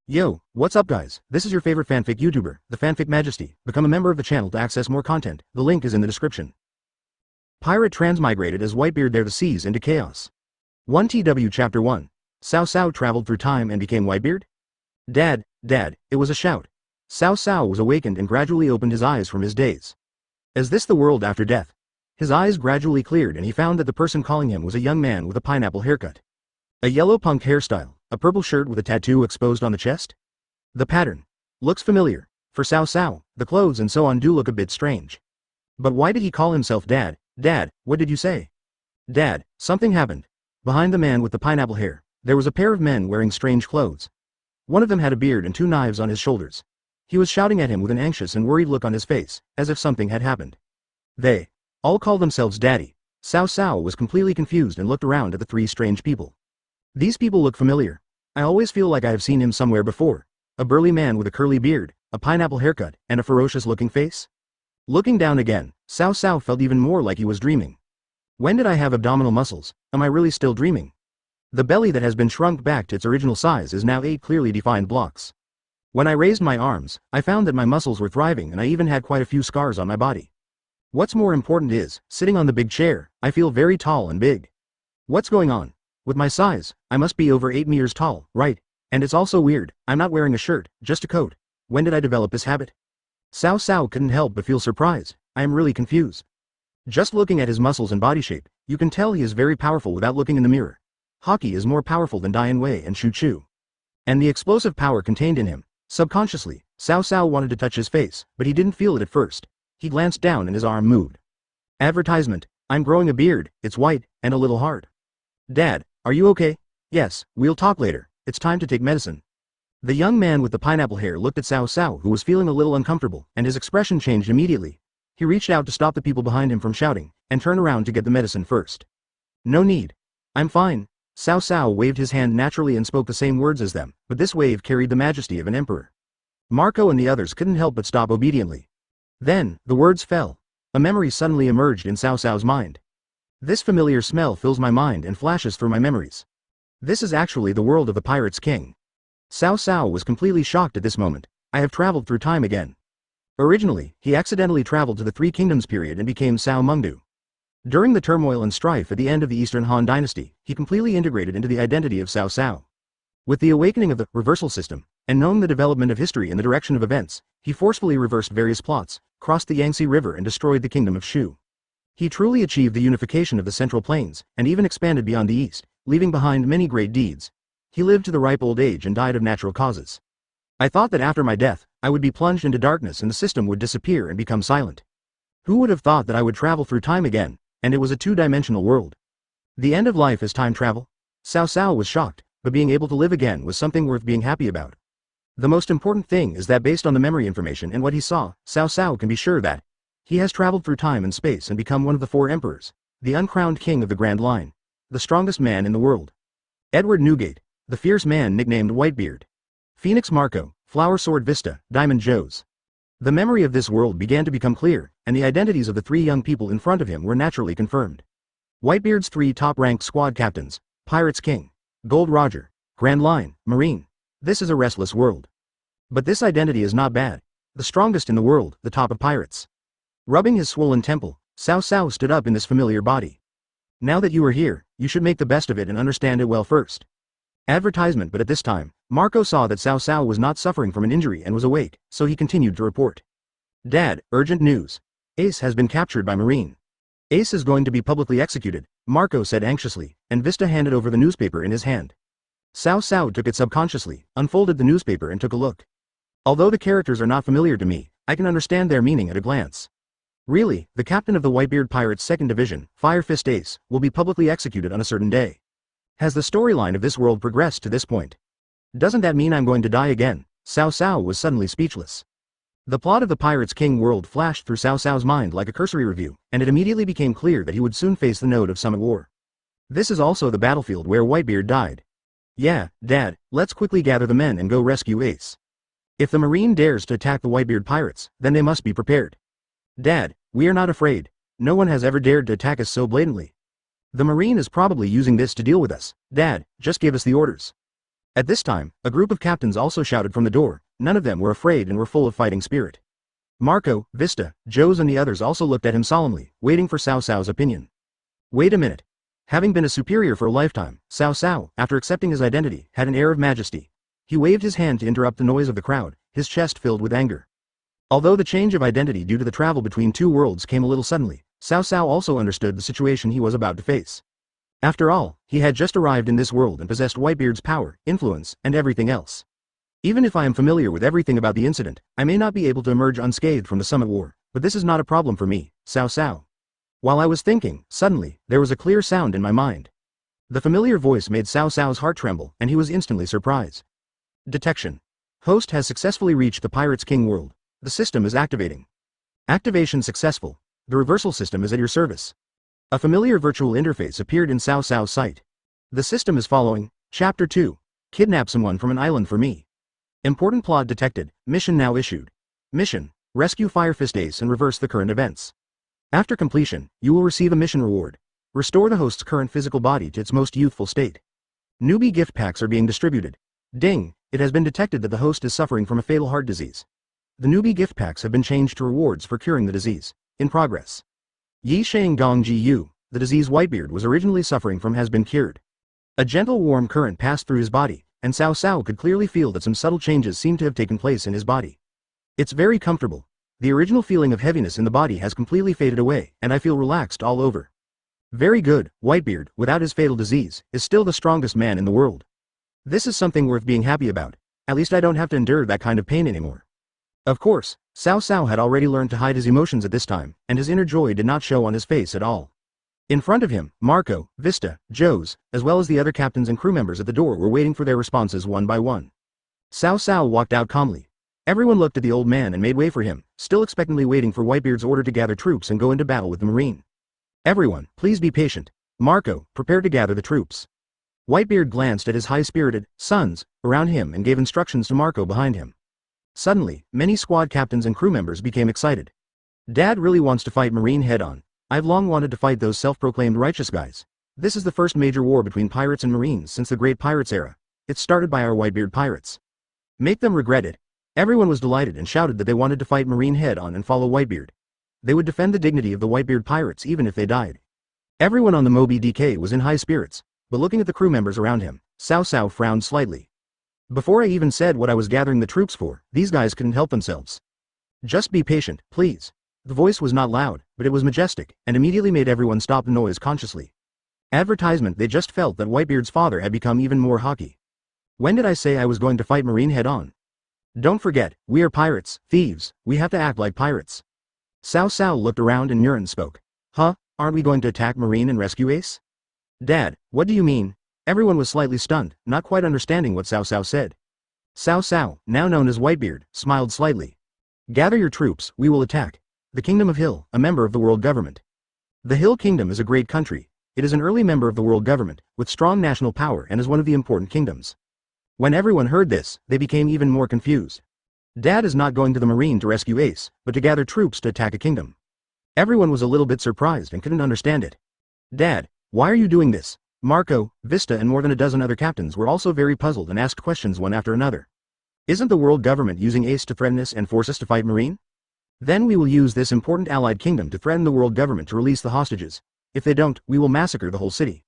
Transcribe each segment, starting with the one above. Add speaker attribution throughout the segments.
Speaker 1: Yo, what's up guys? This is your favorite fanfic YouTuber, the Fanfic Majesty. Become a member of the channel to access more content. The link is in the description. Pirate transmigrated as Whitebeard dare the seas into chaos. 1TW Chapter 1. Cao Cao traveled through time and became Whitebeard? Dad, it was a shout. Cao Cao was awakened and gradually opened his eyes from his daze. Is this the world after death? His eyes gradually cleared and he found that the person calling him was a young man with a pineapple haircut. A yellow punk hairstyle, a purple shirt with a tattoo exposed on the chest? The pattern looks familiar. For Cao Cao, the clothes and so on do look a bit strange. But why did he call himself Dad? Dad, what did you say? Dad, something happened. Behind the man with the pineapple hair, there was a pair of men wearing strange clothes. One of them had a beard and two knives on his shoulders. He was shouting at him with an anxious and worried look on his face, as if something had happened. They all called themselves Daddy. Cao Cao was completely confused and looked around at the three strange people. These people look familiar. I always feel like I have seen him somewhere before. A burly man with a curly beard, a pineapple haircut, and a ferocious-looking face? Looking down again, Cao Cao felt even more like he was dreaming. When did I have abdominal muscles? Am I really still dreaming? The belly that has been shrunk back to its original size is now 8 clearly defined blocks. When I raised my arms, I found that my muscles were thriving and I even had quite a few scars on my body. What's more important is, sitting on the big chair, I feel very tall and big. What's going on? With my size, I must be over 8 meters tall, right? And it's also weird, I'm not wearing a shirt, just a coat. When did I develop this habit? Cao Cao couldn't help but feel surprised. I am really confused. Just looking at his muscles and body shape, you can tell he is very powerful without looking in the mirror. Hockey is more powerful than Dian Wei and Shu Chu. And the explosive power contained in him. Subconsciously, Cao Cao wanted to touch his face, but he didn't feel it at first. He glanced down and his arm moved. Advertisement, I'm growing a beard, it's white, and a little hard. Dad, are you okay? Yes, we'll talk later, it's time to take medicine. The young man with the pineapple hair looked at Cao Cao who was feeling a little uncomfortable, and his expression changed immediately. He reached out to stop the people behind him from shouting, and turned around to get the medicine first. No need. I'm fine. Cao Cao waved his hand naturally and spoke the same words as them, but this wave carried the majesty of an emperor. Marco and the others couldn't help but stop obediently. Then, the words fell. A memory suddenly emerged in Cao Cao's mind. This familiar smell fills my mind and flashes through my memories. This is actually the world of the Pirates King. Cao Cao was completely shocked at this moment. I have traveled through time again. Originally, he accidentally traveled to the Three Kingdoms period and became Cao Mengdu. During the turmoil and strife at the end of the Eastern Han Dynasty, he completely integrated into the identity of Cao Cao. With the awakening of the reversal system, and knowing the development of history in the direction of events, he forcefully reversed various plots, crossed the Yangtze River and destroyed the kingdom of Shu. He truly achieved the unification of the Central Plains, and even expanded beyond the east, leaving behind many great deeds. He lived to the ripe old age and died of natural causes. I thought that after my death, I would be plunged into darkness and the system would disappear and become silent. Who would have thought that I would travel through time again, and it was a two-dimensional world? The end of life is time travel? Cao Cao was shocked, but being able to live again was something worth being happy about. The most important thing is that based on the memory information and what he saw, Cao Cao can be sure that he has traveled through time and space and become one of the 4 emperors, the uncrowned king of the Grand Line, the strongest man in the world. Edward Newgate, the fierce man nicknamed Whitebeard. Phoenix Marco, Flower Sword Vista, Diamond Joes. The memory of this world began to become clear, and the identities of the 3 young people in front of him were naturally confirmed. Whitebeard's 3 top-ranked squad captains, Pirates King, Gold Roger, Grand Line, Marine. This is a restless world. But this identity is not bad. The strongest in the world, the top of pirates. Rubbing his swollen temple, Cao Cao stood up in this familiar body. Now that you are here, you should make the best of it and understand it well first. Advertisement. But at this time, Marco saw that Cao Cao was not suffering from an injury and was awake, so he continued to report. Dad, urgent news. Ace has been captured by Marine. Ace is going to be publicly executed, Marco said anxiously, and Vista handed over the newspaper in his hand. Cao Cao took it subconsciously, unfolded the newspaper and took a look. Although the characters are not familiar to me, I can understand their meaning at a glance. Really, the captain of the Whitebeard Pirates' 2nd Division, Fire Fist Ace, will be publicly executed on a certain day. Has the storyline of this world progressed to this point? Doesn't that mean I'm going to die again? Cao Cao was suddenly speechless. The plot of the Pirates King world flashed through Cao Cao's mind like a cursory review, and it immediately became clear that he would soon face the node of summit war. This is also the battlefield where Whitebeard died. Yeah, Dad, let's quickly gather the men and go rescue Ace. If the Marine dares to attack the Whitebeard Pirates, then they must be prepared. Dad, we are not afraid. No one has ever dared to attack us so blatantly. The Marine is probably using this to deal with us. Dad, just give us the orders. At this time, a group of captains also shouted from the door. None of them were afraid and were full of fighting spirit. Marco, Vista, Joes and the others also looked at him solemnly, waiting for Cao Cao's opinion. Wait a minute. Having been a superior for a lifetime, Cao Cao, after accepting his identity, had an air of majesty. He waved his hand to interrupt the noise of the crowd, his chest filled with anger. Although the change of identity due to the travel between two worlds came a little suddenly, Cao Cao also understood the situation he was about to face. After all, he had just arrived in this world and possessed Whitebeard's power, influence, and everything else. Even if I am familiar with everything about the incident, I may not be able to emerge unscathed from the Summit War, but this is not a problem for me, Cao Cao. While I was thinking, suddenly, there was a clear sound in my mind. The familiar voice made Cao Cao's heart tremble, and he was instantly surprised. Detection. Host has successfully reached the Pirates King world. The system is activating. Activation successful. The reversal system is at your service. A familiar virtual interface appeared in Cao Cao's sight. The system is following. Chapter 2. Kidnap someone from an island for me. Important plot detected. Mission now issued. Mission. Rescue Firefist Ace and reverse the current events. After completion, you will receive a mission reward. Restore the host's current physical body to its most youthful state. Newbie gift packs are being distributed. Ding! It has been detected that the host is suffering from a fatal heart disease. The newbie gift packs have been changed to rewards for curing the disease. In progress. Yi Shang Gong Ji Yu, the disease Whitebeard was originally suffering from, has been cured. A gentle warm current passed through his body, and Cao Cao could clearly feel that some subtle changes seem to have taken place in his body. It's very comfortable. The original feeling of heaviness in the body has completely faded away, and I feel relaxed all over. Very good. Whitebeard, without his fatal disease, is still the strongest man in the world. This is something worth being happy about. At least I don't have to endure that kind of pain anymore. Of course, Cao Cao had already learned to hide his emotions at this time, and his inner joy did not show on his face at all. In front of him, Marco, Vista, Joes, as well as the other captains and crew members at the door were waiting for their responses one by one. Cao Cao walked out calmly. Everyone looked at the old man and made way for him, still expectantly waiting for Whitebeard's order to gather troops and go into battle with the Marine. Everyone, please be patient. Marco, prepare to gather the troops. Whitebeard glanced at his high-spirited sons around him and gave instructions to Marco behind him. Suddenly, many squad captains and crew members became excited. Dad really wants to fight Marine head-on. I've long wanted to fight those self-proclaimed righteous guys. This is the first major war between pirates and Marines since the Great Pirates era. It started by our Whitebeard pirates. Make them regret it. Everyone was delighted and shouted that they wanted to fight Marine head-on and follow Whitebeard. They would defend the dignity of the Whitebeard pirates even if they died. Everyone on the Moby DK was in high spirits, but looking at the crew members around him, Cao Cao frowned slightly. Before I even said what I was gathering the troops for, these guys couldn't help themselves. Just be patient, please. The voice was not loud, but it was majestic, and immediately made everyone stop the noise consciously. Advertisement. They just felt that Whitebeard's father had become even more hockey. When did I say I was going to fight Marine head-on? Don't forget, we are pirates, thieves, we have to act like pirates. Cao Cao looked around and Nuren spoke. Huh, aren't we going to attack Marine and rescue Ace? Dad, what do you mean? Everyone was slightly stunned, not quite understanding what Cao Cao said. Cao Cao, now known as Whitebeard, smiled slightly. Gather your troops, we will attack. The Kingdom of Hill, a member of the world government. The Hill Kingdom is a great country. It is an early member of the world government, with strong national power and is one of the important kingdoms. When everyone heard this, they became even more confused. Dad is not going to the Marine to rescue Ace, but to gather troops to attack a kingdom. Everyone was a little bit surprised and couldn't understand it. Dad, why are you doing this? Marco, Vista and more than a dozen other captains were also very puzzled and asked questions one after another. Isn't the world government using Ace to threaten us and force us to fight Marine? Then we will use this important allied kingdom to threaten the world government to release the hostages. If they don't, we will massacre the whole city.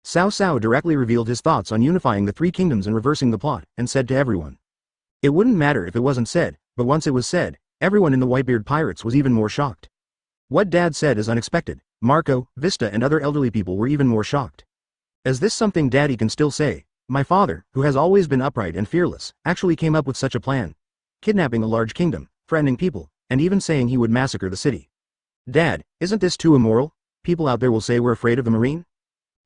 Speaker 1: Cao Cao directly revealed his thoughts on unifying the three kingdoms and reversing the plot, and said to everyone. It wouldn't matter if it wasn't said, but once it was said, everyone in the Whitebeard pirates was even more shocked. What Dad said is unexpected. Marco, Vista and other elderly people were even more shocked. Is this something Daddy can still say? My father, who has always been upright and fearless, actually came up with such a plan. Kidnapping a large kingdom, threatening people, and even saying he would massacre the city. Dad, isn't this too immoral? People out there will say we're afraid of the Marine?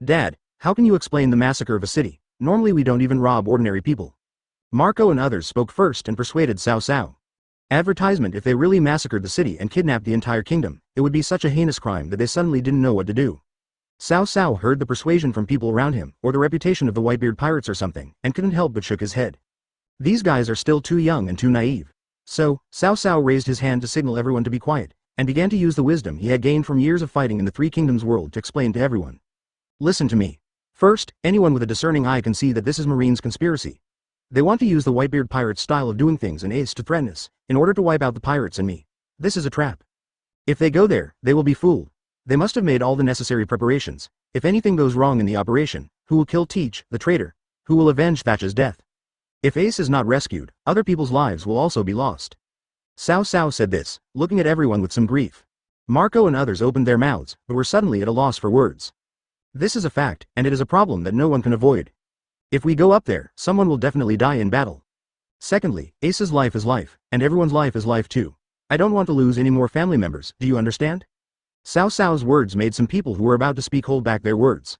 Speaker 1: Dad, how can you explain the massacre of a city? Normally we don't even rob ordinary people. Marco and others spoke first and persuaded Cao Cao. Advertisement. If they really massacred the city and kidnapped the entire kingdom, it would be such a heinous crime that they suddenly didn't know what to do. Cao Cao heard the persuasion from people around him, or the reputation of the Whitebeard pirates or something, and couldn't help but shook his head. These guys are still too young and too naive. So, Cao Cao raised his hand to signal everyone to be quiet, and began to use the wisdom he had gained from years of fighting in the Three Kingdoms world to explain to everyone. Listen to me. First, anyone with a discerning eye can see that this is Marine's conspiracy. They want to use the Whitebeard pirates' style of doing things and Ace to threaten us, in order to wipe out the pirates and me. This is a trap. If they go there, they will be fooled. They must have made all the necessary preparations. If anything goes wrong in the operation, who will kill Teach, the traitor? Who will avenge Thatch's death? If Ace is not rescued, other people's lives will also be lost. Cao Cao said this, looking at everyone with some grief. Marco and others opened their mouths, but were suddenly at a loss for words. This is a fact, and it is a problem that no one can avoid. If we go up there, someone will definitely die in battle. Secondly, Ace's life is life, and everyone's life is life too. I don't want to lose any more family members, do you understand? Cao Cao's words made some people who were about to speak hold back their words.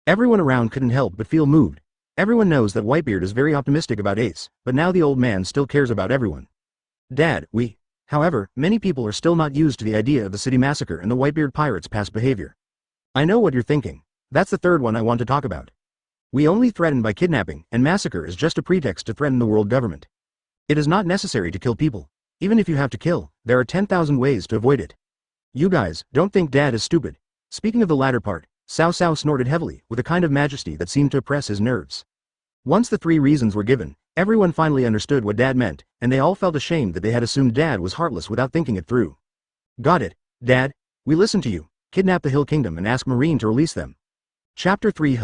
Speaker 1: Everyone around couldn't help but feel moved. Everyone knows that Whitebeard is very optimistic about Ace, but now the old man still cares about everyone. Dad, However, many people are still not used to the idea of the city massacre and the Whitebeard pirates' past behavior. I know what you're thinking. That's the third one I want to talk about. We only threaten by kidnapping, and massacre is just a pretext to threaten the world government. It is not necessary to kill people. Even if you have to kill, there are 10,000 ways to avoid it. You guys, don't think Dad is stupid. Speaking of the latter part, Cao Cao snorted heavily, with a kind of majesty that seemed to oppress his nerves. Once the 3 reasons were given, everyone finally understood what Dad meant, and they all felt ashamed that they had assumed Dad was heartless without thinking it through. Got it, Dad. We listen to you. Kidnap the Hill Kingdom and ask Marine to release them. Chapter 3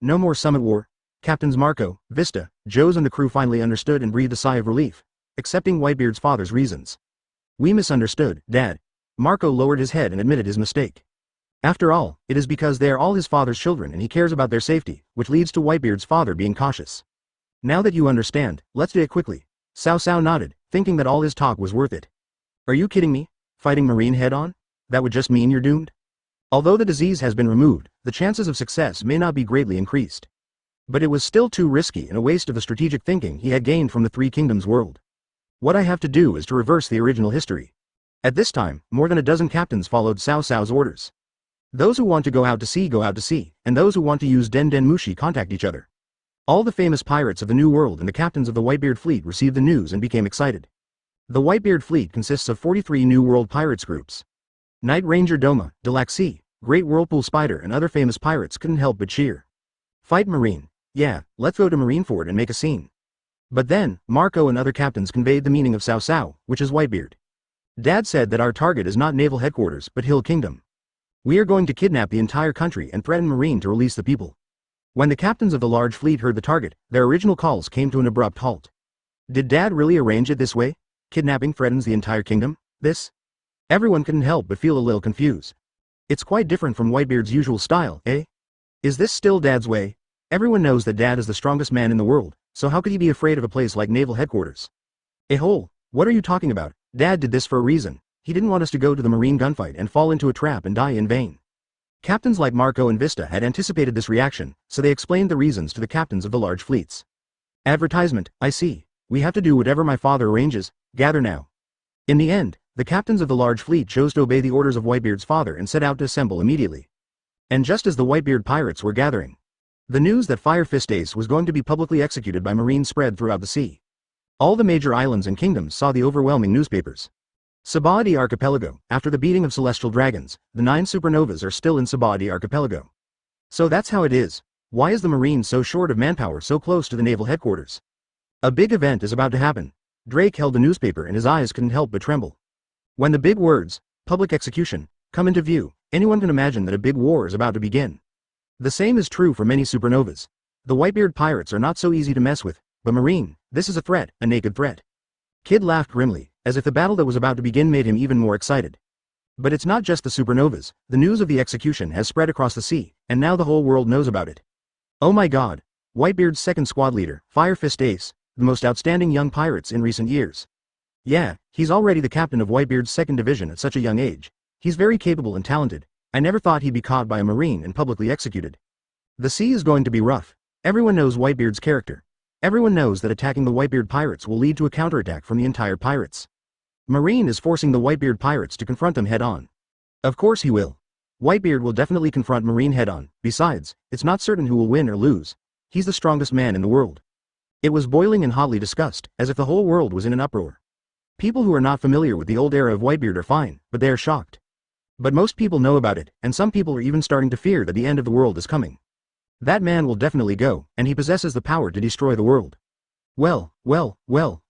Speaker 1: No more summit war. Captains Marco, Vista, Joes and the crew finally understood and breathed a sigh of relief, accepting Whitebeard's father's reasons. We misunderstood, Dad. Marco lowered his head and admitted his mistake. After all, it is because they are all his father's children and he cares about their safety, which leads to Whitebeard's father being cautious. Now that you understand, let's do it quickly. Cao Cao nodded, thinking that all his talk was worth it. Are you kidding me? Fighting Marine head-on? That would just mean you're doomed? Although the disease has been removed, the chances of success may not be greatly increased. But it was still too risky and a waste of the strategic thinking he had gained from the Three Kingdoms world. What I have to do is to reverse the original history. At this time, more than a dozen captains followed Cao Cao's orders. Those who want to go out to sea, and those who want to use Den Den Mushi contact each other. All the famous pirates of the New World and the captains of the Whitebeard fleet received the news and became excited. The Whitebeard fleet consists of 43 New World pirates groups. Night Ranger Doma, Delaxi, Great Whirlpool Spider and other famous pirates couldn't help but cheer. Fight Marine. Yeah, let's go to Marineford and make a scene. But then, Marco and other captains conveyed the meaning of Cao Cao, which is Whitebeard. Dad said that our target is not naval headquarters but Hill Kingdom. We are going to kidnap the entire country and threaten Marine to release the people. When the captains of the large fleet heard the target, their original calls came to an abrupt halt. Did Dad really arrange it this way? Kidnapping threatens the entire kingdom? This? Everyone couldn't help but feel a little confused. It's quite different from Whitebeard's usual style, eh? Is this still Dad's way? Everyone knows that Dad is the strongest man in the world, so how could he be afraid of a place like naval headquarters? What are you talking about? Dad did this for a reason. He didn't want us to go to the Marine gunfight and fall into a trap and die in vain. Captains like Marco and Vista had anticipated this reaction, so they explained the reasons to the captains of the large fleets. Advertisement, I see. We have to do whatever my father arranges. Gather now. In the end, the captains of the large fleet chose to obey the orders of Whitebeard's father and set out to assemble immediately. And just as the Whitebeard pirates were gathering, the news that Fire Fist Ace was going to be publicly executed by Marine spread throughout the sea. All the major islands and kingdoms saw the overwhelming newspapers. Sabadi Archipelago. After the beating of celestial dragons, the 9 supernovas are still in Sabadi Archipelago. So that's how it is. Why is the Marine so short of manpower so close to the naval headquarters? A big event is about to happen. Drake held the newspaper and his eyes couldn't help but tremble. When the big words, public execution, come into view, anyone can imagine that a big war is about to begin. The same is true for many supernovas. The Whitebeard pirates are not so easy to mess with, but Marine, this is a threat, a naked threat. Kid laughed grimly, as if the battle that was about to begin made him even more excited. But it's not just the supernovas, the news of the execution has spread across the sea, and now the whole world knows about it. Oh my god, Whitebeard's second squad leader, Fire Fist Ace, the most outstanding young pirates in recent years. Yeah, he's already the captain of Whitebeard's second division at such a young age. He's very capable and talented. I never thought he'd be caught by a Marine and publicly executed. The sea is going to be rough. Everyone knows Whitebeard's character. Everyone knows that attacking the Whitebeard pirates will lead to a counterattack from the entire pirates. Marine is forcing the Whitebeard pirates to confront them head-on. Of course he will. Whitebeard will definitely confront Marine head-on. Besides, it's not certain who will win or lose. He's the strongest man in the world. It was boiling and hotly discussed, as if the whole world was in an uproar. People who are not familiar with the old era of Whitebeard are fine, but they are shocked. But most people know about it, and some people are even starting to fear that the end of the world is coming. That man will definitely go, and he possesses the power to destroy the world. Well,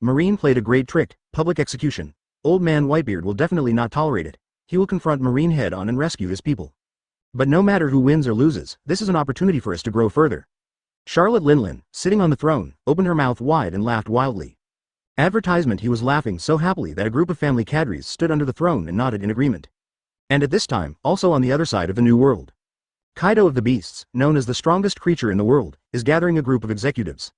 Speaker 1: Marine played a great trick, public execution. Old man Whitebeard will definitely not tolerate it. He will confront Marine head on and rescue his people. But no matter who wins or loses, this is an opportunity for us to grow further. Charlotte Linlin, sitting on the throne, opened her mouth wide and laughed wildly. Advertisement. He was laughing so happily that a group of family cadres stood under the throne and nodded in agreement. And at this time, also on the other side of the New World, Kaido of the Beasts, known as the strongest creature in the world, is gathering a group of executives.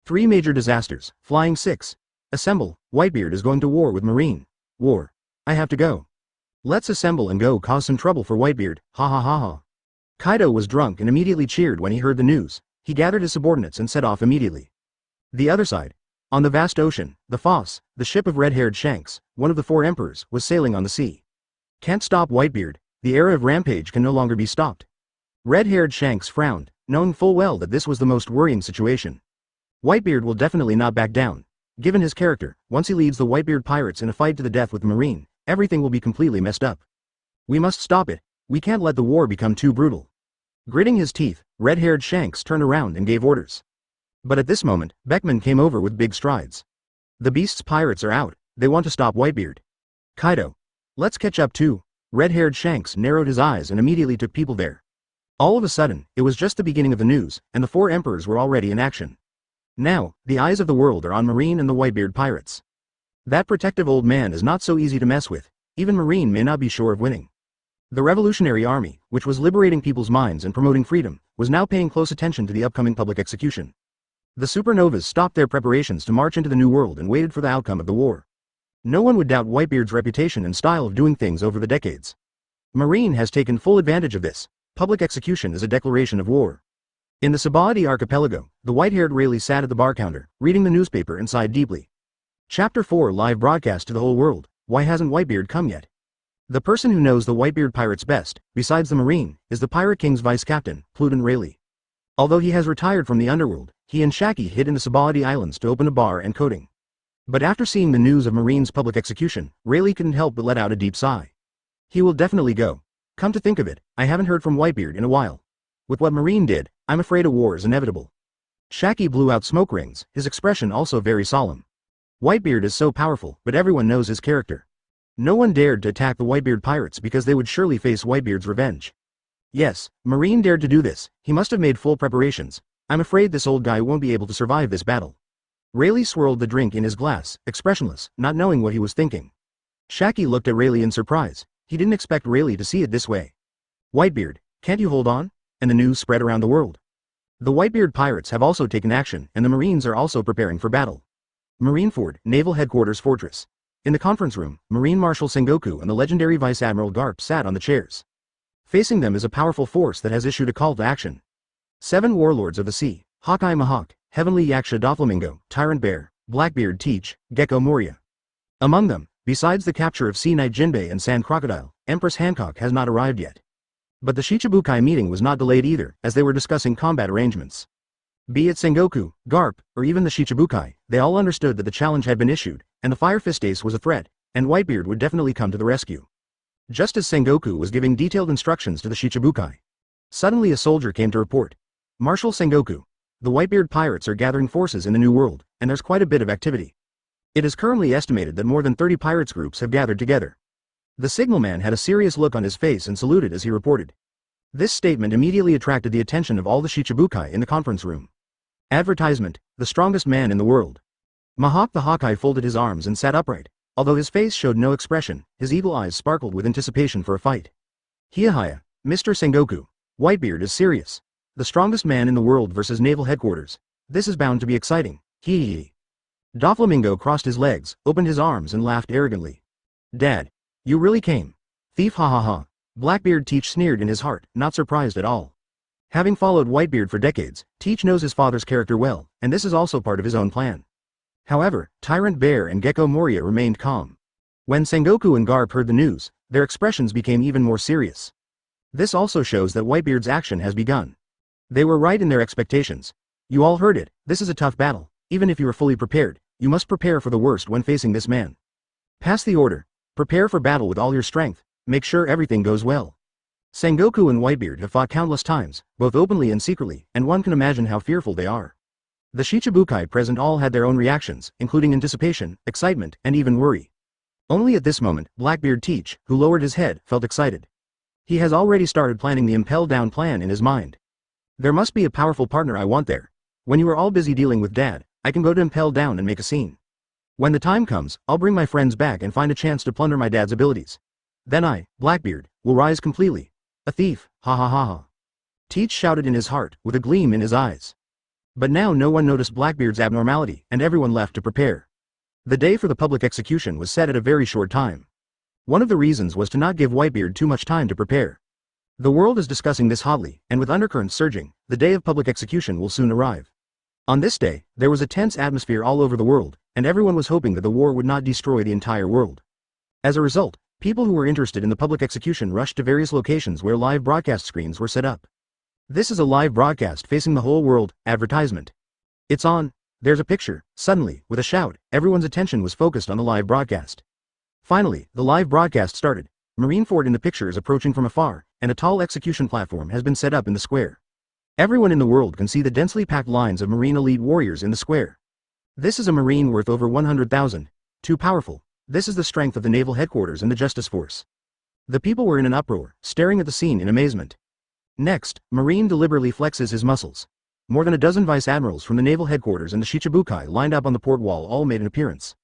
Speaker 1: 3 major disasters, Flying 6. Assemble, Whitebeard is going to war with Marine. War. I have to go. Let's assemble and go cause some trouble for Whitebeard, ha ha ha ha. Kaido was drunk and immediately cheered when he heard the news. He gathered his subordinates and set off immediately. The other side. On the vast ocean, the Foss, the ship of red-haired Shanks, one of the 4 emperors, was sailing on the sea. Can't stop Whitebeard, the era of rampage can no longer be stopped. Red-haired Shanks frowned, knowing full well that this was the most worrying situation. Whitebeard will definitely not back down. Given his character, once he leads the Whitebeard pirates in a fight to the death with the Marine, everything will be completely messed up. We must stop it. We can't let the war become too brutal. Gritting his teeth, red-haired Shanks turned around and gave orders. But at this moment, Beckman came over with big strides. The Beast's pirates are out. They want to stop Whitebeard. Kaido. Let's catch up too. Red-haired Shanks narrowed his eyes and immediately took people there. All of a sudden, it was just the beginning of the news, and the 4 emperors were already in action. Now, the eyes of the world are on Marine and the Whitebeard pirates. That protective old man is not so easy to mess with. Even Marine may not be sure of winning. The Revolutionary Army, which was liberating people's minds and promoting freedom, was now paying close attention to the upcoming public execution. The supernovas stopped their preparations to march into the New World and waited for the outcome of the war. No one would doubt Whitebeard's reputation and style of doing things over the decades. Marine has taken full advantage of this. Public execution is a declaration of war. In the Sabaody archipelago, the white-haired Rayleigh sat at the bar counter, reading the newspaper and sighed deeply. Chapter 4 live broadcast to the whole world. Why hasn't Whitebeard come yet? The person who knows the Whitebeard pirates best, besides the Marine, is the Pirate King's vice-captain, Pluton Rayleigh. Although he has retired from the underworld, he and Shaki hid in the Sabaody Islands to open a bar and coding. But after seeing the news of Marine's public execution, Rayleigh couldn't help but let out a deep sigh. He will definitely go. Come to think of it, I haven't heard from Whitebeard in a while. With what Marine did, I'm afraid a war is inevitable. Shaki blew out smoke rings, his expression also very solemn. Whitebeard is so powerful, but everyone knows his character. No one dared to attack the Whitebeard pirates because they would surely face Whitebeard's revenge. Yes, Marine dared to do this. He must have made full preparations. I'm afraid this old guy won't be able to survive this battle. Rayleigh swirled the drink in his glass, expressionless, not knowing what he was thinking. Shaki looked at Rayleigh in surprise. He didn't expect Rayleigh to see it this way. Whitebeard, can't you hold on? And the news spread around the world. The Whitebeard pirates have also taken action, and the Marines are also preparing for battle. Marineford, Naval Headquarters Fortress. In the conference room, Marine Marshal Sengoku and the legendary Vice Admiral Garp sat on the chairs. Facing them is a powerful force that has issued a call to action. 7 warlords of the sea, Hawkeye Mahawk, Heavenly Yaksha Doflamingo, Tyrant Bear, Blackbeard Teach, Gecko Moria. Among them, besides the capture of Sea Knight Jinbei and Sand Crocodile, Empress Hancock has not arrived yet. But the Shichibukai meeting was not delayed either, as they were discussing combat arrangements. Be it Sengoku, Garp, or even the Shichibukai, they all understood that the challenge had been issued, and the Fire Fist Ace was a threat, and Whitebeard would definitely come to the rescue. Just as Sengoku was giving detailed instructions to the Shichibukai, suddenly a soldier came to report. Marshal Sengoku, the Whitebeard pirates are gathering forces in the New World, and there's quite a bit of activity. It is currently estimated that more than 30 pirates groups have gathered together. The signalman had a serious look on his face and saluted as he reported. This statement immediately attracted the attention of all the Shichibukai in the conference room. Advertisement, the strongest man in the world. Mahawk the Hawkeye folded his arms and sat upright. Although his face showed no expression, his eagle eyes sparkled with anticipation for a fight. Hiahaya, Mr. Sengoku. Whitebeard is serious. The strongest man in the world versus naval headquarters. This is bound to be exciting. Hee. Doflamingo crossed his legs, opened his arms and laughed arrogantly. Dad. You really came. Thief ha ha ha. Blackbeard Teach sneered in his heart, not surprised at all. Having followed Whitebeard for decades, Teach knows his father's character well, and this is also part of his own plan. However, Tyrant Bear and Gecko Moria remained calm. When Sengoku and Garp heard the news, their expressions became even more serious. This also shows that Whitebeard's action has begun. They were right in their expectations. You all heard it, this is a tough battle. Even if you are fully prepared, you must prepare for the worst when facing this man. Pass the order. Prepare for battle with all your strength. Make sure everything goes well. Sengoku and Whitebeard have fought countless times, both openly and secretly, and one can imagine how fearful they are. The Shichibukai present all had their own reactions, including anticipation, excitement, and even worry. Only at this moment, Blackbeard Teach, who lowered his head, felt excited. He has already started planning the impel down plan in his mind. There must be a powerful partner I want there. When you are all busy dealing with Dad, I can go to impel down and make a scene. When the time comes, I'll bring my friends back and find a chance to plunder my dad's abilities. Then I, Blackbeard, will rise completely. A thief, ha ha ha ha. Teach shouted in his heart, with a gleam in his eyes. But now no one noticed Blackbeard's abnormality, and everyone left to prepare. The day for the public execution was set at a very short time. One of the reasons was to not give Whitebeard too much time to prepare. The world is discussing this hotly, and with undercurrents surging, the day of public execution will soon arrive. On this day, there was a tense atmosphere all over the world, and everyone was hoping that the war would not destroy the entire world. As a result, people who were interested in the public execution rushed to various locations where live broadcast screens were set up. This is a live broadcast facing the whole world, advertisement. It's on. There's a picture. Suddenly, with a shout, everyone's attention was focused on the live broadcast. Finally, the live broadcast started. Marineford in the picture is approaching from afar, and a tall execution platform has been set up in the square. Everyone in the world can see the densely packed lines of Marine elite warriors in the square. This is a Marine worth over 100,000. Too powerful. This is the strength of the naval headquarters and the justice force. The people were in an uproar, staring at the scene in amazement. Next, Marine deliberately flexes his muscles. More than a dozen vice admirals from the naval headquarters and the Shichibukai lined up on the port wall all made an appearance.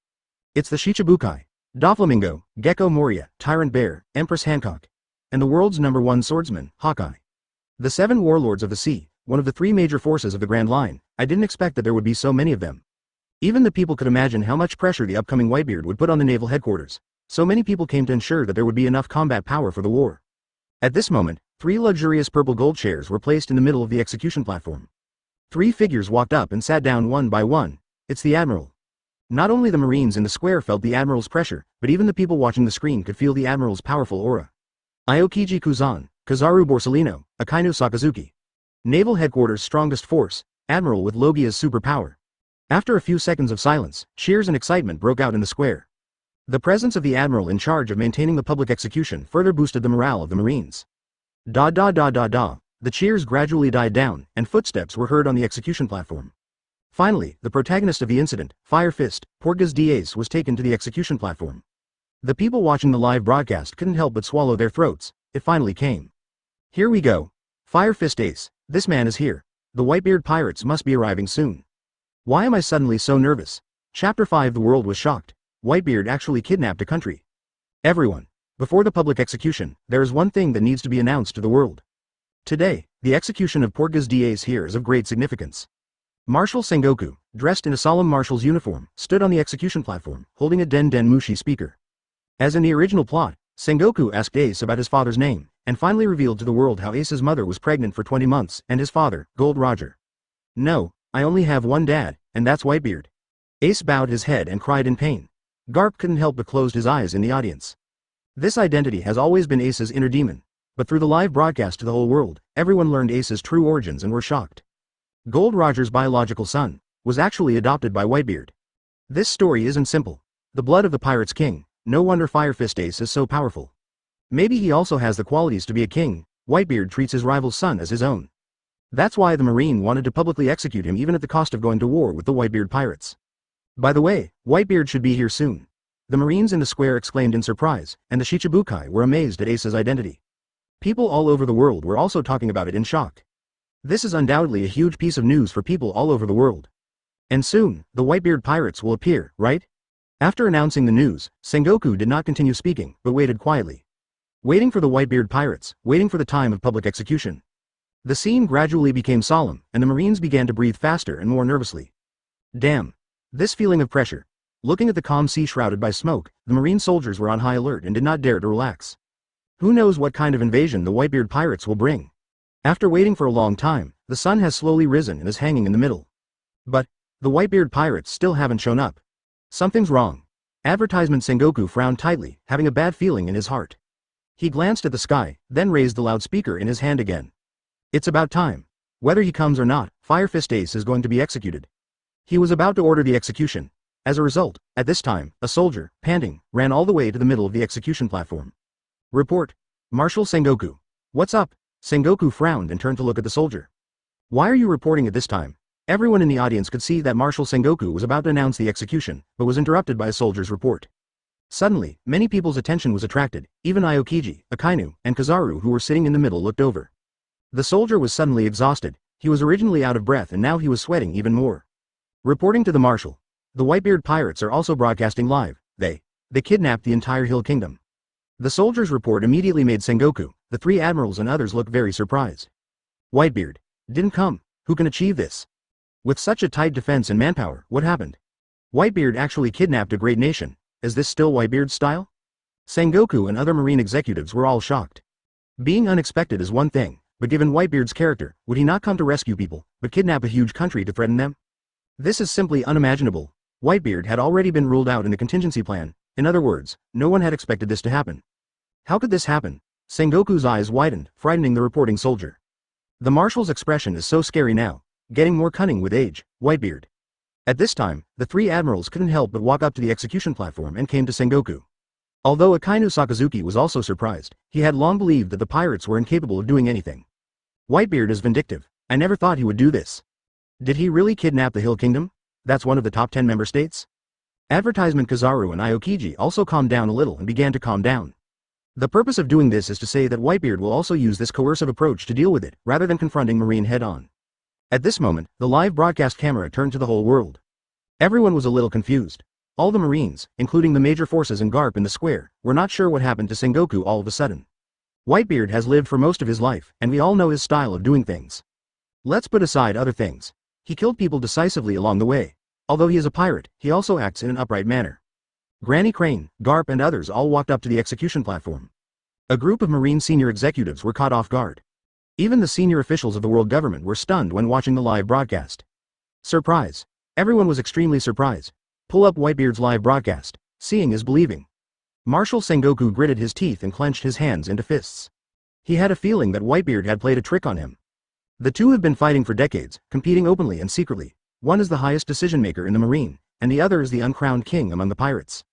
Speaker 1: It's the Shichibukai, Doflamingo, Gecko Moria, Tyrant Bear, Empress Hancock, and the world's #1 swordsman, Hawkeye. The 7 warlords of the sea, one of the 3 major forces of the Grand Line. I didn't expect that there would be so many of them. Even the people could imagine how much pressure the upcoming Whitebeard would put on the naval headquarters. So many people came to ensure that there would be enough combat power for the war. At this moment, 3 luxurious purple gold chairs were placed in the middle of the execution platform. 3 figures walked up and sat down one by one. It's the Admiral. Not only the Marines in the square felt the Admiral's pressure, but even the people watching the screen could feel the Admiral's powerful aura. Aokiji Kuzan, Kazaru Borsellino, Akainu Sakazuki. Naval Headquarters' strongest force, Admiral with Logia's superpower. After a few seconds of silence, cheers and excitement broke out in the square. The presence of the Admiral in charge of maintaining the public execution further boosted the morale of the Marines. Da da da da da. The cheers gradually died down, and footsteps were heard on the execution platform. Finally, the protagonist of the incident, Fire Fist, Portgas Diaz, was taken to the execution platform. The people watching the live broadcast couldn't help but swallow their throats. It finally came. Here we go. Fire Fist Ace, this man is here. The Whitebeard pirates must be arriving soon. Why am I suddenly so nervous? Chapter 5. The world was shocked. Whitebeard actually kidnapped a country. Everyone. Before the public execution, there is one thing that needs to be announced to the world. Today, the execution of Portgas Diaz here is of great significance. Marshal Sengoku, dressed in a solemn marshal's uniform, stood on the execution platform, holding a Den Mushi speaker. As in the original plot, Sengoku asked Ace about his father's name, and finally revealed to the world how Ace's mother was pregnant for 20 months and his father, Gold Roger. No, I only have one dad, and that's Whitebeard. Ace bowed his head and cried in pain. Garp couldn't help but close his eyes in the audience. This identity has always been Ace's inner demon. But through the live broadcast to the whole world, everyone learned Ace's true origins and were shocked. Gold Roger's biological son was actually adopted by Whitebeard. This story isn't simple. The blood of the pirate's king. No wonder Fire Fist Ace is so powerful. Maybe he also has the qualities to be a king. Whitebeard treats his rival's son as his own. That's why the Marine wanted to publicly execute him even at the cost of going to war with the Whitebeard pirates. By the way, Whitebeard should be here soon. The Marines in the square exclaimed in surprise, and the Shichibukai were amazed at Ace's identity. People all over the world were also talking about it in shock. This is undoubtedly a huge piece of news for people all over the world. And soon, the Whitebeard pirates will appear, right? After announcing the news, Sengoku did not continue speaking, but waited quietly. Waiting for the Whitebeard pirates, waiting for the time of public execution. The scene gradually became solemn, and the Marines began to breathe faster and more nervously. Damn. This feeling of pressure. Looking at the calm sea shrouded by smoke, the Marine soldiers were on high alert and did not dare to relax. Who knows what kind of invasion the Whitebeard pirates will bring? After waiting for a long time, the sun has slowly risen and is hanging in the middle. But the Whitebeard pirates still haven't shown up. Something's wrong. Advertisement. Sengoku frowned tightly, having a bad feeling in his heart. He glanced at the sky, then raised the loudspeaker in his hand again. It's about time. Whether he comes or not, Fire Fist Ace is going to be executed. He was about to order the execution. As a result, at this time, a soldier, panting, ran all the way to the middle of the execution platform. Report. Marshal Sengoku. What's up? Sengoku frowned and turned to look at the soldier. Why are you reporting at this time? Everyone in the audience could see that Marshal Sengoku was about to announce the execution, but was interrupted by a soldier's report. Suddenly, many people's attention was attracted. Even Aokiji, Akainu, and Kazaru, who were sitting in the middle, looked over. The soldier was suddenly exhausted. He was originally out of breath and now he was sweating even more. Reporting to the marshal. The Whitebeard pirates are also broadcasting live. They kidnapped the entire Hill Kingdom. The soldier's report immediately made Sengoku, the three admirals and others look very surprised. Whitebeard didn't come. Who can achieve this? With such a tight defense and manpower, what happened? Whitebeard actually kidnapped a great nation. Is this still Whitebeard's style? Sengoku and other marine executives were all shocked. Being unexpected is one thing, but given Whitebeard's character, would he not come to rescue people, but kidnap a huge country to threaten them? This is simply unimaginable. Whitebeard had already been ruled out in the contingency plan. In other words, no one had expected this to happen. How could this happen? Sengoku's eyes widened, frightening the reporting soldier. The marshal's expression is so scary now, getting more cunning with age. Whitebeard. At this time, the three admirals couldn't help but walk up to the execution platform and came to Sengoku. Although Akainu Sakazuki was also surprised, he had long believed that the pirates were incapable of doing anything. Whitebeard is vindictive. I never thought he would do this. Did he really kidnap the Hill Kingdom? That's one of the top 10 member states? Advertisement. Kazaru and Aokiji also calmed down a little and began to calm down. The purpose of doing this is to say that Whitebeard will also use this coercive approach to deal with it, rather than confronting Marine head-on. At this moment, the live broadcast camera turned to the whole world. Everyone was a little confused. All the Marines, including the major forces and Garp in the square, were not sure what happened to Sengoku all of a sudden. Whitebeard has lived for most of his life, and we all know his style of doing things. Let's put aside other things. He killed people decisively along the way. Although he is a pirate, he also acts in an upright manner. Granny Crane, Garp and others all walked up to the execution platform. A group of Marine senior executives were caught off guard. Even the senior officials of the world government were stunned when watching the live broadcast. Surprise. Everyone was extremely surprised. Pull up Whitebeard's live broadcast. Seeing is believing. Marshal Sengoku gritted his teeth and clenched his hands into fists. He had a feeling that Whitebeard had played a trick on him. The two have been fighting for decades, competing openly and secretly. One is the highest decision-maker in the Marine, and the other is the uncrowned king among the pirates.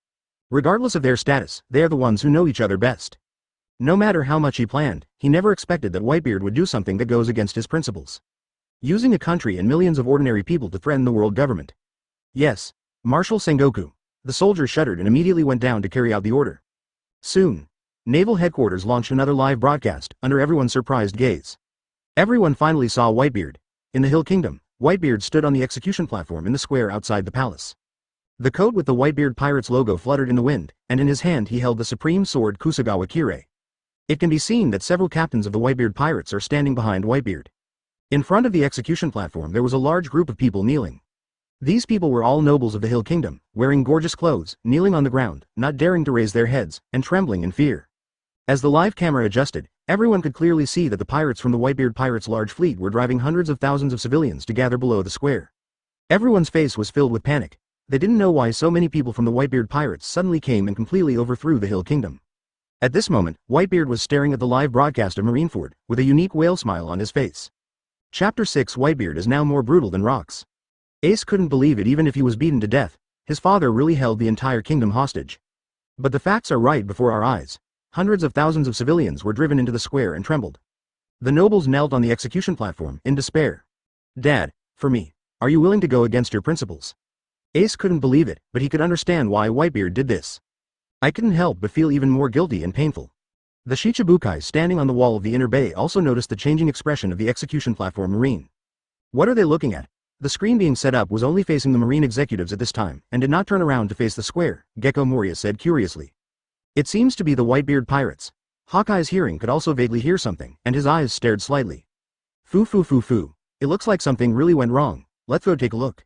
Speaker 1: Regardless of their status, they are the ones who know each other best. No matter how much he planned, he never expected that Whitebeard would do something that goes against his principles. Using a country and millions of ordinary people to threaten the world government. Yes, Marshal Sengoku. The soldier shuddered and immediately went down to carry out the order. Soon, Naval Headquarters launched another live broadcast, under everyone's surprised gaze. Everyone finally saw Whitebeard. In the Hill Kingdom, Whitebeard stood on the execution platform in the square outside the palace. The coat with the Whitebeard Pirates logo fluttered in the wind, and in his hand he held the supreme sword Kusagawa Kirei. It can be seen that several captains of the Whitebeard Pirates are standing behind Whitebeard. In front of the execution platform there was a large group of people kneeling. These people were all nobles of the Hill Kingdom, wearing gorgeous clothes, kneeling on the ground, not daring to raise their heads, and trembling in fear. As the live camera adjusted, everyone could clearly see that the pirates from the Whitebeard Pirates' large fleet were driving hundreds of thousands of civilians to gather below the square. Everyone's face was filled with panic. They didn't know why so many people from the Whitebeard Pirates suddenly came and completely overthrew the Hill Kingdom. At this moment, Whitebeard was staring at the live broadcast of Marineford, with a unique whale smile on his face. Chapter 6. Whitebeard is now more brutal than rocks. Ace couldn't believe it even if he was beaten to death. His father really held the entire kingdom hostage. But the facts are right before our eyes. Hundreds of thousands of civilians were driven into the square and trembled. The nobles knelt on the execution platform, in despair. Dad, for me, are you willing to go against your principles? Ace couldn't believe it, but he could understand why Whitebeard did this. I couldn't help but feel even more guilty and painful. The Shichibukai standing on the wall of the inner bay also noticed the changing expression of the execution platform Marine. What are they looking at? The screen being set up was only facing the Marine executives at this time, and did not turn around to face the square, Gecko Moria said curiously. It seems to be the Whitebeard Pirates. Hawkeye's hearing could also vaguely hear something, and his eyes stared slightly. Foo. It looks like something really went wrong. Let's go take a look.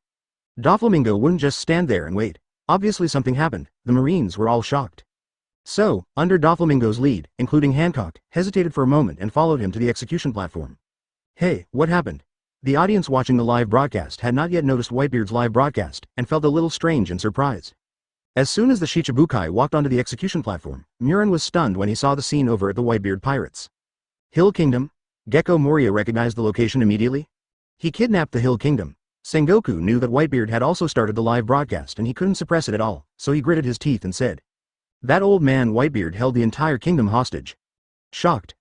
Speaker 1: Doflamingo wouldn't just stand there and wait. Obviously something happened. The Marines were all shocked. So, under Doflamingo's lead, including Hancock, hesitated for a moment and followed him to the execution platform. Hey, what happened? The audience watching the live broadcast had not yet noticed Whitebeard's live broadcast, and felt a little strange and surprised. As soon as the Shichibukai walked onto the execution platform, Murin was stunned when he saw the scene over at the Whitebeard Pirates. Hill Kingdom? Gecko Moria recognized the location immediately. He kidnapped the Hill Kingdom. Sengoku knew that Whitebeard had also started the live broadcast and he couldn't suppress it at all, so he gritted his teeth and said. That old man Whitebeard held the entire kingdom hostage. Shocked,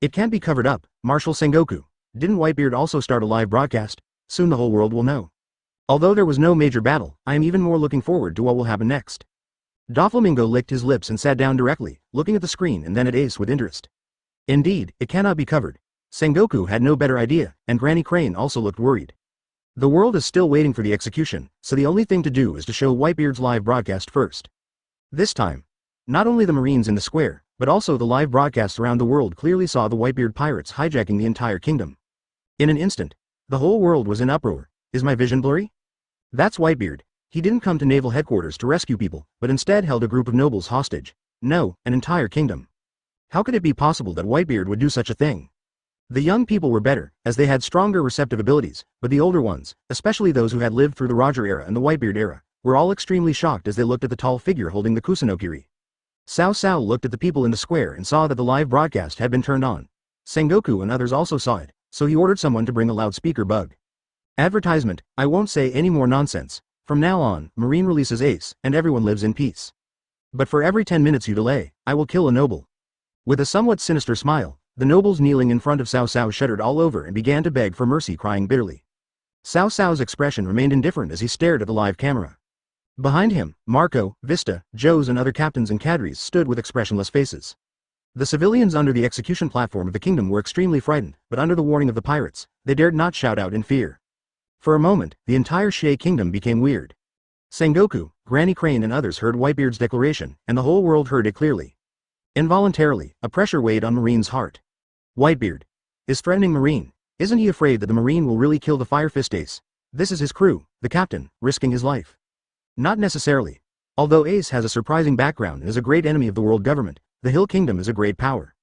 Speaker 1: It can't be covered up, Marshal Sengoku. Didn't Whitebeard also start a live broadcast? Soon the whole world will know. Although there was no major battle, I am even more looking forward to what will happen next. Doflamingo licked his lips and sat down directly, looking at the screen and then at Ace with interest. Indeed, it cannot be covered. Sengoku had no better idea, and Granny Crane also looked worried. The world is still waiting for the execution, so the only thing to do is to show Whitebeard's live broadcast first. This time, not only the Marines in the square, but also the live broadcasts around the world clearly saw the Whitebeard pirates hijacking the entire kingdom. In an instant, the whole world was in uproar. Is my vision blurry? That's Whitebeard. He didn't come to naval headquarters to rescue people, but instead held a group of nobles hostage. No, an entire kingdom. How could it be possible that Whitebeard would do such a thing? The young people were better, as they had stronger receptive abilities, but the older ones, especially those who had lived through the Roger era and the Whitebeard era, were all extremely shocked as they looked at the tall figure holding the Kusanokiri. Cao Cao looked at the people in the square and saw that the live broadcast had been turned on. Sengoku and others also saw it, so he ordered someone to bring a loudspeaker bug. Advertisement, I won't say any more nonsense. From now on, Marine releases Ace, and everyone lives in peace. But for every 10 minutes you delay, I will kill a noble. With a somewhat sinister smile, the nobles kneeling in front of Cao Cao shuddered all over and began to beg for mercy, crying bitterly. Cao Cao's expression remained indifferent as he stared at the live camera. Behind him, Marco, Vista, Joes and other captains and cadres stood with expressionless faces. The civilians under the execution platform of the kingdom were extremely frightened, but under the warning of the pirates, they dared not shout out in fear. For a moment, the entire Shay kingdom became weird. Sengoku, Granny Crane and others heard Whitebeard's declaration, and the whole world heard it clearly. Involuntarily, a pressure weighed on Marine's heart. Whitebeard is threatening Marine. Isn't he afraid that the Marine will really kill the Fire Fist Ace? This is his crew, the captain, risking his life. Not necessarily. Although Ace has a surprising background and is a great enemy of the world government, the Hill Kingdom is a great power.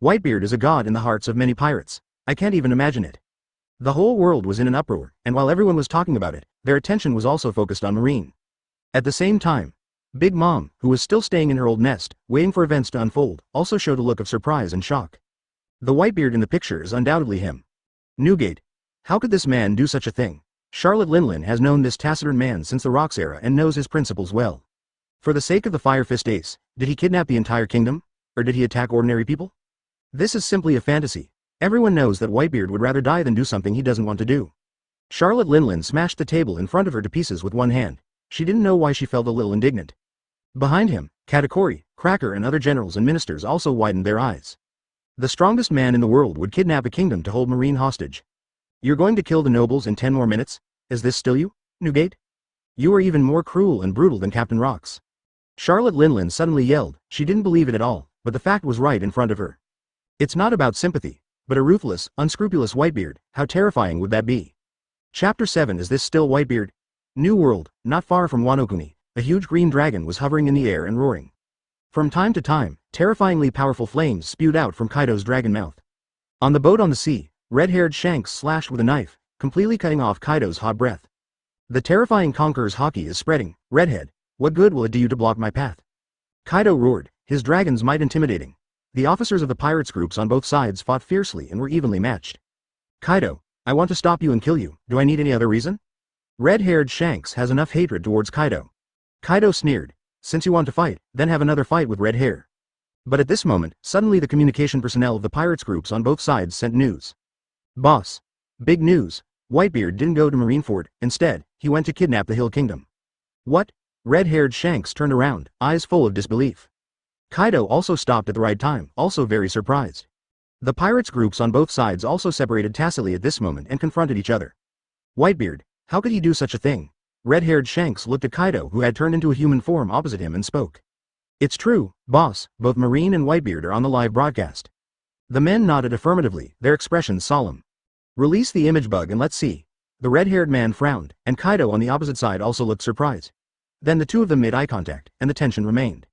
Speaker 1: Whitebeard is a god in the hearts of many pirates. I can't even imagine it. The whole world was in an uproar, and while everyone was talking about it, their attention was also focused on Marine. At the same time, Big Mom, who was still staying in her old nest, waiting for events to unfold, also showed a look of surprise and shock. The Whitebeard in the picture is undoubtedly him. Newgate. How could this man do such a thing? Charlotte Linlin has known this taciturn man since the Rocks era and knows his principles well. For the sake of the Fire Fist Ace, did he kidnap the entire kingdom? Or did he attack ordinary people? This is simply a fantasy. Everyone knows that Whitebeard would rather die than do something he doesn't want to do. Charlotte Linlin smashed the table in front of her to pieces with one hand. She didn't know why she felt a little indignant. Behind him, Katakuri, Cracker and other generals and ministers also widened their eyes. The strongest man in the world would kidnap a kingdom to hold Marine hostage. You're going to kill the nobles in 10 more minutes? Is this still you, Newgate? You are even more cruel and brutal than Captain Rocks. Charlotte Linlin suddenly yelled. She didn't believe it at all, but the fact was right in front of her. It's not about sympathy, but a ruthless, unscrupulous Whitebeard. How terrifying would that be? Chapter 7. Is this still Whitebeard? New World, not far from Wano-kuni, a huge green dragon was hovering in the air and roaring. From time to time, terrifyingly powerful flames spewed out from Kaido's dragon mouth. On the boat on the sea, red-haired Shanks slashed with a knife, completely cutting off Kaido's hot breath. The terrifying Conqueror's haki is spreading. Redhead, what good will it do you to block my path? Kaido roared, his dragon's might intimidating. The officers of the pirates groups on both sides fought fiercely and were evenly matched. Kaido, I want to stop you and kill you. Do I need any other reason? Red-haired Shanks has enough hatred towards Kaido. Kaido sneered. Since you want to fight, then have another fight with red hair. But at this moment, suddenly the communication personnel of the pirates groups on both sides sent news. Boss. Big news. Whitebeard didn't go to Marineford. Instead, he went to kidnap the Hill Kingdom. What? Red-haired Shanks turned around, eyes full of disbelief. Kaido also stopped at the right time, also very surprised. The pirates groups on both sides also separated tacitly at this moment and confronted each other. Whitebeard, how could he do such a thing? Red-haired Shanks looked at Kaido, who had turned into a human form opposite him, and spoke. It's true, boss, both Marine and Whitebeard are on the live broadcast. The men nodded affirmatively, their expressions solemn. Release the image bug and let's see. The red-haired man frowned, and Kaido on the opposite side also looked surprised. Then the two of them made eye contact, and the tension remained.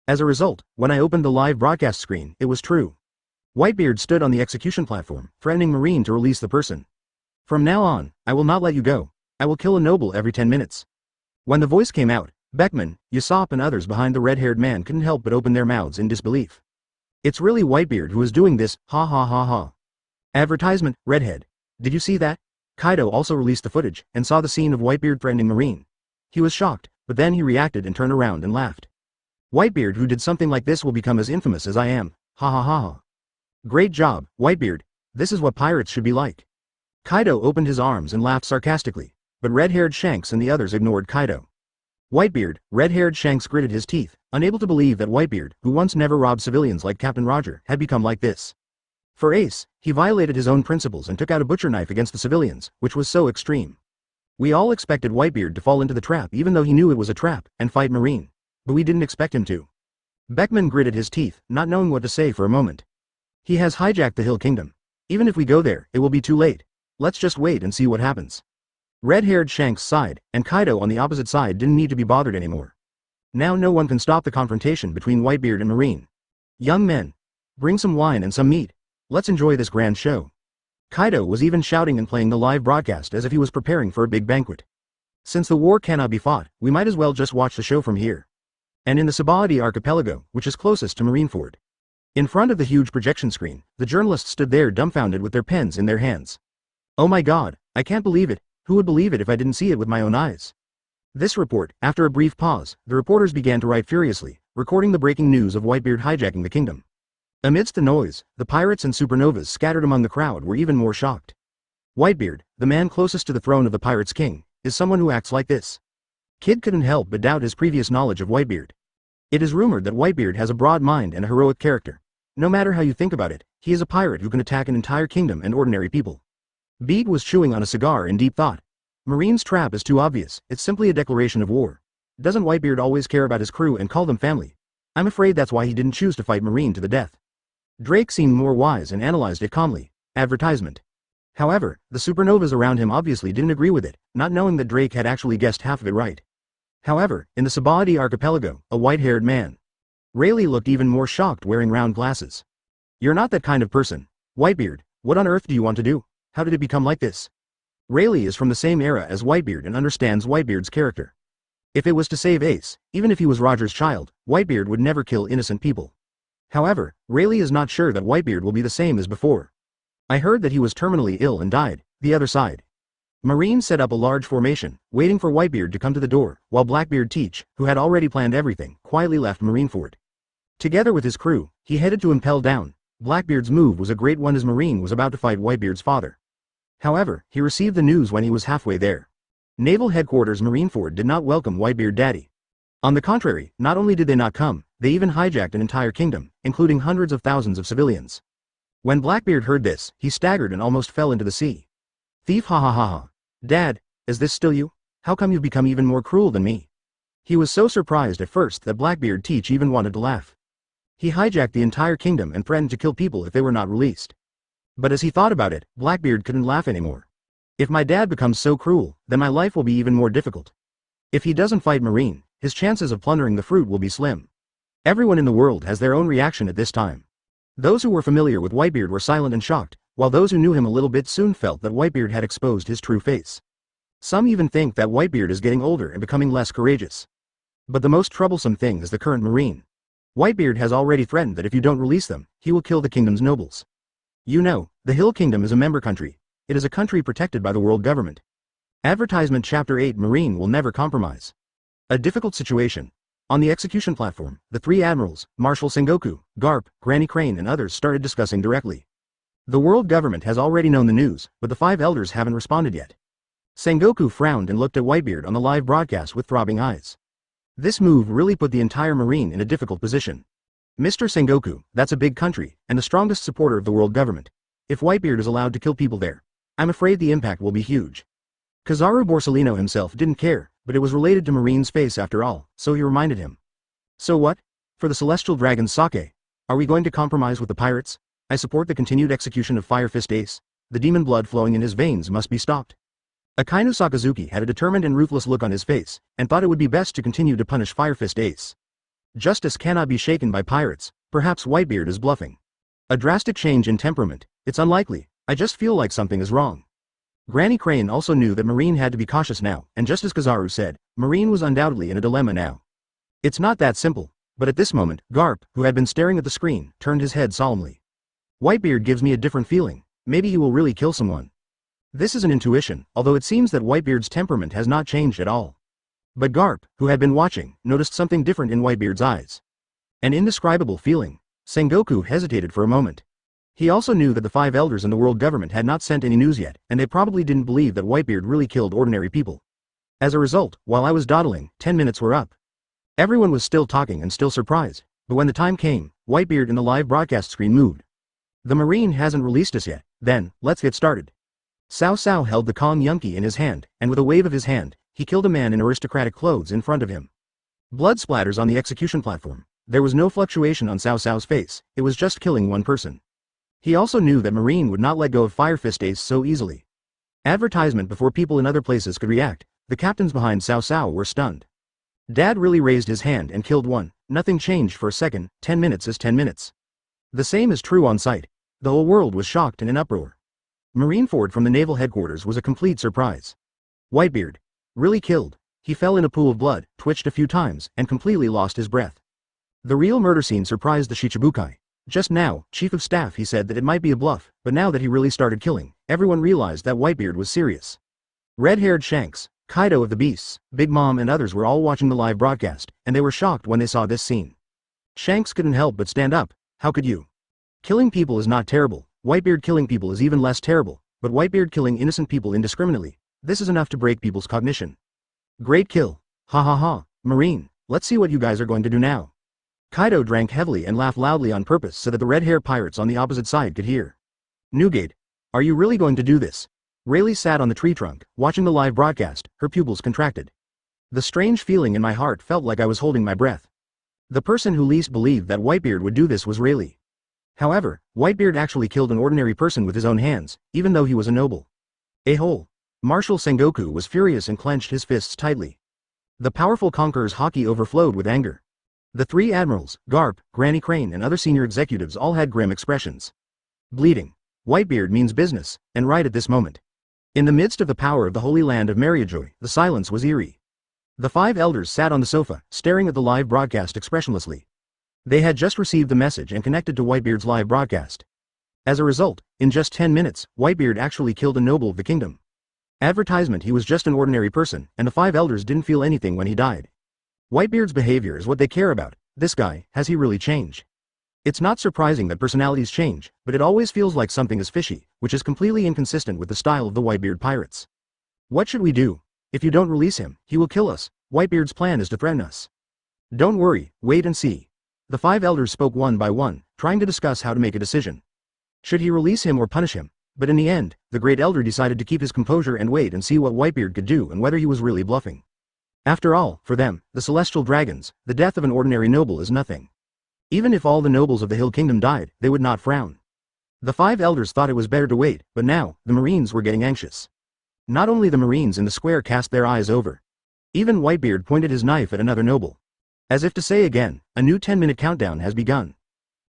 Speaker 1: As a result, when I opened the live broadcast screen, it was true. Whitebeard stood on the execution platform, threatening Marine to release the person. From now on, I will not let you go. I will kill a noble every 10 minutes. When the voice came out, Beckman, Usopp and others behind the red-haired man couldn't help but open their mouths in disbelief. It's really Whitebeard who is doing this, ha ha ha ha. Advertisement, Redhead. Did you see that? Kaido also released the footage, and saw the scene of Whitebeard threatening Marine. He was shocked, but then he reacted and turned around and laughed. Whitebeard who did something like this will become as infamous as I am, ha ha ha ha. Great job, Whitebeard. This is what pirates should be like. Kaido opened his arms and laughed sarcastically, but red-haired Shanks and the others ignored Kaido. Whitebeard, red-haired Shanks gritted his teeth, unable to believe that Whitebeard, who once never robbed civilians like Captain Roger, had become like this. For Ace, he violated his own principles and took out a butcher knife against the civilians, which was so extreme. We all expected Whitebeard to fall into the trap even though he knew it was a trap, and fight Marine. But we didn't expect him to. Beckman gritted his teeth, not knowing what to say for a moment. He has hijacked the Hill Kingdom. Even if we go there, it will be too late. Let's just wait and see what happens. Red-haired Shanks sighed, and Kaido on the opposite side didn't need to be bothered anymore. Now no one can stop the confrontation between Whitebeard and Marine. Young men, bring some wine and some meat. Let's enjoy this grand show. Kaido was even shouting and playing the live broadcast as if he was preparing for a big banquet. Since the war cannot be fought, we might as well just watch the show from here. And in the Sabaody archipelago, which is closest to Marineford. In front of the huge projection screen, the journalists stood there dumbfounded with their pens in their hands. Oh my god, I can't believe it. Who would believe it if I didn't see it with my own eyes? This report, after a brief pause, the reporters began to write furiously, recording the breaking news of Whitebeard hijacking the kingdom. Amidst the noise, the pirates and supernovas scattered among the crowd were even more shocked. Whitebeard, the man closest to the throne of the pirates' king, is someone who acts like this. Kid couldn't help but doubt his previous knowledge of Whitebeard. It is rumored that Whitebeard has a broad mind and a heroic character. No matter how you think about it, he is a pirate who can attack an entire kingdom and ordinary people. Beat was chewing on a cigar in deep thought. Marine's trap is too obvious, it's simply a declaration of war. Doesn't Whitebeard always care about his crew and call them family? I'm afraid that's why he didn't choose to fight Marine to the death. Drake seemed more wise and analyzed it calmly. Advertisement. However, the supernovas around him obviously didn't agree with it, not knowing that Drake had actually guessed half of it right. However, in the Sabaody archipelago, a white-haired man. Rayleigh looked even more shocked wearing round glasses. You're not that kind of person. Whitebeard, what on earth do you want to do? How did it become like this? Rayleigh is from the same era as Whitebeard and understands Whitebeard's character. If it was to save Ace, even if he was Roger's child, Whitebeard would never kill innocent people. However, Rayleigh is not sure that Whitebeard will be the same as before. I heard that he was terminally ill and died, the other side. Marine set up a large formation, waiting for Whitebeard to come to the door, while Blackbeard Teach, who had already planned everything, quietly left Marineford. Together with his crew, he headed to impel down. Blackbeard's move was a great one as Marine was about to fight Whitebeard's father. However, he received the news when he was halfway there. Naval Headquarters Marineford did not welcome Whitebeard Daddy. On the contrary, not only did they not come, they even hijacked an entire kingdom, including hundreds of thousands of civilians. When Blackbeard heard this, he staggered and almost fell into the sea. Thief, ha ha ha ha. Dad, is this still you? How come you've become even more cruel than me? He was so surprised at first that Blackbeard Teach even wanted to laugh. He hijacked the entire kingdom and threatened to kill people if they were not released. But as he thought about it, Blackbeard couldn't laugh anymore. If my dad becomes so cruel, then my life will be even more difficult. If he doesn't fight Marine, his chances of plundering the fruit will be slim. Everyone in the world has their own reaction at this time. Those who were familiar with Whitebeard were silent and shocked, while those who knew him a little bit soon felt that Whitebeard had exposed his true face. Some even think that Whitebeard is getting older and becoming less courageous. But the most troublesome thing is the current Marine. Whitebeard has already threatened that if you don't release them, he will kill the kingdom's nobles. You know, the Hill Kingdom is a member country. It is a country protected by the world government. Advertisement Chapter 8 Marine will never compromise. A difficult situation. On the execution platform, the three admirals, Marshal Sengoku, Garp, Granny Crane and others started discussing directly. The world government has already known the news, but the five elders haven't responded yet. Sengoku frowned and looked at Whitebeard on the live broadcast with throbbing eyes. This move really put the entire Marine in a difficult position. Mr. Sengoku, that's a big country, and the strongest supporter of the world government. If Whitebeard is allowed to kill people there, I'm afraid the impact will be huge. Kizaru Borsellino himself didn't care, but it was related to Marine's face after all, so he reminded him. So what? For the Celestial Dragons sake, are we going to compromise with the pirates? I support the continued execution of Fire Fist Ace. The demon blood flowing in his veins must be stopped. Akainu Sakazuki had a determined and ruthless look on his face, and thought it would be best to continue to punish Fire Fist Ace. Justice cannot be shaken by pirates, perhaps Whitebeard is bluffing. A drastic change in temperament, it's unlikely, I just feel like something is wrong. Granny Crane also knew that Marine had to be cautious now, and just as Kizaru said, Marine was undoubtedly in a dilemma now. It's not that simple, but at this moment, Garp, who had been staring at the screen, turned his head solemnly. Whitebeard gives me a different feeling, maybe he will really kill someone. This is an intuition, although it seems that Whitebeard's temperament has not changed at all. But Garp, who had been watching, noticed something different in Whitebeard's eyes. An indescribable feeling. Sengoku hesitated for a moment. He also knew that the 5 elders in the world government had not sent any news yet, and they probably didn't believe that Whitebeard really killed ordinary people. As a result, while I was dawdling, 10 minutes were up. Everyone was still talking and still surprised, but when the time came, Whitebeard in the live broadcast screen moved. The Marine hasn't released us yet, then, let's get started. Cao Cao held the Kong Yunki in his hand, and with a wave of his hand, he killed a man in aristocratic clothes in front of him. Blood splatters on the execution platform. There was no fluctuation on Cao Cao's face, it was just killing one person. He also knew that Marine would not let go of Fire Fist Ace so easily. Advertisement before people in other places could react, the captains behind Cao Cao were stunned. Dad really raised his hand and killed one, nothing changed for a second, 10 minutes is 10 minutes. The same is true on site. The whole world was shocked and in uproar. Marineford from the naval headquarters was a complete surprise. Whitebeard. Really killed. He fell in a pool of blood, twitched a few times, and completely lost his breath. The real murder scene surprised the Shichibukai. Just now, Chief of Staff he said that it might be a bluff, but now that he really started killing, everyone realized that Whitebeard was serious. Red-haired Shanks, Kaido of the Beasts, Big Mom and others were all watching the live broadcast, and they were shocked when they saw this scene. Shanks couldn't help but stand up. How could you? Killing people is not terrible, Whitebeard killing people is even less terrible, but Whitebeard killing innocent people indiscriminately, this is enough to break people's cognition. Great kill. Ha ha ha, Marine, let's see what you guys are going to do now. Kaido drank heavily and laughed loudly on purpose so that the red-hair pirates on the opposite side could hear. Newgate, are you really going to do this? Rayleigh sat on the tree trunk, watching the live broadcast, her pupils contracted. The strange feeling in my heart felt like I was holding my breath. The person who least believed that Whitebeard would do this was Rayleigh. However, Whitebeard actually killed an ordinary person with his own hands, even though he was a noble. A-hole. Marshal Sengoku was furious and clenched his fists tightly. The powerful conqueror's haki overflowed with anger. The 3 admirals, Garp, Granny Crane and other senior executives all had grim expressions. Bleeding. Whitebeard means business, and right at this moment. In the midst of the power of the holy land of Mariajoy, the silence was eerie. The 5 elders sat on the sofa, staring at the live broadcast expressionlessly. They had just received the message and connected to Whitebeard's live broadcast. As a result, in just 10 minutes, Whitebeard actually killed a noble of the kingdom. Advertisement: he was just an ordinary person, and the 5 elders didn't feel anything when he died. Whitebeard's behavior is what they care about. This guy, has he really changed? It's not surprising that personalities change, but it always feels like something is fishy, which is completely inconsistent with the style of the Whitebeard pirates. What should we do? If you don't release him, he will kill us. Whitebeard's plan is to threaten us. Don't worry, wait and see. The 5 elders spoke one by one, trying to discuss how to make a decision. Should he release him or punish him? But in the end, the great elder decided to keep his composure and wait and see what Whitebeard could do and whether he was really bluffing. After all, for them, the Celestial Dragons, the death of an ordinary noble is nothing. Even if all the nobles of the Hill Kingdom died, they would not frown. The 5 elders thought it was better to wait, but now, the Marines were getting anxious. Not only the Marines in the square cast their eyes over. Even Whitebeard pointed his knife at another noble. As if to say again, a new 10-minute countdown has begun.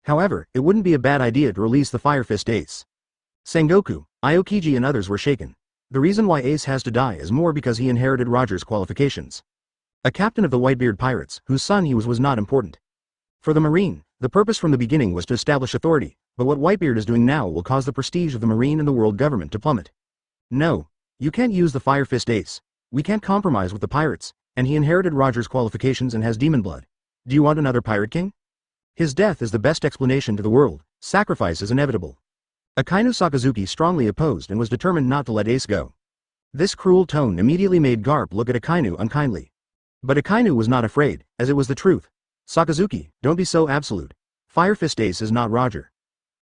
Speaker 1: However, it wouldn't be a bad idea to release the Fire Fist Ace. Sengoku, Aokiji and others were shaken. The reason why Ace has to die is more because he inherited Roger's qualifications. A captain of the Whitebeard pirates, whose son he was not important. For the Marine, the purpose from the beginning was to establish authority, but what Whitebeard is doing now will cause the prestige of the Marine and the world government to plummet. No. You can't use the Fire Fist Ace. We can't compromise with the pirates, and he inherited Roger's qualifications and has demon blood. Do you want another pirate king? His death is the best explanation to the world. Sacrifice is inevitable. Akainu Sakazuki strongly opposed and was determined not to let Ace go. This cruel tone immediately made Garp look at Akainu unkindly. But Akainu was not afraid, as it was the truth. Sakazuki, don't be so absolute. Fire Fist Ace is not Roger.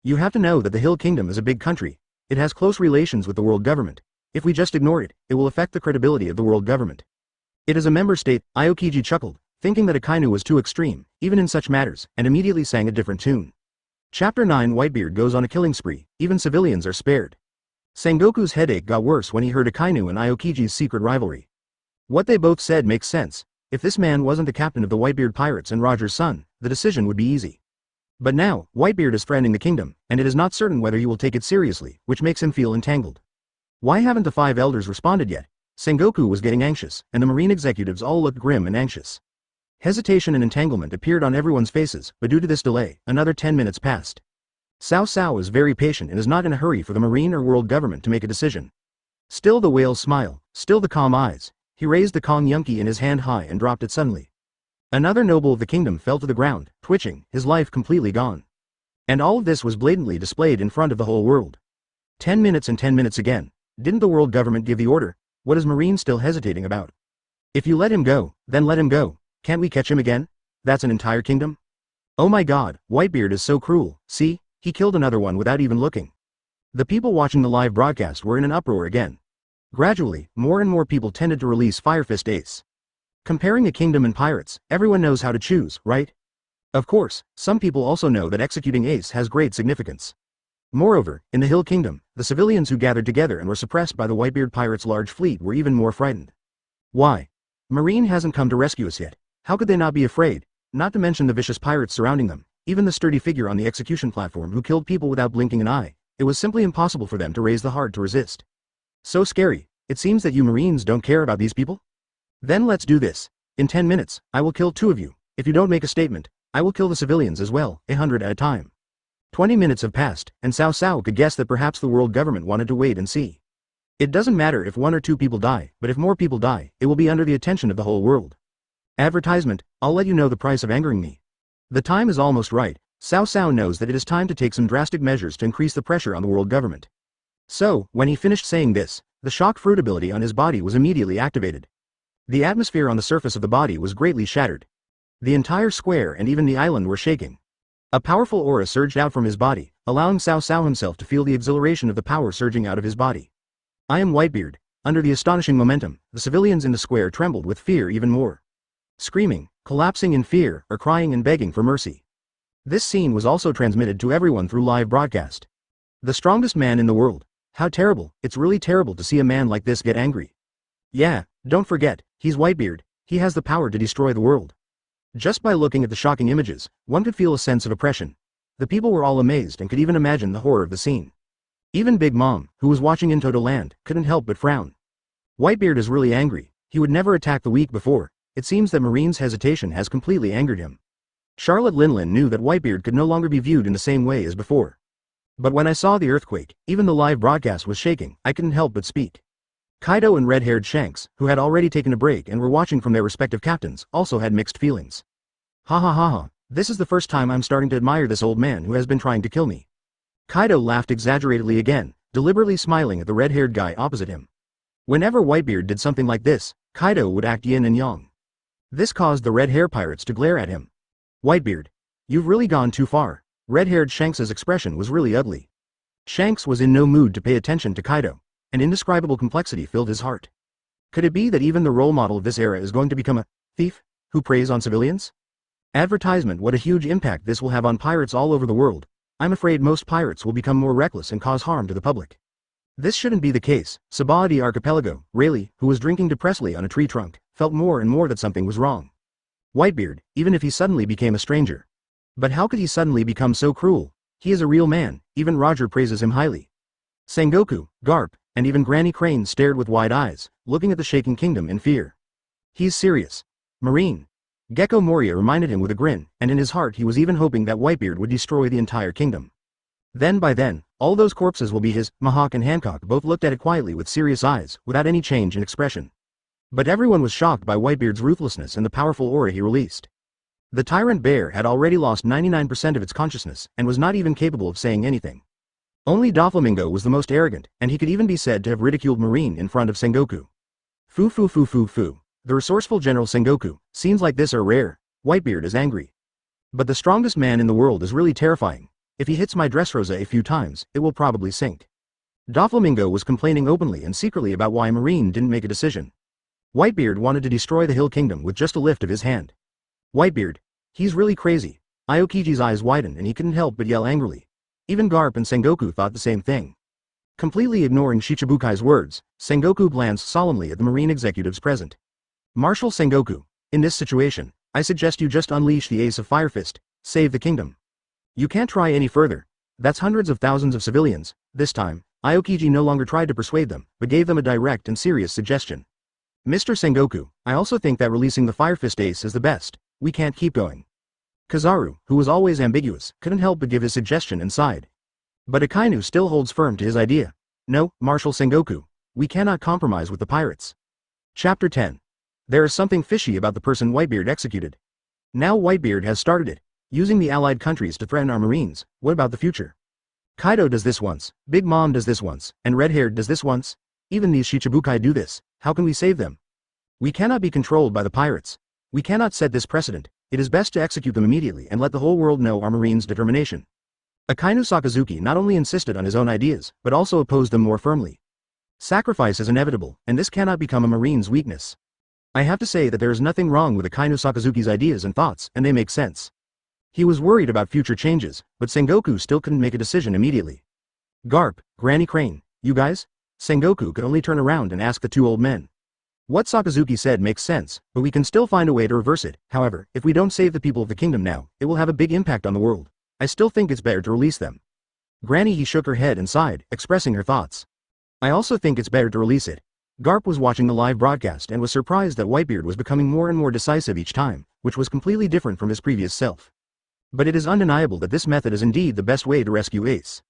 Speaker 1: You have to know that the Hill Kingdom is a big country. It has close relations with the world government. If we just ignore it, it will affect the credibility of the world government. It is a member state. Aokiji chuckled, thinking that Akainu was too extreme, even in such matters, and immediately sang a different tune. Chapter 9 Whitebeard goes on a killing spree, even civilians are spared. Sengoku's headache got worse when he heard Akainu and Aokiji's secret rivalry. What they both said makes sense. If this man wasn't the captain of the Whitebeard pirates and Roger's son, the decision would be easy. But now, Whitebeard is threatening the kingdom, and it is not certain whether he will take it seriously, which makes him feel entangled. Why haven't the 5 elders responded yet? Sengoku was getting anxious, and the marine executives all looked grim and anxious. Hesitation and entanglement appeared on everyone's faces, but due to this delay, another 10 minutes passed. Cao Cao is very patient and is not in a hurry for the marine or world government to make a decision. Still the whale's smile, still the calm eyes. He raised the Kong Yunki in his hand high and dropped it suddenly. Another noble of the kingdom fell to the ground, twitching, his life completely gone. And all of this was blatantly displayed in front of the whole world. 10 minutes and 10 minutes again. Didn't the world government give the order? What is Marine still hesitating about? If you let him go, then let him go. Can't we catch him again? That's an entire kingdom? Oh my god, Whitebeard is so cruel. See, he killed another one without even looking. The people watching the live broadcast were in an uproar again. Gradually, more and more people tended to release Fire Fist Ace. Comparing a kingdom and pirates, everyone knows how to choose, right? Of course, some people also know that executing Ace has great significance. Moreover, in the Hill Kingdom, the civilians who gathered together and were suppressed by the Whitebeard pirates' large fleet were even more frightened. Why? Marine hasn't come to rescue us yet. How could they not be afraid? Not to mention the vicious pirates surrounding them, even the sturdy figure on the execution platform who killed people without blinking an eye. It was simply impossible for them to raise the heart to resist. So scary. It seems that you Marines don't care about these people? Then let's do this. In 10 minutes, I will kill 2 of you. If you don't make a statement, I will kill the civilians as well, 100 at a time. 20 minutes have passed, and Cao Cao could guess that perhaps the world government wanted to wait and see. It doesn't matter if 1 or 2 people die, but if more people die, it will be under the attention of the whole world. Advertisement, I'll let you know the price of angering me. The time is almost right. Cao Cao knows that it is time to take some drastic measures to increase the pressure on the world government. So, when he finished saying this, the shock fruit ability on his body was immediately activated. The atmosphere on the surface of the body was greatly shattered. The entire square and even the island were shaking. A powerful aura surged out from his body, allowing Cao Cao himself to feel the exhilaration of the power surging out of his body. I am Whitebeard. Under the astonishing momentum, the civilians in the square trembled with fear even more. Screaming, collapsing in fear, or crying and begging for mercy. This scene was also transmitted to everyone through live broadcast. The strongest man in the world. How terrible, it's really terrible to see a man like this get angry. Yeah, don't forget, he's Whitebeard, he has the power to destroy the world. Just by looking at the shocking images, one could feel a sense of oppression. The people were all amazed and could even imagine the horror of the scene. Even Big Mom, who was watching in Toto Land, couldn't help but frown. Whitebeard is really angry. He would never attack the weak before. It seems that Marine's hesitation has completely angered him. Charlotte Linlin knew that Whitebeard could no longer be viewed in the same way as before. But when I saw the earthquake, even the live broadcast was shaking, I couldn't help but speak. Kaido and red-haired Shanks, who had already taken a break and were watching from their respective captains, also had mixed feelings. Ha ha ha ha, this is the first time I'm starting to admire this old man who has been trying to kill me. Kaido laughed exaggeratedly again, deliberately smiling at the red-haired guy opposite him. Whenever Whitebeard did something like this, Kaido would act yin and yang. This caused the red-hair pirates to glare at him. Whitebeard, you've really gone too far. Red-haired Shanks's expression was really ugly. Shanks was in no mood to pay attention to Kaido. An indescribable complexity filled his heart. Could it be that even the role model of this era is going to become a thief who preys on civilians? Advertisement. What a huge impact this will have on pirates all over the world. I'm afraid most pirates will become more reckless and cause harm to the public. This shouldn't be the case. Sabaody Archipelago, Rayleigh, who was drinking depressedly on a tree trunk, felt more and more that something was wrong. Whitebeard, even if he suddenly became a stranger. But how could he suddenly become so cruel? He is a real man, even Roger praises him highly. Sengoku, Garp, and even Granny Crane stared with wide eyes, looking at the shaking kingdom in fear. He's serious. Marine. Gecko Moria reminded him with a grin, and in his heart he was even hoping that Whitebeard would destroy the entire kingdom. Then by then, all those corpses will be his. Mihawk and Hancock both looked at it quietly with serious eyes, without any change in expression. But everyone was shocked by Whitebeard's ruthlessness and the powerful aura he released. The tyrant bear had already lost 99% of its consciousness, and was not even capable of saying anything. Only Doflamingo was the most arrogant, and he could even be said to have ridiculed Marine in front of Sengoku. Foo foo foo foo foo. The resourceful General Sengoku, scenes like this are rare. Whitebeard is angry. But the strongest man in the world is really terrifying. If he hits my Dressrosa a few times, it will probably sink. Doflamingo was complaining openly and secretly about why Marine didn't make a decision. Whitebeard wanted to destroy the Hill Kingdom with just a lift of his hand. Whitebeard. He's really crazy. Aokiji's eyes widened and he couldn't help but yell angrily. Even Garp and Sengoku thought the same thing. Completely ignoring Shichibukai's words, Sengoku glanced solemnly at the Marine executives present. Marshal Sengoku, in this situation, I suggest you just unleash the Ace of Fire Fist, save the kingdom. You can't try any further. That's hundreds of thousands of civilians. This time, Aokiji no longer tried to persuade them, but gave them a direct and serious suggestion. Mr. Sengoku, I also think that releasing the Fire Fist Ace is the best. We can't keep going. Kizaru, who was always ambiguous, couldn't help but give his suggestion and sighed. But Akainu still holds firm to his idea. No, Marshal Sengoku. We cannot compromise with the pirates. Chapter 10. There is something fishy about the person Whitebeard executed. Now Whitebeard has started it, using the allied countries to threaten our marines. What about the future? Kaido does this once, Big Mom does this once, and Redhaired does this once. Even these Shichibukai do this. How can we save them? We cannot be controlled by the pirates. We cannot set this precedent. It is best to execute them immediately and let the whole world know our marines' determination. Akainu Sakazuki not only insisted on his own ideas, but also opposed them more firmly. Sacrifice is inevitable, and this cannot become a marine's weakness. I have to say that there is nothing wrong with Akainu Sakazuki's ideas and thoughts, and they make sense. He was worried about future changes, but Sengoku still couldn't make a decision immediately. Garp, Granny Crane, you guys? Sengoku could only turn around and ask the two old men. What Sakazuki said makes sense, but we can still find a way to reverse it. However, if we don't save the people of the kingdom now, it will have a big impact on the world. I still think it's better to release them. Granny he shook her head and sighed, expressing her thoughts. I also think it's better to release it. Garp was watching the live broadcast and was surprised that Whitebeard was becoming more and more decisive each time, which was completely different from his previous self. But it is undeniable that this method is indeed the best way to rescue Ace.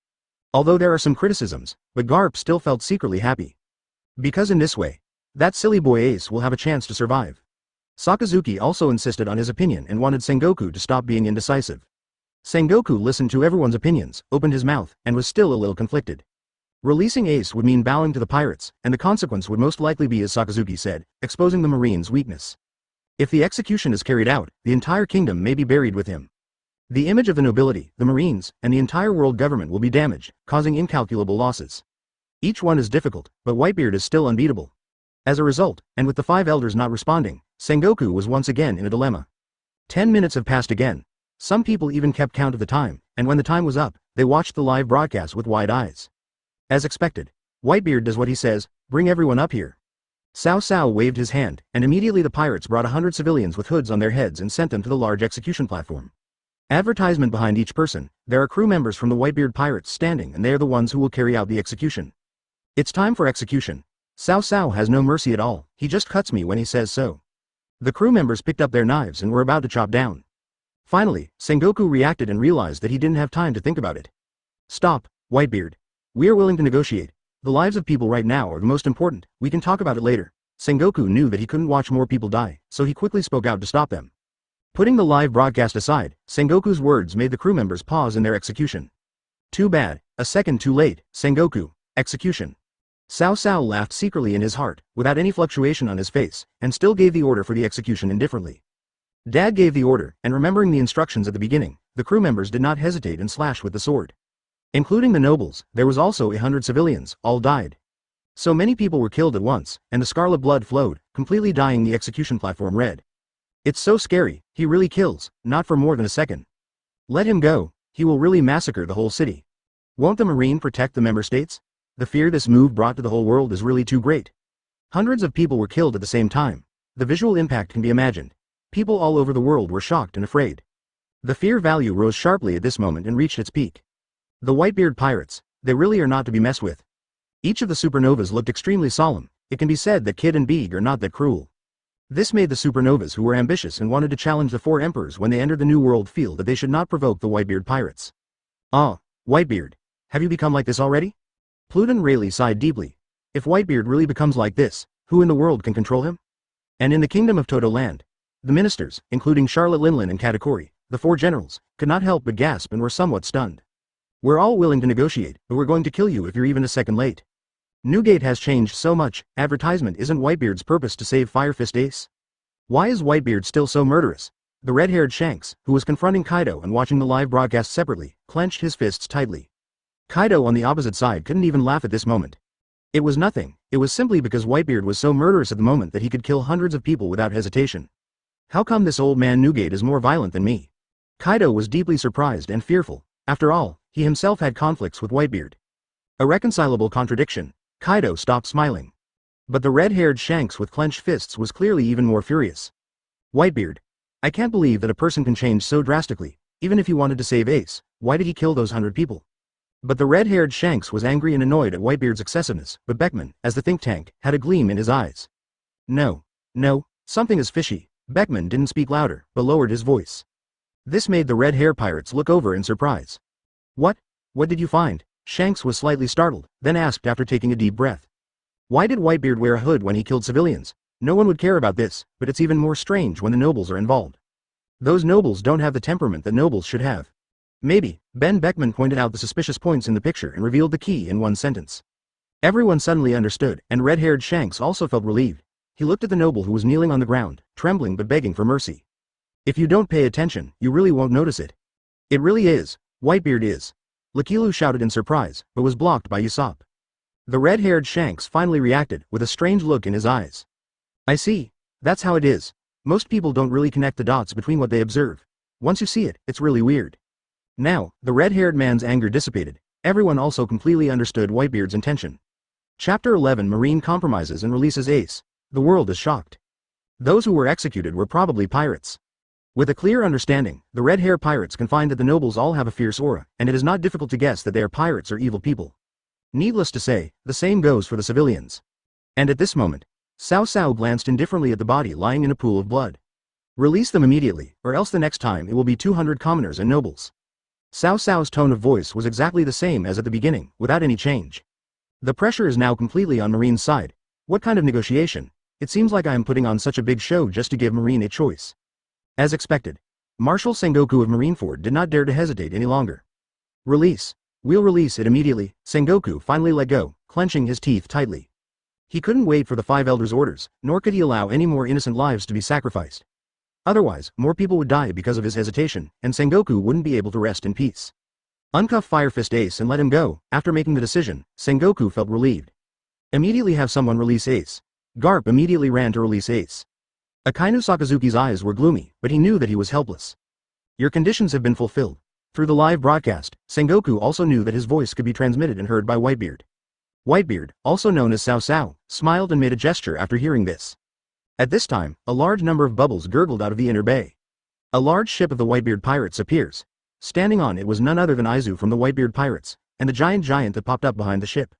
Speaker 1: Although there are some criticisms, but Garp still felt secretly happy. Because in this way, that silly boy Ace will have a chance to survive. Sakazuki also insisted on his opinion and wanted Sengoku to stop being indecisive. Sengoku listened to everyone's opinions, opened his mouth, and was still a little conflicted. Releasing Ace would mean bowing to the pirates, and the consequence would most likely be as Sakazuki said, exposing the marine's weakness. If the execution is carried out, the entire kingdom may be buried with him. The image of the nobility, the marines, and the entire world government will be damaged, causing incalculable losses. Each one is difficult, but Whitebeard is still unbeatable. As a result, and with the 5 elders not responding, Sengoku was once again in a dilemma. 10 minutes have passed again. Some people even kept count of the time, and when the time was up, they watched the live broadcast with wide eyes. As expected, Whitebeard does what he says, bring everyone up here. Cao Cao waved his hand, and immediately the pirates brought 100 civilians with hoods on their heads and sent them to the large execution platform. Advertisement behind each person, there are crew members from the Whitebeard pirates standing and they are the ones who will carry out the execution. It's time for execution. Cao Cao has no mercy at all, he just cuts me when he says so. The crew members picked up their knives and were about to chop down. Finally, Sengoku reacted and realized that he didn't have time to think about it. Stop, Whitebeard. We are willing to negotiate. The lives of people right now are the most important, we can talk about it later. Sengoku knew that he couldn't watch more people die, so he quickly spoke out to stop them. Putting the live broadcast aside, Sengoku's words made the crew members pause in their execution. Too bad, a second too late, Sengoku, execution. Cao Cao laughed secretly in his heart, without any fluctuation on his face, and still gave the order for the execution indifferently. Dad gave the order, and remembering the instructions at the beginning, the crew members did not hesitate and slashed with the sword. Including the nobles, there was also 100 civilians, all died. So many people were killed at once, and the scarlet blood flowed, completely dyeing the execution platform red. It's so scary, he really kills, not for more than a second. Let him go, he will really massacre the whole city. Won't the Marine protect the member states? The fear this move brought to the whole world is really too great. Hundreds of people were killed at the same time. The visual impact can be imagined. People all over the world were shocked and afraid. The fear value rose sharply at this moment and reached its peak. The Whitebeard pirates, they really are not to be messed with. Each of the supernovas looked extremely solemn. It can be said that Kid and Beeg are not that cruel. This made the supernovas who were ambitious and wanted to challenge the 4 emperors when they entered the New World feel that they should not provoke the Whitebeard pirates. Ah, Whitebeard. Have you become like this already? Pluton Rayleigh sighed deeply. If Whitebeard really becomes like this, who in the world can control him? And in the kingdom of Toto Land, the ministers, including Charlotte Linlin and Katakuri, the 4 generals, could not help but gasp and were somewhat stunned. We're all willing to negotiate, but we're going to kill you if you're even a second late. Newgate has changed so much, advertisement isn't Whitebeard's purpose to save Fire Fist Ace? Why is Whitebeard still so murderous? The red-haired Shanks, who was confronting Kaido and watching the live broadcast separately, clenched his fists tightly. Kaido on the opposite side couldn't even laugh at this moment. It was nothing, it was simply because Whitebeard was so murderous at the moment that he could kill hundreds of people without hesitation. How come this old man Newgate is more violent than me? Kaido was deeply surprised and fearful. After all, he himself had conflicts with Whitebeard. A reconcilable contradiction. Kaido stopped smiling. But the red-haired Shanks with clenched fists was clearly even more furious. Whitebeard. I can't believe that a person can change so drastically. Even if he wanted to save Ace, why did he kill those 100 people? But the red-haired Shanks was angry and annoyed at Whitebeard's excessiveness, but Beckman, as the think tank, had a gleam in his eyes. No, something is fishy. Beckman didn't speak louder, but lowered his voice. This made the red hair pirates look over in surprise. What did you find? Shanks was slightly startled, then asked after taking a deep breath. Why did Whitebeard wear a hood when he killed civilians? No one would care about this, but it's even more strange when the nobles are involved. Those nobles don't have the temperament that nobles should have. Maybe. Ben Beckman pointed out the suspicious points in the picture and revealed the key in one sentence. Everyone suddenly understood, and red-haired Shanks also felt relieved. He looked at the noble who was kneeling on the ground, trembling but begging for mercy. If you don't pay attention, you really won't notice it. It really is. Whitebeard is. Lakilu shouted in surprise, but was blocked by Usopp. The red-haired Shanks finally reacted, with a strange look in his eyes. I see. That's how it is. Most people don't really connect the dots between what they observe. Once you see it, it's really weird. Now, the red-haired man's anger dissipated. Everyone also completely understood Whitebeard's intention. Chapter 11 Marine compromises and releases Ace. The world is shocked. Those who were executed were probably pirates. With a clear understanding, the red-hair pirates can find that the nobles all have a fierce aura, and it is not difficult to guess that they are pirates or evil people. Needless to say, the same goes for the civilians. And at this moment, Cao Cao glanced indifferently at the body lying in a pool of blood. Release them immediately, or else the next time it will be 200 commoners and nobles. Cao Cao's tone of voice was exactly the same as at the beginning, without any change. The pressure is now completely on Marine's side. What kind of negotiation? It seems like I am putting on such a big show just to give Marine a choice. As expected, Marshal Sengoku of Marineford did not dare to hesitate any longer. Release. We'll release it immediately. Sengoku finally let go, clenching his teeth tightly. He couldn't wait for the five elders' orders, nor could he allow any more innocent lives to be sacrificed. Otherwise, more people would die because of his hesitation, and Sengoku wouldn't be able to rest in peace. Uncuff Fire Fist Ace and let him go. After making the decision, Sengoku felt relieved. Immediately have someone release Ace. Garp immediately ran to release Ace. Akainu Sakazuki's eyes were gloomy, but he knew that he was helpless. Your conditions have been fulfilled. Through the live broadcast, Sengoku also knew that his voice could be transmitted and heard by Whitebeard. Whitebeard, also known as Cao Cao, smiled and made a gesture after hearing this. At this time, a large number of bubbles gurgled out of the inner bay. A large ship of the Whitebeard pirates appears. Standing on it was none other than Aizu from the Whitebeard pirates, and the giant that popped up behind the ship.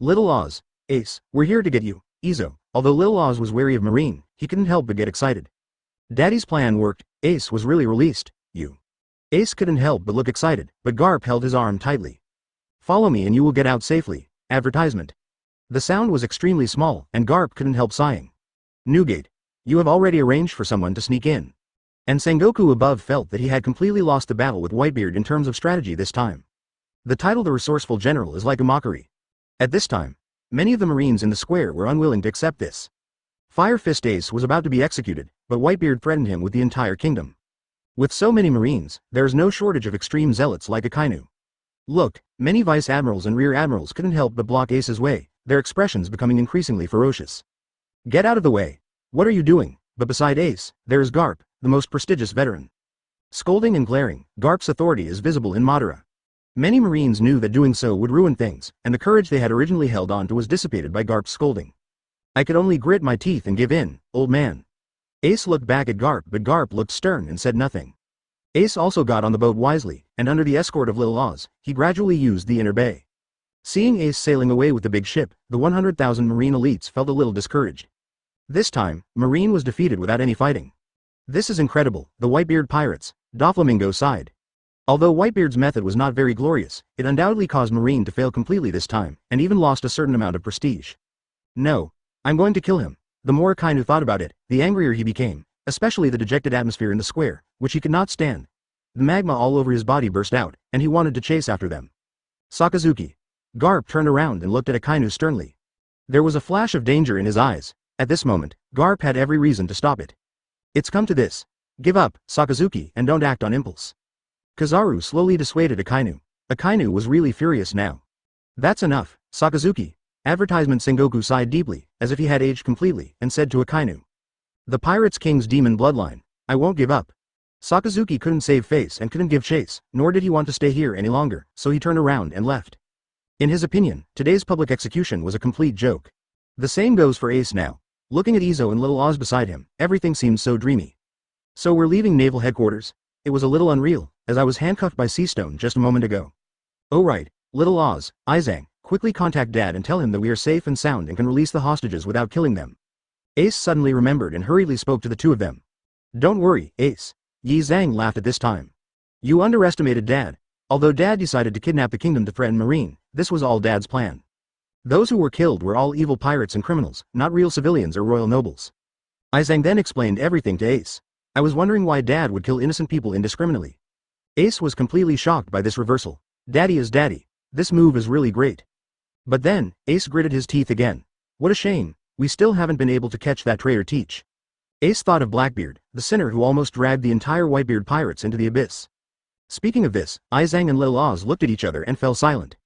Speaker 1: Little Oz, Ace, we're here to get you. Izo. Although Little Oz was wary of Marine, he couldn't help but get excited. Daddy's plan worked. Ace was really released. You. Ace couldn't help but look excited, but Garp held his arm tightly. Follow me and you will get out safely. Advertisement. The sound was extremely small, and Garp couldn't help sighing. Newgate. You have already arranged for someone to sneak in. And Sengoku above felt that he had completely lost the battle with Whitebeard in terms of strategy this time. The title the resourceful general is like a mockery. At this time, many of the Marines in the square were unwilling to accept this. Fire Fist Ace was about to be executed, but Whitebeard threatened him with the entire kingdom. With so many Marines, there is no shortage of extreme zealots like Akainu. Look, many vice admirals and rear admirals couldn't help but block Ace's way, their expressions becoming increasingly ferocious. Get out of the way. What are you doing? But beside Ace, there is Garp, the most prestigious veteran. Scolding and glaring, Garp's authority is visible in Madara. Many Marines knew that doing so would ruin things, and the courage they had originally held on to was dissipated by Garp's scolding. I could only grit my teeth and give in, old man. Ace looked back at Garp, but Garp looked stern and said nothing. Ace also got on the boat wisely, and under the escort of Little Oz, he gradually used the inner bay. Seeing Ace sailing away with the big ship, the 100,000 Marine elites felt a little discouraged. This time, Marine was defeated without any fighting. This is incredible, the Whitebeard pirates. Doflamingo sighed. Although Whitebeard's method was not very glorious, it undoubtedly caused Marine to fail completely this time, and even lost a certain amount of prestige. No. I'm going to kill him. The more Akainu thought about it, the angrier he became, especially the dejected atmosphere in the square, which he could not stand. The magma all over his body burst out, and he wanted to chase after them. Sakazuki. Garp turned around and looked at Akainu sternly. There was a flash of danger in his eyes. At this moment, Garp had every reason to stop it. It's come to this. Give up, Sakazuki, and don't act on impulse. Kizaru slowly dissuaded Akainu. Akainu was really furious now. That's enough, Sakazuki. Advertisement Sengoku sighed deeply, as if he had aged completely, and said to Akainu. The Pirates King's demon bloodline. I won't give up. Sakazuki couldn't save face and couldn't give chase, nor did he want to stay here any longer, so he turned around and left. In his opinion, today's public execution was a complete joke. The same goes for Ace now. Looking at Izo and Little Oz beside him, everything seemed so dreamy. So we're leaving Naval Headquarters? It was a little unreal, as I was handcuffed by Seastone just a moment ago. Oh right, Little Oz, Izang, quickly contact Dad and tell him that we are safe and sound and can release the hostages without killing them. Ace suddenly remembered and hurriedly spoke to the two of them. Don't worry, Ace. Yi Zhang laughed at this time. You underestimated Dad. Although Dad decided to kidnap the kingdom to threaten Marine, this was all Dad's plan. Those who were killed were all evil pirates and criminals, not real civilians or royal nobles. Izang then explained everything to Ace. I was wondering why Dad would kill innocent people indiscriminately. Ace was completely shocked by this reversal. Daddy is daddy. This move is really great. But then, Ace gritted his teeth again. What a shame, we still haven't been able to catch that traitor Teach. Ace thought of Blackbeard, the sinner who almost dragged the entire Whitebeard pirates into the abyss. Speaking of this, Izang and Lil Oz looked at each other and fell silent.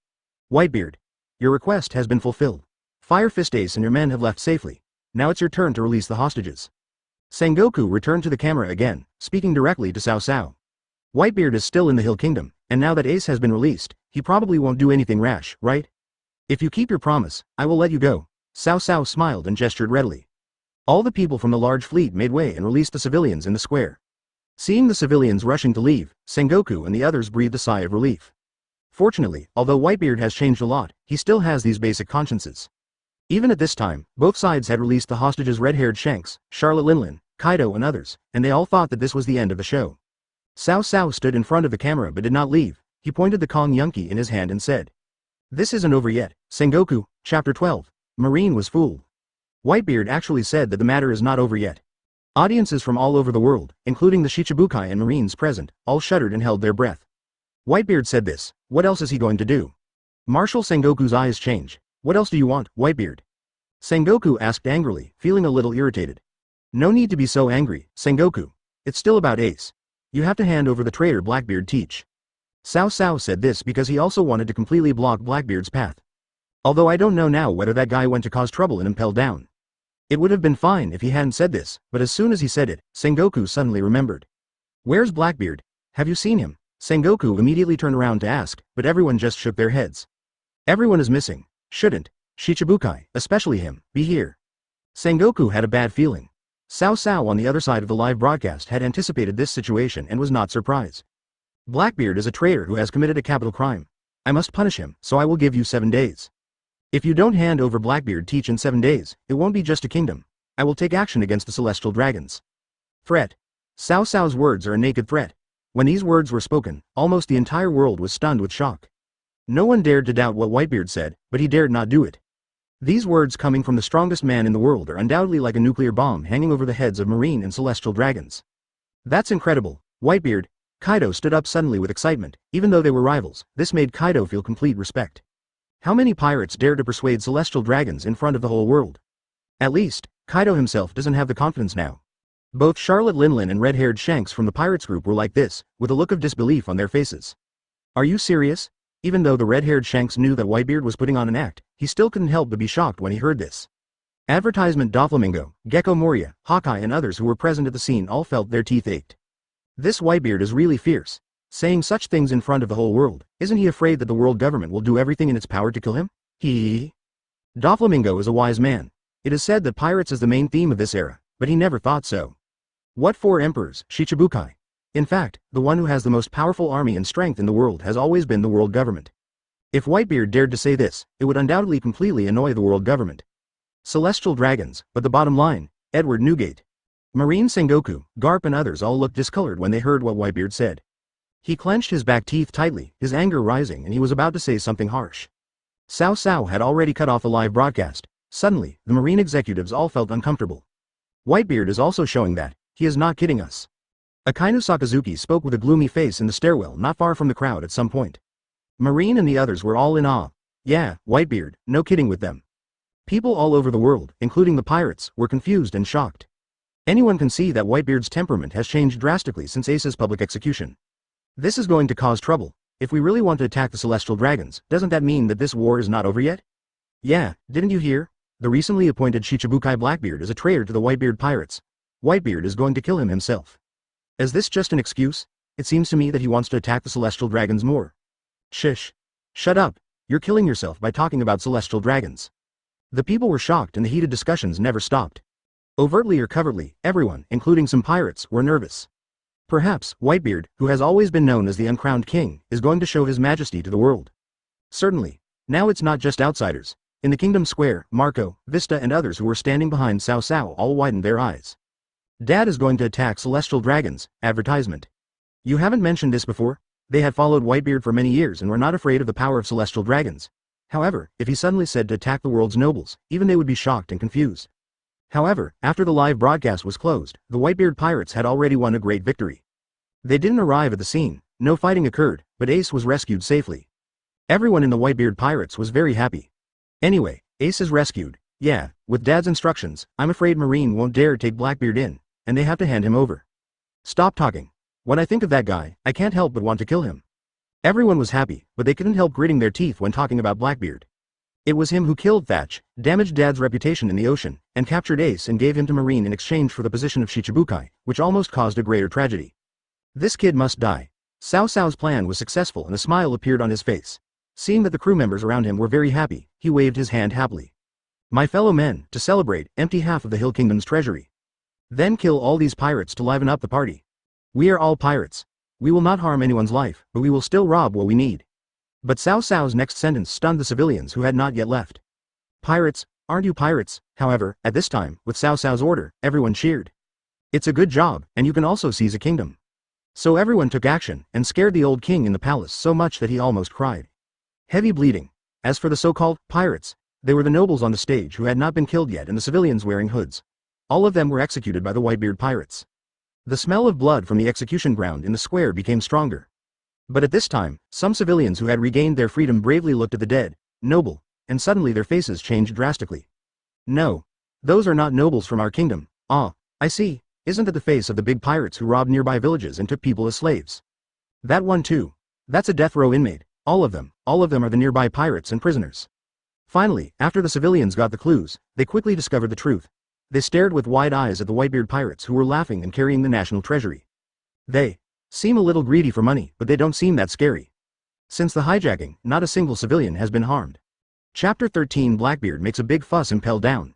Speaker 1: Whitebeard, your request has been fulfilled. Fire Fist Ace and your men have left safely. Now it's your turn to release the hostages. Sengoku returned to the camera again, speaking directly to Cao Cao. Whitebeard is still in the Hill Kingdom, and now that Ace has been released, he probably won't do anything rash, right? If you keep your promise, I will let you go. Cao Cao smiled and gestured readily. All the people from the large fleet made way and released the civilians in the square. Seeing the civilians rushing to leave, Sengoku and the others breathed a sigh of relief. Fortunately, although Whitebeard has changed a lot, he still has these basic consciences. Even at this time, both sides had released the hostages red-haired Shanks, Charlotte Linlin, Kaido and others, and they all thought that this was the end of the show. Cao Cao stood in front of the camera but did not leave. He pointed the Kong Yunki in his hand and said, This isn't over yet, Sengoku, Chapter 12. Marine was fooled. Whitebeard actually said that the matter is not over yet. Audiences from all over the world, including the Shichibukai and Marines present, all shuddered and held their breath. Whitebeard said this, what else is he going to do? Marshal Sengoku's eyes changed. What else do you want, Whitebeard? Sengoku asked angrily, feeling a little irritated. No need to be so angry, Sengoku. It's still about Ace. You have to hand over the traitor Blackbeard Teach. Cao Cao said this because he also wanted to completely block Blackbeard's path. Although I don't know now whether that guy went to cause trouble and impel down. It would have been fine if he hadn't said this, but as soon as he said it, Sengoku suddenly remembered. Where's Blackbeard? Have you seen him? Sengoku immediately turned around to ask, but everyone just shook their heads. Everyone is missing. Shouldn't Shichibukai, especially him, be here? Sengoku had a bad feeling. Cao Cao on the other side of the live broadcast had anticipated this situation and was not surprised. Blackbeard is a traitor who has committed a capital crime. I must punish him, so I will give you 7 days. If you don't hand over Blackbeard Teach in 7 days, it won't be just a kingdom. I will take action against the Celestial Dragons. Threat. Cao Cao's words are a naked threat. When these words were spoken, almost the entire world was stunned with shock. No one dared to doubt what Whitebeard said, but he dared not do it. These words coming from the strongest man in the world are undoubtedly like a nuclear bomb hanging over the heads of Marine and Celestial Dragons. That's incredible, Whitebeard. Kaido stood up suddenly with excitement. Even though they were rivals, this made Kaido feel complete respect. How many pirates dared to persuade Celestial Dragons in front of the whole world? At least, Kaido himself doesn't have the confidence now. Both Charlotte Linlin and red-haired Shanks from the Pirates group were like this, with a look of disbelief on their faces. Are you serious? Even though the red-haired Shanks knew that Whitebeard was putting on an act, he still couldn't help but be shocked when he heard this. Advertisement Doflamingo, Gecko Moria, Hawkeye and others who were present at the scene all felt their teeth ached. This Whitebeard is really fierce. Saying such things in front of the whole world, isn't he afraid that the world government will do everything in its power to kill him? Doflamingo is a wise man. It is said that pirates is the main theme of this era, but he never thought so. What 4 emperors, Shichibukai? In fact, the one who has the most powerful army and strength in the world has always been the world government. If Whitebeard dared to say this, it would undoubtedly completely annoy the world government. Celestial Dragons, but the bottom line, Edward Newgate. Marine Sengoku, Garp and others all looked discolored when they heard what Whitebeard said. He clenched his back teeth tightly, his anger rising, and he was about to say something harsh. Cao Cao had already cut off the live broadcast. Suddenly, the Marine executives all felt uncomfortable. Whitebeard is also showing that he is not kidding us. Akainu Sakazuki spoke with a gloomy face in the stairwell not far from the crowd at some point. Marine and the others were all in awe. Yeah, Whitebeard, no kidding with them. People all over the world, including the pirates, were confused and shocked. Anyone can see that Whitebeard's temperament has changed drastically since Ace's public execution. This is going to cause trouble. If we really want to attack the Celestial Dragons, doesn't that mean that this war is not over yet? Yeah, didn't you hear? The recently appointed Shichibukai Blackbeard is a traitor to the Whitebeard pirates. Whitebeard is going to kill him himself. Is this just an excuse? It seems to me that he wants to attack the Celestial Dragons more. Shish. Shut up. You're killing yourself by talking about Celestial Dragons. The people were shocked and the heated discussions never stopped. Overtly or covertly, everyone, including some pirates, were nervous. Perhaps, Whitebeard, who has always been known as the uncrowned king, is going to show his majesty to the world. Certainly. Now it's not just outsiders. In the Kingdom Square, Marco, Vista and others who were standing behind Cao Cao all widened their eyes. Dad is going to attack Celestial Dragons, advertisement. You haven't mentioned this before? They had followed Whitebeard for many years and were not afraid of the power of Celestial Dragons. However, if he suddenly said to attack the world's nobles, even they would be shocked and confused. However, after the live broadcast was closed, the Whitebeard pirates had already won a great victory. They didn't arrive at the scene, no fighting occurred, but Ace was rescued safely. Everyone in the Whitebeard pirates was very happy. Anyway, Ace is rescued. Yeah, with Dad's instructions, I'm afraid Marine won't dare take Blackbeard in, and they have to hand him over. Stop talking. When I think of that guy, I can't help but want to kill him. Everyone was happy, but they couldn't help gritting their teeth when talking about Blackbeard. It was him who killed Thatch, damaged Dad's reputation in the ocean, and captured Ace and gave him to Marine in exchange for the position of Shichibukai, which almost caused a greater tragedy. This kid must die. Cao Cao's plan was successful and a smile appeared on his face. Seeing that the crew members around him were very happy, he waved his hand happily. My fellow men, to celebrate, empty half of the Hill Kingdom's treasury. Then kill all these pirates to liven up the party. We are all pirates. We will not harm anyone's life, but we will still rob what we need. But Cao Cao's next sentence stunned the civilians who had not yet left. Pirates, aren't you pirates? However, at this time, with Cao Cao's order, everyone cheered. It's a good job, and you can also seize a kingdom. So everyone took action, and scared the old king in the palace so much that he almost cried. Heavy bleeding. As for the so-called pirates, they were the nobles on the stage who had not been killed yet and the civilians wearing hoods. All of them were executed by the Whitebeard pirates. The smell of blood from the execution ground in the square became stronger. But at this time, some civilians who had regained their freedom bravely looked at the dead, noble, and suddenly their faces changed drastically. No. Those are not nobles from our kingdom. Ah, I see. Isn't that the face of the big pirates who robbed nearby villages and took people as slaves? That one too. That's a death row inmate. All of them are the nearby pirates and prisoners. Finally, after the civilians got the clues, they quickly discovered the truth. They stared with wide eyes at the Whitebeard pirates who were laughing and carrying the national treasury. They seem a little greedy for money, but they don't seem that scary. Since the hijacking, not a single civilian has been harmed. Chapter 13 Blackbeard makes a big fuss and impelled down.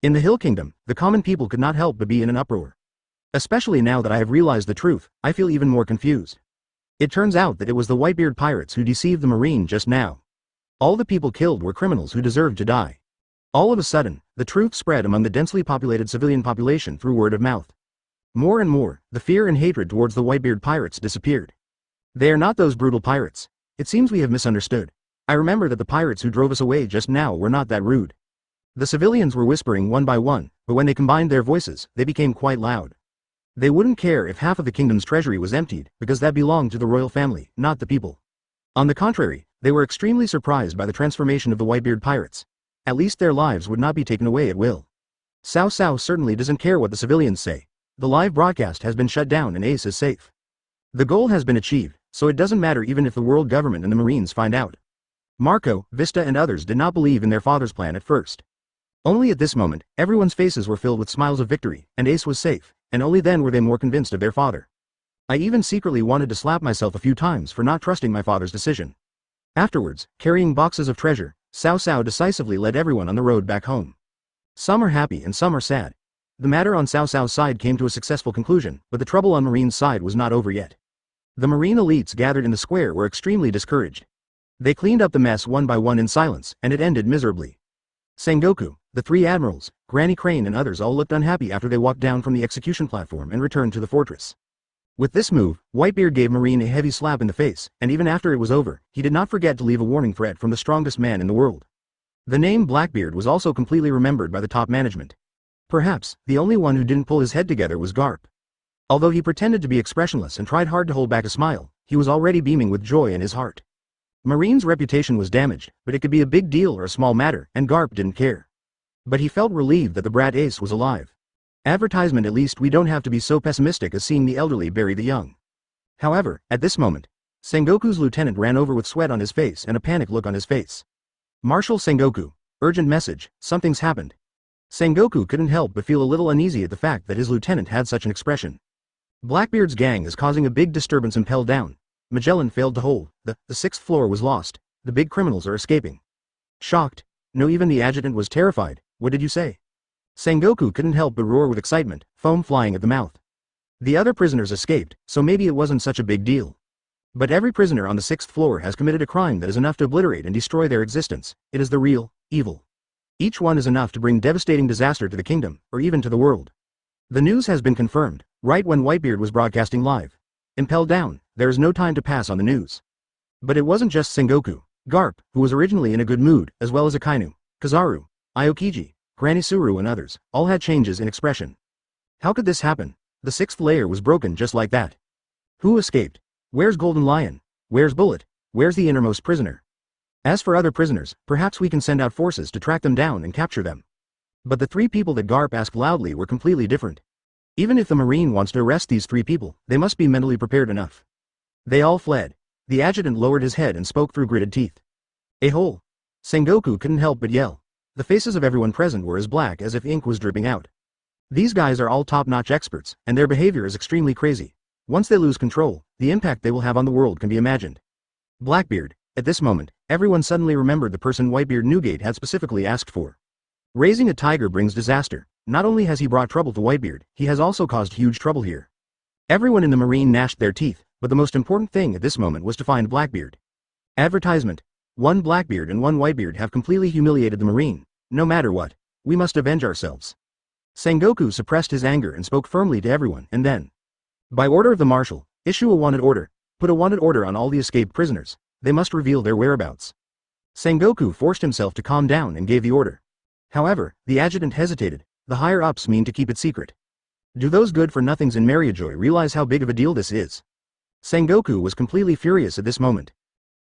Speaker 1: In the Hill Kingdom, the common people could not help but be in an uproar. Especially now that I have realized the truth, I feel even more confused. It turns out that it was the Whitebeard pirates who deceived the Marine just now. All the people killed were criminals who deserved to die. All of a sudden, the truth spread among the densely populated civilian population through word of mouth. More and more, the fear and hatred towards the Whitebeard pirates disappeared. They are not those brutal pirates. It seems we have misunderstood. I remember that the pirates who drove us away just now were not that rude. The civilians were whispering one by one, but when they combined their voices, they became quite loud. They wouldn't care if half of the kingdom's treasury was emptied, because that belonged to the royal family, not the people. On the contrary, they were extremely surprised by the transformation of the Whitebeard pirates. At least their lives would not be taken away at will. Cao Cao certainly doesn't care what the civilians say. The live broadcast has been shut down and Ace is safe. The goal has been achieved, so it doesn't matter even if the world government and the Marines find out. Marco, Vista and others did not believe in their father's plan at first. Only at this moment, everyone's faces were filled with smiles of victory, and Ace was safe, and only then were they more convinced of their father. I even secretly wanted to slap myself a few times for not trusting my father's decision. Afterwards, carrying boxes of treasure, Cao Cao decisively led everyone on the road back home. Some are happy and some are sad. The matter on Cao Cao's side came to a successful conclusion, but the trouble on Marine's side was not over yet. The Marine elites gathered in the square were extremely discouraged. They cleaned up the mess one by one in silence, and it ended miserably. Sengoku, the three admirals, Granny Crane and others all looked unhappy after they walked down from the execution platform and returned to the fortress. With this move, Whitebeard gave Marine a heavy slap in the face, and even after it was over, he did not forget to leave a warning threat from the strongest man in the world. The name Blackbeard was also completely remembered by the top management. Perhaps, the only one who didn't pull his head together was Garp. Although he pretended to be expressionless and tried hard to hold back a smile, he was already beaming with joy in his heart. Marine's reputation was damaged, but it could be a big deal or a small matter, and Garp didn't care. But he felt relieved that the brat Ace was alive. Advertisement. At least we don't have to be so pessimistic as seeing the elderly bury the young. However, at this moment, Sengoku's lieutenant ran over with sweat on his face and a panic look on his face. Marshal Sengoku, urgent message, something's happened. Sengoku couldn't help but feel a little uneasy at the fact that his lieutenant had such an expression. Blackbeard's gang is causing a big disturbance. Impelled down. Magellan failed to hold. The 6th floor was lost. The big criminals are escaping. Shocked. No, even the adjutant was terrified. What did you say? Sengoku couldn't help but roar with excitement, foam flying at the mouth. The other prisoners escaped, so maybe it wasn't such a big deal. But every prisoner on the 6th floor has committed a crime that is enough to obliterate and destroy their existence. It is the real evil. Each one is enough to bring devastating disaster to the kingdom, or even to the world. The news has been confirmed, right when Whitebeard was broadcasting live. Impelled down, there is no time to pass on the news. But it wasn't just Sengoku. Garp, who was originally in a good mood, as well as Akainu, Kazaru, Aokiji, Granny Suru and others, all had changes in expression. How could this happen? The 6th layer was broken just like that. Who escaped? Where's Golden Lion? Where's Bullet? Where's the innermost prisoner? As for other prisoners, perhaps we can send out forces to track them down and capture them. But the 3 people that Garp asked loudly were completely different. Even if the Marine wants to arrest these 3 people, they must be mentally prepared enough. They all fled. The adjutant lowered his head and spoke through gritted teeth. A hole. Sengoku couldn't help but yell. The faces of everyone present were as black as if ink was dripping out. These guys are all top-notch experts, and their behavior is extremely crazy. Once they lose control, the impact they will have on the world can be imagined. Blackbeard. At this moment, everyone suddenly remembered the person Whitebeard Newgate had specifically asked for. Raising a tiger brings disaster. Not only has he brought trouble to Whitebeard, he has also caused huge trouble here. Everyone in the Marine gnashed their teeth, but the most important thing at this moment was to find Blackbeard. Advertisement. 1 Blackbeard and 1 Whitebeard have completely humiliated the Marine. No matter what, we must avenge ourselves. Sengoku suppressed his anger and spoke firmly to everyone, and then, by order of the Marshal, issue a wanted order. Put a wanted order on all the escaped prisoners. They must reveal their whereabouts. Sengoku forced himself to calm down and gave the order. However, the adjutant hesitated. The higher-ups mean to keep it secret. Do those good-for-nothings in Mariajoy realize how big of a deal this is? Sengoku was completely furious at this moment.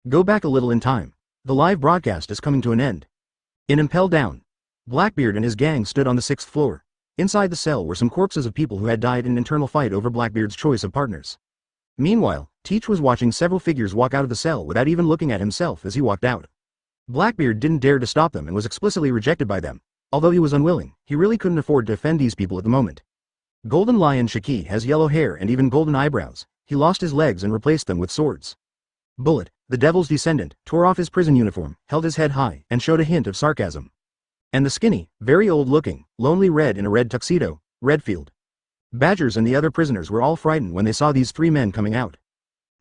Speaker 1: Go back a little in time. The live broadcast is coming to an end. In Impelled Down, Blackbeard and his gang stood on the 6th floor. Inside the cell were some corpses of people who had died in an internal fight over Blackbeard's choice of partners. Meanwhile, Teach was watching several figures walk out of the cell without even looking at himself as he walked out. Blackbeard didn't dare to stop them and was explicitly rejected by them. Although he was unwilling, he really couldn't afford to offend these people at the moment. Golden Lion Shiki has yellow hair and even golden eyebrows. He lost his legs and replaced them with swords. Bullet, the devil's descendant, tore off his prison uniform, held his head high, and showed a hint of sarcasm. And the skinny, very old-looking, lonely Red in a red tuxedo, Redfield. Badgers and the other prisoners were all frightened when they saw these 3 men coming out.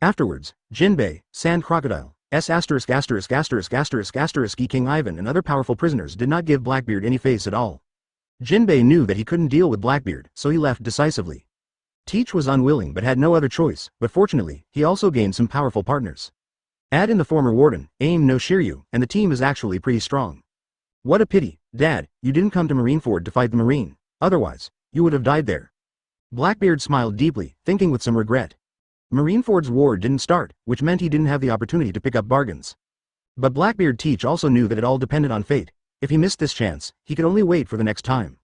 Speaker 1: Afterwards, Jinbei, Sand Crocodile, King Ivan and other powerful prisoners did not give Blackbeard any face at all. Jinbei knew that he couldn't deal with Blackbeard, so he left decisively. Teach was unwilling but had no other choice, but fortunately, he also gained some powerful partners. Add in the former warden, Aim no Shiryu, and the team is actually pretty strong. What a pity, Dad, you didn't come to Marineford to fight the Marine. Otherwise, you would have died there. Blackbeard smiled deeply, thinking with some regret. Marineford's war didn't start, which meant he didn't have the opportunity to pick up bargains. But Blackbeard Teach also knew that it all depended on fate. If he missed this chance, he could only wait for the next time.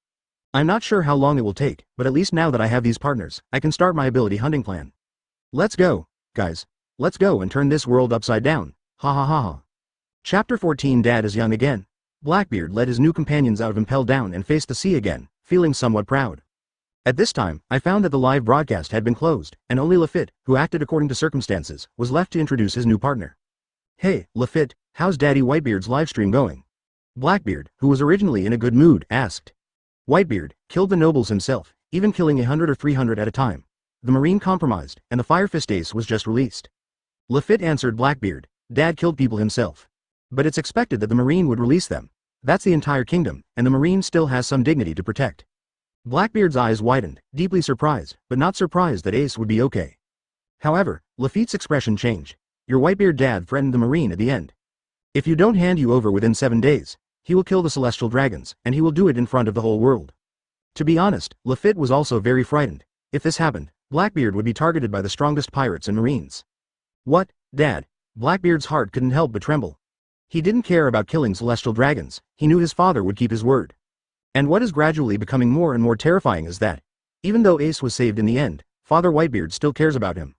Speaker 1: I'm not sure how long it will take, but at least now that I have these partners, I can start my ability hunting plan. Let's go, guys. Let's go and turn this world upside down. Ha ha ha ha. Chapter 14. Dad is young again. Blackbeard led his new companions out of Impelled Down and faced the sea again, feeling somewhat proud. At this time, I found that the live broadcast had been closed, and only Lafitte, who acted according to circumstances, was left to introduce his new partner. Hey, Lafitte, how's Daddy Whitebeard's livestream going? Blackbeard, who was originally in a good mood, asked. Whitebeard killed the nobles himself, even killing 100 or 300 at a time. The Marine compromised, and the Fire Fist Ace was just released. Lafitte answered Blackbeard, Dad killed people himself. But it's expected that the Marine would release them. That's the entire kingdom, and the Marine still has some dignity to protect. Blackbeard's eyes widened, deeply surprised, but not surprised that Ace would be okay. However, Lafitte's expression changed. Your Whitebeard dad threatened the Marine at the end. If you don't hand you over within 7 days, he will kill the Celestial Dragons, and he will do it in front of the whole world. To be honest, Lafitte was also very frightened. If this happened, Blackbeard would be targeted by the strongest pirates and Marines. What, Dad? Blackbeard's heart couldn't help but tremble. He didn't care about killing Celestial Dragons, he knew his father would keep his word. And what is gradually becoming more and more terrifying is that, even though Ace was saved in the end, Father Whitebeard still cares about him.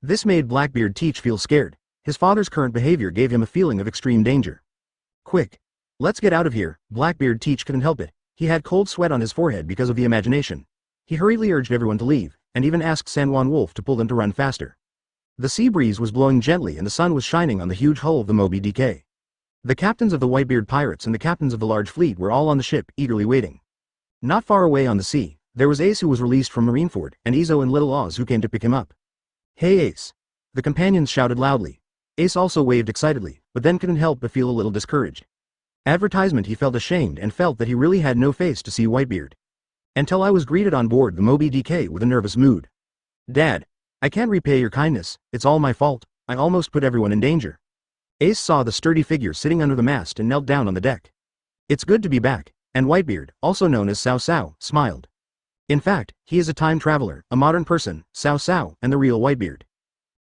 Speaker 1: This made Blackbeard Teach feel scared. His father's current behavior gave him a feeling of extreme danger. Quick! Let's get out of here. Blackbeard Teach couldn't help it. He had cold sweat on his forehead because of the imagination. He hurriedly urged everyone to leave, and even asked San Juan Wolf to pull them to run faster. The sea breeze was blowing gently and the sun was shining on the huge hull of the Moby Dick. The captains of the Whitebeard pirates and the captains of the large fleet were all on the ship, eagerly waiting. Not far away on the sea, there was Ace, who was released from Marineford, and Izo and Little Oz, who came to pick him up. "Hey Ace!" The companions shouted loudly. Ace also waved excitedly, but then couldn't help but feel a little discouraged. Advertisement, he felt ashamed and felt that he really had no face to see Whitebeard. Until I was greeted on board the Moby Dick with a nervous mood. "Dad, I can't repay your kindness, it's all my fault, I almost put everyone in danger." Ace saw the sturdy figure sitting under the mast and knelt down on the deck. "It's good to be back," and Whitebeard, also known as Cao Cao, smiled. In fact, he is a time traveler, a modern person, Cao Cao, and the real Whitebeard.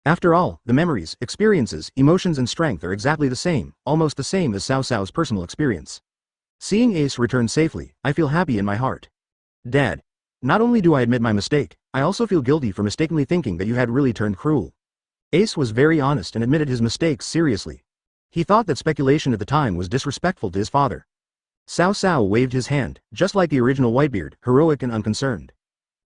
Speaker 1: After all, the memories, experiences, emotions and strength are exactly the same, almost the same as Cao Cao's personal experience. Seeing Ace return safely, I feel happy in my heart. "Dad, not only do I admit my mistake, I also feel guilty for mistakenly thinking that you had really turned cruel." Ace was very honest and admitted his mistakes seriously. He thought that speculation at the time was disrespectful to his father. Cao Cao waved his hand, just like the original Whitebeard, heroic and unconcerned.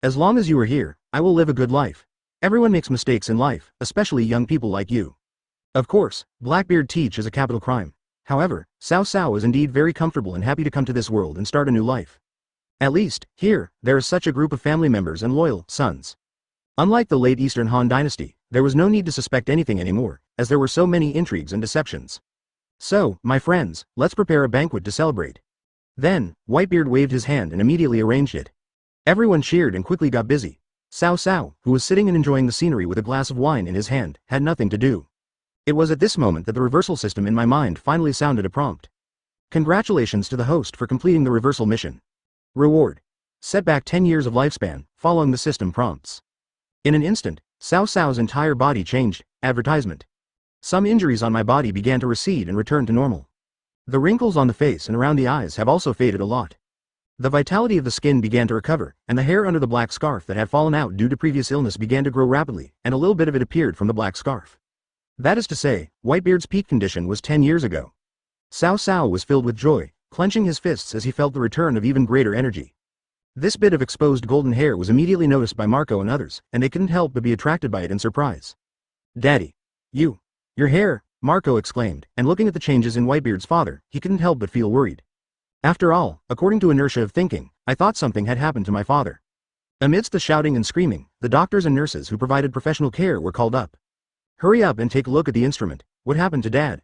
Speaker 1: "As long as you are here, I will live a good life. Everyone makes mistakes in life, especially young people like you. Of course, Blackbeard Teach is a capital crime. However, Cao Cao is indeed very comfortable and happy to come to this world and start a new life. At least, here, there is such a group of family members and loyal sons." Unlike the late Eastern Han Dynasty, there was no need to suspect anything anymore, as there were so many intrigues and deceptions. "So, my friends, let's prepare a banquet to celebrate." Then, Whitebeard waved his hand and immediately arranged it. Everyone cheered and quickly got busy. Cao Cao, who was sitting and enjoying the scenery with a glass of wine in his hand, had nothing to do. It was at this moment that the reversal system in my mind finally sounded a prompt. "Congratulations to the host for completing the reversal mission. Reward. Set back 10 years of lifespan, following the system prompts." In an instant, Cao Cao's entire body changed. Advertisement. Some injuries on my body began to recede and return to normal. The wrinkles on the face and around the eyes have also faded a lot. The vitality of the skin began to recover, and the hair under the black scarf that had fallen out due to previous illness began to grow rapidly, and a little bit of it appeared from the black scarf. That is to say, Whitebeard's peak condition was 10 years ago. Cao Cao was filled with joy, clenching his fists as he felt the return of even greater energy. This bit of exposed golden hair was immediately noticed by Marco and others, and they couldn't help but be attracted by it in surprise. "Daddy! Your hair!" Marco exclaimed, and looking at the changes in Whitebeard's father, he couldn't help but feel worried. After all, according to inertia of thinking, I thought something had happened to my father. Amidst the shouting and screaming, the doctors and nurses who provided professional care were called up. "Hurry up and take a look at the instrument. What happened to Dad?"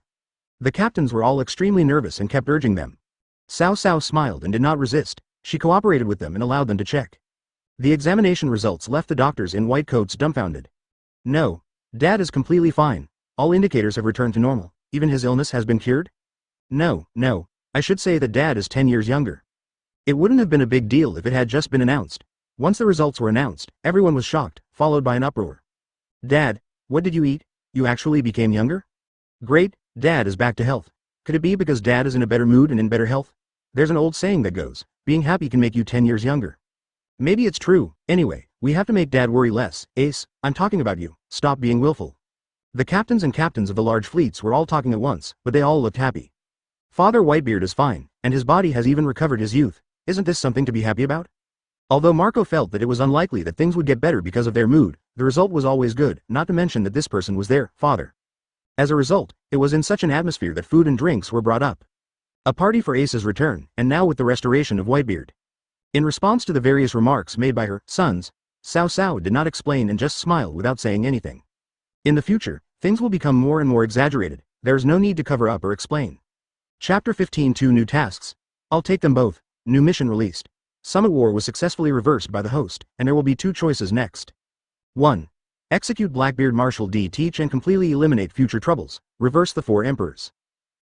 Speaker 1: The captains were all extremely nervous and kept urging them. Cao Cao smiled and did not resist. She cooperated with them and allowed them to check. The examination results left the doctors in white coats dumbfounded. "No, Dad is completely fine. All indicators have returned to normal. Even his illness has been cured?" No, I should say that Dad is 10 years younger." It wouldn't have been a big deal if it had just been announced. Once the results were announced, everyone was shocked, followed by an uproar. "Dad, what did you eat? You actually became younger? Great, Dad is back to health. Could it be because Dad is in a better mood and in better health? There's an old saying that goes, being happy can make you 10 years younger. Maybe it's true. Anyway, we have to make Dad worry less. Ace, I'm talking about you. Stop being willful." The captains and captains of the large fleets were all talking at once, but they all looked happy. "Father Whitebeard is fine, and his body has even recovered his youth. Isn't this something to be happy about?" Although Marco felt that it was unlikely that things would get better because of their mood, the result was always good, not to mention that this person was their father. As a result, it was in such an atmosphere that food and drinks were brought up. A party for Ace's return, and now with the restoration of Whitebeard. In response to the various remarks made by her sons, Cao Cao did not explain and just smiled without saying anything. In the future, things will become more and more exaggerated. There is no need to cover up or explain. Chapter 15. 2 new tasks. I'll take them both. New mission released. Summit War was successfully reversed by the host, and there will be 2 choices next. 1. Execute Blackbeard Marshal D. Teach and completely eliminate future troubles. Reverse the 4 emperors.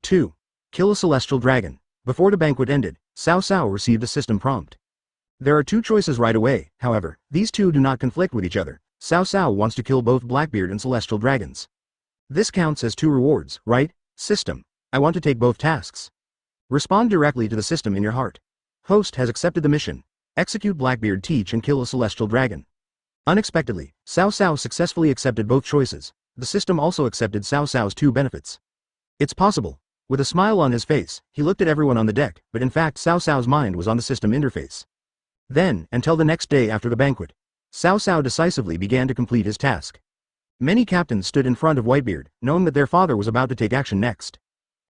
Speaker 1: 2. Kill a celestial dragon. Before the banquet ended, Cao Cao received a system prompt. There are 2 choices right away, however, these 2 do not conflict with each other. Cao Cao wants to kill both Blackbeard and celestial dragons. This counts as 2 rewards, right? System. I want to take both tasks. Respond directly to the system in your heart. Host has accepted the mission. Execute Blackbeard Teach and kill a celestial dragon. Unexpectedly, Cao Cao successfully accepted both choices. The system also accepted Cao Cao's 2 benefits. It's possible. With a smile on his face, he looked at everyone on the deck, but in fact Cao Cao's mind was on the system interface. Then, until the next day after the banquet, Cao Cao decisively began to complete his task. Many captains stood in front of Whitebeard, knowing that their father was about to take action next.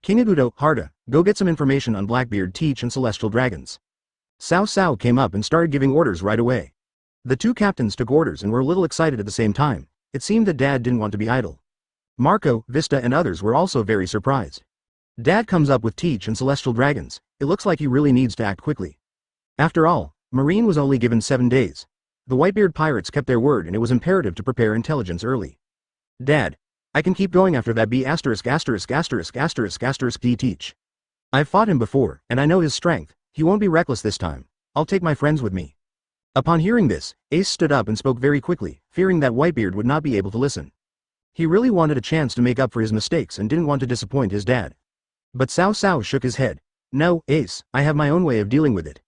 Speaker 1: King Agudo, Harda, go get some information on Blackbeard Teach and Celestial Dragons. Cao Cao came up and started giving orders right away. The 2 captains took orders and were a little excited at the same time. It seemed that Dad didn't want to be idle. Marco, Vista and others were also very surprised. Dad comes up with Teach and Celestial Dragons. It looks like he really needs to act quickly. After all, Marine was only given 7 days. The Whitebeard pirates kept their word and it was imperative to prepare intelligence early. Dad, I can keep going after that B********** D Teach. I've fought him before, and I know his strength. He won't be reckless this time. I'll take my friends with me. Upon hearing this, Ace stood up and spoke very quickly, fearing that Whitebeard would not be able to listen. He really wanted a chance to make up for his mistakes and didn't want to disappoint his dad. But Cao Cao shook his head. No, Ace, I have my own way of dealing with it.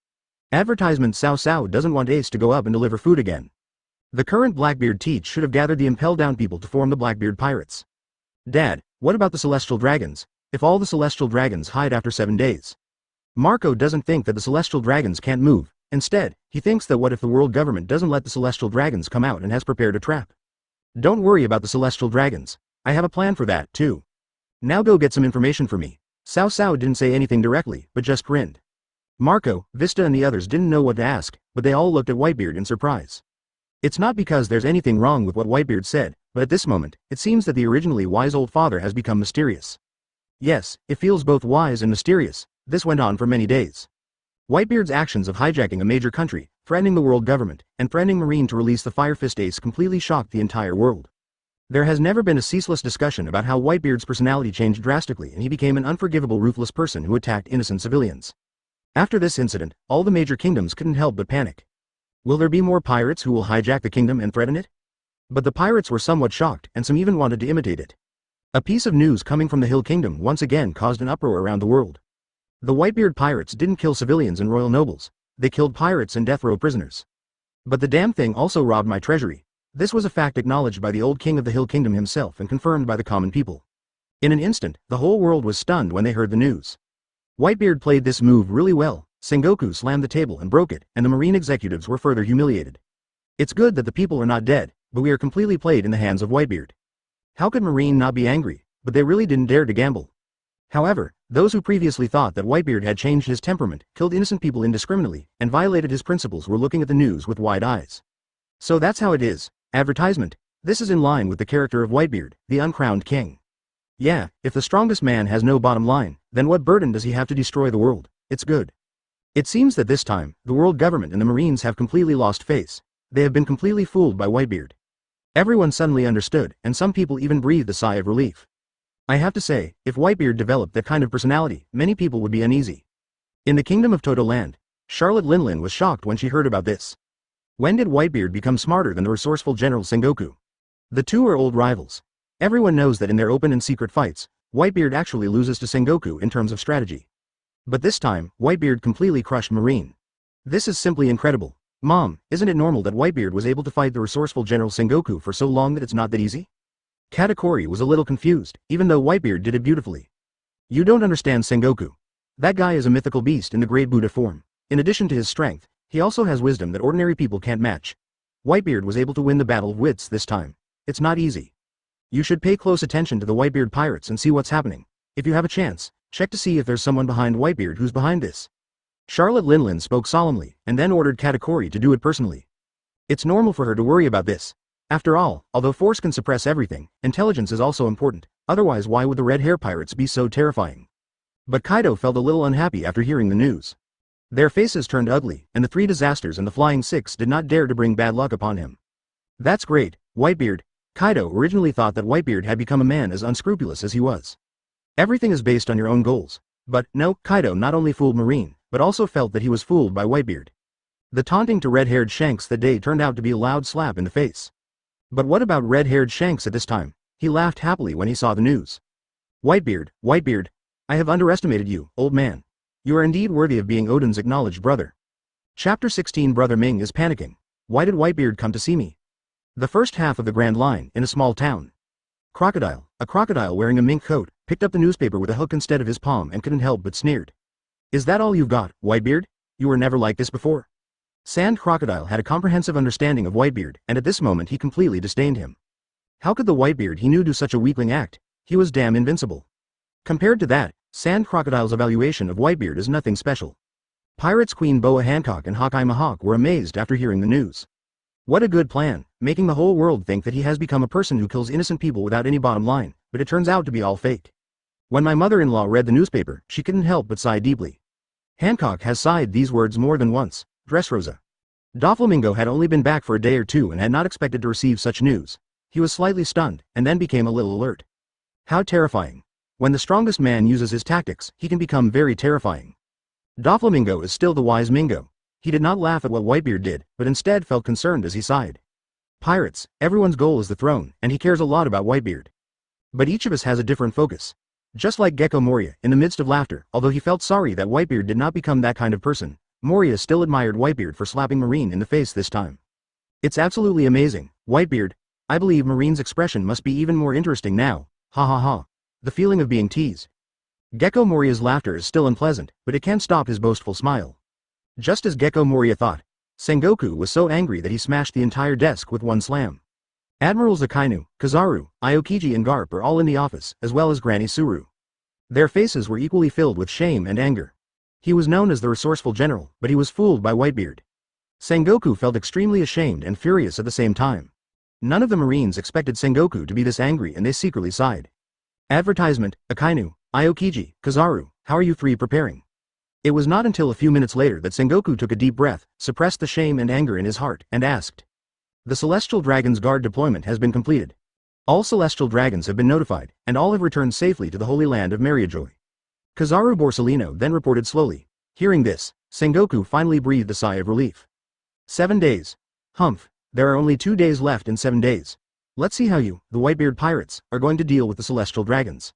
Speaker 1: Advertisement: Cao Cao doesn't want Ace to go up and deliver food again. The current Blackbeard Teach should have gathered the Impel Down people to form the Blackbeard Pirates. Dad, what about the Celestial Dragons? If all the Celestial Dragons hide after 7 days? Marco doesn't think that the Celestial Dragons can't move. Instead, he thinks that what if the world government doesn't let the Celestial Dragons come out and has prepared a trap? Don't worry about the Celestial Dragons. I have a plan for that, too. Now go get some information for me. Cao Cao didn't say anything directly, but just grinned. Marco, Vista and the others didn't know what to ask, but they all looked at Whitebeard in surprise. It's not because there's anything wrong with what Whitebeard said, but at this moment, it seems that the originally wise old father has become mysterious. Yes, it feels both wise and mysterious. This went on for many days. Whitebeard's actions of hijacking a major country, threatening the world government, and threatening Marine to release the Fire Fist Ace completely shocked the entire world. There has never been a ceaseless discussion about how Whitebeard's personality changed drastically and he became an unforgivable, ruthless person who attacked innocent civilians. After this incident, all the major kingdoms couldn't help but panic. Will there be more pirates who will hijack the kingdom and threaten it? But the pirates were somewhat shocked, and some even wanted to imitate it. A piece of news coming from the Hill Kingdom once again caused an uproar around the world. The Whitebeard pirates didn't kill civilians and royal nobles. They killed pirates and death row prisoners. But the damn thing also robbed my treasury. This was a fact acknowledged by the old king of the Hill Kingdom himself and confirmed by the common people. In an instant, the whole world was stunned when they heard the news. Whitebeard played this move really well. Sengoku slammed the table and broke it, and the Marine executives were further humiliated. It's good that the people are not dead, but we are completely played in the hands of Whitebeard. How could Marine not be angry? But they really didn't dare to gamble. However, those who previously thought that Whitebeard had changed his temperament, killed innocent people indiscriminately, and violated his principles were looking at the news with wide eyes. So that's how it is. Advertisement. This is in line with the character of Whitebeard, the uncrowned king. Yeah, if the strongest man has no bottom line, then what burden does he have to destroy the world? It's good. It seems that this time, the world government and the Marines have completely lost face. They have been completely fooled by Whitebeard. Everyone suddenly understood, and some people even breathed a sigh of relief. I have to say, if Whitebeard developed that kind of personality, many people would be uneasy. In the kingdom of Toto Land, Charlotte Linlin was shocked when she heard about this. When did Whitebeard become smarter than the resourceful General Sengoku? The two are old rivals. Everyone knows that in their open and secret fights, Whitebeard actually loses to Sengoku in terms of strategy. But this time, Whitebeard completely crushed Marine. This is simply incredible. Mom, isn't it normal that Whitebeard was able to fight the resourceful General Sengoku for so long that it's not that easy? Katakuri was a little confused, even though Whitebeard did it beautifully. You don't understand Sengoku. That guy is a mythical beast in the Great Buddha form. In addition to his strength, he also has wisdom that ordinary people can't match. Whitebeard was able to win the battle of wits this time. It's not easy. You should pay close attention to the Whitebeard pirates and see what's happening. If you have a chance, check to see if there's someone behind Whitebeard who's behind this. Charlotte Linlin spoke solemnly, and then ordered Katakuri to do it personally. It's normal for her to worry about this. After all, although force can suppress everything, intelligence is also important, otherwise why would the red hair pirates be so terrifying? But Kaido felt a little unhappy after hearing the news. Their faces turned ugly, and the three disasters and the Flying Six did not dare to bring bad luck upon him. That's great, Whitebeard. Kaido originally thought that Whitebeard had become a man as unscrupulous as he was. Everything is based on your own goals. But, no, Kaido not only fooled Marine, but also felt that he was fooled by Whitebeard. The taunting to red-haired Shanks that day turned out to be a loud slap in the face. But what about red-haired Shanks at this time? He laughed happily when he saw the news. Whitebeard, I have underestimated you, old man. You are indeed worthy of being Odin's acknowledged brother. Chapter 16 Brother Ming is panicking. Why did Whitebeard come to see me? The first half of the Grand Line, in a small town. A crocodile wearing a mink coat, picked up the newspaper with a hook instead of his palm and couldn't help but sneered. Is that all you've got, Whitebeard? You were never like this before. Sand Crocodile had a comprehensive understanding of Whitebeard, and at this moment he completely disdained him. How could the Whitebeard he knew do such a weakling act? He was damn invincible. Compared to that, Sand Crocodile's evaluation of Whitebeard is nothing special. Pirates Queen Boa Hancock and Hawkeye Mahawk were amazed after hearing the news. What a good plan, making the whole world think that he has become a person who kills innocent people without any bottom line, but it turns out to be all fake. When my mother-in-law read the newspaper, she couldn't help but sigh deeply. Hancock has sighed these words more than once. Dressrosa. Doflamingo had only been back for a day or two and had not expected to receive such news. He was slightly stunned, and then became a little alert. How terrifying. When the strongest man uses his tactics, he can become very terrifying. Doflamingo is still the wise Mingo. He did not laugh at what Whitebeard did, but instead felt concerned as he sighed. Pirates, everyone's goal is the throne, and he cares a lot about Whitebeard. But each of us has a different focus. Just like Gecko Moria, in the midst of laughter, although he felt sorry that Whitebeard did not become that kind of person, Moria still admired Whitebeard for slapping Marine in the face this time. It's absolutely amazing, Whitebeard. I believe Marine's expression must be even more interesting now. Ha ha ha. The feeling of being teased. Gecko Moria's laughter is still unpleasant, but it can't stop his boastful smile. Just as Gecko Moria thought, Sengoku was so angry that he smashed the entire desk with one slam. Admirals Akainu, Kizaru, Aokiji and Garp are all in the office, as well as Granny Suru. Their faces were equally filled with shame and anger. He was known as the resourceful general, but he was fooled by Whitebeard. Sengoku felt extremely ashamed and furious at the same time. None of the Marines expected Sengoku to be this angry, and they secretly sighed. Advertisement, Akainu, Aokiji, Kizaru, how are you three preparing? It was not until a few minutes later that Sengoku took a deep breath, suppressed the shame and anger in his heart, and asked. The Celestial Dragons Guard deployment has been completed. All Celestial Dragons have been notified, and all have returned safely to the Holy Land of Mariajoy. Kizaru Borsellino then reported slowly. Hearing this, Sengoku finally breathed a sigh of relief. 7 days. Humph, there are only 2 days left in 7 days. Let's see how you, the Whitebeard pirates, are going to deal with the Celestial Dragons.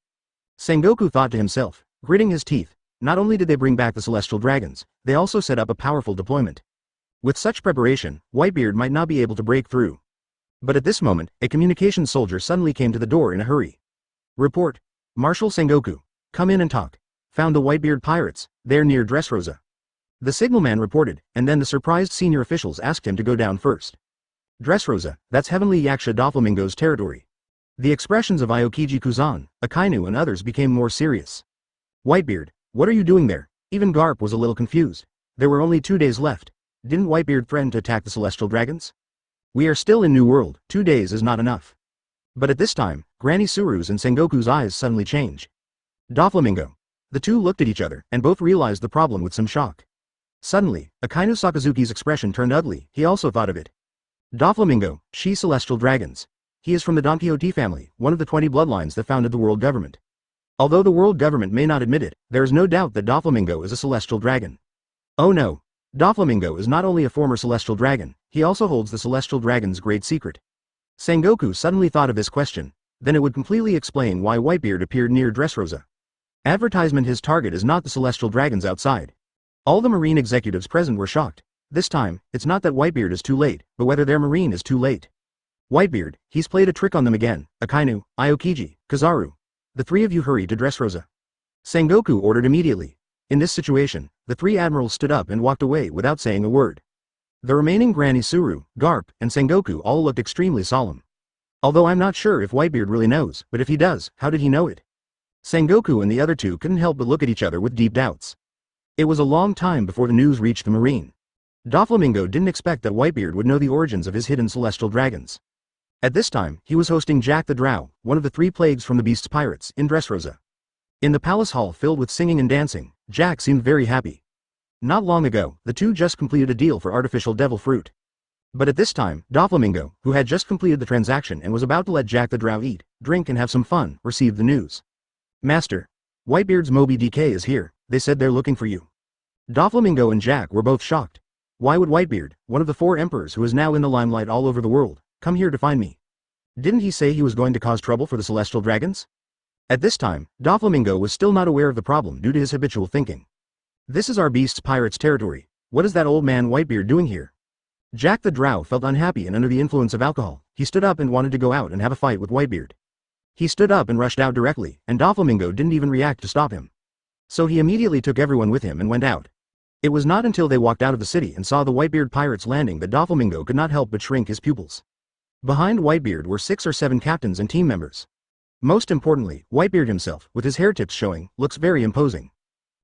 Speaker 1: Sengoku thought to himself, gritting his teeth. Not only did they bring back the Celestial Dragons, they also set up a powerful deployment. With such preparation, Whitebeard might not be able to break through. But at this moment, a communications soldier suddenly came to the door in a hurry. Report. Marshal Sengoku. Come in and talk. Found the Whitebeard pirates, they're near Dressrosa. The signalman reported, and then the surprised senior officials asked him to go down first. Dressrosa, that's Heavenly Yaksha Doflamingo's territory. The expressions of Aokiji Kuzan, Akainu and others became more serious. Whitebeard, what are you doing there? Even Garp was a little confused. There were only 2 days left. Didn't Whitebeard threaten to attack the Celestial Dragons? We are still in New World, 2 days is not enough. But at this time, Granny Suru's and Sengoku's eyes suddenly changed. Doflamingo. The two looked at each other, and both realized the problem with some shock. Suddenly, Akainu Sakazuki's expression turned ugly, he also thought of it. Doflamingo, she Celestial Dragons. He is from the Don Quixote family, one of the 20 bloodlines that founded the world government. Although the world government may not admit it, there is no doubt that Doflamingo is a Celestial Dragon. Oh no. Doflamingo is not only a former Celestial Dragon, he also holds the Celestial Dragon's great secret. Sengoku suddenly thought of this question, then it would completely explain why Whitebeard appeared near Dressrosa. Advertisement. His target is not the Celestial Dragons outside. All the Marine executives present were shocked. This time, it's not that Whitebeard is too late, but whether their Marine is too late. Whitebeard, he's played a trick on them again. Akainu, Aokiji, Kizaru. The 3 of you hurry to Dressrosa. Sengoku ordered immediately. In this situation, the 3 admirals stood up and walked away without saying a word. The remaining Granny Suru, Garp, and Sengoku all looked extremely solemn. Although I'm not sure if Whitebeard really knows, but if he does, how did he know it? Sengoku and the other 2 couldn't help but look at each other with deep doubts. It was a long time before the news reached the Marine. Doflamingo didn't expect that Whitebeard would know the origins of his hidden Celestial Dragons. At this time, he was hosting Jack the Drow, one of the 3 plagues from the Beast's pirates, in Dressrosa. In the palace hall filled with singing and dancing, Jack seemed very happy. Not long ago, the 2 just completed a deal for artificial devil fruit. But at this time, Doflamingo, who had just completed the transaction and was about to let Jack the Drow eat, drink and have some fun, received the news. Master. Whitebeard's Moby DK is here, they said they're looking for you. Doflamingo and Jack were both shocked. Why would Whitebeard, one of the 4 emperors who is now in the limelight all over the world, come here to find me? Didn't he say he was going to cause trouble for the Celestial Dragons? At this time, Doflamingo was still not aware of the problem due to his habitual thinking. This is our beast's pirate's territory. What is that old man Whitebeard doing here? Jack the Drow felt unhappy and under the influence of alcohol. He stood up and wanted to go out and have a fight with Whitebeard. He stood up and rushed out directly, and Doflamingo didn't even react to stop him. So he immediately took everyone with him and went out. It was not until they walked out of the city and saw the Whitebeard pirates landing that Doflamingo could not help but shrink his pupils. Behind Whitebeard were 6 or 7 captains and team members. Most importantly, Whitebeard himself, with his hair tips showing, looks very imposing.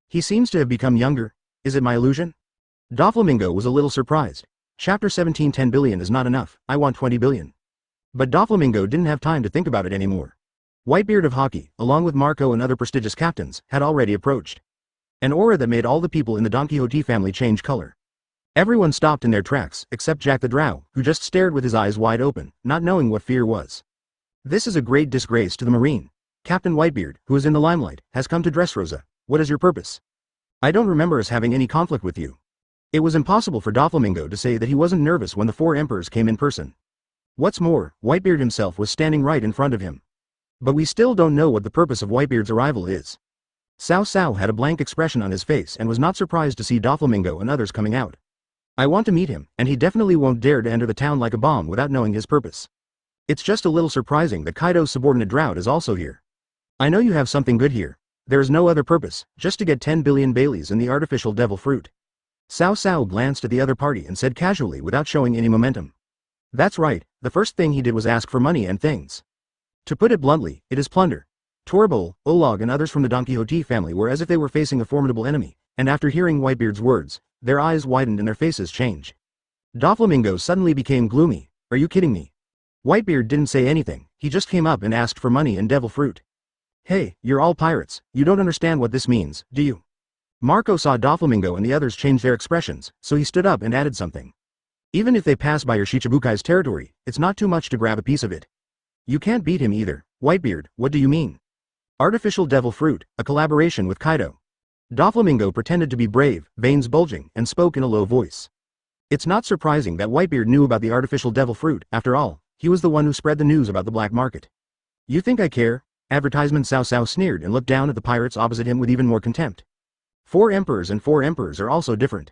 Speaker 1: He seems to have become younger. Is it my illusion? Doflamingo was a little surprised. Chapter 17 10 billion is not enough, I want 20 billion. But Doflamingo didn't have time to think about it anymore. Whitebeard of Hockey, along with Marco and other prestigious captains, had already approached. An aura that made all the people in the Don Quixote family change color. Everyone stopped in their tracks, except Jack the Drow, who just stared with his eyes wide open, not knowing what fear was. This is a great disgrace to the Marine. Captain Whitebeard, who is in the limelight, has come to Dressrosa. What is your purpose? I don't remember us having any conflict with you. It was impossible for Doflamingo to say that he wasn't nervous when the 4 emperors came in person. What's more, Whitebeard himself was standing right in front of him. But we still don't know what the purpose of Whitebeard's arrival is. Cao Cao had a blank expression on his face and was not surprised to see Doflamingo and others coming out. I want to meet him, and he definitely won't dare to enter the town like a bomb without knowing his purpose. It's just a little surprising that Kaido's subordinate Drought is also here. I know you have something good here. There is no other purpose, just to get 10 billion Baileys and the artificial devil fruit. Cao Cao glanced at the other party and said casually without showing any momentum. That's right, the first thing he did was ask for money and things. To put it bluntly, it is plunder. Torbol, Olog and others from the Don Quixote family were as if they were facing a formidable enemy, and after hearing Whitebeard's words, their eyes widened and their faces changed. Doflamingo suddenly became gloomy. Are you kidding me? Whitebeard didn't say anything, he just came up and asked for money and devil fruit. Hey, you're all pirates, you don't understand what this means, do you? Marco saw Doflamingo and the others change their expressions, so he stood up and added something. Even if they pass by your Shichibukai's territory, it's not too much to grab a piece of it. You can't beat him either. Whitebeard, what do you mean? Artificial devil fruit, a collaboration with Kaido. Doflamingo pretended to be brave, veins bulging, and spoke in a low voice. It's not surprising that Whitebeard knew about the artificial devil fruit, after all. He was the one who spread the news about the black market. You think I care? Advertisement. Cao Cao sneered and looked down at the pirates opposite him with even more contempt. 4 emperors and 4 emperors are also different.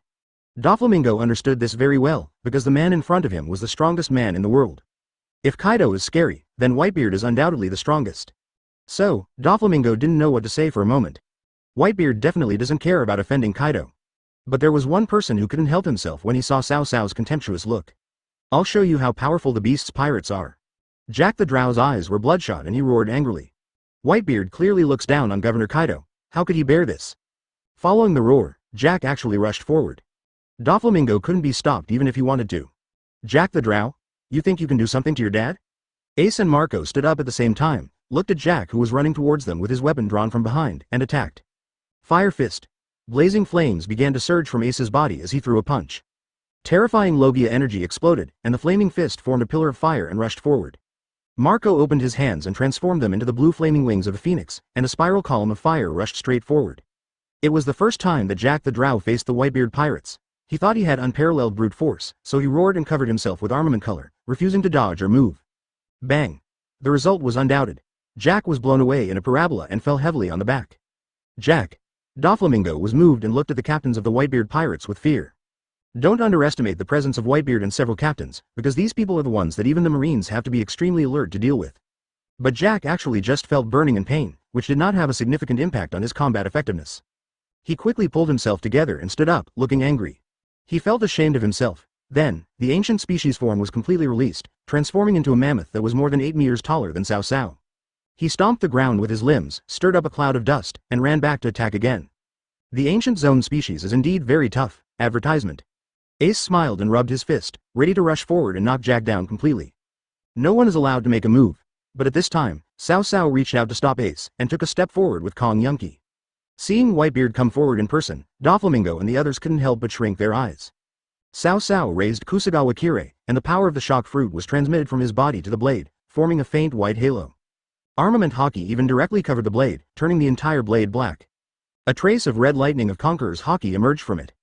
Speaker 1: Doflamingo understood this very well, because the man in front of him was the strongest man in the world. If Kaido is scary, then Whitebeard is undoubtedly the strongest. So, Doflamingo didn't know what to say for a moment. Whitebeard definitely doesn't care about offending Kaido. But there was one person who couldn't help himself when he saw Cao Cao's contemptuous look. I'll show you how powerful the beast's pirates are. Jack the Drow's eyes were bloodshot and he roared angrily. Whitebeard clearly looks down on Governor Kaido. How could he bear this? Following the roar, Jack actually rushed forward. Doflamingo couldn't be stopped even if he wanted to. Jack the Drow? You think you can do something to your dad? Ace and Marco stood up at the same time, looked at Jack who was running towards them with his weapon drawn from behind, and attacked. Fire fist. Blazing flames began to surge from Ace's body as he threw a punch. Terrifying Logia energy exploded, and the flaming fist formed a pillar of fire and rushed forward. Marco opened his hands and transformed them into the blue flaming wings of a phoenix, and a spiral column of fire rushed straight forward. It was the first time that Jack the Drow faced the Whitebeard pirates. He thought he had unparalleled brute force, so he roared and covered himself with armament color, refusing to dodge or move. Bang! The result was undoubted. Jack was blown away in a parabola and fell heavily on the back. Jack! Doflamingo was moved and looked at the captains of the Whitebeard pirates with fear. Don't underestimate the presence of Whitebeard and several captains, because these people are the ones that even the Marines have to be extremely alert to deal with. But Jack actually just felt burning and pain, which did not have a significant impact on his combat effectiveness. He quickly pulled himself together and stood up, looking angry. He felt ashamed of himself. Then, the ancient species form was completely released, transforming into a mammoth that was more than 8 meters taller than Cao Cao. He stomped the ground with his limbs, stirred up a cloud of dust, and ran back to attack again. The ancient zone species is indeed very tough. Advertisement. Ace smiled and rubbed his fist, ready to rush forward and knock Jack down completely. No one is allowed to make a move. But at this time, Cao Cao reached out to stop Ace, and took a step forward with Kong Yunki. Seeing Whitebeard come forward in person, Doflamingo and the others couldn't help but shrink their eyes. Cao Cao raised Kusagawa Kirei, and the power of the shock fruit was transmitted from his body to the blade, forming a faint white halo. Armament Haki even directly covered the blade, turning the entire blade black. A trace of red lightning of Conqueror's Haki emerged from it.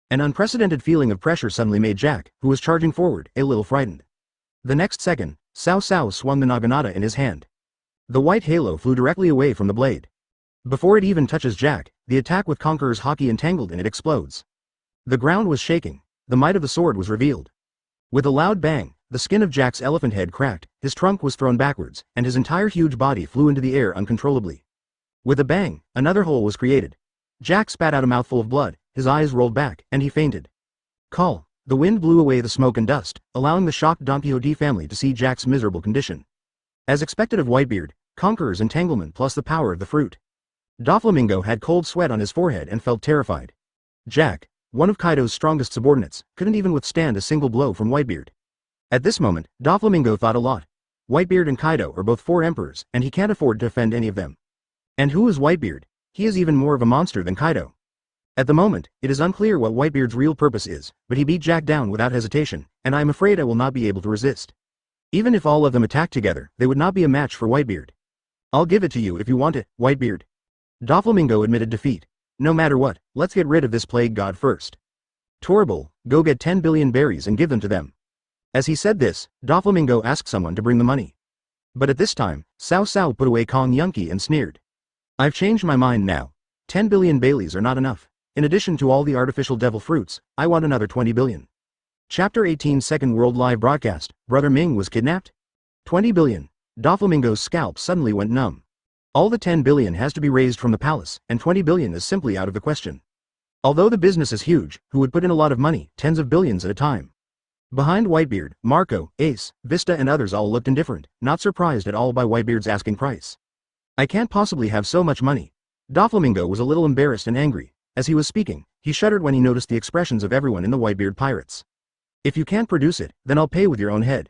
Speaker 1: An unprecedented feeling of pressure suddenly made Jack, who was charging forward, a little frightened. The next second, Cao Cao swung the Naginata in his hand. The white halo flew directly away from the blade. Before it even touches Jack, the attack with Conqueror's hockey entangled in it explodes. The ground was shaking. The might of the sword was revealed. With a loud bang, the skin of Jack's elephant head cracked, his trunk was thrown backwards, and his entire huge body flew into the air uncontrollably. With a bang, another hole was created. Jack spat out a mouthful of blood, his eyes rolled back, and he fainted. Call. The wind blew away the smoke and dust, allowing the shocked Don Quixote family to see Jack's miserable condition. As expected of Whitebeard, Conqueror's entanglement plus the power of the fruit. Doflamingo had cold sweat on his forehead and felt terrified. Jack, one of Kaido's strongest subordinates, couldn't even withstand a single blow from Whitebeard. At this moment, Doflamingo thought a lot. Whitebeard and Kaido are both 4 emperors, and he can't afford to offend any of them. And who is Whitebeard? He is even more of a monster than Kaido. At the moment, it is unclear what Whitebeard's real purpose is, but he beat Jack down without hesitation, and I am afraid I will not be able to resist. Even if all of them attack together, they would not be a match for Whitebeard. I'll give it to you if you want it, Whitebeard. Doflamingo admitted defeat. No matter what, let's get rid of this plague god first. Torable, go get 10 billion berries and give them to them. As he said this, Doflamingo asked someone to bring the money. But at this time, Cao Cao put away Kong Yunki and sneered. I've changed my mind now. 10 billion Baileys are not enough. In addition to all the artificial devil fruits, I want another 20 billion. Chapter 18 Second World Live Broadcast, Brother Ming was kidnapped? 20 billion. Doflamingo's scalp suddenly went numb. All the 10 billion has to be raised from the palace, and 20 billion is simply out of the question. Although the business is huge, who would put in a lot of money, tens of billions at a time? Behind Whitebeard, Marco, Ace, Vista and others all looked indifferent, not surprised at all by Whitebeard's asking price. I can't possibly have so much money. Doflamingo was a little embarrassed and angry. As he was speaking, he shuddered when he noticed the expressions of everyone in the Whitebeard pirates. If you can't produce it, then I'll pay with your own head.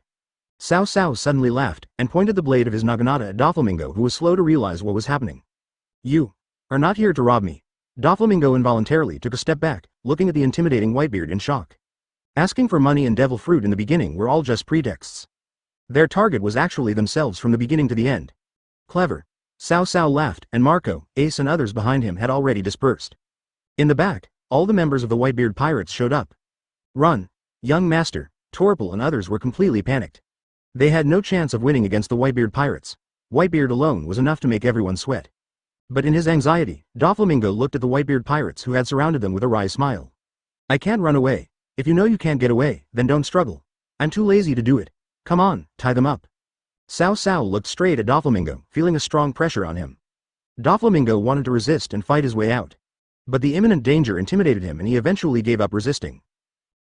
Speaker 1: Cao Cao suddenly laughed, and pointed the blade of his naginata at Doflamingo, who was slow to realize what was happening. You are not here to rob me. Doflamingo involuntarily took a step back, looking at the intimidating Whitebeard in shock. Asking for money and devil fruit in the beginning were all just pretexts. Their target was actually themselves from the beginning to the end. Clever. Cao Cao laughed, and Marco, Ace and others behind him had already dispersed. In the back, all the members of the Whitebeard pirates showed up. Run! Young Master, Torpal and others were completely panicked. They had no chance of winning against the Whitebeard pirates. Whitebeard alone was enough to make everyone sweat. But in his anxiety, Doflamingo looked at the Whitebeard pirates who had surrounded them with a wry smile. I can't run away. If you know you can't get away, then don't struggle. I'm too lazy to do it. Come on, tie them up. Cao Cao looked straight at Doflamingo, feeling a strong pressure on him. Doflamingo wanted to resist and fight his way out. But the imminent danger intimidated him and he eventually gave up resisting.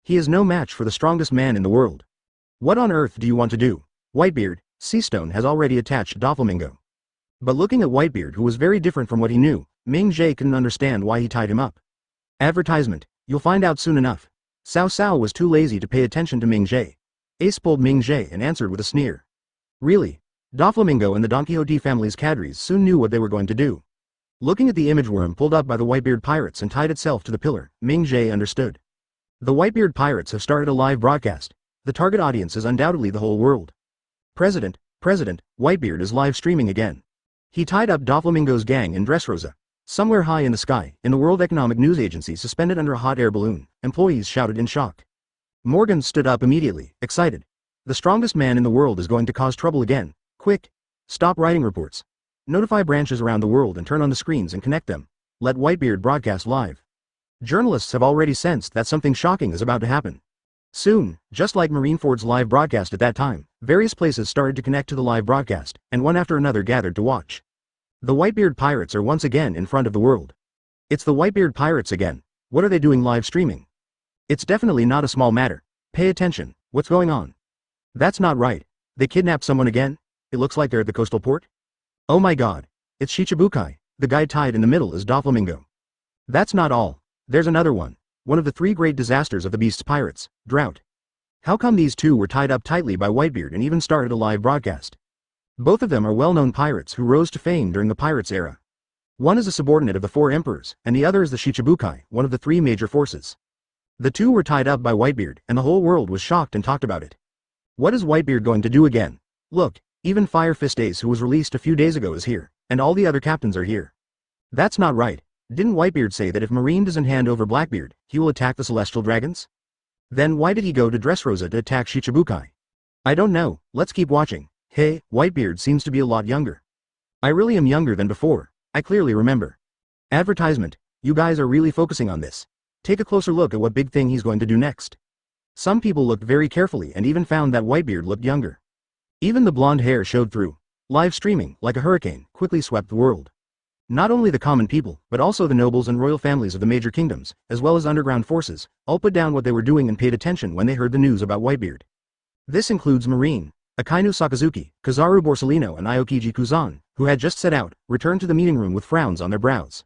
Speaker 1: He is no match for the strongest man in the world. What on earth do you want to do? Whitebeard, Seastone has already attached Doflamingo. But looking at Whitebeard, who was very different from what he knew, Ming Jie couldn't understand why he tied him up. Advertisement, you'll find out soon enough. Cao Cao was too lazy to pay attention to Ming Jie. Ace pulled Ming Jie and answered with a sneer. Really? Doflamingo and the Don Quixote family's cadres soon knew what they were going to do. Looking at the image worm pulled up by the Whitebeard pirates and tied itself to the pillar, Ming Jie understood. The Whitebeard pirates have started a live broadcast. The target audience is undoubtedly the whole world. President, Whitebeard is live streaming again. He tied up Doflamingo's gang in Dressrosa. Somewhere high in the sky, in the World Economic News Agency suspended under a hot air balloon, employees shouted in shock. Morgan stood up immediately, excited. The strongest man in the world is going to cause trouble again. Quick! Stop writing reports. Notify branches around the world and turn on the screens and connect them. Let Whitebeard broadcast live. Journalists have already sensed that something shocking is about to happen. Soon, just like Marineford's live broadcast at that time, various places started to connect to the live broadcast, and one after another gathered to watch. The Whitebeard pirates are once again in front of the world. It's the Whitebeard pirates again. What are they doing live streaming? It's definitely not a small matter. Pay attention. What's going on? That's not right. They kidnapped someone again? It looks like they're at the coastal port. Oh my god. It's Shichibukai. The guy tied in the middle is Doflamingo. That's not all. There's another one. One of the 3 great disasters of the beast's pirates, drought. How come these two were tied up tightly by Whitebeard and even started a live broadcast? Both of them are well-known pirates who rose to fame during the pirates era. One is a subordinate of the 4 emperors, and the other is the Shichibukai, one of the 3 major forces. The two were tied up by Whitebeard, and the whole world was shocked and talked about it. What is Whitebeard going to do again? Look, even Fire Fist Ace, who was released a few days ago, is here, and all the other captains are here. That's not right. Didn't Whitebeard say that if Marine doesn't hand over Blackbeard, he will attack the Celestial Dragons? Then why did he go to Dressrosa to attack Shichibukai? I don't know, let's keep watching. Hey, Whitebeard seems to be a lot younger. I really am younger than before. I clearly remember. Advertisement. You guys are really focusing on this. Take a closer look at what big thing he's going to do next. Some people looked very carefully and even found that Whitebeard looked younger. Even the blonde hair showed through. Live streaming, like a hurricane, quickly swept the world. Not only the common people, but also the nobles and royal families of the major kingdoms, as well as underground forces, all put down what they were doing and paid attention when they heard the news about Whitebeard. This includes Marine, Akainu Sakazuki, Kazaru Borsellino and Aokiji Kuzan, who had just set out, returned to the meeting room with frowns on their brows.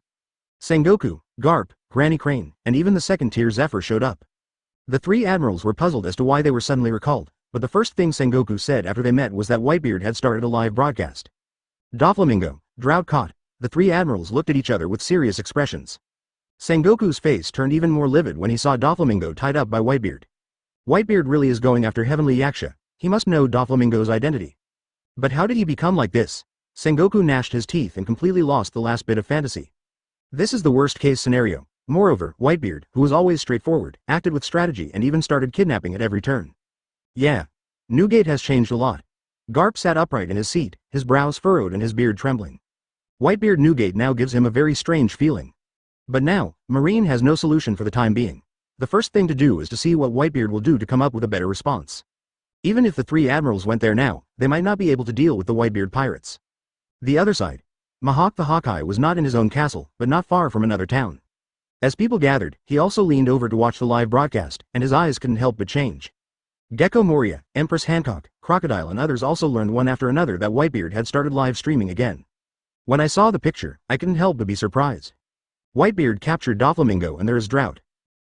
Speaker 1: Sengoku, Garp, Granny Crane, and even the second-tier Zephyr showed up. The three admirals were puzzled as to why they were suddenly recalled, but the first thing Sengoku said after they met was that Whitebeard had started a live broadcast. Doflamingo, Drought caught. The three admirals looked at each other with serious expressions. Sengoku's face turned even more livid when he saw Doflamingo tied up by Whitebeard. Whitebeard really is going after Heavenly Yaksha. He must know Doflamingo's identity. But how did he become like this? Sengoku gnashed his teeth and completely lost the last bit of fantasy. This is the worst-case scenario. Moreover, Whitebeard, who was always straightforward, acted with strategy and even started kidnapping at every turn. Yeah. Newgate has changed a lot. Garp sat upright in his seat, his brows furrowed and his beard trembling. Whitebeard Newgate now gives him a very strange feeling. But now, Marine has no solution for the time being. The first thing to do is to see what Whitebeard will do to come up with a better response. Even if the three admirals went there now, they might not be able to deal with the Whitebeard pirates. The other side. Mahawk the Hawkeye was not in his own castle, but not far from another town. As people gathered, he also leaned over to watch the live broadcast, and his eyes couldn't help but change. Gecko Moria, Empress Hancock, Crocodile and others also learned one after another that Whitebeard had started live streaming again. When I saw the picture, I couldn't help but be surprised. Whitebeard captured Doflamingo and there is Drought.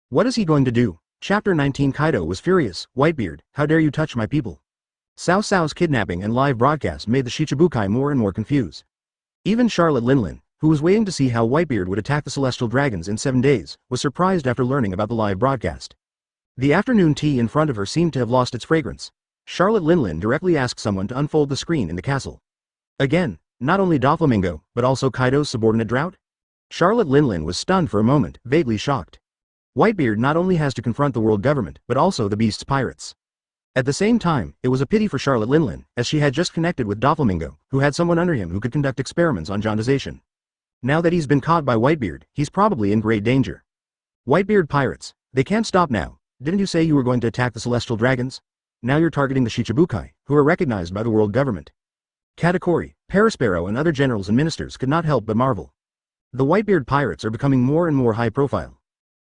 Speaker 1: What is he going to do? Chapter 19 Kaido was furious. Whitebeard, how dare you touch my people? Cao Cao's kidnapping and live broadcast made the Shichibukai more and more confused. Even Charlotte Linlin, who was waiting to see how Whitebeard would attack the Celestial Dragons in 7 days, was surprised after learning about the live broadcast. The afternoon tea in front of her seemed to have lost its fragrance. Charlotte Linlin directly asked someone to unfold the screen in the castle. Again, not only Doflamingo, but also Kaido's subordinate Drought? Charlotte Linlin was stunned for a moment, vaguely shocked. Whitebeard not only has to confront the world government, but also the Beast's pirates. At the same time, it was a pity for Charlotte Linlin, as she had just connected with Doflamingo, who had someone under him who could conduct experiments on jaundization. Now that he's been caught by Whitebeard, he's probably in great danger. Whitebeard pirates, they can't stop now. Didn't you say you were going to attack the Celestial Dragons? Now you're targeting the Shichibukai, who are recognized by the world government. Katakuri, Perispero and other generals and ministers could not help but marvel. The Whitebeard pirates are becoming more and more high profile.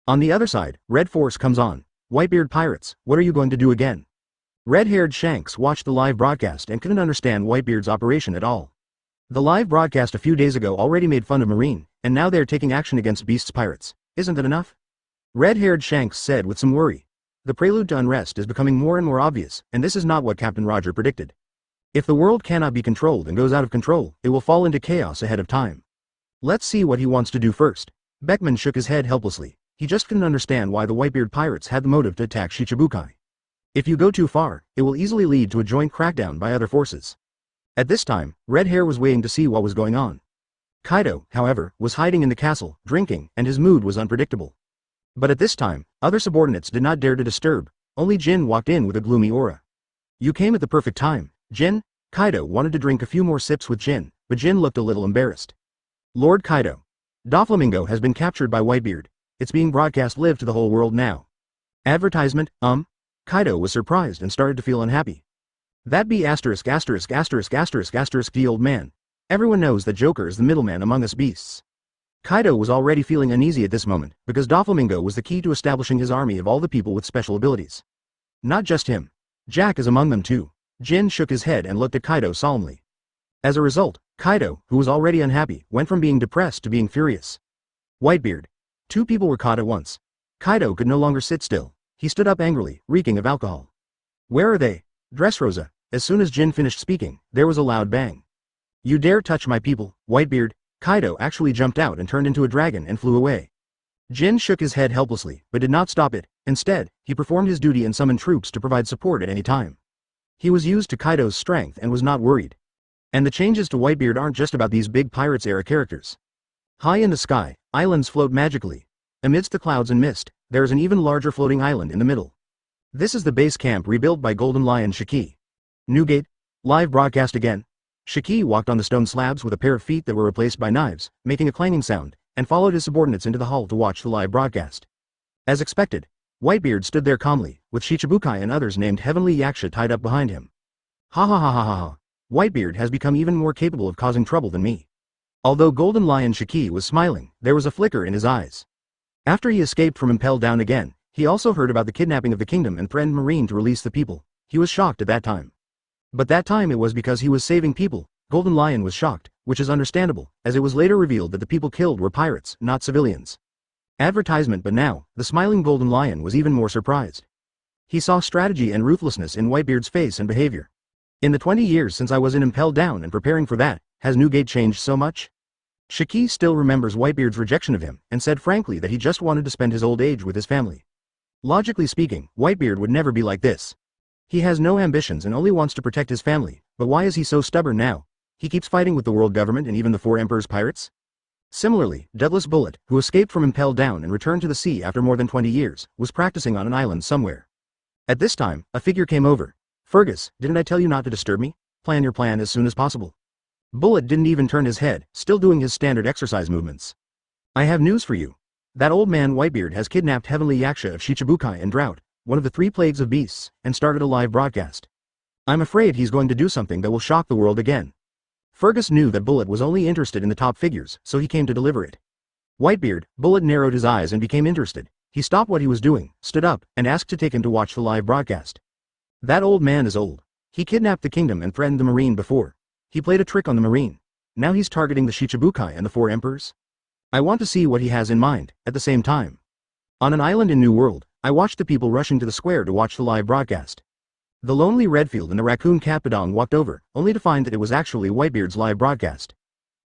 Speaker 1: On the other side, Red Force comes on. Whitebeard pirates, what are you going to do again? Red-haired Shanks watched the live broadcast and couldn't understand Whitebeard's operation at all. The live broadcast a few days ago already made fun of Marine, and now they're taking action against Beast's pirates. Isn't that enough? Red-haired Shanks said with some worry. The prelude to unrest is becoming more and more obvious, and this is not what Captain Roger predicted. If the world cannot be controlled and goes out of control, it will fall into chaos ahead of time. Let's see what he wants to do first. Beckman shook his head helplessly. He just couldn't understand why the Whitebeard pirates had the motive to attack Shichibukai. If you go too far, it will easily lead to a joint crackdown by other forces. At this time, Red Hair was waiting to see what was going on. Kaido, however, was hiding in the castle, drinking, and his mood was unpredictable. But at this time, other subordinates did not dare to disturb. Only Jin walked in with a gloomy aura. You came at the perfect time, Jin. Kaido wanted to drink a few more sips with Jin, but Jin looked a little embarrassed. Lord Kaido. Doflamingo has been captured by Whitebeard. It's being broadcast live to the whole world now. Advertisement, Kaido was surprised and started to feel unhappy. That be asterisk asterisk asterisk asterisk asterisk the old man. Everyone knows that Joker is the middleman among us beasts. Kaido was already feeling uneasy at this moment, because Doflamingo was the key to establishing his army of all the people with special abilities. Not just him. Jack is among them too. Jin shook his head and looked at Kaido solemnly. As a result, Kaido, who was already unhappy, went from being depressed to being furious. Whitebeard. 2 people were caught at once. Kaido could no longer sit still. He stood up angrily, reeking of alcohol. Where are they? Dressrosa. As soon as Jin finished speaking, there was a loud bang. You dare touch my people, Whitebeard. Kaido actually jumped out and turned into a dragon and flew away. Jin shook his head helplessly, but did not stop it. Instead, he performed his duty and summoned troops to provide support at any time. He was used to Kaido's strength and was not worried. And the changes to Whitebeard aren't just about these big Pirates-era characters. High in the sky, islands float magically. Amidst the clouds and mist, there is an even larger floating island in the middle. This is the base camp rebuilt by Golden Lion Shiki. Newgate? Live broadcast again? Shiki walked on the stone slabs with a pair of feet that were replaced by knives, making a clanging sound, and followed his subordinates into the hall to watch the live broadcast. As expected, Whitebeard stood there calmly, with Shichibukai and others named Heavenly Yaksha tied up behind him. Ha ha ha ha ha ha. Whitebeard has become even more capable of causing trouble than me. Although Golden Lion Shiki was smiling, there was a flicker in his eyes. After he escaped from Impel Down again, he also heard about the kidnapping of the kingdom and threatened Marine to release the people. He was shocked at that time. But that time it was because he was saving people. Golden Lion was shocked, which is understandable, as it was later revealed that the people killed were pirates, not civilians. Advertisement. But now, the smiling Golden Lion was even more surprised. He saw strategy and ruthlessness in Whitebeard's face and behavior. In the 20 years since I was in Impel Down and preparing for that, has Newgate changed so much? Shiki still remembers Whitebeard's rejection of him, and said frankly that he just wanted to spend his old age with his family. Logically speaking, Whitebeard would never be like this. He has no ambitions and only wants to protect his family, but why is he so stubborn now? He keeps fighting with the world government and even the Four Emperors pirates? Similarly, Deadless Bullet, who escaped from Impel Down and returned to the sea after more than 20 years, was practicing on an island somewhere. At this time, a figure came over. Fergus, didn't I tell you not to disturb me? Plan your plan as soon as possible. Bullet didn't even turn his head, still doing his standard exercise movements. I have news for you. That old man Whitebeard has kidnapped Heavenly Yaksha of Shichibukai and Drought, one of the 3 plagues of beasts, and started a live broadcast. I'm afraid he's going to do something that will shock the world again. Fergus knew that Bullet was only interested in the top figures, so he came to deliver it. Whitebeard, Bullet narrowed his eyes and became interested. He stopped what he was doing, stood up, and asked to take him to watch the live broadcast. That old man is old. He kidnapped the kingdom and threatened the Marine before. He played a trick on the Marine. Now he's targeting the Shichibukai and the 4 Emperors. I want to see what he has in mind. At the same time, on an island in New World, I watched the people rushing to the square to watch the live broadcast. The lonely Redfield and the raccoon Cat Padong walked over, only to find that it was actually Whitebeard's live broadcast.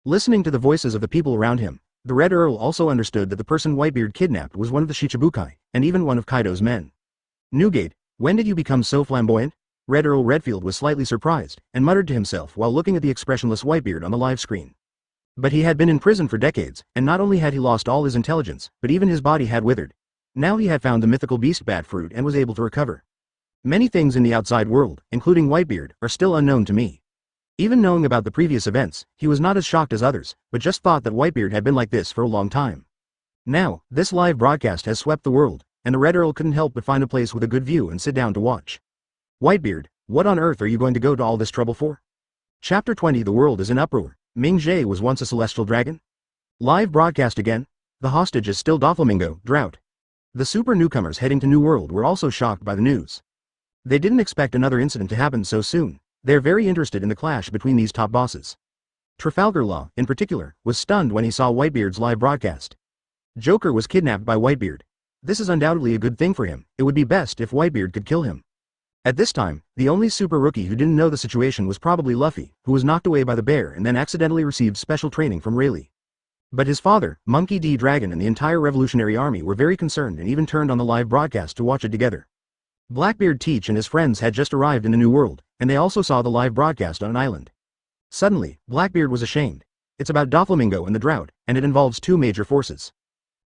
Speaker 1: Listening to the voices of the people around him, the Red Earl also understood that the person Whitebeard kidnapped was one of the Shichibukai, and even one of Kaido's men. Newgate, when did you become so flamboyant? Red Earl Redfield was slightly surprised, and muttered to himself while looking at the expressionless Whitebeard on the live screen. But he had been in prison for decades, and not only had he lost all his intelligence, but even his body had withered. Now he had found the mythical beast bat fruit and was able to recover. Many things in the outside world, including Whitebeard, are still unknown to me. Even knowing about the previous events, he was not as shocked as others, but just thought that Whitebeard had been like this for a long time. Now, this live broadcast has swept the world, and the Red Earl couldn't help but find a place with a good view and sit down to watch. Whitebeard, what on earth are you going to go to all this trouble for? Chapter 20. The world is in uproar. Ming Jie was once a celestial dragon? Live broadcast again? The hostage is still Doflamingo, Drought. The super newcomers heading to New World were also shocked by the news. They didn't expect another incident to happen so soon. They're very interested in the clash between these top bosses. Trafalgar Law, in particular, was stunned when he saw Whitebeard's live broadcast. Joker was kidnapped by Whitebeard. This is undoubtedly a good thing for him. It would be best if Whitebeard could kill him. At this time, the only super rookie who didn't know the situation was probably Luffy, who was knocked away by the bear and then accidentally received special training from Rayleigh. But his father, Monkey D. Dragon, and the entire Revolutionary Army were very concerned and even turned on the live broadcast to watch it together. Blackbeard Teach and his friends had just arrived in the New World, and they also saw the live broadcast on an island. Suddenly, Blackbeard was ashamed. It's about Doflamingo and the Drought, and it involves 2 major forces.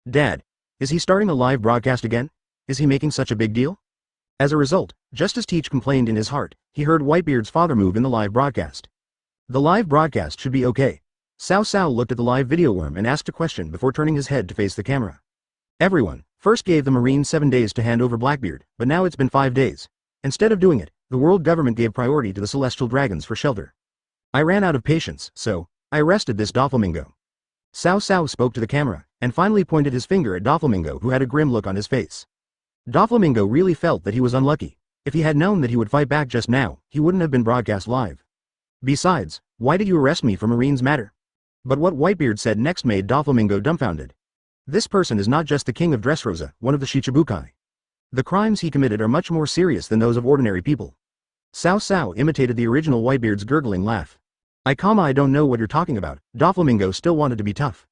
Speaker 1: Dad, is he starting a live broadcast again? Is he making such a big deal? As a result, just as Teach complained in his heart, he heard Whitebeard's father move in the live broadcast. The live broadcast should be okay. Cao Cao looked at the live video worm and asked a question before turning his head to face the camera. Everyone first gave the Marine 7 days to hand over Blackbeard, but now it's been 5 days. Instead of doing it, the world government gave priority to the Celestial Dragons for shelter. I ran out of patience, so I arrested this Doflamingo. Cao Cao spoke to the camera, and finally pointed his finger at Doflamingo, who had a grim look on his face. Doflamingo really felt that he was unlucky. If he had known that he would fight back just now, he wouldn't have been broadcast live. Besides, why did you arrest me for Marine's matter? But what Whitebeard said next made Doflamingo dumbfounded. This person is not just the king of Dressrosa, one of the Shichibukai. The crimes he committed are much more serious than those of ordinary people. Cao Cao imitated the original Whitebeard's gurgling laugh. I don't know what you're talking about. Doflamingo still wanted to be tough.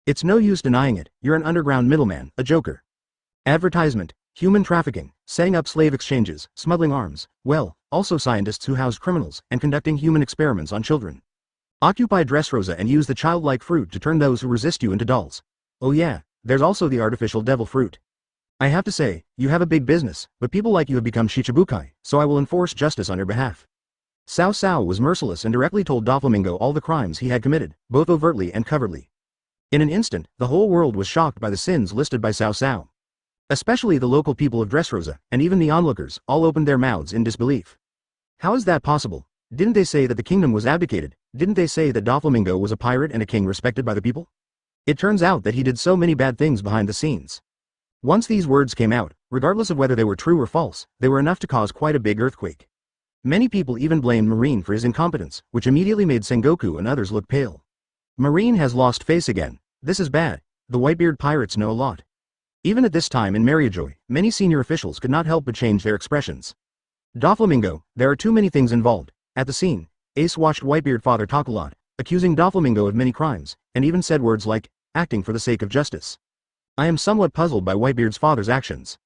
Speaker 1: It's no use denying it, you're an underground middleman, a joker. Advertisement, human trafficking, setting up slave exchanges, smuggling arms, well, also scientists who house criminals, and conducting human experiments on children. Occupy Dressrosa and use the childlike fruit to turn those who resist you into dolls. Oh yeah, there's also the artificial devil fruit. I have to say, you have a big business, but people like you have become Shichibukai, so I will enforce justice on your behalf. Cao Cao was merciless and directly told Doflamingo all the crimes he had committed, both overtly and covertly. In an instant, the whole world was shocked by the sins listed by Cao Cao. Especially the local people of Dressrosa, and even the onlookers, all opened their mouths in disbelief. How is that possible? Didn't they say that the kingdom was abdicated? Didn't they say that Doflamingo was a pirate and a king respected by the people? It turns out that he did so many bad things behind the scenes. Once these words came out, regardless of whether they were true or false, they were enough to cause quite a big earthquake. Many people even blamed Marine for his incompetence, which immediately made Sengoku and others look pale. Marine has lost face again. This is bad. The Whitebeard pirates know a lot. Even at this time in Mariajoy, many senior officials could not help but change their expressions. Doflamingo, there are too many things involved. At the scene, Ace watched Whitebeard father talk a lot, accusing Doflamingo of many crimes, and even said words like, acting for the sake of justice. I am somewhat puzzled by Whitebeard's father's actions.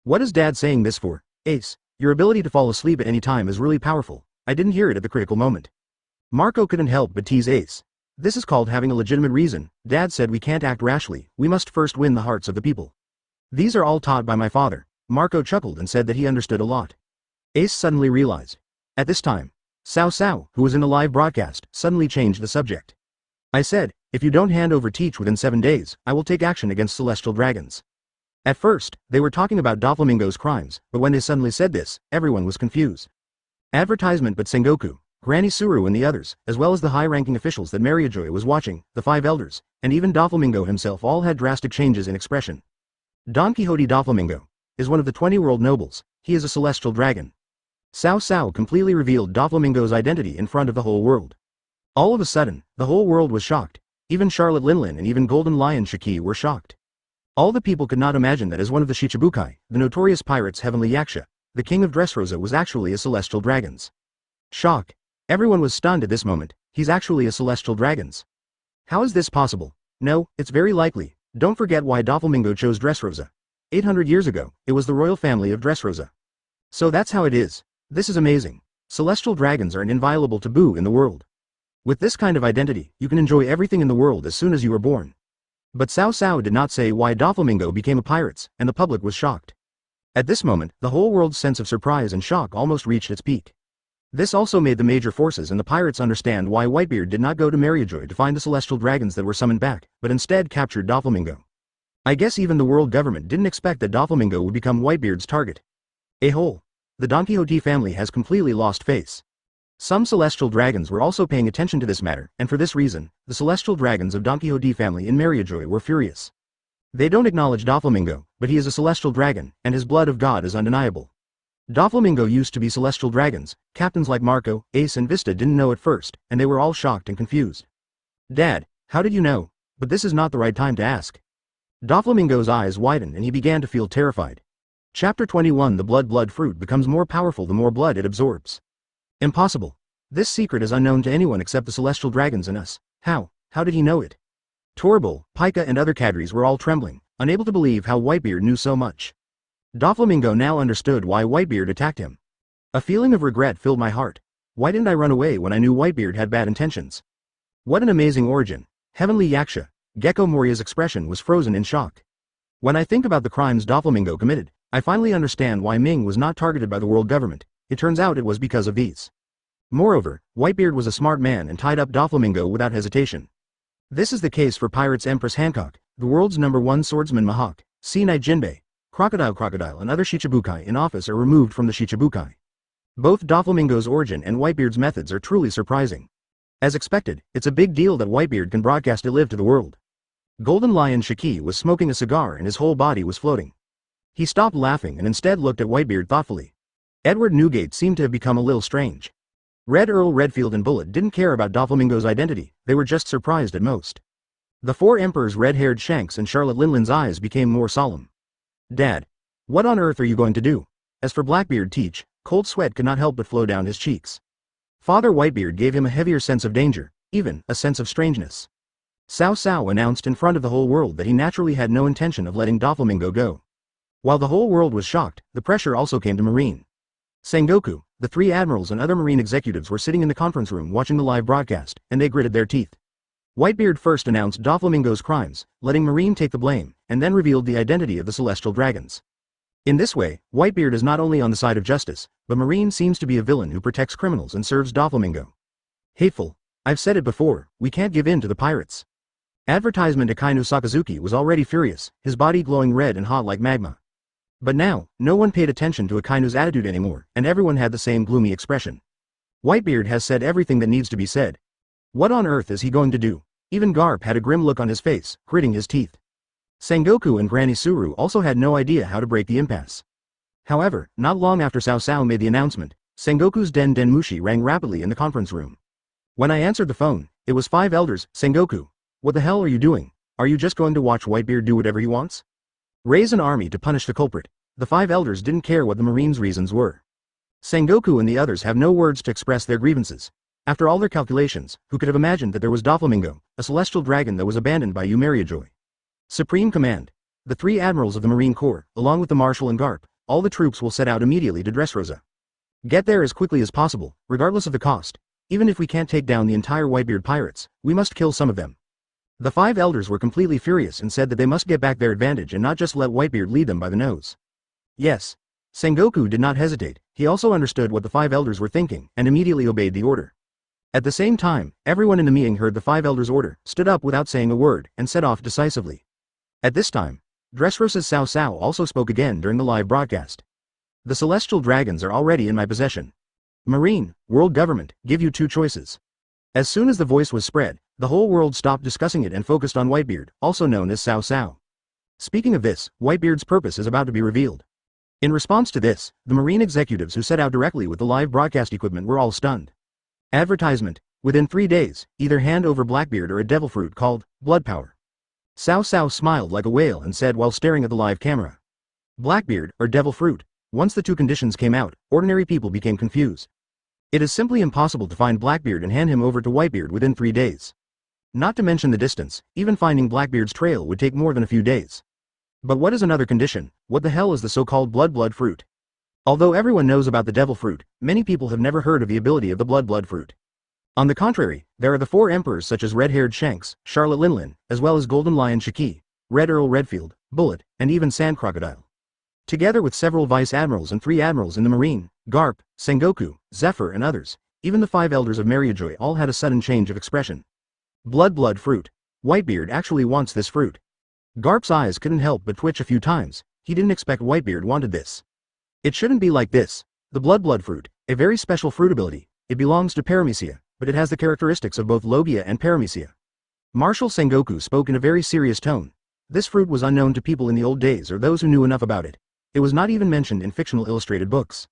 Speaker 1: What is Dad saying this for? Ace, your ability to fall asleep at any time is really powerful. I didn't hear it at the critical moment. Marco couldn't help but tease Ace. This is called having a legitimate reason. Dad said we can't act rashly, we must first win the hearts of the people. These are all taught by my father. Marco chuckled and said that he understood a lot. Ace suddenly realized. At this time, Cao Cao, who was in a live broadcast, suddenly changed the subject. I said, if you don't hand over Teach within 7 days, I will take action against Celestial Dragons. At first, they were talking about Doflamingo's crimes, but when they suddenly said this, everyone was confused. Advertisement but Sengoku, Granny Suru and the others, as well as the high-ranking officials that Mariajoy was watching, the 5 elders, and even Doflamingo himself all had drastic changes in expression. Don Quixote Doflamingo is one of the 20 world nobles. He is a celestial dragon. Cao Cao completely revealed Doflamingo's identity in front of the whole world. All of a sudden, the whole world was shocked. Even Charlotte Linlin and even Golden Lion Shiki were shocked. All the people could not imagine that as one of the Shichibukai, the notorious pirates Heavenly Yaksha, the king of Dressrosa was actually a celestial dragons. Shock. Everyone was stunned at this moment. He's actually a celestial dragons. How is this possible? No, it's very likely. Don't forget why Doflamingo chose Dressrosa. 800 years ago, it was the royal family of Dressrosa. So that's how it is. This is amazing. Celestial dragons are an inviolable taboo in the world. With this kind of identity, you can enjoy everything in the world as soon as you are born. But Cao Cao did not say why Doflamingo became a pirate, and the public was shocked. At this moment, the whole world's sense of surprise and shock almost reached its peak. This also made the major forces and the pirates understand why Whitebeard did not go to Mariajoy to find the celestial dragons that were summoned back, but instead captured Doflamingo. I guess even the world government didn't expect that Doflamingo would become Whitebeard's target. A-hole. The Don Quixote family has completely lost face. Some celestial dragons were also paying attention to this matter, and for this reason, the celestial dragons of Don Quixote family in Mariajoy were furious. They don't acknowledge Doflamingo, but he is a celestial dragon, and his blood of God is undeniable. Doflamingo used to be celestial dragons. Captains like Marco, Ace and Vista didn't know at first, and they were all shocked and confused. Dad, how did you know? But this is not the right time to ask. Doflamingo's eyes widened and he began to feel terrified. Chapter 21 The blood fruit becomes more powerful the more blood it absorbs. Impossible. This secret is unknown to anyone except the celestial dragons and us. How did he know it? Torbol, Pika and other cadres were all trembling, unable to believe how Whitebeard knew so much. Doflamingo now understood why Whitebeard attacked him. A feeling of regret filled my heart. Why didn't I run away when I knew Whitebeard had bad intentions? What an amazing origin. Heavenly Yaksha. Gecko Moria's expression was frozen in shock. When I think about the crimes Doflamingo committed, I finally understand why Ming was not targeted by the world government. It turns out it was because of these. Moreover, Whitebeard was a smart man and tied up Doflamingo without hesitation. This is the case for Pirates Empress Hancock, the world's #1 swordsman Mahawk, Sea Knight Jinbei, Crocodile and other Shichibukai in office are removed from the Shichibukai. Both Doflamingo's origin and Whitebeard's methods are truly surprising. As expected, it's a big deal that Whitebeard can broadcast it live to the world. Golden Lion Shiki was smoking a cigar and his whole body was floating. He stopped laughing and instead looked at Whitebeard thoughtfully. Edward Newgate seemed to have become a little strange. Red Earl Redfield and Bullet didn't care about Doflamingo's identity, they were just surprised at most. The 4 emperors red-haired Shanks and Charlotte Linlin's eyes became more solemn. Dad, what on earth are you going to do? As for Blackbeard Teach, cold sweat could not help but flow down his cheeks. Father Whitebeard gave him a heavier sense of danger, even a sense of strangeness. Cao Cao announced in front of the whole world that he naturally had no intention of letting Doflamingo go. While the whole world was shocked, the pressure also came to Marine. Sengoku, the 3 admirals and other Marine executives were sitting in the conference room watching the live broadcast, and they gritted their teeth. Whitebeard first announced Doflamingo's crimes, letting Marine take the blame, and then revealed the identity of the celestial dragons. In this way, Whitebeard is not only on the side of justice, but Marine seems to be a villain who protects criminals and serves Doflamingo. Hateful. I've said it before, we can't give in to the pirates. Advertisement Akainu Sakazuki was already furious, his body glowing red and hot like magma. But now, no one paid attention to Akainu's attitude anymore, and everyone had the same gloomy expression. Whitebeard has said everything that needs to be said. What on earth is he going to do? Even Garp had a grim look on his face, gritting his teeth. Sengoku and Granny Suru also had no idea how to break the impasse. However, not long after Cao Cao made the announcement, Sengoku's Den Den Mushi rang rapidly in the conference room. When I answered the phone, it was 5 elders. Sengoku, what the hell are you doing? Are you just going to watch Whitebeard do whatever he wants? Raise an army to punish the culprit. The 5 elders didn't care what the Marine's reasons were. Sengoku and the others have no words to express their grievances. After all their calculations, who could have imagined that there was Doflamingo, a celestial dragon that was abandoned by Umariajoy? Supreme Command. The 3 admirals of the Marine Corps, along with the Marshal and Garp, all the troops will set out immediately to Dressrosa. Get there as quickly as possible, regardless of the cost. Even if we can't take down the entire Whitebeard pirates, we must kill some of them. The 5 elders were completely furious and said that they must get back their advantage and not just let Whitebeard lead them by the nose. Yes. Sengoku did not hesitate, he also understood what the 5 elders were thinking, and immediately obeyed the order. At the same time, everyone in the meeting heard the 5 elders' order, stood up without saying a word, and set off decisively. At this time, Dressrosa's Cao Cao also spoke again during the live broadcast. The Celestial Dragons are already in my possession. Marine, world government, give you 2 choices. As soon as the voice was spread, the whole world stopped discussing it and focused on Whitebeard, also known as Cao Cao. Speaking of this, Whitebeard's purpose is about to be revealed. In response to this, the Marine executives who set out directly with the live broadcast equipment were all stunned. Advertisement. Within 3 days, either hand over Blackbeard or a devil fruit called blood power. Cao Cao smiled like a whale and said while staring at the live camera. Blackbeard, or devil fruit. Once the 2 conditions came out, ordinary people became confused. It is simply impossible to find Blackbeard and hand him over to Whitebeard within 3 days. Not to mention the distance, even finding Blackbeard's trail would take more than a few days. But what is another condition? What the hell is the so-called blood fruit? Although everyone knows about the devil fruit, many people have never heard of the ability of the blood fruit. On the contrary, there are the 4 emperors such as Red-Haired Shanks, Charlotte Linlin, as well as Golden Lion Shiki, Red Earl Redfield, Bullet, and even Sand Crocodile. Together with several vice admirals and 3 admirals in the Marine, Garp, Sengoku, Zephyr and others, even the 5 elders of Mariajoy all had a sudden change of expression. Blood fruit. Whitebeard actually wants this fruit. Garp's eyes couldn't help but twitch a few times, he didn't expect Whitebeard wanted this. It shouldn't be like this. The blood fruit, a very special fruit ability, it belongs to Paramecia, but it has the characteristics of both Logia and Paramecia. Marshal Sengoku spoke in a very serious tone. This fruit was unknown to people in the old days or those who knew enough about it. It was not even mentioned in fictional illustrated books.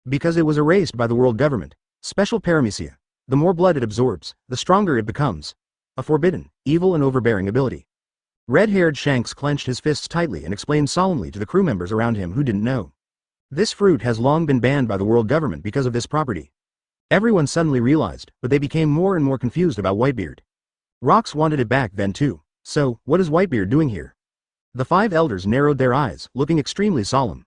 Speaker 1: Because it was erased by the world government. Special Paramecia. The more blood it absorbs, the stronger it becomes. A forbidden, evil and overbearing ability. Red-haired Shanks clenched his fists tightly and explained solemnly to the crew members around him who didn't know. This fruit has long been banned by the world government because of this property. Everyone suddenly realized, but they became more and more confused about Whitebeard. Rox wanted it back then too. So, what is Whitebeard doing here? The 5 elders narrowed their eyes, looking extremely solemn.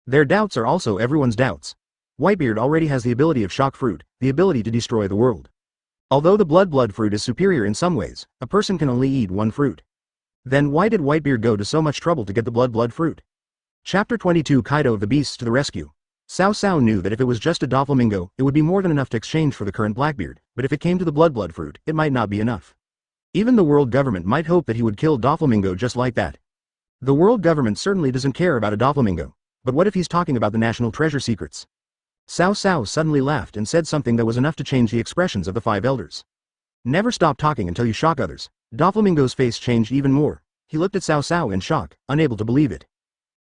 Speaker 1: Their doubts are also everyone's doubts. Whitebeard already has the ability of shock fruit, the ability to destroy the world. Although the blood fruit is superior in some ways, a person can only eat 1 fruit. Then why did Whitebeard go to so much trouble to get the blood fruit? Chapter 22 Kaido of the Beasts to the Rescue. Cao Cao knew that if it was just a Doflamingo, it would be more than enough to exchange for the current Blackbeard, but if it came to the blood fruit, it might not be enough. Even the world government might hope that he would kill Doflamingo just like that. The world government certainly doesn't care about a Doflamingo, but what if he's talking about the national treasure secrets? Cao Cao suddenly laughed and said something that was enough to change the expressions of the 5 elders. Never stop talking until you shock others. Doflamingo's face changed even more. He looked at Cao Cao in shock, unable to believe it.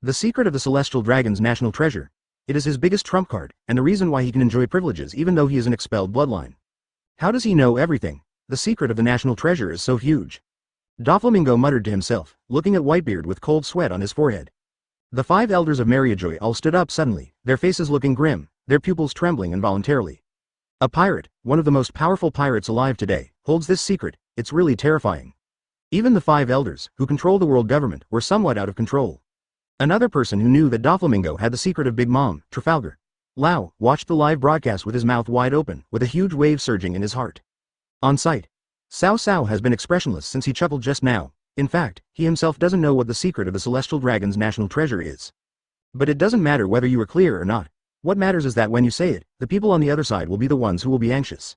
Speaker 1: The secret of the Celestial Dragon's national treasure. It is his biggest trump card, and the reason why he can enjoy privileges even though he is an expelled bloodline. How does he know everything? The secret of the national treasure is so huge. Doflamingo muttered to himself, looking at Whitebeard with cold sweat on his forehead. The 5 elders of Mariajoy all stood up suddenly, their faces looking grim, their pupils trembling involuntarily. A pirate, one of the most powerful pirates alive today, holds this secret. It's really terrifying. Even the 5 elders, who control the world government, were somewhat out of control. Another person who knew that Doflamingo had the secret of Big Mom, Trafalgar Lau, watched the live broadcast with his mouth wide open, with a huge wave surging in his heart. On sight. Cao Cao has been expressionless since he chuckled just now. In fact, he himself doesn't know what the secret of the Celestial Dragon's national treasure is. But it doesn't matter whether you are clear or not. What matters is that when you say it, the people on the other side will be the ones who will be anxious.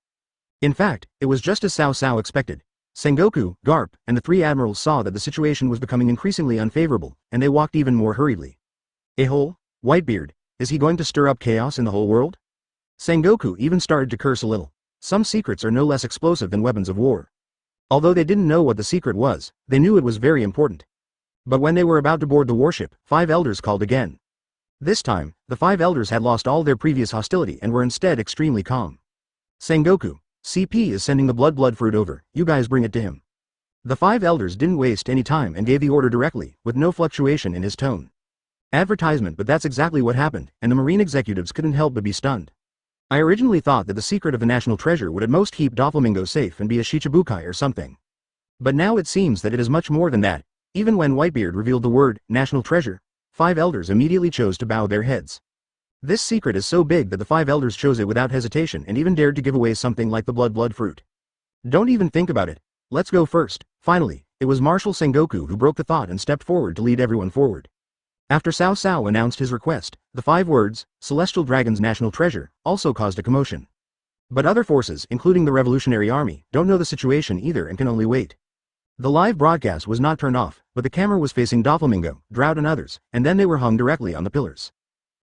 Speaker 1: In fact, it was just as Cao Cao expected. Sengoku, Garp, and the three admirals saw that the situation was becoming increasingly unfavorable, and they walked even more hurriedly. Whitebeard, is he going to stir up chaos in the whole world? Sengoku even started to curse a little. Some secrets are no less explosive than weapons of war. Although they didn't know what the secret was, they knew it was very important. But when they were about to board the warship, 5 elders called again. This time, the 5 elders had lost all their previous hostility and were instead extremely calm. Sengoku, CP is sending the blood fruit over, you guys bring it to him. The 5 elders didn't waste any time and gave the order directly, with no fluctuation in his tone. Advertisement, but that's exactly what happened, and the Marine executives couldn't help but be stunned. I originally thought that the secret of the national treasure would at most keep Doflamingo safe and be a Shichibukai or something. But now it seems that it is much more than that. Even when Whitebeard revealed the word, national treasure, 5 elders immediately chose to bow their heads. This secret is so big that the 5 elders chose it without hesitation and even dared to give away something like the blood fruit. Don't even think about it. Let's go first. Finally, it was Marshal Sengoku who broke the thought and stepped forward to lead everyone forward. After Cao Cao announced his request, the 5 words, Celestial Dragons National Treasure, also caused a commotion. But other forces, including the Revolutionary Army, don't know the situation either and can only wait. The live broadcast was not turned off, but the camera was facing Doflamingo, Drought and others, and then they were hung directly on the pillars.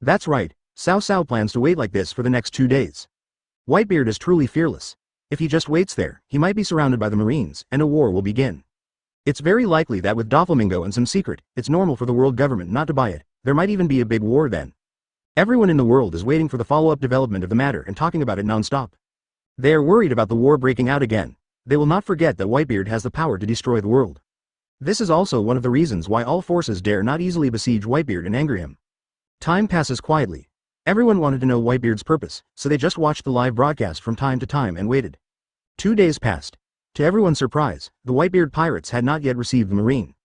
Speaker 1: That's right, Cao Cao plans to wait like this for the next 2 days. Whitebeard is truly fearless. If he just waits there, he might be surrounded by the Marines, and a war will begin. It's very likely that with Doflamingo and some secret, it's normal for the world government not to buy it. There might even be a big war then. Everyone in the world is waiting for the follow-up development of the matter and talking about it non-stop. They are worried about the war breaking out again. They will not forget that Whitebeard has the power to destroy the world. This is also one of the reasons why all forces dare not easily besiege Whitebeard and anger him. Time passes quietly. Everyone wanted to know Whitebeard's purpose, so they just watched the live broadcast from time to time and waited. 2 days passed. To everyone's surprise, the Whitebeard pirates had not yet received the Marine.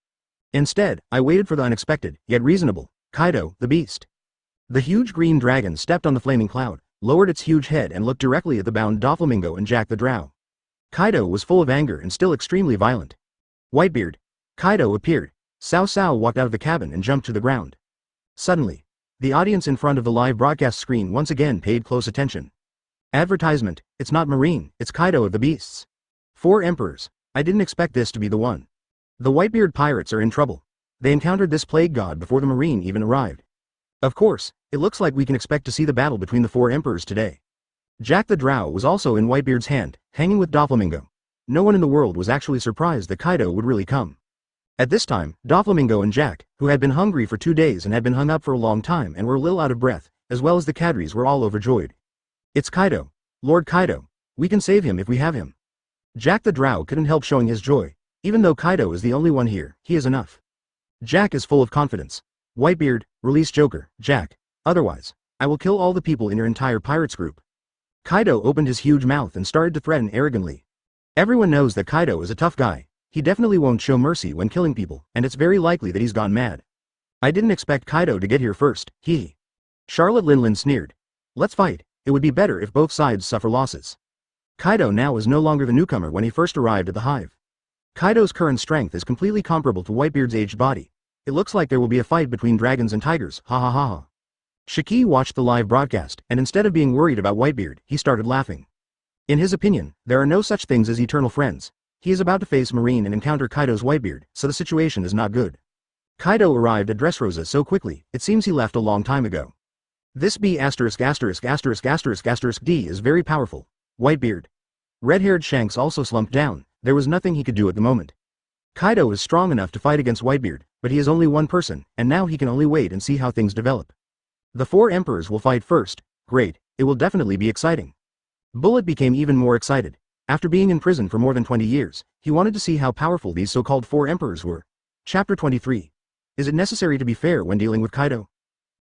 Speaker 1: Instead, I waited for the unexpected, yet reasonable, Kaido, the beast. The huge green dragon stepped on the flaming cloud, lowered its huge head and looked directly at the bound Doflamingo and Jack the Drow. Kaido was full of anger and still extremely violent. Whitebeard. Kaido appeared. Cao Cao walked out of the cabin and jumped to the ground. Suddenly, the audience in front of the live broadcast screen once again paid close attention. Advertisement, it's not Marine, it's Kaido of the Beasts. 4 emperors. I didn't expect this to be the one. The Whitebeard pirates are in trouble. They encountered this plague god before the Marine even arrived. Of course, it looks like we can expect to see the battle between the 4 emperors today. Jack the Drow was also in Whitebeard's hand, hanging with Doflamingo. No one in the world was actually surprised that Kaido would really come. At this time, Doflamingo and Jack, who had been hungry for 2 days and had been hung up for a long time and were a little out of breath, as well as the cadres were all overjoyed. It's Kaido. Lord Kaido. We can save him if we have him. Jack the Drow couldn't help showing his joy. Even though Kaido is the only one here, he is enough. Jack is full of confidence. Whitebeard, release Joker, Jack. Otherwise, I will kill all the people in your entire pirates group. Kaido opened his huge mouth and started to threaten arrogantly. Everyone knows that Kaido is a tough guy. He definitely won't show mercy when killing people, and it's very likely that he's gone mad. I didn't expect Kaido to get here first, he. Charlotte Linlin sneered. Let's fight. It would be better if both sides suffer losses. Kaido now is no longer the newcomer when he first arrived at the hive. Kaido's current strength is completely comparable to Whitebeard's aged body. It looks like there will be a fight between dragons and tigers, ha ha ha ha. Shiki watched the live broadcast, and instead of being worried about Whitebeard, he started laughing. In his opinion, there are no such things as eternal friends. He is about to face Marine and encounter Kaido's Whitebeard, so the situation is not good. Kaido arrived at Dressrosa so quickly, it seems he left a long time ago. This B************* D is very powerful. Whitebeard. Red-haired Shanks also slumped down. There was nothing he could do at the moment. Kaido is strong enough to fight against Whitebeard, but he is only one person, and now he can only wait and see how things develop. The 4 emperors will fight first. Great, it will definitely be exciting. Bullet became even more excited. After being in prison for more than 20 years, he wanted to see how powerful these so-called 4 emperors were. Chapter 23. Is it necessary to be fair when dealing with Kaido?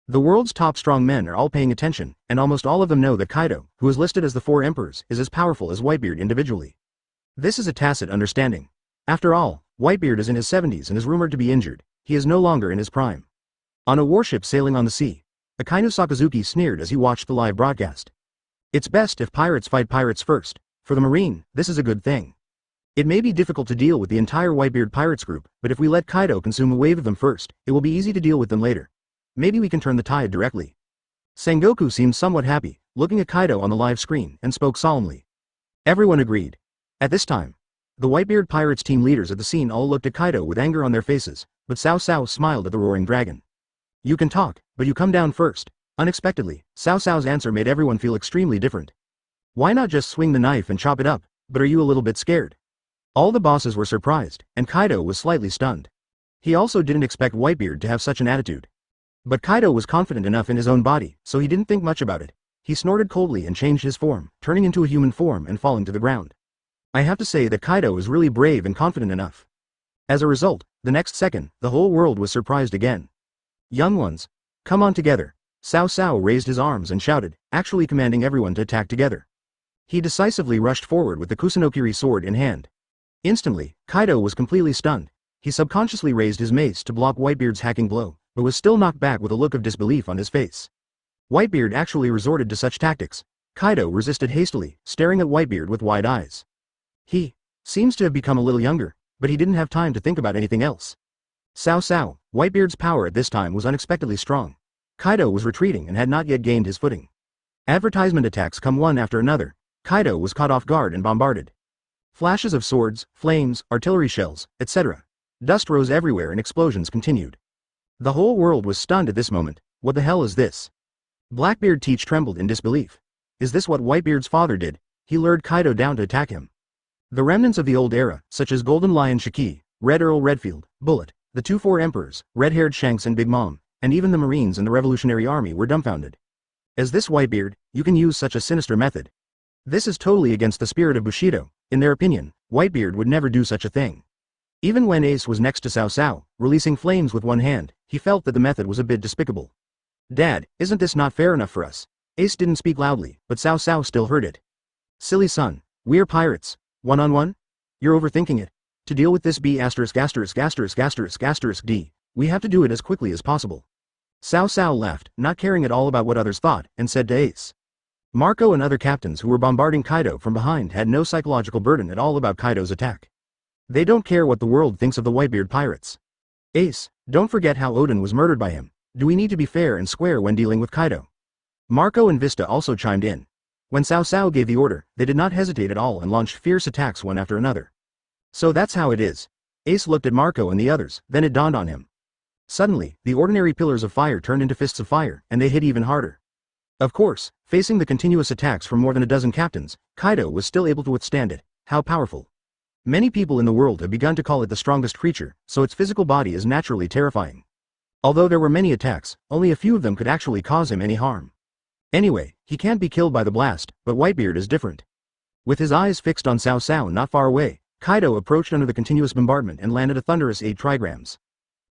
Speaker 1: The world's top strong men are all paying attention, and almost all of them know that Kaido, who is listed as the 4 emperors, is as powerful as Whitebeard individually. This is a tacit understanding. After all, Whitebeard is in his 70s and is rumored to be injured. He is no longer in his prime. On a warship sailing on the sea, Akainu Sakazuki sneered as he watched the live broadcast. It's best if pirates fight pirates first. For the Marine, this is a good thing. It may be difficult to deal with the entire Whitebeard pirates group, but if we let Kaido consume a wave of them first, it will be easy to deal with them later. Maybe we can turn the tide directly. Sengoku seemed somewhat happy, looking at Kaido on the live screen, and spoke solemnly. Everyone agreed. At this time, the Whitebeard Pirates team leaders at the scene all looked at Kaido with anger on their faces, but Cao Cao smiled at the roaring dragon. You can talk, but you come down first. Unexpectedly, Cao Cao's answer made everyone feel extremely different. Why not just swing the knife and chop it up? But are you a little bit scared? All the bosses were surprised, and Kaido was slightly stunned. He also didn't expect Whitebeard to have such an attitude. But Kaido was confident enough in his own body, so he didn't think much about it. He snorted coldly and changed his form, turning into a human form and falling to the ground. I have to say that Kaido is really brave and confident enough. As a result, the next second, the whole world was surprised again. Young ones, come on together. Cao Cao raised his arms and shouted, actually commanding everyone to attack together. He decisively rushed forward with the Kusanokiri sword in hand. Instantly, Kaido was completely stunned. He subconsciously raised his mace to block Whitebeard's hacking blow, but was still knocked back with a look of disbelief on his face. Whitebeard actually resorted to such tactics. Kaido resisted hastily, staring at Whitebeard with wide eyes. He seems to have become a little younger, but he didn't have time to think about anything else. Cao Cao, Whitebeard's power at this time was unexpectedly strong. Kaido was retreating and had not yet gained his footing. Advertisement attacks come one after another. Kaido was caught off guard and bombarded. Flashes of swords, flames, artillery shells, etc. Dust rose everywhere and explosions continued. The whole world was stunned at this moment. What the hell is this? Blackbeard Teach trembled in disbelief. Is this what Whitebeard's father did? He lured Kaido down to attack him. The remnants of the old era, such as Golden Lion Shiki, Red Earl Redfield, Bullet, the 2-4 Emperors, Red-Haired Shanks and Big Mom, and even the Marines and the Revolutionary Army were dumbfounded. As this Whitebeard, you can use such a sinister method. This is totally against the spirit of Bushido. In their opinion, Whitebeard would never do such a thing. Even when Ace was next to Cao Cao, releasing flames with one hand, he felt that the method was a bit despicable. Dad, isn't this not fair enough for us? Ace didn't speak loudly, but Cao Cao still heard it. Silly son, we're pirates. One-on-one? You're overthinking it. To deal with this B*****************, D, we have to do it as quickly as possible. Cao Cao laughed, not caring at all about what others thought, and said to Ace. Marco and other captains who were bombarding Kaido from behind had no psychological burden at all about Kaido's attack. They don't care what the world thinks of the Whitebeard pirates. Ace, don't forget how Odin was murdered by him. Do we need to be fair and square when dealing with Kaido? Marco and Vista also chimed in. When Cao Cao gave the order, they did not hesitate at all and launched fierce attacks one after another. So that's how it is. Ace looked at Marco and the others, then it dawned on him. Suddenly, the ordinary pillars of fire turned into fists of fire, and they hit even harder. Of course, facing the continuous attacks from more than a dozen captains, Kaido was still able to withstand it. How powerful. Many people in the world have begun to call it the strongest creature, so its physical body is naturally terrifying. Although there were many attacks, only a few of them could actually cause him any harm. Anyway, he can't be killed by the blast, but Whitebeard is different. With his eyes fixed on Cao Cao not far away, Kaido approached under the continuous bombardment and landed a thunderous 8 trigrams.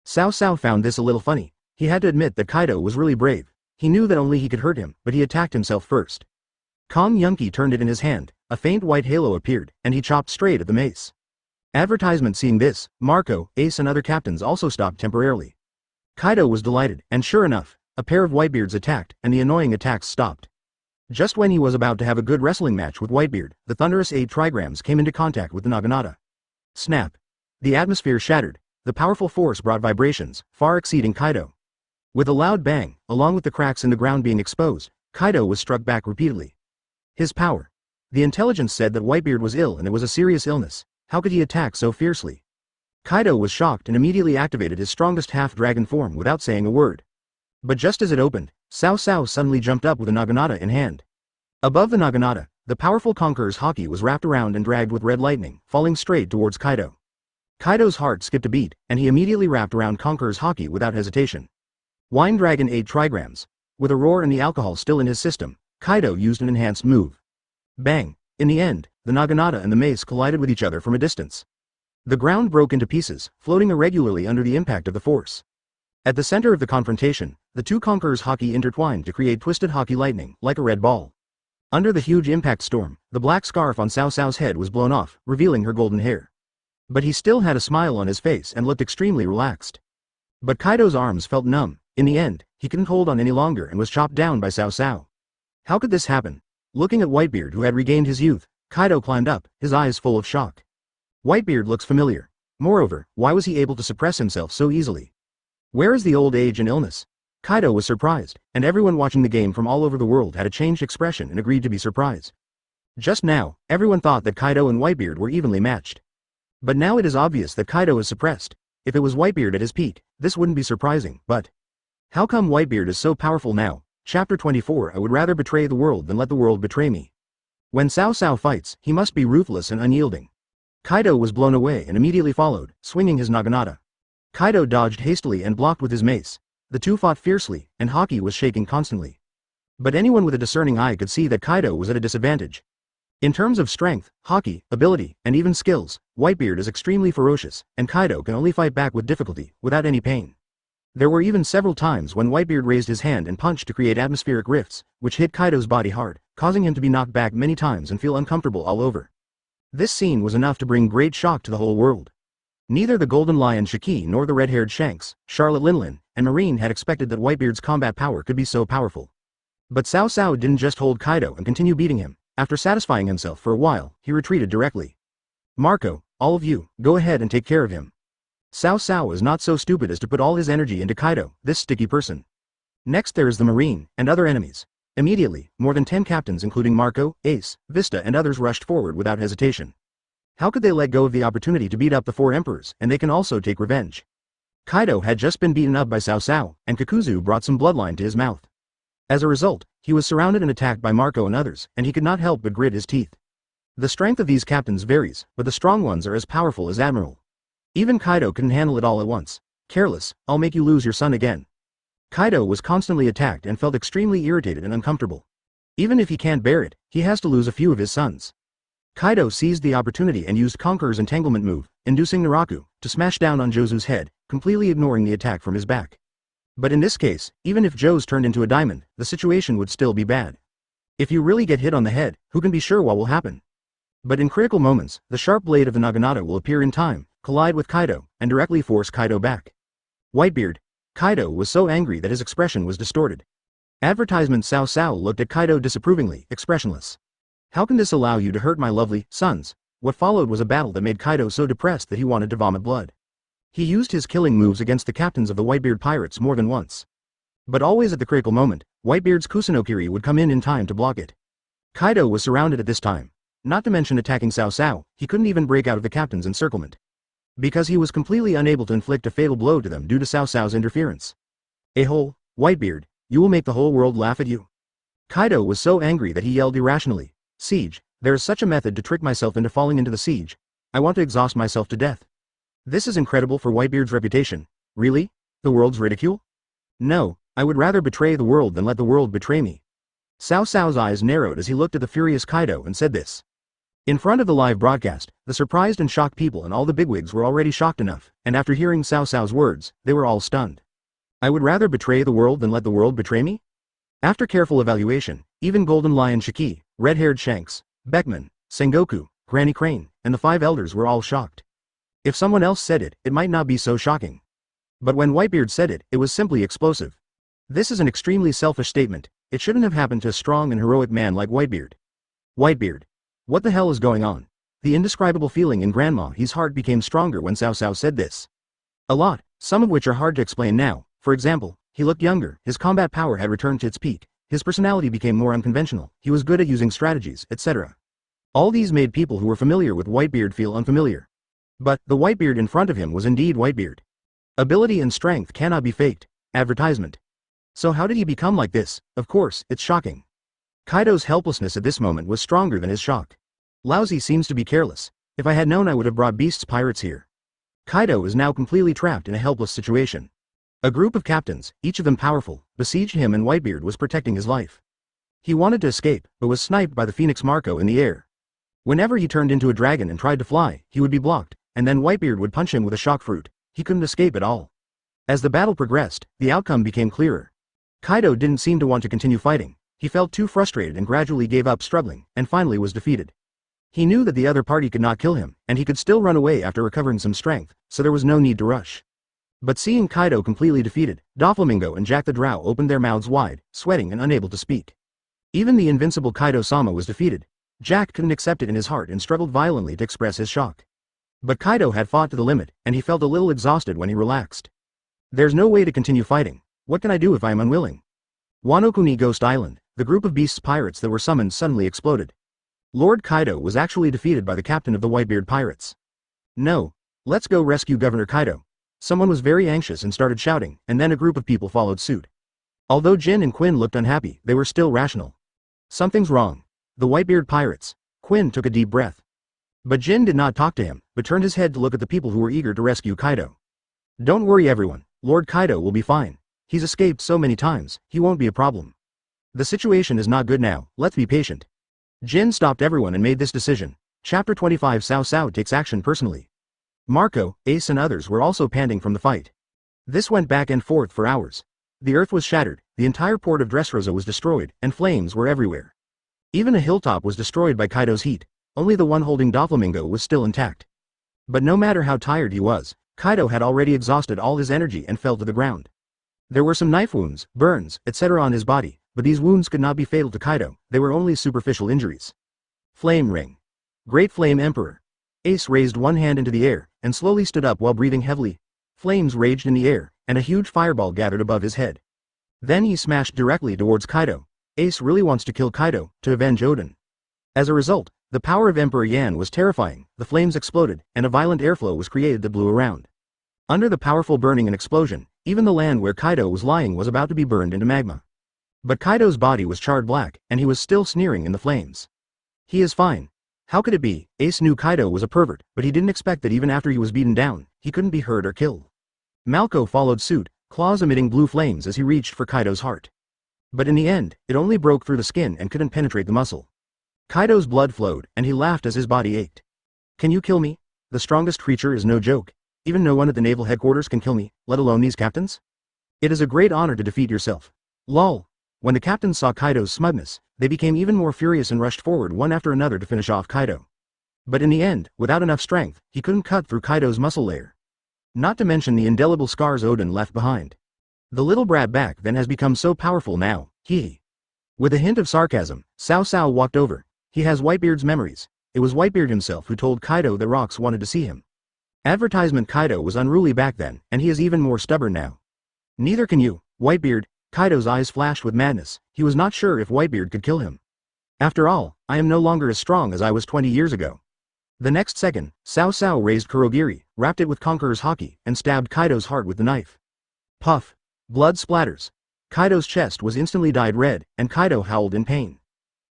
Speaker 1: Cao Cao found this a little funny. He had to admit that Kaido was really brave. He knew that only he could hurt him, but he attacked himself first. Kong Yunki turned it in his hand, a faint white halo appeared, and he chopped straight at the mace. Advertisement seeing this, Marco, Ace and other captains also stopped temporarily. Kaido was delighted, and sure enough, a pair of Whitebeards attacked, and the annoying attacks stopped. Just when he was about to have a good wrestling match with Whitebeard, the thunderous 8 trigrams came into contact with the Naginata. Snap. The atmosphere shattered. The powerful force brought vibrations, far exceeding Kaido. With a loud bang, along with the cracks in the ground being exposed, Kaido was struck back repeatedly. His power. The intelligence said that Whitebeard was ill and it was a serious illness. How could he attack so fiercely? Kaido was shocked and immediately activated his strongest half-dragon form without saying a word. But just as it opened, Cao Cao suddenly jumped up with a Naginata in hand. Above the Naginata, the powerful Conqueror's Haki was wrapped around and dragged with red lightning, falling straight towards Kaido. Kaido's heart skipped a beat, and he immediately wrapped around Conqueror's Haki without hesitation. Wine Dragon 8 trigrams. With a roar and the alcohol still in his system, Kaido used an enhanced move. Bang! In the end, the Naginata and the mace collided with each other from a distance. The ground broke into pieces, floating irregularly under the impact of the force. At the center of the confrontation, the two Conquerors' Haki intertwined to create twisted Haki lightning, like a red ball. Under the huge impact storm, the black scarf on Cao Cao's head was blown off, revealing her golden hair. But he still had a smile on his face and looked extremely relaxed. But Kaido's arms felt numb. In the end, he couldn't hold on any longer and was chopped down by Cao Cao. How could this happen? Looking at Whitebeard who had regained his youth, Kaido climbed up, his eyes full of shock. Whitebeard looks familiar. Moreover, why was he able to suppress himself so easily? Where is the old age and illness? Kaido was surprised, and everyone watching the game from all over the world had a changed expression and agreed to be surprised. Just now, everyone thought that Kaido and Whitebeard were evenly matched. But now it is obvious that Kaido is suppressed. If it was Whitebeard at his peak, this wouldn't be surprising, but how come Whitebeard is so powerful now? Chapter 24. I would rather betray the world than let the world betray me. When Cao Cao fights, he must be ruthless and unyielding. Kaido was blown away and immediately followed, swinging his naginata. Kaido dodged hastily and blocked with his mace. The two fought fiercely, and Haki was shaking constantly. But anyone with a discerning eye could see that Kaido was at a disadvantage. In terms of strength, Haki, ability, and even skills, Whitebeard is extremely ferocious, and Kaido can only fight back with difficulty, without any pain. There were even several times when Whitebeard raised his hand and punched to create atmospheric rifts, which hit Kaido's body hard, causing him to be knocked back many times and feel uncomfortable all over. This scene was enough to bring great shock to the whole world. Neither the Golden Lion Shiki nor the red-haired Shanks, Charlotte Linlin, and Marine had expected that Whitebeard's combat power could be so powerful. But Cao Cao didn't just hold Kaido and continue beating him. After satisfying himself for a while, he retreated directly. Marco, all of you, go ahead and take care of him. Cao Cao is not so stupid as to put all his energy into Kaido, this sticky person. Next there is the Marine, and other enemies. Immediately, more than 10 captains including Marco, Ace, Vista and others rushed forward without hesitation. How could they let go of the opportunity to beat up the 4 emperors, and they can also take revenge? Kaido had just been beaten up by Cao Cao, and Kakuzu brought some bloodline to his mouth. As a result, he was surrounded and attacked by Marco and others, and he could not help but grit his teeth. The strength of these captains varies, but the strong ones are as powerful as Admiral. Even Kaido couldn't handle it all at once. Careless, I'll make you lose your son again. Kaido was constantly attacked and felt extremely irritated and uncomfortable. Even if he can't bear it, he has to lose a few of his sons. Kaido seized the opportunity and used Conqueror's entanglement move, inducing Naraku, to smash down on Jozu's head, completely ignoring the attack from his back. But in this case, even if Joz turned into a diamond, the situation would still be bad. If you really get hit on the head, who can be sure what will happen? But in critical moments, the sharp blade of the naginata will appear in time, collide with Kaido, and directly force Kaido back. Whitebeard. Kaido was so angry that his expression was distorted. Advertisement Cao Cao looked at Kaido disapprovingly, expressionless. How can this allow you to hurt my lovely sons? What followed was a battle that made Kaido so depressed that he wanted to vomit blood. He used his killing moves against the captains of the Whitebeard pirates more than once. But always at the critical moment, Whitebeard's Kusanokiri would come in time to block it. Kaido was surrounded at this time. Not to mention attacking Cao Cao, he couldn't even break out of the captain's encirclement. Because he was completely unable to inflict a fatal blow to them due to Cao Cao's interference. A-hole, Whitebeard, you will make the whole world laugh at you. Kaido was so angry that he yelled irrationally. Siege, there is such a method to trick myself into falling into the siege. I want to exhaust myself to death. This is incredible for Whitebeard's reputation. Really? The world's ridicule? No, I would rather betray the world than let the world betray me. Cao Cao's eyes narrowed as he looked at the furious Kaido and said this. In front of the live broadcast, the surprised and shocked people and all the bigwigs were already shocked enough, and after hearing Cao Cao's words, they were all stunned. I would rather betray the world than let the world betray me? After careful evaluation, even Golden Lion Shiki, red-haired Shanks, Beckman, Sengoku, Granny Crane, and the 5 elders were all shocked. If someone else said it, it might not be so shocking. But when Whitebeard said it, it was simply explosive. This is an extremely selfish statement. It shouldn't have happened to a strong and heroic man like Whitebeard. Whitebeard. What the hell is going on? The indescribable feeling in Grandma He's heart became stronger when Cao Cao said this. A lot, some of which are hard to explain now. For example, he looked younger, his combat power had returned to its peak, his personality became more unconventional, he was good at using strategies, etc. All these made people who were familiar with Whitebeard feel unfamiliar. But, the Whitebeard in front of him was indeed Whitebeard. Ability and strength cannot be faked. Advertisement. So how did he become like this? Of course, it's shocking. Kaido's helplessness at this moment was stronger than his shock. Lousy seems to be careless. If I had known I would have brought Beast's pirates here. Kaido is now completely trapped in a helpless situation. A group of captains, each of them powerful, besieged him and Whitebeard was protecting his life. He wanted to escape, but was sniped by the Phoenix Marco in the air. Whenever he turned into a dragon and tried to fly, he would be blocked, and then Whitebeard would punch him with a shock fruit. He couldn't escape at all. As the battle progressed, the outcome became clearer. Kaido didn't seem to want to continue fighting. He felt too frustrated and gradually gave up struggling, and finally was defeated. He knew that the other party could not kill him, and he could still run away after recovering some strength, so there was no need to rush. But seeing Kaido completely defeated, Doflamingo and Jack the Drow opened their mouths wide, sweating and unable to speak. Even the invincible Kaido-sama was defeated. Jack couldn't accept it in his heart and struggled violently to express his shock. But Kaido had fought to the limit, and he felt a little exhausted when he relaxed. There's no way to continue fighting. What can I do if I am unwilling? Wano Kuni Ghost Island, the group of beasts pirates that were summoned suddenly exploded. Lord Kaido was actually defeated by the captain of the Whitebeard pirates. No. Let's go rescue Governor Kaido. Someone was very anxious and started shouting, and then a group of people followed suit. Although Jin and Quinn looked unhappy, they were still rational. Something's wrong. The Whitebeard pirates. Quinn took a deep breath. But Jin did not talk to him, but turned his head to look at the people who were eager to rescue Kaido. Don't worry everyone, Lord Kaido will be fine. He's escaped so many times, he won't be a problem. The situation is not good now, let's be patient. Jin stopped everyone and made this decision. Chapter 25 Cao Cao takes action personally. Marco, Ace and others were also panting from the fight. This went back and forth for hours. The earth was shattered, the entire port of Dressrosa was destroyed, and flames were everywhere. Even a hilltop was destroyed by Kaido's heat, only the one holding Doflamingo was still intact. But no matter how tired he was, Kaido had already exhausted all his energy and fell to the ground. There were some knife wounds, burns, etc. on his body, but these wounds could not be fatal to Kaido, they were only superficial injuries. Flame Ring. Great Flame Emperor. Ace raised one hand into the air, and slowly stood up while breathing heavily. Flames raged in the air, and a huge fireball gathered above his head. Then he smashed directly towards Kaido. Ace really wants to kill Kaido, to avenge Odin. As a result, the power of Emperor Yan was terrifying, the flames exploded, and a violent airflow was created that blew around. Under the powerful burning and explosion, even the land where Kaido was lying was about to be burned into magma. But Kaido's body was charred black, and he was still sneering in the flames. He is fine. How could it be? Ace knew Kaido was a pervert, but he didn't expect that even after he was beaten down, he couldn't be hurt or killed. Malco followed suit, claws emitting blue flames as he reached for Kaido's heart. But in the end, it only broke through the skin and couldn't penetrate the muscle. Kaido's blood flowed, and he laughed as his body ached. Can you kill me? The strongest creature is no joke. Even no one at the naval headquarters can kill me, let alone these captains? It is a great honor to defeat yourself. Lol. When the captains saw Kaido's smugness, they became even more furious and rushed forward one after another to finish off Kaido. But in the end, without enough strength, he couldn't cut through Kaido's muscle layer. Not to mention the indelible scars Odin left behind. The little brat back then has become so powerful now, With a hint of sarcasm, Cao Cao walked over. He has Whitebeard's memories. It was Whitebeard himself who told Kaido that rocks wanted to see him. Advertisement Kaido was unruly back then, and he is even more stubborn now. Neither can you, Whitebeard. Kaido's eyes flashed with madness, he was not sure if Whitebeard could kill him. After all, I am no longer as strong as I was 20 years ago. The next second, Cao Cao raised Kurogiri, wrapped it with Conqueror's Haki, and stabbed Kaido's heart with the knife. Puff. Blood splatters. Kaido's chest was instantly dyed red, and Kaido howled in pain.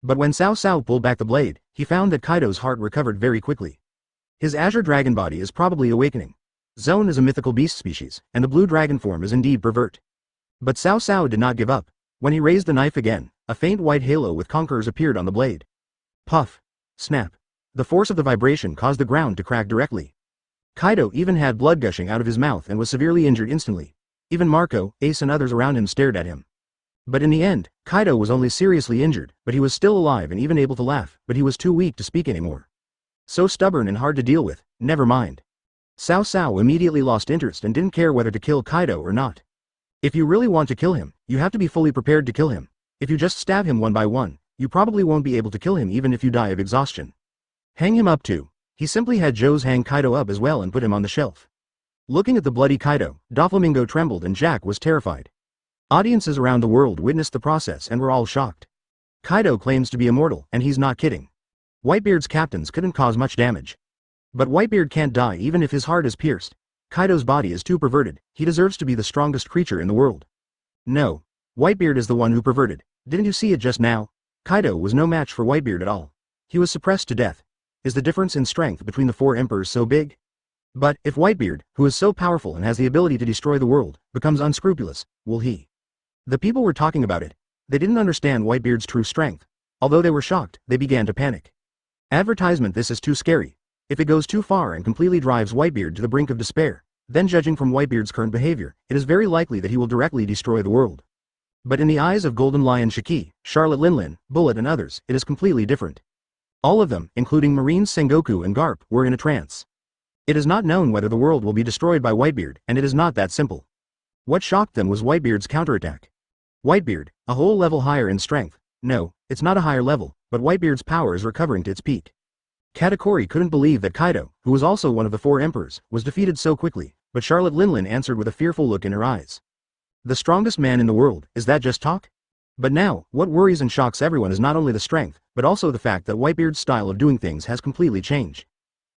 Speaker 1: But when Cao Cao pulled back the blade, he found that Kaido's heart recovered very quickly. His azure dragon body is probably awakening. Zone is a mythical beast species, and the blue dragon form is indeed pervert. But Cao Cao did not give up. When he raised the knife again, a faint white halo with conquerors appeared on the blade. Puff. Snap. The force of the vibration caused the ground to crack directly. Kaido even had blood gushing out of his mouth and was severely injured instantly. Even Marco, Ace and others around him stared at him. But in the end, Kaido was only seriously injured, but he was still alive and even able to laugh, but he was too weak to speak anymore. So stubborn and hard to deal with, never mind. Cao Cao immediately lost interest and didn't care whether to kill Kaido or not. If you really want to kill him, you have to be fully prepared to kill him. If you just stab him one by one, you probably won't be able to kill him even if you die of exhaustion. Hang him up too. He simply had Joes hang Kaido up as well and put him on the shelf. Looking at the bloody Kaido, Doflamingo trembled and Jack was terrified. Audiences around the world witnessed the process and were all shocked. Kaido claims to be immortal, and he's not kidding. Whitebeard's captains couldn't cause much damage. But Whitebeard can't die even if his heart is pierced. Kaido's body is too perverted, he deserves to be the strongest creature in the world. No. Whitebeard is the one who perverted. Didn't you see it just now? Kaido was no match for Whitebeard at all. He was suppressed to death. Is the difference in strength between the four emperors so big? But, if Whitebeard, who is so powerful and has the ability to destroy the world, becomes unscrupulous, will he? The people were talking about it. They didn't understand Whitebeard's true strength. Although they were shocked, they began to panic. Advertisement: this is too scary. If it goes too far and completely drives Whitebeard to the brink of despair, then judging from Whitebeard's current behavior, it is very likely that he will directly destroy the world. But in the eyes of Golden Lion Shiki, Charlotte Linlin, Bullet and others, it is completely different. All of them, including Marines Sengoku and Garp, were in a trance. It is not known whether the world will be destroyed by Whitebeard, and it is not that simple. What shocked them was Whitebeard's counterattack. Whitebeard, a whole level higher in strength. No, it's not a higher level, but Whitebeard's power is recovering to its peak. Katakuri couldn't believe that Kaido, who was also one of the four emperors, was defeated so quickly, but Charlotte Linlin answered with a fearful look in her eyes. The strongest man in the world, is that just talk? But now, what worries and shocks everyone is not only the strength, but also the fact that Whitebeard's style of doing things has completely changed.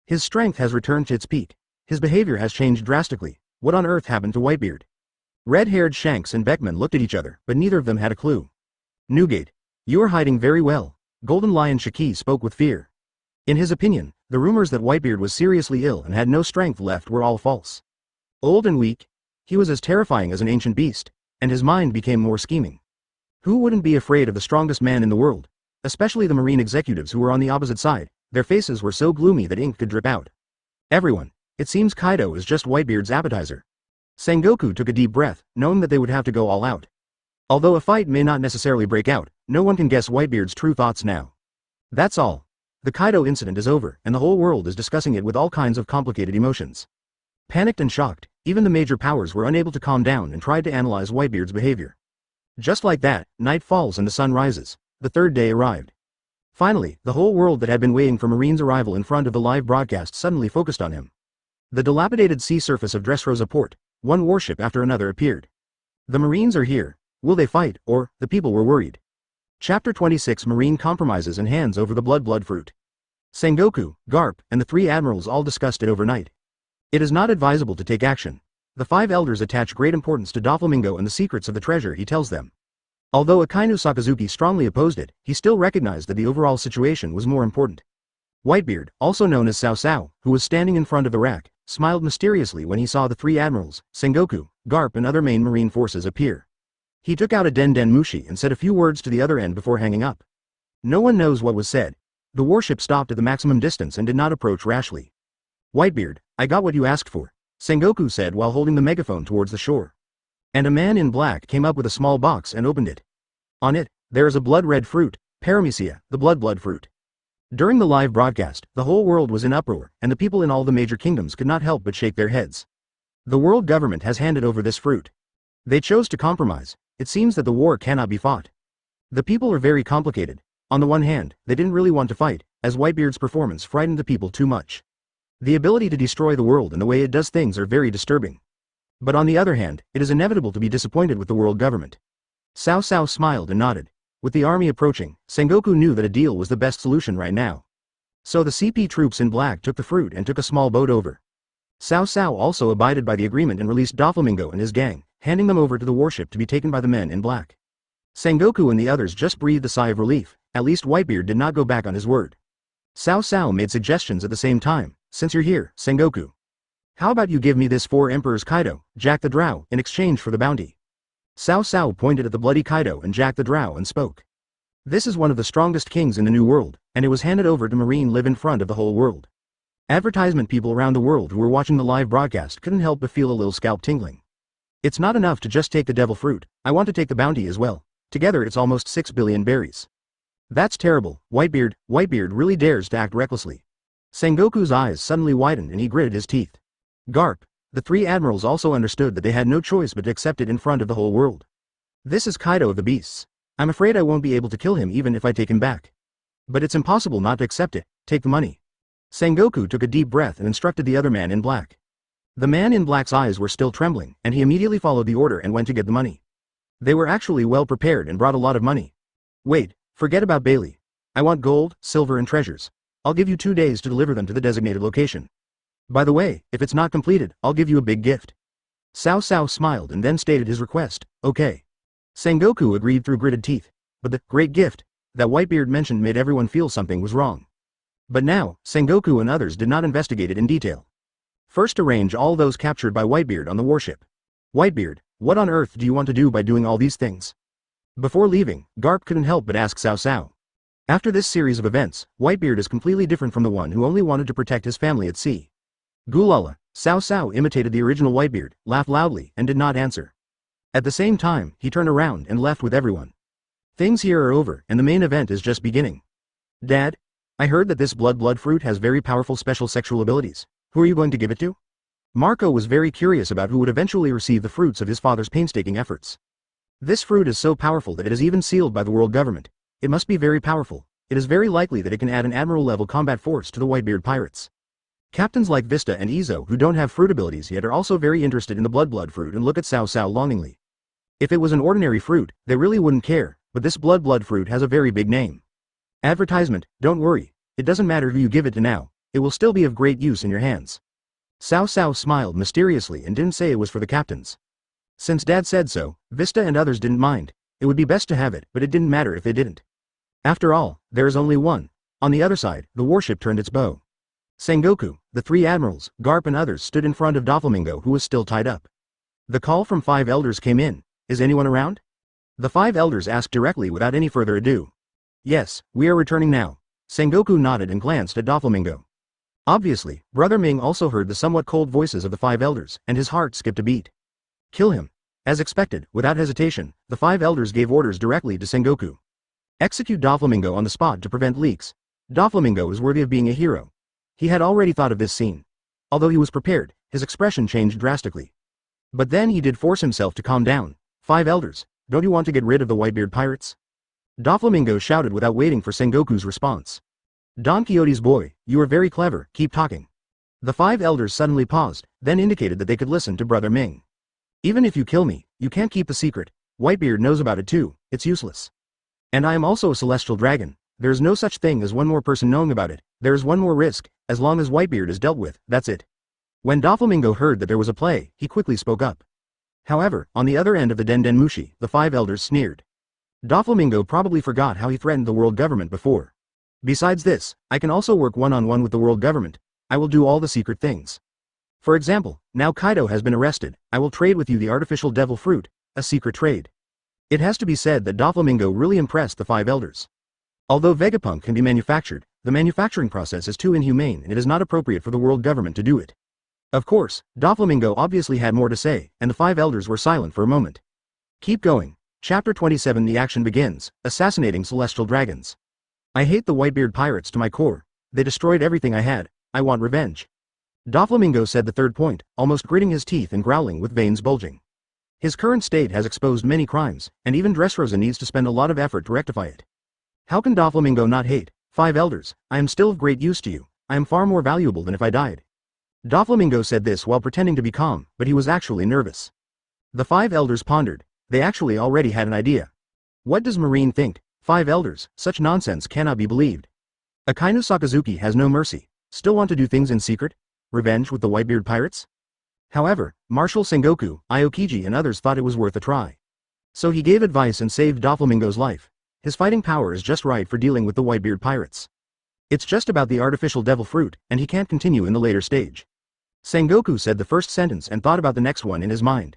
Speaker 1: His strength has returned to its peak. His behavior has changed drastically. What on earth happened to Whitebeard? Red-haired Shanks and Beckman looked at each other, but neither of them had a clue. Newgate. You are hiding very well. Golden Lion Shaki spoke with fear. In his opinion, the rumors that Whitebeard was seriously ill and had no strength left were all false. Old and weak, he was as terrifying as an ancient beast, and his mind became more scheming. Who wouldn't be afraid of the strongest man in the world? Especially the Marine executives who were on the opposite side. Their faces were so gloomy that ink could drip out. Everyone. It seems Kaido is just Whitebeard's appetizer. Sengoku took a deep breath, knowing that they would have to go all out. Although a fight may not necessarily break out, no one can guess Whitebeard's true thoughts now. That's all. The Kaido incident is over, and the whole world is discussing it with all kinds of complicated emotions. Panicked and shocked, even the major powers were unable to calm down and tried to analyze Whitebeard's behavior. Just like that, night falls and the sun rises. The third day arrived. Finally, the whole world that had been waiting for Marine's arrival in front of the live broadcast suddenly focused on him. The dilapidated sea surface of Dressrosa port, one warship after another appeared. The Marines are here. Will they fight, or, the people were worried. Chapter 26 Marine compromises and hands over the blood fruit. Sengoku, Garp, and the three admirals all discussed it overnight. It is not advisable to take action. The five elders attach great importance to Doflamingo and the secrets of the treasure he tells them. Although Akainu Sakazuki strongly opposed it, he still recognized that the overall situation was more important. Whitebeard, also known as Cao Cao, who was standing in front of the rack, smiled mysteriously when he saw the three admirals, Sengoku, Garp and other main marine forces appear. He took out a Den Mushi and said a few words to the other end before hanging up. No one knows what was said. The warship stopped at the maximum distance and did not approach rashly. Whitebeard, I got what you asked for, Sengoku said while holding the megaphone towards the shore. And a man in black came up with a small box and opened it. On it, there is a blood-red fruit, Paramecia, the blood fruit. During the live broadcast, the whole world was in uproar, and the people in all the major kingdoms could not help but shake their heads. The world government has handed over this fruit. They chose to compromise. It seems that the war cannot be fought. The people are very complicated. On the one hand, they didn't really want to fight, as Whitebeard's performance frightened the people too much. The ability to destroy the world and the way it does things are very disturbing. But on the other hand, it is inevitable to be disappointed with the world government. Cao Cao smiled and nodded. With the army approaching, Sengoku knew that a deal was the best solution right now. So the CP troops in black took the fruit and took a small boat over. Cao Cao also abided by the agreement and released Doflamingo and his gang, handing them over to the warship to be taken by the men in black. Sengoku and the others just breathed a sigh of relief. At least Whitebeard did not go back on his word. Cao Cao made suggestions at the same time. Since you're here, Sengoku, how about you give me this 4 Emperors Kaido, Jack the Drow, in exchange for the bounty? Cao Cao pointed at the bloody Kaido and Jack the Drow and spoke. This is one of the strongest kings in the New World, and it was handed over to Marine live in front of the whole world. Advertisement people around the world who were watching the live broadcast couldn't help but feel a little scalp tingling. It's not enough to just take the devil fruit, I want to take the bounty as well. Together it's almost 6 billion berries. That's terrible, Whitebeard really dares to act recklessly. Sengoku's eyes suddenly widened and he gritted his teeth. Garp, the three admirals also understood that they had no choice but to accept it in front of the whole world. This is Kaido of the Beasts. I'm afraid I won't be able to kill him even if I take him back. But it's impossible not to accept it, take the money. Sengoku took a deep breath and instructed the other man in black. The man in black's eyes were still trembling, and he immediately followed the order and went to get the money. They were actually well prepared and brought a lot of money. Wait, forget about Bailey. I want gold, silver and treasures. I'll give you 2 days to deliver them to the designated location. By the way, if it's not completed, I'll give you a big gift. Cao Cao smiled and then stated his request, okay. Sengoku agreed through gritted teeth. But the great gift that Whitebeard mentioned made everyone feel something was wrong. But now, Sengoku and others did not investigate it in detail. First arrange all those captured by Whitebeard on the warship. Whitebeard, what on earth do you want to do by doing all these things? Before leaving, Garp couldn't help but ask Cao Cao. After this series of events, Whitebeard is completely different from the one who only wanted to protect his family at sea. Gulala, Cao Cao imitated the original Whitebeard, laughed loudly, and did not answer. At the same time, he turned around and left with everyone. Things here are over, and the main event is just beginning. Dad, I heard that this blood fruit has very powerful special sexual abilities. Who are you going to give it to? Marco was very curious about who would eventually receive the fruits of his father's painstaking efforts. This fruit is so powerful that it is even sealed by the world government. It must be very powerful. It is very likely that it can add an admiral-level combat force to the Whitebeard pirates. Captains like Vista and Izo who don't have fruit abilities yet are also very interested in the blood fruit and look at Cao Cao longingly. If it was an ordinary fruit, they really wouldn't care, but this blood fruit has a very big name. Advertisement, don't worry, it doesn't matter who you give it to now, it will still be of great use in your hands. Cao Cao smiled mysteriously and didn't say it was for the captains. Since Dad said so, Vista and others didn't mind. It would be best to have it, but it didn't matter if they didn't. After all, there is only one. On the other side, the warship turned its bow. Sengoku, the 3 admirals, Garp and others stood in front of Doflamingo, who was still tied up. The call from 5 elders came in. Is anyone around? The 5 elders asked directly without any further ado. Yes, we are returning now. Sengoku nodded and glanced at Doflamingo. Obviously, Brother Ming also heard the somewhat cold voices of the 5 elders, and his heart skipped a beat. Kill him. As expected, without hesitation, the 5 elders gave orders directly to Sengoku. Execute Doflamingo on the spot to prevent leaks. Doflamingo is worthy of being a hero. He had already thought of this scene. Although he was prepared, his expression changed drastically. But then he did force himself to calm down. 5 elders, don't you want to get rid of the Whitebeard pirates? Doflamingo shouted without waiting for Sengoku's response. Don Quixote's boy, you are very clever, keep talking. The 5 elders suddenly paused, then indicated that they could listen to Brother Ming. Even if you kill me, you can't keep the secret. Whitebeard knows about it too, it's useless. And I am also a celestial dragon. There is no such thing as one more person knowing about it, there is one more risk, as long as Whitebeard is dealt with, that's it. When Doflamingo heard that there was a play, he quickly spoke up. However, on the other end of the Den Mushi, the 5 elders sneered. Doflamingo probably forgot how he threatened the world government before. Besides this, I can also work one-on-one with the world government. I will do all the secret things. For example, now Kaido has been arrested, I will trade with you the artificial devil fruit, a secret trade. It has to be said that Doflamingo really impressed the 5 elders. Although Vegapunk can be manufactured, the manufacturing process is too inhumane and it is not appropriate for the world government to do it. Of course, Doflamingo obviously had more to say, and the 5 elders were silent for a moment. Keep going. Chapter 27. The action begins, Assassinating Celestial Dragons. I hate the Whitebeard pirates to my core. They destroyed everything I had. I want revenge. Doflamingo said the third point, almost gritting his teeth and growling with veins bulging. His current state has exposed many crimes, and even Dressrosa needs to spend a lot of effort to rectify it. How can Doflamingo not hate? 5 elders, I am still of great use to you. I am far more valuable than if I died. Doflamingo said this while pretending to be calm, but he was actually nervous. The 5 elders pondered. They actually already had an idea. What does Marine think? 5 elders, such nonsense cannot be believed. Akainu Sakazuki has no mercy. Still want to do things in secret? Revenge with the Whitebeard pirates? However, Marshal Sengoku, Aokiji and others thought it was worth a try. So he gave advice and saved Doflamingo's life. His fighting power is just right for dealing with the Whitebeard pirates. It's just about the artificial devil fruit, and he can't continue in the later stage. Sengoku said the first sentence and thought about the next one in his mind.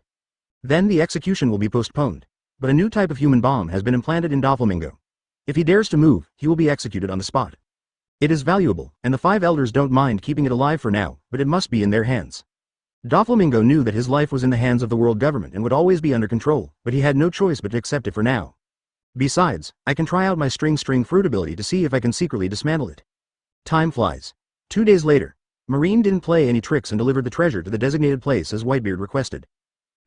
Speaker 1: Then the execution will be postponed. But a new type of human bomb has been implanted in Doflamingo. If he dares to move, he will be executed on the spot. It is valuable, and the 5 elders don't mind keeping it alive for now, but it must be in their hands. Doflamingo knew that his life was in the hands of the world government and would always be under control, but he had no choice but to accept it for now. Besides, I can try out my string fruit ability to see if I can secretly dismantle it. Time flies. 2 days later, Marine didn't play any tricks and delivered the treasure to the designated place as Whitebeard requested.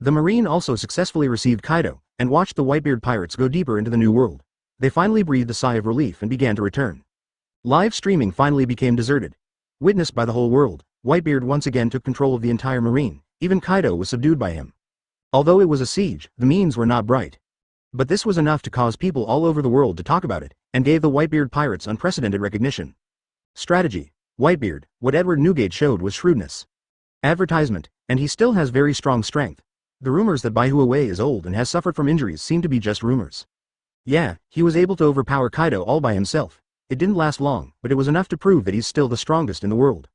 Speaker 1: The Marine also successfully received Kaido, and watched the Whitebeard pirates go deeper into the new world. They finally breathed a sigh of relief and began to return. Live streaming finally became deserted. Witnessed by the whole world, Whitebeard once again took control of the entire Marine, even Kaido was subdued by him. Although it was a siege, the means were not bright. But this was enough to cause people all over the world to talk about it, and gave the Whitebeard pirates unprecedented recognition. Strategy. Whitebeard, what Edward Newgate showed was shrewdness. Advertisement, and he still has very strong strength. The rumors that Bai Huawei is old and has suffered from injuries seem to be just rumors. Yeah, he was able to overpower Kaido all by himself. It didn't last long, but it was enough to prove that he's still the strongest in the world.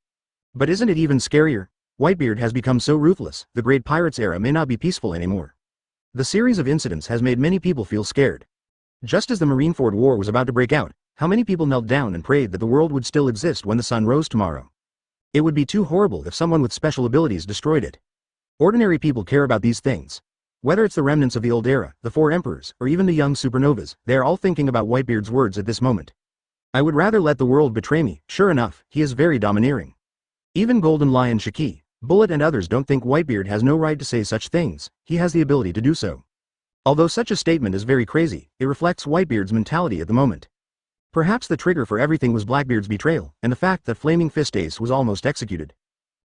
Speaker 1: But isn't it even scarier? Whitebeard has become so ruthless, the great pirates era may not be peaceful anymore. The series of incidents has made many people feel scared. Just as the Marineford War was about to break out, how many people knelt down and prayed that the world would still exist when the sun rose tomorrow? It would be too horrible if someone with special abilities destroyed it. Ordinary people care about these things. Whether it's the remnants of the old era, the 4 emperors, or even the young supernovas, they are all thinking about Whitebeard's words at this moment. I would rather let the world betray me. Sure enough, he is very domineering. Even Golden Lion Shiki, Bullet and others don't think Whitebeard has no right to say such things, he has the ability to do so. Although such a statement is very crazy, it reflects Whitebeard's mentality at the moment. Perhaps the trigger for everything was Blackbeard's betrayal, and the fact that Flaming Fist Ace was almost executed.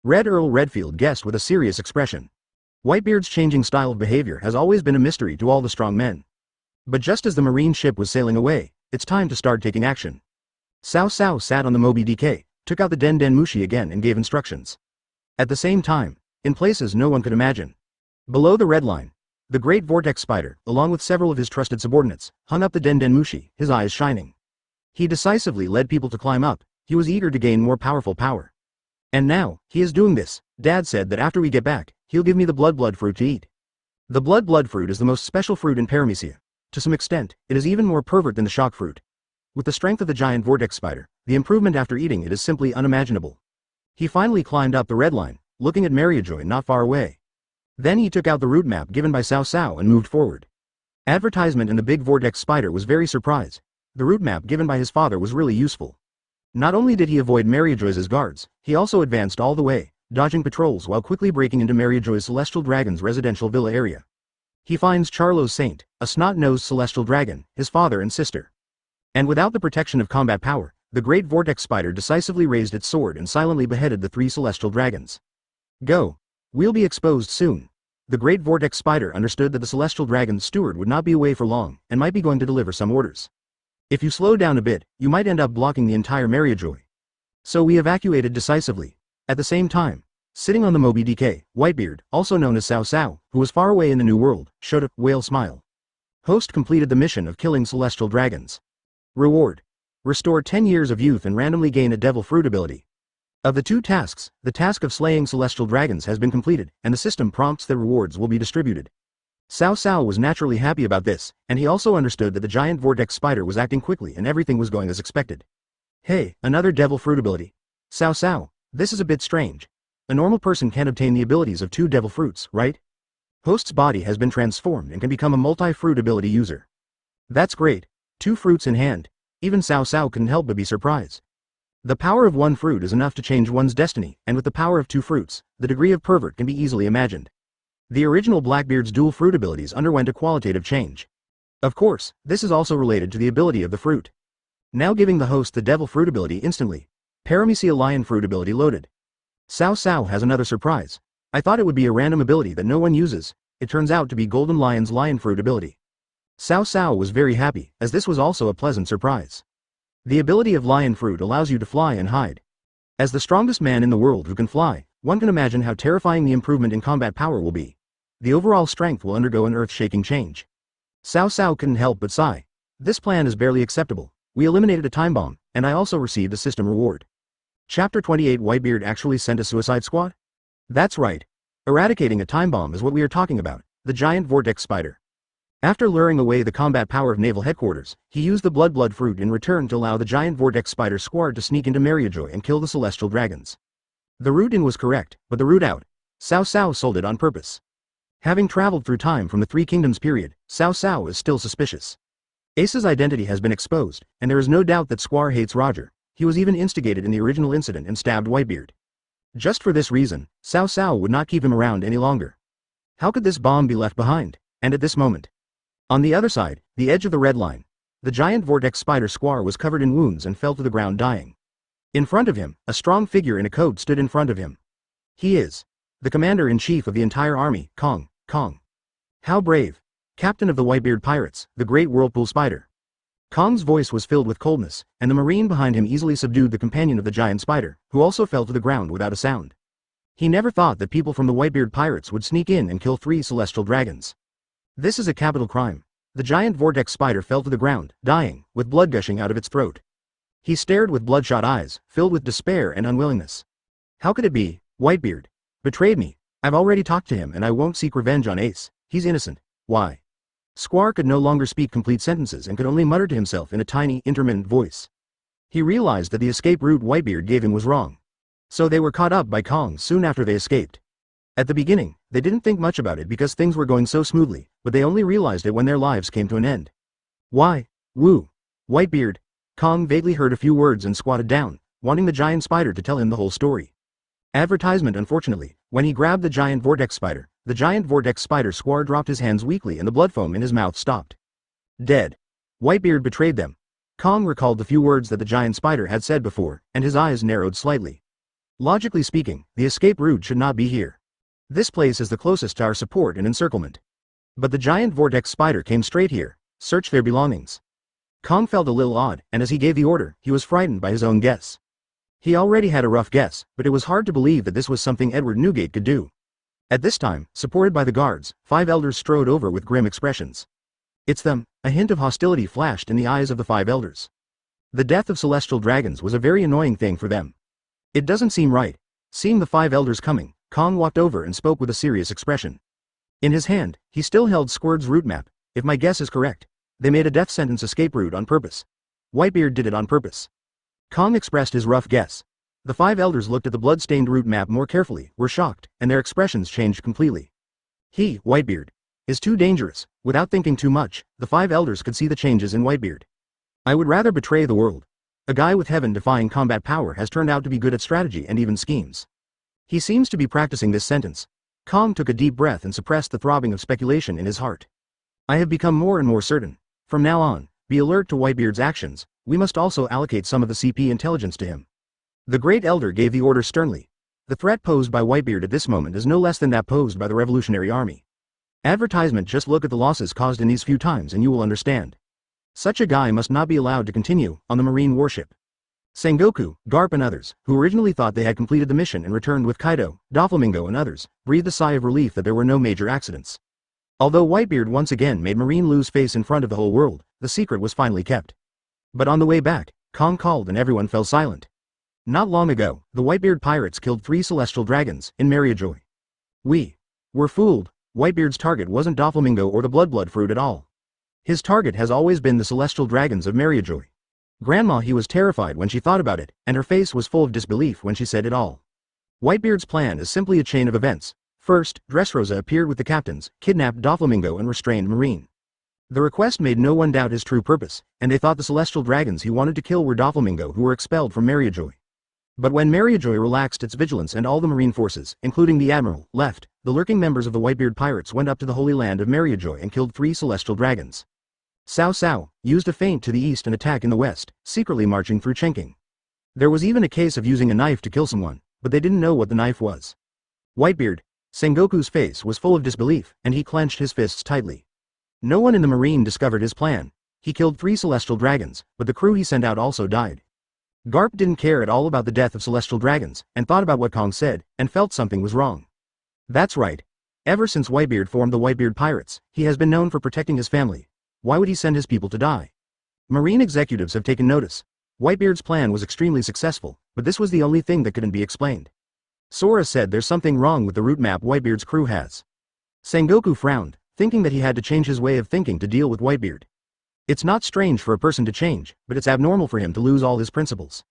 Speaker 1: Red Earl Redfield guessed with a serious expression. Whitebeard's changing style of behavior has always been a mystery to all the strong men. But just as the marine ship was sailing away, it's time to start taking action. Cao Cao sat on the Moby DK, took out the Den Den Mushi again and gave instructions. At the same time, in places no one could imagine. Below the red line, the great vortex spider, along with several of his trusted subordinates, hung up the Den Den Mushi, his eyes shining. He decisively led people to climb up. He was eager to gain more powerful power. And now, he is doing this. Dad said that after we get back, he'll give me the blood fruit to eat. The blood fruit is the most special fruit in Paramecia. To some extent, it is even more pervert than the shock fruit. With the strength of the giant vortex spider, the improvement after eating it is simply unimaginable. He finally climbed up the red line, looking at Mariajoy not far away. Then he took out the route map given by Cao Cao and moved forward. Advertisement in the big vortex spider was very surprised. The route map given by his father was really useful. Not only did he avoid Mariajoy's guards, he also advanced all the way, dodging patrols while quickly breaking into Mariajoy's Celestial Dragon's residential villa area. He finds Charlo's Saint, a snot-nosed celestial dragon, his father and sister. And without the protection of combat power, the great vortex spider decisively raised its sword and silently beheaded the 3 celestial dragons. Go. We'll be exposed soon. The great vortex spider understood that the celestial dragon's steward would not be away for long and might be going to deliver some orders. If you slow down a bit, you might end up blocking the entire Mariajoy. So we evacuated decisively. At the same time, sitting on the Moby DK, Whitebeard, also known as Cao Cao, who was far away in the New World, showed a whale smile. Host completed the mission of killing celestial dragons. Reward. Restore 10 years of youth and randomly gain a devil fruit ability. Of the 2 tasks, the task of slaying celestial dragons has been completed, and the system prompts that rewards will be distributed. Cao Cao was naturally happy about this, and he also understood that the giant vortex spider was acting quickly and everything was going as expected. Hey, another devil fruit ability. Cao Cao, this is a bit strange. A normal person can't obtain the abilities of 2 devil fruits, right? Host's body has been transformed and can become a multi-fruit ability user. That's great. 2 fruits in hand. Even Cao Cao couldn't help but be surprised. The power of 1 fruit is enough to change one's destiny, and with the power of 2 fruits, the degree of pervert can be easily imagined. The original Blackbeard's dual fruit abilities underwent a qualitative change. Of course, this is also related to the ability of the fruit. Now giving the host the devil fruit ability instantly. Paramecia lion fruit ability loaded. Cao Cao has another surprise. I thought it would be a random ability that no one uses. It turns out to be Golden Lion's lion fruit ability. Cao Cao was very happy, as this was also a pleasant surprise. The ability of lion fruit allows you to fly and hide. As the strongest man in the world who can fly, one can imagine how terrifying the improvement in combat power will be. The overall strength will undergo an earth-shaking change. Cao Cao couldn't help but sigh. This plan is barely acceptable. We eliminated a time bomb, and I also received a system reward. Chapter 28 Whitebeard actually sent a suicide squad? That's right. Eradicating a time bomb is what we are talking about, the giant vortex spider. After luring away the combat power of naval headquarters, he used the blood fruit in return to allow the giant vortex spider squad to sneak into Mariajoy and kill the celestial dragons. The route in was correct, but the route out, Cao Cao sold it on purpose. Having traveled through time from the 3 Kingdoms period, Cao Cao is still suspicious. Ace's identity has been exposed, and there is no doubt that Squire hates Roger. He was even instigated in the original incident and stabbed Whitebeard. Just for this reason, Cao Cao would not keep him around any longer. How could this bomb be left behind? And at this moment. On the other side, the edge of the red line, the giant vortex spider Squire was covered in wounds and fell to the ground dying. In front of him, a strong figure in a coat stood in front of him. He is the commander-in-chief of the entire army, Kong. How brave. Captain of the Whitebeard pirates, the great whirlpool spider. Kong's voice was filled with coldness, and the marine behind him easily subdued the companion of the giant spider, who also fell to the ground without a sound. He never thought that people from the Whitebeard pirates would sneak in and kill 3 celestial dragons. This is a capital crime. The giant vortex spider fell to the ground, dying, with blood gushing out of its throat. He stared with bloodshot eyes, filled with despair and unwillingness. How could it be? Whitebeard betrayed me. I've already talked to him and I won't seek revenge on Ace. He's innocent. Why? Squire could no longer speak complete sentences and could only mutter to himself in a tiny, intermittent voice. He realized that the escape route Whitebeard gave him was wrong. So they were caught up by Kong soon after they escaped. At the beginning, they didn't think much about it because things were going so smoothly, but they only realized it when their lives came to an end. Why? Woo. Whitebeard. Kong vaguely heard a few words and squatted down, wanting the giant spider to tell him the whole story. Advertisement. Unfortunately, when he grabbed the giant vortex spider Squire dropped his hands weakly and the blood foam in his mouth stopped. Dead. Whitebeard betrayed them. Kong recalled the few words that the giant spider had said before, and his eyes narrowed slightly. Logically speaking, the escape route should not be here. This place is the closest to our support and encirclement. But the giant vortex spider came straight here, search their belongings. Kong felt a little odd, and as he gave the order, he was frightened by his own guess. He already had a rough guess, but it was hard to believe that this was something Edward Newgate could do. At this time, supported by the guards, 5 elders strode over with grim expressions. It's them, a hint of hostility flashed in the eyes of the 5 elders. The death of celestial dragons was a very annoying thing for them. It doesn't seem right. Seeing the 5 elders coming, Kong walked over and spoke with a serious expression. In his hand, he still held Squirt's route map. If my guess is correct, they made a death sentence escape route on purpose. Whitebeard did it on purpose. Kong expressed his rough guess. The 5 elders looked at the blood-stained route map more carefully, were shocked, and their expressions changed completely. He, Whitebeard, is too dangerous. Without thinking too much, the 5 elders could see the changes in Whitebeard. I would rather betray the world. A guy with heaven-defying combat power has turned out to be good at strategy and even schemes. He seems to be practicing this sentence. Kong took a deep breath and suppressed the throbbing of speculation in his heart. I have become more and more certain. From now on, be alert to Whitebeard's actions. We must also allocate some of the CP intelligence to him. The Great Elder gave the order sternly. The threat posed by Whitebeard at this moment is no less than that posed by the Revolutionary Army. Advertisement: just look at the losses caused in these few times and you will understand. Such a guy must not be allowed to continue on the marine warship. Sengoku, Garp and others, who originally thought they had completed the mission and returned with Kaido, Doflamingo and others, breathed a sigh of relief that there were no major accidents. Although Whitebeard once again made Marine lose face in front of the whole world, the secret was finally kept. But on the way back, Kong called and everyone fell silent. Not long ago, the Whitebeard pirates killed 3 celestial dragons in Mariajoy. We were fooled. Whitebeard's target wasn't Doflamingo or the blood fruit at all. His target has always been the celestial dragons of Mariajoy. Grandma, he was terrified when she thought about it, and her face was full of disbelief when she said it all. Whitebeard's plan is simply a chain of events. First, Dressrosa appeared with the captains, kidnapped Doflamingo and restrained Marine. The request made no one doubt his true purpose, and they thought the celestial dragons he wanted to kill were Doflamingo, who were expelled from Mariajoy. But when Mariajoy relaxed its vigilance and all the marine forces, including the admiral, left, the lurking members of the Whitebeard pirates went up to the Holy Land of Mariajoy and killed 3 celestial dragons. Cao Cao used a feint to the east and attack in the west, secretly marching through Chenking. There was even a case of using a knife to kill someone, but they didn't know what the knife was. Whitebeard, Sengoku's face was full of disbelief, and he clenched his fists tightly. No one in the marine discovered his plan. He killed 3 celestial dragons, but the crew he sent out also died. Garp didn't care at all about the death of celestial dragons, and thought about what Kong said, and felt something was wrong. That's right. Ever since Whitebeard formed the Whitebeard Pirates, he has been known for protecting his family. Why would he send his people to die? Marine executives have taken notice. Whitebeard's plan was extremely successful, but this was the only thing that couldn't be explained. Sora said there's something wrong with the route map Whitebeard's crew has. Sengoku frowned, thinking that he had to change his way of thinking to deal with Whitebeard. It's not strange for a person to change, but it's abnormal for him to lose all his principles.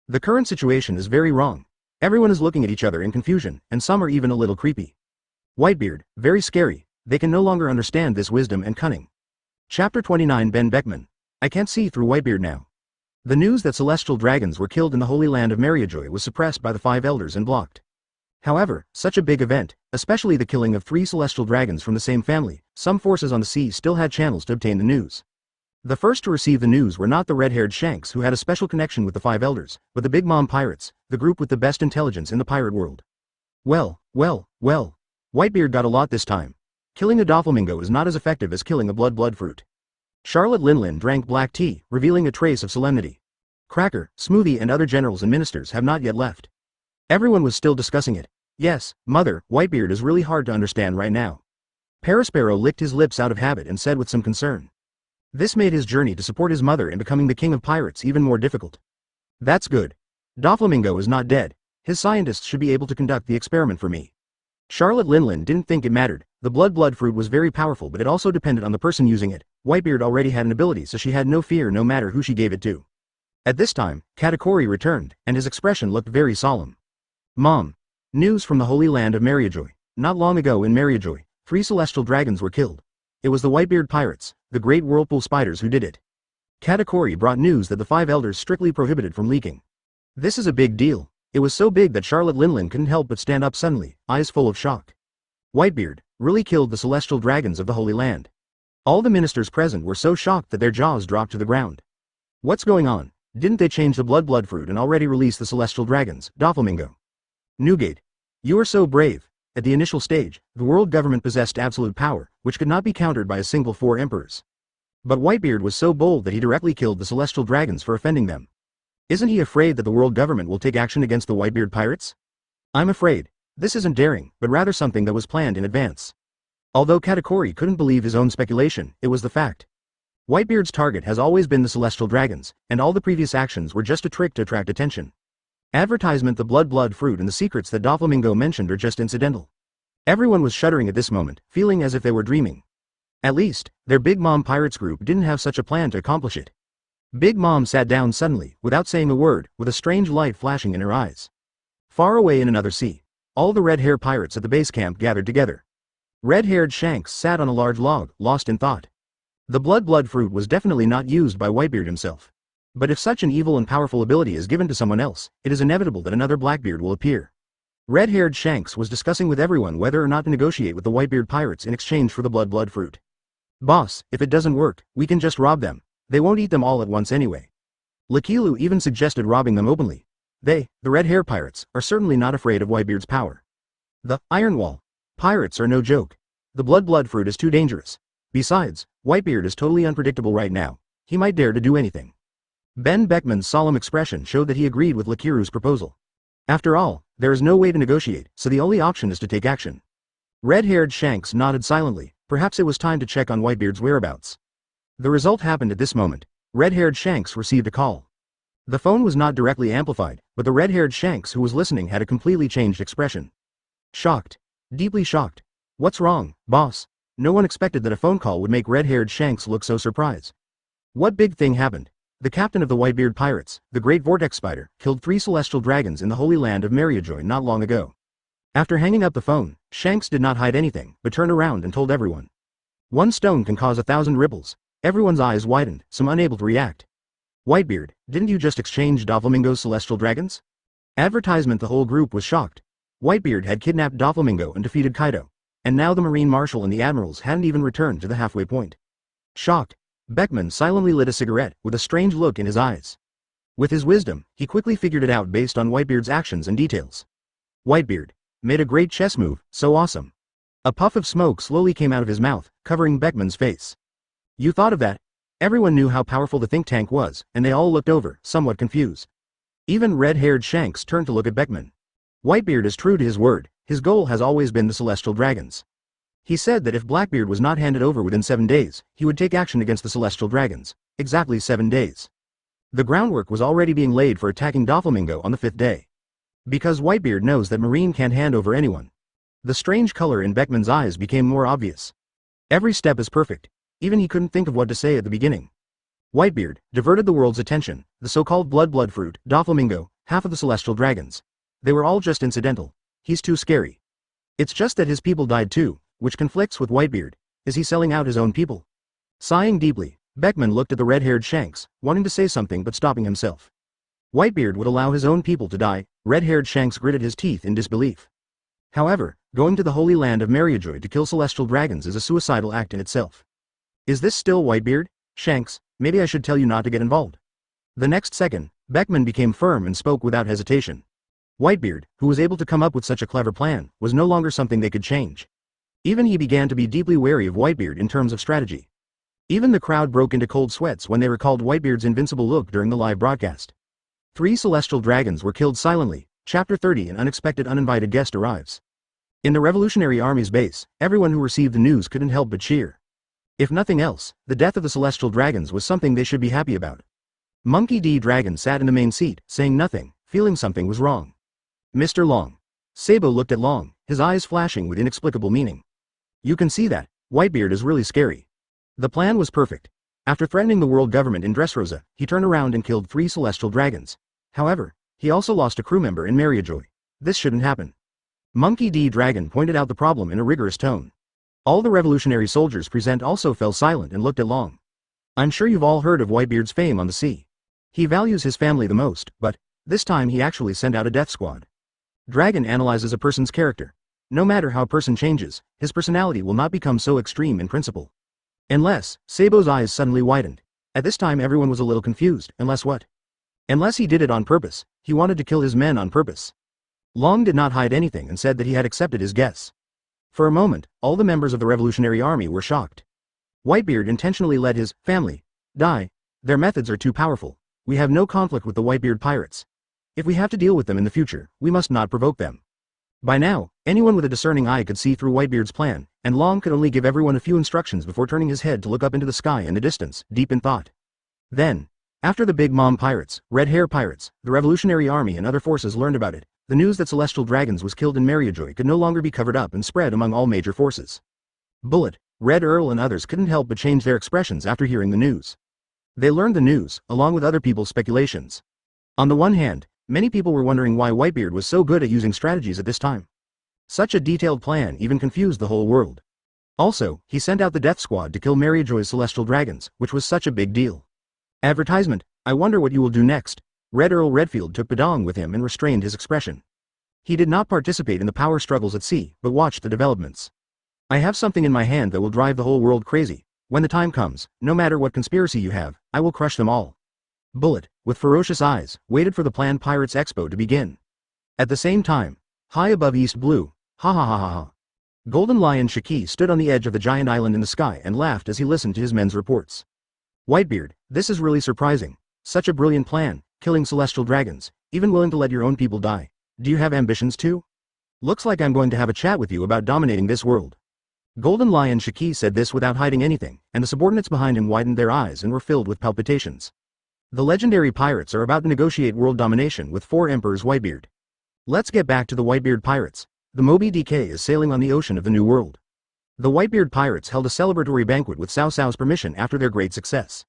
Speaker 1: The current situation is very wrong. Everyone is looking at each other in confusion, and some are even a little creepy. Whitebeard, very scary. They can no longer understand this wisdom and cunning. Chapter 29. Ben Beckman. I can't see through Whitebeard now. The news that celestial dragons were killed in the Holy Land of Mariajoy was suppressed by the 5 elders and blocked. However, such a big event, especially the killing of 3 celestial dragons from the same family, some forces on the sea still had channels to obtain the news. The first to receive the news were not the red-haired Shanks who had a special connection with the 5 elders, but the Big Mom Pirates, the group with the best intelligence in the pirate world. Well. Whitebeard got a lot this time. Killing a Doflamingo is not as effective as killing a blood fruit. Charlotte Linlin drank black tea, revealing a trace of solemnity. Cracker, Smoothie and other generals and ministers have not yet left. Everyone was still discussing it. Yes, Mother, Whitebeard is really hard to understand right now. Parasparrow licked his lips out of habit and said with some concern. This made his journey to support his mother in becoming the king of pirates even more difficult. That's good. Doflamingo is not dead. His scientists should be able to conduct the experiment for me. Charlotte Linlin didn't think it mattered. The blood fruit was very powerful, but it also depended on the person using it. Whitebeard already had an ability, so she had no fear no matter who she gave it to. At this time, Katakuri returned, and his expression looked very solemn. Mom. News from the Holy Land of Mariajoy. Not long ago in Mariajoy, 3 celestial dragons were killed. It was the Whitebeard pirates, the great whirlpool spiders, who did it. Katakuri brought news that the 5 elders strictly prohibited from leaking. This is a big deal. It was so big that Charlotte Linlin couldn't help but stand up suddenly, eyes full of shock. Whitebeard really killed the celestial dragons of the Holy Land. All the ministers present were so shocked that their jaws dropped to the ground. What's going on? Didn't they change the blood fruit and already release the celestial dragons, Doflamingo? Newgate. You are so brave. At the initial stage, the world government possessed absolute power, which could not be countered by a single 4 emperors. But Whitebeard was so bold that he directly killed the celestial dragons for offending them. Isn't he afraid that the world government will take action against the Whitebeard pirates? I'm afraid. This isn't daring, but rather something that was planned in advance. Although Katakuri couldn't believe his own speculation, it was the fact. Whitebeard's target has always been the celestial dragons, and all the previous actions were just a trick to attract attention. Advertisement, the blood fruit, and the secrets that Doflamingo mentioned are just incidental. Everyone was shuddering at this moment, feeling as if they were dreaming. At least, their Big Mom Pirates group didn't have such a plan to accomplish it. Big Mom sat down suddenly, without saying a word, with a strange light flashing in her eyes. Far away in another sea, all the red-hair pirates at the base camp gathered together. Red-haired Shanks sat on a large log, lost in thought. The blood fruit was definitely not used by Whitebeard himself. But if such an evil and powerful ability is given to someone else, it is inevitable that another Blackbeard will appear. Red-haired Shanks was discussing with everyone whether or not to negotiate with the Whitebeard pirates in exchange for the blood fruit. Boss, if it doesn't work, we can just rob them. They won't eat them all at once anyway. Lakilu even suggested robbing them openly. They, the red-hair pirates, are certainly not afraid of Whitebeard's power. The Iron Wall pirates are no joke. The blood fruit is too dangerous. Besides, Whitebeard is totally unpredictable right now. He might dare to do anything. Ben Beckman's solemn expression showed that he agreed with Lakiru's proposal. After all, there is no way to negotiate, so the only option is to take action. Red-haired Shanks nodded silently. Perhaps it was time to check on Whitebeard's whereabouts. The result happened at this moment. Red-haired Shanks received a call. The phone was not directly amplified, but the red-haired Shanks who was listening had a completely changed expression. Shocked. Deeply shocked. What's wrong, boss? No one expected that a phone call would make red-haired Shanks look so surprised. What big thing happened? The captain of the Whitebeard pirates, the Great Vortex Spider, killed 3 celestial dragons in the Holy Land of Mariajoy not long ago. After hanging up the phone, Shanks did not hide anything, but turned around and told everyone. One stone can cause 1,000 ripples. Everyone's eyes widened, some unable to react. Whitebeard, didn't you just exchange Doflamingo's celestial dragons? Advertisement. The whole group was shocked. Whitebeard had kidnapped Doflamingo and defeated Kaido, and now the Marine Marshal and the Admirals hadn't even returned to the halfway point. Shocked, Beckman silently lit a cigarette, with a strange look in his eyes. With his wisdom, he quickly figured it out based on Whitebeard's actions and details. Whitebeard made a great chess move, so awesome. A puff of smoke slowly came out of his mouth, covering Beckman's face. You thought of that? Everyone knew how powerful the think tank was, and they all looked over, somewhat confused. Even red-haired Shanks turned to look at Beckman. Whitebeard is true to his word. His goal has always been the celestial dragons. He said that if Blackbeard was not handed over within 7 days, he would take action against the celestial dragons. Exactly 7 days. The groundwork was already being laid for attacking Doflamingo on the 5th day. Because Whitebeard knows that Marine can't hand over anyone. The strange color in Beckman's eyes became more obvious. Every step is perfect. Even he couldn't think of what to say at the beginning. Whitebeard diverted the world's attention. The so-called blood fruit, Doflamingo, half of the celestial dragons. They were all just incidental. He's too scary. It's just that his people died too, which conflicts with Whitebeard. Is he selling out his own people? Sighing deeply, Beckman looked at the red-haired Shanks, wanting to say something but stopping himself. Whitebeard would allow his own people to die. Red-haired Shanks gritted his teeth in disbelief. However, going to the Holy Land of Mariajoy to kill celestial dragons is a suicidal act in itself. Is this still Whitebeard? Shanks, maybe I should tell you not to get involved. The next second, Beckman became firm and spoke without hesitation. Whitebeard, who was able to come up with such a clever plan, was no longer something they could change. Even he began to be deeply wary of Whitebeard in terms of strategy. Even the crowd broke into cold sweats when they recalled Whitebeard's invincible look during the live broadcast. 3 celestial dragons were killed silently. Chapter 30. An unexpected uninvited guest arrives. In the Revolutionary Army's base, everyone who received the news couldn't help but cheer. If nothing else, the death of the celestial dragons was something they should be happy about. Monkey D. Dragon sat in the main seat, saying nothing, feeling something was wrong. Mr. Long. Sabo looked at Long, his eyes flashing with inexplicable meaning. You can see that, Whitebeard is really scary. The plan was perfect. After threatening the world government in Dressrosa, he turned around and killed 3 celestial dragons. However, he also lost a crew member in Mariajoy. This shouldn't happen. Monkey D. Dragon pointed out the problem in a rigorous tone. All the revolutionary soldiers present also fell silent and looked at Long. I'm sure you've all heard of Whitebeard's fame on the sea. He values his family the most, but this time he actually sent out a death squad. Dragon analyzes a person's character. No matter how a person changes, his personality will not become so extreme in principle. Unless, Sabo's eyes suddenly widened. At this time everyone was a little confused. Unless what? Unless he did it on purpose. He wanted to kill his men on purpose. Long did not hide anything and said that he had accepted his guess. For a moment, all the members of the Revolutionary Army were shocked. Whitebeard intentionally let his family die. Their methods are too powerful. We have no conflict with the Whitebeard pirates. If we have to deal with them in the future, we must not provoke them. By now, anyone with a discerning eye could see through Whitebeard's plan, and Long could only give everyone a few instructions before turning his head to look up into the sky in the distance, deep in thought. Then, after the Big Mom pirates, Red Hair pirates, the Revolutionary Army and other forces learned about it, the news that Celestial Dragons was killed in Marineford could no longer be covered up and spread among all major forces. Bullet, Red Earl and others couldn't help but change their expressions after hearing the news. They learned the news, along with other people's speculations. On the one hand, many people were wondering why Whitebeard was so good at using strategies at this time. Such a detailed plan even confused the whole world. Also, he sent out the Death Squad to kill Marineford's Celestial Dragons, which was such a big deal. Advertisement, I wonder what you will do next. Red Earl Redfield took Badong with him and restrained his expression. He did not participate in the power struggles at sea, but watched the developments. I have something in my hand that will drive the whole world crazy. When the time comes, no matter what conspiracy you have, I will crush them all. Bullet, with ferocious eyes, waited for the planned Pirates Expo to begin. At the same time, high above East Blue, ha ha ha ha ha. Golden Lion Shaki stood on the edge of the giant island in the sky and laughed as he listened to his men's reports. Whitebeard, this is really surprising. Such a brilliant plan, killing celestial dragons, even willing to let your own people die. Do you have ambitions too? Looks like I'm going to have a chat with you about dominating this world. Golden Lion Shaki said this without hiding anything, and the subordinates behind him widened their eyes and were filled with palpitations. The legendary pirates are about to negotiate world domination with 4 emperors Whitebeard. Let's get back to the Whitebeard pirates. The Moby Dick is sailing on the ocean of the New World. The Whitebeard pirates held a celebratory banquet with Cao Cao's permission after their great success.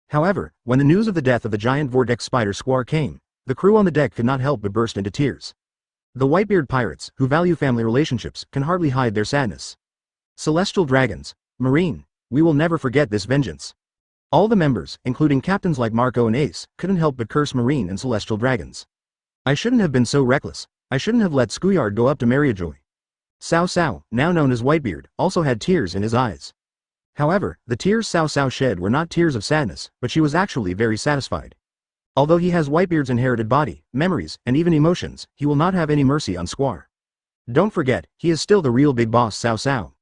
Speaker 1: However, when the news of the death of the giant vortex spider Squar came, the crew on the deck could not help but burst into tears. The Whitebeard pirates, who value family relationships, can hardly hide their sadness. Celestial Dragons, Marine, we will never forget this vengeance. All the members, including captains like Marco and Ace, couldn't help but curse Marine and Celestial Dragons. I shouldn't have been so reckless. I shouldn't have let Schoolyard go up to Marineford. Cao Cao, now known as Whitebeard, also had tears in his eyes. However, the tears Cao Cao shed were not tears of sadness, but she was actually very satisfied. Although he has Whitebeard's inherited body, memories, and even emotions, he will not have any mercy on Squar. Don't forget, he is still the real big boss Cao Cao.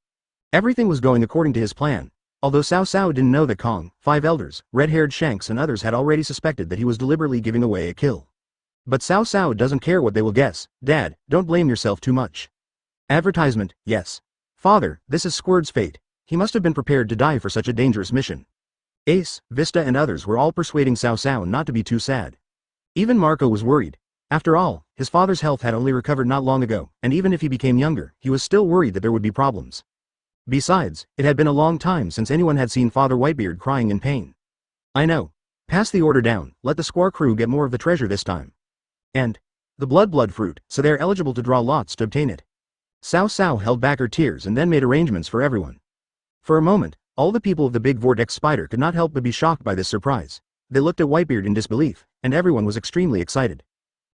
Speaker 1: Everything was going according to his plan, although Cao Cao didn't know that Kong, 5 elders, red-haired Shanks and others had already suspected that he was deliberately giving away a kill. But Cao Cao doesn't care what they will guess. Dad, don't blame yourself too much. Advertisement, yes. Father, this is Squid's fate. He must have been prepared to die for such a dangerous mission. Ace, Vista and others were all persuading Cao Cao not to be too sad. Even Marco was worried. After all, his father's health had only recovered not long ago, and even if he became younger, he was still worried that there would be problems. Besides, it had been a long time since anyone had seen Father Whitebeard crying in pain. I know. Pass the order down, let the Squar crew get more of the treasure this time. And the blood fruit, so they are eligible to draw lots to obtain it. Cao Cao held back her tears and then made arrangements for everyone. For a moment, all the people of the big vortex spider could not help but be shocked by this surprise. They looked at Whitebeard in disbelief, and everyone was extremely excited.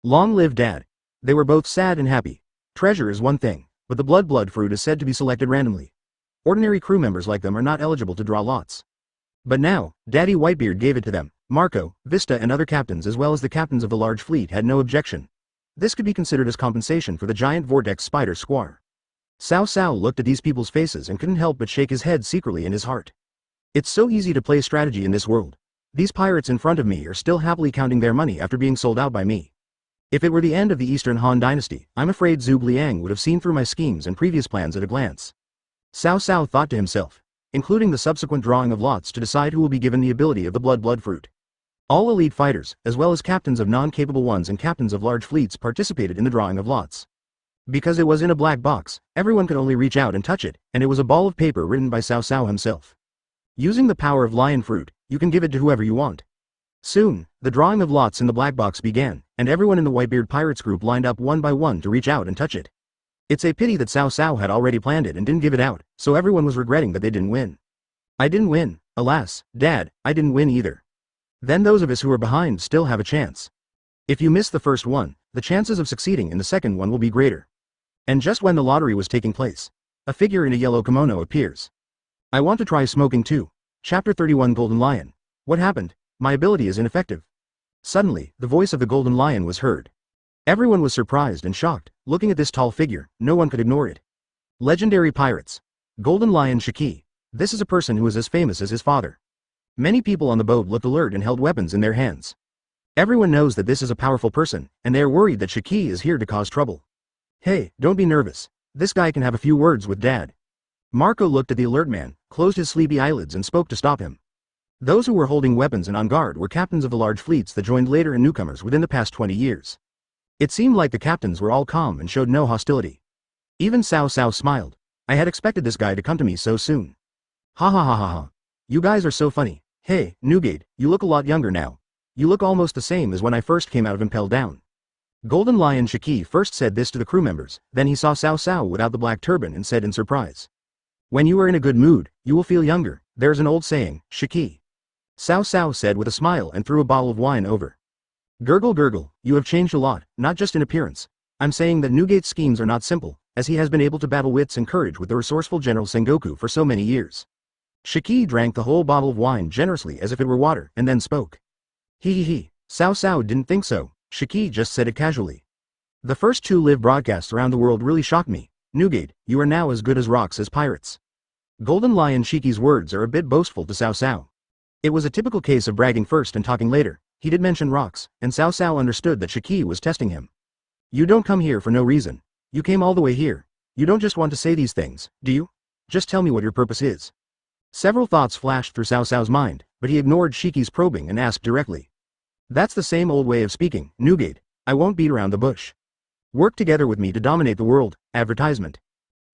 Speaker 1: Long live Dad. They were both sad and happy. Treasure is one thing, but the blood fruit is said to be selected randomly. Ordinary crew members like them are not eligible to draw lots. But now, Daddy Whitebeard gave it to them. Marco, Vista and other captains as well as the captains of the large fleet had no objection. This could be considered as compensation for the giant vortex spider Squar. Cao Cao looked at these people's faces and couldn't help but shake his head secretly in his heart. It's so easy to play strategy in this world. These pirates in front of me are still happily counting their money after being sold out by me. If it were the end of the Eastern Han dynasty, I'm afraid Zhuge Liang would have seen through my schemes and previous plans at a glance. Cao Cao thought to himself, including the subsequent drawing of lots to decide who will be given the ability of the blood fruit. All elite fighters, as well as captains of non-capable ones and captains of large fleets participated in the drawing of lots. Because it was in a black box, everyone could only reach out and touch it, and it was a ball of paper written by Cao Cao himself. Using the power of lion fruit, you can give it to whoever you want. Soon, the drawing of lots in the black box began, and everyone in the Whitebeard Pirates group lined up one by one to reach out and touch it. It's a pity that Cao Cao had already planned it and didn't give it out, so everyone was regretting that they didn't win. I didn't win, alas, Dad, I didn't win either. Then those of us who are behind still have a chance. If you miss the first one, the chances of succeeding in the second one will be greater. And just when the lottery was taking place, a figure in a yellow kimono appears. I want to try smoking too. Chapter 31 Golden Lion. What happened? My ability is ineffective. Suddenly, the voice of the Golden Lion was heard. Everyone was surprised and shocked. Looking at this tall figure, no one could ignore it. Legendary pirates. Golden Lion Shiki. This is a person who is as famous as his father. Many people on the boat looked alert and held weapons in their hands. Everyone knows that this is a powerful person, and they are worried that Shiki is here to cause trouble. Hey, don't be nervous. This guy can have a few words with Dad. Marco looked at the alert man, closed his sleepy eyelids and spoke to stop him. Those who were holding weapons and on guard were captains of the large fleets that joined later and newcomers within the past 20 years. It seemed like the captains were all calm and showed no hostility. Even Cao Cao smiled. I had expected this guy to come to me so soon. Ha ha ha ha ha. You guys are so funny. Hey, Newgate, you look a lot younger now. You look almost the same as when I first came out of Impel Down. Golden Lion Shiki first said this to the crew members, then he saw Cao Cao without the black turban and said in surprise. When you are in a good mood, you will feel younger. There's an old saying, Shiki. Cao Cao said with a smile and threw a bottle of wine over. Gurgle gurgle, you have changed a lot, not just in appearance. I'm saying that Newgate's schemes are not simple, as he has been able to battle wits and courage with the resourceful General Sengoku for so many years. Shiki drank the whole bottle of wine generously as if it were water, and then spoke. He. Cao Cao didn't think so. Shiki just said it casually. The first 2 live broadcasts around the world really shocked me. Newgate, you are now as good as rocks as pirates. Golden Lion Shiki's words are a bit boastful to Cao Cao. It was a typical case of bragging first and talking later. He did mention rocks, and Cao Cao understood that Shiki was testing him. You don't come here for no reason. You came all the way here. You don't just want to say these things, do you? Just tell me what your purpose is. Several thoughts flashed through Cao Cao's mind, but he ignored Shiki's probing and asked directly. That's the same old way of speaking, Newgate. I won't beat around the bush. Work together with me to dominate the world. Advertisement.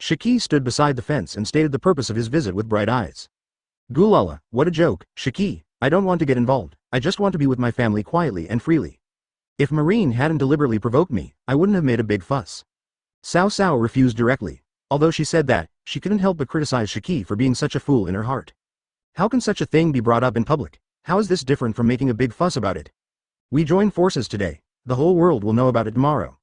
Speaker 1: Shiki stood beside the fence and stated the purpose of his visit with bright eyes. Gulala, what a joke, Shiki. I don't want to get involved. I just want to be with my family quietly and freely. If Marine hadn't deliberately provoked me, I wouldn't have made a big fuss. Cao Cao refused directly. Although she said that, she couldn't help but criticize Shiki for being such a fool in her heart. How can such a thing be brought up in public? How is this different from making a big fuss about it? We join forces today. The whole world will know about it tomorrow.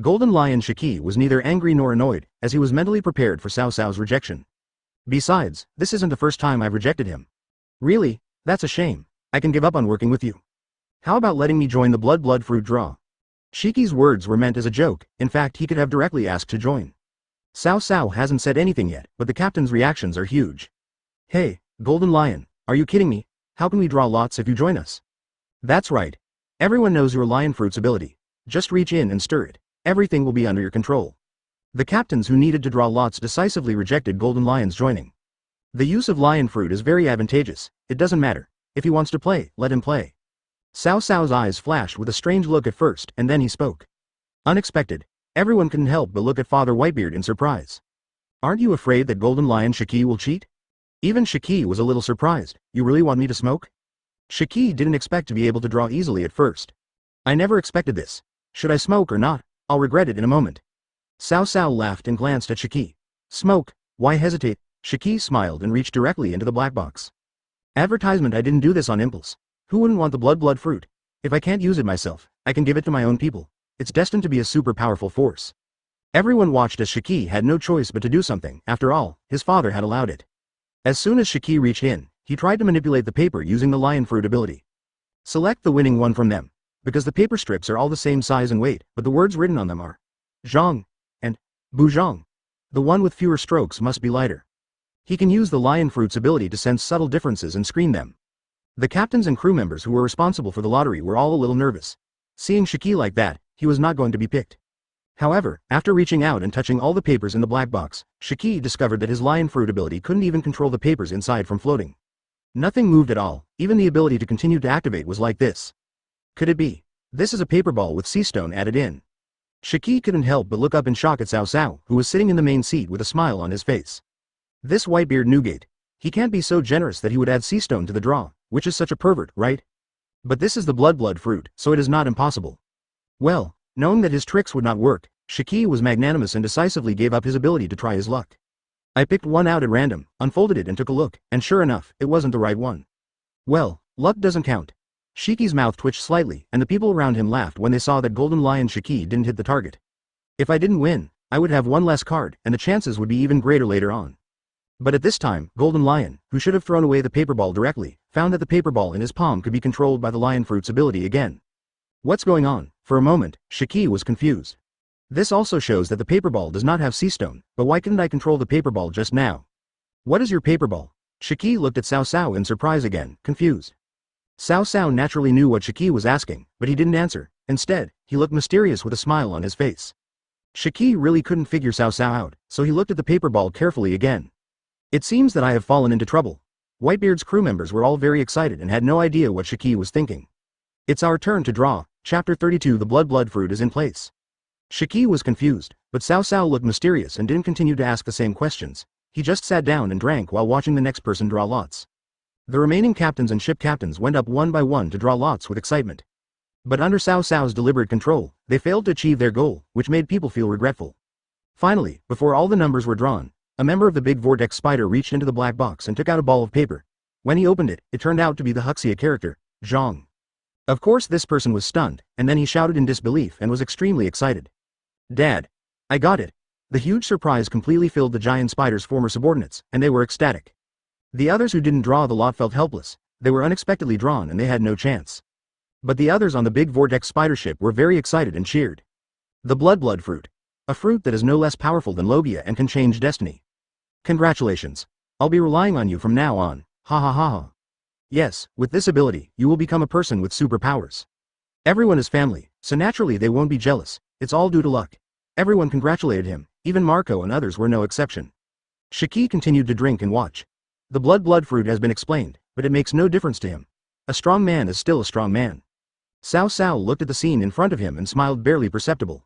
Speaker 1: Golden Lion Shiki was neither angry nor annoyed, as he was mentally prepared for Cao Cao's rejection. Besides, this isn't the first time I've rejected him. Really? That's a shame. I can give up on working with you. How about letting me join the blood fruit draw? Shiki's words were meant as a joke. In fact, he could have directly asked to join. Cao Cao hasn't said anything yet, but the captain's reactions are huge. Hey, Golden Lion, are you kidding me? How can we draw lots if you join us? That's right. Everyone knows your lion fruit's ability. Just reach in and stir it. Everything will be under your control. The captains who needed to draw lots decisively rejected Golden Lion's joining. The use of lion fruit is very advantageous. It doesn't matter. If he wants to play, let him play. Cao Cao's eyes flashed with a strange look at first, and then he spoke. Unexpected. Everyone couldn't help but look at Father Whitebeard in surprise. Aren't you afraid that Golden Lion Shiki will cheat? Even Shiki was a little surprised. You really want me to smoke? Shiki didn't expect to be able to draw easily at first. I never expected this. Should I smoke or not? I'll regret it in a moment. Cao Cao laughed and glanced at Shiki. Smoke? Why hesitate? Shiki smiled and reached directly into the black box. Advertisement. I didn't do this on impulse. Who wouldn't want the blood fruit? If I can't use it myself, I can give it to my own people. It's destined to be a super powerful force. Everyone watched as Shiki had no choice but to do something. After all, his father had allowed it. As soon as Shiki reached in, he tried to manipulate the paper using the lion fruit ability. Select the winning one from them. Because the paper strips are all the same size and weight, but the words written on them are Zhang and Buzhang. The one with fewer strokes must be lighter. He can use the lion fruit's ability to sense subtle differences and screen them. The captains and crew members who were responsible for the lottery were all a little nervous. Seeing Shiki like that, he was not going to be picked. However, after reaching out and touching all the papers in the black box, Shiki discovered that his lion fruit ability couldn't even control the papers inside from floating. Nothing moved at all. Even the ability to continue to activate was like this. Could it be? This is a paper ball with sea stone added in. Shiki couldn't help but look up in shock at Cao Cao, who was sitting in the main seat with a smile on his face. This Whitebeard Newgate. He can't be so generous that he would add sea stone to the draw, which is such a pervert, right? But this is the blood fruit, so it is not impossible. Well, knowing that his tricks would not work, Shiki was magnanimous and decisively gave up his ability to try his luck. I picked one out at random, unfolded it and took a look, and sure enough, it wasn't the right one. Well, luck doesn't count. Shiki's mouth twitched slightly, and the people around him laughed when they saw that Golden Lion Shiki didn't hit the target. If I didn't win, I would have one less card, and the chances would be even greater later on. But at this time, Golden Lion, who should have thrown away the paper ball directly, found that the paper ball in his palm could be controlled by the lion fruit's ability again. What's going on? For a moment, Shiki was confused. This also shows that the paper ball does not have sea stone, but why couldn't I control the paper ball just now? What is your paper ball? Shiki looked at Cao Cao in surprise again, confused. Cao Cao naturally knew what Shiki was asking, but he didn't answer. Instead, he looked mysterious with a smile on his face. Shiki really couldn't figure Cao Cao out, so he looked at the paper ball carefully again. It seems that I have fallen into trouble. Whitebeard's crew members were all very excited and had no idea what Shiki was thinking. It's our turn to draw. Chapter 32. The blood fruit is in place. Shiki was confused, but Cao Cao looked mysterious and didn't continue to ask the same questions. He just sat down and drank while watching the next person draw lots. The remaining captains and ship captains went up one by one to draw lots with excitement. But under Cao Cao's deliberate control, they failed to achieve their goal, which made people feel regretful. Finally, before all the numbers were drawn, a member of the big vortex spider reached into the black box and took out a ball of paper. When he opened it, it turned out to be the Huxia character, Zhang. Of course this person was stunned, and then he shouted in disbelief and was extremely excited. Dad! I got it! The huge surprise completely filled the giant spider's former subordinates, and they were ecstatic. The others who didn't draw the lot felt helpless. They were unexpectedly drawn and they had no chance. But the others on the big vortex spider ship were very excited and cheered. The blood fruit. A fruit that is no less powerful than Logia and can change destiny. Congratulations. I'll be relying on you from now on. Ha ha ha ha. Yes, with this ability, you will become a person with superpowers. Everyone is family, so naturally they won't be jealous. It's all due to luck. Everyone congratulated him, even Marco and others were no exception. Shiki continued to drink and watch. The blood fruit has been explained, but it makes no difference to him. A strong man is still a strong man. Cao Cao looked at the scene in front of him and smiled barely perceptible.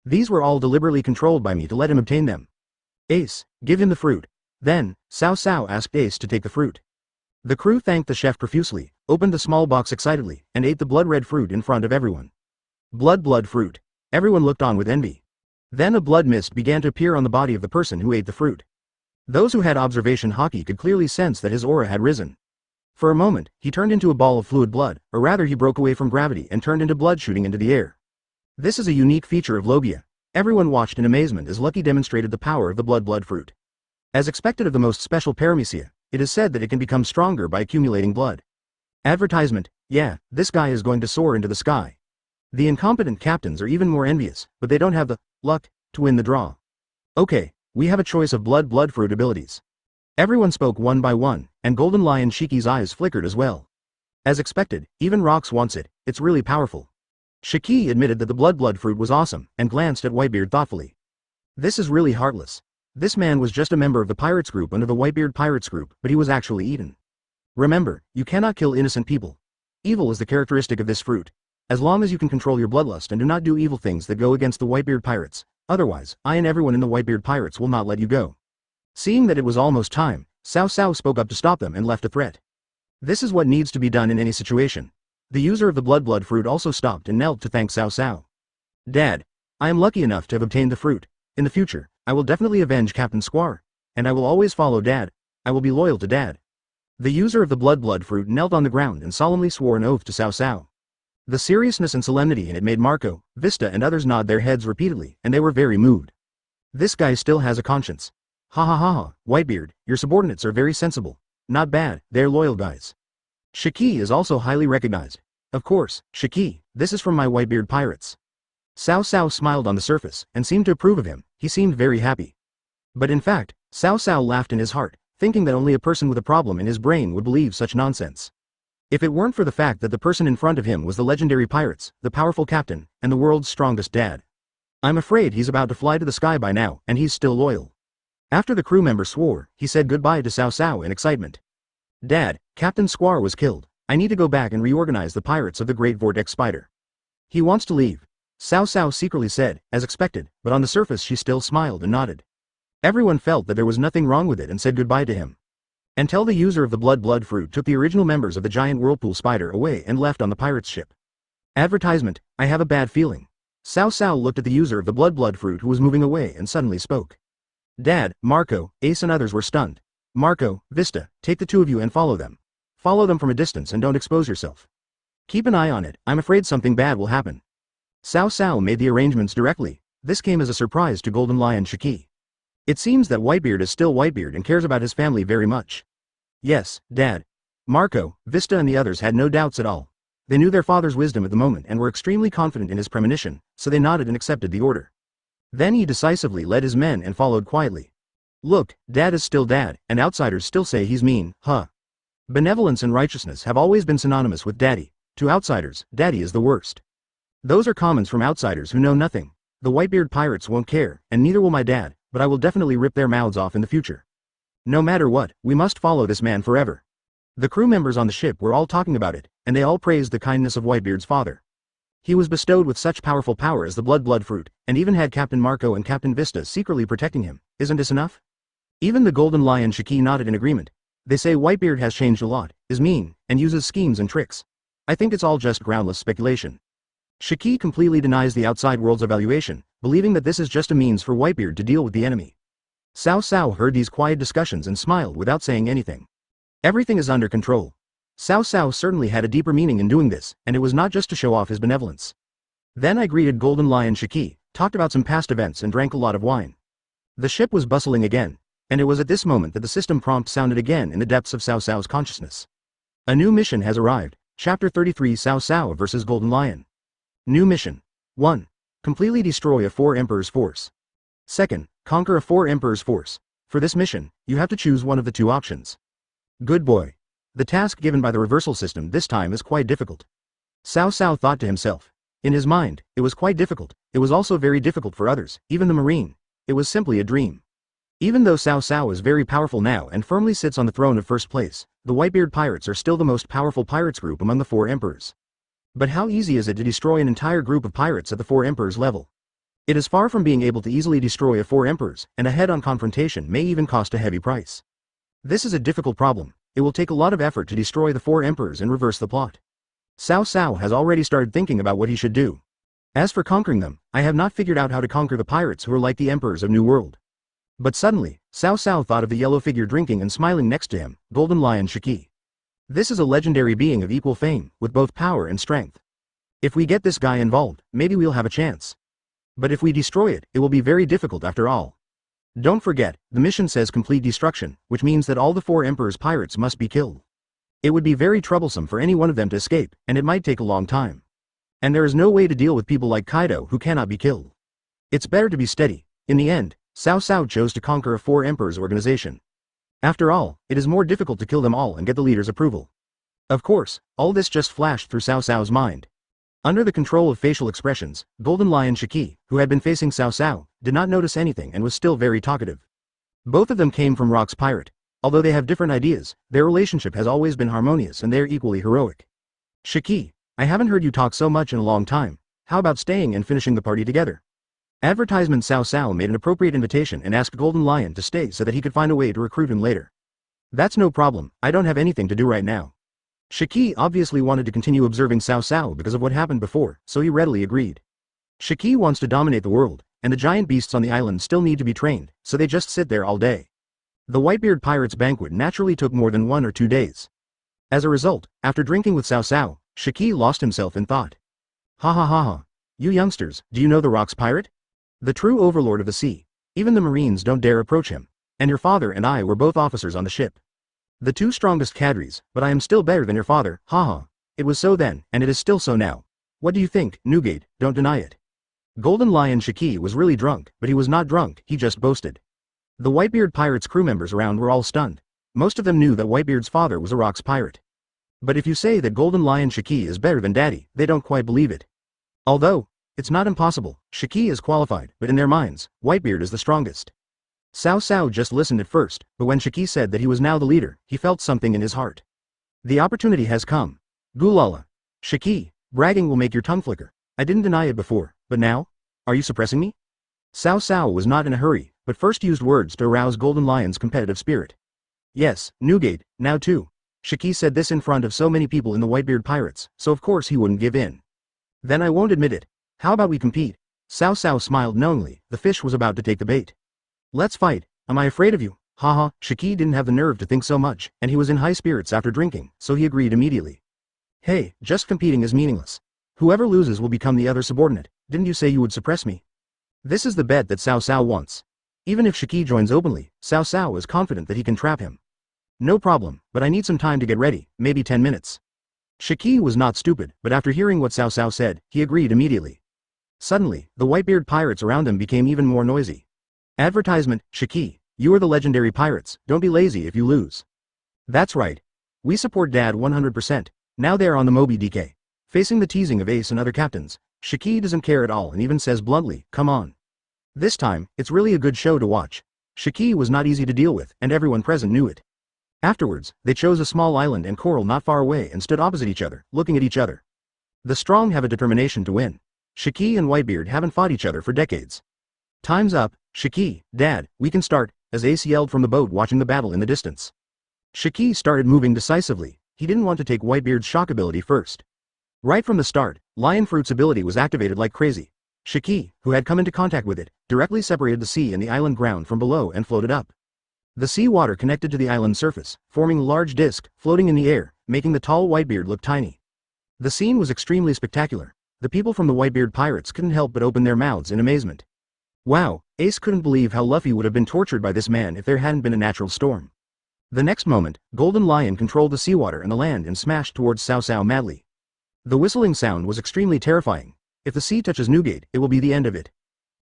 Speaker 1: These were all deliberately controlled by me to let him obtain them. Ace, give him the fruit. Then, Cao Cao asked Ace to take the fruit. The crew thanked the chef profusely, opened the small box excitedly, and ate the blood-red fruit in front of everyone. Blood fruit. Everyone looked on with envy. Then a blood mist began to appear on the body of the person who ate the fruit. Those who had observation hockey could clearly sense that his aura had risen. For a moment, he turned into a ball of fluid blood, or rather he broke away from gravity and turned into blood shooting into the air. This is a unique feature of Logia. Everyone watched in amazement as Lucky demonstrated the power of the blood fruit. As expected of the most special paramecia, it is said that it can become stronger by accumulating blood. Advertisement, yeah, this guy is going to soar into the sky. The incompetent captains are even more envious, but they don't have the luck to win the draw. Okay, we have a choice of blood fruit abilities. Everyone spoke one by one, and Golden Lion Shiki's eyes flickered as well. As expected, even Rox wants it, it's really powerful. Shiki admitted that the blood fruit was awesome, and glanced at Whitebeard thoughtfully. This is really heartless. This man was just a member of the pirates group under the Whitebeard pirates group, but he was actually eaten. Remember, you cannot kill innocent people. Evil is the characteristic of this fruit. As long as you can control your bloodlust and do not do evil things that go against the Whitebeard pirates, otherwise, I and everyone in the Whitebeard pirates will not let you go. Seeing that it was almost time, Cao Cao spoke up to stop them and left a threat. This is what needs to be done in any situation. The user of the blood fruit also stopped and knelt to thank Cao Cao. Dad, I am lucky enough to have obtained the fruit. In the future, I will definitely avenge Captain Squar. And I will always follow Dad. I will be loyal to Dad. The user of the blood fruit knelt on the ground and solemnly swore an oath to Cao Cao. The seriousness and solemnity in it made Marco, Vista and others nod their heads repeatedly, and they were very moved. This guy still has a conscience. Ha ha ha ha, Whitebeard, your subordinates are very sensible. Not bad, they're loyal guys. Shiki is also highly recognized. Of course, Shiki, this is from my Whitebeard pirates. Cao Cao smiled on the surface, and seemed to approve of him. He seemed very happy. But in fact, Cao Cao laughed in his heart, thinking that only a person with a problem in his brain would believe such nonsense. If it weren't for the fact that the person in front of him was the legendary pirates, the powerful captain, and the world's strongest dad. I'm afraid he's about to fly to the sky by now, and he's still loyal. After the crew member swore, he said goodbye to Cao Cao in excitement. Dad, Captain Squar was killed. I need to go back and reorganize the pirates of the Great Vortex Spider. He wants to leave. Cao Cao secretly said, as expected, but on the surface she still smiled and nodded. Everyone felt that there was nothing wrong with it and said goodbye to him. Until the user of the blood fruit took the original members of the giant whirlpool spider away and left on the pirate's ship. Advertisement, I have a bad feeling. Cao Cao looked at the user of the blood fruit who was moving away and suddenly spoke. Dad, Marco, Ace and others were stunned. Marco, Vista, take the two of you and follow them. Follow them from a distance and don't expose yourself. Keep an eye on it, I'm afraid something bad will happen. Cao Cao made the arrangements directly. This came as a surprise to Golden Lion Shiki. It seems that Whitebeard is still Whitebeard and cares about his family very much. Yes, Dad. Marco, Vista and the others had no doubts at all. They knew their father's wisdom at the moment and were extremely confident in his premonition, so they nodded and accepted the order. Then he decisively led his men and followed quietly. Look, Dad is still Dad, and outsiders still say he's mean, huh? Benevolence and righteousness have always been synonymous with Daddy. To outsiders, Daddy is the worst. Those are comments from outsiders who know nothing. The Whitebeard pirates won't care, and neither will my dad, but I will definitely rip their mouths off in the future. No matter what, we must follow this man forever. The crew members on the ship were all talking about it, and they all praised the kindness of Whitebeard's father. He was bestowed with such powerful power as the blood fruit, and even had Captain Marco and Captain Vista secretly protecting him. Isn't this enough? Even the Golden Lion Shiki nodded in agreement. They say Whitebeard has changed a lot, is mean, and uses schemes and tricks. I think it's all just groundless speculation. Shiki completely denies the outside world's evaluation, believing that this is just a means for Whitebeard to deal with the enemy. Cao Cao heard these quiet discussions and smiled without saying anything. Everything is under control. Cao Cao certainly had a deeper meaning in doing this, and it was not just to show off his benevolence. Then I greeted Golden Lion Shiki, talked about some past events and drank a lot of wine. The ship was bustling again, and it was at this moment that the system prompt sounded again in the depths of Cao Cao's consciousness. A new mission has arrived, Chapter 33 Cao Cao vs Golden Lion. New mission. 1. Completely destroy a 4 Emperors force. 2nd, conquer a 4 Emperors force. For this mission, you have to choose one of the 2 options. Good boy. The task given by the reversal system this time is quite difficult. Cao Cao thought to himself. In his mind, it was quite difficult. It was also very difficult for others, even the Marine. It was simply a dream. Even though Cao Cao is very powerful now and firmly sits on the throne of first place, the Whitebeard pirates are still the most powerful pirates group among the 4 Emperors. But how easy is it to destroy an entire group of pirates at the 4 Emperors level? It is far from being able to easily destroy a 4 Emperors, and a head-on confrontation may even cost a heavy price. This is a difficult problem. It will take a lot of effort to destroy the 4 Emperors and reverse the plot. Cao Cao has already started thinking about what he should do. As for conquering them, I have not figured out how to conquer the pirates who are like the Emperors of New World. But suddenly, Cao Cao thought of the yellow figure drinking and smiling next to him, Golden Lion Shiki. This is a legendary being of equal fame, with both power and strength. If we get this guy involved, maybe we'll have a chance. But if we destroy it, it will be very difficult after all. Don't forget, the mission says complete destruction, which means that all the 4 Emperors' pirates must be killed. It would be very troublesome for any one of them to escape, and it might take a long time. And there is no way to deal with people like Kaido who cannot be killed. It's better to be steady. In the end, Cao Cao chose to conquer a 4 Emperors organization. After all, it is more difficult to kill them all and get the leader's approval. Of course, all this just flashed through Cao Cao's mind. Under the control of facial expressions, Golden Lion Shiki, who had been facing Cao Cao, did not notice anything and was still very talkative. Both of them came from Rock's pirate. Although they have different ideas, their relationship has always been harmonious and they are equally heroic. Shiki, I haven't heard you talk so much in a long time. How about staying and finishing the party together? Advertisement Cao Cao made an appropriate invitation and asked Golden Lion to stay so that he could find a way to recruit him later. That's no problem, I don't have anything to do right now. Shiki obviously wanted to continue observing Cao Cao because of what happened before, so he readily agreed. Shiki wants to dominate the world, and the giant beasts on the island still need to be trained, so they just sit there all day. The Whitebeard Pirates banquet naturally took more than 1 or 2 days. As a result, after drinking with Cao Cao, Shiki lost himself in thought. Ha ha ha ha. You youngsters, do you know the Rock's pirate? The true overlord of the sea. Even the Marines don't dare approach him. And your father and I were both officers on the ship. The 2 strongest cadres, but I am still better than your father, haha. It was so then, and it is still so now. What do you think, Newgate? Don't deny it. Golden Lion Shiki was really drunk, but he was not drunk, he just boasted. The Whitebeard Pirates crew members around were all stunned. Most of them knew that Whitebeard's father was a Rock's pirate. But if you say that Golden Lion Shiki is better than Daddy, they don't quite believe it. Although, it's not impossible, Shiki is qualified, but in their minds, Whitebeard is the strongest. Cao Cao just listened at first, but when Shiki said that he was now the leader, he felt something in his heart. The opportunity has come. Gulala. Shiki, bragging will make your tongue flicker. I didn't deny it before, but now? Are you suppressing me? Cao Cao was not in a hurry, but first used words to arouse Golden Lion's competitive spirit. Yes, Newgate, now too. Shiki said this in front of so many people in the Whitebeard Pirates, so of course he wouldn't give in. Then I won't admit it. How about we compete? Cao Cao smiled knowingly, the fish was about to take the bait. Let's fight. Am I afraid of you? Haha, Shiki didn't have the nerve to think so much, and he was in high spirits after drinking, so he agreed immediately. Hey, just competing is meaningless. Whoever loses will become the other subordinate. Didn't you say you would suppress me? This is the bet that Cao Cao wants. Even if Shiki joins openly, Cao Cao is confident that he can trap him. No problem, but I need some time to get ready, maybe 10 minutes. Shiki was not stupid, but after hearing what Cao Cao said, he agreed immediately. Suddenly, the Whitebeard pirates around them became even more noisy. Advertisement, Shiki, you are the legendary pirates, don't be lazy if you lose. That's right. We support Dad 100%, now they're on the Moby DK. Facing the teasing of Ace and other captains, Shiki doesn't care at all and even says bluntly, come on. This time, it's really a good show to watch. Shiki was not easy to deal with, and everyone present knew it. Afterwards, they chose a small island and coral not far away and stood opposite each other, looking at each other. The strong have a determination to win. Shiki and Whitebeard haven't fought each other for decades. Time's up, Shiki, Dad, we can start, as Ace yelled from the boat watching the battle in the distance. Shiki started moving decisively. He didn't want to take Whitebeard's shock ability first. Right from the start, Lion Fruit's ability was activated like crazy. Shiki, who had come into contact with it, directly separated the sea and the island ground from below and floated up. The sea water connected to the island surface, forming a large disc, floating in the air, making the tall Whitebeard look tiny. The scene was extremely spectacular. The people from the Whitebeard pirates couldn't help but open their mouths in amazement. Wow, Ace couldn't believe how Luffy would have been tortured by this man if there hadn't been a natural storm. The next moment, Golden Lion controlled the seawater and the land and smashed towards Cao Cao madly. The whistling sound was extremely terrifying. If the sea touches Newgate, it will be the end of it.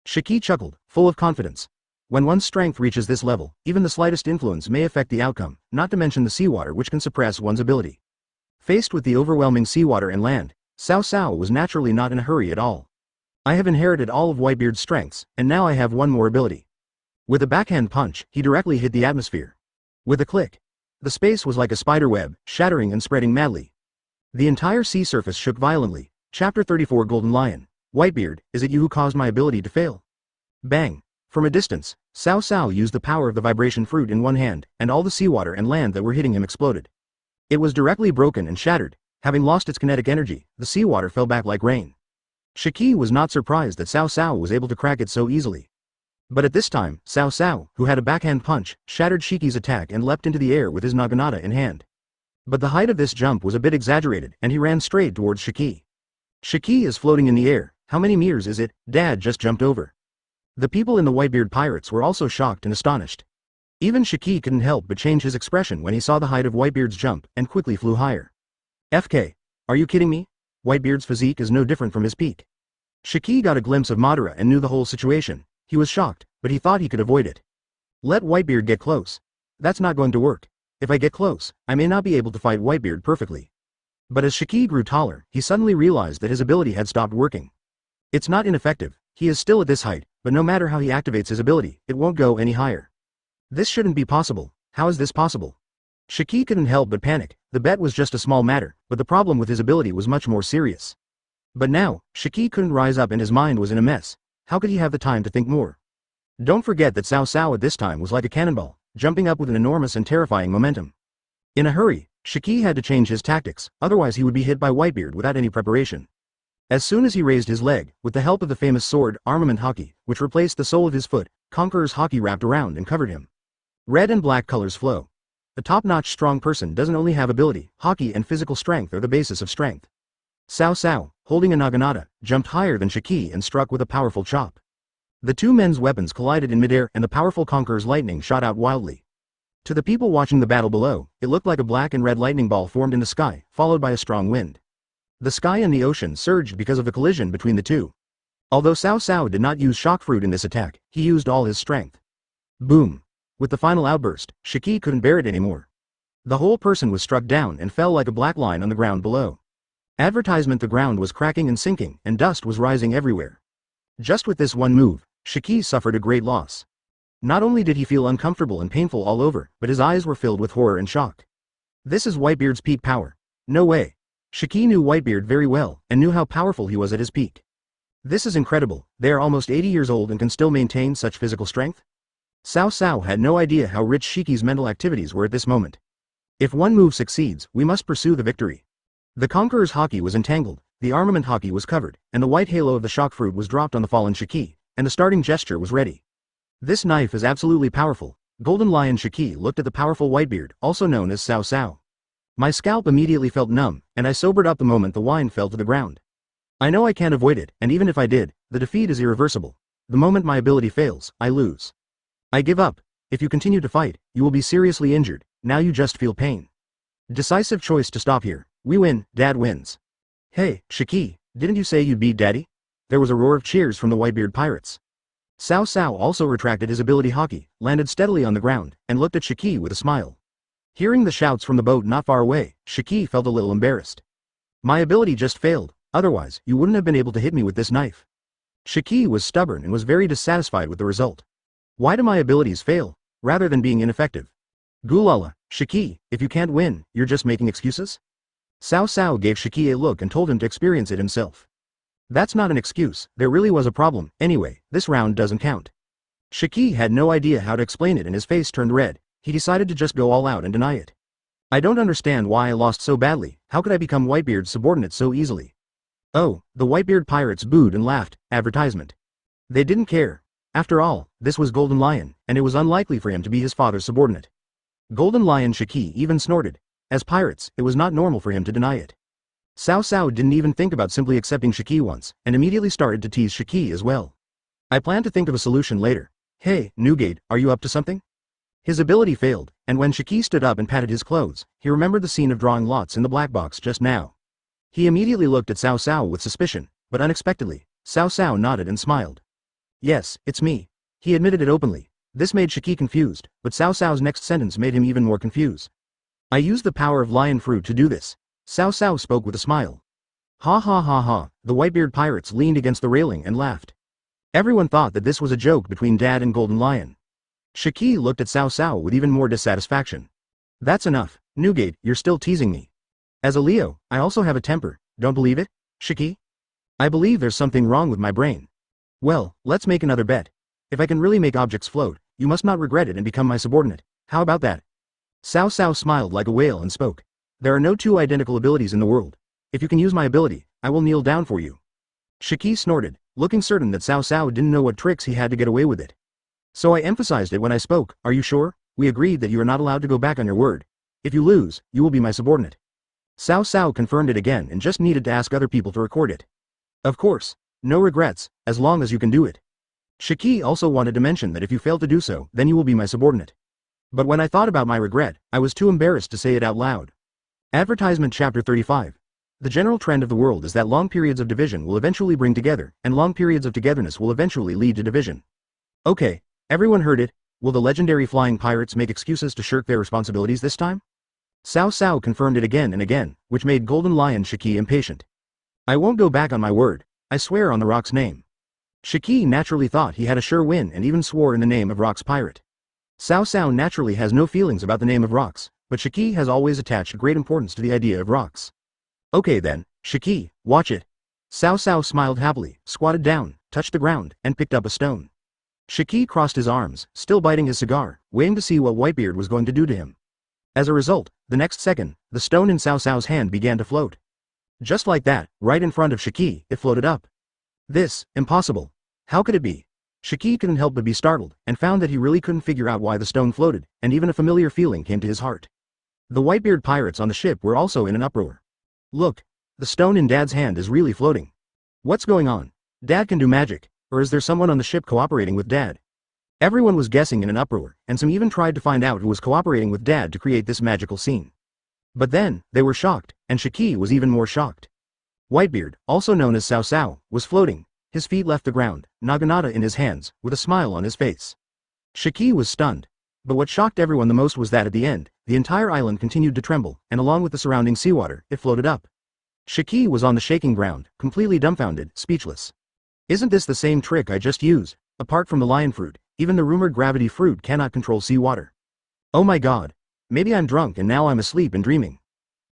Speaker 1: Shiki chuckled, full of confidence. When one's strength reaches this level, even the slightest influence may affect the outcome, not to mention the seawater which can suppress one's ability. Faced with the overwhelming seawater and land, Cao Cao was naturally not in a hurry at all. I have inherited all of Whitebeard's strengths, and now I have one more ability. With a backhand punch, he directly hit the atmosphere. With a click. The space was like a spider web, shattering and spreading madly. The entire sea surface shook violently. Chapter 34 Golden Lion. Whitebeard, is it you who caused my ability to fail? Bang. From a distance, Cao Cao used the power of the vibration fruit in one hand, and all the seawater and land that were hitting him exploded. It was directly broken and shattered. Having lost its kinetic energy, the seawater fell back like rain. Shiki was not surprised that Cao Cao was able to crack it so easily. But at this time, Cao Cao, who had a backhand punch, shattered Shiki's attack and leapt into the air with his naginata in hand. But the height of this jump was a bit exaggerated, and he ran straight towards Shiki. Shiki is floating in the air. How many meters is it? Dad just jumped over. The people in the Whitebeard pirates were also shocked and astonished. Even Shiki couldn't help but change his expression when he saw the height of Whitebeard's jump and quickly flew higher. FK. Are you kidding me? Whitebeard's physique is no different from his peak. Shiki got a glimpse of Madara and knew the whole situation. He was shocked, but he thought he could avoid it. Let Whitebeard get close. That's not going to work. If I get close, I may not be able to fight Whitebeard perfectly. But as Shiki grew taller, he suddenly realized that his ability had stopped working. It's not ineffective, he is still at this height, but no matter how he activates his ability, it won't go any higher. This shouldn't be possible. How is this possible? Shiki couldn't help but panic. The bet was just a small matter, but the problem with his ability was much more serious. But now, Shiki couldn't rise up and his mind was in a mess. How could he have the time to think more? Don't forget that Cao Cao at this time was like a cannonball, jumping up with an enormous and terrifying momentum. In a hurry, Shiki had to change his tactics, otherwise he would be hit by Whitebeard without any preparation. As soon as he raised his leg, with the help of the famous sword, Armament Haki, which replaced the sole of his foot, Conqueror's Haki wrapped around and covered him. Red and black colors flow. A top-notch strong person doesn't only have ability, Haki and physical strength are the basis of strength. Cao Cao, holding a naginata, jumped higher than Shiki and struck with a powerful chop. The two men's weapons collided in midair and the powerful Conqueror's lightning shot out wildly. To the people watching the battle below, it looked like a black and red lightning ball formed in the sky, followed by a strong wind. The sky and the ocean surged because of the collision between the two. Although Cao Cao did not use shock fruit in this attack, he used all his strength. Boom! With the final outburst, Shiki couldn't bear it anymore. The whole person was struck down and fell like a black line on the ground below. Advertisement: the ground was cracking and sinking, and dust was rising everywhere. Just with this one move, Shiki suffered a great loss. Not only did he feel uncomfortable and painful all over, but his eyes were filled with horror and shock. This is Whitebeard's peak power. No way. Shiki knew Whitebeard very well, and knew how powerful he was at his peak. This is incredible. They are almost 80 years old and can still maintain such physical strength? Cao Cao had no idea how rich Shiki's mental activities were at this moment. If one move succeeds, we must pursue the victory. The Conqueror's Haki was entangled, the Armament Haki was covered, and the white halo of the shock fruit was dropped on the fallen Shiki, and the starting gesture was ready. This knife is absolutely powerful. Golden Lion Shiki looked at the powerful Whitebeard, also known as Cao Cao. My scalp immediately felt numb, and I sobered up the moment the wine fell to the ground. I know I can't avoid it, and even if I did, the defeat is irreversible. The moment my ability fails, I lose. I give up. If you continue to fight, you will be seriously injured. Now you just feel pain. Decisive choice to stop here. We win, Dad wins. Hey, Shiki, didn't you say you'd beat Daddy? There was a roar of cheers from the Whitebeard pirates. Cao Cao also retracted his ability hockey, landed steadily on the ground, and looked at Shiki with a smile. Hearing the shouts from the boat not far away, Shiki felt a little embarrassed. My ability just failed, otherwise you wouldn't have been able to hit me with this knife. Shiki was stubborn and was very dissatisfied with the result. Why do my abilities fail, rather than being ineffective? Gulala, Shiki, if you can't win, you're just making excuses? Cao Cao gave Shiki a look and told him to experience it himself. That's not an excuse, there really was a problem, anyway, this round doesn't count. Shiki had no idea how to explain it and his face turned red. He decided to just go all out and deny it. I don't understand why I lost so badly, how could I become Whitebeard's subordinate so easily? Oh, the Whitebeard pirates booed and laughed, advertisement. They didn't care. After all, this was Golden Lion, and it was unlikely for him to be his father's subordinate. Golden Lion Shiki even snorted. As pirates, it was not normal for him to deny it. Cao Cao didn't even think about simply accepting Shiki once, and immediately started to tease Shiki as well. I plan to think of a solution later. Hey, Newgate, are you up to something? His ability failed, and when Shiki stood up and patted his clothes, he remembered the scene of drawing lots in the black box just now. He immediately looked at Cao Cao with suspicion, but unexpectedly, Cao Cao nodded and smiled. Yes, it's me. He admitted it openly. This made Shiki confused, but Cao Cao's next sentence made him even more confused. I used the power of lion fruit to do this. Cao Cao spoke with a smile. Ha ha ha ha, the Whitebeard pirates leaned against the railing and laughed. Everyone thought that this was a joke between Dad and Golden Lion. Shiki looked at Cao Cao with even more dissatisfaction. That's enough, Newgate, you're still teasing me. As a Leo, I also have a temper, don't believe it, Shiki? I believe there's something wrong with my brain. Well, let's make another bet. If I can really make objects float, you must not regret it and become my subordinate. How about that? Cao Cao smiled like a whale and spoke. There are no two identical abilities in the world. If you can use my ability, I will kneel down for you. Shiki snorted, looking certain that Cao Cao didn't know what tricks he had to get away with it. So I emphasized it when I spoke, are you sure? We agreed that you are not allowed to go back on your word. If you lose, you will be my subordinate. Cao Cao confirmed it again and just needed to ask other people to record it. Of course. No regrets, as long as you can do it. Shiki also wanted to mention that if you fail to do so, then you will be my subordinate. But when I thought about my regret, I was too embarrassed to say it out loud. Advertisement Chapter 35. The general trend of the world is that long periods of division will eventually bring together, and long periods of togetherness will eventually lead to division. Okay, everyone heard it. Will the legendary flying pirates make excuses to shirk their responsibilities this time? Cao Cao confirmed it again and again, which made Golden Lion Shiki impatient. I won't go back on my word. I swear on the Rock's name. Shiki naturally thought he had a sure win and even swore in the name of Rock's pirate. Cao Cao naturally has no feelings about the name of Rocks, but Shiki has always attached great importance to the idea of rocks. Okay then, Shiki, watch it. Cao Cao smiled happily, squatted down, touched the ground, and picked up a stone. Shiki crossed his arms, still biting his cigar, waiting to see what Whitebeard was going to do to him. As a result, the next second, the stone in Cao Cao's hand began to float. Just like that, right in front of Shiki, it floated up. This, impossible. How could it be? Shiki couldn't help but be startled, and found that he really couldn't figure out why the stone floated, and even a familiar feeling came to his heart. The Whitebeard pirates on the ship were also in an uproar. Look, the stone in Dad's hand is really floating. What's going on? Dad can do magic, or is there someone on the ship cooperating with Dad? Everyone was guessing in an uproar, and some even tried to find out who was cooperating with Dad to create this magical scene. But then, they were shocked, and Shiki was even more shocked. Whitebeard, also known as Cao Cao, was floating. His feet left the ground, naginata in his hands, with a smile on his face. Shiki was stunned. But what shocked everyone the most was that at the end, the entire island continued to tremble, and along with the surrounding seawater, it floated up. Shiki was on the shaking ground, completely dumbfounded, speechless. Isn't this the same trick I just used? Apart from the lion fruit, even the rumored gravity fruit cannot control seawater. Oh my god. Maybe I'm drunk and now I'm asleep and dreaming.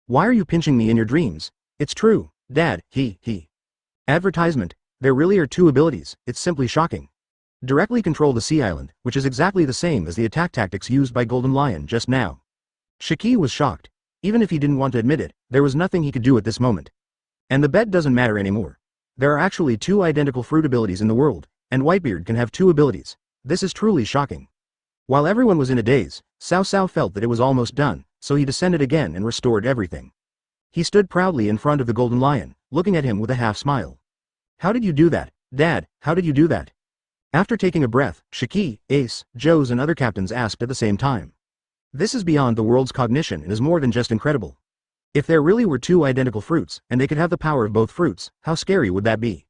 Speaker 1: Why are you pinching me in your dreams? It's true, Dad, he. Advertisement. There really are two abilities, it's simply shocking. Directly control the sea island, which is exactly the same as the attack tactics used by Golden Lion just now. Shiki was shocked. Even if he didn't want to admit it, there was nothing he could do at this moment. And the bet doesn't matter anymore. There are actually two identical fruit abilities in the world, and Whitebeard can have two abilities. This is truly shocking. While everyone was in a daze, Cao Cao felt that it was almost done, so he descended again and restored everything. He stood proudly in front of the Golden Lion, looking at him with a half smile. How did you do that, Dad? How did you do that? After taking a breath, Shiki, Ace, Joes and other captains asked at the same time. This is beyond the world's cognition and is more than just incredible. If there really were two identical fruits, and they could have the power of both fruits, how scary would that be?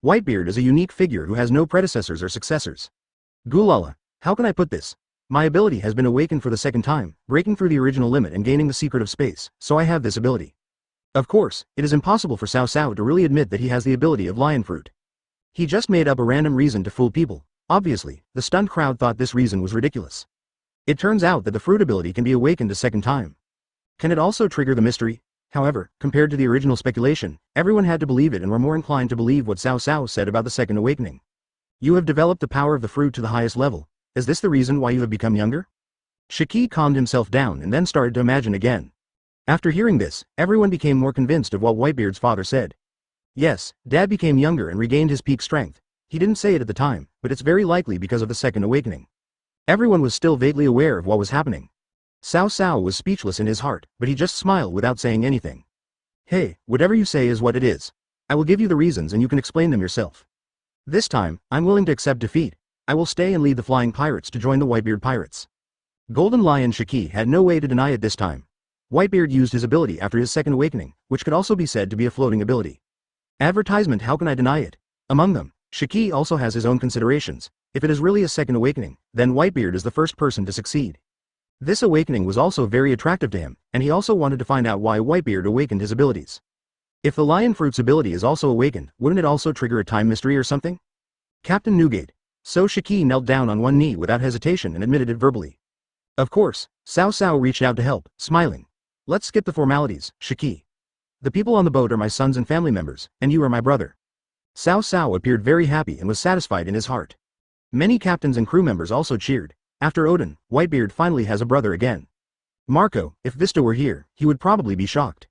Speaker 1: Whitebeard is a unique figure who has no predecessors or successors. Gulala, how can I put this? My ability has been awakened for the second time, breaking through the original limit and gaining the secret of space, so I have this ability. Of course, it is impossible for Cao Cao to really admit that he has the ability of lion fruit. He just made up a random reason to fool people. Obviously, the stunned crowd thought this reason was ridiculous. It turns out that the fruit ability can be awakened a second time. Can it also trigger the mystery? However, compared to the original speculation, everyone had to believe it and were more inclined to believe what Cao Cao said about the second awakening. You have developed the power of the fruit to the highest level. Is this the reason why you have become younger? Shiki calmed himself down and then started to imagine again. After hearing this, everyone became more convinced of what Whitebeard's father said. Yes, Dad became younger and regained his peak strength. He didn't say it at the time, but it's very likely because of the second awakening. Everyone was still vaguely aware of what was happening. Cao Cao was speechless in his heart, but he just smiled without saying anything. Hey, whatever you say is what it is. I will give you the reasons and you can explain them yourself. This time, I'm willing to accept defeat. I will stay and lead the flying pirates to join the Whitebeard pirates. Golden Lion Shiki had no way to deny it this time. Whitebeard used his ability after his second awakening, which could also be said to be a floating ability. Advertisement, how can I deny it? Among them, Shiki also has his own considerations. If it is really a second awakening, then Whitebeard is the first person to succeed. This awakening was also very attractive to him, and he also wanted to find out why Whitebeard awakened his abilities. If the lion fruit's ability is also awakened, wouldn't it also trigger a time mystery or something? Captain Newgate. So Shiki knelt down on one knee without hesitation and admitted it verbally. Of course, Cao Cao reached out to help, smiling. Let's skip the formalities, Shiki. The people on the boat are my sons and family members, and you are my brother. Cao Cao appeared very happy and was satisfied in his heart. Many captains and crew members also cheered. After Odin, Whitebeard finally has a brother again. Marco, if Vista were here, he would probably be shocked.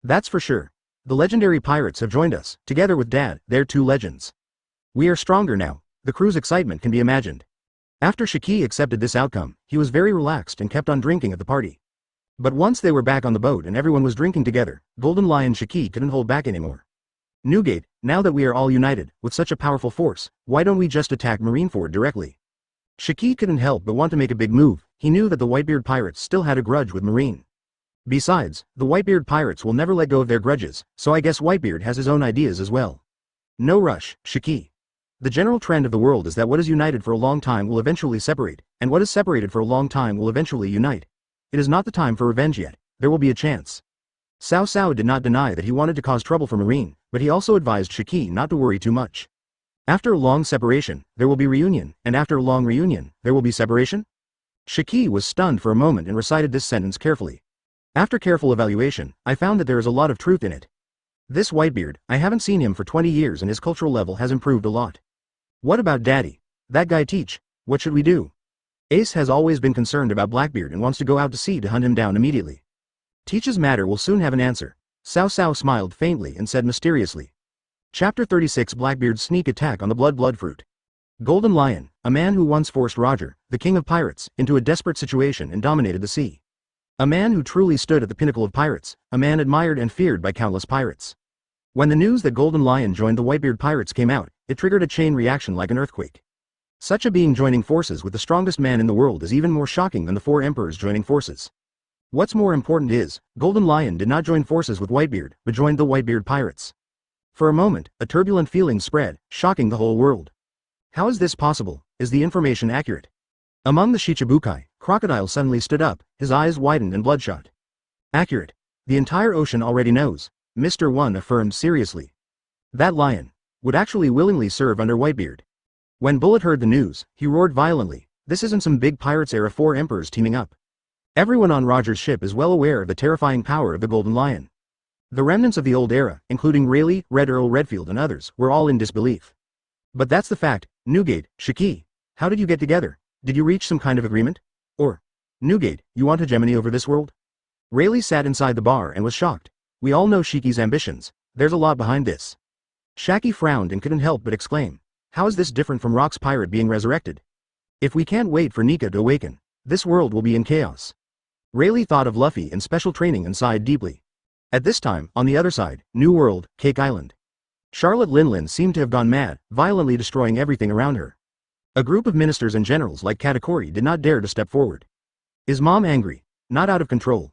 Speaker 1: That's for sure. The legendary pirates have joined us, together with Dad, they're two legends. We are stronger now. The crew's excitement can be imagined. After Shiki accepted this outcome, he was very relaxed and kept on drinking at the party. But once they were back on the boat and everyone was drinking together, Golden Lion Shiki couldn't hold back anymore. Newgate, now that we are all united, with such a powerful force, why don't we just attack Marineford directly? Shiki couldn't help but want to make a big move. He knew that the Whitebeard pirates still had a grudge with Marine. Besides, the Whitebeard pirates will never let go of their grudges, so I guess Whitebeard has his own ideas as well. No rush, Shiki. The general trend of the world is that what is united for a long time will eventually separate, and what is separated for a long time will eventually unite. It is not the time for revenge yet. There will be a chance. Cao Cao did not deny that he wanted to cause trouble for Marine, but he also advised Shiki not to worry too much. After a long separation, there will be reunion, and after a long reunion, there will be separation? Shiki was stunned for a moment and recited this sentence carefully. After careful evaluation, I found that there is a lot of truth in it. This Whitebeard, I haven't seen him for 20 years and his cultural level has improved a lot. What about Daddy? That guy Teach, what should we do? Ace has always been concerned about Blackbeard and wants to go out to sea to hunt him down immediately. Teach's matter will soon have an answer. Cao Cao smiled faintly and said mysteriously. Chapter 36 Blackbeard's Sneak Attack on the Blood Fruit. Golden Lion, a man who once forced Roger, the king of pirates, into a desperate situation and dominated the sea. A man who truly stood at the pinnacle of pirates, a man admired and feared by countless pirates. When the news that Golden Lion joined the Whitebeard pirates came out, it triggered a chain reaction like an earthquake. Such a being joining forces with the strongest man in the world is even more shocking than the four emperors joining forces. What's more important is, Golden Lion did not join forces with Whitebeard, but joined the Whitebeard pirates. For a moment, a turbulent feeling spread, shocking the whole world. How is this possible? Is the information accurate? Among the Shichibukai, Crocodile suddenly stood up, his eyes widened and bloodshot. Accurate. The entire ocean already knows, Mr. One affirmed seriously. That lion would actually willingly serve under Whitebeard. When Bullet heard the news, he roared violently. This isn't some big Pirates-era four emperors teaming up. Everyone on Roger's ship is well aware of the terrifying power of the Golden Lion. The remnants of the old era, including Rayleigh, Red Earl Redfield and others, were all in disbelief. But that's the fact. Newgate, Shiki, how did you get together? Did you reach some kind of agreement? Or, Newgate, you want hegemony over this world? Rayleigh sat inside the bar and was shocked. We all know Shiki's ambitions. There's a lot behind this. Shaki frowned and couldn't help but exclaim. How is this different from Rock's pirate being resurrected? If we can't wait for Nika to awaken, this world will be in chaos. Rayleigh thought of Luffy and special training and sighed deeply. At this time, on the other side, New World, Cake Island. Charlotte Linlin seemed to have gone mad, violently destroying everything around her. A group of ministers and generals like Katakuri did not dare to step forward. Is Mom angry? Not out of control.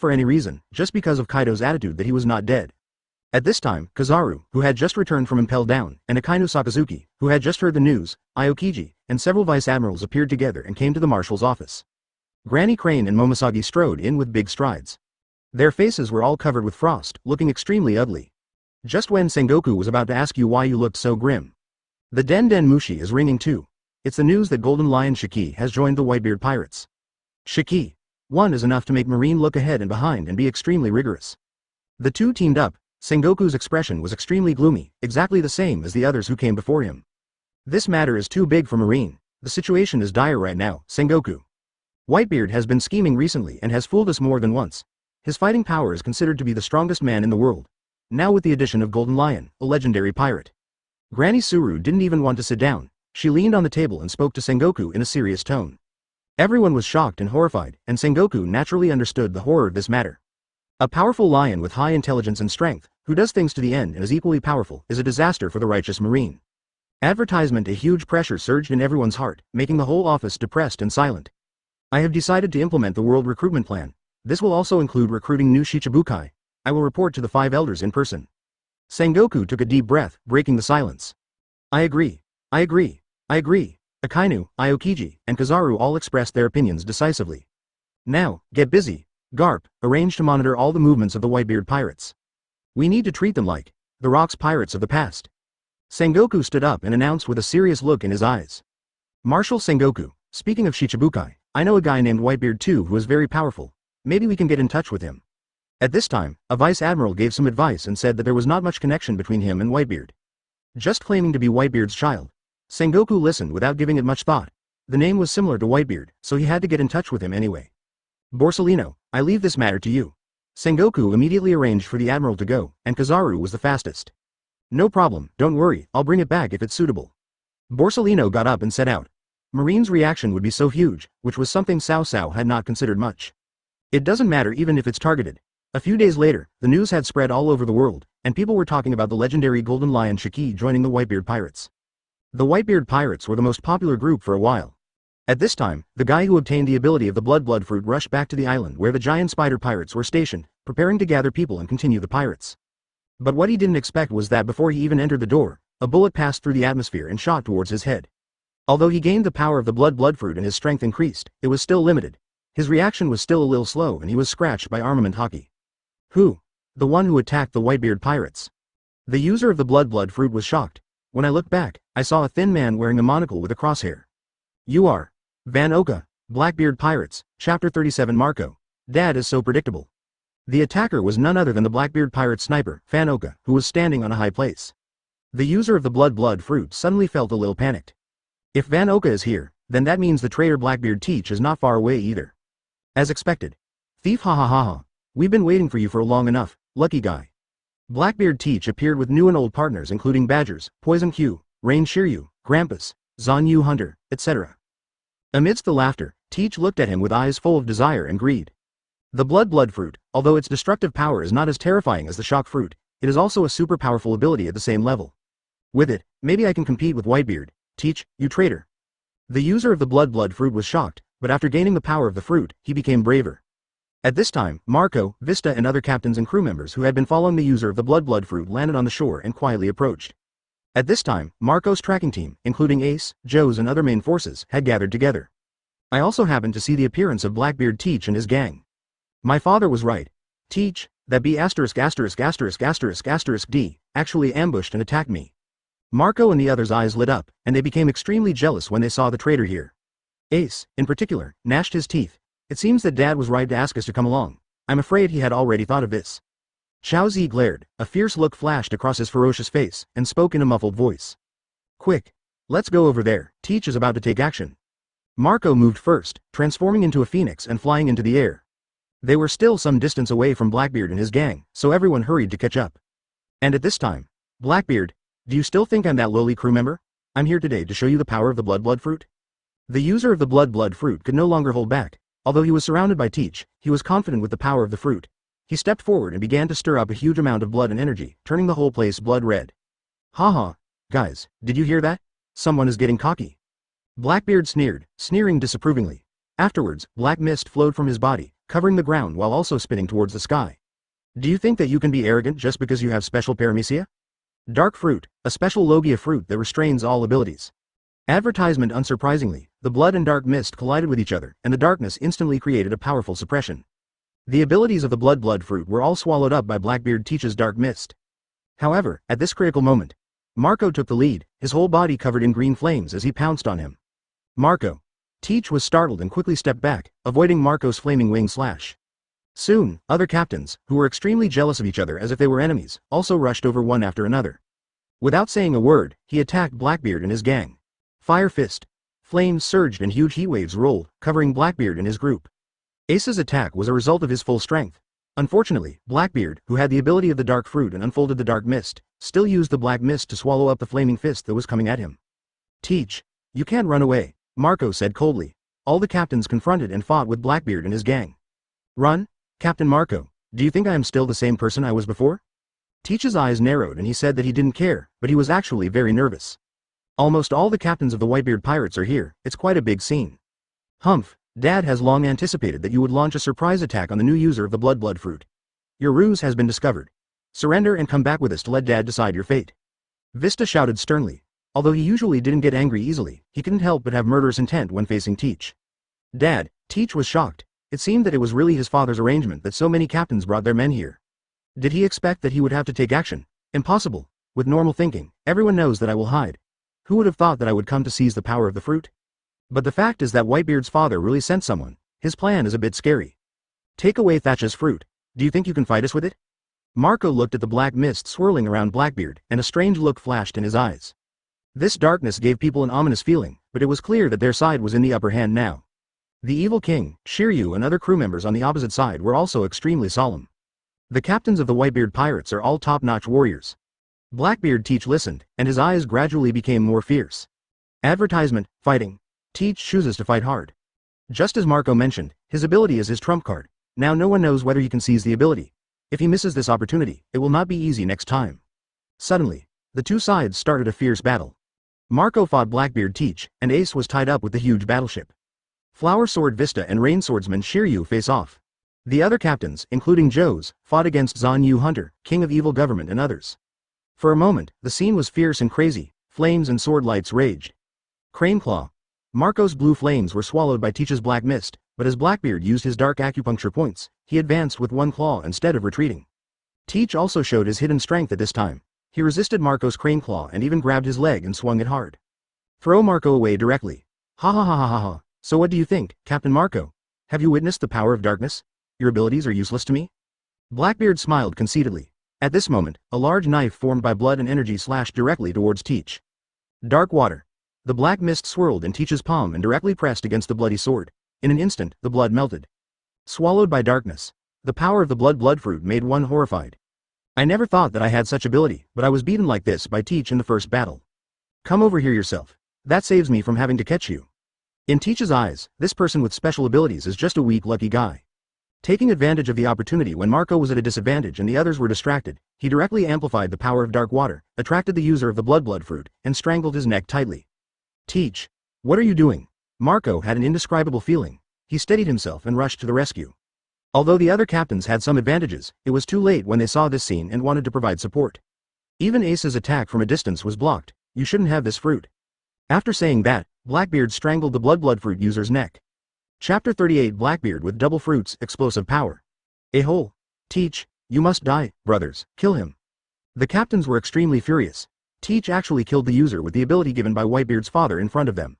Speaker 1: for any reason, just because of Kaido's attitude that he was not dead. At this time, Kizaru, who had just returned from Impel Down, and Akainu Sakazuki, who had just heard the news, Aokiji, and several vice-admirals appeared together and came to the marshal's office. Granny Crane and Momosagi strode in with big strides. Their faces were all covered with frost, looking extremely ugly. Just when Sengoku was about to ask you why you looked so grim. The Den Den Mushi is ringing too. It's the news that Golden Lion Shiki has joined the Whitebeard pirates. Shiki. One is enough to make Marine look ahead and behind and be extremely rigorous. The two teamed up. Sengoku's expression was extremely gloomy, exactly the same as the others who came before him. This matter is too big for Marine. The situation is dire right now, Sengoku. Whitebeard has been scheming recently and has fooled us more than once. His fighting power is considered to be the strongest man in the world. Now with the addition of Golden Lion, a legendary pirate. Granny Suru didn't even want to sit down. She leaned on the table and spoke to Sengoku in a serious tone. Everyone was shocked and horrified, and Sengoku naturally understood the horror of this matter. A powerful lion with high intelligence and strength, who does things to the end and is equally powerful, is a disaster for the righteous Marine. Advertisement. A huge pressure surged in everyone's heart, making the whole office depressed and silent. I have decided to implement the world recruitment plan. This will also include recruiting new Shichibukai. I will report to the 5 elders in person. Sengoku took a deep breath, breaking the silence. I agree. I agree. I agree. Akainu, Aokiji, and Kizaru all expressed their opinions decisively. Now, get busy. Garp, arrange to monitor all the movements of the Whitebeard pirates. We need to treat them like the Rocks pirates of the past. Sengoku stood up and announced with a serious look in his eyes. Marshal Sengoku, speaking of Shichibukai, I know a guy named Whitebeard too who is very powerful. Maybe we can get in touch with him. At this time, a vice-admiral gave some advice and said that there was not much connection between him and Whitebeard. Just claiming to be Whitebeard's child. Sengoku listened without giving it much thought. The name was similar to Whitebeard, so he had to get in touch with him anyway. Borsalino, I leave this matter to you. Sengoku immediately arranged for the admiral to go, and Kizaru was the fastest. No problem, don't worry, I'll bring it back if it's suitable. Borsalino got up and set out. Marine's reaction would be so huge, which was something Cao Cao had not considered much. It doesn't matter even if it's targeted. A few days later, the news had spread all over the world, and people were talking about the legendary Golden Lion Shiki joining the Whitebeard pirates. The Whitebeard pirates were the most popular group for a while. At this time, the guy who obtained the ability of the blood fruit rushed back to the island where the giant spider pirates were stationed, preparing to gather people and continue the pirates. But what he didn't expect was that before he even entered the door, a bullet passed through the atmosphere and shot towards his head. Although he gained the power of the blood fruit and his strength increased, it was still limited. His reaction was still a little slow and he was scratched by armament hockey. Who? The one who attacked the Whitebeard pirates. The user of the blood fruit was shocked. When I looked back, I saw a thin man wearing a monocle with a crosshair. You are Van Oka, Blackbeard Pirates, Chapter 37. Marco. Dad is so predictable. The attacker was none other than the Blackbeard pirate sniper, Van Oka, who was standing on a high place. The user of the blood fruit suddenly felt a little panicked. If Van Oka is here, then that means the traitor Blackbeard Teach is not far away either. As expected. Thief, ha ha ha ha. We've been waiting for you for long enough, lucky guy. Blackbeard Teach appeared with new and old partners including Badgers, Poison Q, Rain Shiryu, Grampus, Zanyu Hunter, etc. Amidst the laughter, Teach looked at him with eyes full of desire and greed. The blood fruit, although its destructive power is not as terrifying as the shock fruit, it is also a super powerful ability at the same level. With it, maybe I can compete with Whitebeard. Teach, you traitor. The user of the blood fruit was shocked, but after gaining the power of the fruit, he became braver. At this time, Marco, Vista and other captains and crew members who had been following the user of the blood fruit landed on the shore and quietly approached. At this time, Marco's tracking team, including Ace, Joe's and other main forces, had gathered together. I also happened to see the appearance of Blackbeard Teach and his gang. My father was right. Teach, that B*****************, D, actually ambushed and attacked me. Marco and the others' eyes lit up, and they became extremely jealous when they saw the traitor here. Ace, in particular, gnashed his teeth. It seems that Dad was right to ask us to come along. I'm afraid he had already thought of this. Xiao Zi glared, a fierce look flashed across his ferocious face, and spoke in a muffled voice. Quick! Let's go over there, Teach is about to take action. Marco moved first, transforming into a phoenix and flying into the air. They were still some distance away from Blackbeard and his gang, so everyone hurried to catch up. And at this time, Blackbeard, do you still think I'm that lowly crew member? I'm here today to show you the power of the blood fruit. The user of the blood fruit could no longer hold back. Although he was surrounded by Teach, he was confident with the power of the fruit. He stepped forward and began to stir up a huge amount of blood and energy, turning the whole place blood red. Haha, guys, did you hear that? Someone is getting cocky. Blackbeard sneered, sneering disapprovingly. Afterwards, black mist flowed from his body, covering the ground while also spinning towards the sky. Do you think that you can be arrogant just because you have special paramecia? Dark fruit, a special logia fruit that restrains all abilities. Advertisement. Unsurprisingly, the blood and dark mist collided with each other, and the darkness instantly created a powerful suppression. The abilities of the blood fruit were all swallowed up by Blackbeard Teach's dark mist. However, at this critical moment, Marco took the lead, his whole body covered in green flames as he pounced on him. Marco. Teach was startled and quickly stepped back, avoiding Marco's flaming wing slash. Soon, other captains, who were extremely jealous of each other as if they were enemies, also rushed over one after another. Without saying a word, he attacked Blackbeard and his gang. Fire fist. Flames surged and huge heat waves rolled, covering Blackbeard and his group. Ace's attack was a result of his full strength. Unfortunately, Blackbeard, who had the ability of the dark fruit and unfolded the dark mist, still used the black mist to swallow up the flaming fist that was coming at him. Teach. You can't run away, Marco said coldly. All the captains confronted and fought with Blackbeard and his gang. Run? Captain Marco, do you think I am still the same person I was before? Teach's eyes narrowed and he said that he didn't care, but he was actually very nervous. Almost all the captains of the Whitebeard pirates are here, it's quite a big scene. Humph, Dad has long anticipated that you would launch a surprise attack on the new user of the blood fruit. Your ruse has been discovered. Surrender and come back with us to let Dad decide your fate. Vista shouted sternly. Although he usually didn't get angry easily, he couldn't help but have murderous intent when facing Teach. Dad, Teach was shocked. It seemed that it was really his father's arrangement that so many captains brought their men here. Did he expect that he would have to take action? Impossible. With normal thinking, everyone knows that I will hide. Who would have thought that I would come to seize the power of the fruit? But the fact is that Whitebeard's father really sent someone. His plan is a bit scary. Take away Thatch's fruit. Do you think you can fight us with it? Marco looked at the black mist swirling around Blackbeard, and a strange look flashed in his eyes. This darkness gave people an ominous feeling, but it was clear that their side was in the upper hand now. The evil king, Shiryu and other crew members on the opposite side were also extremely solemn. The captains of the Whitebeard pirates are all top-notch warriors. Blackbeard Teach listened, and his eyes gradually became more fierce. Advertisement, fighting. Teach chooses to fight hard. Just as Marco mentioned, his ability is his trump card. Now no one knows whether he can seize the ability. If he misses this opportunity, it will not be easy next time. Suddenly, the two sides started a fierce battle. Marco fought Blackbeard Teach, and Ace was tied up with the huge battleship. Flower Sword Vista and Rain Swordsman Shiryu face off. The other captains, including Joe's, fought against Zan Yu Hunter, King of Evil Government and others. For a moment, the scene was fierce and crazy, flames and sword lights raged. Crane Claw. Marco's blue flames were swallowed by Teach's black mist, but as Blackbeard used his dark acupuncture points, he advanced with one claw instead of retreating. Teach also showed his hidden strength at this time. He resisted Marco's crane claw and even grabbed his leg and swung it hard. Throw Marco away directly. Ha ha ha ha ha ha. So what do you think, Captain Marco? Have you witnessed the power of darkness? Your abilities are useless to me? Blackbeard smiled conceitedly. At this moment, a large knife formed by blood and energy slashed directly towards Teach. Dark water. The black mist swirled in Teach's palm and directly pressed against the bloody sword. In an instant, the blood melted. Swallowed by darkness. The power of the blood fruit made one horrified. I never thought that I had such ability, but I was beaten like this by Teach in the first battle. Come over here yourself. That saves me from having to catch you. In Teach's eyes, this person with special abilities is just a weak lucky guy. Taking advantage of the opportunity when Marco was at a disadvantage and the others were distracted, he directly amplified the power of dark water, attracted the user of the blood fruit, and strangled his neck tightly. Teach. What are you doing? Marco had an indescribable feeling. He steadied himself and rushed to the rescue. Although the other captains had some advantages, it was too late when they saw this scene and wanted to provide support. Even Ace's attack from a distance was blocked. You shouldn't have this fruit. After saying that, Blackbeard strangled the blood fruit user's neck. Chapter 38 Blackbeard with double fruits, explosive power. A-hole. Teach, you must die, brothers, kill him. The captains were extremely furious. Teach actually killed the user with the ability given by Whitebeard's father in front of them.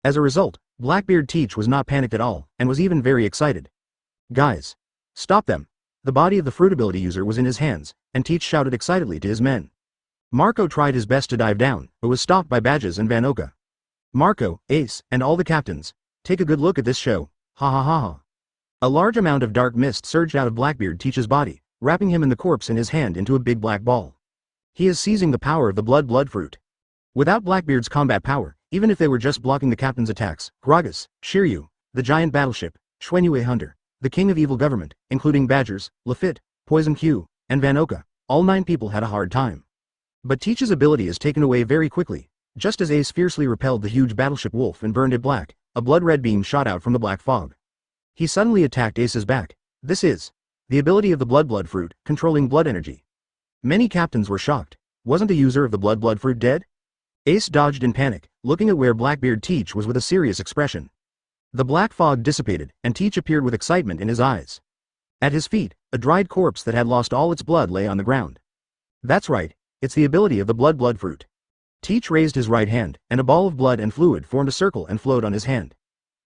Speaker 1: As a result, Blackbeard Teach was not panicked at all, and was even very excited. Guys. Stop them. The body of the fruit ability user was in his hands, and Teach shouted excitedly to his men. Marco tried his best to dive down, but was stopped by Badges and Vanoka. Marco, Ace, and all the captains, take a good look at this show, ha ha ha ha. A large amount of dark mist surged out of Blackbeard Teach's body, wrapping him and the corpse in his hand into a big black ball. He is seizing the power of the blood fruit. Without Blackbeard's combat power, even if they were just blocking the captain's attacks, Gragas, Shiryu, the giant battleship, Xuanyue Hunter, the king of evil government, including Badgers, Lafitte, Poison Q, and Vanoka, all 9 people had a hard time. But Teach's ability is taken away very quickly. Just as Ace fiercely repelled the huge battleship wolf and burned it black, a blood-red beam shot out from the black fog. He suddenly attacked Ace's back. This is the ability of the blood fruit, controlling blood energy. Many captains were shocked. Wasn't the user of the blood fruit dead? Ace dodged in panic, looking at where Blackbeard Teach was with a serious expression. The black fog dissipated, and Teach appeared with excitement in his eyes. At his feet, a dried corpse that had lost all its blood lay on the ground. That's right, it's the ability of the blood fruit. Teach raised his right hand, and a ball of blood and fluid formed a circle and flowed on his hand.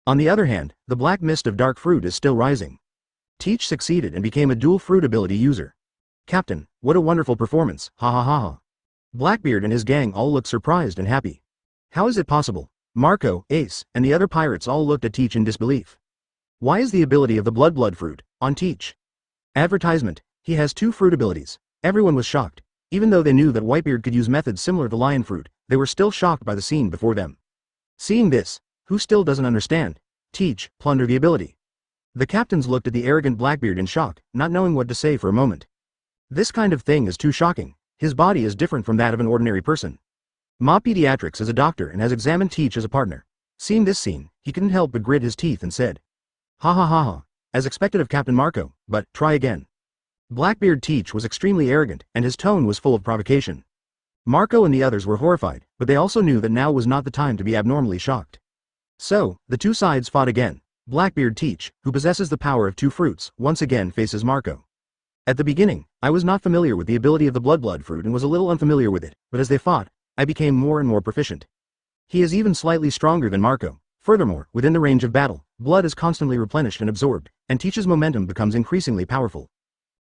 Speaker 1: On the other hand, the black mist of dark fruit is still rising. Teach succeeded and became a dual fruit ability user. Captain, what a wonderful performance, ha ha ha ha. Blackbeard and his gang all looked surprised and happy. How is it possible? Marco, Ace, and the other pirates all looked at Teach in disbelief. Why is the ability of the blood fruit on Teach? Advertisement, he has 2 fruit abilities. Everyone was shocked. Even though they knew that Whitebeard could use methods similar to lion fruit, they were still shocked by the scene before them. Seeing this, who still doesn't understand? Teach, plunder the ability. The captains looked at the arrogant Blackbeard in shock, not knowing what to say for a moment. This kind of thing is too shocking. His body is different from that of an ordinary person. Ma Pediatrics is a doctor and has examined Teach as a partner. Seeing this scene, he couldn't help but grit his teeth and said, ha ha ha ha, as expected of Captain Marco, but try again. Blackbeard Teach was extremely arrogant, and his tone was full of provocation. Marco and the others were horrified, but they also knew that now was not the time to be abnormally shocked. So, the 2 sides fought again. Blackbeard Teach, who possesses the power of 2 fruits, once again faces Marco. At the beginning, I was not familiar with the ability of the blood fruit and was a little unfamiliar with it, but as they fought, I became more and more proficient. He is even slightly stronger than Marco. Furthermore, within the range of battle, blood is constantly replenished and absorbed, and Teach's momentum becomes increasingly powerful.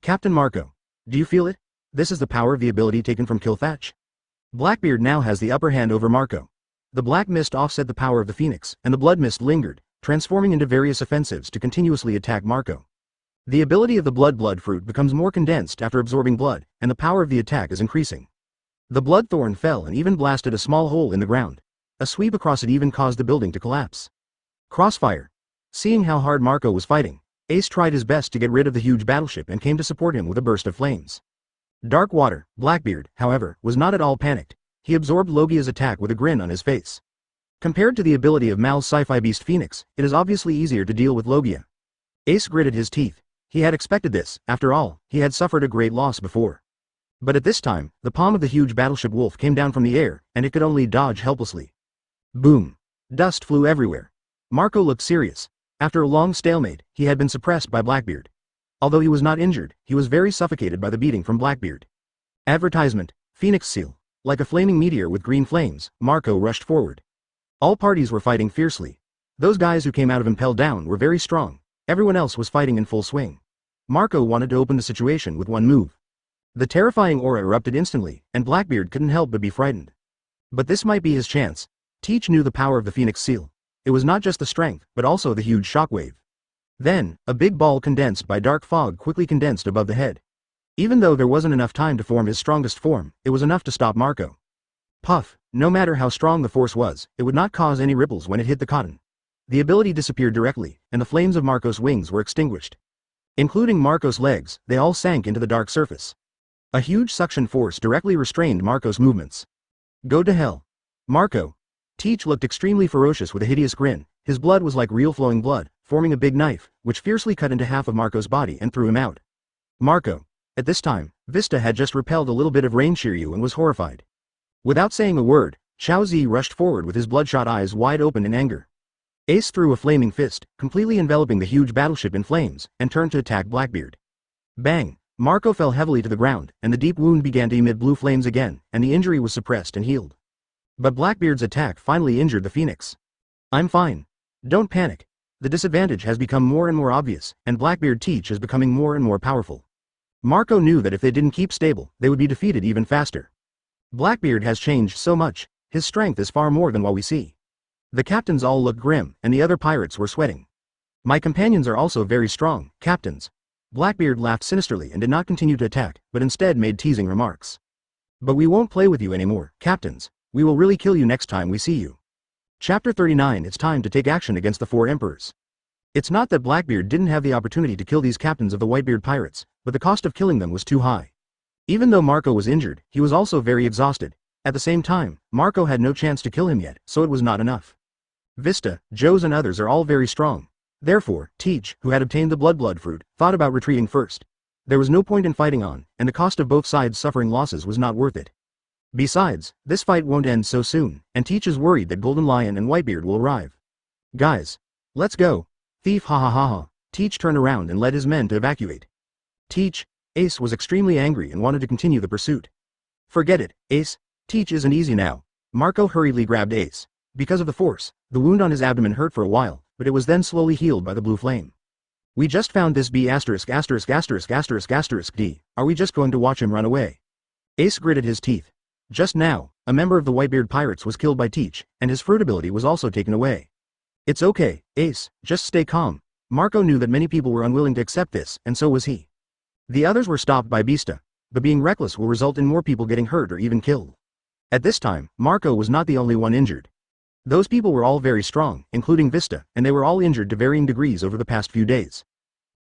Speaker 1: Captain Marco, do you feel it? This is the power of the ability taken from Killthatch. Blackbeard now has the upper hand over Marco. The black mist offset the power of the phoenix, and the blood mist lingered, transforming into various offensives to continuously attack Marco. The ability of the blood fruit becomes more condensed after absorbing blood, and the power of the attack is increasing. The bloodthorn fell and even blasted a small hole in the ground. A sweep across it even caused the building to collapse. Crossfire. Seeing how hard Marco was fighting, Ace tried his best to get rid of the huge battleship and came to support him with a burst of flames. Dark Water, Blackbeard, however, was not at all panicked. He absorbed Logia's attack with a grin on his face. Compared to the ability of Mal's sci-fi beast Phoenix, it is obviously easier to deal with Logia. Ace gritted his teeth. He had expected this, after all, he had suffered a great loss before. But at this time, the palm of the huge battleship wolf came down from the air, and it could only dodge helplessly. Boom. Dust flew everywhere. Marco looked serious. After a long stalemate, he had been suppressed by Blackbeard. Although he was not injured, he was very suffocated by the beating from Blackbeard. Advertisement, Phoenix Seal. Like a flaming meteor with green flames, Marco rushed forward. All parties were fighting fiercely. Those guys who came out of Impel Down were very strong. Everyone else was fighting in full swing. Marco wanted to open the situation with one move. The terrifying aura erupted instantly, and Blackbeard couldn't help but be frightened. But this might be his chance. Teach knew the power of the Phoenix Seal. It was not just the strength, but also the huge shockwave. Then, a big ball condensed by dark fog quickly condensed above the head. Even though there wasn't enough time to form his strongest form, it was enough to stop Marco. Puff, no matter how strong the force was, it would not cause any ripples when it hit the cotton. The ability disappeared directly, and the flames of Marco's wings were extinguished. Including Marco's legs, they all sank into the dark surface. A huge suction force directly restrained Marco's movements. Go to hell. Marco. Teach looked extremely ferocious with a hideous grin. His blood was like real flowing blood, forming a big knife, which fiercely cut into half of Marco's body and threw him out. Marco. At this time, Vista had just repelled a little bit of rain Shiryu and was horrified. Without saying a word, Xiao Zi rushed forward with his bloodshot eyes wide open in anger. Ace threw a flaming fist, completely enveloping the huge battleship in flames, and turned to attack Blackbeard. Bang! Marco fell heavily to the ground, and the deep wound began to emit blue flames again, and the injury was suppressed and healed. But Blackbeard's attack finally injured the Phoenix. I'm fine. Don't panic. The disadvantage has become more and more obvious, and Whitebeard Teach is becoming more and more powerful. Marco knew that if they didn't keep stable, they would be defeated even faster. Blackbeard has changed so much, his strength is far more than what we see. The captains all looked grim, and the other pirates were sweating. My companions are also very strong, captains. Blackbeard laughed sinisterly and did not continue to attack, but instead made teasing remarks. But we won't play with you anymore, captains. We will really kill you next time we see you. Chapter 39. It's time to take action against the 4 emperors. It's not that Blackbeard didn't have the opportunity to kill these captains of the Whitebeard pirates, but the cost of killing them was too high. Even though Marco was injured, he was also very exhausted. At the same time, Marco had no chance to kill him yet, so it was not enough. Vista, Joes and others are all very strong. Therefore, Teach, who had obtained the blood fruit, thought about retreating first. There was no point in fighting on, and the cost of both sides suffering losses was not worth it. Besides, this fight won't end so soon, and Teach is worried that Golden Lion and Whitebeard will arrive. Guys, let's go. Thief, ha ha ha ha. Teach turned around and led his men to evacuate. Teach, Ace was extremely angry and wanted to continue the pursuit. Forget it, Ace. Teach isn't easy now. Marco hurriedly grabbed Ace. Because of the force, the wound on his abdomen hurt for a while, but it was then slowly healed by the blue flame. We just found this B*****************. D. Are we just going to watch him run away? Ace gritted his teeth. Just now, a member of the Whitebeard pirates was killed by Teach, and his fruit ability was also taken away. It's okay, Ace, just stay calm. Marco knew that many people were unwilling to accept this, and so was he. The others were stopped by Vista, but being reckless will result in more people getting hurt or even killed. At this time, Marco was not the only one injured. Those people were all very strong, including Vista, and they were all injured to varying degrees over the past few days.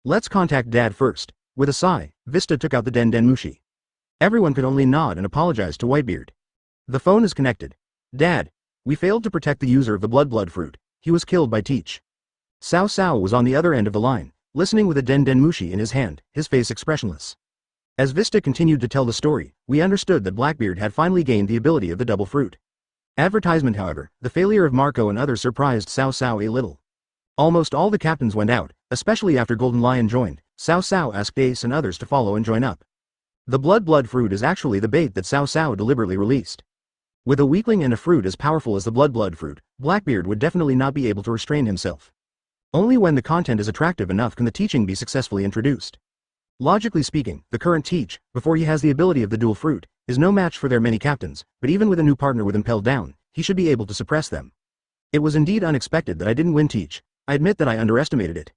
Speaker 1: Let's contact Dad first. With a sigh, Vista took out the Denmushi. Everyone could only nod and apologize to Whitebeard. The phone is connected. Dad, we failed to protect the user of the blood fruit. He was killed by Teach. Cao Cao was on the other end of the line, listening with a Denmushi in his hand, his face expressionless. As Vista continued to tell the story, we understood that Blackbeard had finally gained the ability of the double fruit. Advertisement, however, the failure of Marco and others surprised Cao Cao a little. Almost all the captains went out, especially after Golden Lion joined. Cao Cao asked Ace and others to follow and join up. The blood fruit is actually the bait that Cao Cao deliberately released. With a weakling and a fruit as powerful as the blood fruit, Blackbeard would definitely not be able to restrain himself. Only when the content is attractive enough can the teaching be successfully introduced. Logically speaking, the current Teach, before he has the ability of the dual fruit, is no match for their many captains, but even with a new partner with impelled down, he should be able to suppress them. It was indeed unexpected that I didn't win Teach. I admit that I underestimated it.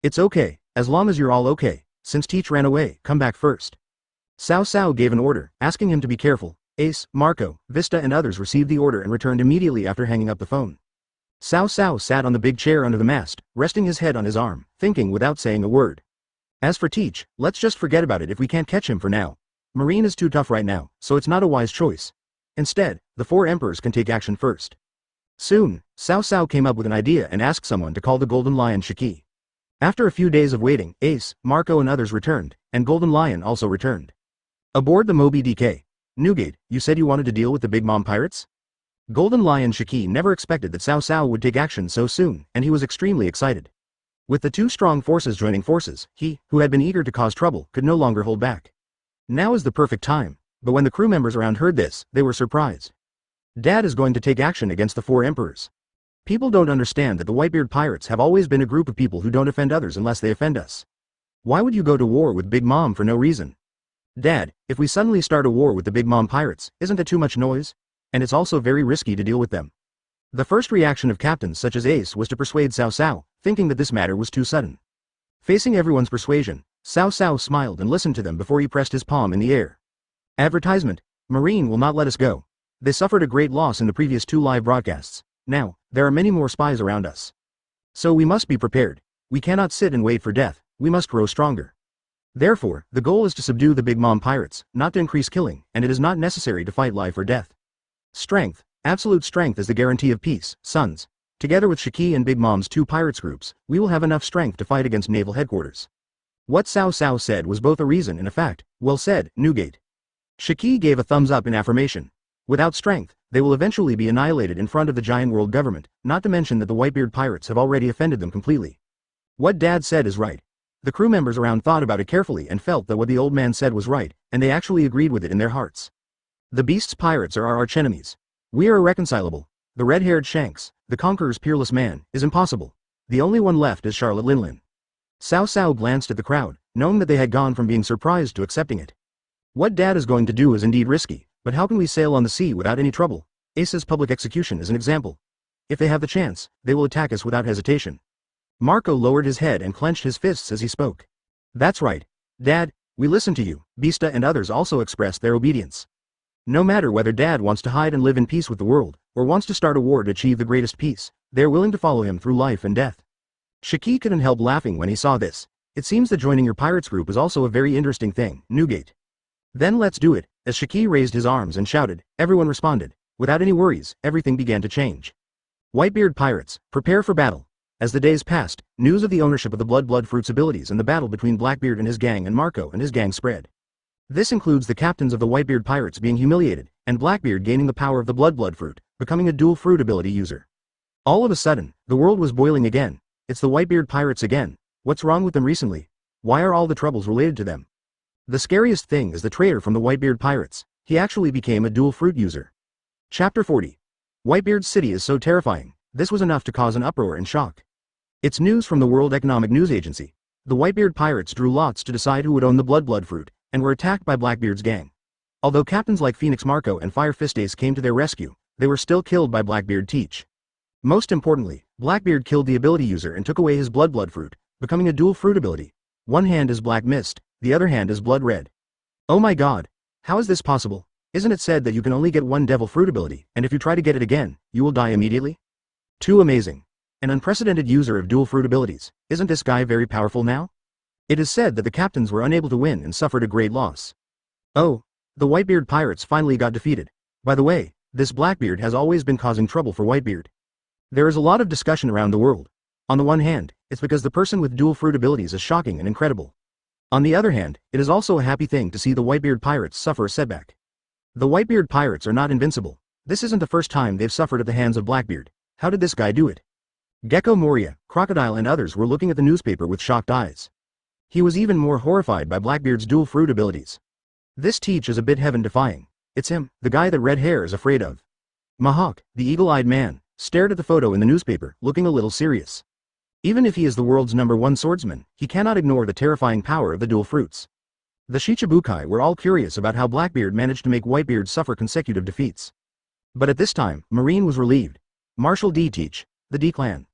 Speaker 1: It's okay, as long as you're all okay. Since Teach ran away, come back first. Cao Cao gave an order, asking him to be careful. Ace, Marco, Vista and others received the order and returned immediately after hanging up the phone. Cao Cao sat on the big chair under the mast, resting his head on his arm, thinking without saying a word. As for Teach, let's just forget about it if we can't catch him for now. Marine is too tough right now, so it's not a wise choice. Instead, the 4 emperors can take action first. Soon, Cao Cao came up with an idea and asked someone to call the Golden Lion Shiki. After a few days of waiting, Ace, Marco and others returned, and Golden Lion also returned. Aboard the Moby DK. Newgate, you said you wanted to deal with the Big Mom pirates? Golden Lion Shiki never expected that Cao Cao would take action so soon, and he was extremely excited. With the 2 strong forces joining forces, he, who had been eager to cause trouble, could no longer hold back. Now is the perfect time, but when the crew members around heard this, they were surprised. Dad is going to take action against the 4 emperors. People don't understand that the Whitebeard pirates have always been a group of people who don't offend others unless they offend us. Why would you go to war with Big Mom for no reason? Dad, if we suddenly start a war with the Big Mom pirates, isn't that too much noise? And it's also very risky to deal with them. The first reaction of captains such as Ace was to persuade Cao Cao, thinking that this matter was too sudden. Facing everyone's persuasion, Cao Cao smiled and listened to them before he pressed his palm in the air. Advertisement. Marine will not let us go. They suffered a great loss in the previous 2 live broadcasts. Now, there are many more spies around us. So we must be prepared. We cannot sit and wait for death, we must grow stronger. Therefore, the goal is to subdue the Big Mom pirates, not to increase killing, and it is not necessary to fight life or death. Strength, absolute strength is the guarantee of peace, sons. Together with Shiki and Big Mom's 2 pirates groups, we will have enough strength to fight against naval headquarters. What Cao Cao said was both a reason and a fact. Well said, Newgate. Shiki gave a thumbs up in affirmation. Without strength, they will eventually be annihilated in front of the giant world government, not to mention that the Whitebeard pirates have already offended them completely. What Dad said is right. The crew members around thought about it carefully and felt that what the old man said was right, and they actually agreed with it in their hearts. The Beast's pirates are our archenemies. We are irreconcilable. The red-haired Shanks, the Conqueror's peerless man, is impossible. The only one left is Charlotte Linlin. Cao Cao glanced at the crowd, knowing that they had gone from being surprised to accepting it. What Dad is going to do is indeed risky, but how can we sail on the sea without any trouble? Ace's public execution is an example. If they have the chance, they will attack us without hesitation. Marco lowered his head and clenched his fists as he spoke. That's right. Dad, we listen to you. Beasta and others also expressed their obedience. No matter whether Dad wants to hide and live in peace with the world, or wants to start a war to achieve the greatest peace, they are willing to follow him through life and death. Shiki couldn't help laughing when he saw this. It seems that joining your pirates group is also a very interesting thing, Newgate. Then let's do it. As Shiki raised his arms and shouted, everyone responded. Without any worries, everything began to change. Whitebeard pirates, prepare for battle. As the days passed, news of the ownership of the Blood Fruit's abilities and the battle between Blackbeard and his gang and Marco and his gang spread. This includes the captains of the Whitebeard pirates being humiliated, and Blackbeard gaining the power of the Blood Fruit, becoming a dual fruit ability user. All of a sudden, the world was boiling again. It's the Whitebeard pirates again. What's wrong with them recently? Why are all the troubles related to them? The scariest thing is the traitor from the Whitebeard pirates. He actually became a dual fruit user. Chapter 40. Whitebeard's city is so terrifying. This was enough to cause an uproar and shock. It's news from the World Economic News Agency. The Whitebeard pirates drew lots to decide who would own the Blood Fruit, and were attacked by Blackbeard's gang. Although captains like Phoenix Marco and Fire Fist Ace came to their rescue, they were still killed by Blackbeard Teach. Most importantly, Blackbeard killed the ability user and took away his Blood Fruit, becoming a dual fruit ability. One hand is Black Mist, the other hand is Blood Red. Oh my god! How is this possible? Isn't it said that you can only get one Devil Fruit ability, and if you try to get it again, you will die immediately? Too amazing. An unprecedented user of dual fruit abilities. Isn't this guy very powerful now? It is said that the captains were unable to win and suffered a great loss. Oh, the Whitebeard pirates finally got defeated. By the way, this Blackbeard has always been causing trouble for Whitebeard. There is a lot of discussion around the world. On the one hand, it's because the person with dual fruit abilities is shocking and incredible. On the other hand, it is also a happy thing to see the Whitebeard pirates suffer a setback. The Whitebeard pirates are not invincible. This isn't the first time they've suffered at the hands of Blackbeard. How did this guy do it? Gecko Moria, Crocodile and others were looking at the newspaper with shocked eyes. He was even more horrified by Blackbeard's dual fruit abilities. This Teach is a bit heaven-defying. It's him, the guy that Red Hair is afraid of. Mahawk, the eagle-eyed man, stared at the photo in the newspaper, looking a little serious. Even if he is the world's #1 swordsman, he cannot ignore the terrifying power of the dual fruits. The Shichibukai were all curious about how Blackbeard managed to make Whitebeard suffer consecutive defeats. But at this time, Marine was relieved. Marshal D. Teach, the D-Clan.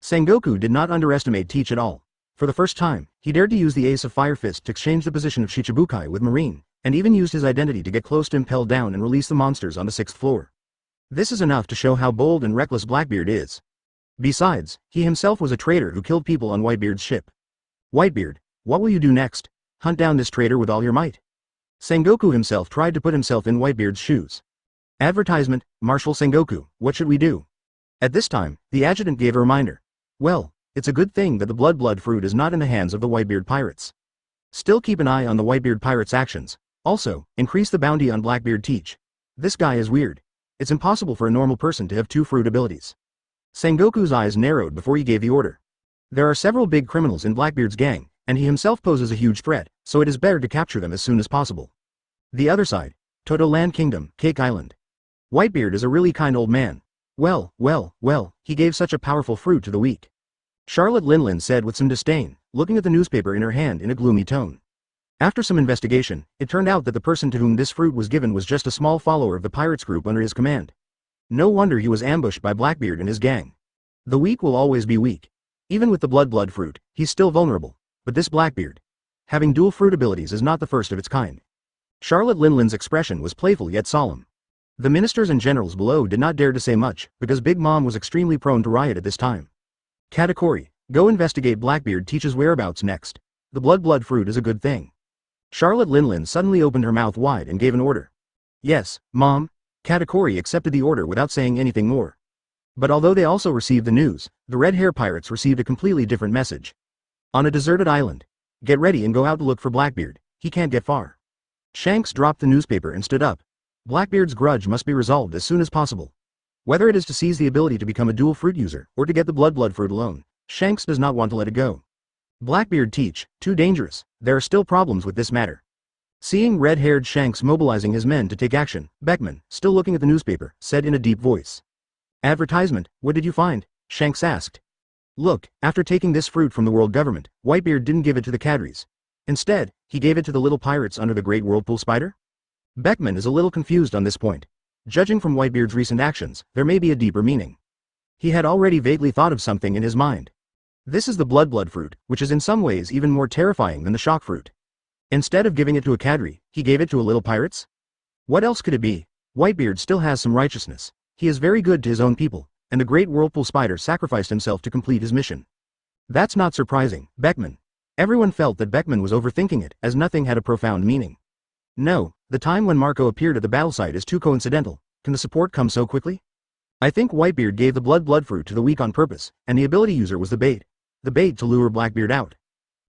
Speaker 1: Sengoku did not underestimate Teach at all. For the first time, he dared to use the Ace of Fire Fist to exchange the position of Shichibukai with Marine, and even used his identity to get close to impel down and release the monsters on the 6th floor. This is enough to show how bold and reckless Blackbeard is. Besides, he himself was a traitor who killed people on Whitebeard's ship. Whitebeard, what will you do next? Hunt down this traitor with all your might. Sengoku himself tried to put himself in Whitebeard's shoes. Advertisement, Marshal Sengoku, what should we do? At this time, the adjutant gave a reminder. Well, it's a good thing that the Blood Fruit is not in the hands of the Whitebeard pirates. Still keep an eye on the Whitebeard pirates' actions. Also, increase the bounty on Blackbeard Teach. This guy is weird. It's impossible for a normal person to have 2 fruit abilities. Sengoku's eyes narrowed before he gave the order. There are several big criminals in Blackbeard's gang, and he himself poses a huge threat, so it is better to capture them as soon as possible. The other side, Toto Land Kingdom, Cake Island. Whitebeard is a really kind old man. Well, he gave such a powerful fruit to the weak. Charlotte Linlin said with some disdain, looking at the newspaper in her hand in a gloomy tone. After some investigation, it turned out that the person to whom this fruit was given was just a small follower of the pirates group under his command. No wonder he was ambushed by Blackbeard and his gang. The weak will always be weak. Even with the blood fruit, he's still vulnerable. But this Blackbeard, having dual fruit abilities, is not the first of its kind. Charlotte Linlin's expression was playful yet solemn. The ministers and generals below did not dare to say much, because Big Mom was extremely prone to riot at this time. Katakuri, go investigate Blackbeard Teach's whereabouts next. The blood fruit is a good thing. Charlotte Linlin suddenly opened her mouth wide and gave an order. Yes, Mom. Katakuri accepted the order without saying anything more. But although they also received the news, the Red Hair Pirates received a completely different message. On a deserted island, Get ready and go out to look for Blackbeard, he can't get far. Shanks dropped the newspaper and stood up. Blackbeard's grudge must be resolved as soon as possible. Whether it is to seize the ability to become a dual fruit user, or to get the blood fruit alone, Shanks does not want to let it go. Blackbeard Teach, too dangerous, there are still problems with this matter. Seeing red-haired Shanks mobilizing his men to take action, Beckman, still looking at the newspaper, said in a deep voice. Advertisement, what did you find? Shanks asked. Look, after taking this fruit from the world government, Whitebeard didn't give it to the cadres. Instead, he gave it to the little pirates under the great whirlpool spider? Beckman is a little confused on this point. Judging from Whitebeard's recent actions, there may be a deeper meaning. He had already vaguely thought of something in his mind. This is the blood fruit, which is in some ways even more terrifying than the shock fruit. Instead of giving it to a cadre, he gave it to a little pirates? What else could it be? Whitebeard still has some righteousness. He is very good to his own people, and the great whirlpool spider sacrificed himself to complete his mission. That's not surprising, Beckman. Everyone felt that Beckman was overthinking it, as nothing had a profound meaning. No, the time when Marco appeared at the battle site is too coincidental. Can the support come so quickly? I think Whitebeard gave the blood fruit to the weak on purpose, and the ability user was the bait. The bait to lure Blackbeard out.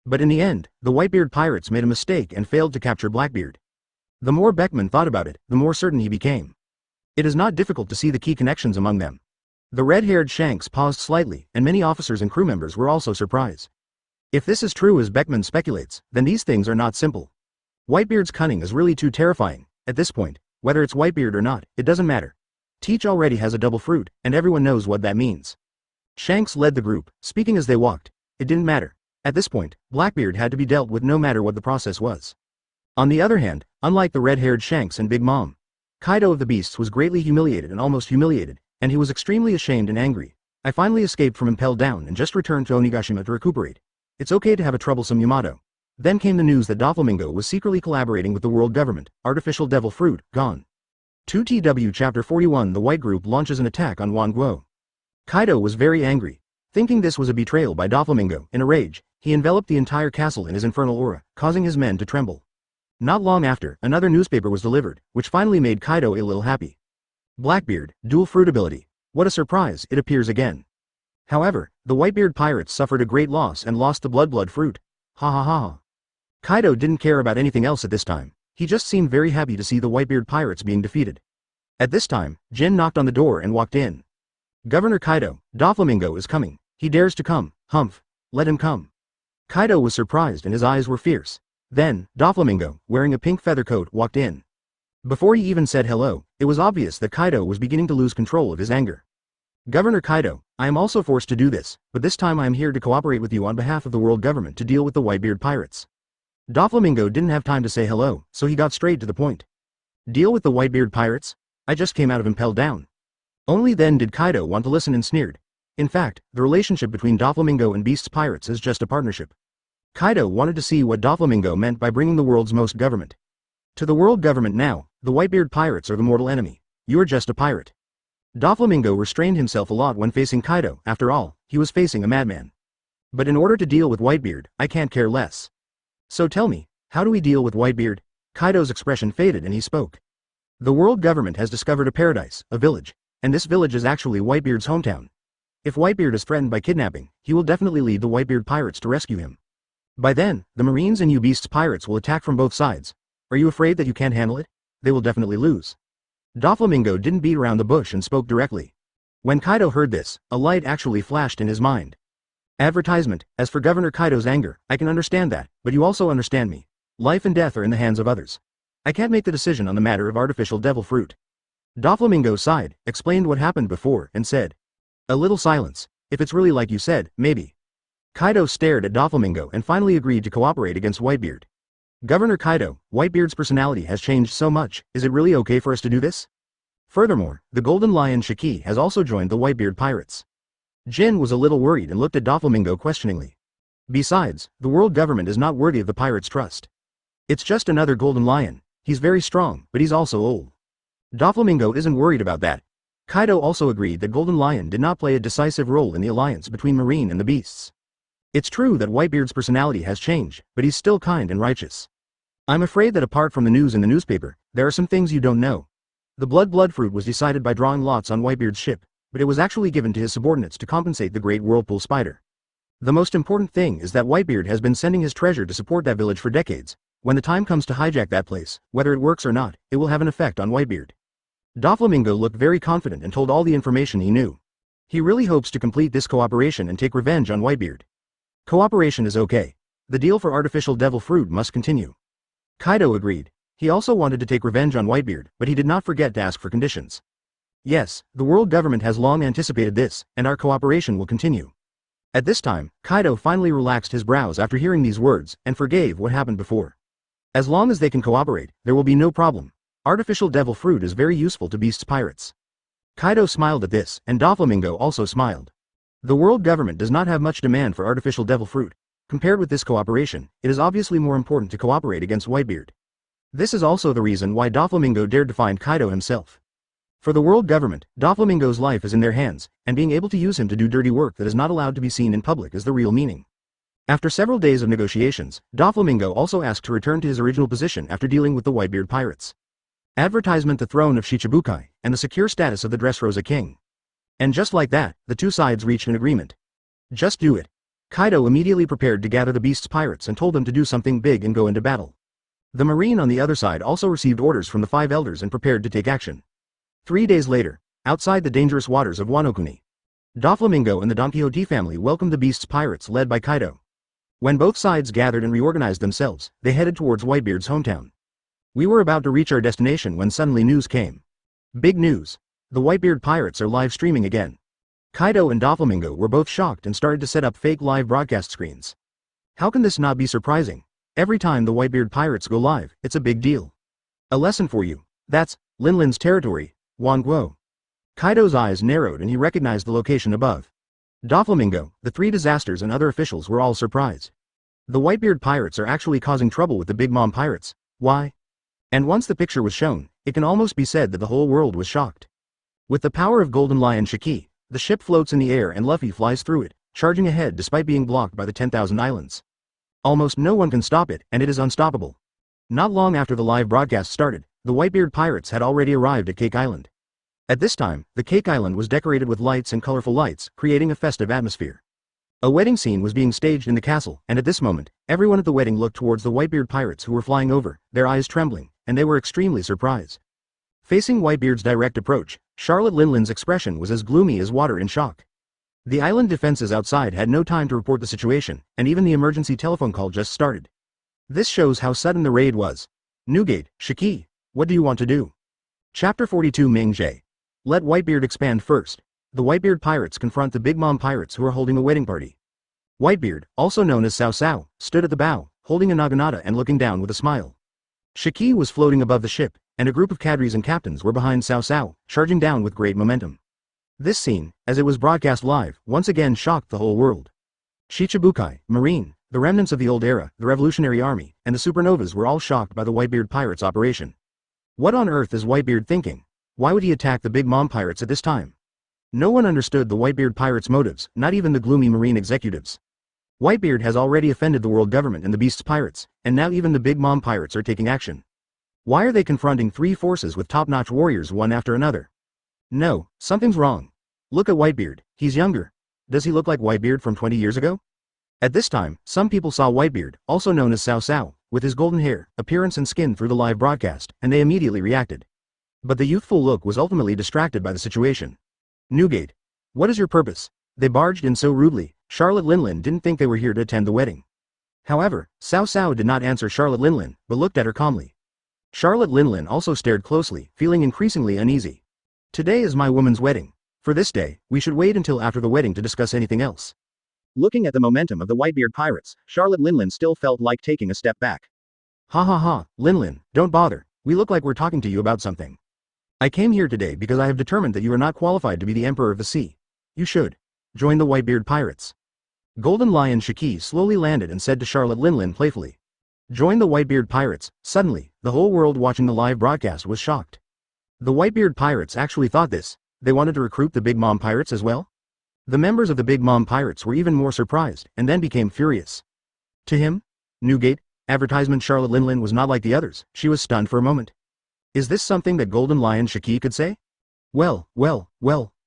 Speaker 1: But in the end, the Whitebeard pirates made a mistake and failed to capture Blackbeard. The more Beckman thought about it, the more certain he became. It is not difficult to see the key connections among them. The red-haired Shanks paused slightly, and many officers and crew members were also surprised. If this is true as Beckman speculates, then these things are not simple. Whitebeard's cunning is really too terrifying. At this point, whether it's Whitebeard or not, it doesn't matter. Teach already has a double fruit, and everyone knows what that means. Shanks led the group, speaking as they walked. It didn't matter. At this point, Blackbeard had to be dealt with no matter what the process was. On the other hand, unlike the red-haired Shanks and Big Mom, Kaido of the Beasts was greatly humiliated and almost humiliated, and he was extremely ashamed and angry. I finally escaped from Impelled Down and just returned to Onigashima to recuperate. It's okay to have a troublesome Yamato. Then came the news that Doflamingo was secretly collaborating with the world government. Artificial devil fruit, gone. 2TW Chapter 41 The White Group launches an attack on Wanguo. Kaido was very angry. Thinking this was a betrayal by Doflamingo, in a rage, he enveloped the entire castle in his infernal aura, causing his men to tremble. Not long after, another newspaper was delivered, which finally made Kaido a little happy. Blackbeard, dual fruit ability. What a surprise, it appears again. However, the Whitebeard pirates suffered a great loss and lost the blood fruit. Ha ha ha. Kaido didn't care about anything else at this time. He just seemed very happy to see the Whitebeard pirates being defeated. At this time, Jin knocked on the door and walked in. Governor Kaido, Doflamingo is coming. He dares to come. Humph. Let him come. Kaido was surprised and his eyes were fierce. Then, Doflamingo, wearing a pink feather coat, walked in. Before he even said hello, it was obvious that Kaido was beginning to lose control of his anger. Governor Kaido, I am also forced to do this, but this time I am here to cooperate with you on behalf of the world government to deal with the Whitebeard pirates. Doflamingo didn't have time to say hello, so he got straight to the point. Deal with the Whitebeard pirates? I just came out of Impelled Down. Only then did Kaido want to listen and sneered. In fact, the relationship between Doflamingo and Beast's pirates is just a partnership. Kaido wanted to see what Doflamingo meant by bringing the world's most government. To the world government now, the Whitebeard pirates are the mortal enemy. You're just a pirate. Doflamingo restrained himself a lot when facing Kaido. After all, he was facing a madman. But in order to deal with Whitebeard, I can't care less. So tell me, how do we deal with Whitebeard? Kaido's expression faded and he spoke. The world government has discovered a paradise, a village, and this village is actually Whitebeard's hometown. If Whitebeard is threatened by kidnapping, he will definitely lead the Whitebeard pirates to rescue him. By then, the Marines and you Beast's pirates will attack from both sides. Are you afraid that you can't handle it? They will definitely lose. Doflamingo didn't beat around the bush and spoke directly. When Kaido heard this, a light actually flashed in his mind. Advertisement, as for Governor Kaido's anger, I can understand that, but you also understand me. Life and death are in the hands of others. I can't make the decision on the matter of artificial devil fruit. Doflamingo sighed, explained what happened before, and said. A little silence. If it's really like you said, maybe. Kaido stared at Doflamingo and finally agreed to cooperate against Whitebeard. Governor Kaido, Whitebeard's personality has changed so much, is it really okay for us to do this? Furthermore, the Golden Lion Shiki has also joined the Whitebeard pirates. Jin was a little worried and looked at Doflamingo questioningly. Besides, the world government is not worthy of the pirates' trust. It's just another Golden Lion. He's very strong, but he's also old. Doflamingo isn't worried about that. Kaido also agreed that Golden Lion did not play a decisive role in the alliance between Marine and the Beasts. It's true that Whitebeard's personality has changed, but he's still kind and righteous. I'm afraid that apart from the news in the newspaper, there are some things you don't know. The blood fruit was decided by drawing lots on Whitebeard's ship, but it was actually given to his subordinates to compensate the great whirlpool spider. The most important thing is that Whitebeard has been sending his treasure to support that village for decades. When the time comes to hijack that place, whether it works or not, it will have an effect on Whitebeard. Doflamingo looked very confident and told all the information he knew. He really hopes to complete this cooperation and take revenge on Whitebeard. Cooperation is okay. The deal for artificial devil fruit must continue. Kaido agreed. He also wanted to take revenge on Whitebeard, but he did not forget to ask for conditions. Yes, the world government has long anticipated this, and our cooperation will continue. At this time, Kaido finally relaxed his brows after hearing these words, and forgave what happened before. As long as they can cooperate, there will be no problem. Artificial devil fruit is very useful to Beast's pirates. Kaido smiled at this, and Doflamingo also smiled. The world government does not have much demand for artificial devil fruit. Compared with this cooperation, it is obviously more important to cooperate against Whitebeard. This is also the reason why Doflamingo dared to find Kaido himself. For the world government, Doflamingo's life is in their hands, and being able to use him to do dirty work that is not allowed to be seen in public is the real meaning. After several days of negotiations, Doflamingo also asked to return to his original position after dealing with the Whitebeard pirates. Advertisement: the throne of Shichibukai, and the secure status of the Dressrosa king. And just like that, the two sides reached an agreement. Just do it. Kaido immediately prepared to gather the Beast's pirates and told them to do something big and go into battle. The Marine on the other side also received orders from the 5 elders and prepared to take action. 3 days later, outside the dangerous waters of Wano-kuni, Doflamingo and the Don Quixote family welcomed the Beast's pirates led by Kaido. When both sides gathered and reorganized themselves, they headed towards Whitebeard's hometown. We were about to reach our destination when suddenly news came. Big news! The Whitebeard pirates are live streaming again. Kaido and Doflamingo were both shocked and started to set up fake live broadcast screens. How can this not be surprising? Every time the Whitebeard pirates go live, it's a big deal. A lesson for you. That's Linlin's territory, Wanguo. Kaido's eyes narrowed and he recognized the location above. Doflamingo, the 3 disasters and other officials were all surprised. The Whitebeard pirates are actually causing trouble with the Big Mom pirates. Why? And once the picture was shown, it can almost be said that the whole world was shocked. With the power of Golden Lion Shiki, the ship floats in the air and Luffy flies through it, charging ahead despite being blocked by the 10,000 islands. Almost no one can stop it, and it is unstoppable. Not long after the live broadcast started, the Whitebeard pirates had already arrived at Cake Island. At this time, the Cake Island was decorated with lights and colorful lights, creating a festive atmosphere. A wedding scene was being staged in the castle, and at this moment, everyone at the wedding looked towards the Whitebeard pirates who were flying over, their eyes trembling, and they were extremely surprised. Facing Whitebeard's direct approach, Charlotte Linlin's expression was as gloomy as water in shock. The island defenses outside had no time to report the situation, and even the emergency telephone call just started. This shows how sudden the raid was. Newgate, Shiki, what do you want to do? Chapter 42 Ming-Jae. Let Whitebeard expand first. The Whitebeard pirates confront the Big Mom pirates who are holding a wedding party. Whitebeard, also known as Cao Cao, stood at the bow, holding a naginata and looking down with a smile. Shiki was floating above the ship, and a group of cadres and captains were behind Cao Cao, charging down with great momentum. This scene, as it was broadcast live, once again shocked the whole world. Shichibukai, Marine, the remnants of the old era, the Revolutionary Army, and the Supernovas were all shocked by the Whitebeard pirates' operation. What on earth is Whitebeard thinking? Why would he attack the Big Mom pirates at this time? No one understood the Whitebeard pirates' motives, not even the gloomy Marine executives. Whitebeard has already offended the world government and the Beast's pirates, and now even the Big Mom pirates are taking action. Why are they confronting 3 forces with top-notch warriors one after another? No, something's wrong. Look at Whitebeard, he's younger. Does he look like Whitebeard from 20 years ago? At this time, some people saw Whitebeard, also known as Cao Cao, with his golden hair, appearance and skin through the live broadcast, and they immediately reacted. But the youthful look was ultimately distracted by the situation. Newgate. What is your purpose? They barged in so rudely, Charlotte Linlin didn't think they were here to attend the wedding. However, Cao Cao did not answer Charlotte Linlin, but looked at her calmly. Charlotte Linlin also stared closely, feeling increasingly uneasy. Today is my woman's wedding. For this day, we should wait until after the wedding to discuss anything else. Looking at the momentum of the Whitebeard pirates, Charlotte Linlin still felt like taking a step back. Ha ha ha, Linlin, don't bother, we look like we're talking to you about something. I came here today because I have determined that you are not qualified to be the Emperor of the Sea. You should join the Whitebeard pirates. Golden Lion Shiki slowly landed and said to Charlotte Linlin playfully. Join the Whitebeard pirates. Suddenly, the whole world watching the live broadcast was shocked. The Whitebeard pirates actually thought this. They wanted to recruit the Big Mom pirates as well? The members of the Big Mom pirates were even more surprised, and then became furious. To him, Newgate, advertisement Charlotte Linlin was not like the others, she was stunned for a moment. Is this something that Golden Lion Shiki could say? Well,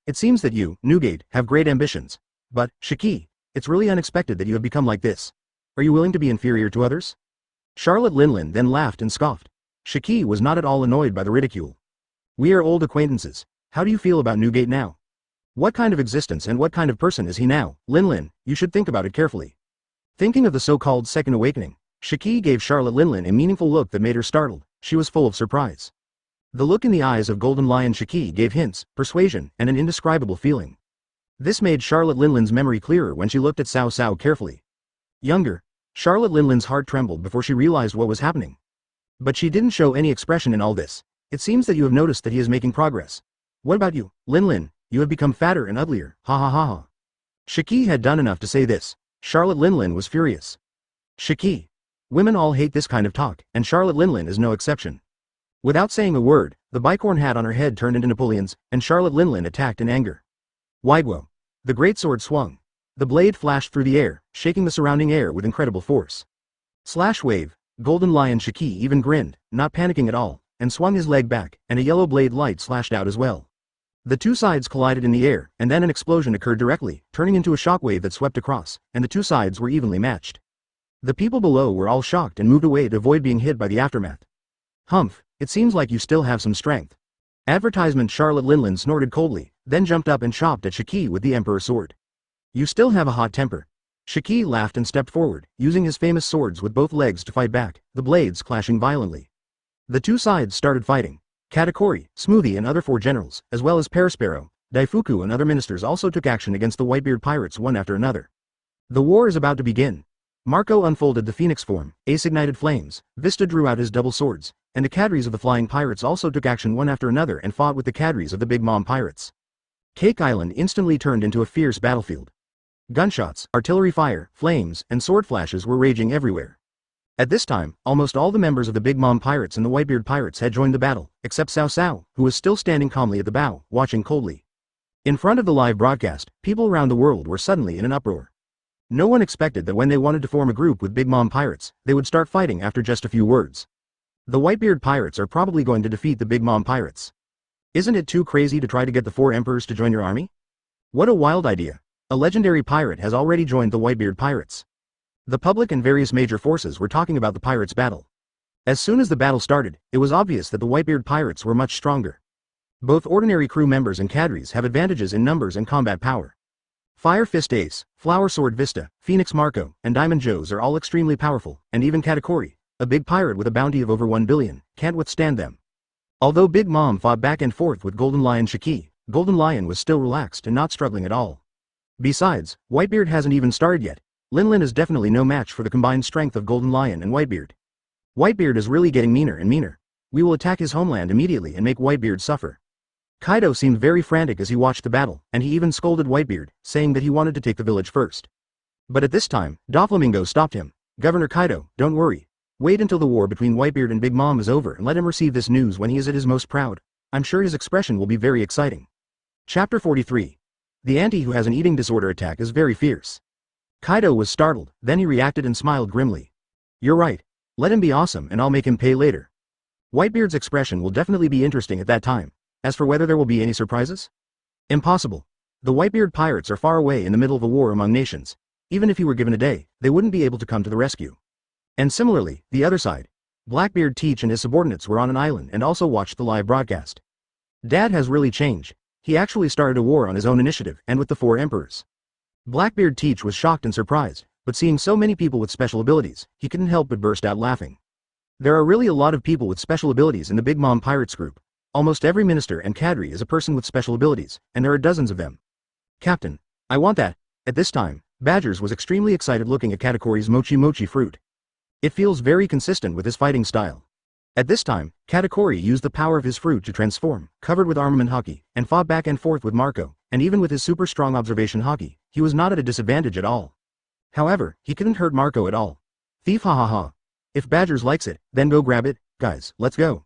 Speaker 1: it seems that you, Newgate, have great ambitions. But, Shiki, It's really unexpected that you have become like this. Are you willing to be inferior to others? Charlotte Linlin then laughed and scoffed. Shiki was not at all annoyed by the ridicule. We are old acquaintances. How do you feel about Newgate now? What kind of existence and what kind of person is he now? Linlin, you should think about it carefully. Thinking of the so-called Second Awakening, Shiki gave Charlotte Linlin a meaningful look that made her startled. She was full of surprise. The look in the eyes of Golden Lion Shiki gave hints, persuasion, and an indescribable feeling. This made Charlotte Linlin's memory clearer when she looked at Cao Cao carefully. Younger, Charlotte Linlin's heart trembled before she realized what was happening. But she didn't show any expression in all this. It seems that you have noticed that he is making progress. What about you, Linlin? You have become fatter and uglier, ha ha ha ha. Shiki had done enough to say this. Charlotte Linlin was furious. Shiki. Women all hate this kind of talk, and Charlotte Linlin is no exception. Without saying a word, the bicorn hat on her head turned into Napoleon's, and Charlotte Linlin attacked in anger. Widewhoa. The great sword swung. The blade flashed through the air, shaking the surrounding air with incredible force. Slash wave. Golden Lion Shiki even grinned, not panicking at all, and swung his leg back, and a yellow blade light slashed out as well. The two sides collided in the air, and then an explosion occurred directly, turning into a shockwave that swept across, and the two sides were evenly matched. The people below were all shocked and moved away to avoid being hit by the aftermath. Humph, it seems like you still have some strength. Advertisement. Charlotte Linlin snorted coldly, then jumped up and chopped at Shiki with the Emperor's sword. You still have a hot temper. Shiki laughed and stepped forward, using his famous swords with both legs to fight back, the blades clashing violently. The two sides started fighting. Katakuri, Smoothie and other 4 generals, as well as Perisparrow, Daifuku and other ministers also took action against the Whitebeard pirates one after another. The war is about to begin. Marco unfolded the phoenix form, Ace ignited flames, Vista drew out his double swords, and the cadres of the flying pirates also took action one after another and fought with the cadres of the Big Mom pirates. Cake Island instantly turned into a fierce battlefield. Gunshots, artillery fire, flames, and sword flashes were raging everywhere. At this time, almost all the members of the Big Mom pirates and the Whitebeard pirates had joined the battle, except Cao Cao, who was still standing calmly at the bow, watching coldly. In front of the live broadcast, people around the world were suddenly in an uproar. No one expected that when they wanted to form a group with Big Mom pirates, they would start fighting after just a few words. The Whitebeard pirates are probably going to defeat the Big Mom pirates. Isn't it too crazy to try to get the 4 emperors to join your army? What a wild idea. A legendary pirate has already joined the Whitebeard pirates. The public and various major forces were talking about the pirates' battle. As soon as the battle started, it was obvious that the Whitebeard pirates were much stronger. Both ordinary crew members and cadres have advantages in numbers and combat power. Fire Fist Ace, Flower Sword Vista, Phoenix Marco, and Diamond Joes are all extremely powerful, and even Katakuri, a big pirate with a bounty of over 1 billion, can't withstand them. Although Big Mom fought back and forth with Golden Lion Shiki, Golden Lion was still relaxed and not struggling at all. Besides, Whitebeard hasn't even started yet. Linlin is definitely no match for the combined strength of Golden Lion and Whitebeard. Whitebeard is really getting meaner and meaner. We will attack his homeland immediately and make Whitebeard suffer. Kaido seemed very frantic as he watched the battle, and he even scolded Whitebeard, saying that he wanted to take the village first. But at this time, Doflamingo stopped him. Governor Kaido, don't worry. Wait until the war between Whitebeard and Big Mom is over and let him receive this news when he is at his most proud. I'm sure his expression will be very exciting. Chapter 43. The auntie who has an eating disorder attack is very fierce. Kaido was startled, then he reacted and smiled grimly. You're right. Let him be awesome and I'll make him pay later. Whitebeard's expression will definitely be interesting at that time. As for whether there will be any surprises? Impossible. The Whitebeard pirates are far away in the middle of a war among nations. Even if he were given a day, they wouldn't be able to come to the rescue. And similarly, the other side. Blackbeard Teach and his subordinates were on an island and also watched the live broadcast. Dad has really changed. He actually started a war on his own initiative and with the 4 emperors. Blackbeard Teach was shocked and surprised, but seeing so many people with special abilities, he couldn't help but burst out laughing. There are really a lot of people with special abilities in the Big Mom Pirates group. Almost every minister and cadre is a person with special abilities, and there are dozens of them. Captain, I want that. At this time, Badgers was extremely excited looking at Katakuri's Mochi Mochi fruit. It feels very consistent with his fighting style. At this time, Katakuri used the power of his fruit to transform, covered with armament haki, and fought back and forth with Marco, and even with his super strong observation haki, he was not at a disadvantage at all. However, he couldn't hurt Marco at all. Thief ha ha ha. If Badgers likes it, then go grab it, guys, let's go.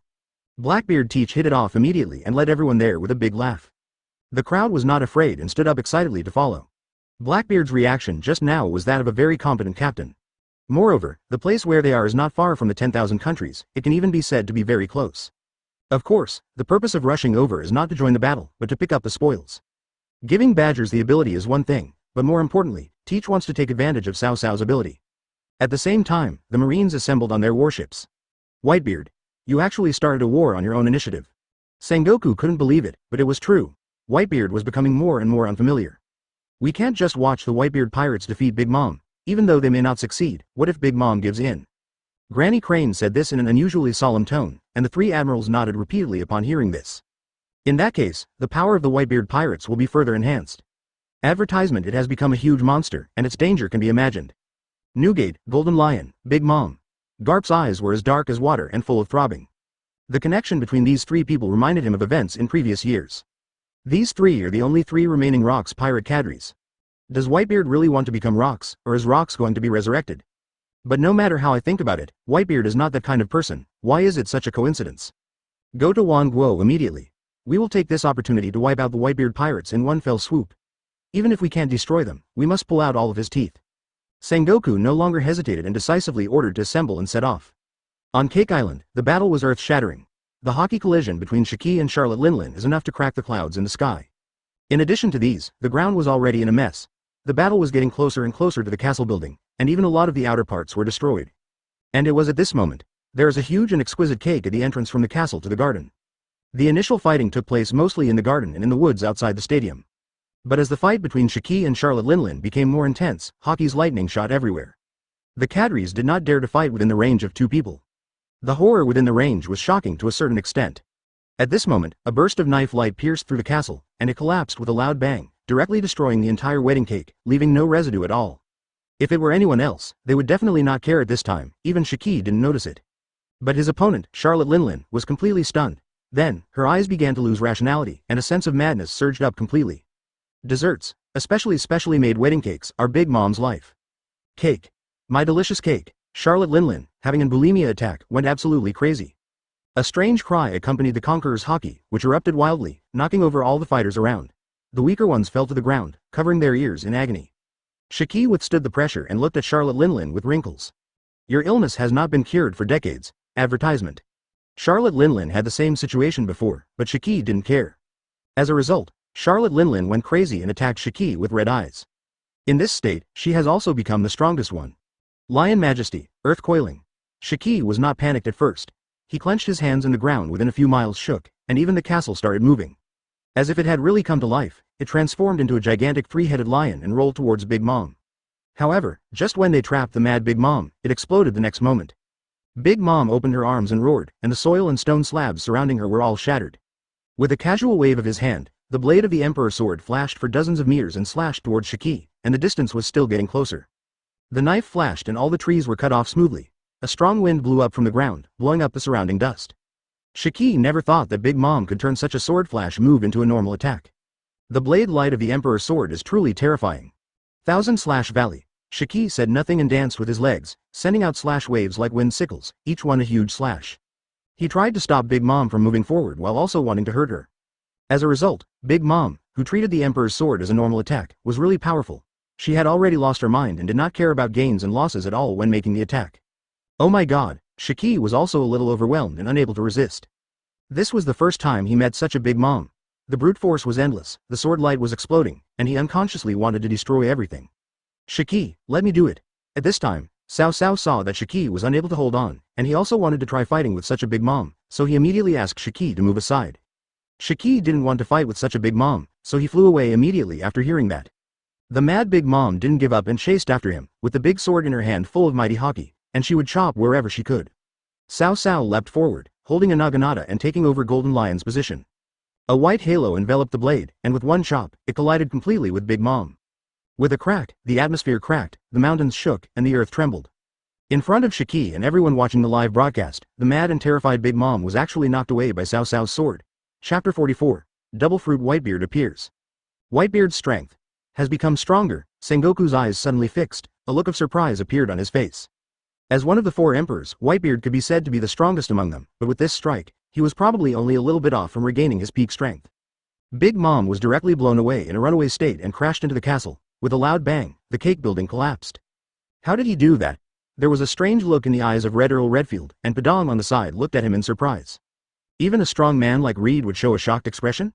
Speaker 1: Blackbeard Teach hit it off immediately and led everyone there with a big laugh. The crowd was not afraid and stood up excitedly to follow. Blackbeard's reaction just now was that of a very competent captain. Moreover, the place where they are is not far from the 10,000 countries, it can even be said to be very close. Of course, the purpose of rushing over is not to join the battle, but to pick up the spoils. Giving Badgers the ability is one thing, but more importantly, Teach wants to take advantage of Cao Cao's ability. At the same time, the Marines assembled on their warships. Whitebeard, you actually started a war on your own initiative. Sengoku couldn't believe it, but it was true. Whitebeard was becoming more and more unfamiliar. We can't just watch the Whitebeard pirates defeat Big Mom. Even though they may not succeed, what if Big Mom gives in? Granny Crane said this in an unusually solemn tone, and the three admirals nodded repeatedly upon hearing this. In that case, the power of the Whitebeard pirates will be further enhanced. Advertisement: it has become a huge monster, and its danger can be imagined. Newgate, Golden Lion, Big Mom. Garp's eyes were as dark as water and full of throbbing. The connection between these three people reminded him of events in previous years. These three are the only three remaining Rox pirate cadres. Does Whitebeard really want to become Rox, or is Rox going to be resurrected? But no matter how I think about it, Whitebeard is not that kind of person. Why is it such a coincidence? Go to Wan Guo immediately. We will take this opportunity to wipe out the Whitebeard pirates in one fell swoop. Even if we can't destroy them, we must pull out all of his teeth. Sengoku no longer hesitated and decisively ordered to assemble and set off. On Cake Island, the battle was earth-shattering. The hockey collision between Shiki and Charlotte Linlin is enough to crack the clouds in the sky. In addition to these, the ground was already in a mess. The battle was getting closer and closer to the castle building, and even a lot of the outer parts were destroyed. And it was at this moment. There is a huge and exquisite cake at the entrance from the castle to the garden. The initial fighting took place mostly in the garden and in the woods outside the stadium. But as the fight between Shiki and Charlotte Linlin became more intense, hockey's lightning shot everywhere. The cadres did not dare to fight within the range of two people. The horror within the range was shocking to a certain extent. At this moment, a burst of knife light pierced through the castle, and it collapsed with a loud bang, directly destroying the entire wedding cake, leaving no residue at all. If it were anyone else, they would definitely not care at this time. Even Shiki didn't notice it. But his opponent, Charlotte Linlin, was completely stunned. Then, her eyes began to lose rationality, and a sense of madness surged up completely. Desserts, especially specially made wedding cakes, are Big Mom's life. Cake. My delicious cake. Charlotte Linlin, having an bulimia attack, went absolutely crazy. A strange cry accompanied the conqueror's hockey, which erupted wildly, knocking over all the fighters around. The weaker ones fell to the ground, covering their ears in agony. Shiki withstood the pressure and looked at Charlotte Linlin with wrinkles. Your illness has not been cured for decades. Advertisement. Charlotte Linlin had the same situation before, but Shiki didn't care. As a result, Charlotte Linlin went crazy and attacked Shiki with red eyes. In this state, she has also become the strongest one. Lion Majesty, Earth Coiling. Shiki was not panicked at first. He clenched his hands and the ground within a few miles shook, and even the castle started moving. As if it had really come to life, it transformed into a gigantic three-headed lion and rolled towards Big Mom. However, just when they trapped the mad Big Mom, it exploded the next moment. Big Mom opened her arms and roared, and the soil and stone slabs surrounding her were all shattered. With a casual wave of his hand, the blade of the Emperor's sword flashed for dozens of meters and slashed towards Shiki, and the distance was still getting closer. The knife flashed and all the trees were cut off smoothly. A strong wind blew up from the ground, blowing up the surrounding dust. Shiki never thought that Big Mom could turn such a sword flash move into a normal attack. The blade light of the Emperor's sword is truly terrifying. Valley. Shiki said nothing and danced with his legs, sending out slash waves like wind sickles, each one a huge slash. He tried to stop Big Mom from moving forward while also wanting to hurt her. As a result, Big Mom, who treated the Emperor's sword as a normal attack, was really powerful. She had already lost her mind and did not care about gains and losses at all when making the attack. Oh my god, Shiki was also a little overwhelmed and unable to resist. This was the first time he met such a Big Mom. The brute force was endless, the sword light was exploding, and he unconsciously wanted to destroy everything. Shiki, let me do it. At this time, Cao Cao saw that Shiki was unable to hold on, and he also wanted to try fighting with such a Big Mom, so he immediately asked Shiki to move aside. Shiki didn't want to fight with such a Big Mom, so he flew away immediately after hearing that. The mad Big Mom didn't give up and chased after him, with the big sword in her hand full of mighty hockey, and she would chop wherever she could. Cao Cao leapt forward, holding a naginata and taking over Golden Lion's position. A white halo enveloped the blade, and with one chop, it collided completely with Big Mom. With a crack, the atmosphere cracked, the mountains shook, and the earth trembled. In front of Shiki and everyone watching the live broadcast, the mad and terrified Big Mom was actually knocked away by Cao Cao's sword. Chapter 44. Double Fruit Whitebeard appears. Whitebeard's strength has become stronger. Sengoku's eyes suddenly fixed, a look of surprise appeared on his face. As one of the four emperors, Whitebeard could be said to be the strongest among them, but with this strike, he was probably only a little bit off from regaining his peak strength. Big Mom was directly blown away in a runaway state and crashed into the castle. With a loud bang, the cake building collapsed. How did he do that? There was a strange look in the eyes of Red Earl Redfield, and Padang on the side looked at him in surprise. Even a strong man like Reed would show a shocked expression?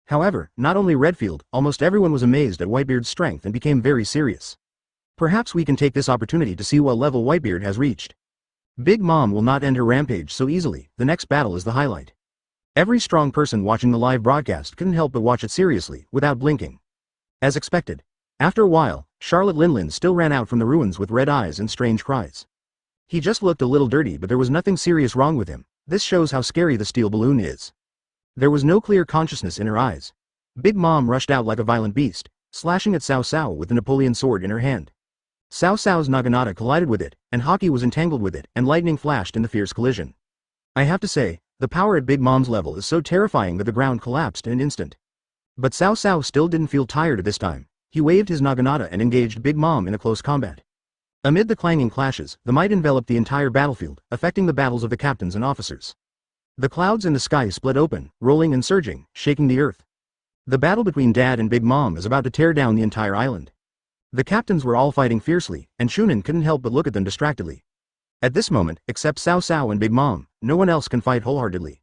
Speaker 1: However, not only Redfield, almost everyone was amazed at Whitebeard's strength and became very serious. Perhaps we can take this opportunity to see what level Whitebeard has reached. Big Mom will not end her rampage so easily, the next battle is the highlight. Every strong person watching the live broadcast couldn't help but watch it seriously, without blinking. As expected. After a while, Charlotte Linlin still ran out from the ruins with red eyes and strange cries. He just looked a little dirty, but there was nothing serious wrong with him. This shows how scary the steel balloon is. There was no clear consciousness in her eyes. Big Mom rushed out like a violent beast, slashing at Cao Cao with the Napoleon sword in her hand. Cao Cao's naginata collided with it, and Haki was entangled with it, and lightning flashed in the fierce collision. I have to say, the power at Big Mom's level is so terrifying that the ground collapsed in an instant. But Cao Cao still didn't feel tired at this time. He waved his naginata and engaged Big Mom in a close combat. Amid the clanging clashes, the might enveloped the entire battlefield, affecting the battles of the captains and officers. The clouds in the sky split open, rolling and surging, shaking the earth. The battle between Dad and Big Mom is about to tear down the entire island. The captains were all fighting fiercely, and Shunin couldn't help but look at them distractedly. At this moment, except Cao Cao and Big Mom, no one else can fight wholeheartedly.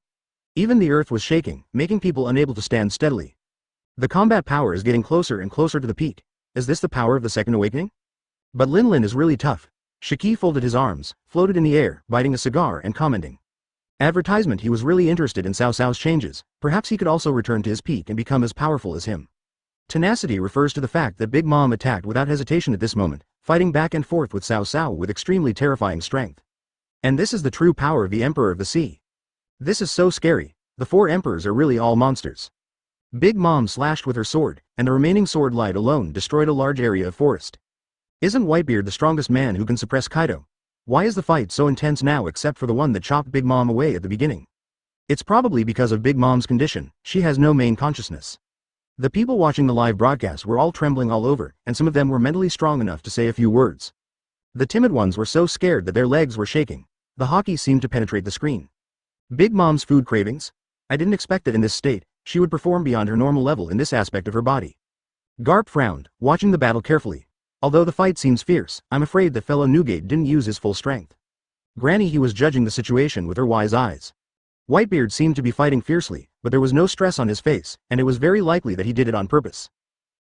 Speaker 1: Even the earth was shaking, making people unable to stand steadily. The combat power is getting closer and closer to the peak. Is this the power of the Second Awakening? But Linlin is really tough. Shiki folded his arms, floated in the air, biting a cigar and commenting. Advertisement. He was really interested in Cao Cao's changes. Perhaps he could also return to his peak and become as powerful as him. Tenacity refers to the fact that Big Mom attacked without hesitation at this moment, fighting back and forth with Cao Cao with extremely terrifying strength. And this is the true power of the Emperor of the Sea. This is so scary. The four emperors are really all monsters. Big Mom slashed with her sword, and the remaining sword light alone destroyed a large area of forest. Isn't Whitebeard the strongest man who can suppress Kaido? Why is the fight so intense now except for the one that chopped Big Mom away at the beginning? It's probably because of Big Mom's condition. She has no main consciousness. The people watching the live broadcast were all trembling all over, and some of them were mentally strong enough to say a few words. The timid ones were so scared that their legs were shaking. The hockey seemed to penetrate the screen. Big Mom's food cravings? I didn't expect that in this state, she would perform beyond her normal level in this aspect of her body. Garp frowned, watching the battle carefully. Although the fight seems fierce, I'm afraid that fellow Newgate didn't use his full strength. Granny, he was judging the situation with her wise eyes. Whitebeard seemed to be fighting fiercely, but there was no stress on his face, and it was very likely that he did it on purpose.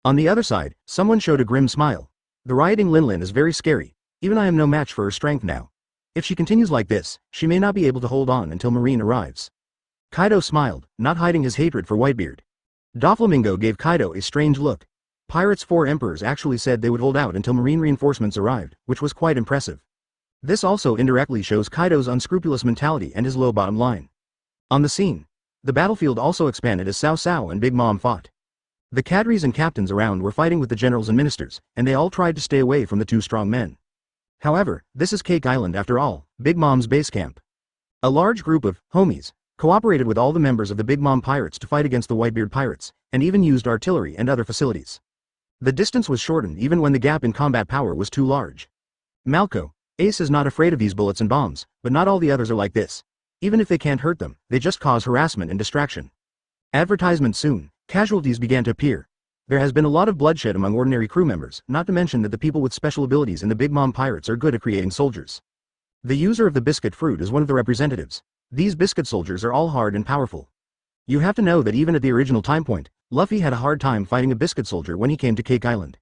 Speaker 1: On the other side, someone showed a grim smile. The rioting Linlin is very scary. Even I am no match for her strength now. If she continues like this, she may not be able to hold on until Marine arrives. Kaido smiled, not hiding his hatred for Whitebeard. Doflamingo gave Kaido a strange look. Pirates' four emperors actually said they would hold out until Marine reinforcements arrived, which was quite impressive. This also indirectly shows Kaido's unscrupulous mentality and his low bottom line. On the scene, the battlefield also expanded as Cao Cao and Big Mom fought. The cadres and captains around were fighting with the generals and ministers, and they all tried to stay away from the two strong men. However, this is Cake Island after all, Big Mom's base camp. A large group of homies cooperated with all the members of the Big Mom pirates to fight against the Whitebeard pirates, and even used artillery and other facilities. The distance was shortened even when the gap in combat power was too large. Malco, Ace is not afraid of these bullets and bombs, but not all the others are like this. Even if they can't hurt them, they just cause harassment and distraction. Advertisement soon, casualties began to appear. There has been a lot of bloodshed among ordinary crew members, not to mention that the people with special abilities in the Big Mom pirates are good at creating soldiers. The user of the biscuit fruit is one of the representatives. These biscuit soldiers are all hard and powerful. You have to know that even at the original time point, Luffy had a hard time fighting a biscuit soldier when he came to Cake Island.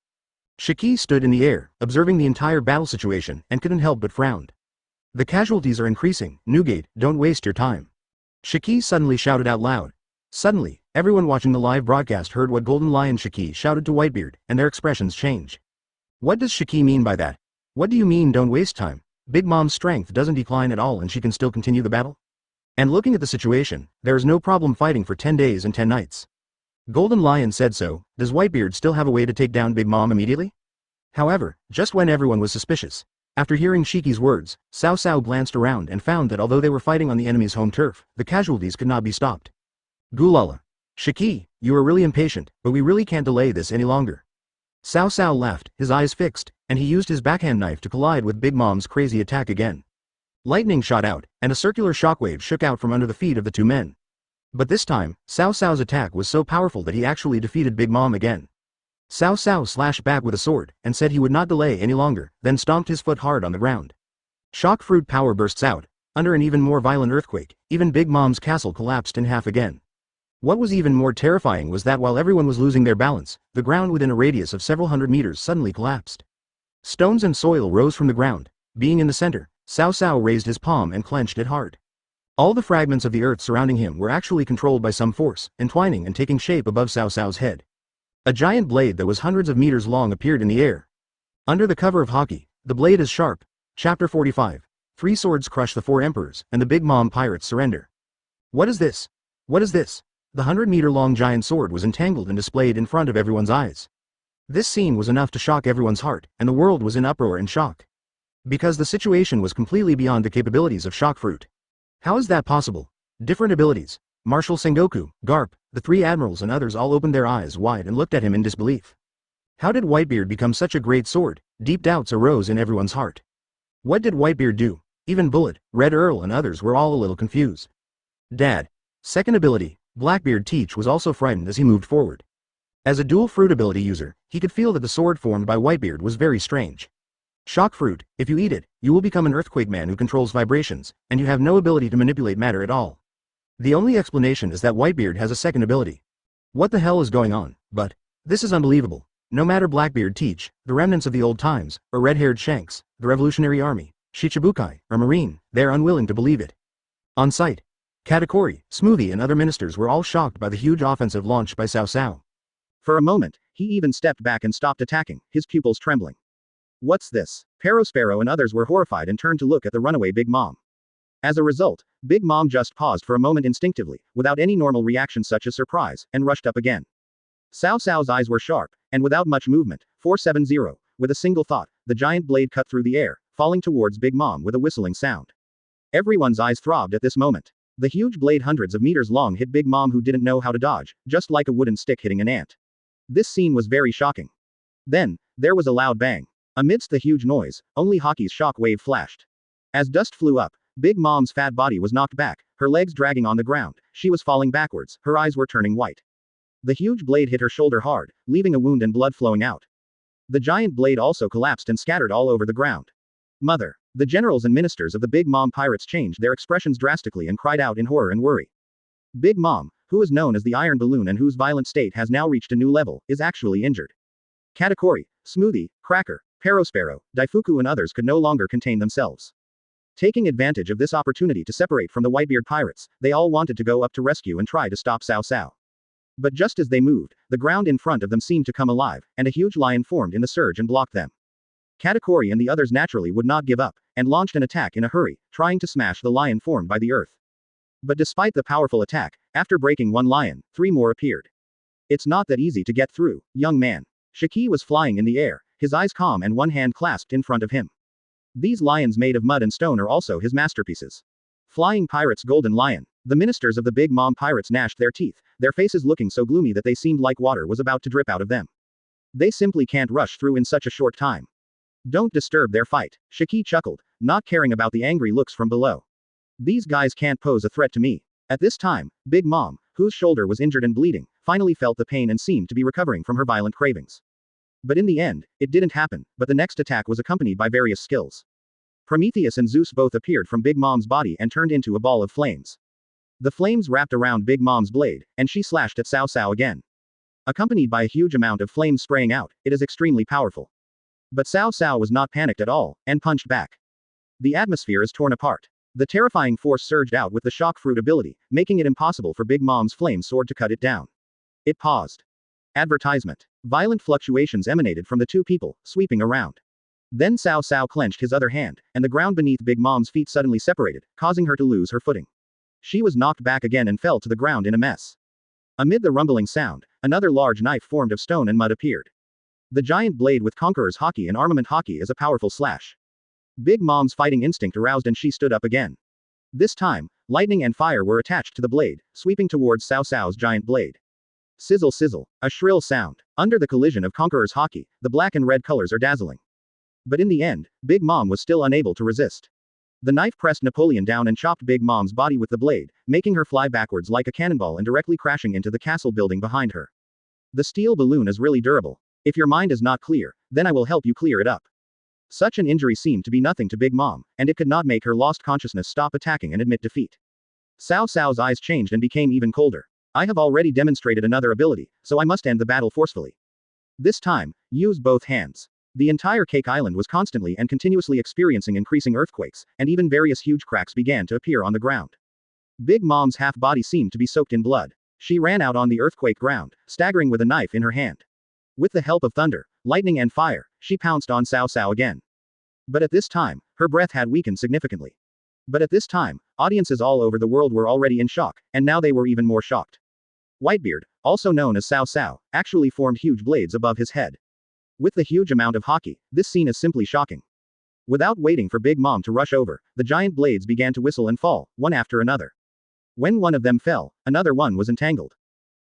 Speaker 1: Shiki stood in the air, observing the entire battle situation, and couldn't help but frown. The casualties are increasing. Newgate, don't waste your time. Shiki suddenly shouted out loud. Suddenly, everyone watching the live broadcast heard what Golden Lion Shiki shouted to Whitebeard, and their expressions changed. What does Shiki mean by that? What do you mean don't waste time? Big Mom's strength doesn't decline at all and she can still continue the battle? And looking at the situation, there is no problem fighting for 10 days and 10 nights. Golden Lion said so. Does Whitebeard still have a way to take down Big Mom immediately? However, just when everyone was suspicious, after hearing Shiki's words, Cao Cao glanced around and found that although they were fighting on the enemy's home turf, the casualties could not be stopped. Gulala. Shiki, you are really impatient, but we really can't delay this any longer. Cao Cao laughed, his eyes fixed, and he used his backhand knife to collide with Big Mom's crazy attack again. Lightning shot out, and a circular shockwave shook out from under the feet of the two men. But this time, Cao Cao's attack was so powerful that he actually defeated Big Mom again. Cao Cao slashed back with a sword, and said he would not delay any longer, then stomped his foot hard on the ground. Shock fruit power bursts out. Under an even more violent earthquake, even Big Mom's castle collapsed in half again. What was even more terrifying was that while everyone was losing their balance, the ground within a radius of several hundred meters suddenly collapsed. Stones and soil rose from the ground. Being in the center, Cao Cao raised his palm and clenched it hard. All the fragments of the earth surrounding him were actually controlled by some force, entwining and taking shape above Cao Cao's head. A giant blade that was hundreds of meters long appeared in the air. Under the cover of hockey, the blade is sharp. Chapter 45. 3 swords crush the 4 emperors, and the Big Mom pirates surrender. What is this? What is this? The 100-meter-long giant sword was entangled and displayed in front of everyone's eyes. This scene was enough to shock everyone's heart, and the world was in uproar and shock. Because the situation was completely beyond the capabilities of Shock Fruit. How is that possible? Different abilities. Marshal Sengoku, Garp, the 3 admirals and others all opened their eyes wide and looked at him in disbelief. How did Whitebeard become such a great sword? Deep doubts arose in everyone's heart. What did Whitebeard do? Even Bullet, Red Earl and others were all a little confused. Dad. Second ability, Blackbeard Teach was also frightened as he moved forward. As a dual fruit ability user, he could feel that the sword formed by Whitebeard was very strange. Shock Fruit, if you eat it, you will become an earthquake man who controls vibrations, and you have no ability to manipulate matter at all. The only explanation is that Whitebeard has a second ability. What the hell is going on? But this is unbelievable. No matter Blackbeard Teach, the remnants of the old times, or red-haired Shanks, the Revolutionary Army, Shichibukai, or Marine, they are unwilling to believe it. On site, Katakuri, Smoothie and other ministers were all shocked by the huge offensive launched by Cao Cao. For a moment, he even stepped back and stopped attacking, his pupils trembling. What's this? Perospero and others were horrified and turned to look at the runaway Big Mom. As a result, Big Mom just paused for a moment instinctively, without any normal reaction such as surprise, and rushed up again. Cao Cao's eyes were sharp, and without much movement, 470, with a single thought, the giant blade cut through the air, falling towards Big Mom with a whistling sound. Everyone's eyes throbbed at this moment. The huge blade hundreds of meters long hit Big Mom who didn't know how to dodge, just like a wooden stick hitting an ant. This scene was very shocking. Then, there was a loud bang. Amidst the huge noise, only Hockey's shock wave flashed. As dust flew up, Big Mom's fat body was knocked back, her legs dragging on the ground, she was falling backwards, her eyes were turning white. The huge blade hit her shoulder hard, leaving a wound and blood flowing out. The giant blade also collapsed and scattered all over the ground. Mother! The generals and ministers of the Big Mom pirates changed their expressions drastically and cried out in horror and worry. Big Mom, who is known as the Iron Balloon and whose violent state has now reached a new level, is actually injured. Katakuri, Smoothie, Cracker, Perospero, Daifuku and others could no longer contain themselves. Taking advantage of this opportunity to separate from the Whitebeard pirates, they all wanted to go up to rescue and try to stop Cao Cao. But just as they moved, the ground in front of them seemed to come alive, and a huge lion formed in the surge and blocked them. Katakuri and the others naturally would not give up, and launched an attack in a hurry, trying to smash the lion formed by the earth. But despite the powerful attack, after breaking one lion, 3 more appeared. It's not that easy to get through, young man. Shiki was flying in the air, his eyes calm and one hand clasped in front of him. These lions made of mud and stone are also his masterpieces. Flying Pirate's Golden Lion. The ministers of the Big Mom pirates gnashed their teeth, their faces looking so gloomy that they seemed like water was about to drip out of them. They simply can't rush through in such a short time. Don't disturb their fight, Shiki chuckled, not caring about the angry looks from below. These guys can't pose a threat to me. At this time, Big Mom, whose shoulder was injured and bleeding, finally felt the pain and seemed to be recovering from her violent cravings. But in the end, it didn't happen, but the next attack was accompanied by various skills. Prometheus and Zeus both appeared from Big Mom's body and turned into a ball of flames. The flames wrapped around Big Mom's blade, and she slashed at Cao Cao again. Accompanied by a huge amount of flames spraying out, it is extremely powerful. But Cao Cao was not panicked at all, and punched back. The atmosphere is torn apart. The terrifying force surged out with the shock fruit ability, making it impossible for Big Mom's flame sword to cut it down. It paused. Advertisement. Violent fluctuations emanated from the two people, sweeping around. Then Cao Cao clenched his other hand, and the ground beneath Big Mom's feet suddenly separated, causing her to lose her footing. She was knocked back again and fell to the ground in a mess. Amid the rumbling sound, another large knife formed of stone and mud appeared. The giant blade with Conqueror's Hockey and Armament Hockey is a powerful slash. Big Mom's fighting instinct aroused and she stood up again. This time, lightning and fire were attached to the blade, sweeping towards Cao Cao's giant blade. Sizzle sizzle, a shrill sound. Under the collision of Conqueror's Hockey, the black and red colors are dazzling. But in the end, Big Mom was still unable to resist. The knife pressed Napoleon down and chopped Big Mom's body with the blade, making her fly backwards like a cannonball and directly crashing into the castle building behind her. The steel balloon is really durable. If your mind is not clear, then I will help you clear it up. Such an injury seemed to be nothing to Big Mom, and it could not make her lost consciousness stop attacking and admit defeat. Cao Cao's eyes changed and became even colder. I have already demonstrated another ability, so I must end the battle forcefully. This time, use both hands. The entire Cake Island was constantly and continuously experiencing increasing earthquakes, and even various huge cracks began to appear on the ground. Big Mom's half-body seemed to be soaked in blood. She ran out on the earthquake ground, staggering with a knife in her hand. With the help of thunder, lightning and fire, she pounced on Cao Cao again. But at this time, her breath had weakened significantly. But at this time, audiences all over the world were already in shock, and now they were even more shocked. Whitebeard, also known as Cao Cao, actually formed huge blades above his head. With the huge amount of hockey, this scene is simply shocking. Without waiting for Big Mom to rush over, the giant blades began to whistle and fall, one after another. When one of them fell, another one was entangled.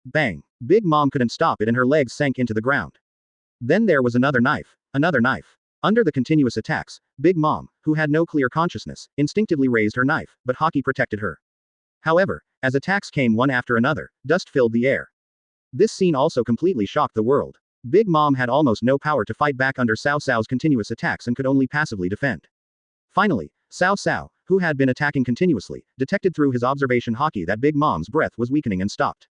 Speaker 1: Bang! Big Mom couldn't stop it and her legs sank into the ground. Then there was another knife, another knife. Under the continuous attacks, Big Mom, who had no clear consciousness, instinctively raised her knife, but hockey protected her. However, as attacks came one after another, dust filled the air. This scene also completely shocked the world. Big Mom had almost no power to fight back under Cao Cao's continuous attacks and could only passively defend. Finally, Cao Cao, who had been attacking continuously, detected through his observation hockey that Big Mom's breath was weakening and stopped.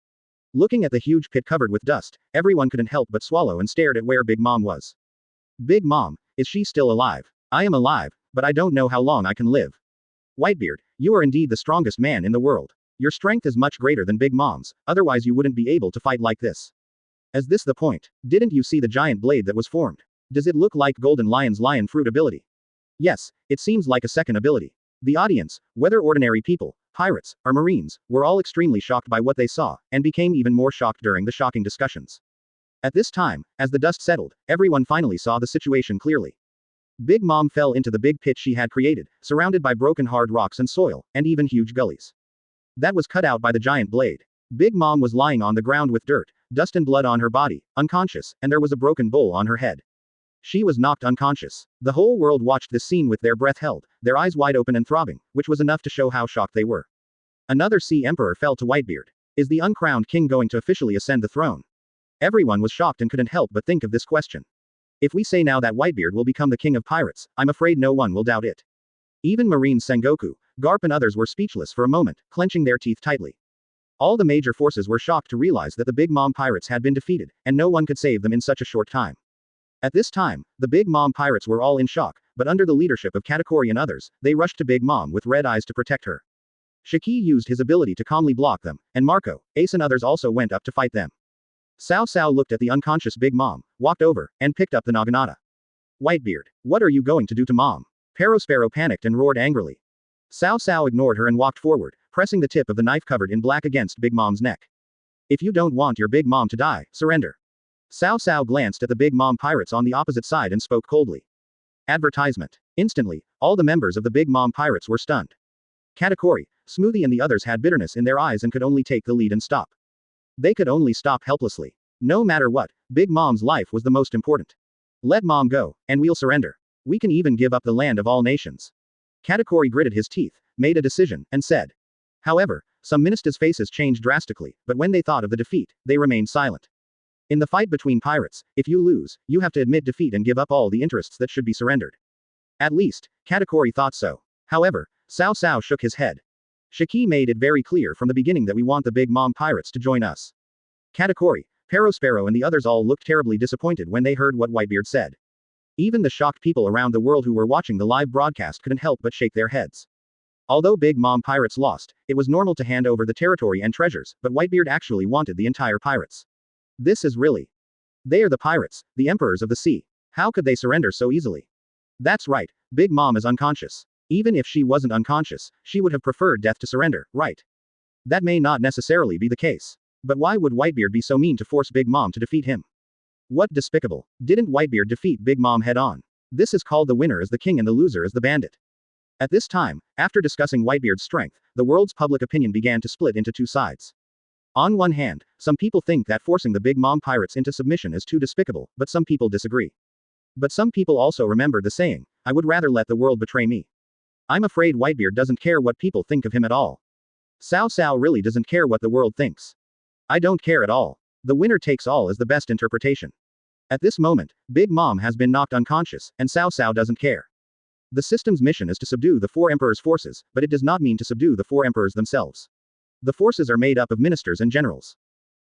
Speaker 1: Looking at the huge pit covered with dust, everyone couldn't help but swallow and stared at where Big Mom was. Big Mom, is she still alive? I am alive, but I don't know how long I can live. Whitebeard, you are indeed the strongest man in the world. Your strength is much greater than Big Mom's, otherwise you wouldn't be able to fight like this. Is this the point? Didn't you see the giant blade that was formed? Does it look like Golden Lion's lion fruit ability? Yes, it seems like a second ability. The audience, whether ordinary people, pirates, or marines, were all extremely shocked by what they saw, and became even more shocked during the shocking discussions. At this time, as the dust settled, everyone finally saw the situation clearly. Big Mom fell into the big pit she had created, surrounded by broken hard rocks and soil, and even huge gullies. That was cut out by the giant blade. Big Mom was lying on the ground with dirt, dust and blood on her body, unconscious, and there was a broken bowl on her head. She was knocked unconscious. The whole world watched this scene with their breath held, their eyes wide open and throbbing, which was enough to show how shocked they were. Another Sea Emperor fell to Whitebeard. Is the uncrowned king going to officially ascend the throne? Everyone was shocked and couldn't help but think of this question. If we say now that Whitebeard will become the king of pirates, I'm afraid no one will doubt it. Even Marine Sengoku, Garp and others were speechless for a moment, clenching their teeth tightly. All the major forces were shocked to realize that the Big Mom pirates had been defeated, and no one could save them in such a short time. At this time, the Big Mom pirates were all in shock, but under the leadership of Katakuri and others, they rushed to Big Mom with red eyes to protect her. Shiki used his ability to calmly block them, and Marco, Ace and others also went up to fight them. Cao Cao looked at the unconscious Big Mom, walked over, and picked up the naginata. Whitebeard, what are you going to do to Mom? Perospero panicked and roared angrily. Cao Cao ignored her and walked forward, pressing the tip of the knife covered in black against Big Mom's neck. If you don't want your Big Mom to die, surrender. Cao Cao glanced at the Big Mom pirates on the opposite side and spoke coldly. Advertisement. Instantly, all the members of the Big Mom pirates were stunned. Katakuri, Smoothie and the others had bitterness in their eyes and could only take the lead and stop. They could only stop helplessly. No matter what, Big Mom's life was the most important. Let Mom go, and we'll surrender. We can even give up the land of all nations. Katakuri gritted his teeth, made a decision, and said. However, some ministers' faces changed drastically, but when they thought of the defeat, they remained silent. In the fight between pirates, if you lose, you have to admit defeat and give up all the interests that should be surrendered. At least, Katakuri thought so. However, Cao Cao shook his head. Shiki made it very clear from the beginning that we want the Big Mom pirates to join us. Katakuri, Perospero and the others all looked terribly disappointed when they heard what Whitebeard said. Even the shocked people around the world who were watching the live broadcast couldn't help but shake their heads. Although Big Mom pirates lost, it was normal to hand over the territory and treasures, but Whitebeard actually wanted the entire pirates. This is really. They are the pirates, the emperors of the sea. How could they surrender so easily? That's right, Big Mom is unconscious. Even if she wasn't unconscious, she would have preferred death to surrender, right? That may not necessarily be the case. But why would Whitebeard be so mean to force Big Mom to defeat him? What despicable. Didn't Whitebeard defeat Big Mom head on? This is called the winner is the king and the loser is the bandit. At this time, after discussing Whitebeard's strength, the world's public opinion began to split into two sides. On one hand, some people think that forcing the Big Mom pirates into submission is too despicable, but some people disagree. But some people also remember the saying, I would rather let the world betray me. I'm afraid Whitebeard doesn't care what people think of him at all. Cao Cao really doesn't care what the world thinks. I don't care at all. The winner takes all is the best interpretation. At this moment, Big Mom has been knocked unconscious, and Cao Cao doesn't care. The system's mission is to subdue the four emperors' forces, but it does not mean to subdue the four emperors themselves. The forces are made up of ministers and generals.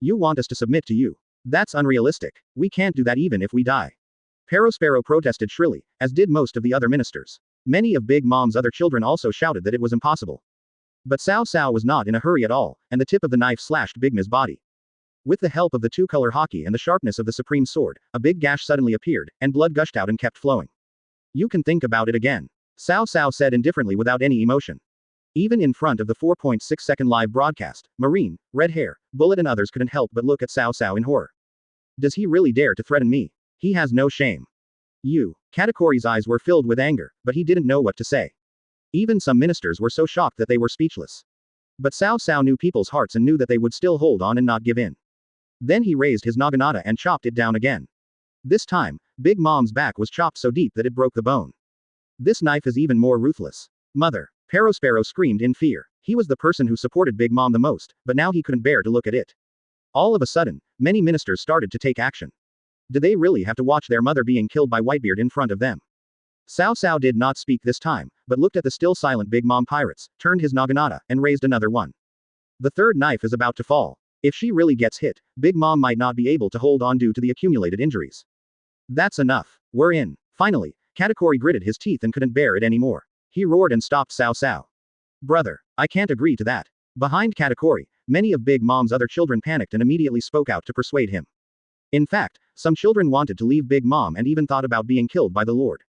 Speaker 1: You want us to submit to you. That's unrealistic. We can't do that even if we die. Perospero protested shrilly, as did most of the other ministers. Many of Big Mom's other children also shouted that it was impossible. But Cao Cao was not in a hurry at all, and the tip of the knife slashed Big Ma's body. With the help of the two-color hockey and the sharpness of the supreme sword, a big gash suddenly appeared, and blood gushed out and kept flowing. You can think about it again. Cao Cao said indifferently without any emotion. Even in front of the 4.6-second live broadcast, Marine, Red Hair, Bullet and others couldn't help but look at Cao Cao in horror. Does he really dare to threaten me? He has no shame. Katakori's eyes were filled with anger, but he didn't know what to say. Even some ministers were so shocked that they were speechless. But Cao Cao knew people's hearts and knew that they would still hold on and not give in. Then he raised his naginata and chopped it down again. This time, Big Mom's back was chopped so deep that it broke the bone. This knife is even more ruthless. Mother. Perospero screamed in fear. He was the person who supported Big Mom the most, but now he couldn't bear to look at it. All of a sudden, many ministers started to take action. Did they really have to watch their mother being killed by Whitebeard in front of them? Cao Cao did not speak this time, but looked at the still silent Big Mom pirates, turned his naginata, and raised another one. The third knife is about to fall. If she really gets hit, Big Mom might not be able to hold on due to the accumulated injuries. That's enough. We're in. Finally, Katakori gritted his teeth and couldn't bear it anymore. He roared and stopped Cao Cao. Brother, I can't agree to that. Behind Katakori, many of Big Mom's other children panicked and immediately spoke out to persuade him. In fact, some children wanted to leave Big Mom and even thought about being killed by the Lord.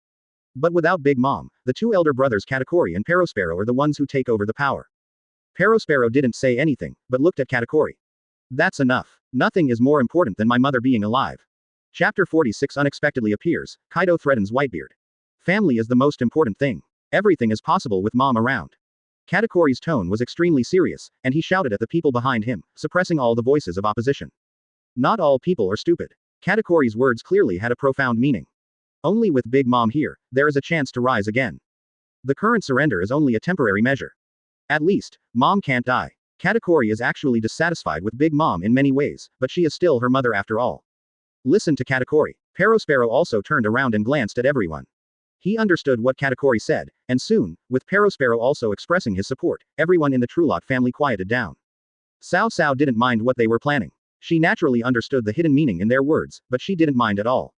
Speaker 1: But without Big Mom, the two elder brothers Katakori and Perospero are the ones who take over the power. Perospero didn't say anything, but looked at Katakori. That's enough. Nothing is more important than my mother being alive. Chapter 46 unexpectedly appears, Kaido threatens Whitebeard. Family is the most important thing. Everything is possible with Mom around. Katakori's tone was extremely serious, and he shouted at the people behind him, suppressing all the voices of opposition. Not all people are stupid. Katakori's words clearly had a profound meaning. Only with Big Mom here, there is a chance to rise again. The current surrender is only a temporary measure. At least, Mom can't die. Katakori is actually dissatisfied with Big Mom in many ways, but she is still her mother after all. Listen to Katakori. Perospero also turned around and glanced at everyone. He understood what Katakori said, and soon, with Perospero also expressing his support, everyone in the Trulot family quieted down. Cao Cao didn't mind what they were planning. She naturally understood the hidden meaning in their words, but she didn't mind at all.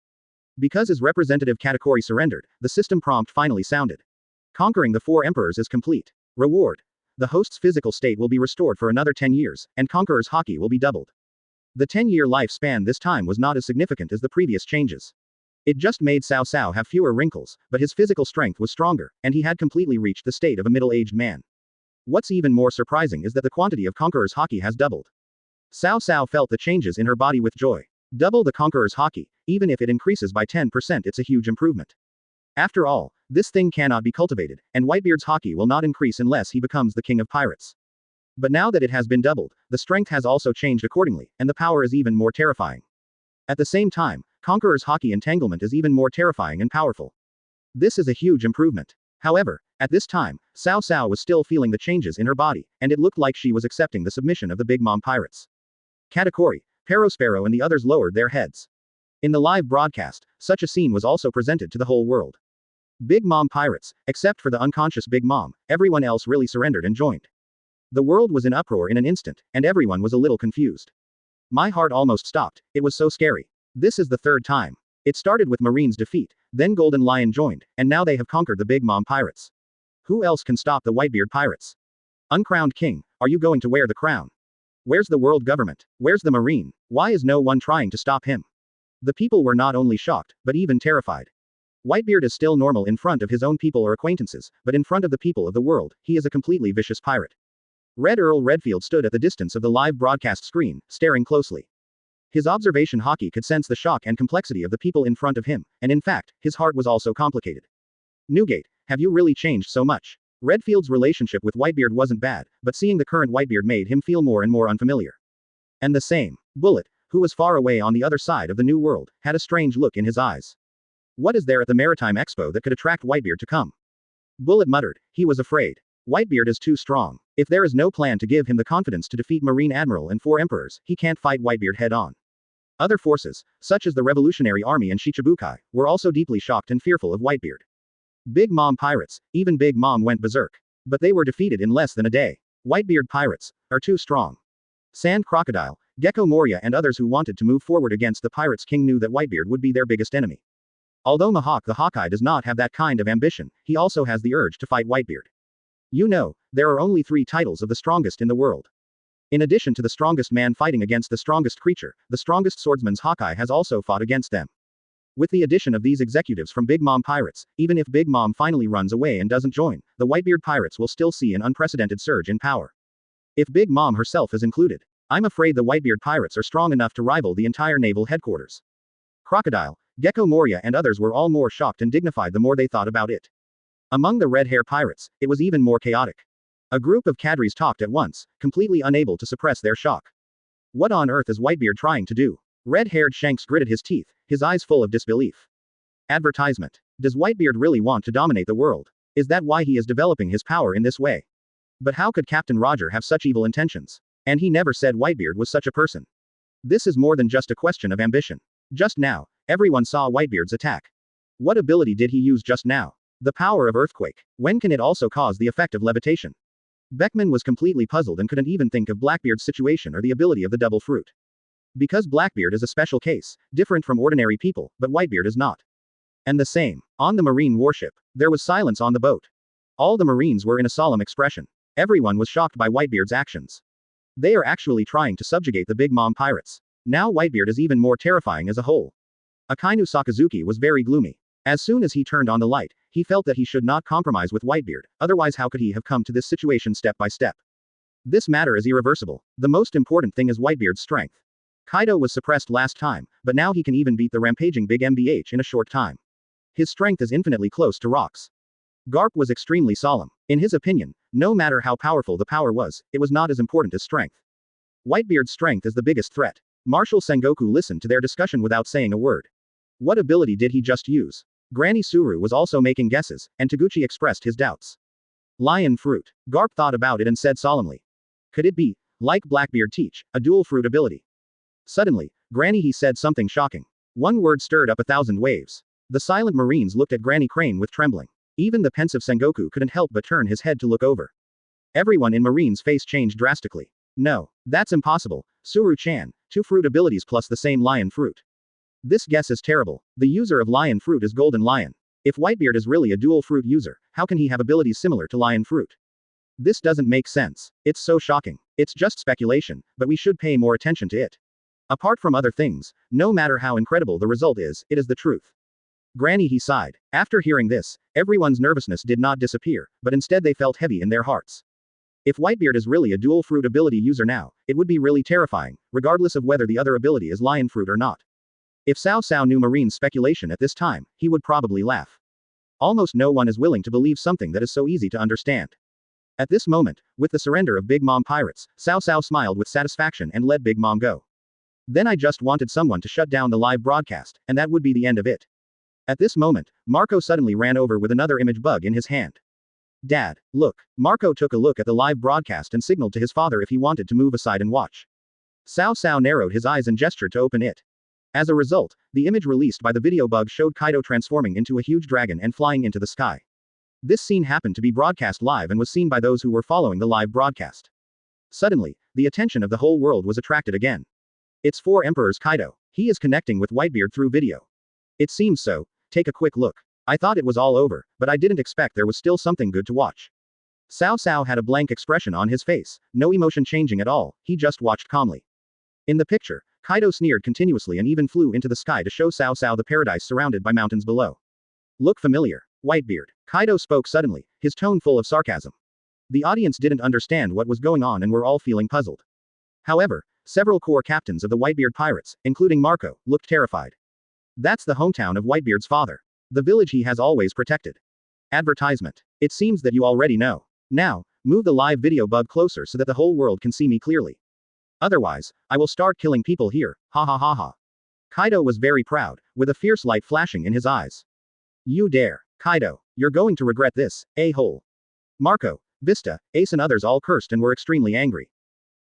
Speaker 1: Because his representative Katakori surrendered, the system prompt finally sounded. Conquering the 4 emperors is complete. Reward. The host's physical state will be restored for another 10 years, and Conqueror's haki will be doubled. The 10-year lifespan this time was not as significant as the previous changes. It just made Cao Cao have fewer wrinkles, but his physical strength was stronger, and he had completely reached the state of a middle-aged man. What's even more surprising is that the quantity of Conqueror's haki has doubled. Cao Cao felt the changes in her body with joy. Double the Conqueror's haki, even if it increases by 10%, it's a huge improvement. After all, this thing cannot be cultivated, and Whitebeard's haki will not increase unless he becomes the king of pirates. But now that it has been doubled, the strength has also changed accordingly, and the power is even more terrifying. At the same time, Conqueror's haki entanglement is even more terrifying and powerful. This is a huge improvement. However, at this time, Cao Cao was still feeling the changes in her body, and it looked like she was accepting the submission of the Big Mom pirates. Katakori, Perospero and the others lowered their heads. In the live broadcast, such a scene was also presented to the whole world. Big Mom pirates, except for the unconscious Big Mom, everyone else really surrendered and joined. The world was in uproar in an instant, and everyone was a little confused. My heart almost stopped, it was so scary. This is the 3rd time. It started with Marine's defeat, then Golden Lion joined, and now they have conquered the Big Mom pirates. Who else can stop the Whitebeard pirates? Uncrowned king, are you going to wear the crown? Where's the world government? Where's the Marine? Why is no one trying to stop him? The people were not only shocked, but even terrified. Whitebeard is still normal in front of his own people or acquaintances, but in front of the people of the world, he is a completely vicious pirate. Red Earl Redfield stood at the distance of the live broadcast screen, staring closely. His observation haki could sense the shock and complexity of the people in front of him, and in fact, his heart was also complicated. Newgate, have you really changed so much? Redfield's relationship with Whitebeard wasn't bad, but seeing the current Whitebeard made him feel more and more unfamiliar. And the same. Bullet, who was far away on the other side of the new world, had a strange look in his eyes. What is there at the Maritime Expo that could attract Whitebeard to come? Bullet muttered, he was afraid. Whitebeard is too strong. If there is no plan to give him the confidence to defeat Marine Admiral and 4 emperors, he can't fight Whitebeard head-on. Other forces, such as the Revolutionary Army and Shichibukai, were also deeply shocked and fearful of Whitebeard. Big Mom pirates, even Big Mom went berserk. But they were defeated in less than a day. Whitebeard pirates are too strong. Sand Crocodile, Gecko Moria and others who wanted to move forward against the Pirates King knew that Whitebeard would be their biggest enemy. Although Mihawk the Hawkeye does not have that kind of ambition, he also has the urge to fight Whitebeard. You know, there are only 3 titles of the strongest in the world. In addition to the strongest man fighting against the strongest creature, the strongest swordsman's Hawkeye has also fought against them. With the addition of these executives from Big Mom Pirates, even if Big Mom finally runs away and doesn't join, the Whitebeard Pirates will still see an unprecedented surge in power. If Big Mom herself is included, I'm afraid the Whitebeard Pirates are strong enough to rival the entire naval headquarters. Crocodile, Gecko Moria and others were all more shocked and dignified the more they thought about it. Among the red hair pirates, it was even more chaotic. A group of cadres talked at once, completely unable to suppress their shock. What on earth is Whitebeard trying to do? Red-haired Shanks gritted his teeth, his eyes full of disbelief. Advertisement. Does Whitebeard really want to dominate the world? Is that why he is developing his power in this way? But how could Captain Roger have such evil intentions? And he never said Whitebeard was such a person. This is more than just a question of ambition. Just now, everyone saw Whitebeard's attack. What ability did he use just now? The power of earthquake. When can it also cause the effect of levitation? Beckman was completely puzzled and couldn't even think of Blackbeard's situation or the ability of the double fruit. Because Blackbeard is a special case, different from ordinary people, but Whitebeard is not. And the same. On the marine warship, there was silence on the boat. All the marines were in a solemn expression. Everyone was shocked by Whitebeard's actions. They are actually trying to subjugate the Big Mom Pirates. Now Whitebeard is even more terrifying as a whole. Akainu Sakazuki was very gloomy. As soon as he turned on the light, he felt that he should not compromise with Whitebeard, otherwise how could he have come to this situation step by step? This matter is irreversible. The most important thing is Whitebeard's strength. Kaido was suppressed last time, but now he can even beat the rampaging Big MBH in a short time. His strength is infinitely close to Rock's. Garp was extremely solemn. In his opinion, no matter how powerful the power was, it was not as important as strength. Whitebeard's strength is the biggest threat. Marshal Sengoku listened to their discussion without saying a word. What ability did he just use? Granny Suru was also making guesses, and Taguchi expressed his doubts. Lion fruit. Garp thought about it and said solemnly. Could it be, like Blackbeard Teach, a dual fruit ability? Suddenly, Granny he said something shocking. One word stirred up 1,000 waves. The silent Marines looked at Granny Crane with trembling. Even the pensive Sengoku couldn't help but turn his head to look over. Everyone in Marine's face changed drastically. No, that's impossible, Suru-chan, 2 fruit abilities plus the same lion fruit. This guess is terrible. The user of lion fruit is Golden Lion. If Whitebeard is really a dual fruit user, how can he have abilities similar to lion fruit? This doesn't make sense. It's so shocking. It's just speculation, but we should pay more attention to it. Apart from other things, no matter how incredible the result is, it is the truth. Granny he sighed. After hearing this, everyone's nervousness did not disappear, but instead they felt heavy in their hearts. If Whitebeard is really a dual fruit ability user now, it would be really terrifying, regardless of whether the other ability is lion fruit or not. If Cao Cao knew Marine's speculation at this time, he would probably laugh. Almost no one is willing to believe something that is so easy to understand. At this moment, with the surrender of Big Mom Pirates, Cao Cao smiled with satisfaction and let Big Mom go. Then I just wanted someone to shut down the live broadcast, and that would be the end of it. At this moment, Marco suddenly ran over with another image bug in his hand. Dad, look. Marco took a look at the live broadcast and signaled to his father if he wanted to move aside and watch. Cao Cao narrowed his eyes and gestured to open it. As a result, the image released by the video bug showed Kaido transforming into a huge dragon and flying into the sky. This scene happened to be broadcast live and was seen by those who were following the live broadcast. Suddenly, the attention of the whole world was attracted again. It's 4 Emperors Kaido. He is connecting with Whitebeard through video. It seems so. Take a quick look. I thought it was all over, but I didn't expect there was still something good to watch. Cao Cao had a blank expression on his face, no emotion changing at all, he just watched calmly. In the picture, Kaido sneered continuously and even flew into the sky to show Cao Cao the paradise surrounded by mountains below. Look familiar. Whitebeard. Kaido spoke suddenly, his tone full of sarcasm. The audience didn't understand what was going on and were all feeling puzzled. However, several core captains of the Whitebeard pirates, including Marco, looked terrified. That's the hometown of Whitebeard's father. The village he has always protected. Advertisement. It seems that you already know. Now, move the live video bug closer so that the whole world can see me clearly. Otherwise, I will start killing people here, ha ha ha ha. Kaido was very proud, with a fierce light flashing in his eyes. You dare. Kaido, you're going to regret this, a-hole. Marco, Vista, Ace and others all cursed and were extremely angry.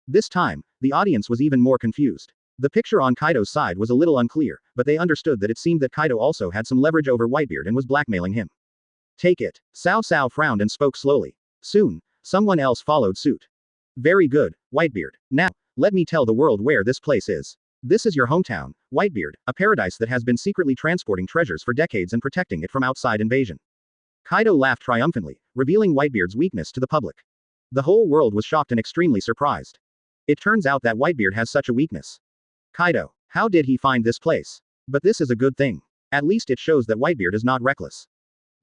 Speaker 1: This time, the audience was even more confused. The picture on Kaido's side was a little unclear, but they understood that it seemed that Kaido also had some leverage over Whitebeard and was blackmailing him. Take it. Cao Cao frowned and spoke slowly. Soon, someone else followed suit. Very good, Whitebeard. Now, let me tell the world where this place is. This is your hometown, Whitebeard, a paradise that has been secretly transporting treasures for decades and protecting it from outside invasion. Kaido laughed triumphantly, revealing Whitebeard's weakness to the public. The whole world was shocked and extremely surprised. It turns out that Whitebeard has such a weakness. Kaido, how did he find this place? But this is a good thing. At least it shows that Whitebeard is not reckless.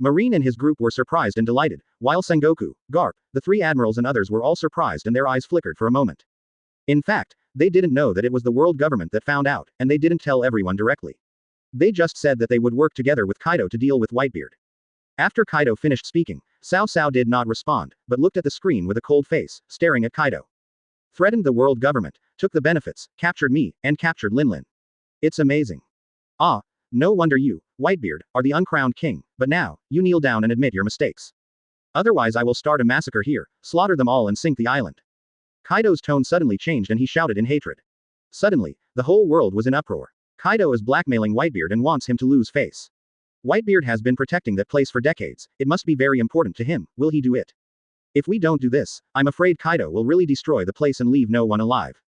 Speaker 1: Marine and his group were surprised and delighted, while Sengoku, Garp, the three admirals and others were all surprised and their eyes flickered for a moment. In fact, they didn't know that it was the world government that found out, and they didn't tell everyone directly. They just said that they would work together with Kaido to deal with Whitebeard. After Kaido finished speaking, Cao Cao did not respond, but looked at the screen with a cold face, staring at Kaido. Threatened the world government, took the benefits, captured me, and captured Linlin. It's amazing. Ah, no wonder you, Whitebeard, are the uncrowned king, but now, you kneel down and admit your mistakes. Otherwise I will start a massacre here, slaughter them all and sink the island. Kaido's tone suddenly changed and he shouted in hatred. Suddenly, the whole world was in uproar. Kaido is blackmailing Whitebeard and wants him to lose face. Whitebeard has been protecting that place for decades, it must be very important to him, will he do it? If we don't do this, I'm afraid Kaido will really destroy the place and leave no one alive.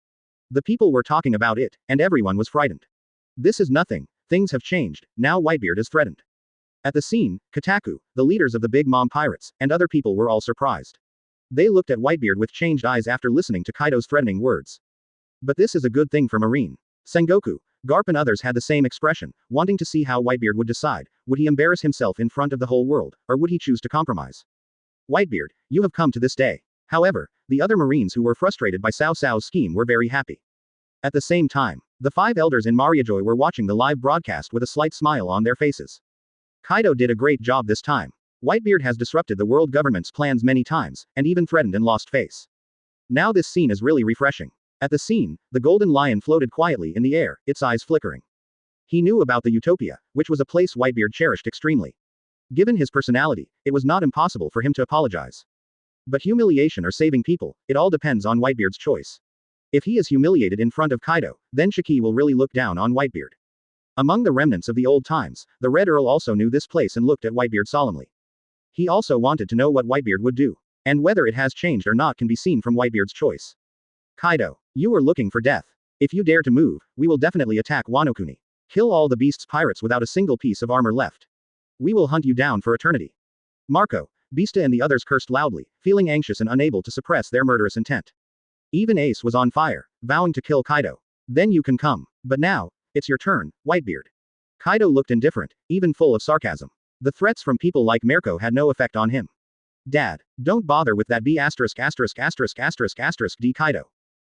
Speaker 1: The people were talking about it, and everyone was frightened. This is nothing, things have changed, now Whitebeard is threatened. At the scene, Kotaku, the leaders of the Big Mom pirates, and other people were all surprised. They looked at Whitebeard with changed eyes after listening to Kaido's threatening words. But this is a good thing for Marine. Sengoku, Garp and others had the same expression, wanting to see how Whitebeard would decide, would he embarrass himself in front of the whole world, or would he choose to compromise? Whitebeard, you have come to this day. However, the other Marines who were frustrated by Cao Cao's scheme were very happy. At the same time, the five elders in Mariajoy were watching the live broadcast with a slight smile on their faces. Kaido did a great job this time. Whitebeard has disrupted the world government's plans many times, and even threatened and lost face. Now this scene is really refreshing. At the scene, the golden lion floated quietly in the air, its eyes flickering. He knew about the Utopia, which was a place Whitebeard cherished extremely. Given his personality, it was not impossible for him to apologize. But humiliation or saving people, it all depends on Whitebeard's choice. If he is humiliated in front of Kaido, then Shiki will really look down on Whitebeard. Among the remnants of the old times, the Red Earl also knew this place and looked at Whitebeard solemnly. He also wanted to know what Whitebeard would do. And whether it has changed or not can be seen from Whitebeard's choice. Kaido, you are looking for death. If you dare to move, we will definitely attack Wano-kuni. Kill all the beast's pirates without a single piece of armor left. We will hunt you down for eternity. Marco, Beasta and the others cursed loudly, feeling anxious and unable to suppress their murderous intent. Even Ace was on fire, vowing to kill Kaido. Then you can come. But now, it's your turn, Whitebeard. Kaido looked indifferent, even full of sarcasm. The threats from people like Mirko had no effect on him. Dad, don't bother with that B***************** D Kaido.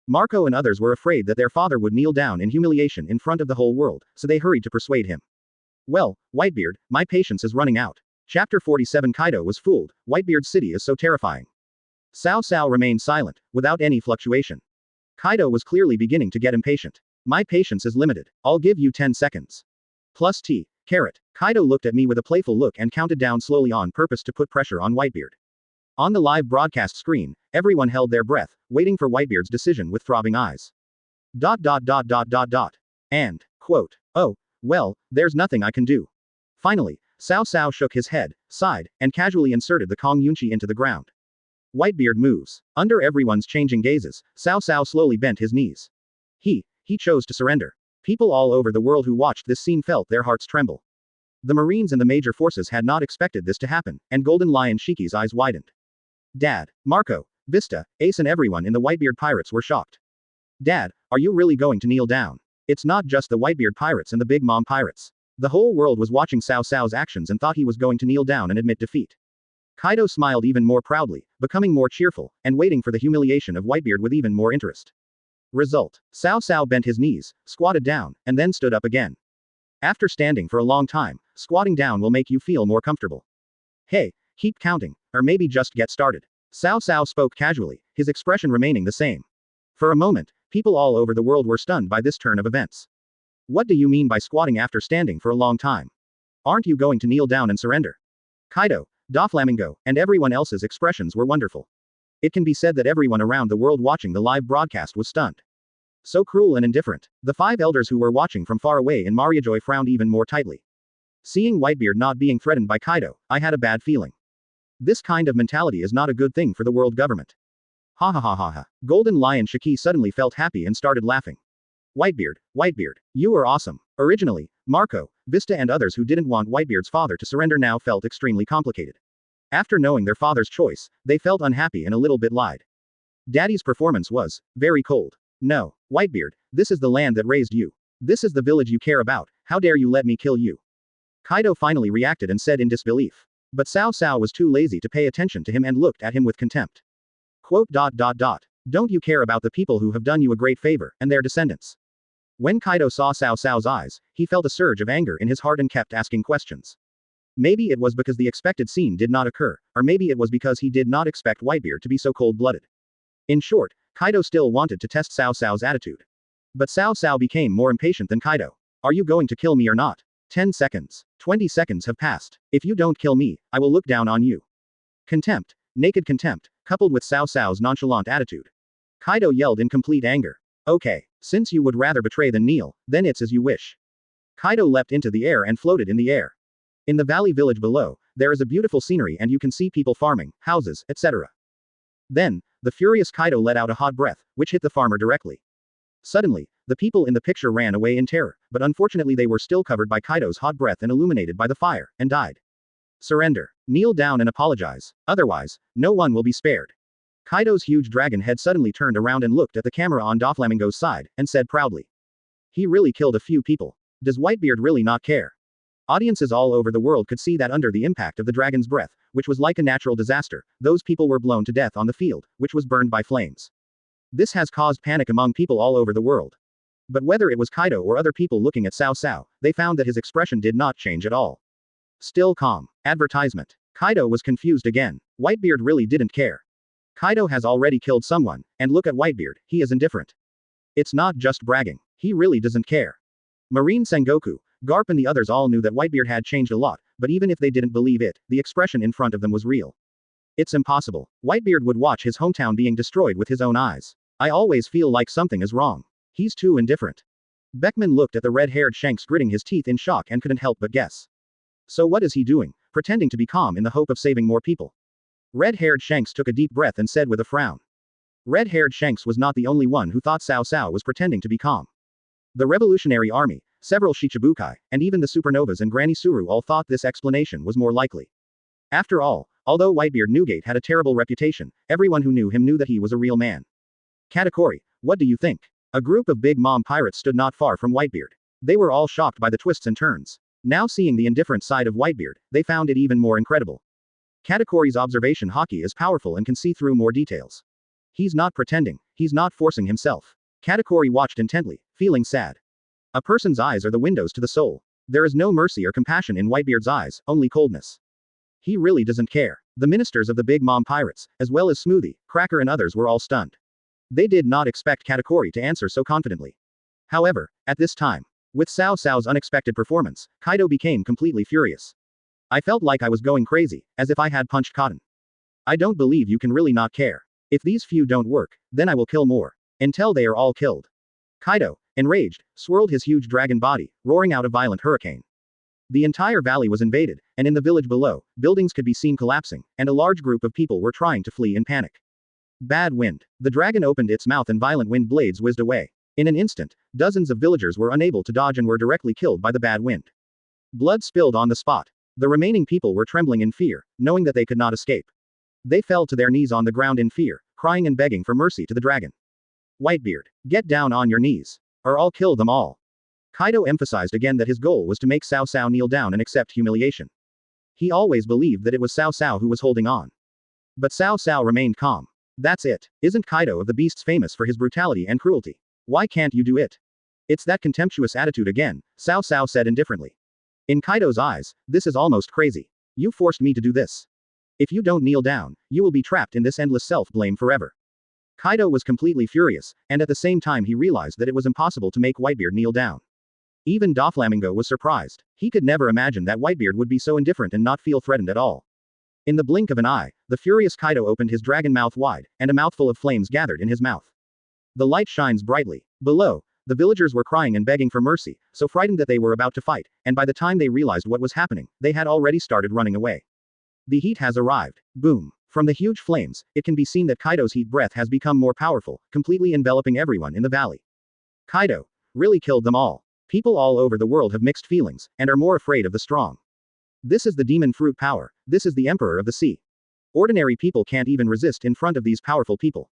Speaker 1: Marco and others were afraid that their father would kneel down in humiliation in front of the whole world, so they hurried to persuade him. Well, Whitebeard, my patience is running out. Chapter 47 Kaido was fooled, Whitebeard's city is so terrifying. Cao Cao remained silent, without any fluctuation. Kaido was clearly beginning to get impatient. My patience is limited. I'll give you 10 seconds. Plus T. Carrot. Kaido looked at me with a playful look and counted down slowly on purpose to put pressure on Whitebeard. On the live broadcast screen, everyone held their breath, waiting for Whitebeard's decision with throbbing eyes. ... And, quote, oh, well, there's nothing I can do. Finally, Cao Cao shook his head, sighed, and casually inserted the Kong Yunchi into the ground. Whitebeard moves. Under everyone's changing gazes, Cao Cao slowly bent his knees. He chose to surrender. People all over the world who watched this scene felt their hearts tremble. The Marines and the major forces had not expected this to happen, and Golden Lion Shiki's eyes widened. Dad, Marco, Vista, Ace and everyone in the Whitebeard pirates were shocked. Dad, are you really going to kneel down? It's not just the Whitebeard pirates and the Big Mom pirates. The whole world was watching Cao Cao's actions and thought he was going to kneel down and admit defeat. Kaido smiled even more proudly, becoming more cheerful, and waiting for the humiliation of Whitebeard with even more interest. Result. Cao Cao bent his knees, squatted down, and then stood up again. After standing for a long time, squatting down will make you feel more comfortable. Hey, keep counting, or maybe just get started. Cao Cao spoke casually, his expression remaining the same. For a moment, people all over the world were stunned by this turn of events. What do you mean by squatting after standing for a long time? Aren't you going to kneel down and surrender? Kaido, Doflamingo, and everyone else's expressions were wonderful. It can be said that everyone around the world watching the live broadcast was stunned. So cruel and indifferent. The five elders who were watching from far away in Mariajoy frowned even more tightly. Seeing Whitebeard not being threatened by Kaido, I had a bad feeling. This kind of mentality is not a good thing for the world government. Ha ha ha ha ha. Golden Lion Shiki suddenly felt happy and started laughing. Whitebeard, Whitebeard, you are awesome. Originally, Marco, Vista and others who didn't want Whitebeard's father to surrender now felt extremely complicated. After knowing their father's choice, they felt unhappy and a little bit lied. Daddy's performance was very cold. No, Whitebeard, this is the land that raised you. This is the village you care about, how dare you let me kill you? Kaido finally reacted and said in disbelief. But Cao Cao was too lazy to pay attention to him and looked at him with contempt. Quote. Don't you care about the people who have done you a great favor, and their descendants? When Kaido saw Cao Cao's eyes, he felt a surge of anger in his heart and kept asking questions. Maybe it was because the expected scene did not occur, or maybe it was because he did not expect Whitebeard to be so cold-blooded. In short, Kaido still wanted to test Cao Cao's attitude. But Cao Cao became more impatient than Kaido. Are you going to kill me or not? 10 seconds. 20 seconds have passed. If you don't kill me, I will look down on you. Contempt, naked contempt, coupled with Cao Cao's nonchalant attitude. Kaido yelled in complete anger. Okay, since you would rather betray than kneel, then it's as you wish. Kaido leapt into the air and floated in the air. In the valley village below, there is a beautiful scenery and you can see people farming, houses, etc. Then, the furious Kaido let out a hot breath, which hit the farmer directly. Suddenly, the people in the picture ran away in terror, but unfortunately they were still covered by Kaido's hot breath and illuminated by the fire, and died. Surrender. Kneel down and apologize. Otherwise, no one will be spared. Kaido's huge dragon head suddenly turned around and looked at the camera on Doflamingo's side, and said proudly. He really killed a few people. Does Whitebeard really not care? Audiences all over the world could see that under the impact of the dragon's breath, which was like a natural disaster, those people were blown to death on the field, which was burned by flames. This has caused panic among people all over the world. But whether it was Kaido or other people looking at Cao Cao, they found that his expression did not change at all. Still calm. Advertisement. Kaido was confused again. Whitebeard really didn't care. Kaido has already killed someone, and look at Whitebeard, he is indifferent. It's not just bragging. He really doesn't care. Marine Sengoku, Garp and the others all knew that Whitebeard had changed a lot, but even if they didn't believe it, the expression in front of them was real. It's impossible. Whitebeard would watch his hometown being destroyed with his own eyes. I always feel like something is wrong. He's too indifferent. Beckman looked at the red-haired Shanks gritting his teeth in shock and couldn't help but guess. So what is he doing? Pretending to be calm in the hope of saving more people. Red-haired Shanks took a deep breath and said with a frown. Red-haired Shanks was not the only one who thought Cao Cao was pretending to be calm. The Revolutionary Army, several Shichibukai, and even the Supernovas and Granny Suru all thought this explanation was more likely. After all, although Whitebeard Newgate had a terrible reputation, everyone who knew him knew that he was a real man. Katakuri, what do you think? A group of Big Mom pirates stood not far from Whitebeard. They were all shocked by the twists and turns. Now seeing the indifferent side of Whitebeard, they found it even more incredible. Katakuri's observation haki is powerful and can see through more details. He's not pretending, he's not forcing himself. Katakuri watched intently, feeling sad. A person's eyes are the windows to the soul. There is no mercy or compassion in Whitebeard's eyes, only coldness. He really doesn't care. The ministers of the Big Mom pirates, as well as Smoothie, Cracker and others were all stunned. They did not expect Katakuri to answer so confidently. However, at this time, with Cao Cao's unexpected performance, Kaido became completely furious. I felt like I was going crazy, as if I had punched cotton. I don't believe you can really not care. If these few don't work, then I will kill more. Until they are all killed. Kaido, enraged, swirled his huge dragon body, roaring out a violent hurricane. The entire valley was invaded, and in the village below, buildings could be seen collapsing, and a large group of people were trying to flee in panic. Bad wind. The dragon opened its mouth and violent wind blades whizzed away. In an instant, dozens of villagers were unable to dodge and were directly killed by the bad wind. Blood spilled on the spot. The remaining people were trembling in fear, knowing that they could not escape. They fell to their knees on the ground in fear, crying and begging for mercy to the dragon. Whitebeard, get down on your knees. Or I'll kill them all. Kaido emphasized again that his goal was to make Cao Cao kneel down and accept humiliation. He always believed that it was Cao Cao who was holding on. But Cao Cao remained calm. That's it. Isn't Kaido of the Beasts famous for his brutality and cruelty? Why can't you do it? It's that contemptuous attitude again, Cao Cao said indifferently. In Kaido's eyes, this is almost crazy. You forced me to do this. If you don't kneel down, you will be trapped in this endless self-blame forever. Kaido was completely furious, and at the same time he realized that it was impossible to make Whitebeard kneel down. Even Doflamingo was surprised. He could never imagine that Whitebeard would be so indifferent and not feel threatened at all. In the blink of an eye, the furious Kaido opened his dragon mouth wide, and a mouthful of flames gathered in his mouth. The light shines brightly. Below, the villagers were crying and begging for mercy, so frightened that they were about to fight, and by the time they realized what was happening, they had already started running away. The heat has arrived. Boom. From the huge flames, it can be seen that Kaido's heat breath has become more powerful, completely enveloping everyone in the valley. Kaido, really killed them all. People all over the world have mixed feelings, and are more afraid of the strong. This is the demon fruit power, this is the emperor of the sea. Ordinary people can't even resist in front of these powerful people.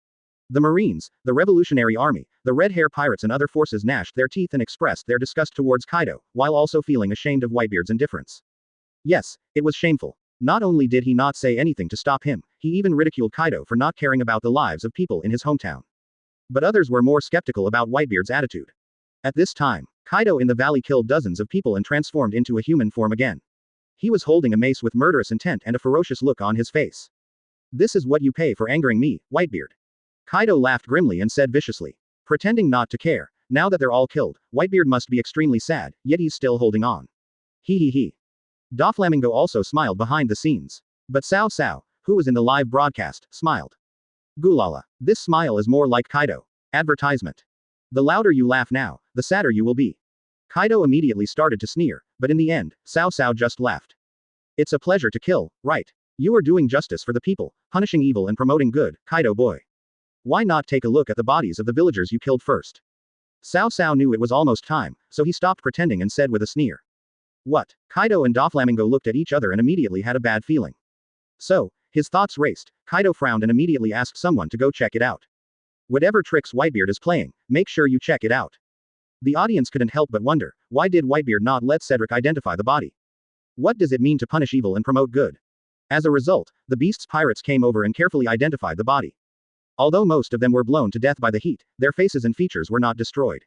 Speaker 1: The Marines, the Revolutionary Army, the Red Hair Pirates and other forces gnashed their teeth and expressed their disgust towards Kaido, while also feeling ashamed of Whitebeard's indifference. Yes, it was shameful. Not only did he not say anything to stop him, he even ridiculed Kaido for not caring about the lives of people in his hometown. But others were more skeptical about Whitebeard's attitude. At this time, Kaido in the valley killed dozens of people and transformed into a human form again. He was holding a mace with murderous intent and a ferocious look on his face. This is what you pay for angering me, Whitebeard. Kaido laughed grimly and said viciously. Pretending not to care, now that they're all killed, Whitebeard must be extremely sad, yet he's still holding on. He. Doflamingo also smiled behind the scenes. But Cao Cao, who was in the live broadcast, smiled. Gulala. This smile is more like Kaido. Advertisement. The louder you laugh now, the sadder you will be. Kaido immediately started to sneer, but in the end, Cao Cao just laughed. It's a pleasure to kill, right? You are doing justice for the people, punishing evil and promoting good, Kaido boy. Why not take a look at the bodies of the villagers you killed first? Cao Cao knew it was almost time, so he stopped pretending and said with a sneer. What? Kaido and Doflamingo looked at each other and immediately had a bad feeling. So, his thoughts raced, Kaido frowned and immediately asked someone to go check it out. Whatever tricks Whitebeard is playing, make sure you check it out. The audience couldn't help but wonder, why did Whitebeard not let Cedric identify the body? What does it mean to punish evil and promote good? As a result, the beast's pirates came over and carefully identified the body. Although most of them were blown to death by the heat, their faces and features were not destroyed.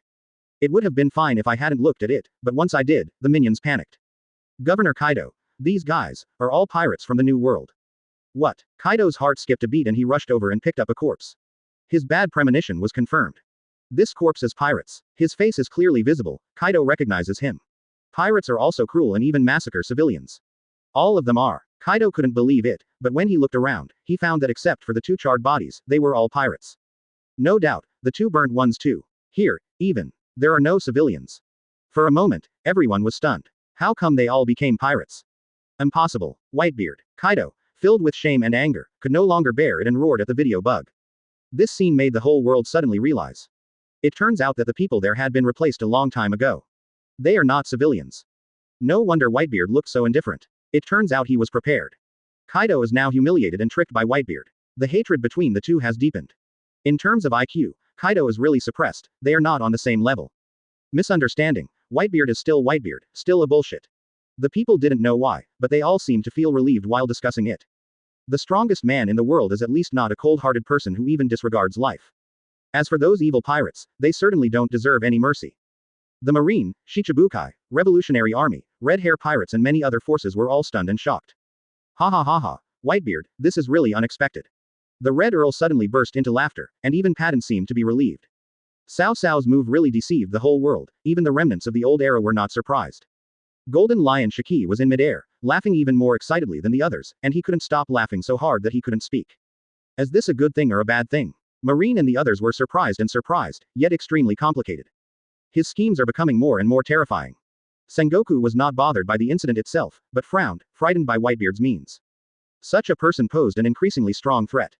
Speaker 1: It would have been fine if I hadn't looked at it, but once I did, the minions panicked. Governor Kaido, these guys are all pirates from the New World. What? Kaido's heart skipped a beat and he rushed over and picked up a corpse. His bad premonition was confirmed. This corpse is pirates. His face is clearly visible, Kaido recognizes him. Pirates are also cruel and even massacre civilians. All of them are. Kaido couldn't believe it, but when he looked around, he found that except for the two charred bodies, they were all pirates. No doubt, the two burnt ones too. Here, even, there are no civilians. For a moment, everyone was stunned. How come they all became pirates? Impossible. Whitebeard, Kaido, filled with shame and anger, could no longer bear it and roared at the video bug. This scene made the whole world suddenly realize. It turns out that the people there had been replaced a long time ago. They are not civilians. No wonder Whitebeard looked so indifferent. It turns out he was prepared. Kaido is now humiliated and tricked by Whitebeard. The hatred between the two has deepened. In terms of IQ, Kaido is really suppressed, they are not on the same level. Misunderstanding, Whitebeard is still Whitebeard, still a bullshit. The people didn't know why, but they all seemed to feel relieved while discussing it. The strongest man in the world is at least not a cold-hearted person who even disregards life. As for those evil pirates, they certainly don't deserve any mercy. The Marine, Shichibukai, Revolutionary Army, Red Hair Pirates and many other forces were all stunned and shocked. Ha ha ha ha, Whitebeard, this is really unexpected. The Red Earl suddenly burst into laughter, and even Patton seemed to be relieved. Cao Cao's move really deceived the whole world, even the remnants of the old era were not surprised. Golden Lion Shiki was in midair, laughing even more excitedly than the others, and he couldn't stop laughing so hard that he couldn't speak. Is this a good thing or a bad thing? Marine and the others were surprised, yet extremely complicated. His schemes are becoming more and more terrifying. Sengoku was not bothered by the incident itself, but frowned, frightened by Whitebeard's means. Such a person posed an increasingly strong threat.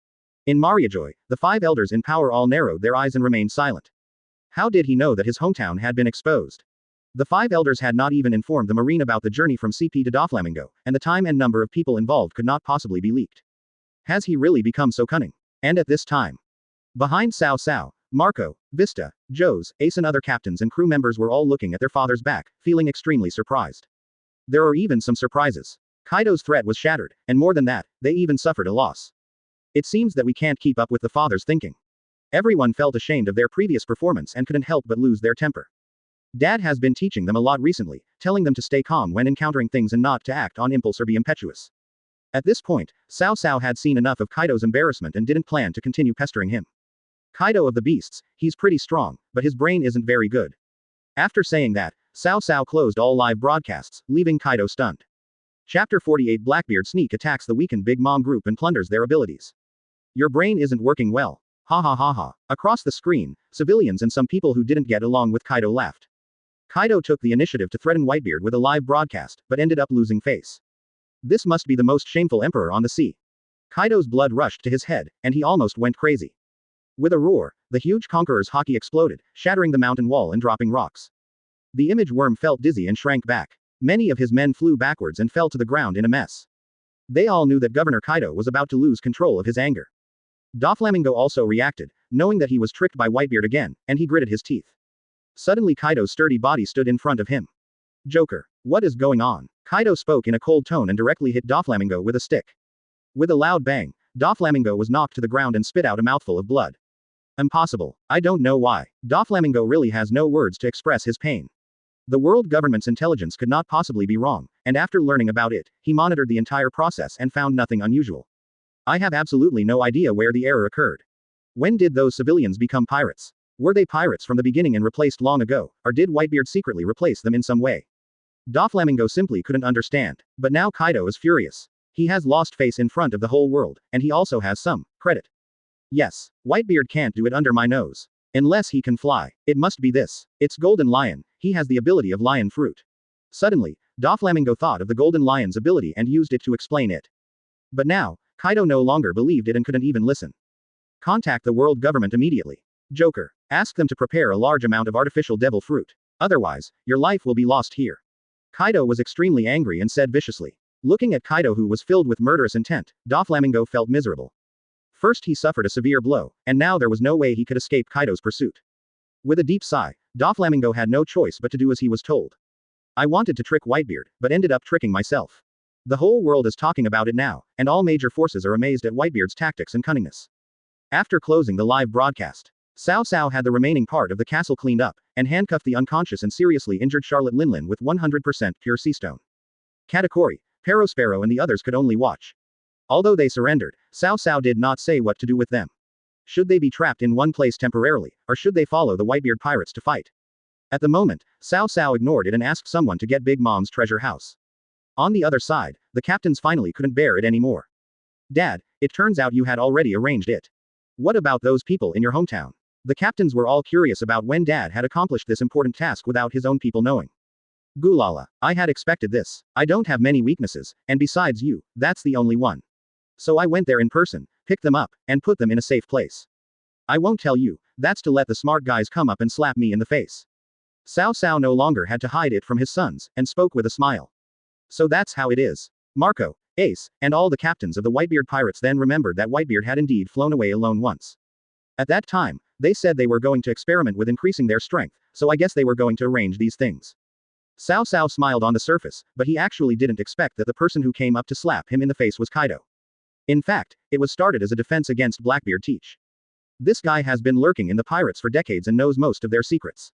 Speaker 1: In Mariajoy, the five elders in power all narrowed their eyes and remained silent. How did he know that his hometown had been exposed? The five elders had not even informed the Marine about the journey from CP to Doflamingo, and the time and number of people involved could not possibly be leaked. Has he really become so cunning? And at this time, behind Cao Cao, Marco, Vista, Joes, Ace and other captains and crew members were all looking at their father's back, feeling extremely surprised. There are even some surprises. Kaido's threat was shattered, and more than that, they even suffered a loss. It seems that we can't keep up with the father's thinking. Everyone felt ashamed of their previous performance and couldn't help but lose their temper. Dad has been teaching them a lot recently, telling them to stay calm when encountering things and not to act on impulse or be impetuous. At this point, Cao Cao had seen enough of Kaido's embarrassment and didn't plan to continue pestering him. Kaido of the beasts, he's pretty strong, but his brain isn't very good. After saying that, Cao Cao closed all live broadcasts, leaving Kaido stunned. Chapter 48 Blackbeard Sneak attacks the weakened Big Mom group and plunders their abilities. Your brain isn't working well. Ha ha ha ha. Across the screen, civilians and some people who didn't get along with Kaido laughed. Kaido took the initiative to threaten Whitebeard with a live broadcast, but ended up losing face. This must be the most shameful emperor on the sea. Kaido's blood rushed to his head, and he almost went crazy. With a roar, the huge conqueror's haki exploded, shattering the mountain wall and dropping rocks. The image worm felt dizzy and shrank back. Many of his men flew backwards and fell to the ground in a mess. They all knew that Governor Kaido was about to lose control of his anger. Doflamingo also reacted, knowing that he was tricked by Whitebeard again, and he gritted his teeth. Suddenly Kaido's sturdy body stood in front of him. Joker. What is going on? Kaido spoke in a cold tone and directly hit Doflamingo with a stick. With a loud bang, Doflamingo was knocked to the ground and spit out a mouthful of blood. Impossible. I don't know why. Doflamingo really has no words to express his pain. The world government's intelligence could not possibly be wrong, and after learning about it, he monitored the entire process and found nothing unusual. I have absolutely no idea where the error occurred. When did those civilians become pirates? Were they pirates from the beginning and replaced long ago, or did Whitebeard secretly replace them in some way? Doflamingo simply couldn't understand, but now Kaido is furious. He has lost face in front of the whole world, and he also has some credit. Yes, Whitebeard can't do it under my nose. Unless he can fly. It must be this. It's Golden Lion, he has the ability of lion fruit. Suddenly, Doflamingo thought of the Golden Lion's ability and used it to explain it. But now, Kaido no longer believed it and couldn't even listen. Contact the world government immediately. Joker. Ask them to prepare a large amount of artificial devil fruit. Otherwise, your life will be lost here. Kaido was extremely angry and said viciously. Looking at Kaido, who was filled with murderous intent, Doflamingo felt miserable. First he suffered a severe blow, and now there was no way he could escape Kaido's pursuit. With a deep sigh, Doflamingo had no choice but to do as he was told. I wanted to trick Whitebeard, but ended up tricking myself. The whole world is talking about it now, and all major forces are amazed at Whitebeard's tactics and cunningness. After closing the live broadcast, Cao Cao had the remaining part of the castle cleaned up, and handcuffed the unconscious and seriously injured Charlotte Linlin with 100% pure sea stone. Katakuri, Perospero and the others could only watch. Although they surrendered, Cao Cao did not say what to do with them. Should they be trapped in one place temporarily, or should they follow the Whitebeard pirates to fight? At the moment, Cao Cao ignored it and asked someone to get Big Mom's treasure house. On the other side, the captains finally couldn't bear it anymore. Dad, it turns out you had already arranged it. What about those people in your hometown? The captains were all curious about when Dad had accomplished this important task without his own people knowing. Gulala, I had expected this. I don't have many weaknesses, and besides you, that's the only one. So I went there in person, picked them up, and put them in a safe place. I won't tell you, that's to let the smart guys come up and slap me in the face. Cao Cao no longer had to hide it from his sons, and spoke with a smile. So that's how it is. Marco, Ace, and all the captains of the Whitebeard pirates then remembered that Whitebeard had indeed flown away alone once. At that time, they said they were going to experiment with increasing their strength, so I guess they were going to arrange these things. Cao Cao smiled on the surface, but he actually didn't expect that the person who came up to slap him in the face was Kaido. In fact, it was started as a defense against Blackbeard Teach. This guy has been lurking in the pirates for decades and knows most of their secrets.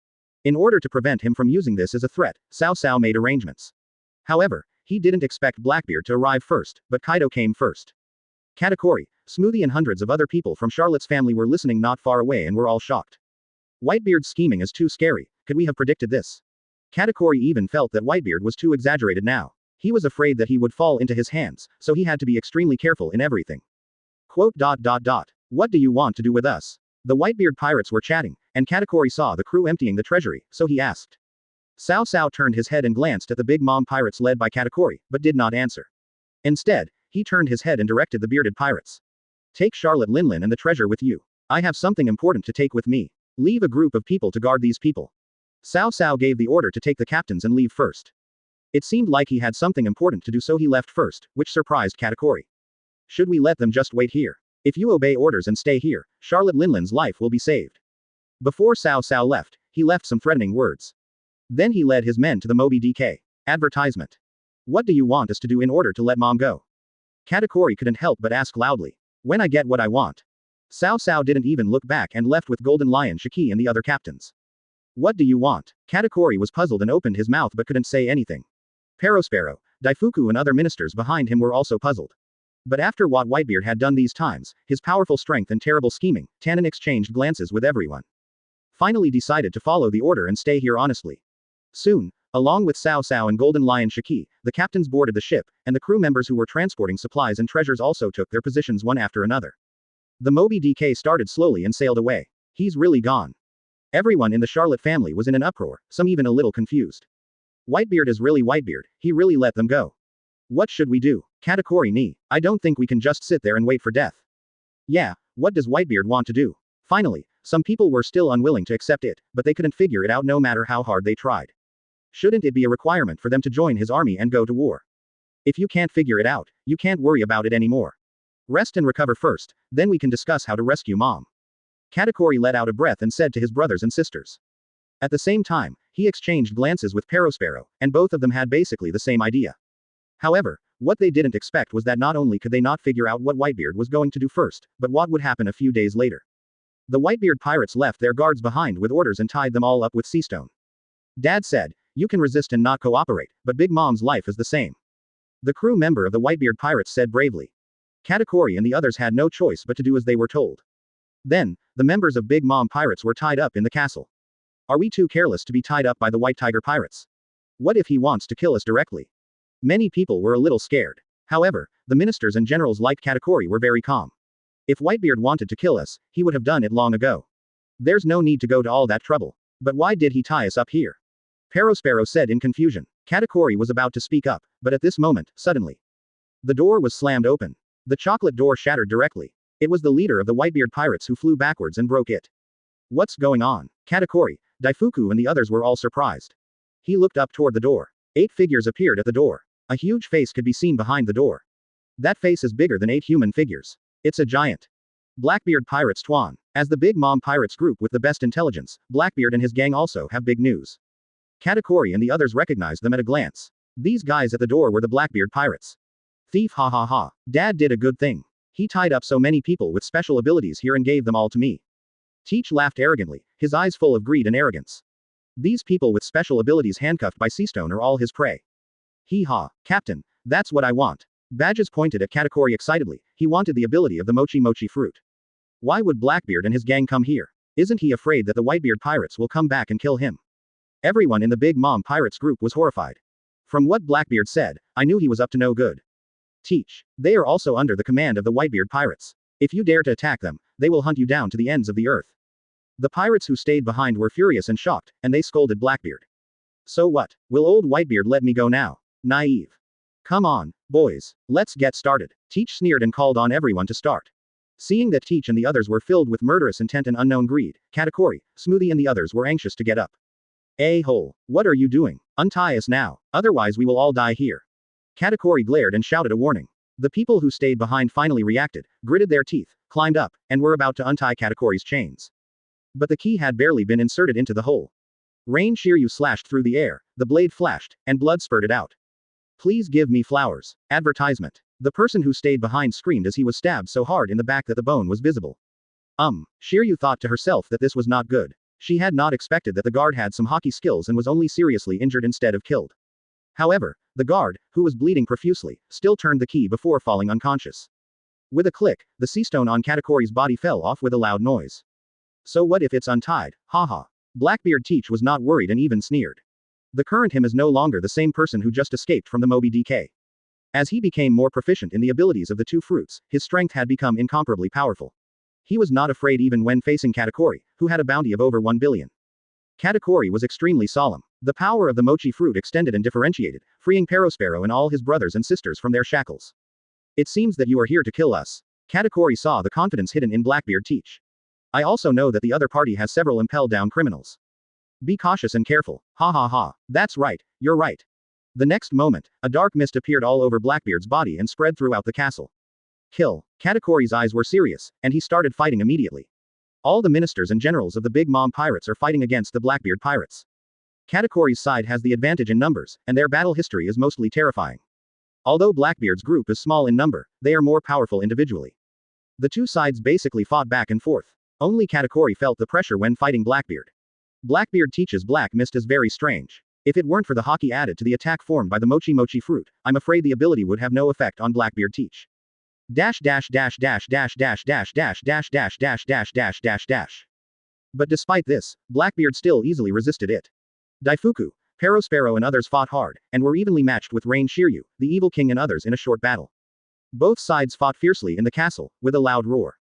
Speaker 1: In order to prevent him from using this as a threat, Cao Cao made arrangements. However, he didn't expect Blackbeard to arrive first, but Kaido came first. Katakuri, Smoothie and hundreds of other people from Charlotte's family were listening not far away and were all shocked. Whitebeard's scheming is too scary, could we have predicted this? Katakuri even felt that Whitebeard was too exaggerated now. He was afraid that he would fall into his hands, so he had to be extremely careful in everything. What do you want to do with us? The Whitebeard pirates were chatting, and Katakuri saw the crew emptying the treasury, so he asked. Cao Cao turned his head and glanced at the Big Mom pirates led by Katakuri, but did not answer. Instead, he turned his head and directed the bearded pirates. Take Charlotte Linlin and the treasure with you. I have something important to take with me. Leave a group of people to guard these people. Cao Cao gave the order to take the captains and leave first. It seemed like he had something important to do, so he left first, which surprised Katakuri. Should we let them just wait here? If you obey orders and stay here, Charlotte Linlin's life will be saved. Before Cao Cao left, he left some threatening words. Then he led his men to the Moby DK. Advertisement. What do you want us to do in order to let Mom go? Katakuri couldn't help but ask loudly. When I get what I want. Cao Cao didn't even look back and left with Golden Lion Shiki and the other captains. What do you want? Katakuri was puzzled and opened his mouth but couldn't say anything. Perospero, Daifuku and other ministers behind him were also puzzled. But after what Whitebeard had done these times, his powerful strength and terrible scheming, Tannen exchanged glances with everyone. Finally decided to follow the order and stay here honestly. Soon, along with Cao Cao and Golden Lion Shiki, the captains boarded the ship, and the crew members who were transporting supplies and treasures also took their positions one after another. The Moby DK started slowly and sailed away. He's really gone. Everyone in the Charlotte family was in an uproar, some even a little confused. Whitebeard is really Whitebeard, he really let them go. What should we do? Katakuri ni, I don't think we can just sit there and wait for death. Yeah, what does Whitebeard want to do? Finally, some people were still unwilling to accept it, but they couldn't figure it out no matter how hard they tried. Shouldn't it be a requirement for them to join his army and go to war? If you can't figure it out, you can't worry about it anymore. Rest and recover first, then we can discuss how to rescue Mom. Katakuri let out a breath and said to his brothers and sisters. At the same time, he exchanged glances with Perospero, and both of them had basically the same idea. However, what they didn't expect was that not only could they not figure out what Whitebeard was going to do first, but what would happen a few days later. The Whitebeard pirates left their guards behind with orders and tied them all up with sea stone. Dad said, "You can resist and not cooperate, but Big Mom's life is the same." The crew member of the Whitebeard pirates said bravely. Katakuri and the others had no choice but to do as they were told. Then, the members of Big Mom pirates were tied up in the castle. Are we too careless to be tied up by the White Tiger pirates? What if he wants to kill us directly? Many people were a little scared. However, the ministers and generals like Katakuri were very calm. If Whitebeard wanted to kill us, he would have done it long ago. There's no need to go to all that trouble. But why did he tie us up here? Perospero said in confusion. Katakuri was about to speak up, but at this moment, suddenly, the door was slammed open. The chocolate door shattered directly. It was the leader of the Whitebeard pirates who flew backwards and broke it. What's going on? Katakuri, Daifuku and the others were all surprised. He looked up toward the door. 8 figures appeared at the door. A huge face could be seen behind the door. That face is bigger than 8 human figures. It's a giant. Blackbeard Pirates Tuan. As the Big Mom Pirates group with the best intelligence, Blackbeard and his gang also have big news. Katakuri and the others recognized them at a glance. These guys at the door were the Blackbeard Pirates. Thief, ha ha ha. Dad did a good thing. He tied up so many people with special abilities here and gave them all to me. Teach laughed arrogantly, his eyes full of greed and arrogance. These people with special abilities handcuffed by Seastone are all his prey. Hee ha, Captain, that's what I want. Badges pointed at Katakuri excitedly, he wanted the ability of the Mochi Mochi fruit. Why would Blackbeard and his gang come here? Isn't he afraid that the Whitebeard pirates will come back and kill him? Everyone in the Big Mom Pirates group was horrified. From what Blackbeard said, I knew he was up to no good. Teach. They are also under the command of the Whitebeard pirates. If you dare to attack them, they will hunt you down to the ends of the earth. The pirates who stayed behind were furious and shocked, and they scolded Blackbeard. So what? Will old Whitebeard let me go now? Naive. Come on, boys, let's get started. Teach sneered and called on everyone to start. Seeing that Teach and the others were filled with murderous intent and unknown greed, Katakuri, Smoothie and the others were anxious to get up. A-hole, what are you doing? Untie us now, otherwise we will all die here. Katakuri glared and shouted a warning. The people who stayed behind finally reacted, gritted their teeth, climbed up, and were about to untie Katakuri's chains. But the key had barely been inserted into the hole. Rain Shiryu slashed through the air, the blade flashed, and blood spurted out. Please give me flowers. Advertisement. The person who stayed behind screamed as he was stabbed so hard in the back that the bone was visible. Shiryu thought to herself that this was not good. She had not expected that the guard had some hockey skills and was only seriously injured instead of killed. However, the guard, who was bleeding profusely, still turned the key before falling unconscious. With a click, the sea stone on Katakuri's body fell off with a loud noise. So what if it's untied? Haha. Blackbeard Teach was not worried and even sneered. The current him is no longer the same person who just escaped from the Moby DK. As he became more proficient in the abilities of the two fruits, his strength had become incomparably powerful. He was not afraid even when facing Katakuri, who had a bounty of over 1 billion. Katakuri was extremely solemn. The power of the mochi fruit extended and differentiated, freeing Perospero and all his brothers and sisters from their shackles. It seems that you are here to kill us. Katakuri saw the confidence hidden in Blackbeard Teach. I also know that the other party has several impelled down criminals. Be cautious and careful. Ha ha ha. That's right, you're right. The next moment, a dark mist appeared all over Blackbeard's body and spread throughout the castle. Kill. Katakuri's eyes were serious, and he started fighting immediately. All the ministers and generals of the Big Mom pirates are fighting against the Blackbeard pirates. Katakuri's side has the advantage in numbers, and their battle history is mostly terrifying. Although Blackbeard's group is small in number, they are more powerful individually. The two sides basically fought back and forth. Only Katakuri felt the pressure when fighting Blackbeard. Blackbeard Teach's black mist is very strange. If it weren't for the hockey added to the attack formed by the mochi mochi fruit, I'm afraid the ability would have no effect on Blackbeard Teach. Dash dash dash dash dash dash dash dash dash dash dash dash dash dash dash. But despite this, Blackbeard still easily resisted it. Daifuku, Perospero and others fought hard, and were evenly matched with Rain Shiryu, the evil king and others in a short battle. Both sides fought fiercely in the castle, with a loud roar.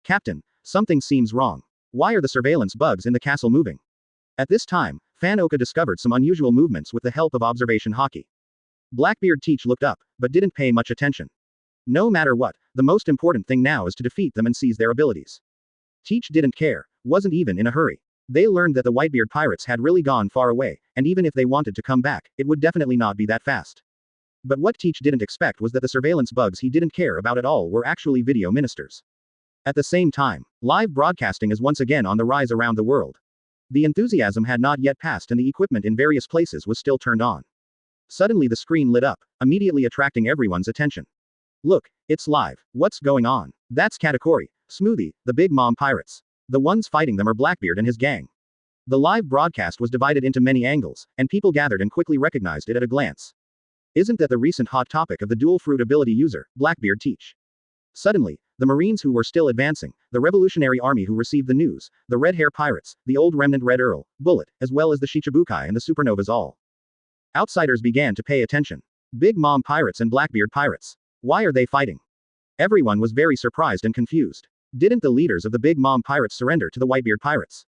Speaker 1: Captain, something seems wrong. Why are the surveillance bugs in the castle moving? At this time, Fan Oka discovered some unusual movements with the help of observation hockey. Blackbeard Teach looked up, but didn't pay much attention. No matter what, the most important thing now is to defeat them and seize their abilities. Teach didn't care, wasn't even in a hurry. They learned that the Whitebeard pirates had really gone far away, and even if they wanted to come back, it would definitely not be that fast. But what Teach didn't expect was that the surveillance bugs he didn't care about at all were actually video ministers. At the same time, live broadcasting is once again on the rise around the world. The enthusiasm had not yet passed and the equipment in various places was still turned on. Suddenly the screen lit up, immediately attracting everyone's attention. Look, it's live. What's going on? That's Katakuri, Smoothie, the Big Mom pirates. The ones fighting them are Blackbeard and his gang. The live broadcast was divided into many angles, and people gathered and quickly recognized it at a glance. Isn't that the recent hot topic of the dual fruit ability user, Blackbeard Teach? Suddenly, the Marines who were still advancing, the Revolutionary Army who received the news, the Red Hair Pirates, the Old Remnant Red Earl, Bullet, as well as the Shichibukai and the Supernovas all. Outsiders began to pay attention. Big Mom Pirates and Blackbeard Pirates. Why are they fighting? Everyone was very surprised and confused. Didn't the leaders of the Big Mom Pirates surrender to the Whitebeard Pirates?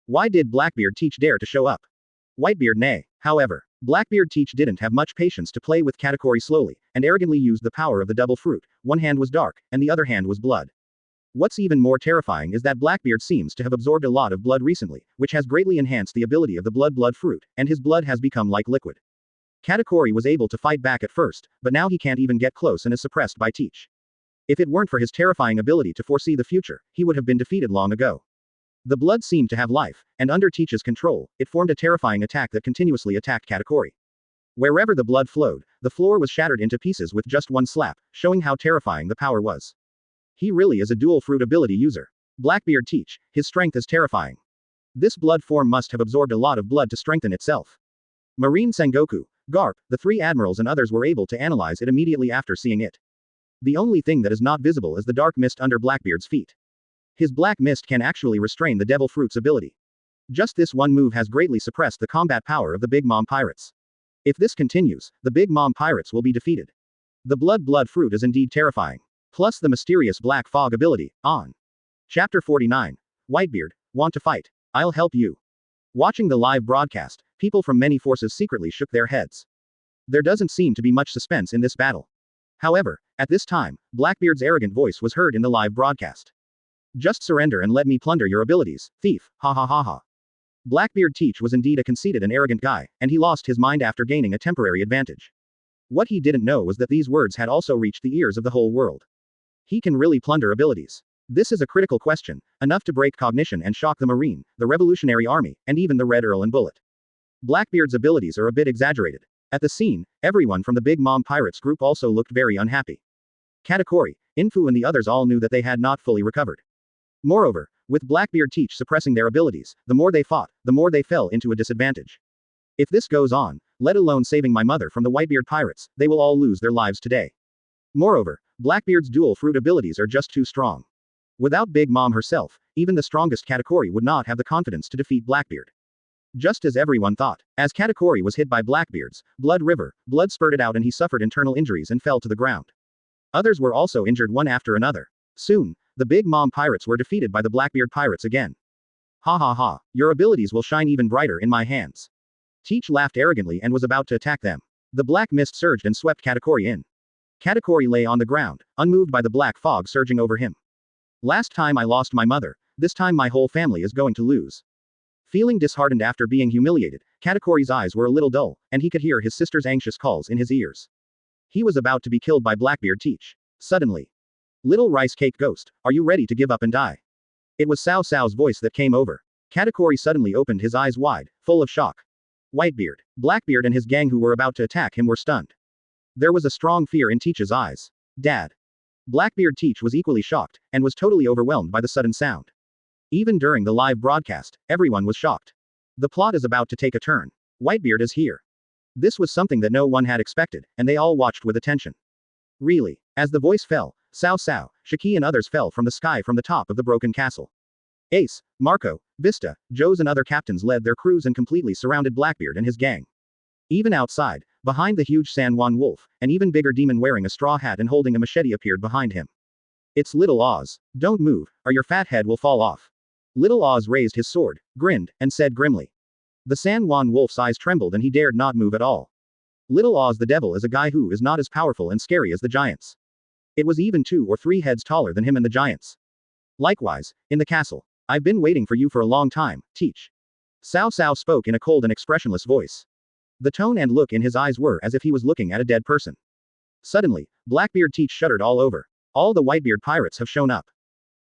Speaker 1: Why did Blackbeard Teach dare to show up? Whitebeard nay. However, Blackbeard Teach didn't have much patience to play with Katakuri slowly, and arrogantly used the power of the double fruit. One hand was dark, and the other hand was blood. What's even more terrifying is that Blackbeard seems to have absorbed a lot of blood recently, which has greatly enhanced the ability of the blood fruit, and his blood has become like liquid. Katakuri was able to fight back at first, but now he can't even get close and is suppressed by Teach. If it weren't for his terrifying ability to foresee the future, he would have been defeated long ago. The blood seemed to have life, and under Teach's control, it formed a terrifying attack that continuously attacked Katakuri. Wherever the blood flowed, the floor was shattered into pieces with just one slap, showing how terrifying the power was. He really is a dual fruit ability user. Blackbeard Teach, his strength is terrifying. This blood form must have absorbed a lot of blood to strengthen itself. Marine Sengoku, Garp, the three admirals and others were able to analyze it immediately after seeing it. The only thing that is not visible is the dark mist under Blackbeard's feet. His black mist can actually restrain the devil fruit's ability. Just this one move has greatly suppressed the combat power of the Big Mom Pirates. If this continues, the Big Mom Pirates will be defeated. The blood fruit is indeed terrifying. Plus the mysterious black fog ability, on. Chapter 49. Whitebeard, want to fight? I'll help you. Watching the live broadcast, people from many forces secretly shook their heads. There doesn't seem to be much suspense in this battle. However, at this time, Blackbeard's arrogant voice was heard in the live broadcast. Just surrender and let me plunder your abilities, thief, ha ha ha ha. Blackbeard Teach was indeed a conceited and arrogant guy, and he lost his mind after gaining a temporary advantage. What he didn't know was that these words had also reached the ears of the whole world. He can really plunder abilities. This is a critical question, enough to break cognition and shock the Marine, the Revolutionary Army, and even the Red Earl and Bullet. Blackbeard's abilities are a bit exaggerated. At the scene, everyone from the Big Mom Pirates group also looked very unhappy. Katakuri, Infu and the others all knew that they had not fully recovered. Moreover, with Blackbeard Teach suppressing their abilities, the more they fought, the more they fell into a disadvantage. If this goes on, let alone saving my mother from the Whitebeard Pirates, they will all lose their lives today. Moreover, Blackbeard's dual fruit abilities are just too strong. Without Big Mom herself, even the strongest Katakuri would not have the confidence to defeat Blackbeard. Just as everyone thought, as Katakuri was hit by Blackbeard's blood spurted out and he suffered internal injuries and fell to the ground. Others were also injured one after another. Soon, the Big Mom Pirates were defeated by the Blackbeard Pirates again. Ha ha ha, your abilities will shine even brighter in my hands. Teach laughed arrogantly and was about to attack them. The black mist surged and swept Katakuri in. Katakuri lay on the ground, unmoved by the black fog surging over him. Last time I lost my mother, this time my whole family is going to lose. Feeling disheartened after being humiliated, Katakuri's eyes were a little dull, and he could hear his sister's anxious calls in his ears. He was about to be killed by Blackbeard Teach. Suddenly. Little rice cake ghost, are you ready to give up and die? It was Cao Cao's voice that came over. Katakuri suddenly opened his eyes wide, full of shock. Whitebeard, Blackbeard and his gang who were about to attack him were stunned. There was a strong fear in Teach's eyes. Dad. Blackbeard Teach was equally shocked, and was totally overwhelmed by the sudden sound. Even during the live broadcast, everyone was shocked. The plot is about to take a turn. Whitebeard is here. This was something that no one had expected, and they all watched with attention. Really. As the voice fell, Cao Cao, Shiki and others fell from the sky from the top of the broken castle. Ace, Marco, Vista, Joes and other captains led their crews and completely surrounded Blackbeard and his gang. Even outside, behind the huge San Juan wolf, an even bigger demon wearing a straw hat and holding a machete appeared behind him. It's Little Oz. Don't move, or your fat head will fall off. Little Oz raised his sword, grinned, and said grimly. The San Juan wolf's eyes trembled and he dared not move at all. Little Oz the devil is a guy who is not as powerful and scary as the giants. It was even 2 or 3 heads taller than him and the giants. Likewise, in the castle. I've been waiting for you for a long time, Teach. Cao Cao spoke in a cold and expressionless voice. The tone and look in his eyes were as if he was looking at a dead person. Suddenly, Blackbeard Teach shuddered all over. All the Whitebeard pirates have shown up.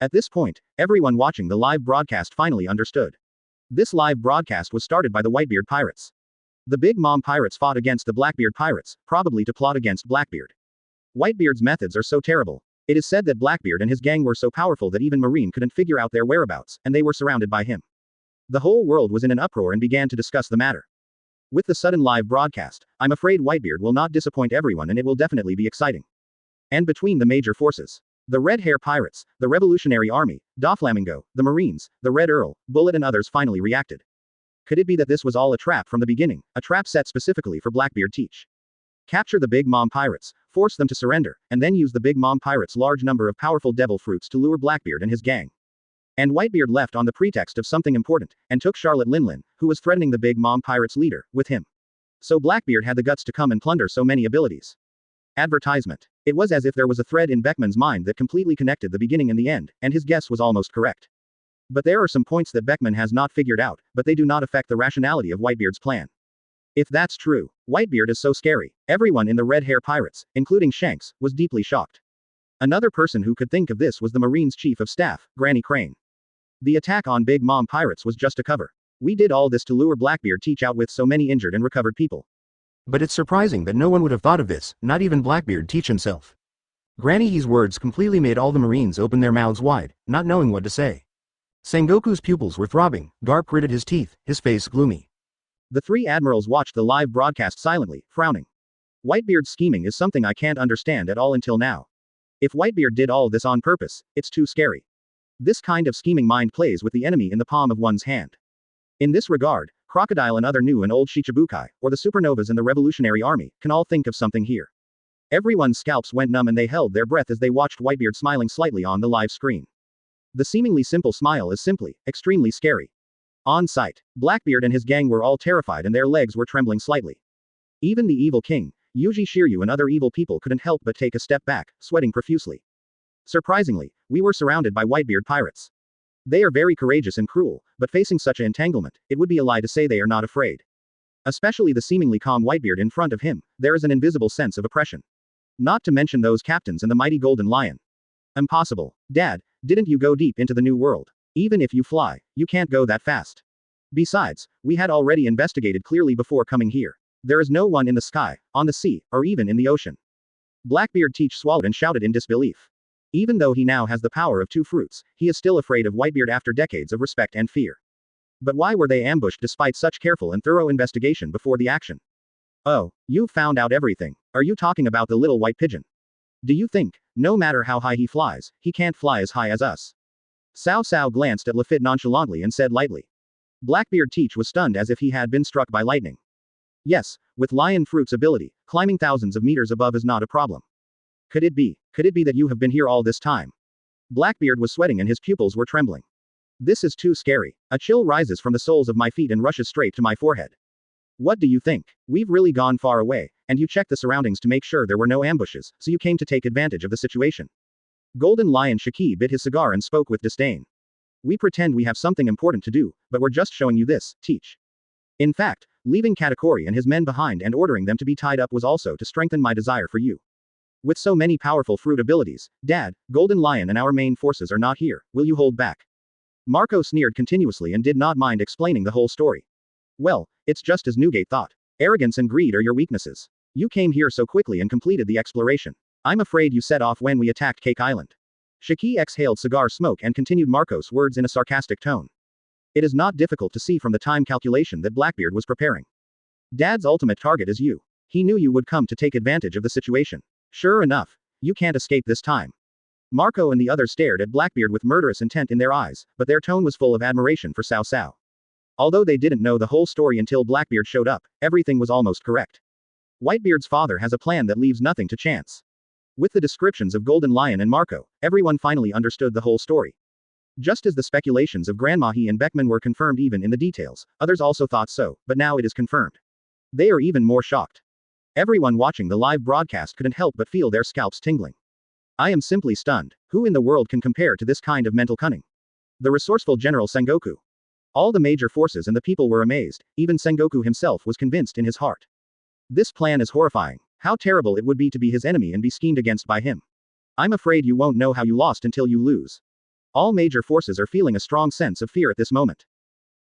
Speaker 1: At this point, everyone watching the live broadcast finally understood. This live broadcast was started by the Whitebeard pirates. The Big Mom pirates fought against the Blackbeard pirates, probably to plot against Blackbeard. Whitebeard's methods are so terrible. It is said that Blackbeard and his gang were so powerful that even Marine couldn't figure out their whereabouts, and they were surrounded by him. The whole world was in an uproar and began to discuss the matter. With the sudden live broadcast, I'm afraid Whitebeard will not disappoint everyone and it will definitely be exciting. And between the major forces, the Red Hair Pirates, the Revolutionary Army, Doflamingo, the Marines, the Red Earl, Bullet and others finally reacted. Could it be that this was all a trap from the beginning, a trap set specifically for Blackbeard Teach? Capture the Big Mom pirates, force them to surrender, and then use the Big Mom pirates' large number of powerful devil fruits to lure Blackbeard and his gang. And Whitebeard left on the pretext of something important, and took Charlotte Linlin, who was threatening the Big Mom pirates' leader, with him. So Blackbeard had the guts to come and plunder so many abilities. Advertisement. It was as if there was a thread in Beckman's mind that completely connected the beginning and the end, and his guess was almost correct. But there are some points that Beckman has not figured out, but they do not affect the rationality of Whitebeard's plan. If that's true, Whitebeard is so scary. Everyone in the Red Hair Pirates, including Shanks, was deeply shocked. Another person who could think of this was the Marines' Chief of Staff, Granny Crane. The attack on Big Mom Pirates was just a cover. We did all this to lure Blackbeard Teach out with so many injured and recovered people.
Speaker 2: But it's surprising that no one would have thought of this, not even Blackbeard Teach himself. Granny's words completely made all the Marines open their mouths wide, not knowing what to say. Sengoku's pupils were throbbing, Garp gritted his teeth, his face gloomy.
Speaker 1: The three admirals watched the live broadcast silently, frowning. Whitebeard's scheming is something I can't understand at all until now. If Whitebeard did all this on purpose, it's too scary. This kind of scheming mind plays with the enemy in the palm of one's hand. In this regard, Crocodile and other new and old Shichibukai, or the supernovas in the Revolutionary Army, can all think of something here. Everyone's scalps went numb and they held their breath as they watched Whitebeard smiling slightly on the live screen. The seemingly simple smile is simply, extremely scary. On sight, Blackbeard and his gang were all terrified and their legs were trembling slightly. Even the evil king, Yuji Shiryu and other evil people couldn't help but take a step back, sweating profusely. Surprisingly, we were surrounded by Whitebeard pirates. They are very courageous and cruel, but facing such an entanglement, it would be a lie to say they are not afraid. Especially the seemingly calm Whitebeard in front of him, there is an invisible sense of oppression. Not to mention those captains and the mighty Golden Lion. Impossible. Dad, didn't you go deep into the new world? Even if you fly, you can't go that fast. Besides, we had already investigated clearly before coming here. There is no one in the sky, on the sea, or even in the ocean. Blackbeard Teach swallowed and shouted in disbelief. Even though he now has the power of two fruits, he is still afraid of Whitebeard after decades of respect and fear. But why were they ambushed despite such careful and thorough investigation before the action? Oh, you've found out everything. Are you talking about the little white pigeon? Do you think, no matter how high he flies, he can't fly as high as us? Cao Cao glanced at Lafitte nonchalantly and said lightly. Blackbeard Teach was stunned as if he had been struck by lightning. Yes, with Lion Fruit's ability, climbing thousands of meters above is not a problem. Could it be that you have been here all this time? Blackbeard was sweating and his pupils were trembling. This is too scary. A chill rises from the soles of my feet and rushes straight to my forehead. What do you think? We've really gone far away, and you checked the surroundings to make sure there were no ambushes, so you came to take advantage of the situation. Golden Lion Shiki bit his cigar and spoke with disdain. We pretend we have something important to do, but we're just showing you this, Teach. In fact, leaving Katakuri and his men behind and ordering them to be tied up was also to strengthen my desire for you. With so many powerful fruit abilities, Dad, Golden Lion and our main forces are not here, will you hold back? Marco sneered continuously and did not mind explaining the whole story. Well, it's just as Newgate thought. Arrogance and greed are your weaknesses. You came here so quickly and completed the exploration. I'm afraid you set off when we attacked Cake Island. Shiki exhaled cigar smoke and continued Marco's words in a sarcastic tone. It is not difficult to see from the time calculation that Blackbeard was preparing. Dad's ultimate target is you. He knew you would come to take advantage of the situation. Sure enough, you can't escape this time. Marco and the others stared at Blackbeard with murderous intent in their eyes, but their tone was full of admiration for Cao Cao. Although they didn't know the whole story until Blackbeard showed up, everything was almost correct. Whitebeard's father has a plan that leaves nothing to chance. With the descriptions of Golden Lion and Marco, everyone finally understood the whole story. Just as the speculations of Grandmahi and Beckman were confirmed even in the details, others also thought so, but now it is confirmed. They are even more shocked. Everyone watching the live broadcast couldn't help but feel their scalps tingling.
Speaker 2: I am simply stunned. Who in the world can compare to this kind of mental cunning? The resourceful General Sengoku. All the major forces and the people were amazed, even Sengoku himself was convinced in his heart. This plan is horrifying. How terrible it would be to be his enemy and be schemed against by him. I'm afraid you won't know how you lost until you lose. All major forces are feeling a strong sense of fear at this moment.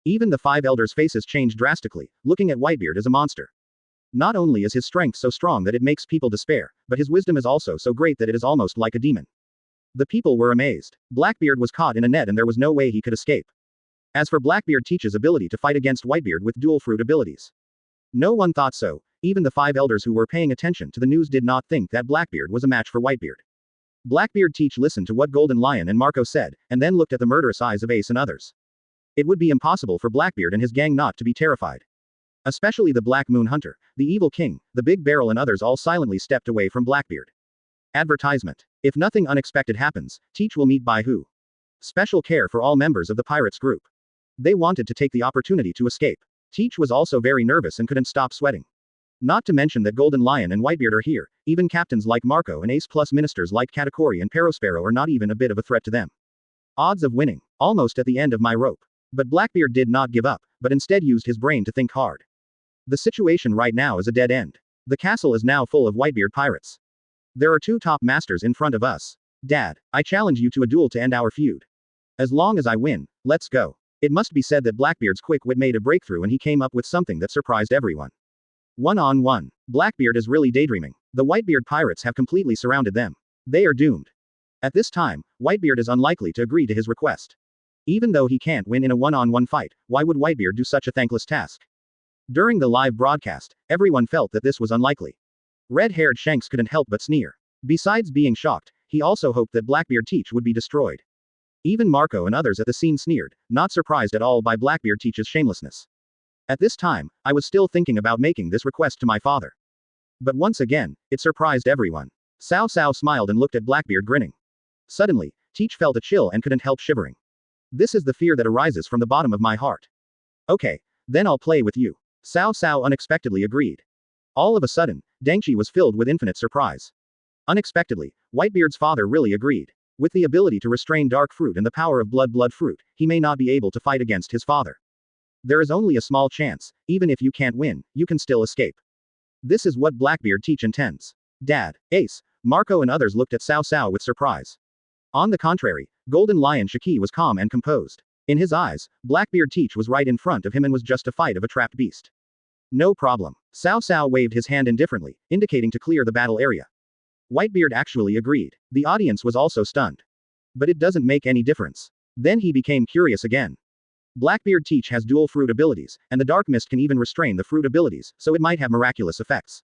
Speaker 2: Even the 5 elders' faces changed drastically, looking at Whitebeard as a monster. Not only is his strength so strong that it makes people despair, but his wisdom is also so great that it is almost like a demon. The people were amazed. Blackbeard was caught in a net and there was no way he could escape. As for Blackbeard Teach's ability to fight against Whitebeard with dual fruit abilities. No one thought so. Even the 5 elders who were paying attention to the news did not think that Blackbeard was a match for Whitebeard. Blackbeard Teach listened to what Golden Lion and Marco said, and then looked at the murderous eyes of Ace and others. It would be impossible for Blackbeard and his gang not to be terrified. Especially the Black Moon Hunter, the Evil King, the Big Barrel and others all silently stepped away from Blackbeard. Advertisement. If nothing unexpected happens, Teach will meet by who? Special care for all members of the Pirates group. They wanted to take the opportunity to escape. Teach was also very nervous and couldn't stop sweating. Not to mention that Golden Lion and Whitebeard are here, even captains like Marco and Ace plus ministers like Katakuri and Perospero are not even a bit of a threat to them. Odds of winning. Almost at the end of my rope. But Blackbeard did not give up, but instead used his brain to think hard. The situation right now is a dead end. The castle is now full of Whitebeard pirates. There are 2 top masters in front of us. Dad, I challenge you to a duel to end our feud. As long as I win, let's go. It must be said that Blackbeard's quick wit made a breakthrough and he came up with something that surprised everyone. 1-on-1. Blackbeard is really daydreaming. The Whitebeard pirates have completely surrounded them. They are doomed. At this time, Whitebeard is unlikely to agree to his request. Even though he can't win in a 1-on-1 fight, why would Whitebeard do such a thankless task? During the live broadcast, everyone felt that this was unlikely. Red-haired Shanks couldn't help but sneer. Besides being shocked, he also hoped that Blackbeard Teach would be destroyed. Even Marco and others at the scene sneered, not surprised at all by Blackbeard Teach's shamelessness. At this time, I was still thinking about making this request to my father. But once again, it surprised everyone. Cao Cao smiled and looked at Blackbeard grinning. Suddenly, Teach felt a chill and couldn't help shivering. This is the fear that arises from the bottom of my heart. Okay, then I'll play with you. Cao Cao unexpectedly agreed. All of a sudden, Dengchi was filled with infinite surprise. Unexpectedly, Whitebeard's father really agreed. With the ability to restrain dark fruit and the power of blood fruit, he may not be able to fight against his father. There is only a small chance, even if you can't win, you can still escape. This is what Blackbeard Teach intends. Dad, Ace, Marco and others looked at Cao Cao with surprise. On the contrary, Golden Lion Shiki was calm and composed. In his eyes, Blackbeard Teach was right in front of him and was just a fight of a trapped beast. No problem. Cao Cao waved his hand indifferently, indicating to clear the battle area. Whitebeard actually agreed. The audience was also stunned. But it doesn't make any difference. Then he became curious again. Blackbeard Teach has dual fruit abilities, and the dark mist can even restrain the fruit abilities, so it might have miraculous effects.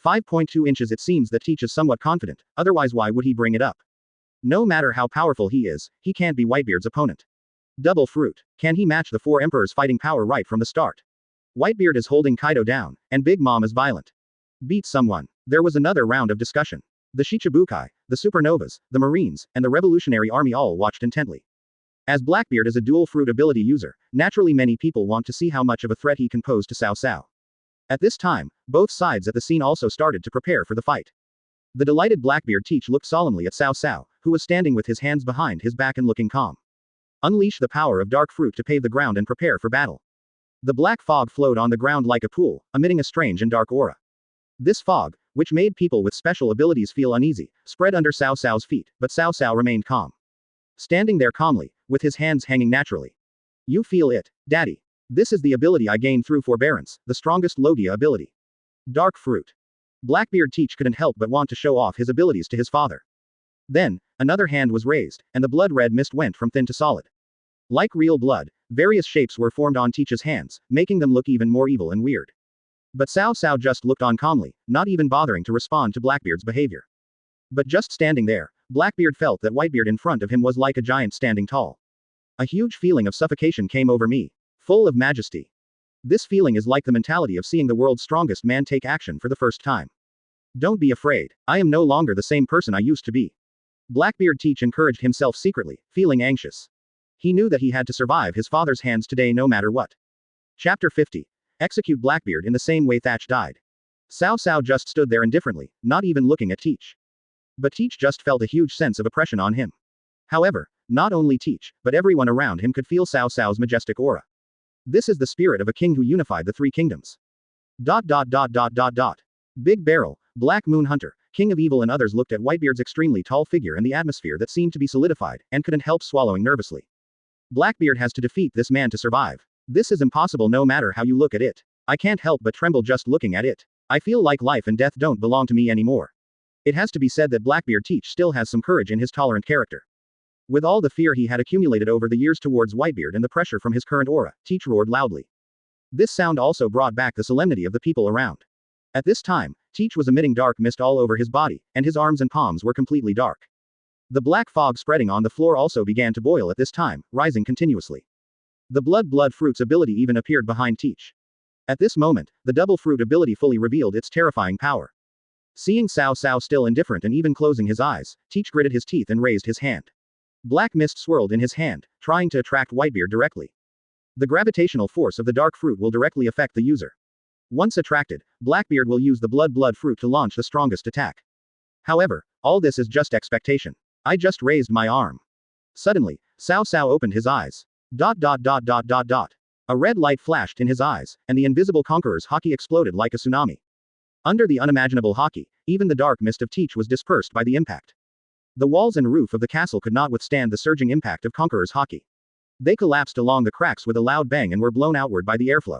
Speaker 2: 5.2 inches. It seems that Teach is somewhat confident, otherwise why would he bring it up? No matter how powerful he is, he can't be Whitebeard's opponent. Double fruit. Can he match the 4 emperors' fighting power right from the start? Whitebeard is holding Kaido down, and Big Mom is violent. Beat someone. There was another round of discussion. The Shichibukai, the Supernovas, the Marines, and the Revolutionary Army all watched intently. As Blackbeard is a dual fruit ability user, naturally many people want to see how much of a threat he can pose to Cao Cao. At this time, both sides at the scene also started to prepare for the fight. The delighted Blackbeard Teach looked solemnly at Cao Cao, who was standing with his hands behind his back and looking calm. Unleash the power of dark fruit to pave the ground and prepare for battle. The black fog flowed on the ground like a pool, emitting a strange and dark aura. This fog, which made people with special abilities feel uneasy, spread under Cao Cao's feet, but Cao Cao remained calm. Standing there calmly, with his hands hanging naturally. You feel it, Daddy. This is the ability I gained through forbearance, the strongest Logia ability. Dark fruit. Blackbeard Teach couldn't help but want to show off his abilities to his father. Then, another hand was raised, and the blood-red mist went from thin to solid. Like real blood, various shapes were formed on Teach's hands, making them look even more evil and weird. But Cao Cao just looked on calmly, not even bothering to respond to Blackbeard's behavior. But just standing there, Blackbeard felt that Whitebeard in front of him was like a giant standing tall. A huge feeling of suffocation came over me, full of majesty. This feeling is like the mentality of seeing the world's strongest man take action for the first time. Don't be afraid, I am no longer the same person I used to be. Blackbeard Teach encouraged himself secretly, feeling anxious. He knew that he had to survive his father's hands today no matter what. Chapter 50. Execute Blackbeard in the same way Thatch died. Cao Cao just stood there indifferently, not even looking at Teach. But Teach just felt a huge sense of oppression on him. However, not only Teach, but everyone around him could feel Cao Cao's majestic aura. This is the spirit of a king who unified the three kingdoms. Big Barrel, Black Moon Hunter, King of Evil and others looked at Whitebeard's extremely tall figure and the atmosphere that seemed to be solidified, and couldn't help swallowing nervously. Blackbeard has to defeat this man to survive. This is impossible no matter how you look at it. I can't help but tremble just looking at it. I feel like life and death don't belong to me anymore. It has to be said that Blackbeard Teach still has some courage in his tolerant character. With all the fear he had accumulated over the years towards Whitebeard and the pressure from his current aura, Teach roared loudly. This sound also brought back the solemnity of the people around. At this time, Teach was emitting dark mist all over his body, and his arms and palms were completely dark. The black fog spreading on the floor also began to boil at this time, rising continuously. The blood fruit's ability even appeared behind Teach. At this moment, the double fruit ability fully revealed its terrifying power. Seeing Cao Cao still indifferent and even closing his eyes, Teach gritted his teeth and raised his hand. Black mist swirled in his hand, trying to attract Whitebeard directly. The gravitational force of the dark fruit will directly affect the user. Once attracted, Blackbeard will use the blood fruit to launch the strongest attack. However, all this is just expectation. I just raised my arm. Suddenly, Cao Cao opened his eyes. A red light flashed in his eyes, and the invisible conqueror's haki exploded like a tsunami. Under the unimaginable haki, even the dark mist of Teach was dispersed by the impact. The walls and roof of the castle could not withstand the surging impact of Conqueror's haki. They collapsed along the cracks with a loud bang and were blown outward by the airflow.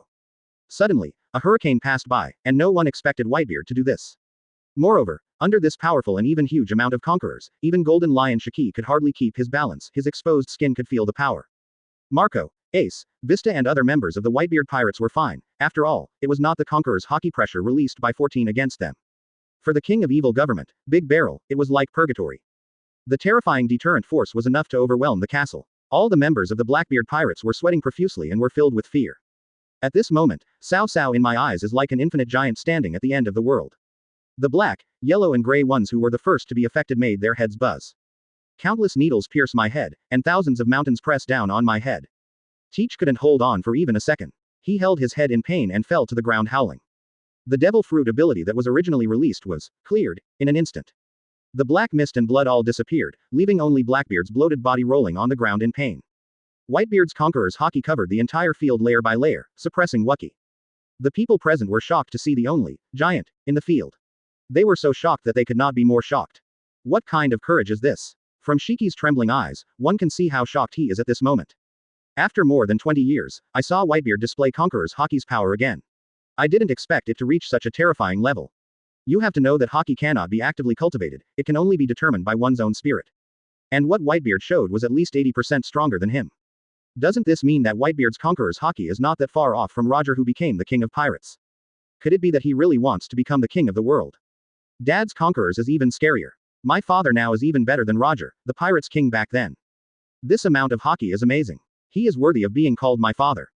Speaker 2: Suddenly, a hurricane passed by, and no one expected Whitebeard to do this. Moreover, under this powerful and even huge amount of conquerors, even Golden Lion Shiki could hardly keep his balance, his exposed skin could feel the power. Marco, Ace, Vista and other members of the Whitebeard pirates were fine. After all, it was not the conqueror's haki pressure released by 14 against them. For the King of Evil government, Big Barrel, it was like purgatory. The terrifying deterrent force was enough to overwhelm the castle. All the members of the Blackbeard pirates were sweating profusely and were filled with fear. At this moment, Cao Cao in my eyes is like an infinite giant standing at the end of the world. The black, yellow and gray ones who were the first to be affected made their heads buzz. Countless needles pierce my head, and thousands of mountains press down on my head. Teach couldn't hold on for even a second. He held his head in pain and fell to the ground howling. The devil fruit ability that was originally released was cleared in an instant. The black mist and blood all disappeared, leaving only Blackbeard's bloated body rolling on the ground in pain. Whitebeard's conqueror's haki covered the entire field layer by layer, suppressing Wookiee. The people present were shocked to see the only giant in the field. They were so shocked that they could not be more shocked. What kind of courage is this? From Shiki's trembling eyes, one can see how shocked he is at this moment. After more than 20 years, I saw Whitebeard display Conqueror's haki's power again. I didn't expect it to reach such a terrifying level. You have to know that haki cannot be actively cultivated, it can only be determined by one's own spirit. And what Whitebeard showed was at least 80% stronger than him. Doesn't this mean that Whitebeard's Conqueror's haki is not that far off from Roger who became the king of pirates? Could it be that he really wants to become the king of the world? Dad's Conquerors is even scarier. My father now is even better than Roger, the pirates' king back then. This amount of haki is amazing. He is worthy of being called my father.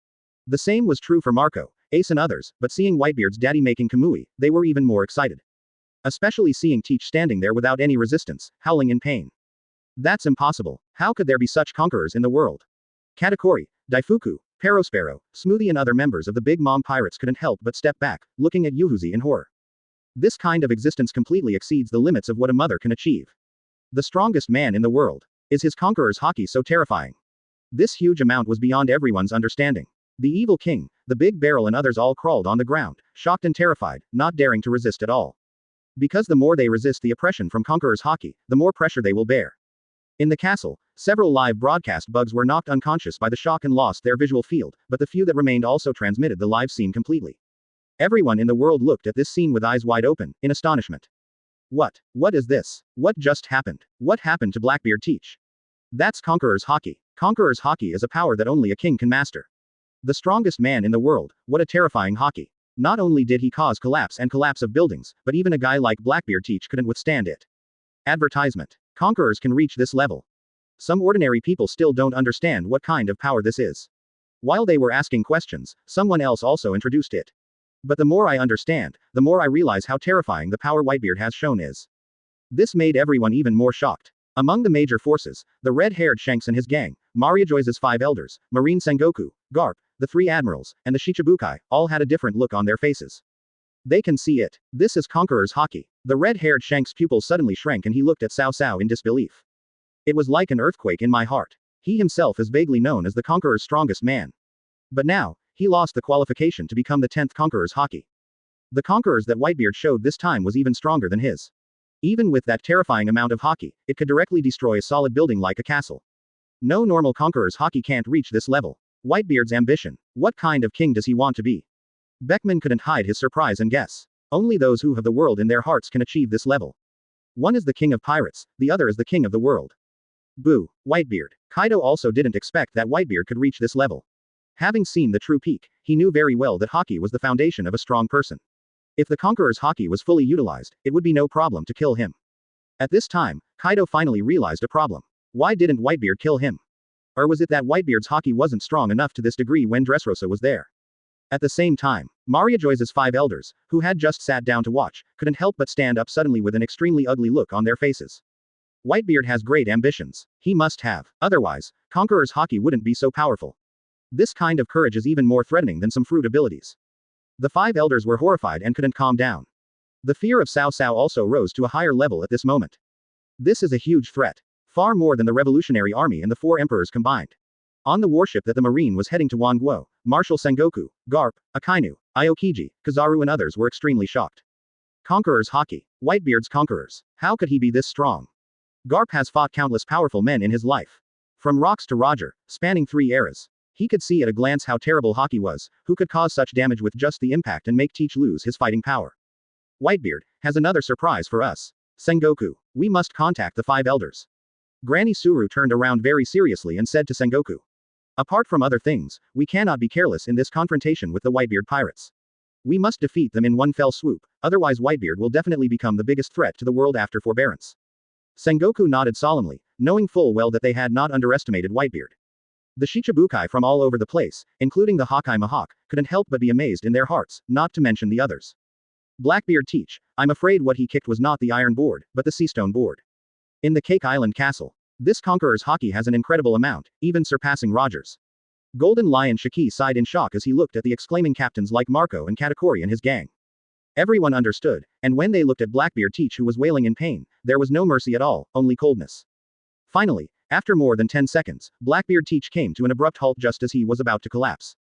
Speaker 2: The same was true for Marco, Ace and others, but seeing Whitebeard's daddy making Kamui, they were even more excited. Especially seeing Teach standing there without any resistance, howling in pain. That's impossible. How could there be such conquerors in the world? Katakuri, Daifuku, Perospero, Smoothie and other members of the Big Mom Pirates couldn't help but step back, looking at Yuhuzi in horror. This kind of existence completely exceeds the limits of what a mother can achieve. The strongest man in the world. Is his conqueror's haki so terrifying? This huge amount was beyond everyone's understanding. The evil king, the Big Barrel and others all crawled on the ground, shocked and terrified, not daring to resist at all. Because the more they resist the oppression from conqueror's haki, the more pressure they will bear. In the castle, several live broadcast bugs were knocked unconscious by the shock and lost their visual field, but the few that remained also transmitted the live scene completely. Everyone in the world looked at this scene with eyes wide open, in astonishment. What is this? What just happened? What happened to Blackbeard Teach? That's Conqueror's haki. Conqueror's haki is a power that only a king can master. The strongest man in the world, what a terrifying haki. Not only did he cause collapse of buildings, but even a guy like Blackbeard Teach couldn't withstand it. Advertisement. Conquerors can reach this level. Some ordinary people still don't understand what kind of power this is. While they were asking questions, someone else also introduced it. But the more I understand, the more I realize how terrifying the power Whitebeard has shown is. This made everyone even more shocked. Among the major forces, the red-haired Shanks and his gang, Mariajoy's 5 elders, Marine Sengoku, Garp, the 3 admirals, and the Shichibukai, all had a different look on their faces. They can see it. This is Conqueror's Haki. The red-haired Shank's pupils suddenly shrank and he looked at Cao Cao in disbelief. It was like an earthquake in my heart. He himself is vaguely known as the Conqueror's strongest man. But now, he lost the qualification to become the 10th Conqueror's Haki. The Conquerors that Whitebeard showed this time was even stronger than his. Even with that terrifying amount of Haki, it could directly destroy a solid building like a castle. No normal Conqueror's Haki can't reach this level. Whitebeard's ambition. What kind of king does he want to be? Beckman couldn't hide his surprise and guess. Only those who have the world in their hearts can achieve this level. One is the king of pirates, the other is the king of the world. Boo. Whitebeard. Kaido also didn't expect that Whitebeard could reach this level. Having seen the true peak, he knew very well that Haki was the foundation of a strong person. If the Conqueror's Haki was fully utilized, it would be no problem to kill him. At this time, Kaido finally realized a problem. Why didn't Whitebeard kill him? Or was it that Whitebeard's Haki wasn't strong enough to this degree when Dressrosa was there? At the same time, Mariajoy's 5 elders, who had just sat down to watch, couldn't help but stand up suddenly with an extremely ugly look on their faces. Whitebeard has great ambitions. He must have. Otherwise, Conqueror's Haki wouldn't be so powerful. This kind of courage is even more threatening than some fruit abilities. The 5 elders were horrified and couldn't calm down. The fear of Cao Cao also rose to a higher level at this moment. This is a huge threat. Far more than the Revolutionary Army and the 4 emperors combined. On the warship that the Marine was heading to Wanguo, Marshal Sengoku, Garp, Akainu, Aokiji, Kizaru and others were extremely shocked. Conqueror's Haki. Whitebeard's conquerors. How could he be this strong? Garp has fought countless powerful men in his life. From Rocks to Roger, spanning 3 eras. He could see at a glance how terrible Haki was, who could cause such damage with just the impact and make Teach lose his fighting power. Whitebeard has another surprise for us. Sengoku, we must contact the 5 elders. Granny Suru turned around very seriously and said to Sengoku. Apart from other things, we cannot be careless in this confrontation with the Whitebeard pirates. We must defeat them in one fell swoop, otherwise Whitebeard will definitely become the biggest threat to the world after forbearance. Sengoku nodded solemnly, knowing full well that they had not underestimated Whitebeard. The Shichibukai from all over the place, including the Hawkeye Mahawk, couldn't help but be amazed in their hearts, not to mention the others. Blackbeard Teach, I'm afraid what he kicked was not the iron board, but the seastone board. In the Cake Island Castle. This Conqueror's Haki has an incredible amount, even surpassing Roger's. Golden Lion Shiki sighed in shock as he looked at the exclaiming captains like Marco and Katakuri and his gang. Everyone understood, and when they looked at Blackbeard Teach who was wailing in pain, there was no mercy at all, only coldness. Finally, after more than 10 seconds, Blackbeard Teach came to an abrupt halt just as he was about to collapse.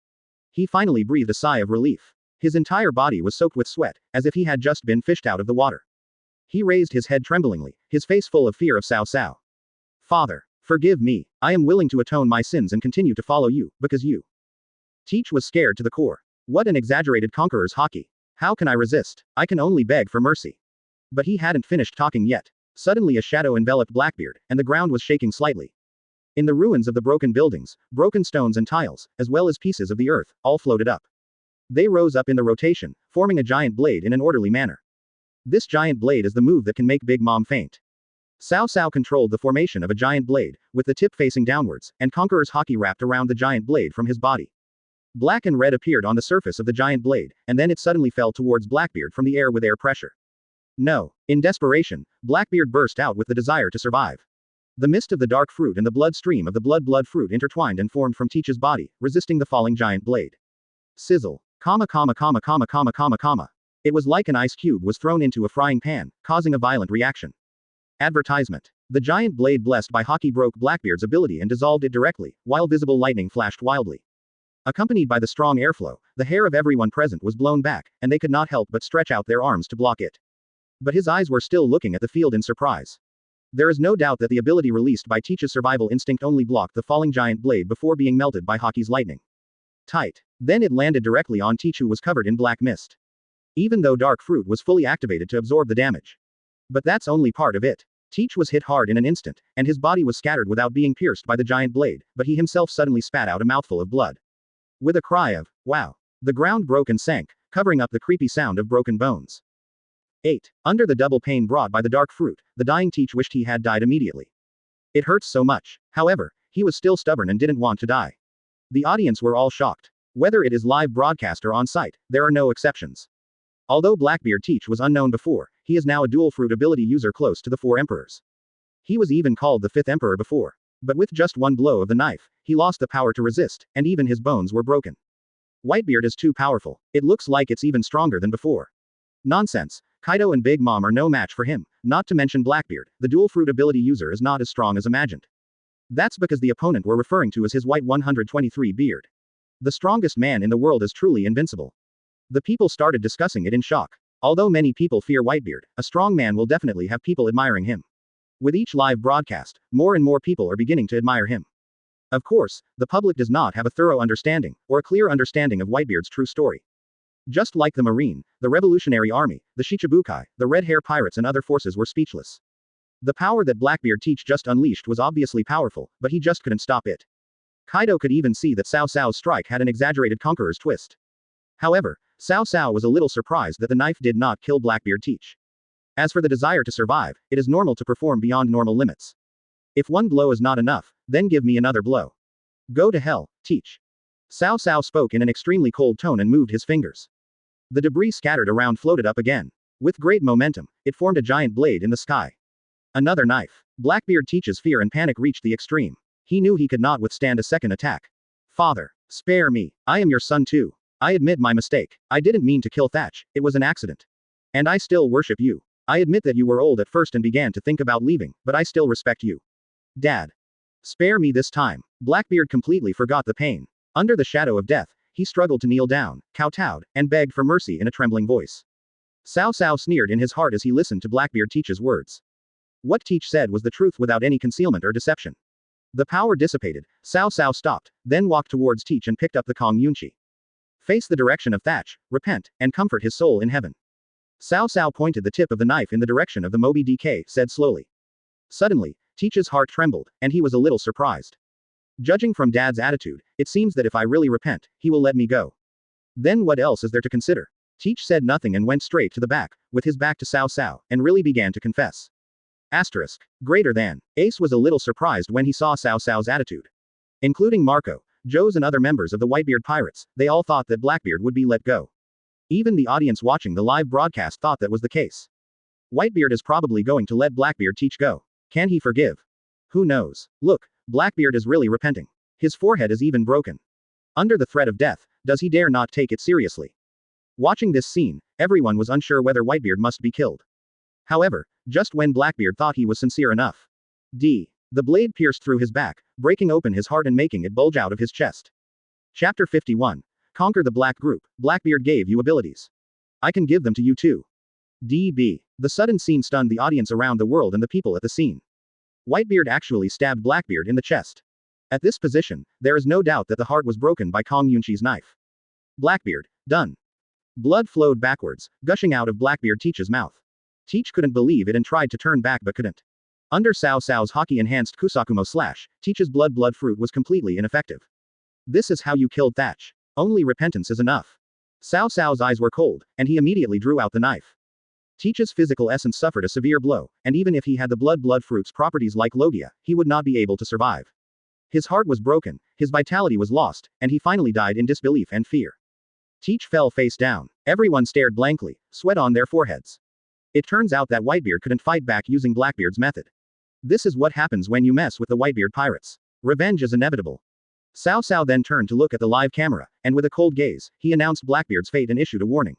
Speaker 2: He finally breathed a sigh of relief. His entire body was soaked with sweat, as if he had just been fished out of the water. He raised his head tremblingly, his face full of fear of Cao Cao. Father, forgive me, I am willing to atone my sins and continue to follow you, because you. Teach was scared to the core. What an exaggerated Conqueror's Haki. How can I resist? I can only beg for mercy. But he hadn't finished talking yet. Suddenly a shadow enveloped Blackbeard, and the ground was shaking slightly. In the ruins of the broken buildings, broken stones and tiles, as well as pieces of the earth, all floated up. They rose up in the rotation, forming a giant blade in an orderly manner. This giant blade is the move that can make Big Mom faint. Cao Cao controlled the formation of a giant blade, with the tip facing downwards, and Conqueror's Haki wrapped around the giant blade from his body. Black and red appeared on the surface of the giant blade, and then it suddenly fell towards Blackbeard from the air with air pressure. No. In desperation, Blackbeard burst out with the desire to survive. The mist of the dark fruit and the blood stream of the blood fruit intertwined and formed from Teach's body, resisting the falling giant blade. Sizzle. It was like an ice cube was thrown into a frying pan, causing a violent reaction. Advertisement. The giant blade blessed by Haki broke Blackbeard's ability and dissolved it directly, while visible lightning flashed wildly. Accompanied by the strong airflow, the hair of everyone present was blown back, and they could not help but stretch out their arms to block it. But his eyes were still looking at the field in surprise. There is no doubt that the ability released by Teach's survival instinct only blocked the falling giant blade before being melted by Haki's lightning. Tight. Then it landed directly on Teach who was covered in black mist. Even though dark fruit was fully activated to absorb the damage. But that's only part of it. Teach was hit hard in an instant, and his body was scattered without being pierced by the giant blade, but he himself suddenly spat out a mouthful of blood. With a cry of, wow! The ground broke and sank, covering up the creepy sound of broken bones. 8. Under the double pain brought by the dark fruit, the dying Teach wished he had died immediately. It hurts so much. However, he was still stubborn and didn't want to die. The audience were all shocked. Whether it is live broadcast or on site, there are no exceptions. Although Blackbeard Teach was unknown before, he is now a dual fruit ability user close to the 4 emperors. He was even called the 5th emperor before. But with just one blow of the knife, he lost the power to resist, and even his bones were broken. Whitebeard is too powerful. It looks like it's even stronger than before. Nonsense. Kaido and Big Mom are no match for him, not to mention Blackbeard, the dual fruit ability user is not as strong as imagined. That's because the opponent we're referring to is his white 123 beard. The strongest man in the world is truly invincible. The people started discussing it in shock. Although many people fear Whitebeard, a strong man will definitely have people admiring him. With each live broadcast, more and more people are beginning to admire him. Of course, the public does not have a thorough understanding, or a clear understanding of Whitebeard's true story. Just like the Marine, the Revolutionary Army, the Shichibukai, the Red Hair Pirates and other forces were speechless. The power that Blackbeard Teach just unleashed was obviously powerful, but he just couldn't stop it. Kaido could even see that Cao Cao's strike had an exaggerated conqueror's twist. However, Cao Cao was a little surprised that the knife did not kill Blackbeard Teach. As for the desire to survive, it is normal to perform beyond normal limits. If one blow is not enough, then give me another blow. Go to hell, Teach. Cao Cao spoke in an extremely cold tone and moved his fingers. The debris scattered around floated up again. With great momentum, it formed a giant blade in the sky. Another knife. Blackbeard Teach's fear and panic reached the extreme. He knew he could not withstand a second attack. Father, spare me. I am your son too. I admit my mistake. I didn't mean to kill Thatch, it was an accident. And I still worship you. I admit that you were old at first and began to think about leaving, but I still respect you. Dad. Spare me this time. Blackbeard completely forgot the pain. Under the shadow of death, he struggled to kneel down, kowtowed, and begged for mercy in a trembling voice. Cao Cao sneered in his heart as he listened to Blackbeard Teach's words. What Teach said was the truth without any concealment or deception. The power dissipated, Cao Cao stopped, then walked towards Teach and picked up the Kong Yunchi. Face the direction of Thatch, repent, and comfort his soul in heaven. Cao Cao pointed the tip of the knife in the direction of the Moby DK, said slowly. Suddenly, Teach's heart trembled, and he was a little surprised. Judging from Dad's attitude, it seems that if I really repent, he will let me go. Then what else is there to consider? Teach said nothing and went straight to the back, with his back to Cao Cao, and really began to confess. Asterisk. Greater than. Ace was a little surprised when he saw Cao Cao's attitude. Including Marco, Joes and other members of the Whitebeard Pirates, they all thought that Blackbeard would be let go. Even the audience watching the live broadcast thought that was the case. Whitebeard is probably going to let Blackbeard Teach go. Can he forgive? Who knows? Look, Blackbeard is really repenting. His forehead is even broken. Under the threat of death, does he dare not take it seriously? Watching this scene, everyone was unsure whether Whitebeard must be killed. However, just when Blackbeard thought he was sincere enough. The blade pierced through his back, breaking open his heart and making it bulge out of his chest. Chapter 51. Conquer the Black Group. Blackbeard gave you abilities. I can give them to you too. DB. The sudden scene stunned the audience around the world and the people at the scene. Whitebeard actually stabbed Blackbeard in the chest. At this position, there is no doubt that the heart was broken by Kong Yunchi's knife. Blackbeard, done. Blood flowed backwards, gushing out of Blackbeard Teach's mouth. Teach couldn't believe it and tried to turn back but couldn't. Under Cao Cao's hockey-enhanced Kusakumo slash, Teach's blood fruit was completely ineffective. This is how you killed Thatch. Only repentance is enough. Cao Cao's eyes were cold, and he immediately drew out the knife. Teach's physical essence suffered a severe blow, and even if he had the blood fruit's properties like Logia, he would not be able to survive. His heart was broken, his vitality was lost, and he finally died in disbelief and fear. Teach fell face down. Everyone stared blankly, sweat on their foreheads. It turns out that Whitebeard couldn't fight back using Blackbeard's method. This is what happens when you mess with the Whitebeard pirates. Revenge is inevitable. Cao Cao then turned to look at the live camera, and with a cold gaze, he announced Blackbeard's fate and issued a warning.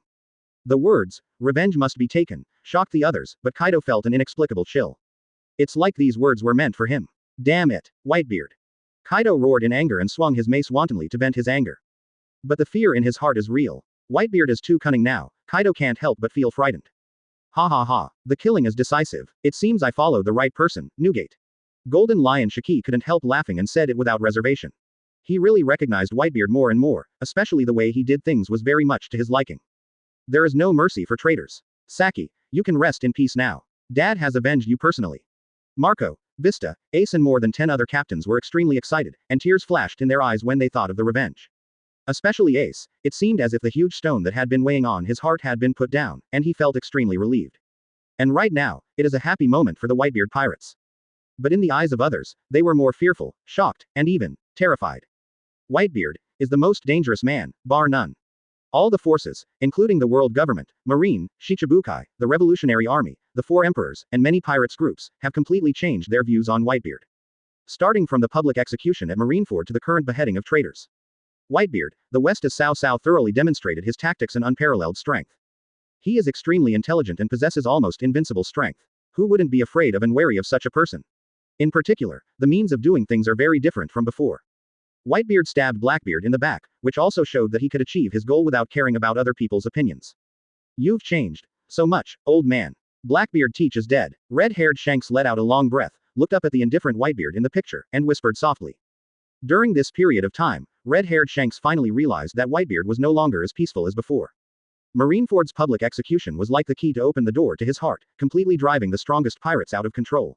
Speaker 2: The words, "Revenge must be taken," shocked the others, but Kaido felt an inexplicable chill. It's like these words were meant for him. Damn it, Whitebeard. Kaido roared in anger and swung his mace wantonly to vent his anger. But the fear in his heart is real. Whitebeard is too cunning now, Kaido can't help but feel frightened. Ha ha ha, the killing is decisive. It seems I followed the right person, Newgate. Golden Lion Shiki couldn't help laughing and said it without reservation. He really recognized Whitebeard more and more, especially the way he did things was very much to his liking. There is no mercy for traitors. Saki, you can rest in peace now. Dad has avenged you personally. Marco, Vista, Ace and more than 10 other captains were extremely excited, and tears flashed in their eyes when they thought of the revenge. Especially Ace, it seemed as if the huge stone that had been weighing on his heart had been put down, and he felt extremely relieved. And right now, it is a happy moment for the Whitebeard pirates. But in the eyes of others, they were more fearful, shocked, and even terrified. Whitebeard is the most dangerous man, bar none. All the forces, including the world government, Marine, Shichibukai, the Revolutionary Army, the Four Emperors, and many pirates groups, have completely changed their views on Whitebeard. Starting from the public execution at Marineford to the current beheading of traitors. Whitebeard, the West as Cao Cao thoroughly demonstrated his tactics and unparalleled strength. He is extremely intelligent and possesses almost invincible strength. Who wouldn't be afraid of and wary of such a person? In particular, the means of doing things are very different from before. Whitebeard stabbed Blackbeard in the back, which also showed that he could achieve his goal without caring about other people's opinions. You've changed so much, old man. Blackbeard Teach is dead. Red-haired Shanks let out a long breath, looked up at the indifferent Whitebeard in the picture, and whispered softly. During this period of time, red-haired Shanks finally realized that Whitebeard was no longer as peaceful as before. Marineford's public execution was like the key to open the door to his heart, completely driving the strongest pirates out of control.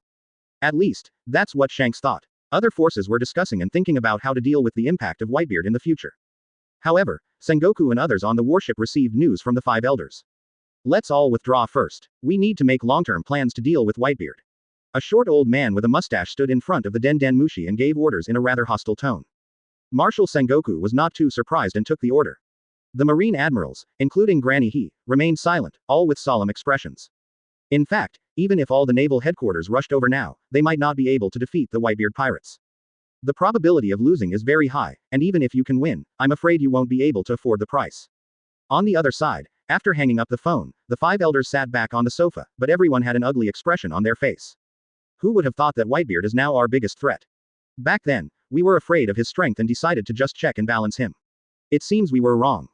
Speaker 2: At least, that's what Shanks thought. Other forces were discussing and thinking about how to deal with the impact of Whitebeard in the future. However, Sengoku and others on the warship received news from the five elders. Let's all withdraw first. We need to make long-term plans to deal with Whitebeard. A short old man with a mustache stood in front of the Den Den Mushi and gave orders in a rather hostile tone. Marshal Sengoku was not too surprised and took the order. The Marine admirals, including Granny He, remained silent, all with solemn expressions. In fact, even if all the naval headquarters rushed over now, they might not be able to defeat the Whitebeard pirates. The probability of losing is very high, and even if you can win, I'm afraid you won't be able to afford the price. On the other side, after hanging up the phone, the five elders sat back on the sofa, but everyone had an ugly expression on their face. Who would have thought that Whitebeard is now our biggest threat? Back then, we were afraid of his strength and decided to just check and balance him. It seems we were wrong.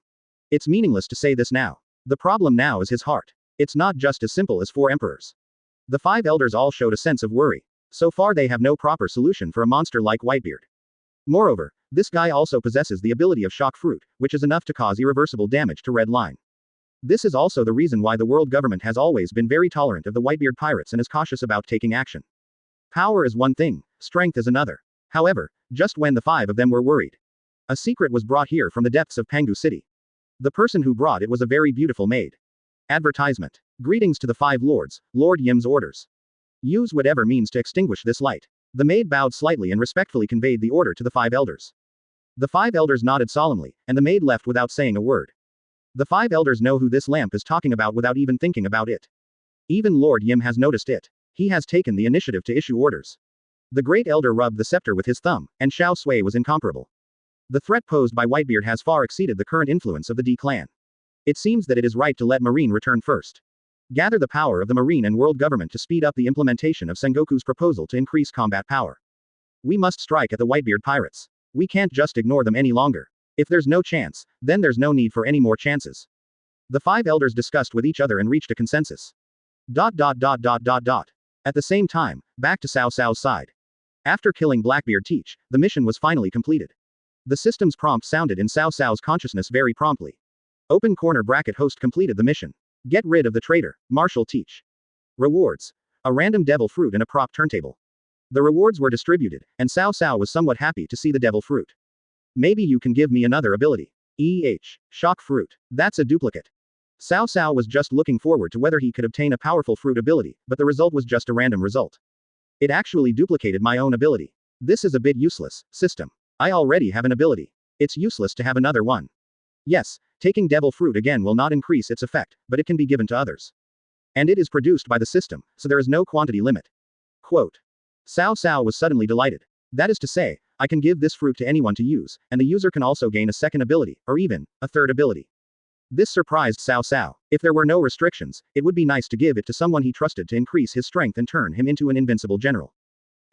Speaker 2: It's meaningless to say this now. The problem now is his heart. It's not just as simple as 4 emperors. The 5 elders all showed a sense of worry. So far they have no proper solution for a monster like Whitebeard. Moreover, this guy also possesses the ability of shock fruit, which is enough to cause irreversible damage to Red Line. This is also the reason why the world government has always been very tolerant of the Whitebeard pirates and is cautious about taking action. Power is one thing, strength is another. However, just when the 5 of them were worried, a secret was brought here from the depths of Pangu City. The person who brought it was a very beautiful maid. Advertisement. Greetings to the 5 lords, Lord Yim's orders. Use whatever means to extinguish this light. The maid bowed slightly and respectfully conveyed the order to the 5 elders. The 5 elders nodded solemnly, and the maid left without saying a word. The 5 elders know who this lamp is talking about without even thinking about it. Even Lord Yim has noticed it. He has taken the initiative to issue orders. The great elder rubbed the scepter with his thumb, and Xiao Sui was incomparable. The threat posed by Whitebeard has far exceeded the current influence of the D clan. It seems that it is right to let Marine return first. Gather the power of the Marine and world government to speed up the implementation of Sengoku's proposal to increase combat power. We must strike at the Whitebeard pirates. We can't just ignore them any longer. If there's no chance, then there's no need for any more chances. The 5 elders discussed with each other and reached a consensus. At the same time, back to Cao Cao's side. After killing Blackbeard Teach, the mission was finally completed. The system's prompt sounded in Cao Cao's consciousness very promptly. Open corner bracket host completed the mission. Get rid of the traitor, Marshal Teach. Rewards. A random devil fruit and a prop turntable. The rewards were distributed, and Cao Cao was somewhat happy to see the devil fruit. Maybe you can give me another ability. Shock fruit. That's a duplicate. Cao Cao was just looking forward to whether he could obtain a powerful fruit ability, but the result was just a random result. It actually duplicated my own ability. This is a bit useless, system. I already have an ability. It's useless to have another one. Yes, taking devil fruit again will not increase its effect, but it can be given to others. And it is produced by the system, so there is no quantity limit. Quote. Cao Cao was suddenly delighted. That is to say, I can give this fruit to anyone to use, and the user can also gain a second ability, or even, a third ability. This surprised Cao Cao. If there were no restrictions, it would be nice to give it to someone he trusted to increase his strength and turn him into an invincible general.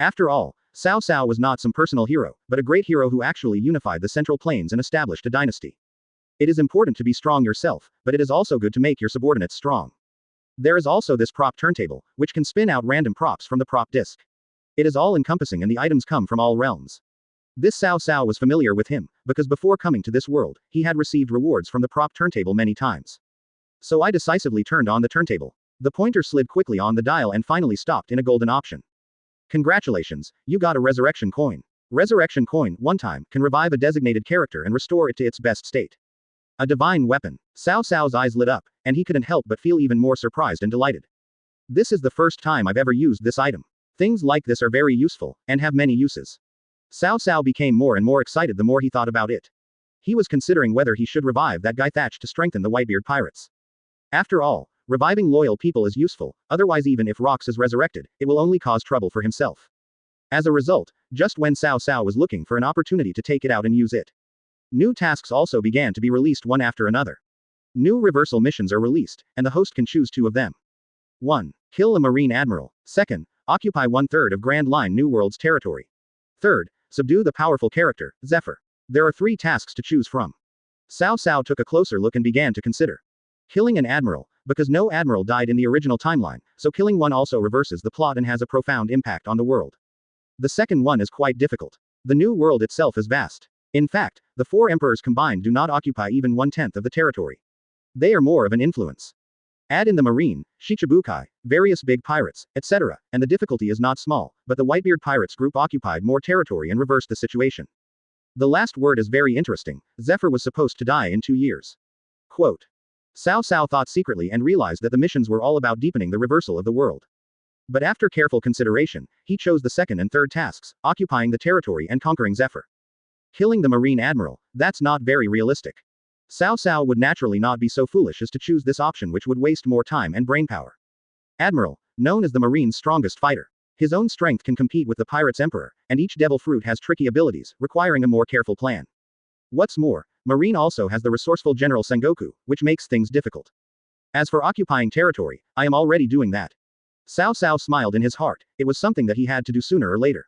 Speaker 2: After all, Cao Cao was not some personal hero, but a great hero who actually unified the Central Plains and established a dynasty. It is important to be strong yourself, but it is also good to make your subordinates strong. There is also this prop turntable, which can spin out random props from the prop disc. It is all-encompassing and the items come from all realms. This Cao Cao was familiar with him, because before coming to this world, he had received rewards from the prop turntable many times. So I decisively turned on the turntable. The pointer slid quickly on the dial and finally stopped in a golden option. Congratulations, you got a resurrection coin. Resurrection coin, one time, can revive a designated character and restore it to its best state. A divine weapon. Cao Cao's eyes lit up, and he couldn't help but feel even more surprised and delighted. This is the first time I've ever used this item. Things like this are very useful, and have many uses. Cao Cao became more and more excited the more he thought about it. He was considering whether he should revive that guy Thatch to strengthen the Whitebeard pirates. After all, reviving loyal people is useful, otherwise even if Rox is resurrected, it will only cause trouble for himself. As a result, just when Cao Cao was looking for an opportunity to take it out and use it, new tasks also began to be released one after another. New reversal missions are released, and the host can choose 2 of them. 1. Kill a Marine Admiral. 2nd. Occupy 1/3 of Grand Line New World's territory. 3rd. Subdue the powerful character, Zephyr. There are 3 tasks to choose from. Cao Cao took a closer look and began to consider. Killing an admiral, because no admiral died in the original timeline, so killing one also reverses the plot and has a profound impact on the world. The second one is quite difficult. The new world itself is vast. In fact, the 4 emperors combined do not occupy even 1/10 of the territory. They are more of an influence. Add in the Marine, Shichibukai, various big pirates, etc., and the difficulty is not small, but the Whitebeard pirates group occupied more territory and reversed the situation. The last word is very interesting. Zephyr was supposed to die in 2 years. Quote. Cao Cao thought secretly and realized that the missions were all about deepening the reversal of the world. But after careful consideration, he chose the 2nd and 3rd tasks, occupying the territory and conquering Zephyr. Killing the Marine Admiral, that's not very realistic. Cao Cao would naturally not be so foolish as to choose this option, which would waste more time and brainpower. Admiral, known as the Marine's strongest fighter. His own strength can compete with the pirate's emperor, and each devil fruit has tricky abilities, requiring a more careful plan. What's more, Marine also has the resourceful General Sengoku, which makes things difficult. As for occupying territory, I am already doing that. Cao Cao smiled in his heart. It was something that he had to do sooner or later.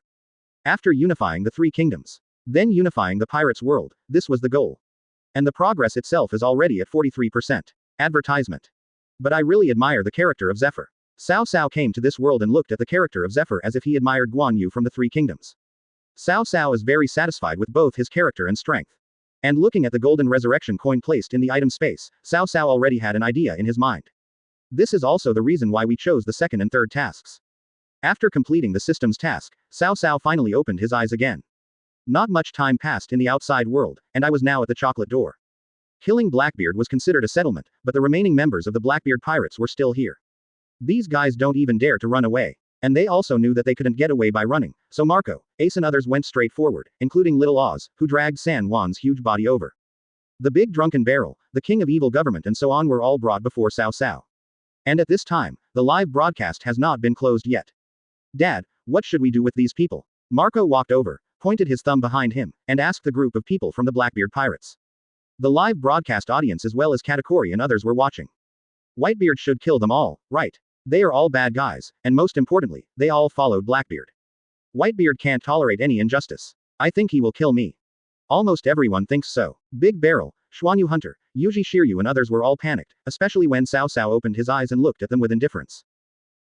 Speaker 2: After unifying the 3 kingdoms, then unifying the pirates' world, this was the goal. And the progress itself is already at 43%. Advertisement. But I really admire the character of Zephyr. Cao Cao came to this world and looked at the character of Zephyr as if he admired Guan Yu from the 3 kingdoms. Cao Cao is very satisfied with both his character and strength. And looking at the golden resurrection coin placed in the item space, Cao Cao already had an idea in his mind. This is also the reason why we chose the 2nd and 3rd tasks. After completing the system's task, Cao Cao finally opened his eyes again. Not much time passed in the outside world, and I was now at the chocolate door. Killing Blackbeard was considered a settlement, but the remaining members of the Blackbeard pirates were still here. These guys don't even dare to run away. And they also knew that they couldn't get away by running, so Marco, Ace and others went straight forward, including Little Oz, who dragged San Juan's huge body over. The big drunken barrel, the king of evil government and so on were all brought before Cao Cao. And at this time, the live broadcast has not been closed yet. Dad, what should we do with these people? Marco walked over, pointed his thumb behind him, and asked the group of people from the Blackbeard pirates. The live broadcast audience as well as Katakuri and others were watching. Whitebeard should kill them all, right? They are all bad guys, and most importantly, they all followed Blackbeard. Whitebeard can't tolerate any injustice. I think he will kill me. Almost everyone thinks so. Big Barrel, Xuanyu Hunter, Yuji Shiryu and others were all panicked, especially when Cao Cao opened his eyes and looked at them with indifference.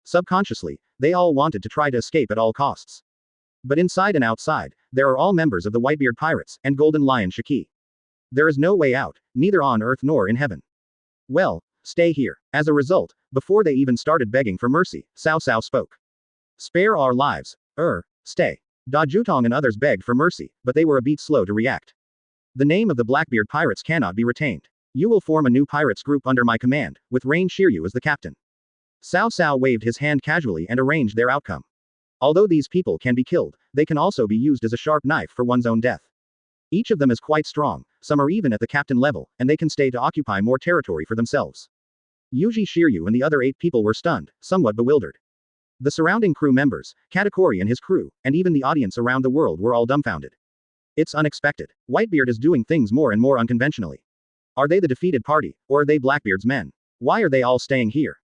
Speaker 2: Subconsciously, they all wanted to try to escape at all costs. But inside and outside, there are all members of the Whitebeard pirates, and Golden Lion Shiki. There is no way out, neither on earth nor in heaven. Well, stay here. As a result, before they even started begging for mercy, Cao Cao spoke. Spare our lives. Stay. Da Jutong and others begged for mercy, but they were a bit slow to react. The name of the Blackbeard pirates cannot be retained. You will form a new pirates group under my command, with Rain Shiryu as the captain. Cao Cao waved his hand casually and arranged their outcome. Although these people can be killed, they can also be used as a sharp knife for one's own death. Each of them is quite strong, some are even at the captain level, and they can stay to occupy more territory for themselves. Yuji Shiryu and the other 8 people were stunned, somewhat bewildered. The surrounding crew members, Katakuri and his crew, and even the audience around the world were all dumbfounded. It's unexpected. Whitebeard is doing things more and more unconventionally. Are they the defeated party, or are they Blackbeard's men? Why are they all staying here?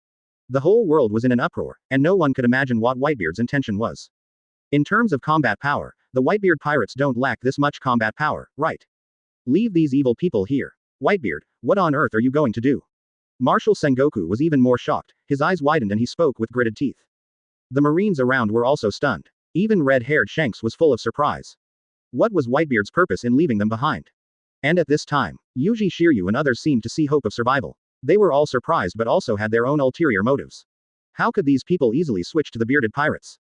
Speaker 2: The whole world was in an uproar, and no one could imagine what Whitebeard's intention was. In terms of combat power, the Whitebeard pirates don't lack this much combat power, right? Leave these evil people here. Whitebeard, what on earth are you going to do? Marshal Sengoku was even more shocked, his eyes widened and he spoke with gritted teeth. The Marines around were also stunned. Even red-haired Shanks was full of surprise. What was Whitebeard's purpose in leaving them behind? And at this time, Yuji Shiryu and others seemed to see hope of survival. They were all surprised but also had their own ulterior motives. How could these people easily switch to the bearded pirates?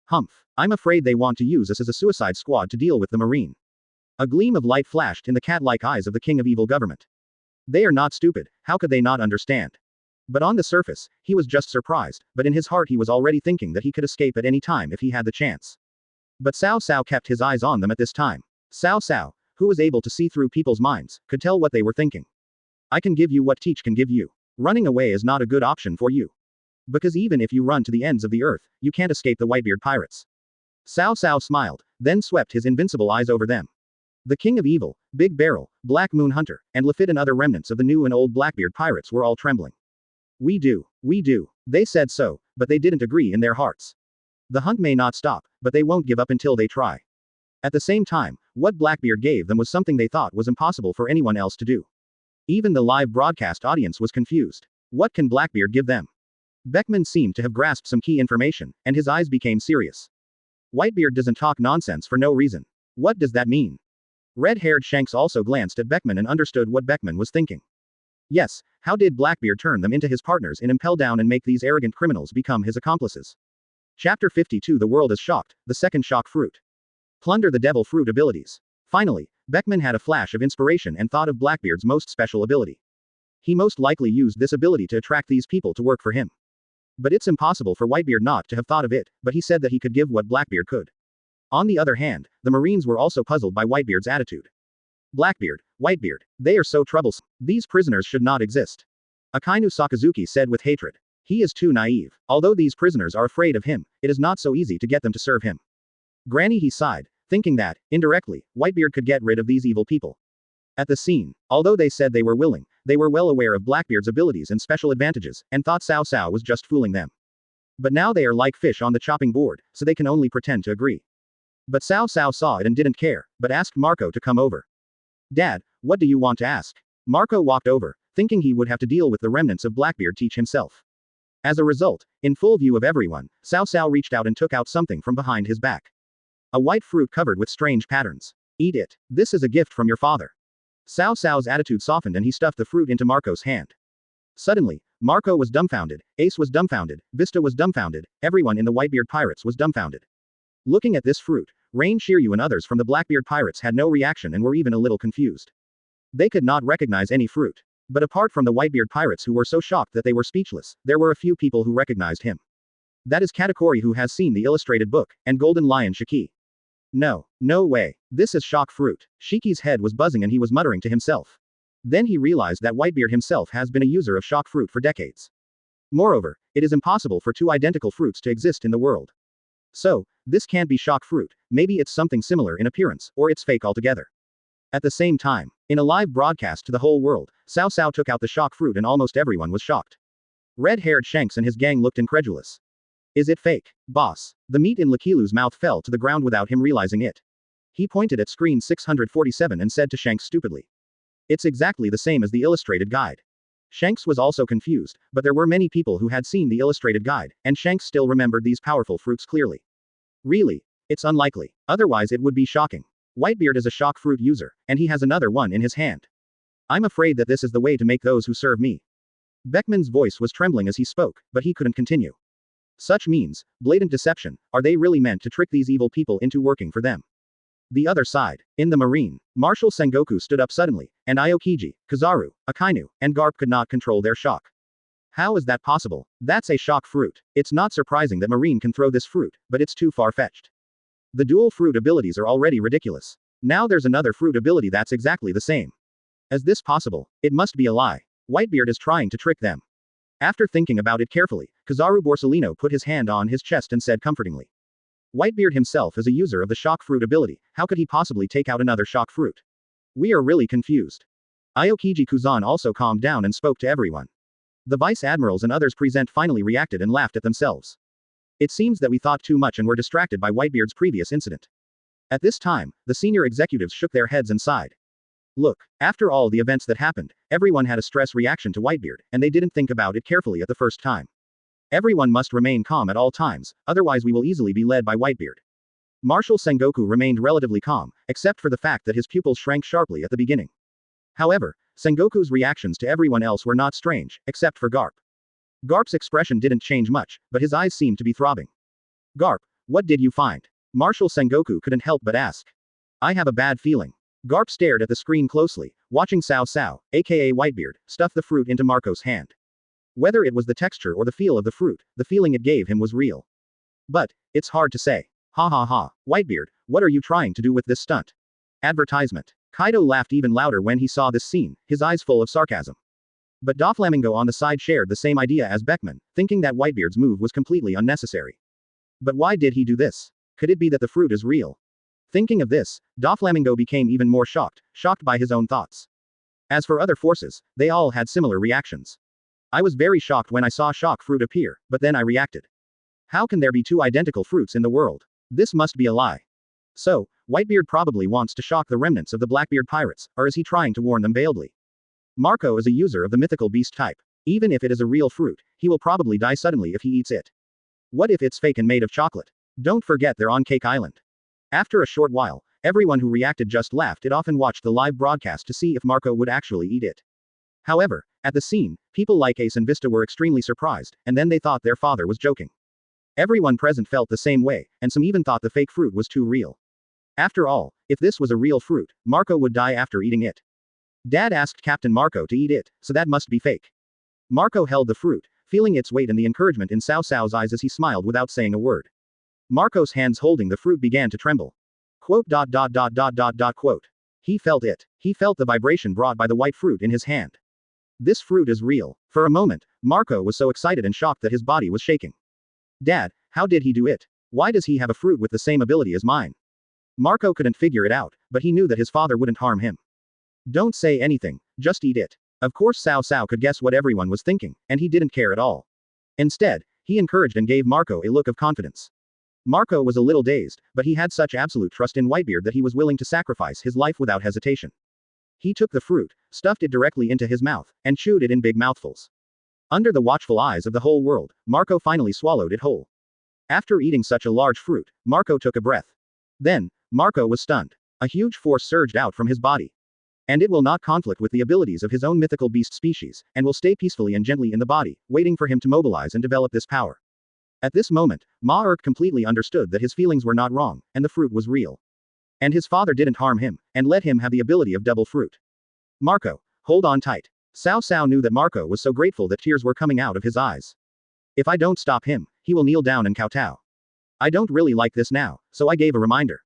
Speaker 2: Humph. I'm afraid they want to use us as a suicide squad to deal with the Marine. A gleam of light flashed in the cat-like eyes of the king of evil government. They are not stupid, how could they not understand? But on the surface, he was just surprised, but in his heart he was already thinking that he could escape at any time if he had the chance. But Cao Cao kept his eyes on them at this time. Cao Cao, who was able to see through people's minds, could tell what they were thinking. I can give you what Teach can give you. Running away is not a good option for you. Because even if you run to the ends of the earth, you can't escape the Whitebeard pirates. Cao Cao smiled, then swept his invincible eyes over them. The King of Evil, Big Barrel, Black Moon Hunter, and Lafitte and other remnants of the new and old Blackbeard pirates were all trembling. We do. They said so, but they didn't agree in their hearts. The hunt may not stop, but they won't give up until they try. At the same time, what Blackbeard gave them was something they thought was impossible for anyone else to do. Even the live broadcast audience was confused. What can Blackbeard give them? Beckman seemed to have grasped some key information, and his eyes became serious. Whitebeard doesn't talk nonsense for no reason. What does that mean? Red-haired Shanks also glanced at Beckman and understood what Beckman was thinking. Yes, how did Blackbeard turn them into his partners in Impel Down and make these arrogant criminals become his accomplices? Chapter 52 The World is Shocked, the Second Shock Fruit. Plunder the Devil Fruit Abilities. Finally, Beckman had a flash of inspiration and thought of Blackbeard's most special ability. He most likely used this ability to attract these people to work for him. But it's impossible for Whitebeard not to have thought of it, but he said that he could give what Blackbeard could. On the other hand, the Marines were also puzzled by Whitebeard's attitude. Blackbeard, Whitebeard, they are so troublesome. These prisoners should not exist. Akainu Sakazuki said with hatred. He is too naive. Although these prisoners are afraid of him, it is not so easy to get them to serve him. Granny he sighed, thinking that, indirectly, Whitebeard could get rid of these evil people. At the scene, although they said they were willing, they were well aware of Blackbeard's abilities and special advantages, and thought Cao Cao was just fooling them. But now they are like fish on the chopping board, so they can only pretend to agree. But Cao Cao saw it and didn't care, but asked Marco to come over. Dad, what do you want to ask? Marco walked over, thinking he would have to deal with the remnants of Blackbeard Teach himself. As a result, in full view of everyone, Cao Cao reached out and took out something from behind his back. A white fruit covered with strange patterns. Eat it. This is a gift from your father. Cao Cao's attitude softened and he stuffed the fruit into Marco's hand. Suddenly, Marco was dumbfounded, Ace was dumbfounded, Vista was dumbfounded, everyone in the Whitebeard Pirates was dumbfounded. Looking at this fruit, Rain Shiryu and others from the Blackbeard Pirates had no reaction and were even a little confused. They could not recognize any fruit. But apart from the Whitebeard Pirates who were so shocked that they were speechless, there were a few people who recognized him. That is Katakuri who has seen the illustrated book, and Golden Lion Shiki. No way. This is shock fruit. Shiki's head was buzzing and he was muttering to himself. Then he realized that Whitebeard himself has been a user of shock fruit for decades. Moreover, it is impossible for two identical fruits to exist in the world. So, this can't be shock fruit, maybe it's something similar in appearance, or it's fake altogether. At the same time, in a live broadcast to the whole world, Cao Cao took out the shock fruit and almost everyone was shocked. Red-haired Shanks and his gang looked incredulous. Is it fake, boss? The meat in Lakilu's mouth fell to the ground without him realizing it. He pointed at screen 647 and said to Shanks stupidly. It's exactly the same as the illustrated guide. Shanks was also confused, but there were many people who had seen the illustrated guide, and Shanks still remembered these powerful fruits clearly. Really? It's unlikely. Otherwise it would be shocking. Whitebeard is a shock fruit user, and he has another one in his hand. I'm afraid that this is the way to make those who serve me. Beckman's voice was trembling as he spoke, but he couldn't continue. Such means, blatant deception, are they really meant to trick these evil people into working for them? The other side. In the marine, Marshal Sengoku stood up suddenly, and Aokiji, Kizaru, Akainu, and Garp could not control their shock. How is that possible? That's a shock fruit. It's not surprising that Marine can throw this fruit, but it's too far-fetched. The dual fruit abilities are already ridiculous. Now there's another fruit ability that's exactly the same. Is this possible? It must be a lie. Whitebeard is trying to trick them. After thinking about it carefully, Kizaru Borsellino put his hand on his chest and said comfortingly. Whitebeard himself is a user of the shock fruit ability, how could he possibly take out another shock fruit? We are really confused. Aokiji Kuzan also calmed down and spoke to everyone. The vice admirals and others present finally reacted and laughed at themselves. It seems that we thought too much and were distracted by Whitebeard's previous incident. At this time, the senior executives shook their heads and sighed. Look, after all the events that happened, everyone had a stress reaction to Whitebeard, and they didn't think about it carefully at the first time. Everyone must remain calm at all times, otherwise we will easily be led by Whitebeard. Marshal Sengoku remained relatively calm, except for the fact that his pupils shrank sharply at the beginning. However, Sengoku's reactions to everyone else were not strange, except for Garp. Garp's expression didn't change much, but his eyes seemed to be throbbing. Garp, what did you find? Marshal Sengoku couldn't help but ask. I have a bad feeling. Garp stared at the screen closely, watching Cao Cao, aka Whitebeard, stuff the fruit into Marco's hand. Whether it was the texture or the feel of the fruit, the feeling it gave him was real. But, it's hard to say. Ha ha ha, Whitebeard, what are you trying to do with this stunt? Advertisement. Kaido laughed even louder when he saw this scene, his eyes full of sarcasm. But Doflamingo on the side shared the same idea as Beckman, thinking that Whitebeard's move was completely unnecessary. But why did he do this? Could it be that the fruit is real? Thinking of this, Doflamingo became even more shocked by his own thoughts. As for other forces, they all had similar reactions. I was very shocked when I saw shock fruit appear, but then I reacted. How can there be two identical fruits in the world? This must be a lie. So, Whitebeard probably wants to shock the remnants of the Blackbeard pirates, or is he trying to warn them veiledly? Marco is a user of the mythical beast type. Even if it is a real fruit, he will probably die suddenly if he eats it. What if it's fake and made of chocolate? Don't forget they're on Cake Island. After a short while, everyone who reacted just laughed it off and watched the live broadcast to see if Marco would actually eat it. However, at the scene, people like Ace and Vista were extremely surprised, and then they thought their father was joking. Everyone present felt the same way, and some even thought the fake fruit was too real. After all, if this was a real fruit, Marco would die after eating it. Dad asked Captain Marco to eat it, so that must be fake. Marco held the fruit, feeling its weight and the encouragement in Cao Cao's eyes as he smiled without saying a word. Marco's hands holding the fruit began to tremble. Quote. He felt it. He felt the vibration brought by the white fruit in his hand. This fruit is real. For a moment, Marco was so excited and shocked that his body was shaking. Dad, how did he do it? Why does he have a fruit with the same ability as mine? Marco couldn't figure it out, but he knew that his father wouldn't harm him. Don't say anything, just eat it. Of course Cao Cao could guess what everyone was thinking, and he didn't care at all. Instead, he encouraged and gave Marco a look of confidence. Marco was a little dazed, but he had such absolute trust in Whitebeard that he was willing to sacrifice his life without hesitation. He took the fruit, stuffed it directly into his mouth, and chewed it in big mouthfuls. Under the watchful eyes of the whole world, Marco finally swallowed it whole. After eating such a large fruit, Marco took a breath. Then, Marco was stunned. A huge force surged out from his body. And it will not conflict with the abilities of his own mythical beast species, and will stay peacefully and gently in the body, waiting for him to mobilize and develop this power. At this moment, Ma-Urk completely understood that his feelings were not wrong, and the fruit was real. And his father didn't harm him, and let him have the ability of double fruit. Marco, hold on tight. Cao Cao knew that Marco was so grateful that tears were coming out of his eyes. If I don't stop him, he will kneel down and kowtow. I don't really like this now, so I gave a reminder.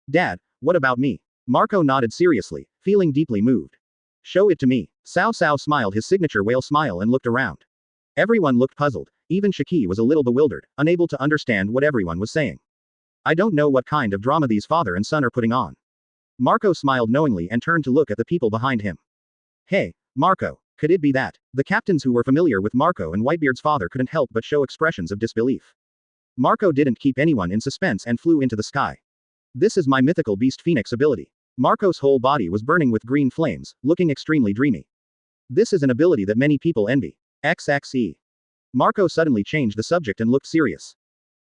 Speaker 2: Dad, what about me? Marco nodded seriously, feeling deeply moved. Show it to me. Cao Cao smiled his signature whale smile and looked around. Everyone looked puzzled, even Shiki was a little bewildered, unable to understand what everyone was saying. I don't know what kind of drama these father and son are putting on. Marco smiled knowingly and turned to look at the people behind him. Hey, Marco, could it be that? The captains who were familiar with Marco and Whitebeard's father couldn't help but show expressions of disbelief. Marco didn't keep anyone in suspense and flew into the sky. This is my mythical beast phoenix ability. Marco's whole body was burning with green flames, looking extremely dreamy. This is an ability that many people envy. XXE. Marco suddenly changed the subject and looked serious.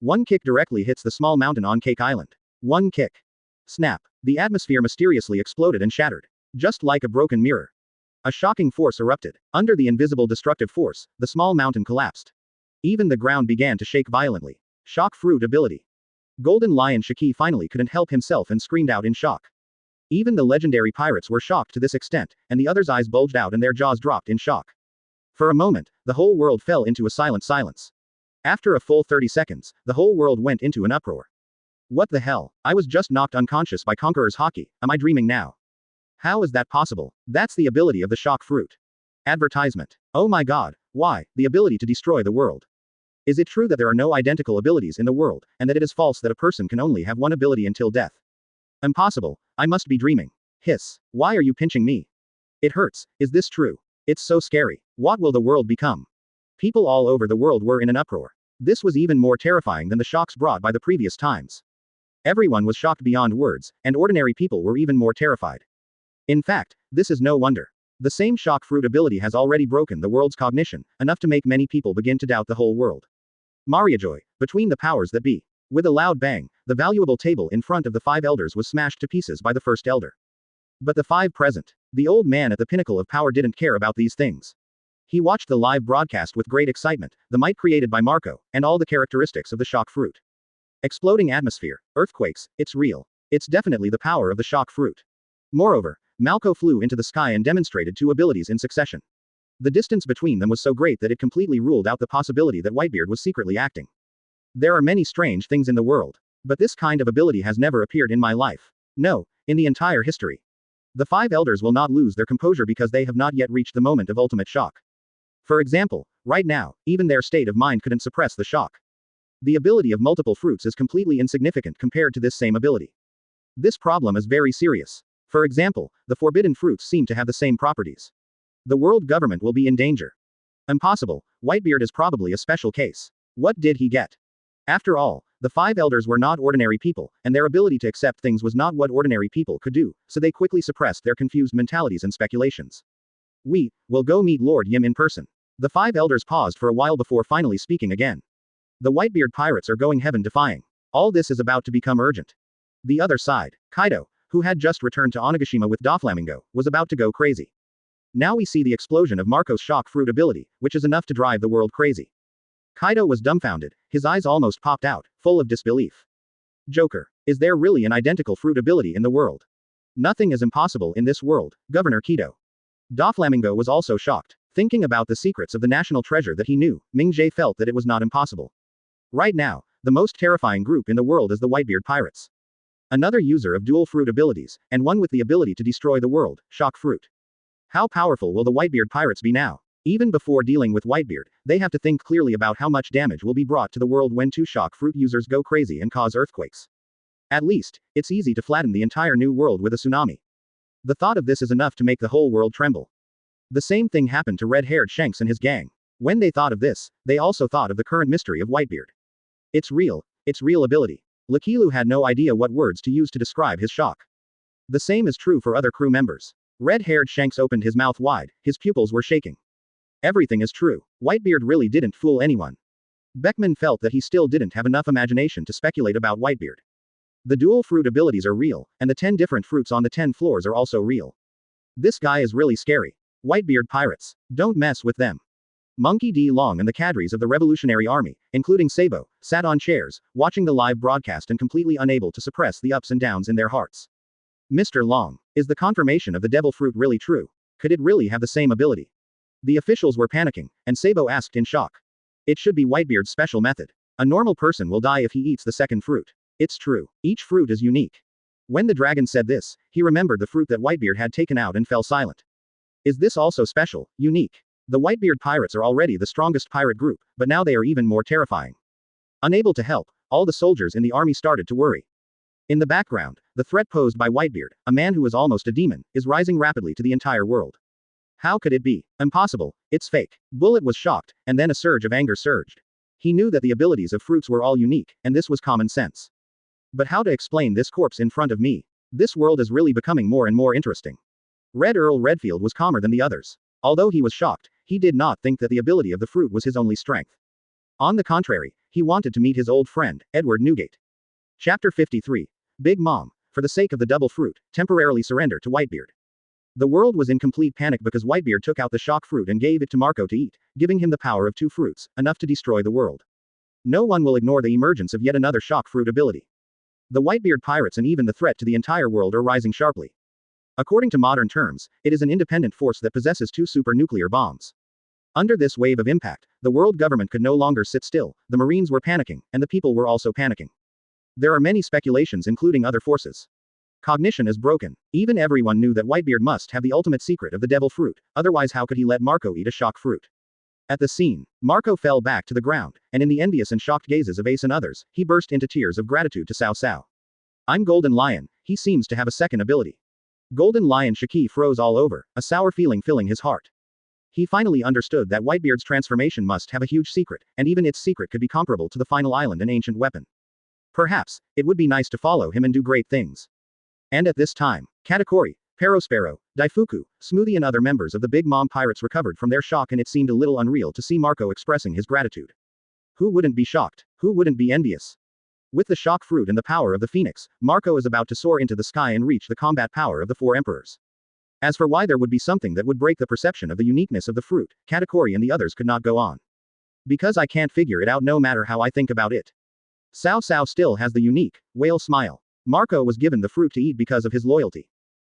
Speaker 2: One kick directly hits the small mountain on Cake Island. One kick. Snap. The atmosphere mysteriously exploded and shattered. Just like a broken mirror. A shocking force erupted. Under the invisible destructive force, the small mountain collapsed. Even the ground began to shake violently. Shock fruit ability. Golden Lion Shiki finally couldn't help himself and screamed out in shock. Even the legendary pirates were shocked to this extent, and the others' eyes bulged out and their jaws dropped in shock. For a moment, the whole world fell into a silent silence. After a full 30 seconds, the whole world went into an uproar. What the hell? I was just knocked unconscious by Conqueror's Hockey, am I dreaming now? How is that possible? That's the ability of the shock fruit. Advertisement. Oh my god, why, the ability to destroy the world. Is it true that there are no identical abilities in the world, and that it is false that a person can only have one ability until death? Impossible, I must be dreaming. Hiss. Why are you pinching me? It hurts, is this true? It's so scary. What will the world become? People all over the world were in an uproar. This was even more terrifying than the shocks brought by the previous times. Everyone was shocked beyond words, and ordinary people were even more terrified. In fact, this is no wonder. The same shock fruit ability has already broken the world's cognition, enough to make many people begin to doubt the whole world. Mariajoy, between the powers that be. With a loud bang, the valuable table in front of the 5 elders was smashed to pieces by the first elder. But the 5 present. The old man at the pinnacle of power didn't care about these things. He watched the live broadcast with great excitement, the might created by Marco, and all the characteristics of the shock fruit. Exploding atmosphere, earthquakes, it's real. It's definitely the power of the shock fruit. Moreover, Malco flew into the sky and demonstrated 2 abilities in succession. The distance between them was so great that it completely ruled out the possibility that Whitebeard was secretly acting. There are many strange things in the world. But this kind of ability has never appeared in my life. No, in the entire history. The 5 elders will not lose their composure because they have not yet reached the moment of ultimate shock. For example, right now, even their state of mind couldn't suppress the shock. The ability of multiple fruits is completely insignificant compared to this same ability. This problem is very serious. For example, the forbidden fruits seem to have the same properties. The world government will be in danger. Impossible, Whitebeard is probably a special case. What did he get? After all, the five elders were not ordinary people, and their ability to accept things was not what ordinary people could do, so they quickly suppressed their confused mentalities and speculations. We will go meet Lord Yim in person. The five elders paused for a while before finally speaking again. The Whitebeard pirates are going heaven defying. All this is about to become urgent. The other side, Kaido, who had just returned to Onigashima with Doflamingo, was about to go crazy. Now we see the explosion of Marco's shock fruit ability, which is enough to drive the world crazy. Kaido was dumbfounded, his eyes almost popped out, full of disbelief. Joker, is there really an identical fruit ability in the world? Nothing is impossible in this world, Governor Kido. Doflamingo was also shocked. Thinking about the secrets of the national treasure that he knew, Ming-Jie felt that it was not impossible. Right now, the most terrifying group in the world is the Whitebeard pirates. Another user of dual fruit abilities, and one with the ability to destroy the world, shock fruit. How powerful will the Whitebeard pirates be now? Even before dealing with Whitebeard, they have to think clearly about how much damage will be brought to the world when two shock fruit users go crazy and cause earthquakes. At least, it's easy to flatten the entire new world with a tsunami. The thought of this is enough to make the whole world tremble. The same thing happened to red-haired Shanks and his gang. When they thought of this, they also thought of the current mystery of Whitebeard. It's real ability. Lakilu had no idea what words to use to describe his shock. The same is true for other crew members. Red-haired Shanks opened his mouth wide, his pupils were shaking. Everything is true. Whitebeard really didn't fool anyone. Beckman felt that he still didn't have enough imagination to speculate about Whitebeard. The dual fruit abilities are real, and the 10 different fruits on the 10 floors are also real. This guy is really scary. Whitebeard pirates. Don't mess with them. Monkey D. Long and the cadres of the Revolutionary Army, including Sabo, sat on chairs, watching the live broadcast and completely unable to suppress the ups and downs in their hearts. Mr. Long, is the confirmation of the devil fruit really true? Could it really have the same ability? The officials were panicking, and Sabo asked in shock. It should be Whitebeard's special method. A normal person will die if he eats the second fruit. It's true. Each fruit is unique. When the dragon said this, he remembered the fruit that Whitebeard had taken out and fell silent. Is this also special, unique? The Whitebeard pirates are already the strongest pirate group, but now they are even more terrifying. Unable to help, all the soldiers in the army started to worry. In the background, the threat posed by Whitebeard, a man who is almost a demon, is rising rapidly to the entire world. How could it be? Impossible, it's fake. Bullet was shocked, and then a surge of anger surged. He knew that the abilities of fruits were all unique, and this was common sense. But how to explain this corpse in front of me? This world is really becoming more and more interesting. Red Earl Redfield was calmer than the others. Although he was shocked, he did not think that the ability of the fruit was his only strength. On the contrary, he wanted to meet his old friend, Edward Newgate. Chapter 53. Big Mom, for the sake of the double fruit, temporarily surrender to Whitebeard. The world was in complete panic because Whitebeard took out the shock fruit and gave it to Marco to eat, giving him the power of 2 fruits, enough to destroy the world. No one will ignore the emergence of yet another shock fruit ability. The Whitebeard pirates and even the threat to the entire world are rising sharply. According to modern terms, it is an independent force that possesses 2 super-nuclear bombs. Under this wave of impact, the world government could no longer sit still, the Marines were panicking, and the people were also panicking. There are many speculations including other forces. Cognition is broken. Even everyone knew that Whitebeard must have the ultimate secret of the devil fruit, otherwise how could he let Marco eat a shock fruit? At the scene, Marco fell back to the ground, and in the envious and shocked gazes of Ace and others, he burst into tears of gratitude to Cao Cao. I'm Golden Lion, he seems to have a second ability. Golden Lion Shiki froze all over, a sour feeling filling his heart. He finally understood that Whitebeard's transformation must have a huge secret, and even its secret could be comparable to the final island and ancient weapon. Perhaps, it would be nice to follow him and do great things. And at this time, Katakuri, Perospero, Daifuku, Smoothie and other members of the Big Mom Pirates recovered from their shock, and it seemed a little unreal to see Marco expressing his gratitude. Who wouldn't be shocked? Who wouldn't be envious? With the shock fruit and the power of the Phoenix, Marco is about to soar into the sky and reach the combat power of the 4 emperors. As for why there would be something that would break the perception of the uniqueness of the fruit, Katakuri and the others could not go on. Because I can't figure it out no matter how I think about it. Cao Cao still has the unique, whale smile. Marco was given the fruit to eat because of his loyalty.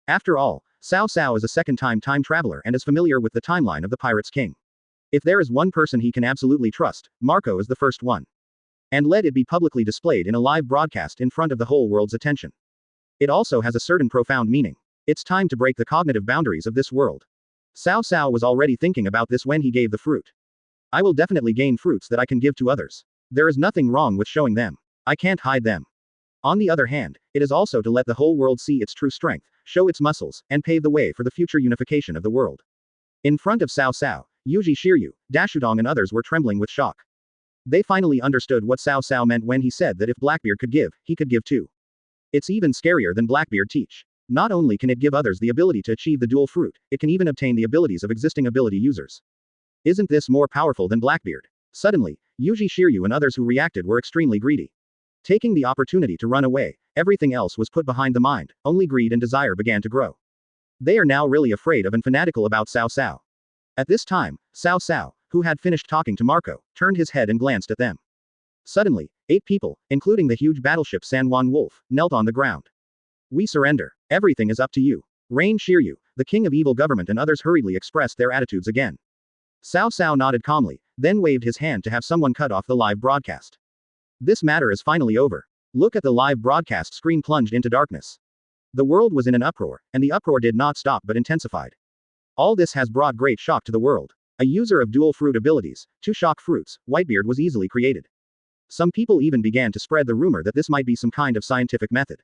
Speaker 2: After all, Cao Cao is a second-time time traveler and is familiar with the timeline of the Pirates King. If there is one person he can absolutely trust, Marco is the first one. And let it be publicly displayed in a live broadcast in front of the whole world's attention. It also has a certain profound meaning. It's time to break the cognitive boundaries of this world. Cao Cao was already thinking about this when he gave the fruit. I will definitely gain fruits that I can give to others. There is nothing wrong with showing them. I can't hide them. On the other hand, it is also to let the whole world see its true strength, show its muscles, and pave the way for the future unification of the world. In front of Cao Cao, Yuji Shiryu, Dashudong and others were trembling with shock. They finally understood what Cao Cao meant when he said that if Blackbeard could give, he could give too. It's even scarier than Blackbeard Teach. Not only can it give others the ability to achieve the dual fruit, it can even obtain the abilities of existing ability users. Isn't this more powerful than Blackbeard? Suddenly, Yuji Shiryu and others who reacted were extremely greedy. Taking the opportunity to run away, everything else was put behind the mind, only greed and desire began to grow. They are now really afraid of and fanatical about Cao Cao. At this time, Cao Cao, who had finished talking to Marco, turned his head and glanced at them. Suddenly, 8 people, including the huge battleship San Juan Wolf, knelt on the ground. We surrender. Everything is up to you. Rain Shiryu, the king of evil government and others hurriedly expressed their attitudes again. Cao Cao nodded calmly, then waved his hand to have someone cut off the live broadcast. This matter is finally over. Look at the live broadcast screen plunged into darkness. The world was in an uproar, and the uproar did not stop but intensified. All this has brought great shock to the world. A user of dual fruit abilities, 2 shock fruits, Whitebeard was easily created. Some people even began to spread the rumor that this might be some kind of scientific method.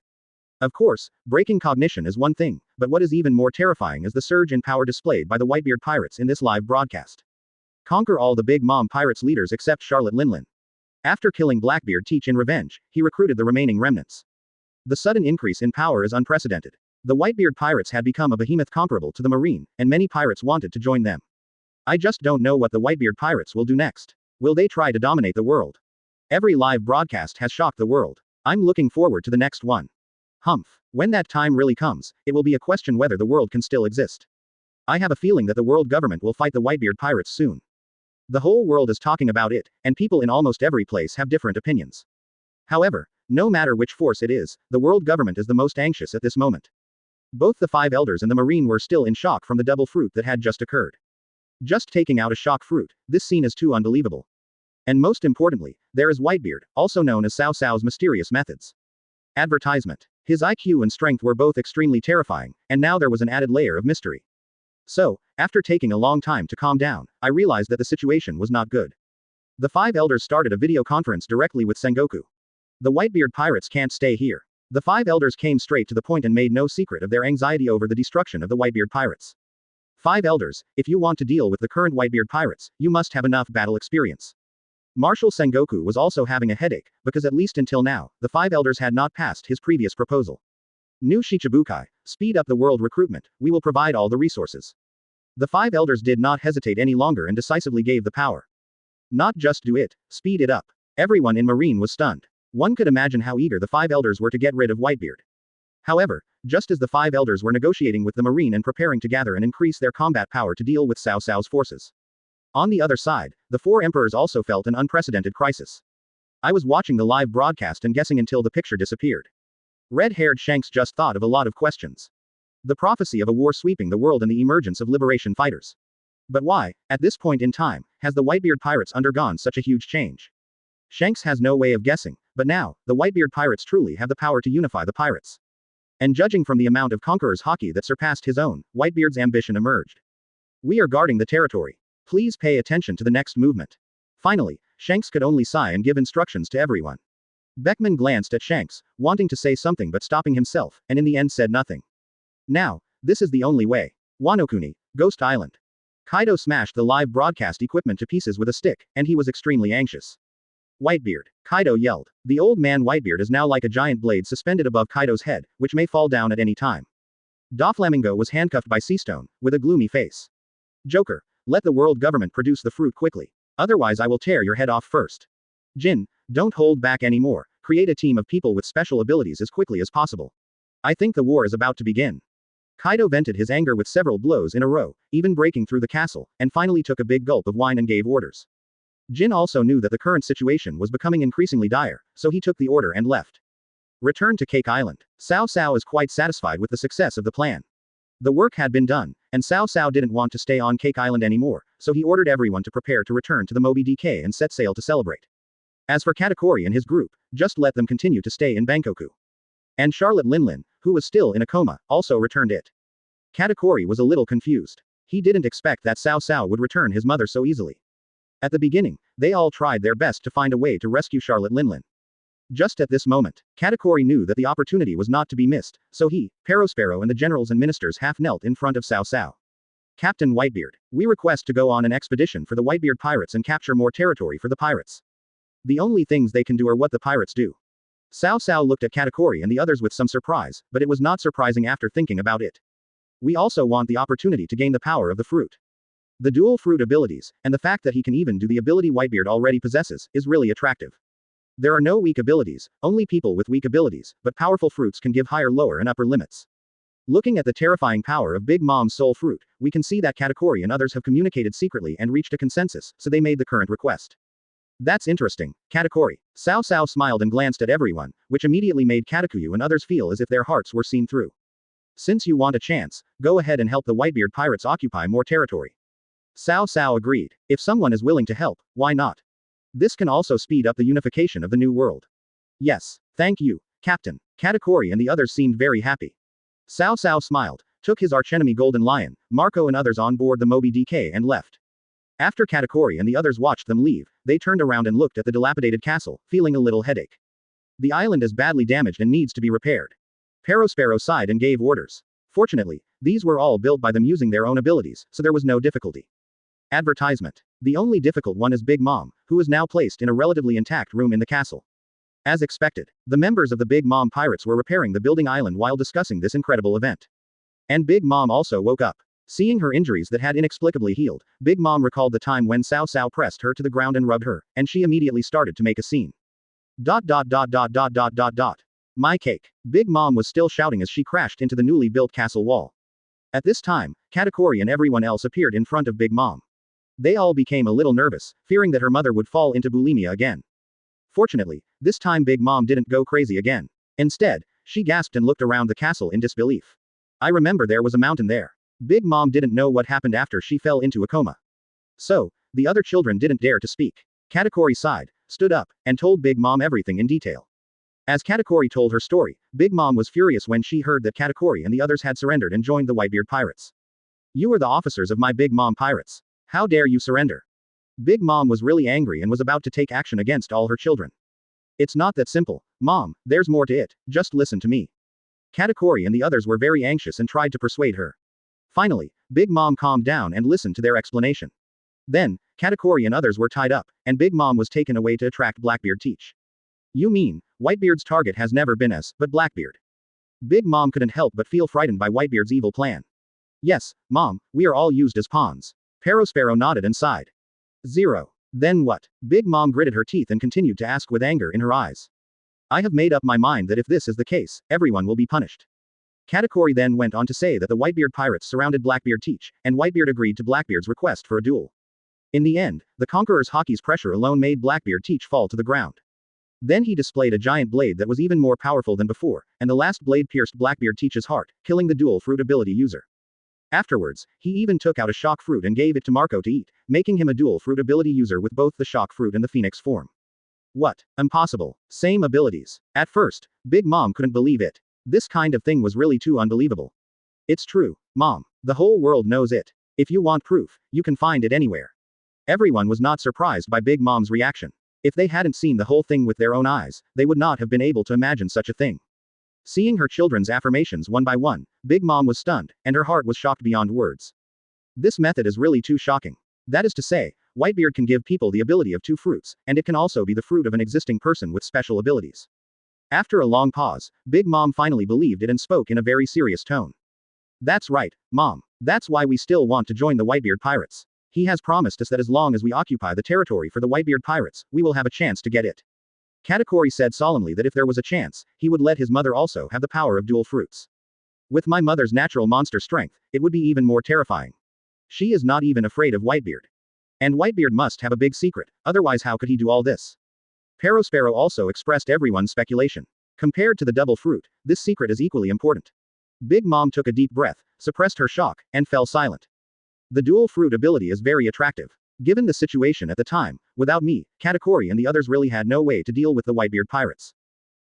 Speaker 2: Of course, breaking cognition is one thing, but what is even more terrifying is the surge in power displayed by the Whitebeard pirates in this live broadcast. Conquer all the Big Mom pirates leaders except Charlotte Linlin. After killing Blackbeard Teach in revenge, he recruited the remaining remnants. The sudden increase in power is unprecedented. The Whitebeard pirates had become a behemoth comparable to the Marine, and many pirates wanted to join them. I just don't know what the Whitebeard pirates will do next. Will they try to dominate the world? Every live broadcast has shocked the world. I'm looking forward to the next one. Humph. When that time really comes, it will be a question whether the world can still exist. I have a feeling that the world government will fight the Whitebeard pirates soon. The whole world is talking about it, and people in almost every place have different opinions. However, no matter which force it is, the world government is the most anxious at this moment. Both the 5 elders and the Marine were still in shock from the double fruit that had just occurred. Just taking out a shock fruit, this scene is too unbelievable. And most importantly, there is Whitebeard, also known as Cao Cao's mysterious methods. Advertisement. His IQ and strength were both extremely terrifying, and now there was an added layer of mystery. So, after taking a long time to calm down, I realized that the situation was not good. The 5 elders started a video conference directly with Sengoku. The Whitebeard pirates can't stay here. The 5 elders came straight to the point and made no secret of their anxiety over the destruction of the Whitebeard pirates. 5 elders, if you want to deal with the current Whitebeard pirates, you must have enough battle experience. Marshal Sengoku was also having a headache, because at least until now, the 5 elders had not passed his previous proposal. New Shichibukai, speed up the world recruitment, we will provide all the resources. The 5 elders did not hesitate any longer and decisively gave the power. Not just do it, speed it up. Everyone in Marine was stunned. One could imagine how eager the 5 elders were to get rid of Whitebeard. However, just as the 5 elders were negotiating with the Marine and preparing to gather and increase their combat power to deal with Cao Cao's forces. On the other side, the 4 emperors also felt an unprecedented crisis. I was watching the live broadcast and guessing until the picture disappeared. Red-haired Shanks just thought of a lot of questions. The prophecy of a war sweeping the world and the emergence of liberation fighters. But why, at this point in time, has the Whitebeard pirates undergone such a huge change? Shanks has no way of guessing, but now, the Whitebeard pirates truly have the power to unify the pirates. And judging from the amount of conqueror's hockey that surpassed his own, Whitebeard's ambition emerged. We are guarding the territory. Please pay attention to the next movement. Finally, Shanks could only sigh and give instructions to everyone. Beckman glanced at Shanks, wanting to say something but stopping himself, and in the end said nothing. Now, this is the only way. Wanokuni, Ghost Island. Kaido smashed the live broadcast equipment to pieces with a stick, and he was extremely anxious. Whitebeard, Kaido yelled. The old man Whitebeard is now like a giant blade suspended above Kaido's head, which may fall down at any time. Doflamingo was handcuffed by Seastone, with a gloomy face. Joker, let the world government produce the fruit quickly. Otherwise I will tear your head off first. Jin, don't hold back anymore, create a team of people with special abilities as quickly as possible. I think the war is about to begin. Kaido vented his anger with several blows in a row, even breaking through the castle, and finally took a big gulp of wine and gave orders. Jin also knew that the current situation was becoming increasingly dire, so he took the order and left. Return to Cake Island. Cao Cao is quite satisfied with the success of the plan. The work had been done, and Cao Cao didn't want to stay on Cake Island anymore, so he ordered everyone to prepare to return to the Moby DK and set sail to celebrate. As for Katakuri and his group, just let them continue to stay in Bankoku. And Charlotte Linlin, who was still in a coma, also returned it. Katakuri was a little confused. He didn't expect that Cao Cao would return his mother so easily. At the beginning, they all tried their best to find a way to rescue Charlotte Linlin. Just at this moment, Katakuri knew that the opportunity was not to be missed, so he, Perospero and the generals and ministers half knelt in front of Cao Cao. Captain Whitebeard, we request to go on an expedition for the Whitebeard pirates and capture more territory for the pirates. The only things they can do are what the pirates do. Cao Cao looked at Katakuri and the others with some surprise, but it was not surprising after thinking about it. We also want the opportunity to gain the power of the fruit. The dual fruit abilities, and the fact that he can even do the ability Whitebeard already possesses, is really attractive. There are no weak abilities, only people with weak abilities, but powerful fruits can give higher, lower and upper limits. Looking at the terrifying power of Big Mom's soul fruit, we can see that Katakuri and others have communicated secretly and reached a consensus, so they made the current request. That's interesting, Katakuri. Cao Cao smiled and glanced at everyone, which immediately made Katakuyu and others feel as if their hearts were seen through. Since you want a chance, go ahead and help the Whitebeard pirates occupy more territory. Cao Cao agreed. If someone is willing to help, why not? This can also speed up the unification of the new world. Yes, thank you, Captain. Katakuri and the others seemed very happy. Cao Cao smiled, took his archenemy Golden Lion, Marco and others on board the Moby DK and left. After Katakuri and the others watched them leave, they turned around and looked at the dilapidated castle, feeling a little headache. The island is badly damaged and needs to be repaired. Perospero sighed and gave orders. Fortunately, these were all built by them using their own abilities, so there was no difficulty. Advertisement. The only difficult one is Big Mom, who is now placed in a relatively intact room in the castle. As expected, the members of the Big Mom pirates were repairing the building island while discussing this incredible event. And Big Mom also woke up. Seeing her injuries that had inexplicably healed, Big Mom recalled the time when Cao Cao pressed her to the ground and rubbed her, and she immediately started to make a scene. ... My cake. Big Mom was still shouting as she crashed into the newly built castle wall. At this time, Katakuri and everyone else appeared in front of Big Mom. They all became a little nervous, fearing that her mother would fall into bulimia again. Fortunately, this time Big Mom didn't go crazy again. Instead, she gasped and looked around the castle in disbelief. I remember there was a mountain there. Big Mom didn't know what happened after she fell into a coma. So, the other children didn't dare to speak. Katakuri sighed, stood up, and told Big Mom everything in detail. As Katakuri told her story, Big Mom was furious when she heard that Katakuri and the others had surrendered and joined the Whitebeard pirates. You are the officers of my Big Mom pirates. How dare you surrender? Big Mom was really angry and was about to take action against all her children. It's not that simple, Mom, there's more to it, just listen to me. Katakuri and the others were very anxious and tried to persuade her. Finally, Big Mom calmed down and listened to their explanation. Then, Katakuri and others were tied up, and Big Mom was taken away to attract Blackbeard Teach. You mean, Whitebeard's target has never been us, but Blackbeard. Big Mom couldn't help but feel frightened by Whitebeard's evil plan. Yes, Mom, we are all used as pawns. Perospero nodded and sighed. 0. Then what? Big Mom gritted her teeth and continued to ask with anger in her eyes. I have made up my mind that if this is the case, everyone will be punished. Katakuri then went on to say that the Whitebeard pirates surrounded Blackbeard Teach, and Whitebeard agreed to Blackbeard's request for a duel. In the end, the conqueror's hockey's pressure alone made Blackbeard Teach fall to the ground. Then he displayed a giant blade that was even more powerful than before, and the last blade pierced Blackbeard Teach's heart, killing the dual fruit ability user. Afterwards, he even took out a shock fruit and gave it to Marco to eat, making him a dual fruit ability user with both the shock fruit and the phoenix form. What? Impossible. Same abilities. At first, Big Mom couldn't believe it. This kind of thing was really too unbelievable. It's true, Mom. The whole world knows it. If you want proof, you can find it anywhere. Everyone was not surprised by Big Mom's reaction. If they hadn't seen the whole thing with their own eyes, they would not have been able to imagine such a thing. Seeing her children's affirmations one by one, Big Mom was stunned, and her heart was shocked beyond words. This method is really too shocking. That is to say, Whitebeard can give people the ability of two fruits, and it can also be the fruit of an existing person with special abilities. After a long pause, Big Mom finally believed it and spoke in a very serious tone. That's right, Mom. That's why we still want to join the Whitebeard pirates. He has promised us that as long as we occupy the territory for the Whitebeard pirates, we will have a chance to get it. Katakuri said solemnly that if there was a chance, he would let his mother also have the power of dual fruits. With my mother's natural monster strength, it would be even more terrifying. She is not even afraid of Whitebeard. And Whitebeard must have a big secret, otherwise how could he do all this? Perospero also expressed everyone's speculation. Compared to the double fruit, this secret is equally important. Big Mom took a deep breath, suppressed her shock, and fell silent. The dual fruit ability is very attractive. Given the situation at the time, without me, Katakuri and the others really had no way to deal with the Whitebeard pirates.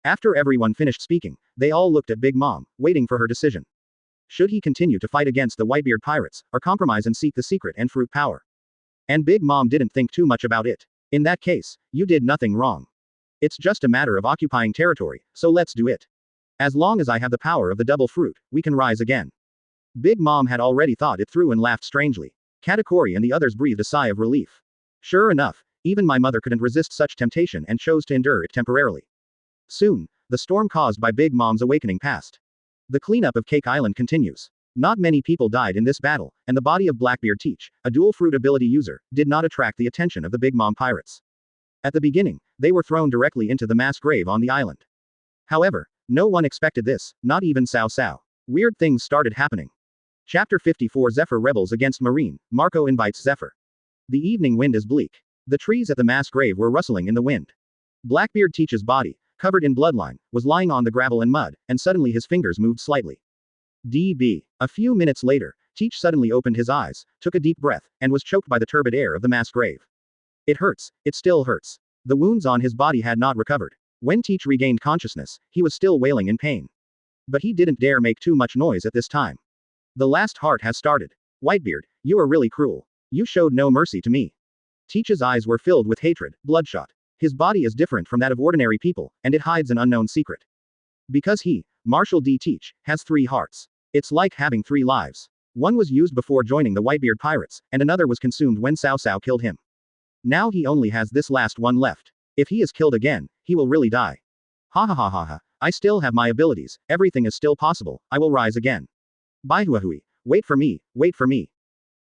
Speaker 2: After everyone finished speaking, they all looked at Big Mom, waiting for her decision. Should he continue to fight against the Whitebeard pirates, or compromise and seek the secret and fruit power? And Big Mom didn't think too much about it. In that case, you did nothing wrong. It's just a matter of occupying territory, so let's do it. As long as I have the power of the double fruit, we can rise again. Big Mom had already thought it through and laughed strangely. Katakuri and the others breathed a sigh of relief. Sure enough, even my mother couldn't resist such temptation and chose to endure it temporarily. Soon, the storm caused by Big Mom's awakening passed. The cleanup of Cake Island continues. Not many people died in this battle, and the body of Blackbeard Teach, a dual fruit ability user, did not attract the attention of the Big Mom pirates. At the beginning, they were thrown directly into the mass grave on the island. However, no one expected this, not even Cao Cao. Weird things started happening. Chapter 54 Zephyr rebels against Marine, Marco invites Zephyr. The evening wind is bleak. The trees at the mass grave were rustling in the wind. Blackbeard Teach's body, covered in bloodline, was lying on the gravel and mud, and suddenly his fingers moved slightly. DB. A few minutes later, Teach suddenly opened his eyes, took a deep breath, and was choked by the turbid air of the mass grave. It hurts, it still hurts. The wounds on his body had not recovered. When Teach regained consciousness, he was still wailing in pain. But he didn't dare make too much noise at this time. The last heart has started. Whitebeard, you are really cruel. You showed no mercy to me. Teach's eyes were filled with hatred, bloodshot. His body is different from that of ordinary people, and it hides an unknown secret. Because he, Marshall D. Teach, has 3 hearts. It's like having 3 lives. One was used before joining the Whitebeard pirates, and another was consumed when Cao Cao killed him. Now he only has this last one left. If he is killed again, he will really die. Ha ha ha ha ha. I still have my abilities, everything is still possible, I will rise again. Baihuahui, wait for me, wait for me.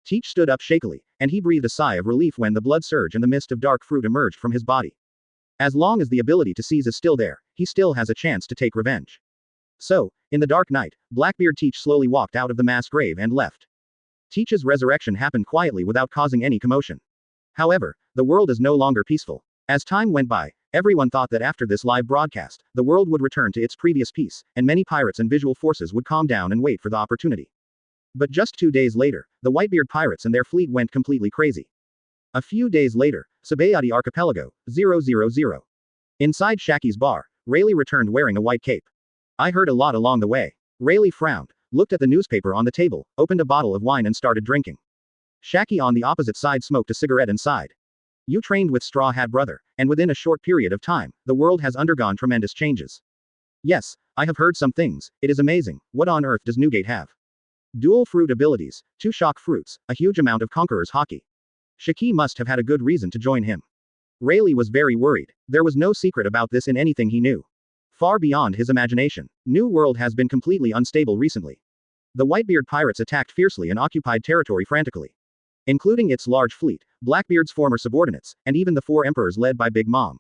Speaker 2: Teach stood up shakily, and he breathed a sigh of relief when the blood surge and the mist of dark fruit emerged from his body. As long as the ability to seize is still there, he still has a chance to take revenge. So, in the dark night, Blackbeard Teach slowly walked out of the mass grave and left. Teach's resurrection happened quietly without causing any commotion. However, the world is no longer peaceful. As time went by, everyone thought that after this live broadcast, the world would return to its previous peace, and many pirates and visual forces would calm down and wait for the opportunity. But just 2 days later, the Whitebeard pirates and their fleet went completely crazy. A few days later, Sabayati Archipelago, 000. Inside Shaki's bar, Rayleigh returned wearing a white cape. I heard a lot along the way. Rayleigh frowned, looked at the newspaper on the table, opened a bottle of wine and started drinking. Shaki on the opposite side smoked a cigarette and sighed. You trained with Straw Hat Brother, and within a short period of time, the world has undergone tremendous changes. Yes, I have heard some things, it is amazing. What on earth does Newgate have? Dual fruit abilities, 2 shock fruits, a huge amount of Conqueror's hockey. Shaki must have had a good reason to join him. Rayleigh was very worried. There was no secret about this in anything he knew. Far beyond his imagination, New World has been completely unstable recently. The Whitebeard pirates attacked fiercely and occupied territory frantically. Including its large fleet, Blackbeard's former subordinates, and even the 4 emperors led by Big Mom.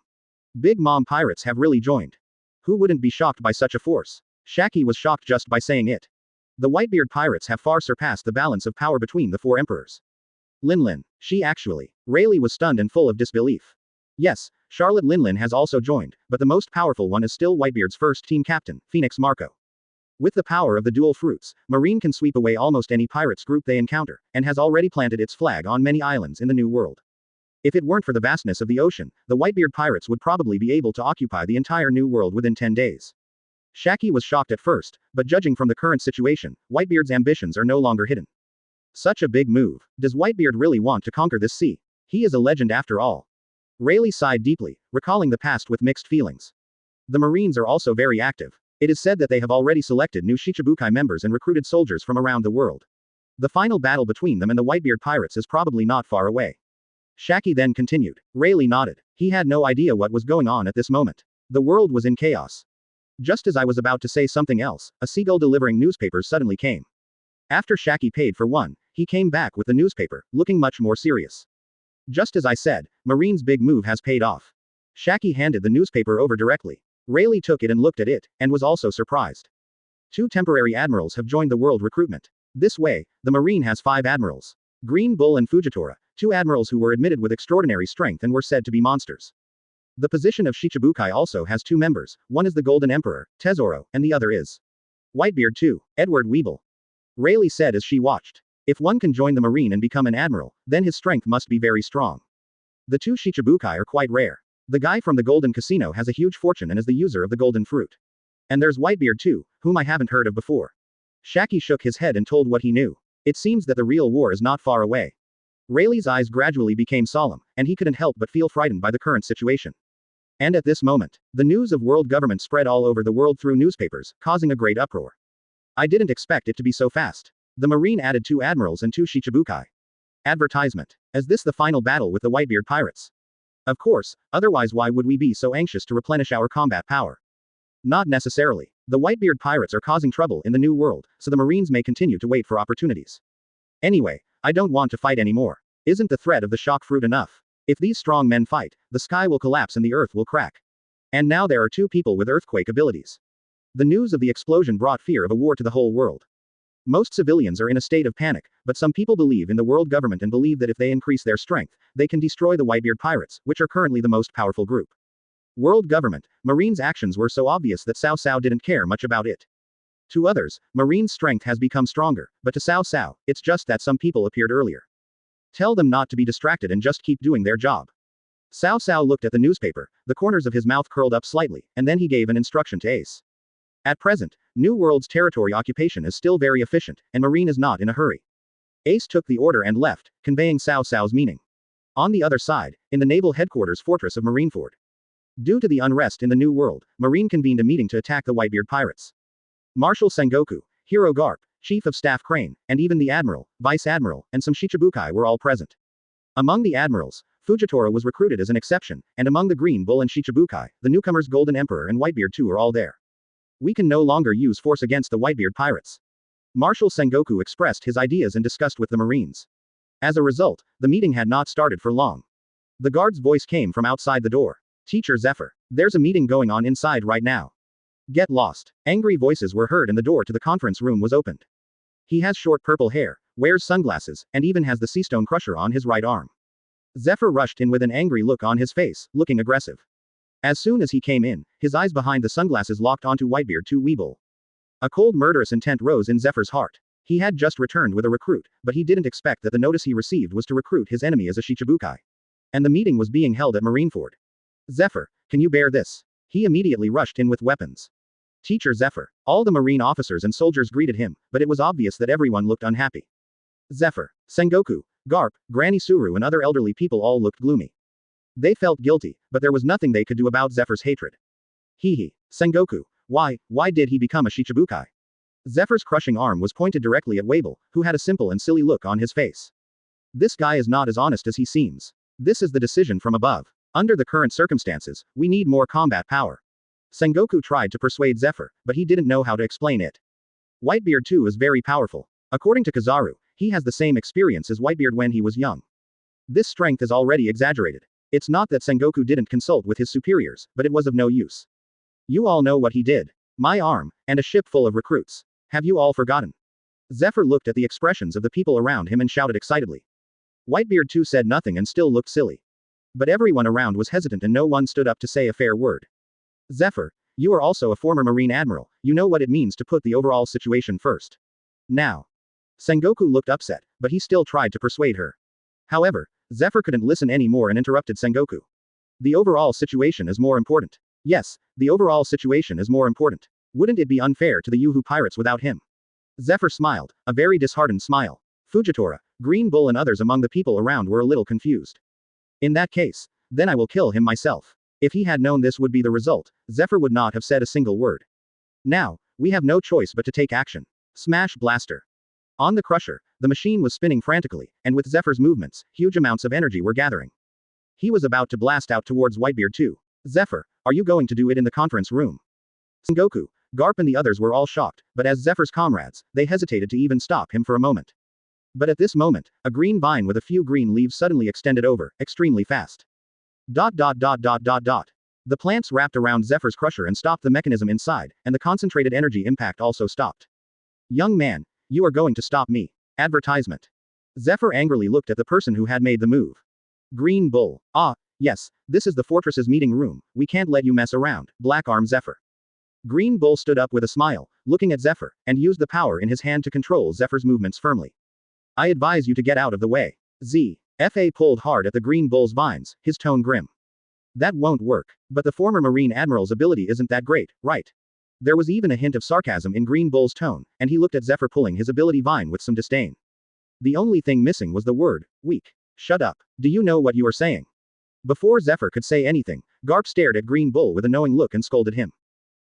Speaker 2: Big Mom pirates have really joined. Who wouldn't be shocked by such a force? Shaki was shocked just by saying it. The Whitebeard pirates have far surpassed the balance of power between the 4 emperors. Linlin, she actually. Rayleigh was stunned and full of disbelief. Yes, Charlotte Linlin has also joined, but the most powerful one is still Whitebeard's first team captain, Phoenix Marco. With the power of the dual fruits, Marine can sweep away almost any pirates group they encounter, and has already planted its flag on many islands in the New World. If it weren't for the vastness of the ocean, the Whitebeard pirates would probably be able to occupy the entire New World within 10 days. Shaki was shocked at first, but judging from the current situation, Whitebeard's ambitions are no longer hidden. Such a big move. Does Whitebeard really want to conquer this sea? He is a legend after all. Rayleigh sighed deeply, recalling the past with mixed feelings. The Marines are also very active. It is said that they have already selected new Shichibukai members and recruited soldiers from around the world. The final battle between them and the Whitebeard pirates is probably not far away. Shaki then continued. Rayleigh nodded. He had no idea what was going on at this moment. The world was in chaos. Just as I was about to say something else, a seagull delivering newspapers suddenly came. After Shaki paid for one, he came back with the newspaper, looking much more serious. Just as I said, Marine's big move has paid off. Shaki handed the newspaper over directly. Rayleigh took it and looked at it, and was also surprised. 2 temporary admirals have joined the world recruitment. This way, the Marine has 5 admirals. Green Bull and Fujitora, 2 admirals who were admitted with extraordinary strength and were said to be monsters. The position of Shichibukai also has 2 members, one is the Golden Emperor, Tesoro, and the other is Whitebeard too, Edward Weeble. Rayleigh said as she watched. If one can join the Marine and become an admiral, then his strength must be very strong. The 2 Shichibukai are quite rare. The guy from the Golden Casino has a huge fortune and is the user of the Golden Fruit. And there's Whitebeard too, whom I haven't heard of before. Shaki shook his head and told what he knew. It seems that the real war is not far away. Rayleigh's eyes gradually became solemn, and he couldn't help but feel frightened by the current situation. And at this moment, the news of world government spread all over the world through newspapers, causing a great uproar. I didn't expect it to be so fast. The Marine added 2 admirals and 2 Shichibukai. Advertisement. Is this the final battle with the Whitebeard pirates? Of course, otherwise why would we be so anxious to replenish our combat power? Not necessarily. The Whitebeard pirates are causing trouble in the New World, so the Marines may continue to wait for opportunities. Anyway, I don't want to fight anymore. Isn't the threat of the shock fruit enough? If these strong men fight, the sky will collapse and the earth will crack. And now there are 2 people with earthquake abilities. The news of the explosion brought fear of a war to the whole world. Most civilians are in a state of panic, but some people believe in the world government and believe that if they increase their strength, they can destroy the Whitebeard pirates, which are currently the most powerful group. World government, Marines' actions were so obvious that Cao Cao didn't care much about it. To others, Marines' strength has become stronger, but to Cao Cao, it's just that some people appeared earlier. Tell them not to be distracted and just keep doing their job. Cao Cao looked at the newspaper, the corners of his mouth curled up slightly, and then he gave an instruction to Ace. At present, New World's territory occupation is still very efficient, and Marine is not in a hurry. Ace took the order and left, conveying Cao Cao's meaning. On the other side, in the naval headquarters fortress of Marineford. Due to the unrest in the New World, Marine convened a meeting to attack the Whitebeard pirates. Marshal Sengoku, Hero Garp, Chief of Staff Crane, and even the Admiral, Vice Admiral, and some Shichibukai were all present. Among the admirals, Fujitora was recruited as an exception, and among the Green Bull and Shichibukai, the newcomers Golden Emperor and Whitebeard too are all there. We can no longer use force against the Whitebeard pirates. Marshal Sengoku expressed his ideas and discussed with the Marines. As a result, the meeting had not started for long. The guard's voice came from outside the door. Teacher Zephyr, there's a meeting going on inside right now. Get lost. Angry voices were heard and the door to the conference room was opened. He has short purple hair, wears sunglasses, and even has the sea stone crusher on his right arm. Zephyr rushed in with an angry look on his face, looking aggressive. As soon as he came in, his eyes behind the sunglasses locked onto Whitebeard 2 Weeble. A cold murderous intent rose in Zephyr's heart. He had just returned with a recruit, but he didn't expect that the notice he received was to recruit his enemy as a Shichibukai. And the meeting was being held at Marineford. Zephyr, can you bear this? He immediately rushed in with weapons. Teacher Zephyr. All the Marine officers and soldiers greeted him, but it was obvious that everyone looked unhappy. Zephyr, Sengoku, Garp, Granny Suru and other elderly people all looked gloomy. They felt guilty, but there was nothing they could do about Zephyr's hatred. Hehe. Sengoku. Why did he become a Shichibukai? Zephyr's crushing arm was pointed directly at Weeble, who had a simple and silly look on his face. This guy is not as honest as he seems. This is the decision from above. Under the current circumstances, we need more combat power. Sengoku tried to persuade Zephyr, but he didn't know how to explain it. Whitebeard too is very powerful. According to Kizaru, he has the same experience as Whitebeard when he was young. This strength is already exaggerated. It's not that Sengoku didn't consult with his superiors, but it was of no use. You all know what he did. My arm, and a ship full of recruits. Have you all forgotten? Zephyr looked at the expressions of the people around him and shouted excitedly. Whitebeard too said nothing and still looked silly. But everyone around was hesitant and no one stood up to say a fair word. Zephyr, you are also a former Marine Admiral, you know what it means to put the overall situation first. Now. Sengoku looked upset, but he still tried to persuade her. However, Zephyr couldn't listen anymore and interrupted Sengoku. The overall situation is more important. Yes, the overall situation is more important. Wouldn't it be unfair to the Yuhu pirates without him? Zephyr smiled, a very disheartened smile. Fujitora, Green Bull and others among the people around were a little confused. In that case, then I will kill him myself. If he had known this would be the result, Zephyr would not have said a single word. Now, we have no choice but to take action. Smash blaster. On the crusher, the machine was spinning frantically, and with Zephyr's movements, huge amounts of energy were gathering. He was about to blast out towards Whitebeard too. Zephyr, are you going to do it in the conference room? Sengoku, Garp and the others were all shocked, but as Zephyr's comrades, they hesitated to even stop him for a moment. But at this moment, a green vine with a few green leaves suddenly extended over, extremely fast. The plants wrapped around Zephyr's crusher and stopped the mechanism inside, and the concentrated energy impact also stopped. Young man, you are going to stop me. Advertisement. Zephyr angrily looked at the person who had made the move. Green Bull. Ah, yes, this is the fortress's meeting room, we can't let you mess around, Black Arm Zephyr. Green Bull stood up with a smile, looking at Zephyr, and used the power in his hand to control Zephyr's movements firmly. I advise you to get out of the way. Z.F.A. pulled hard at the Green Bull's vines, his tone grim. That won't work. But the former Marine Admiral's ability isn't that great, right? There was even a hint of sarcasm in Green Bull's tone, and he looked at Zephyr pulling his ability vine with some disdain. The only thing missing was the word, weak. Shut up. Do you know what you are saying? Before Zephyr could say anything, Garp stared at Green Bull with a knowing look and scolded him.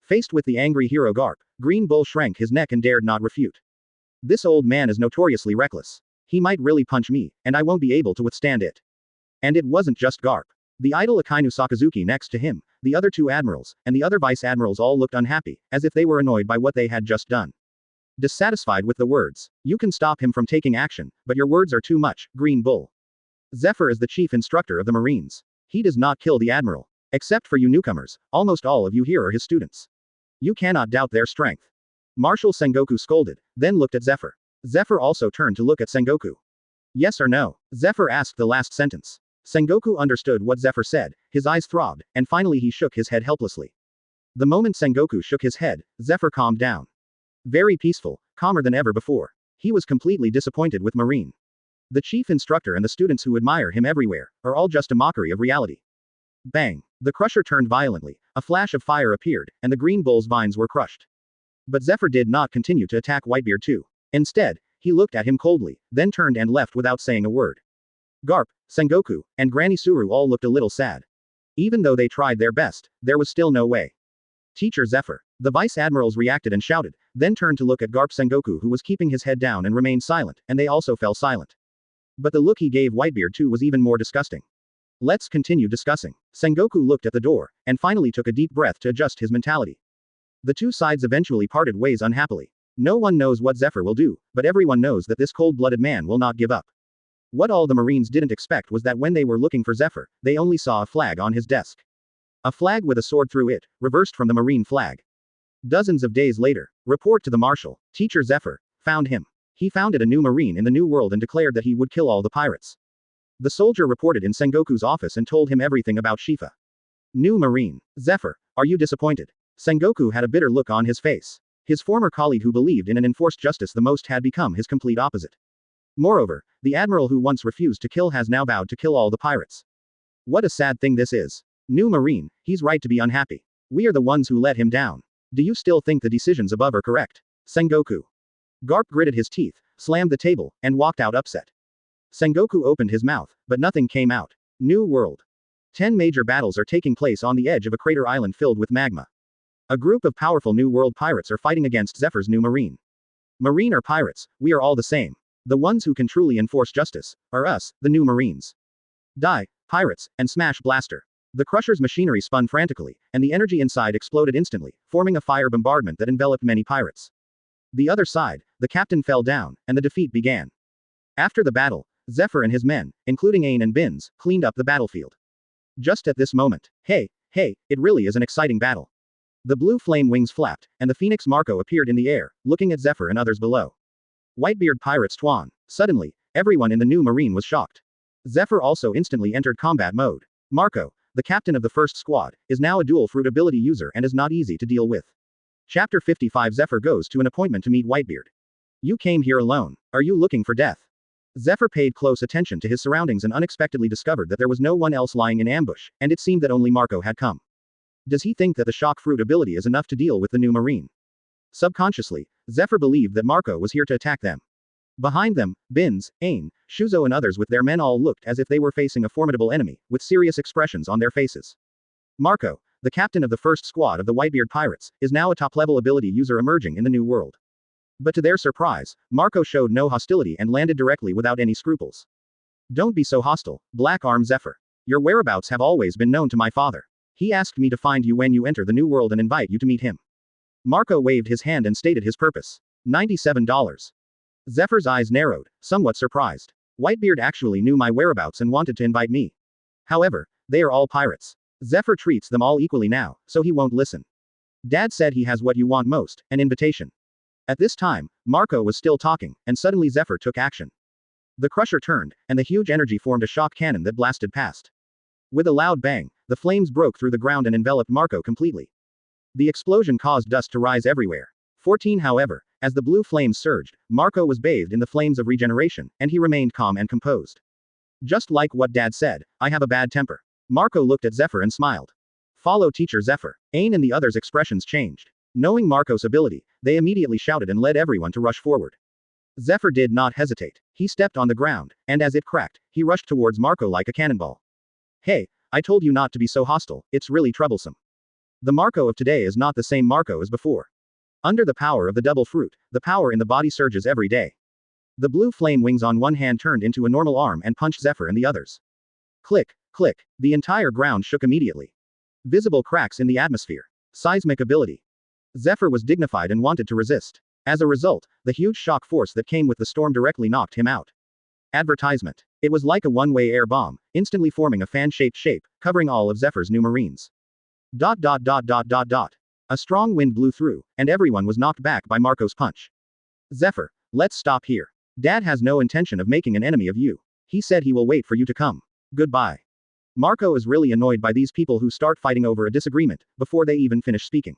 Speaker 2: Faced with the angry hero Garp, Green Bull shrank his neck and dared not refute. This old man is notoriously reckless. He might really punch me, and I won't be able to withstand it. And it wasn't just Garp. The idle Akainu Sakazuki next to him, the other two admirals, and the other vice admirals all looked unhappy, as if they were annoyed by what they had just done. Dissatisfied with the words, "You can stop him from taking action, but your words are too much, Green Bull. Zephyr is the chief instructor of the Marines. He does not kill the admiral. Except for you newcomers, almost all of you here are his students. You cannot doubt their strength." Marshal Sengoku scolded, then looked at Zephyr. Zephyr also turned to look at Sengoku. "Yes or no?" Zephyr asked the last sentence. Sengoku understood what Zephyr said, his eyes throbbed, and finally he shook his head helplessly. The moment Sengoku shook his head, Zephyr calmed down. Very peaceful, calmer than ever before. He was completely disappointed with Marine. The chief instructor and the students who admire him everywhere are all just a mockery of reality. Bang! The crusher turned violently, a flash of fire appeared, and the Green Bull's vines were crushed. But Zephyr did not continue to attack Whitebeard too. Instead, he looked at him coldly, then turned and left without saying a word. Garp, Sengoku, and Granny Suru all looked a little sad. Even though they tried their best, there was still no way. Teacher Zephyr. The vice admirals reacted and shouted, then turned to look at Garp Sengoku who was keeping his head down and remained silent, and they also fell silent. But the look he gave Whitebeard too was even more disgusting. Let's continue discussing. Sengoku looked at the door, and finally took a deep breath to adjust his mentality. The two sides eventually parted ways unhappily. No one knows what Zephyr will do, but everyone knows that this cold-blooded man will not give up. What all the Marines didn't expect was that when they were looking for Zephyr, they only saw a flag on his desk. A flag with a sword through it, reversed from the Marine flag. Dozens of days later, report to the Marshal, Teacher Zephyr, found him. He founded a new Marine in the New World and declared that he would kill all the pirates. The soldier reported in Sengoku's office and told him everything about Shifa. New Marine. Zephyr, are you disappointed? Sengoku had a bitter look on his face. His former colleague who believed in an enforced justice the most had become his complete opposite. Moreover, the admiral who once refused to kill has now vowed to kill all the pirates. What a sad thing this is. New Marine, he's right to be unhappy. We are the ones who let him down. Do you still think the decisions above are correct? Sengoku. Garp gritted his teeth, slammed the table, and walked out upset. Sengoku opened his mouth, but nothing came out. New World. 10 major battles are taking place on the edge of a crater island filled with magma. A group of powerful New World pirates are fighting against Zephyr's new Marine. Marine or pirates, we are all the same. The ones who can truly enforce justice are us, the new Marines. Die, pirates, and smash blaster. The crusher's machinery spun frantically, and the energy inside exploded instantly, forming a fire bombardment that enveloped many pirates. The other side, the captain fell down, and the defeat began. After the battle, Zephyr and his men, including Ain and Bins, cleaned up the battlefield. Just at this moment, hey, it really is an exciting battle. The blue flame wings flapped, and the Phoenix Marco appeared in the air, looking at Zephyr and others below. Whitebeard pirates Tuan. Suddenly, everyone in the new Marine was shocked. Zephyr also instantly entered combat mode. Marco, the captain of the first squad, is now a dual fruit ability user and is not easy to deal with. Chapter 55 Zephyr goes to an appointment to meet Whitebeard. You came here alone. Are you looking for death? Zephyr paid close attention to his surroundings and unexpectedly discovered that there was no one else lying in ambush, and it seemed that only Marco had come. Does he think that the shock fruit ability is enough to deal with the new Marine? Subconsciously, Zephyr believed that Marco was here to attack them. Behind them, Bins, Ain, Shuzo and others with their men all looked as if they were facing a formidable enemy, with serious expressions on their faces. Marco, the captain of the first squad of the Whitebeard pirates, is now a top-level ability user emerging in the new world. But to their surprise, Marco showed no hostility and landed directly without any scruples. Don't be so hostile, Black Arm Zephyr. Your whereabouts have always been known to my father. He asked me to find you when you enter the new world and invite you to meet him. Marco waved his hand and stated his purpose. $97. Zephyr's eyes narrowed, somewhat surprised. Whitebeard actually knew my whereabouts and wanted to invite me. However, they are all pirates. Zephyr treats them all equally now, so he won't listen. Dad said he has what you want most, an invitation. At this time, Marco was still talking, and suddenly Zephyr took action. The crusher turned, and the huge energy formed a shock cannon that blasted past. With a loud bang, the flames broke through the ground and enveloped Marco completely. The explosion caused dust to rise everywhere. 14 However, as the blue flames surged, Marco was bathed in the flames of regeneration, and he remained calm and composed. Just like what Dad said, I have a bad temper. Marco looked at Zephyr and smiled. Follow Teacher Zephyr. Ain and the others' expressions changed. Knowing Marco's ability, they immediately shouted and led everyone to rush forward. Zephyr did not hesitate. He stepped on the ground, and as it cracked, he rushed towards Marco like a cannonball. Hey, I told you not to be so hostile, it's really troublesome. The Marco of today is not the same Marco as before. Under the power of the double fruit, the power in the body surges every day. The blue flame wings on one hand turned into a normal arm and punched Zephyr in the others. Click, click, the entire ground shook immediately. Visible cracks in the atmosphere. Seismic ability. Zephyr was dignified and wanted to resist. As a result, the huge shock force that came with the storm directly knocked him out. Advertisement. It was like a one-way air bomb, instantly forming a fan-shaped shape, covering all of Zephyr's new Marines. A strong wind blew through, and everyone was knocked back by Marco's punch. Zephyr, let's stop here. Dad has no intention of making an enemy of you. He said he will wait for you to come. Goodbye. Marco is really annoyed by these people who start fighting over a disagreement, before they even finish speaking.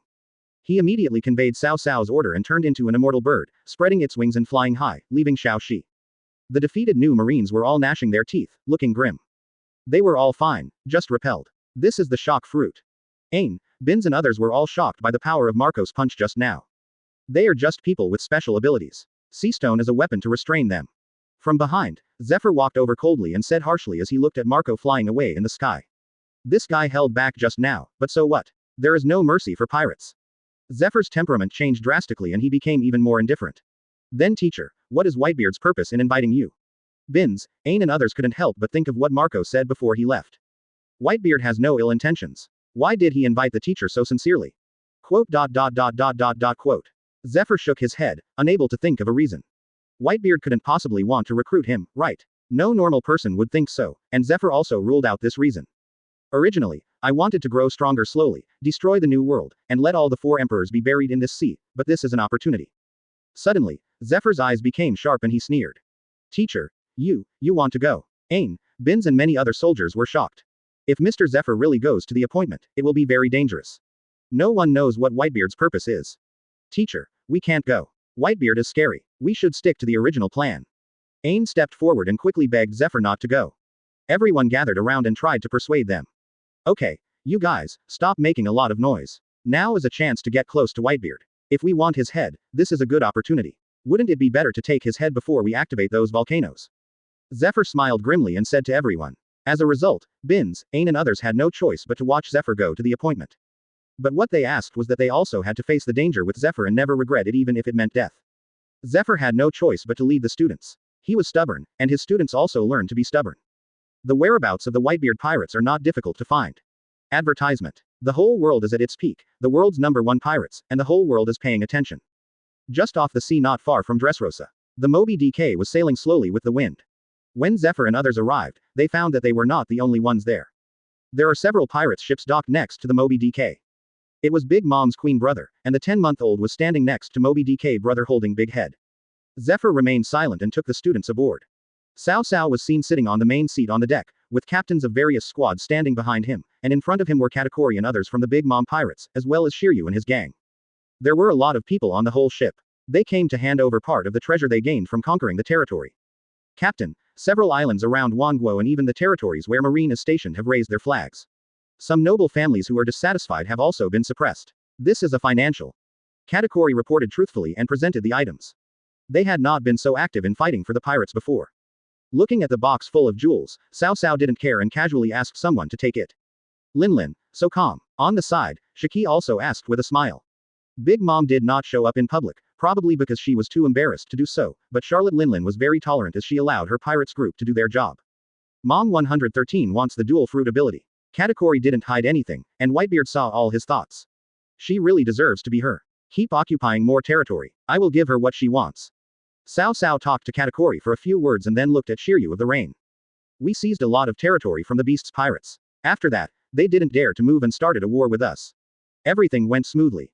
Speaker 2: He immediately conveyed Cao Cao's order and turned into an immortal bird, spreading its wings and flying high, leaving Xiao Shi. The defeated new Marines were all gnashing their teeth, looking grim. They were all fine, just repelled. This is the shock fruit. Ain, Bins and others were all shocked by the power of Marco's punch just now. They are just people with special abilities. Seastone is a weapon to restrain them. From behind, Zephyr walked over coldly and said harshly as he looked at Marco flying away in the sky. This guy held back just now, but so what? There is no mercy for pirates. Zephyr's temperament changed drastically and he became even more indifferent. Then teacher, what is Whitebeard's purpose in inviting you? Bins, Ain and others couldn't help but think of what Marco said before he left. Whitebeard has no ill intentions. Why did he invite the teacher so sincerely? Quote. Zephyr shook his head, unable to think of a reason. Whitebeard couldn't possibly want to recruit him, right? No normal person would think so, and Zephyr also ruled out this reason. Originally, I wanted to grow stronger slowly, destroy the new world, and let all the 4 emperors be buried in this sea, but this is an opportunity. Suddenly, Zephyr's eyes became sharp and he sneered. Teacher, you want to go. Ain, Bins and many other soldiers were shocked. If Mr. Zephyr really goes to the appointment, it will be very dangerous. No one knows what Whitebeard's purpose is. Teacher, we can't go. Whitebeard is scary. We should stick to the original plan. Ain stepped forward and quickly begged Zephyr not to go. Everyone gathered around and tried to persuade them. Okay, you guys, stop making a lot of noise. Now is a chance to get close to Whitebeard. If we want his head, this is a good opportunity. Wouldn't it be better to take his head before we activate those volcanoes? Zephyr smiled grimly and said to everyone. As a result, Bins, Ain and others had no choice but to watch Zephyr go to the appointment. But what they asked was that they also had to face the danger with Zephyr and never regret it even if it meant death. Zephyr had no choice but to lead the students. He was stubborn, and his students also learned to be stubborn. The whereabouts of the Whitebeard pirates are not difficult to find. Advertisement. The whole world is at its peak, the world's #1 pirates, and the whole world is paying attention. Just off the sea not far from Dressrosa, the Moby DK was sailing slowly with the wind. When Zephyr and others arrived, they found that they were not the only ones there. There are several pirates' ships docked next to the Moby DK. It was Big Mom's queen brother, and the 10-month-old was standing next to Moby DK brother holding Big Head. Zephyr remained silent and took the students aboard. Cao Cao was seen sitting on the main seat on the deck, with captains of various squads standing behind him, and in front of him were Katakuri and others from the Big Mom pirates, as well as Shiryu and his gang. There were a lot of people on the whole ship. They came to hand over part of the treasure they gained from conquering the territory. Captain, several islands around Wanguo and even the territories where Marine is stationed have raised their flags. Some noble families who are dissatisfied have also been suppressed. This is a financial. Katakuri reported truthfully and presented the items. They had not been so active in fighting for the pirates before. Looking at the box full of jewels, Cao Cao didn't care and casually asked someone to take it. Lin, so calm. On the side, Shiki also asked with a smile. Big Mom did not show up in public, probably because she was too embarrassed to do so, but Charlotte Lin was very tolerant as she allowed her pirates group to do their job. Mom 113 wants the dual fruit ability. Katakuri didn't hide anything, and Whitebeard saw all his thoughts. She really deserves to be her. Keep occupying more territory. I will give her what she wants. Cao Cao talked to Katakuri for a few words and then looked at Shiryu of the Rain. We seized a lot of territory from the beast's pirates. After that, they didn't dare to move and started a war with us. Everything went smoothly.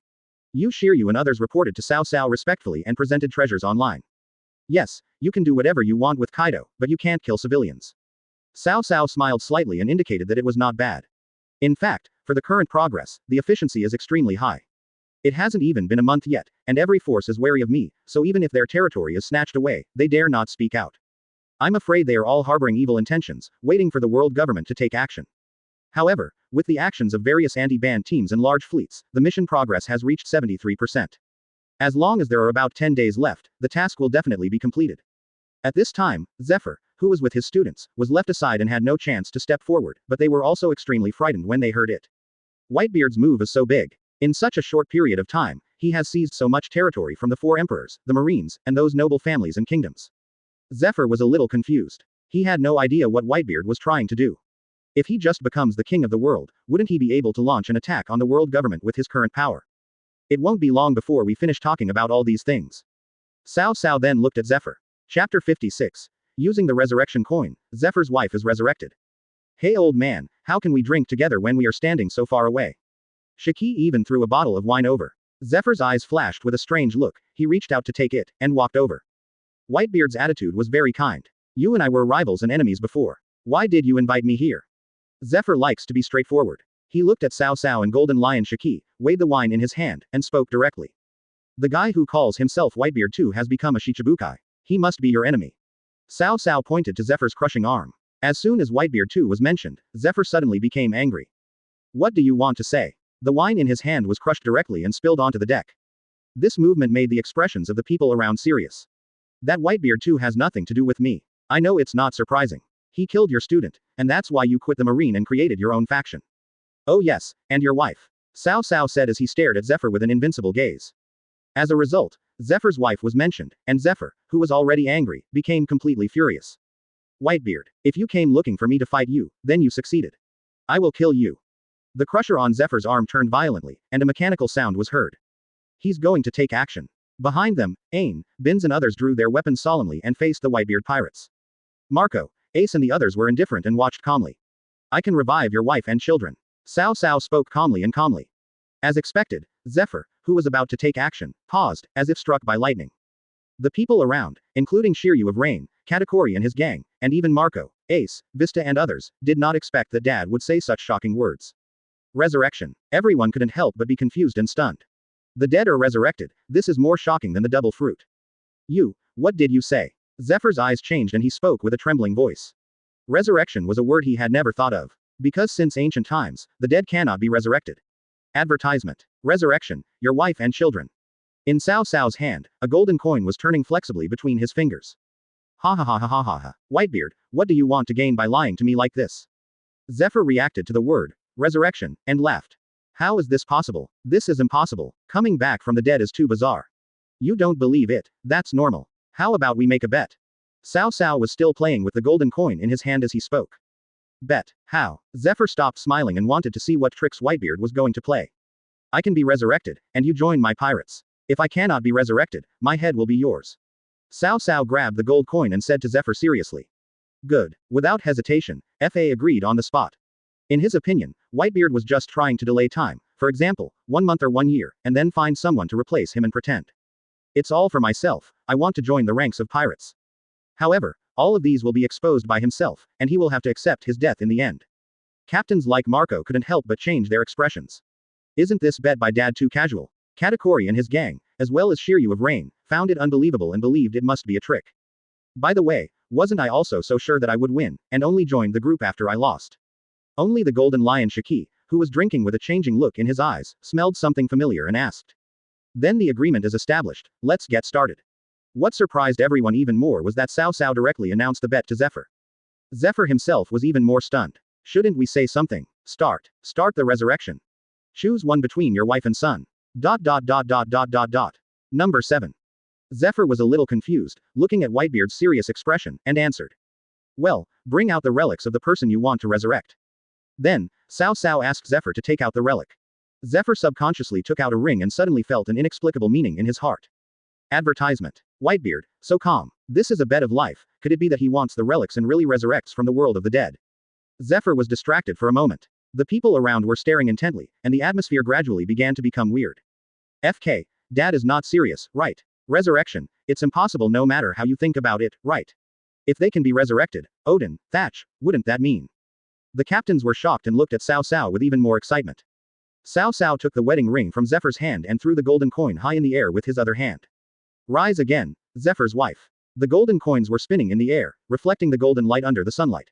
Speaker 2: You Shiryu and others reported to Cao Cao respectfully and presented treasures online. Yes, you can do whatever you want with Kaido, but you can't kill civilians. Cao Cao smiled slightly and indicated that it was not bad. In fact, for the current progress, the efficiency is extremely high. It hasn't even been a month yet, and every force is wary of me, so even if their territory is snatched away, they dare not speak out. I'm afraid they are all harboring evil intentions, waiting for the world government to take action. However, with the actions of various anti-band teams and large fleets, the mission progress has reached 73%. As long as there are about 10 days left, the task will definitely be completed. At this time, Zephyr, who was with his students, was left aside and had no chance to step forward, but they were also extremely frightened when they heard it. Whitebeard's move is so big. In such a short period of time, he has seized so much territory from the 4 emperors, the Marines, and those noble families and kingdoms. Zephyr was a little confused. He had no idea what Whitebeard was trying to do. If he just becomes the king of the world, wouldn't he be able to launch an attack on the world government with his current power? It won't be long before we finish talking about all these things. Cao Cao then looked at Zephyr. Chapter 56. Using the resurrection coin, Zephyr's wife is resurrected. Hey old man, how can we drink together when we are standing so far away? Shiki even threw a bottle of wine over. Zephyr's eyes flashed with a strange look, he reached out to take it, and walked over. Whitebeard's attitude was very kind. You and I were rivals and enemies before. Why did you invite me here? Zephyr likes to be straightforward. He looked at Cao Cao and Golden Lion Shiki, weighed the wine in his hand, and spoke directly. The guy who calls himself Whitebeard too has become a Shichibukai. He must be your enemy. Cao Cao pointed to Zephyr's crushing arm. As soon as Whitebeard too was mentioned, Zephyr suddenly became angry. What do you want to say? The wine in his hand was crushed directly and spilled onto the deck. This movement made the expressions of the people around serious. That Whitebeard too has nothing to do with me. I know it's not surprising. He killed your student, and that's why you quit the Marine and created your own faction. Oh yes, and your wife. Cao Cao said as he stared at Zephyr with an invincible gaze. As a result, Zephyr's wife was mentioned, and Zephyr, who was already angry, became completely furious. Whitebeard, if you came looking for me to fight you, then you succeeded. I will kill you. The crusher on Zephyr's arm turned violently, and a mechanical sound was heard. He's going to take action. Behind them, Ain, Bins and others drew their weapons solemnly and faced the Whitebeard pirates. Marco, Ace and the others were indifferent and watched calmly. I can revive your wife and children. Cao Cao spoke calmly and calmly. As expected, Zephyr, who was about to take action, paused, as if struck by lightning. The people around, including Shiryu of Rain, Katakuri and his gang, and even Marco, Ace, Vista and others, did not expect that Dad would say such shocking words. Resurrection. Everyone couldn't help but be confused and stunned. The dead are resurrected, this is more shocking than the double fruit. You, what did you say? Zephyr's eyes changed and he spoke with a trembling voice. Resurrection was a word he had never thought of. Because since ancient times, the dead cannot be resurrected. Advertisement. Resurrection, your wife and children. In Cao Cao's hand, a golden coin was turning flexibly between his fingers. Ha ha ha ha ha ha ha. Whitebeard, what do you want to gain by lying to me like this? Zephyr reacted to the word, resurrection, and laughed. How is this possible? This is impossible. Coming back from the dead is too bizarre. You don't believe it, that's normal. How about we make a bet? Cao Cao was still playing with the golden coin in his hand as he spoke. Bet. How? Zephyr stopped smiling and wanted to see what tricks Whitebeard was going to play. I can be resurrected, and you join my pirates. If I cannot be resurrected, my head will be yours. Cao Cao grabbed the gold coin and said to Zephyr seriously. Good. Without hesitation, FA agreed on the spot. In his opinion, Whitebeard was just trying to delay time, for example, 1 month or 1 year, and then find someone to replace him and pretend. It's all for myself, I want to join the ranks of pirates. However, all of these will be exposed by himself, and he will have to accept his death in the end. Captains like Marco couldn't help but change their expressions. Isn't this bet by Dad too casual? Katakuri and his gang, as well as Shiryu of Rain, found it unbelievable and believed it must be a trick. By the way, wasn't I also so sure that I would win, and only joined the group after I lost? Only the Golden Lion Shiki, who was drinking with a changing look in his eyes, smelled something familiar and asked. Then the agreement is established, let's get started. What surprised everyone even more was that Cao Cao directly announced the bet to Zephyr. Zephyr himself was even more stunned. Shouldn't we say something? Start the resurrection. Choose one between your wife and son. ... Number 7. Zephyr was a little confused, looking at Whitebeard's serious expression, and answered. Well, bring out the relics of the person you want to resurrect. Then, Cao Cao asked Zephyr to take out the relic. Zephyr subconsciously took out a ring and suddenly felt an inexplicable meaning in his heart. Advertisement. Whitebeard, so calm. This is a bet of life, could it be that he wants the relics and really resurrects from the world of the dead? Zephyr was distracted for a moment. The people around were staring intently, and the atmosphere gradually began to become weird. FK, Dad is not serious, right? Resurrection, it's impossible no matter how you think about it, right? If they can be resurrected, Odin, Thatch, wouldn't that mean? The captains were shocked and looked at Cao Cao with even more excitement. Cao Cao took the wedding ring from Zephyr's hand and threw the golden coin high in the air with his other hand. Rise again, Zephyr's wife. The golden coins were spinning in the air, reflecting the golden light under the sunlight.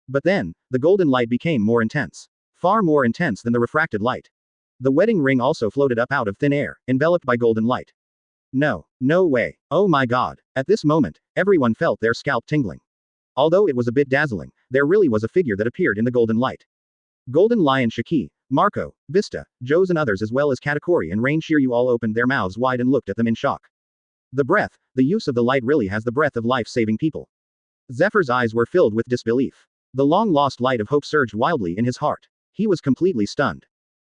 Speaker 2: But then, the golden light became more intense. Far more intense than the refracted light. The wedding ring also floated up out of thin air, enveloped by golden light. No way. Oh my god. At this moment, everyone felt their scalp tingling. Although it was a bit dazzling, there really was a figure that appeared in the golden light. Golden Lion Shiki, Marco, Vista, Joes and others as well as Katakuri and Rain Shiryu all opened their mouths wide and looked at them in shock. The use of the light really has the breath of life saving people. Zephyr's eyes were filled with disbelief. The long-lost light of hope surged wildly in his heart. He was completely stunned.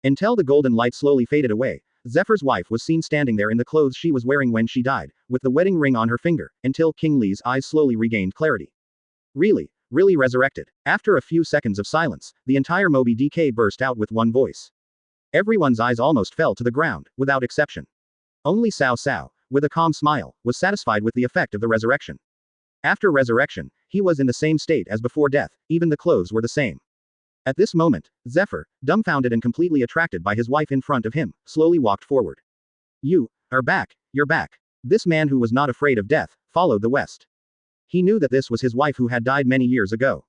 Speaker 2: Until the golden light slowly faded away, Zephyr's wife was seen standing there in the clothes she was wearing when she died, with the wedding ring on her finger, until King Li's eyes slowly regained clarity. Really resurrected. After a few seconds of silence, the entire Moby DK burst out with one voice. Everyone's eyes almost fell to the ground, without exception. Only Cao Cao, with a calm smile, was satisfied with the effect of the resurrection. After resurrection, he was in the same state as before death, even the clothes were the same. At this moment, Zephyr, dumbfounded and completely attracted by his wife in front of him, slowly walked forward. You are back, you're back. This man who was not afraid of death, followed the West. He knew that this was his wife who had died many years ago.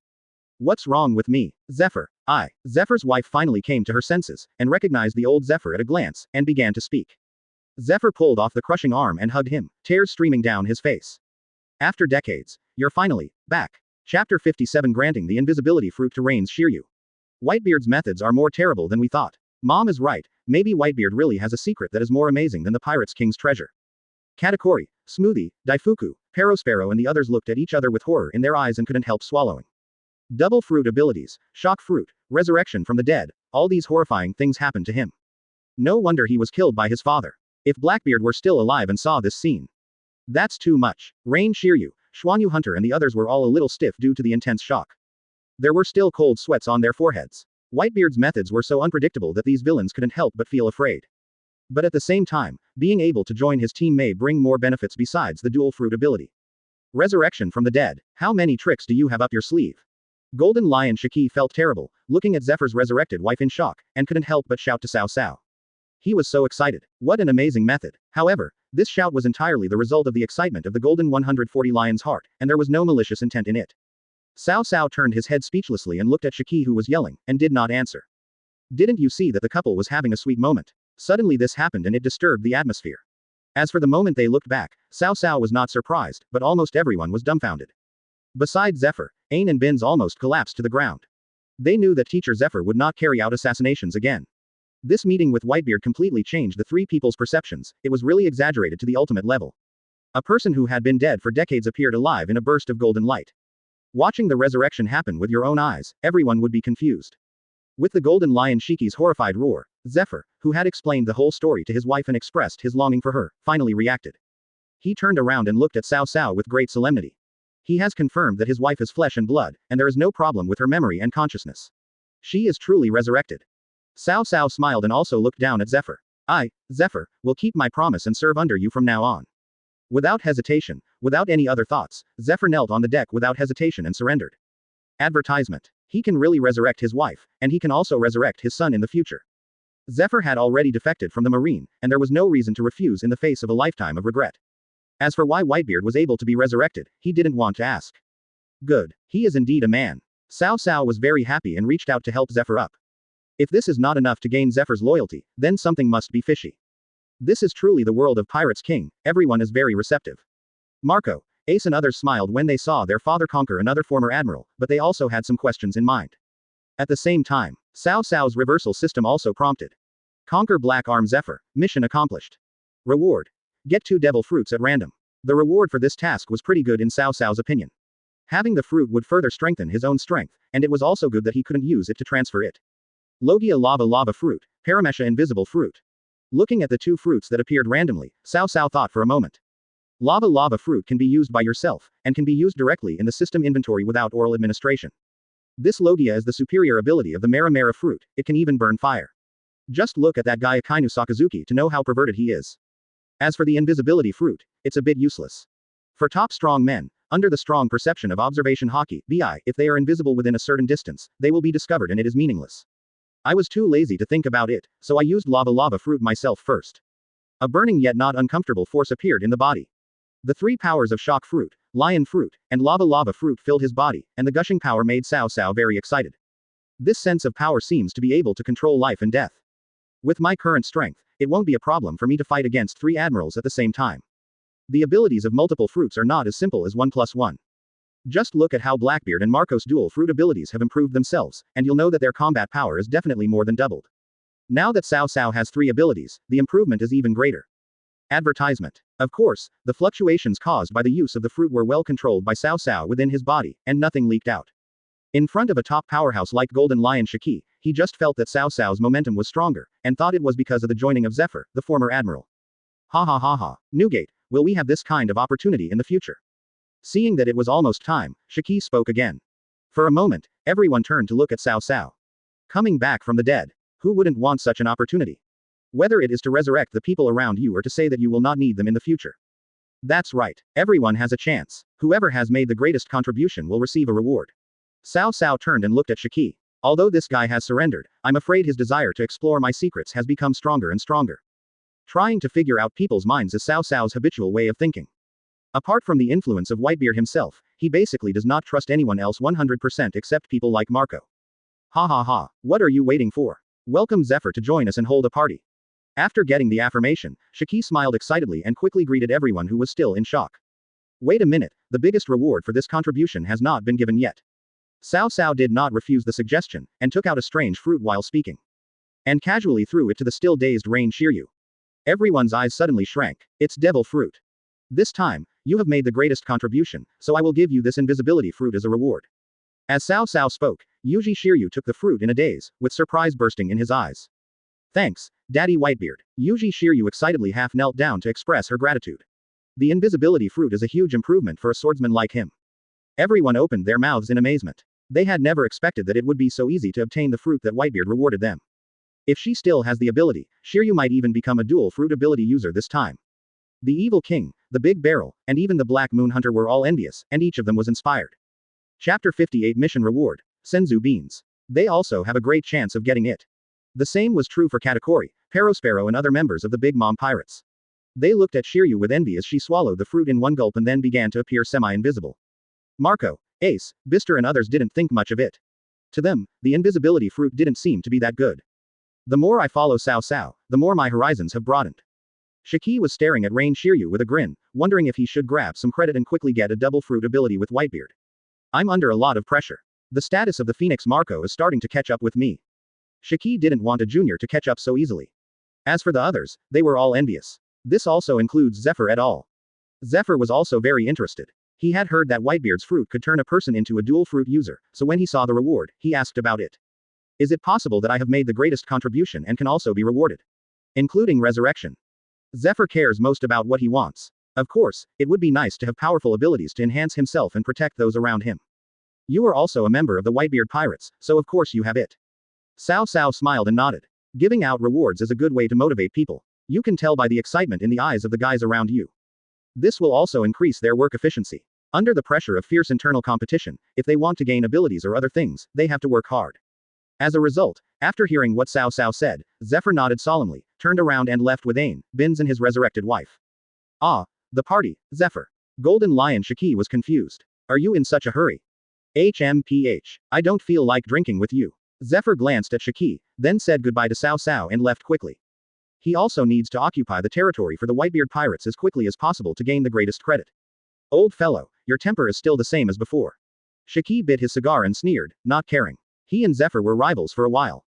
Speaker 2: What's wrong with me, Zephyr? Zephyr's wife finally came to her senses, and recognized the old Zephyr at a glance, and began to speak. Zephyr pulled off the crushing arm and hugged him, tears streaming down his face. After decades, you're finally back. Chapter 57 Granting the Invisibility Fruit to Rain Shiryu. Whitebeard's methods are more terrible than we thought. Mom is right, maybe Whitebeard really has a secret that is more amazing than the Pirate's King's treasure. Katakuri, Smoothie, Daifuku, Perospero and the others looked at each other with horror in their eyes and couldn't help swallowing. Double fruit abilities, shock fruit, resurrection from the dead, all these horrifying things happened to him. No wonder he was killed by his father. If Blackbeard were still alive and saw this scene. That's too much. Rain Shiryu, Xuanyu Hunter and the others were all a little stiff due to the intense shock. There were still cold sweats on their foreheads. Whitebeard's methods were so unpredictable that these villains couldn't help but feel afraid. But at the same time, being able to join his team may bring more benefits besides the dual fruit ability. Resurrection from the dead. How many tricks do you have up your sleeve? Golden Lion Shiki felt terrible, looking at Zephyr's resurrected wife in shock, and couldn't help but shout to Cao Cao. He was so excited. What an amazing method. However, this shout was entirely the result of the excitement of the golden 140 lion's heart, and there was no malicious intent in it. Cao Cao turned his head speechlessly and looked at Shiki who was yelling, and did not answer. Didn't you see that the couple was having a sweet moment? Suddenly this happened and it disturbed the atmosphere. As for the moment they looked back, Cao Cao was not surprised, but almost everyone was dumbfounded. Besides Zephyr, Ain and Binz almost collapsed to the ground. They knew that Teacher Zephyr would not carry out assassinations again. This meeting with Whitebeard completely changed the three people's perceptions, it was really exaggerated to the ultimate level. A person who had been dead for decades appeared alive in a burst of golden light. Watching the resurrection happen with your own eyes, everyone would be confused. With the golden lion Shiki's horrified roar, Zephyr, who had explained the whole story to his wife and expressed his longing for her, finally reacted. He turned around and looked at Cao Cao with great solemnity. He has confirmed that his wife is flesh and blood, and there is no problem with her memory and consciousness. She is truly resurrected. Cao Cao smiled and also looked down at Zephyr. I, Zephyr, will keep my promise and serve under you from now on. Without hesitation, without any other thoughts, Zephyr knelt on the deck without hesitation and surrendered. Advertisement. He can really resurrect his wife, and he can also resurrect his son in the future. Zephyr had already defected from the Marine, and there was no reason to refuse in the face of a lifetime of regret. As for why Whitebeard was able to be resurrected, he didn't want to ask. Good. He is indeed a man. Cao Cao was very happy and reached out to help Zephyr up. If this is not enough to gain Zephyr's loyalty, then something must be fishy. This is truly the world of Pirates King, everyone is very receptive. Marco, Ace and others smiled when they saw their father conquer another former admiral, but they also had some questions in mind. At the same time, Cao Cao's reversal system also prompted. Conquer Black Arm Zephyr, mission accomplished. Reward. Get 2 devil fruits at random. The reward for this task was pretty good in Cao Cao's opinion. Having the fruit would further strengthen his own strength, and it was also good that he couldn't use it to transfer it. Logia Lava Fruit, Paramesha Invisible Fruit. Looking at the 2 fruits that appeared randomly, Cao Cao thought for a moment. Lava Fruit can be used by yourself, and can be used directly in the system inventory without oral administration. This Logia is the superior ability of the Mara fruit, it can even burn fire. Just look at that guy Akainu Sakazuki to know how perverted he is. As for the invisibility fruit, it's a bit useless. For top strong men, under the strong perception of observation hockey, BI, if they are invisible within a certain distance, they will be discovered and it is meaningless. I was too lazy to think about it, so I used lava fruit myself first. A burning yet not uncomfortable force appeared in the body. The 3 powers of shock fruit, lion fruit, and lava fruit filled his body, and the gushing power made Cao Cao very excited. This sense of power seems to be able to control life and death. With my current strength, it won't be a problem for me to fight against 3 admirals at the same time. The abilities of multiple fruits are not as simple as 1 plus 1. Just look at how Blackbeard and Marco's dual fruit abilities have improved themselves, and you'll know that their combat power is definitely more than doubled. Now that Cao Cao has 3 abilities, the improvement is even greater. Advertisement. Of course, the fluctuations caused by the use of the fruit were well controlled by Cao Cao within his body, and nothing leaked out. In front of a top powerhouse like Golden Lion Shiki, he just felt that Cao Cao's momentum was stronger, and thought it was because of the joining of Zephyr, the former admiral. Ha ha ha ha. Newgate, will we have this kind of opportunity in the future? Seeing that it was almost time, Shiki spoke again. For a moment, everyone turned to look at Cao Cao. Coming back from the dead. Who wouldn't want such an opportunity? Whether it is to resurrect the people around you or to say that you will not need them in the future. That's right, everyone has a chance. Whoever has made the greatest contribution will receive a reward. Cao Cao turned and looked at Shiki. Although this guy has surrendered, I'm afraid his desire to explore my secrets has become stronger and stronger. Trying to figure out people's minds is Cao Cao's habitual way of thinking. Apart from the influence of Whitebeard himself, he basically does not trust anyone else 100% except people like Marco. Ha ha ha, what are you waiting for? Welcome Zephyr to join us and hold a party. After getting the affirmation, Shiki smiled excitedly and quickly greeted everyone who was still in shock. Wait a minute, the biggest reward for this contribution has not been given yet. Cao Cao did not refuse the suggestion, and took out a strange fruit while speaking. And casually threw it to the still dazed Rain Shiryu. Everyone's eyes suddenly shrank. It's devil fruit. This time, you have made the greatest contribution, so I will give you this invisibility fruit as a reward. As Cao Cao spoke, Yuji Shiryu took the fruit in a daze, with surprise bursting in his eyes. Thanks, Daddy Whitebeard. Yuji Shiryu excitedly half knelt down to express her gratitude. The invisibility fruit is a huge improvement for a swordsman like him. Everyone opened their mouths in amazement. They had never expected that it would be so easy to obtain the fruit that Whitebeard rewarded them. If she still has the ability, Shiryu might even become a dual fruit ability user this time. The Evil King, the Big Barrel, and even the Black Moon Hunter were all envious, and each of them was inspired. Chapter 58 Mission Reward. Senzu Beans. They also have a great chance of getting it. The same was true for Katakori, Perospero and other members of the Big Mom Pirates. They looked at Shiryu with envy as she swallowed the fruit in one gulp and then began to appear semi-invisible. Marco, Ace, Bister and others didn't think much of it. To them, the invisibility fruit didn't seem to be that good. The more I follow Cao Cao, the more my horizons have broadened. Shiki was staring at Rain Shiryu with a grin, wondering if he should grab some credit and quickly get a double fruit ability with Whitebeard. I'm under a lot of pressure. The status of the Phoenix Marco is starting to catch up with me. Shiki didn't want a junior to catch up so easily. As for the others, they were all envious. This also includes Zephyr et al. Zephyr was also very interested. He had heard that Whitebeard's fruit could turn a person into a dual fruit user, so when he saw the reward, he asked about it. Is it possible that I have made the greatest contribution and can also be rewarded? Including resurrection. Zephyr cares most about what he wants. Of course, it would be nice to have powerful abilities to enhance himself and protect those around him. You are also a member of the Whitebeard Pirates, so of course you have it. Cao Cao smiled and nodded. Giving out rewards is a good way to motivate people. You can tell by the excitement in the eyes of the guys around you. This will also increase their work efficiency. Under the pressure of fierce internal competition, if they want to gain abilities or other things, they have to work hard. As a result, after hearing what Cao Cao said, Zephyr nodded solemnly, turned around and left with Ain, Bins and his resurrected wife. Ah, the party, Zephyr. Golden Lion Shiki was confused. Are you in such a hurry? HMPH. I don't feel like drinking with you. Zephyr glanced at Shiki, then said goodbye to Cao Cao and left quickly. He also needs to occupy the territory for the Whitebeard Pirates as quickly as possible to gain the greatest credit. Old fellow, your temper is still the same as before. Shiki bit his cigar and sneered, not caring. He and Zephyr were rivals for a while.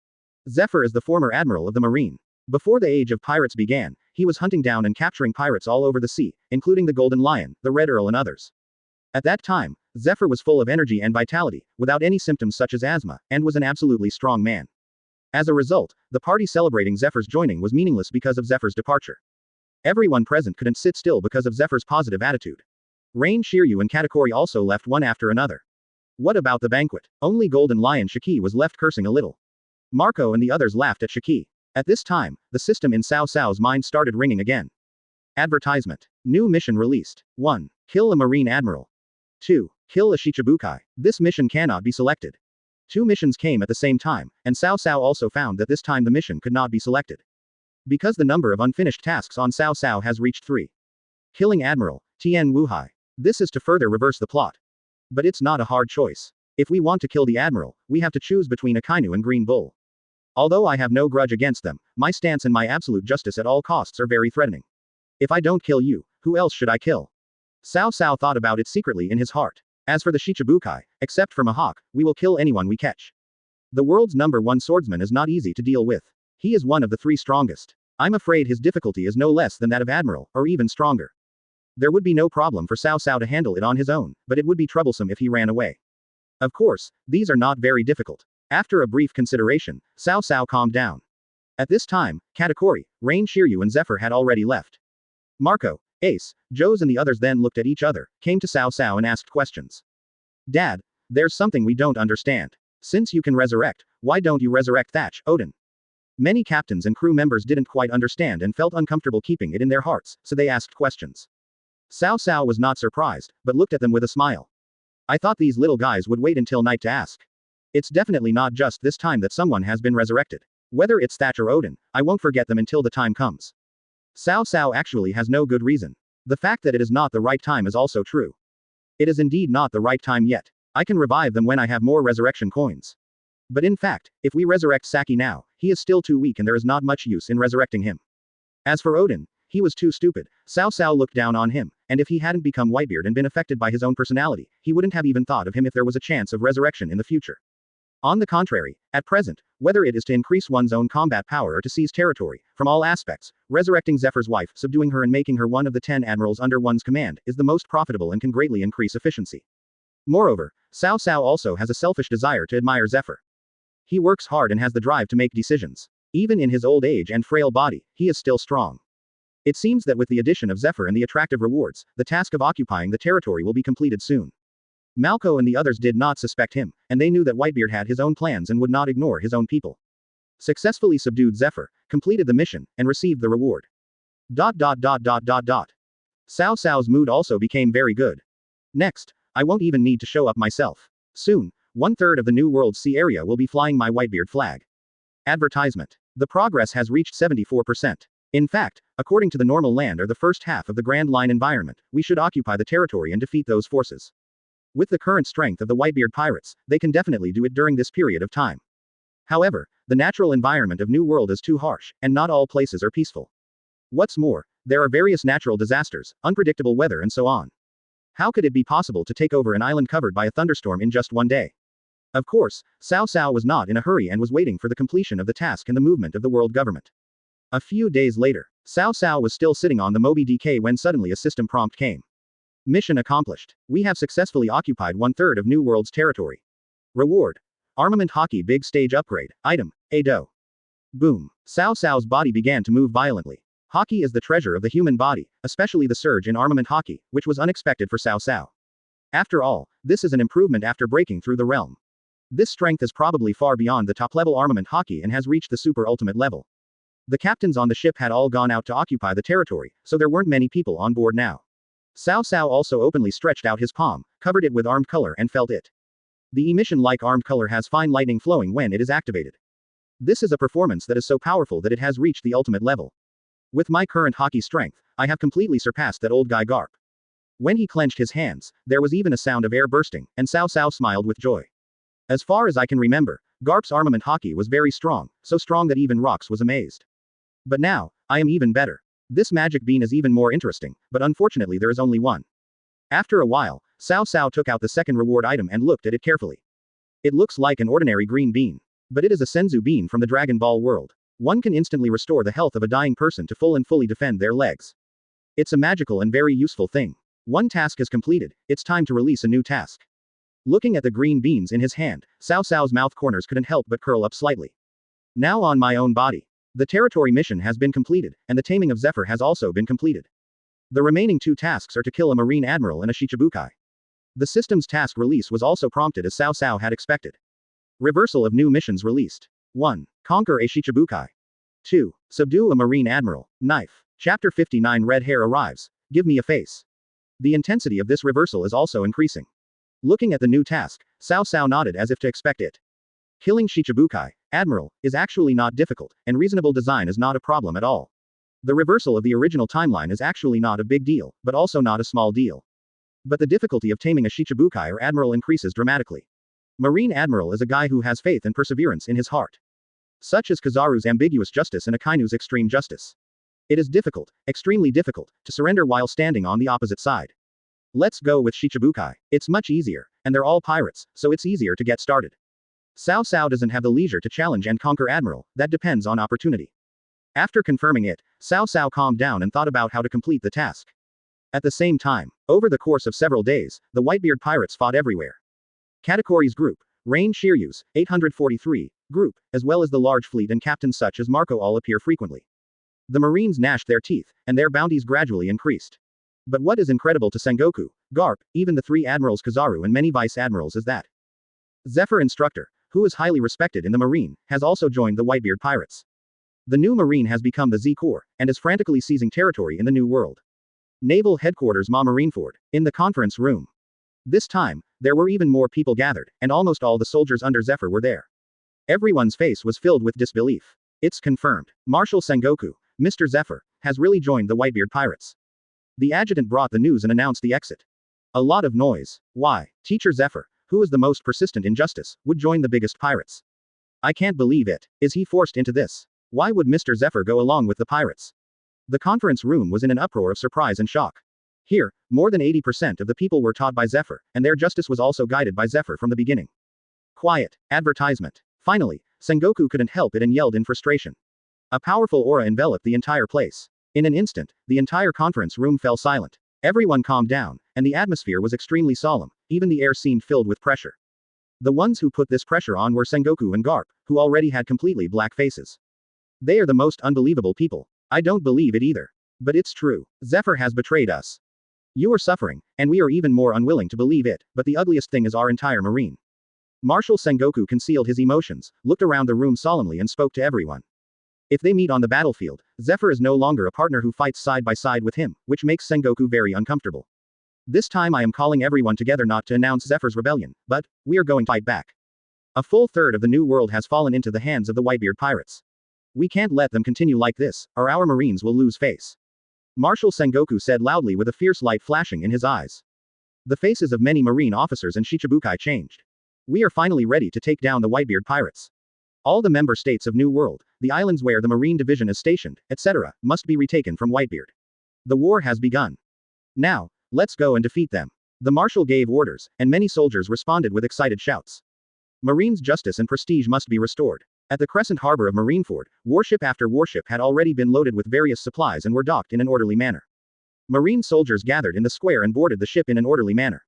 Speaker 2: Zephyr is the former admiral of the Marine. Before the age of pirates began, he was hunting down and capturing pirates all over the sea, including the Golden Lion, the Red Earl and others. At that time, Zephyr was full of energy and vitality, without any symptoms such as asthma, and was an absolutely strong man. As a result, the party celebrating Zephyr's joining was meaningless because of Zephyr's departure. Everyone present couldn't sit still because of Zephyr's positive attitude. Rain Shiryu and Katakori also left one after another. What about the banquet? Only Golden Lion Shiki was left cursing a little. Marco and the others laughed at Shiki. At this time, the system in Cao Cao's mind started ringing again. Advertisement. New mission released. 1. Kill a Marine Admiral. 2. Kill a Shichibukai. This mission cannot be selected. 2 missions came at the same time, and Cao Cao also found that this time the mission could not be selected. Because the number of unfinished tasks on Cao Cao has reached 3. Killing Admiral Tian Wuhai. This is to further reverse the plot. But it's not a hard choice. If we want to kill the Admiral, we have to choose between Akainu and Green Bull. Although I have no grudge against them, my stance and my absolute justice at all costs are very threatening. If I don't kill you, who else should I kill? Cao Cao thought about it secretly in his heart. As for the Shichibukai, except for Mihawk, we will kill anyone we catch. The world's #1 swordsman is not easy to deal with. He is one of the 3 strongest. I'm afraid his difficulty is no less than that of Admiral, or even stronger. There would be no problem for Cao Cao to handle it on his own, but it would be troublesome if he ran away. Of course, these are not very difficult. After a brief consideration, Cao Cao calmed down. At this time, Katakuri, Rain Shiryu and Zephyr had already left. Marco, Ace, Joes and the others then looked at each other, came to Cao Cao and asked questions. Dad, there's something we don't understand. Since you can resurrect, why don't you resurrect Thatch, Odin? Many captains and crew members didn't quite understand and felt uncomfortable keeping it in their hearts, so they asked questions. Cao Cao was not surprised, but looked at them with a smile. I thought these little guys would wait until night to ask. It's definitely not just this time that someone has been resurrected. Whether it's Thatch or Odin, I won't forget them until the time comes. Cao Cao actually has no good reason. The fact that it is not the right time is also true. It is indeed not the right time yet. I can revive them when I have more resurrection coins. But in fact, if we resurrect Saki now, he is still too weak and there is not much use in resurrecting him. As for Odin, he was too stupid. Cao Cao looked down on him, and if he hadn't become Whitebeard and been affected by his own personality, he wouldn't have even thought of him if there was a chance of resurrection in the future. On the contrary, at present, whether it is to increase one's own combat power or to seize territory, from all aspects, resurrecting Zephyr's wife, subduing her and making her one of the 10 admirals under one's command, is the most profitable and can greatly increase efficiency. Moreover, Cao Cao also has a selfish desire to admire Zephyr. He works hard and has the drive to make decisions. Even in his old age and frail body, he is still strong. It seems that with the addition of Zephyr and the attractive rewards, the task of occupying the territory will be completed soon. Malco and the others did not suspect him, and they knew that Whitebeard had his own plans and would not ignore his own people. Successfully subdued Zephyr, completed the mission, and received the reward. Cao Cao's mood also became very good. Next, I won't even need to show up myself. Soon, 1/3 of the New World's sea area will be flying my Whitebeard flag. Advertisement. The progress has reached 74%. In fact, according to the normal land or the first half of the Grand Line environment, we should occupy the territory and defeat those forces. With the current strength of the Whitebeard pirates, they can definitely do it during this period of time. However, the natural environment of New World is too harsh, and not all places are peaceful. What's more, there are various natural disasters, unpredictable weather and so on. How could it be possible to take over an island covered by a thunderstorm in just one day? Of course, Cao Cao was not in a hurry and was waiting for the completion of the task and the movement of the world government. A few days later, Cao Cao was still sitting on the Moby DK when suddenly a system prompt came. Mission accomplished. We have successfully occupied 1/3 of New World's territory. Reward. Armament Hockey Big Stage Upgrade. Item. Ado. Boom. Cao Cao's body began to move violently. Hockey is the treasure of the human body, especially the surge in armament hockey, which was unexpected for Cao Cao. After all, this is an improvement after breaking through the realm. This strength is probably far beyond the top-level armament hockey and has reached the super ultimate level. The captains on the ship had all gone out to occupy the territory, so there weren't many people on board now. Cao Cao also openly stretched out his palm, covered it with armed color and felt it. The emission-like armed color has fine lightning flowing when it is activated. This is a performance that is so powerful that it has reached the ultimate level. With my current hockey strength, I have completely surpassed that old guy Garp. When he clenched his hands, there was even a sound of air bursting, and Cao Cao smiled with joy. As far as I can remember, Garp's armament hockey was very strong, so strong that even Rox was amazed. But now, I am even better. This magic bean is even more interesting, but unfortunately there is only one. After a while, Cao Cao took out the second reward item and looked at it carefully. It looks like an ordinary green bean. But it is a Senzu bean from the Dragon Ball world. One can instantly restore the health of a dying person to full and fully defend their legs. It's a magical and very useful thing. One task is completed, it's time to release a new task. Looking at the green beans in his hand, Cao Cao's mouth corners couldn't help but curl up slightly. Now on my own body. The territory mission has been completed, and the taming of Zephyr has also been completed. The remaining 2 tasks are to kill a Marine Admiral and a Shichibukai. The system's task release was also prompted as Cao Cao had expected. Reversal of new missions released. 1. Conquer a Shichibukai. 2. Subdue a Marine Admiral. Knife. Chapter 59 Red Hair arrives. Give me a face. The intensity of this reversal is also increasing. Looking at the new task, Cao Cao nodded as if to expect it. Killing Shichibukai, Admiral, is actually not difficult, and reasonable design is not a problem at all. The reversal of the original timeline is actually not a big deal, but also not a small deal. But the difficulty of taming a Shichibukai or Admiral increases dramatically. Marine Admiral is a guy who has faith and perseverance in his heart. Such as Kizaru's ambiguous justice and Akainu's extreme justice. It is difficult, extremely difficult, to surrender while standing on the opposite side. Let's go with Shichibukai. It's much easier, and they're all pirates, so it's easier to get started. Cao Cao doesn't have the leisure to challenge and conquer Admiral, that depends on opportunity. After confirming it, Cao Cao calmed down and thought about how to complete the task. At the same time, over the course of several days, the Whitebeard pirates fought everywhere. Categories Group, Rain Shiryus, 843, Group, as well as the large fleet and captains such as Marco all appear frequently. The Marines gnashed their teeth, and their bounties gradually increased. But what is incredible to Sengoku, Garp, even the 3 admirals Kizaru and many vice admirals is that Zephyr Instructor, who is highly respected in the Marine, has also joined the Whitebeard pirates. The new Marine has become the Z-Corps, and is frantically seizing territory in the New World. Naval Headquarters Marineford, in the conference room. This time, there were even more people gathered, and almost all the soldiers under Zephyr were there. Everyone's face was filled with disbelief. It's confirmed. Marshal Sengoku, Mr. Zephyr, has really joined the Whitebeard pirates. The adjutant brought the news and announced the exit. A lot of noise. Why? Teacher Zephyr, who is the most persistent in justice, would join the biggest pirates. I can't believe it. Is he forced into this? Why would Mr. Zephyr go along with the pirates? The conference room was in an uproar of surprise and shock. Here, more than 80% of the people were taught by Zephyr, and their justice was also guided by Zephyr from the beginning. Quiet. Advertisement. Finally, Sengoku couldn't help it and yelled in frustration. A powerful aura enveloped the entire place. In an instant, the entire conference room fell silent. Everyone calmed down, and the atmosphere was extremely solemn, even the air seemed filled with pressure. The ones who put this pressure on were Sengoku and Garp, who already had completely black faces. They are the most unbelievable people. I don't believe it either. But it's true. Zephyr has betrayed us. You are suffering, and we are even more unwilling to believe it, but the ugliest thing is our entire Marine. Marshal Sengoku concealed his emotions, looked around the room solemnly and spoke to everyone. If they meet on the battlefield, Zephyr is no longer a partner who fights side by side with him, which makes Sengoku very uncomfortable. This time I am calling everyone together not to announce Zephyr's rebellion, but we are going to fight back. A full third of the New World has fallen into the hands of the Whitebeard pirates. We can't let them continue like this, or our Marines will lose face. Marshal Sengoku said loudly with a fierce light flashing in his eyes. The faces of many Marine officers and Shichibukai changed. We are finally ready to take down the Whitebeard pirates. All the member states of New World, the islands where the Marine Division is stationed, etc., must be retaken from Whitebeard. The war has begun. Now, let's go and defeat them. The Marshal gave orders, and many soldiers responded with excited shouts. Marines' justice and prestige must be restored. At the Crescent Harbor of Marineford, warship after warship had already been loaded with various supplies and were docked in an orderly manner. Marine soldiers gathered in the square and boarded the ship in an orderly manner.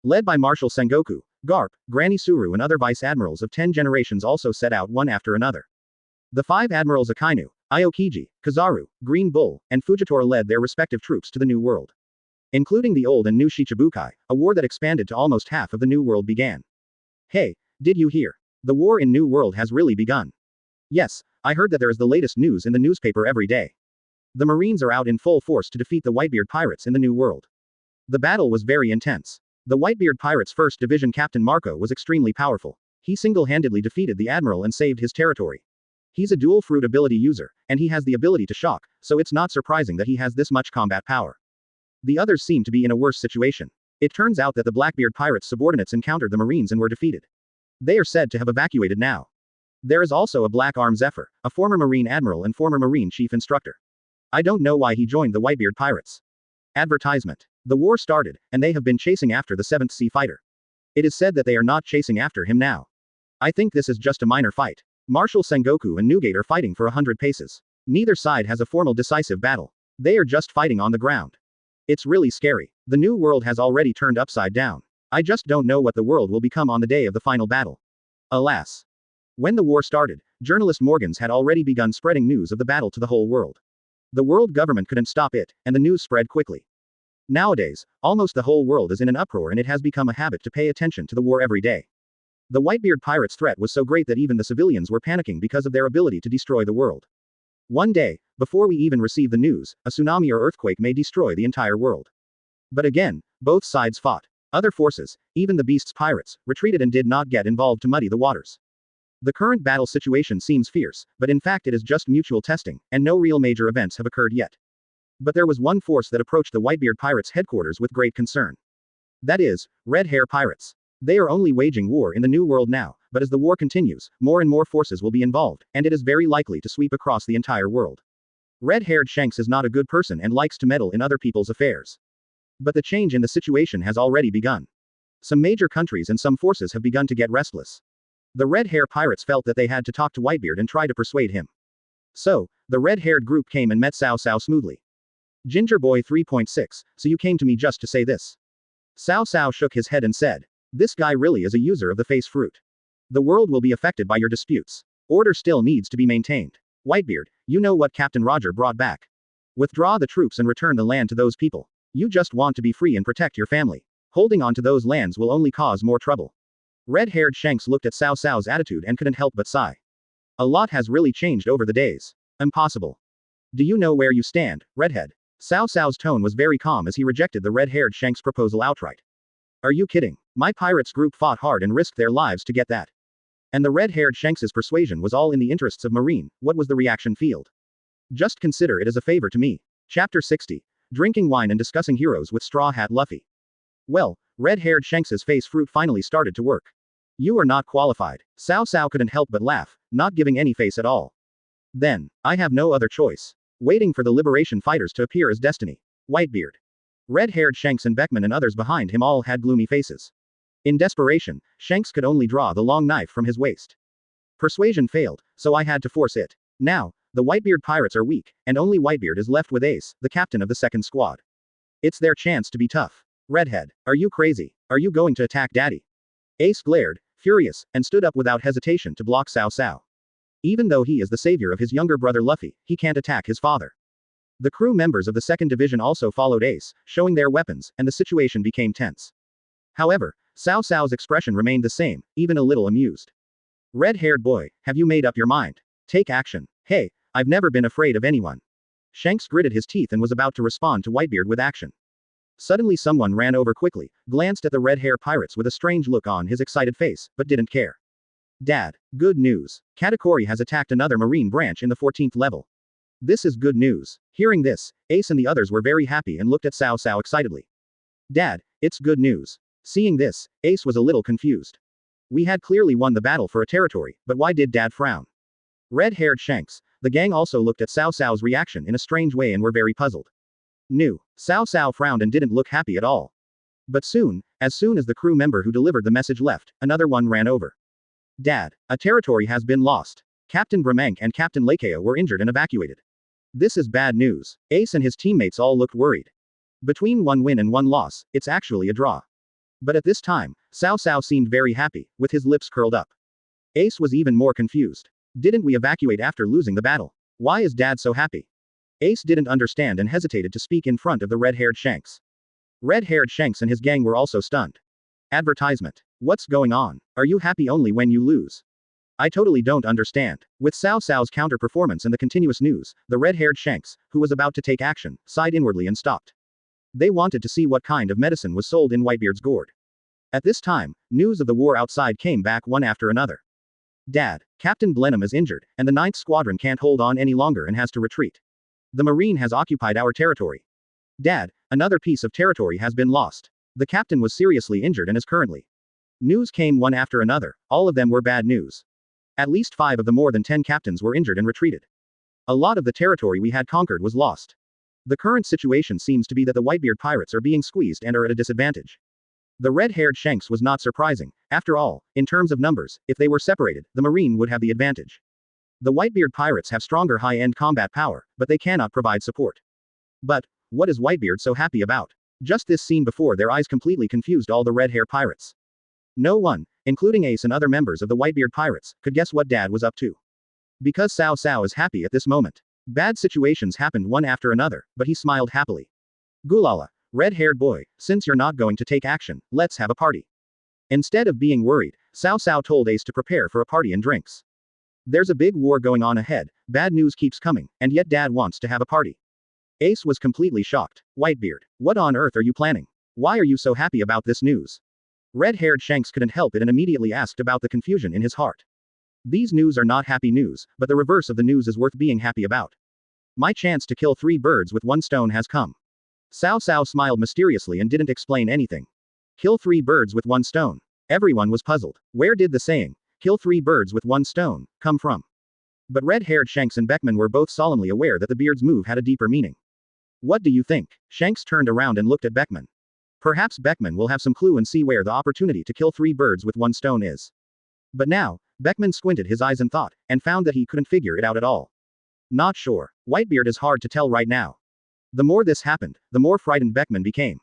Speaker 2: Led by Marshal Sengoku, Garp, Granny Suru and other vice admirals of 10 generations also set out one after another. The 5 admirals Akainu, Aokiji, Kizaru, Green Bull, and Fujitora led their respective troops to the New World. Including the old and new Shichibukai, a war that expanded to almost half of the New World began. Hey, did you hear? The war in New World has really begun. Yes, I heard that there is the latest news in the newspaper every day. The Marines are out in full force to defeat the Whitebeard pirates in the New World. The battle was very intense. The Whitebeard pirates' 1st Division Captain Marco was extremely powerful. He single-handedly defeated the admiral and saved his territory. He's a dual fruit ability user, and he has the ability to shock, so it's not surprising that he has this much combat power. The others seem to be in a worse situation. It turns out that the Blackbeard pirates' subordinates encountered the Marines and were defeated. They are said to have evacuated now. There is also a Black Arm Zephyr, a former Marine admiral and former Marine chief instructor. I don't know why he joined the Whitebeard pirates. Advertisement. The war started, and they have been chasing after the 7th Sea Fighter. It is said that they are not chasing after him now. I think this is just a minor fight. Marshal Sengoku and Newgate are fighting for 100 paces. Neither side has a formal decisive battle. They are just fighting on the ground. It's really scary. The New World has already turned upside down. I just don't know what the world will become on the day of the final battle. Alas. When the war started, journalist Morgans had already begun spreading news of the battle to the whole world. The world government couldn't stop it, and the news spread quickly. Nowadays, almost the whole world is in an uproar and it has become a habit to pay attention to the war every day. The Whitebeard pirates' threat was so great that even the civilians were panicking because of their ability to destroy the world. One day, before we even receive the news, a tsunami or earthquake may destroy the entire world. But again, both sides fought. Other forces, even the Beast's pirates, retreated and did not get involved to muddy the waters. The current battle situation seems fierce, but in fact it is just mutual testing, and no real major events have occurred yet. But there was one force that approached the Whitebeard pirates' headquarters with great concern. That is, Red Hair pirates. They are only waging war in the New World now, but as the war continues, more and more forces will be involved, and it is very likely to sweep across the entire world. Red-haired Shanks is not a good person and likes to meddle in other people's affairs. But the change in the situation has already begun. Some major countries and some forces have begun to get restless. The red hair pirates felt that they had to talk to Whitebeard and try to persuade him. So, the red-haired group came and met Cao Cao smoothly. Ginger Boy 3.6, so you came to me just to say this. Cao Cao shook his head and said, this guy really is a user of the face fruit. The world will be affected by your disputes. Order still needs to be maintained. Whitebeard, you know what Captain Roger brought back. Withdraw the troops and return the land to those people. You just want to be free and protect your family. Holding on to those lands will only cause more trouble. Red-haired Shanks looked at Cao Cao's attitude and couldn't help but sigh. A lot has really changed over the days. Impossible. Do you know where you stand, Redhead? Cao Cao's tone was very calm as he rejected the red-haired Shanks' proposal outright. Are you kidding? My pirates group fought hard and risked their lives to get that. And the red-haired Shanks' persuasion was all in the interests of Marine. What was the reaction field? Just consider it as a favor to me. Chapter 60. Drinking wine and discussing heroes with Straw Hat Luffy. Well, red-haired Shanks' face fruit finally started to work. You are not qualified. Cao Cao couldn't help but laugh, not giving any face at all. Then, I have no other choice. Waiting for the liberation fighters to appear as destiny. Whitebeard. Red-haired Shanks and Beckman and others behind him all had gloomy faces. In desperation, Shanks could only draw the long knife from his waist. Persuasion failed, so I had to force it. Now, the Whitebeard pirates are weak, and only Whitebeard is left with Ace, the captain of the second squad. It's their chance to be tough. Redhead, are you crazy? Are you going to attack Daddy? Ace glared, furious, and stood up without hesitation to block Cao Cao. Even though he is the savior of his younger brother Luffy, he can't attack his father. The crew members of the second division also followed Ace, showing their weapons, and the situation became tense. However, Cao Cao's expression remained the same, even a little amused. Red-haired boy, have you made up your mind? Take action. Hey, I've never been afraid of anyone. Shanks gritted his teeth and was about to respond to Whitebeard with action. Suddenly someone ran over quickly, glanced at the red-hair pirates with a strange look on his excited face, but didn't care. Dad, good news. Katakuri has attacked another marine branch in the 14th level. This is good news. Hearing this, Ace and the others were very happy and looked at Cao Cao excitedly. Dad, it's good news. Seeing this, Ace was a little confused. We had clearly won the battle for a territory, but why did Dad frown? Red-haired Shanks, the gang also looked at Cao Cao's reaction in a strange way and were very puzzled. New. Cao Cao frowned and didn't look happy at all. But as soon as the crew member who delivered the message left, another one ran over. Dad, a territory has been lost. Captain Bramank and Captain Lakea were injured and evacuated. This is bad news. Ace and his teammates all looked worried. Between one win and one loss, it's actually a draw. But at this time, Cao Cao seemed very happy, with his lips curled up. Ace was even more confused. Didn't we evacuate after losing the battle? Why is Dad so happy? Ace didn't understand and hesitated to speak in front of the red-haired Shanks. Red-haired Shanks and his gang were also stunned. Advertisement. What's going on? Are you happy only when you lose? I totally don't understand. With Cao Cao's counter-performance and the continuous news, the red-haired Shanks, who was about to take action, sighed inwardly and stopped. They wanted to see what kind of medicine was sold in Whitebeard's gourd. At this time, news of the war outside came back one after another. Dad, Captain Blenheim is injured, and the 9th Squadron can't hold on any longer and has to retreat. The Marine has occupied our territory. Dad, another piece of territory has been lost. The captain was seriously injured and is currently. News came one after another, all of them were bad news. At least 5 of the more than 10 captains were injured and retreated. A lot of the territory we had conquered was lost. The current situation seems to be that the Whitebeard pirates are being squeezed and are at a disadvantage. The red-haired Shanks was not surprising. After all, in terms of numbers, if they were separated, the Marine would have the advantage. The Whitebeard pirates have stronger high-end combat power, but they cannot provide support. But, what is Whitebeard so happy about? Just this scene before their eyes completely confused all the red-hair pirates. No one, including Ace and other members of the Whitebeard pirates, could guess what Dad was up to. Because Cao Cao is happy at this moment. Bad situations happened one after another, but he smiled happily. Gulala, red-haired boy, since you're not going to take action, let's have a party. Instead of being worried, Cao Cao told Ace to prepare for a party and drinks. There's a big war going on ahead, bad news keeps coming, and yet Dad wants to have a party. Ace was completely shocked. Whitebeard, what on earth are you planning? Why are you so happy about this news? Red-haired Shanks couldn't help it and immediately asked about the confusion in his heart. These news are not happy news, but the reverse of the news is worth being happy about. My chance to kill 3 birds with 1 stone has come. Cao Cao smiled mysteriously and didn't explain anything. Kill 3 birds with 1 stone. Everyone was puzzled. Where did the saying, kill 3 birds with 1 stone, come from? But red-haired Shanks and Beckman were both solemnly aware that the beard's move had a deeper meaning. What do you think? Shanks turned around and looked at Beckman. Perhaps Beckman will have some clue and see where the opportunity to kill 3 birds with 1 stone is. But now, Beckman squinted his eyes and thought, and found that he couldn't figure it out at all. Not sure. Whitebeard is hard to tell right now. The more this happened, the more frightened Beckman became.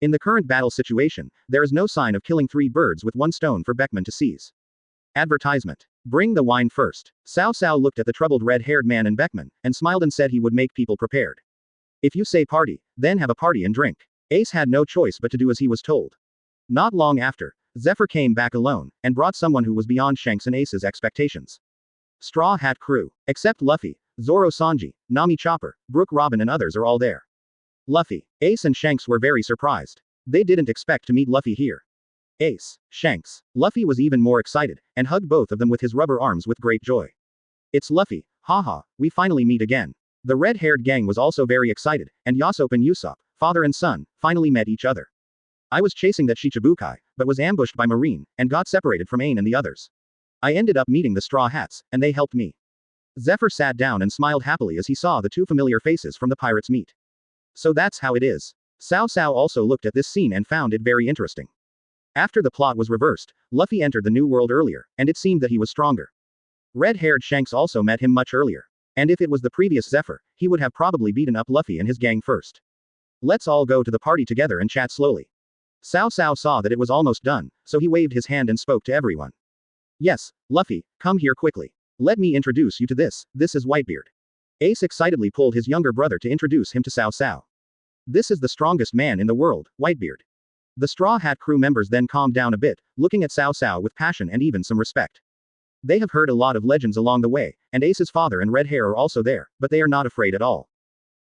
Speaker 2: In the current battle situation, there is no sign of killing 3 birds with 1 stone for Beckman to seize. Advertisement. Bring the wine first. Cao Cao looked at the troubled red-haired man and Beckman, and smiled and said he would make people prepared. If you say party, then have a party and drink. Ace had no choice but to do as he was told. Not long after, Zephyr came back alone, and brought someone who was beyond Shanks and Ace's expectations. Straw Hat Crew. Except Luffy, Zoro Sanji, Nami Chopper, Brook Robin and others are all there. Luffy, Ace and Shanks were very surprised. They didn't expect to meet Luffy here. Ace, Shanks. Luffy was even more excited, and hugged both of them with his rubber arms with great joy. It's Luffy, haha, we finally meet again. The red-haired gang was also very excited, and Yasop and Usopp, father and son, finally met each other. I was chasing that Shichibukai, but was ambushed by Marine, and got separated from Ain and the others. I ended up meeting the Straw Hats, and they helped me. Zephyr sat down and smiled happily as he saw the 2 familiar faces from the pirates meet. So that's how it is. Cao Cao also looked at this scene and found it very interesting. After the plot was reversed, Luffy entered the New World earlier, and it seemed that he was stronger. Red-haired Shanks also met him much earlier. And if it was the previous Zephyr, he would have probably beaten up Luffy and his gang first. Let's all go to the party together and chat slowly. Cao Cao saw that it was almost done, so he waved his hand and spoke to everyone. Yes, Luffy, come here quickly. Let me introduce you to this is Whitebeard. Ace excitedly pulled his younger brother to introduce him to Cao Cao. This is the strongest man in the world, Whitebeard. The Straw Hat crew members then calmed down a bit, looking at Cao Cao with passion and even some respect. They have heard a lot of legends along the way, and Ace's father and Red Hair are also there, but they are not afraid at all.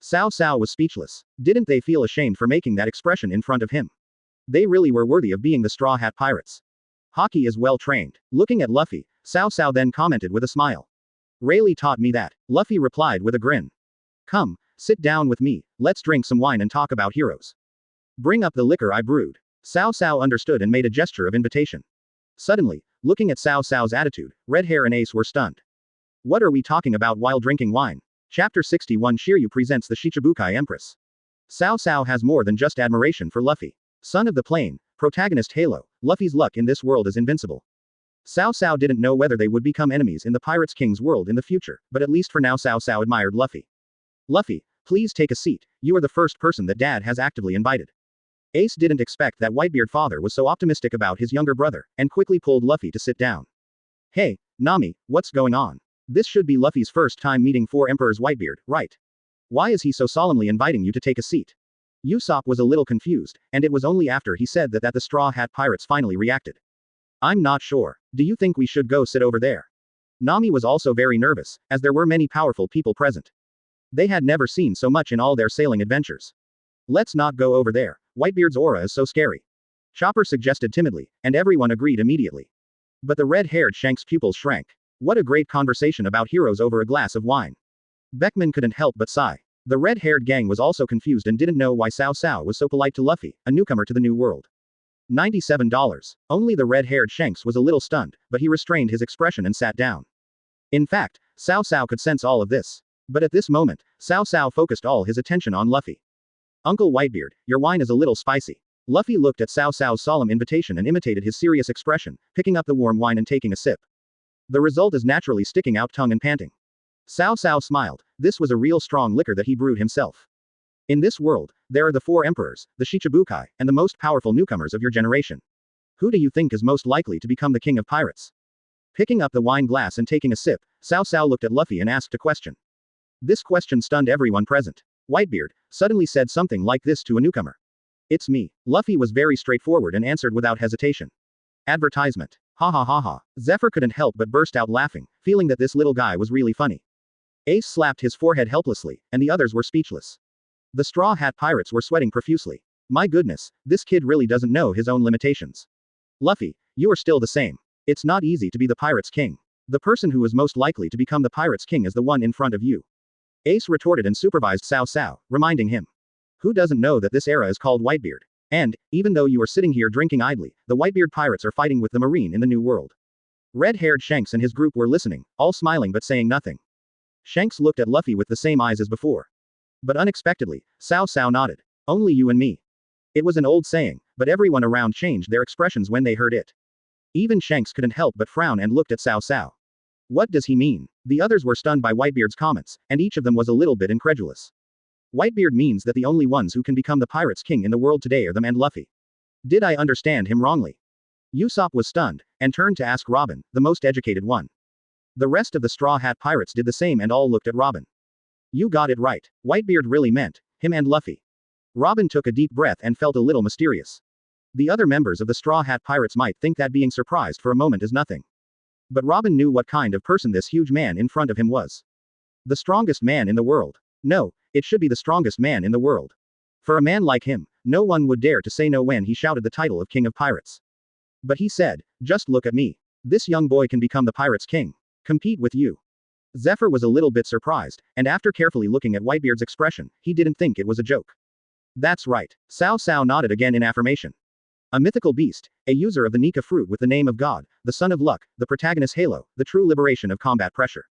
Speaker 2: Cao Cao was speechless. Didn't they feel ashamed for making that expression in front of him? They really were worthy of being the Straw Hat Pirates. Hockey is well trained. Looking at Luffy, Cao Cao then commented with a smile. Rayleigh taught me that. Luffy replied with a grin. Come, sit down with me, let's drink some wine and talk about heroes. Bring up the liquor I brewed. Cao Cao understood and made a gesture of invitation. Suddenly, looking at Cao Cao's attitude, Red Hair and Ace were stunned. What are we talking about while drinking wine? Chapter 61 Shiryu presents the Shichibukai Empress. Cao Cao has more than just admiration for Luffy. Son of the Plain, protagonist Halo, Luffy's luck in this world is invincible. Cao Cao didn't know whether they would become enemies in the Pirates King's world in the future, but at least for now Cao Cao admired Luffy. Luffy, please take a seat, you are the first person that Dad has actively invited. Ace didn't expect that Whitebeard father was so optimistic about his younger brother, and quickly pulled Luffy to sit down. Hey, Nami, what's going on? This should be Luffy's first time meeting 4 Emperors Whitebeard, right? Why is he so solemnly inviting you to take a seat? Usopp was a little confused, and it was only after he said that the Straw Hat Pirates finally reacted. I'm not sure. Do you think we should go sit over there? Nami was also very nervous, as there were many powerful people present. They had never seen so much in all their sailing adventures. Let's not go over there. Whitebeard's aura is so scary. Chopper suggested timidly, and everyone agreed immediately. But the red-haired Shanks' pupils shrank. What a great conversation about heroes over a glass of wine. Beckman couldn't help but sigh. The red-haired gang was also confused and didn't know why Cao Cao was so polite to Luffy, a newcomer to the New World. $97. Only the red-haired Shanks was a little stunned, but he restrained his expression and sat down. In fact, Cao Cao could sense all of this. But at this moment, Cao Cao focused all his attention on Luffy. Uncle Whitebeard, your wine is a little spicy. Luffy looked at Cao Cao's solemn invitation and imitated his serious expression, picking up the warm wine and taking a sip. The result is naturally sticking out tongue and panting. Cao Cao smiled. This was a real strong liquor that he brewed himself. In this world, there are the 4 emperors, the Shichibukai, and the most powerful newcomers of your generation. Who do you think is most likely to become the king of pirates? Picking up the wine glass and taking a sip, Cao Cao looked at Luffy and asked a question. This question stunned everyone present. Whitebeard suddenly said something like this to a newcomer. It's me. Luffy was very straightforward and answered without hesitation. Advertisement. Ha ha ha ha. Zephyr couldn't help but burst out laughing, feeling that this little guy was really funny. Ace slapped his forehead helplessly, and the others were speechless. The Straw Hat Pirates were sweating profusely. My goodness, this kid really doesn't know his own limitations. Luffy, you are still the same. It's not easy to be the Pirates King. The person who is most likely to become the Pirates King is the one in front of you. Ace retorted and supervised Cao Cao, reminding him. Who doesn't know that this era is called Whitebeard? And, even though you are sitting here drinking idly, the Whitebeard pirates are fighting with the Marine in the New World. Red-haired Shanks and his group were listening, all smiling but saying nothing. Shanks looked at Luffy with the same eyes as before. But unexpectedly, Cao Cao nodded. Only you and me. It was an old saying, but everyone around changed their expressions when they heard it. Even Shanks couldn't help but frown and looked at Cao Cao. What does he mean? The others were stunned by Whitebeard's comments, and each of them was a little bit incredulous. Whitebeard means that the only ones who can become the pirates' king in the world today are them and Luffy. Did I understand him wrongly? Usopp was stunned, and turned to ask Robin, the most educated one. The rest of the Straw Hat Pirates did the same and all looked at Robin. You got it right. Whitebeard really meant him and Luffy. Robin took a deep breath and felt a little mysterious. The other members of the Straw Hat Pirates might think that being surprised for a moment is nothing. But Robin knew what kind of person this huge man in front of him was. The strongest man in the world. No, it should be the strongest man in the world. For a man like him, no one would dare to say no when he shouted the title of King of Pirates. But he said, just look at me. This young boy can become the pirates' king. Compete with you. Zephyr was a little bit surprised, and after carefully looking at Whitebeard's expression, he didn't think it was a joke. That's right. Cao Cao nodded again in affirmation. A mythical beast, a user of the Nika fruit with the name of God, the son of luck, the protagonist Halo, the true liberation of combat pressure.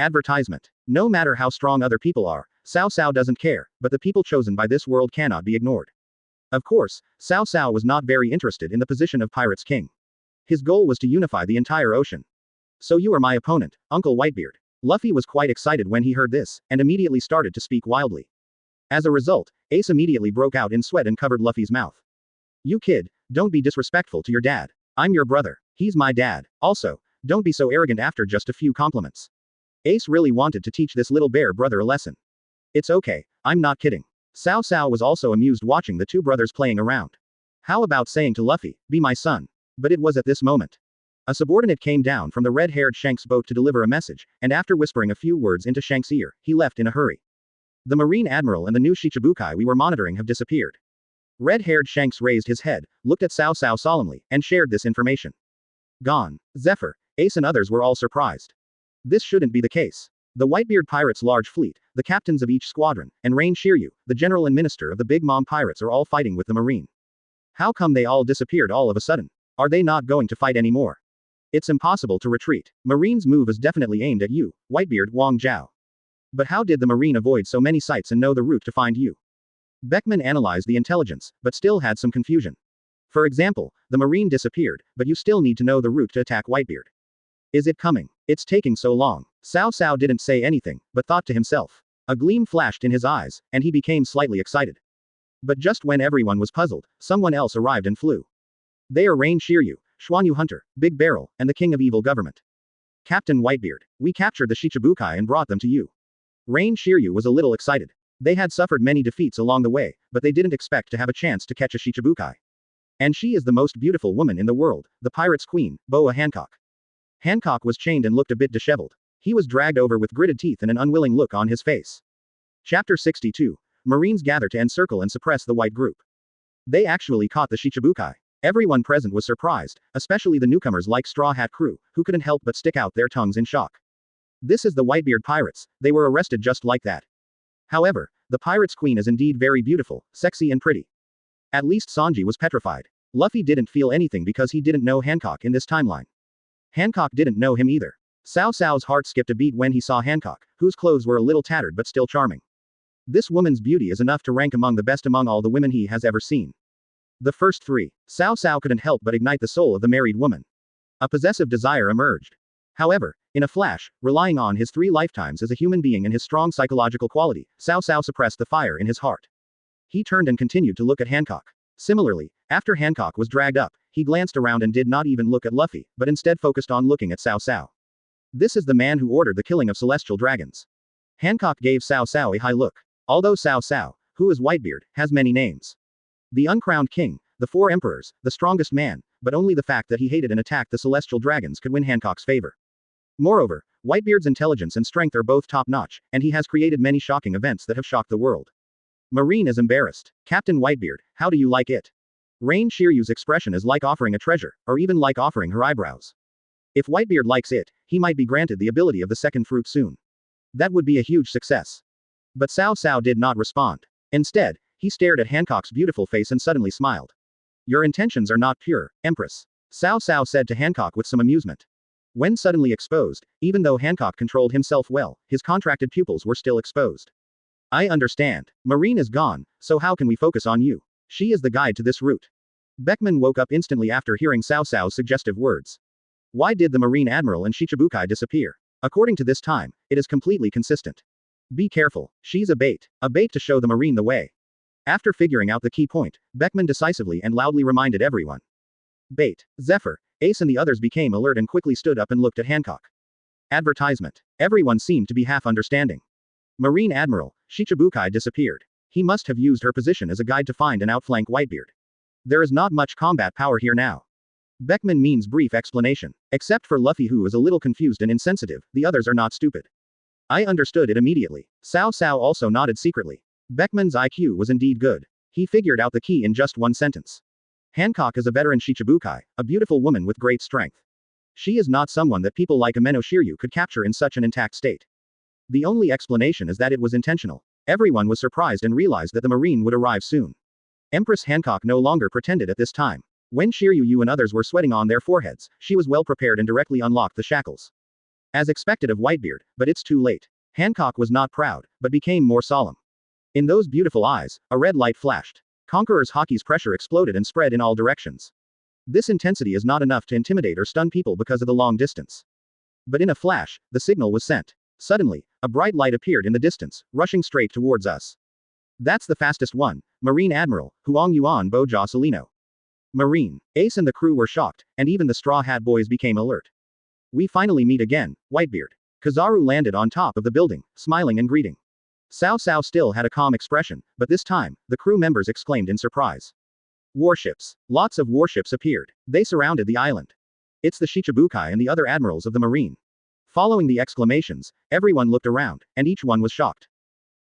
Speaker 2: Advertisement. No matter how strong other people are, Cao Cao doesn't care, but the people chosen by this world cannot be ignored. Of course, Cao Cao was not very interested in the position of Pirates King. His goal was to unify the entire ocean. So you are my opponent, Uncle Whitebeard. Luffy was quite excited when he heard this, and immediately started to speak wildly. As a result, Ace immediately broke out in sweat and covered Luffy's mouth. You kid, don't be disrespectful to your dad. I'm your brother. He's my dad. Also, don't be so arrogant after just a few compliments. Ace really wanted to teach this little bear brother a lesson. It's okay, I'm not kidding. Cao Cao was also amused watching the two brothers playing around. How about saying to Luffy, be my son? But it was at this moment. A subordinate came down from the red-haired Shanks' boat to deliver a message, and after whispering a few words into Shanks' ear, he left in a hurry. The Marine Admiral and the new Shichibukai we were monitoring have disappeared. Red-haired Shanks raised his head, looked at Cao Cao solemnly, and shared this information. Gone. Zephyr, Ace and others were all surprised. This shouldn't be the case. The Whitebeard Pirates' large fleet, the captains of each squadron, and Rain Shiryu, the general and minister of the Big Mom Pirates are all fighting with the Marine. How come they all disappeared all of a sudden? Are they not going to fight anymore? It's impossible to retreat. Marine's move is definitely aimed at you, Whitebeard Wang Zhao. But how did the Marine avoid so many sites and know the route to find you? Beckman analyzed the intelligence, but still had some confusion. For example, the Marine disappeared, but you still need to know the route to attack Whitebeard. Is it coming? It's taking so long. Cao Cao didn't say anything, but thought to himself. A gleam flashed in his eyes, and he became slightly excited. But just when everyone was puzzled, someone else arrived and flew. They are Rain Shiryu, Xuanyu Hunter, Big Barrel, and the King of Evil Government. Captain Whitebeard, we captured the Shichibukai and brought them to you. Rain Shiryu was a little excited. They had suffered many defeats along the way, but they didn't expect to have a chance to catch a Shichibukai. And she is the most beautiful woman in the world, the pirate's queen, Boa Hancock. Hancock was chained and looked a bit disheveled. He was dragged over with gritted teeth and an unwilling look on his face. Chapter 62. Marines gather to encircle and suppress the white group. They actually caught the Shichibukai. Everyone present was surprised, especially the newcomers like Straw Hat Crew, who couldn't help but stick out their tongues in shock. This is the Whitebeard Pirates, they were arrested just like that. However, the pirate's queen is indeed very beautiful, sexy and pretty. At least Sanji was petrified. Luffy didn't feel anything because he didn't know Hancock in this timeline. Hancock didn't know him either. Cao Cao's heart skipped a beat when he saw Hancock, whose clothes were a little tattered but still charming. This woman's beauty is enough to rank among the best among all the women he has ever seen. The first three. Cao Cao couldn't help but ignite the soul of the married woman. A possessive desire emerged. However, in a flash, relying on his 3 lifetimes as a human being and his strong psychological quality, Cao Cao suppressed the fire in his heart. He turned and continued to look at Hancock. Similarly, after Hancock was dragged up, he glanced around and did not even look at Luffy, but instead focused on looking at Cao Cao. This is the man who ordered the killing of celestial dragons. Hancock gave Cao Cao a high look. Although Cao Cao, who is Whitebeard, has many names. The uncrowned king, the 4 emperors, the strongest man, but only the fact that he hated and attacked the celestial dragons could win Hancock's favor. Moreover, Whitebeard's intelligence and strength are both top-notch, and he has created many shocking events that have shocked the world. Marine is embarrassed. Captain Whitebeard, how do you like it? Rain Shiryu's expression is like offering a treasure, or even like offering her eyebrows. If Whitebeard likes it, he might be granted the ability of the second fruit soon. That would be a huge success. But Cao Cao did not respond. Instead, he stared at Hancock's beautiful face and suddenly smiled. Your intentions are not pure, Empress. Cao Cao said to Hancock with some amusement. When suddenly exposed, even though Hancock controlled himself well, his contracted pupils were still exposed. I understand. Marine is gone, so how can we focus on you? She is the guide to this route. Beckman woke up instantly after hearing Cao Cao's suggestive words. Why did the Marine Admiral and Shichibukai disappear? According to this time, it is completely consistent. Be careful, she's a bait to show the Marine the way. After figuring out the key point, Beckman decisively and loudly reminded everyone. Bait. Zephyr, Ace and the others became alert and quickly stood up and looked at Hancock. Advertisement. Everyone seemed to be half understanding. Marine Admiral, Shichibukai disappeared. He must have used her position as a guide to find and outflank Whitebeard. There is not much combat power here now. Beckman means brief explanation. Except for Luffy, who is a little confused and insensitive, the others are not stupid. I understood it immediately. Cao Cao also nodded secretly. Beckman's IQ was indeed good. He figured out the key in just one sentence. Hancock is a veteran Shichibukai, a beautiful woman with great strength. She is not someone that people like Ameno Shiryu could capture in such an intact state. The only explanation is that it was intentional. Everyone was surprised and realized that the Marine would arrive soon. Empress Hancock no longer pretended at this time. When Shiryu and others were sweating on their foreheads, she was well prepared and directly unlocked the shackles. As expected of Whitebeard, but it's too late. Hancock was not proud, but became more solemn. In those beautiful eyes, a red light flashed. Conqueror's hockey's pressure exploded and spread in all directions. This intensity is not enough to intimidate or stun people because of the long distance. But in a flash, the signal was sent. Suddenly, a bright light appeared in the distance, rushing straight towards us. That's the fastest one, Marine Admiral, Huang Yuan Boja Salino. Marine. Ace and the crew were shocked, and even the Straw Hat Boys became alert. We finally meet again, Whitebeard. Kizaru landed on top of the building, smiling and greeting. Cao Cao still had a calm expression, but this time, the crew members exclaimed in surprise. Warships. Lots of warships appeared. They surrounded the island. It's the Shichibukai and the other admirals of the Marine. Following the exclamations, everyone looked around, and each one was shocked.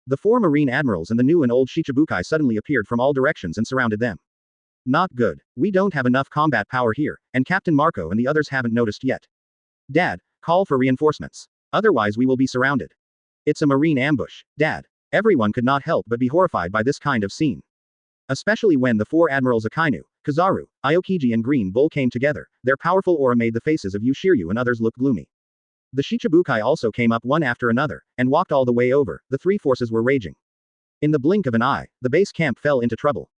Speaker 2: The 4 Marine admirals and the new and old Shichibukai suddenly appeared from all directions and surrounded them. Not good. We don't have enough combat power here, and Captain Marco and the others haven't noticed yet. Dad, call for reinforcements. Otherwise we will be surrounded. It's a Marine ambush, Dad. Everyone could not help but be horrified by this kind of scene. Especially when the 4 admirals Akainu, Kizaru, Aokiji and Green Bull came together, their powerful aura made the faces of Yushiryu and others look gloomy. The Shichibukai also came up one after another, and walked all the way over. The 3 forces were raging. In the blink of an eye, the base camp fell into trouble.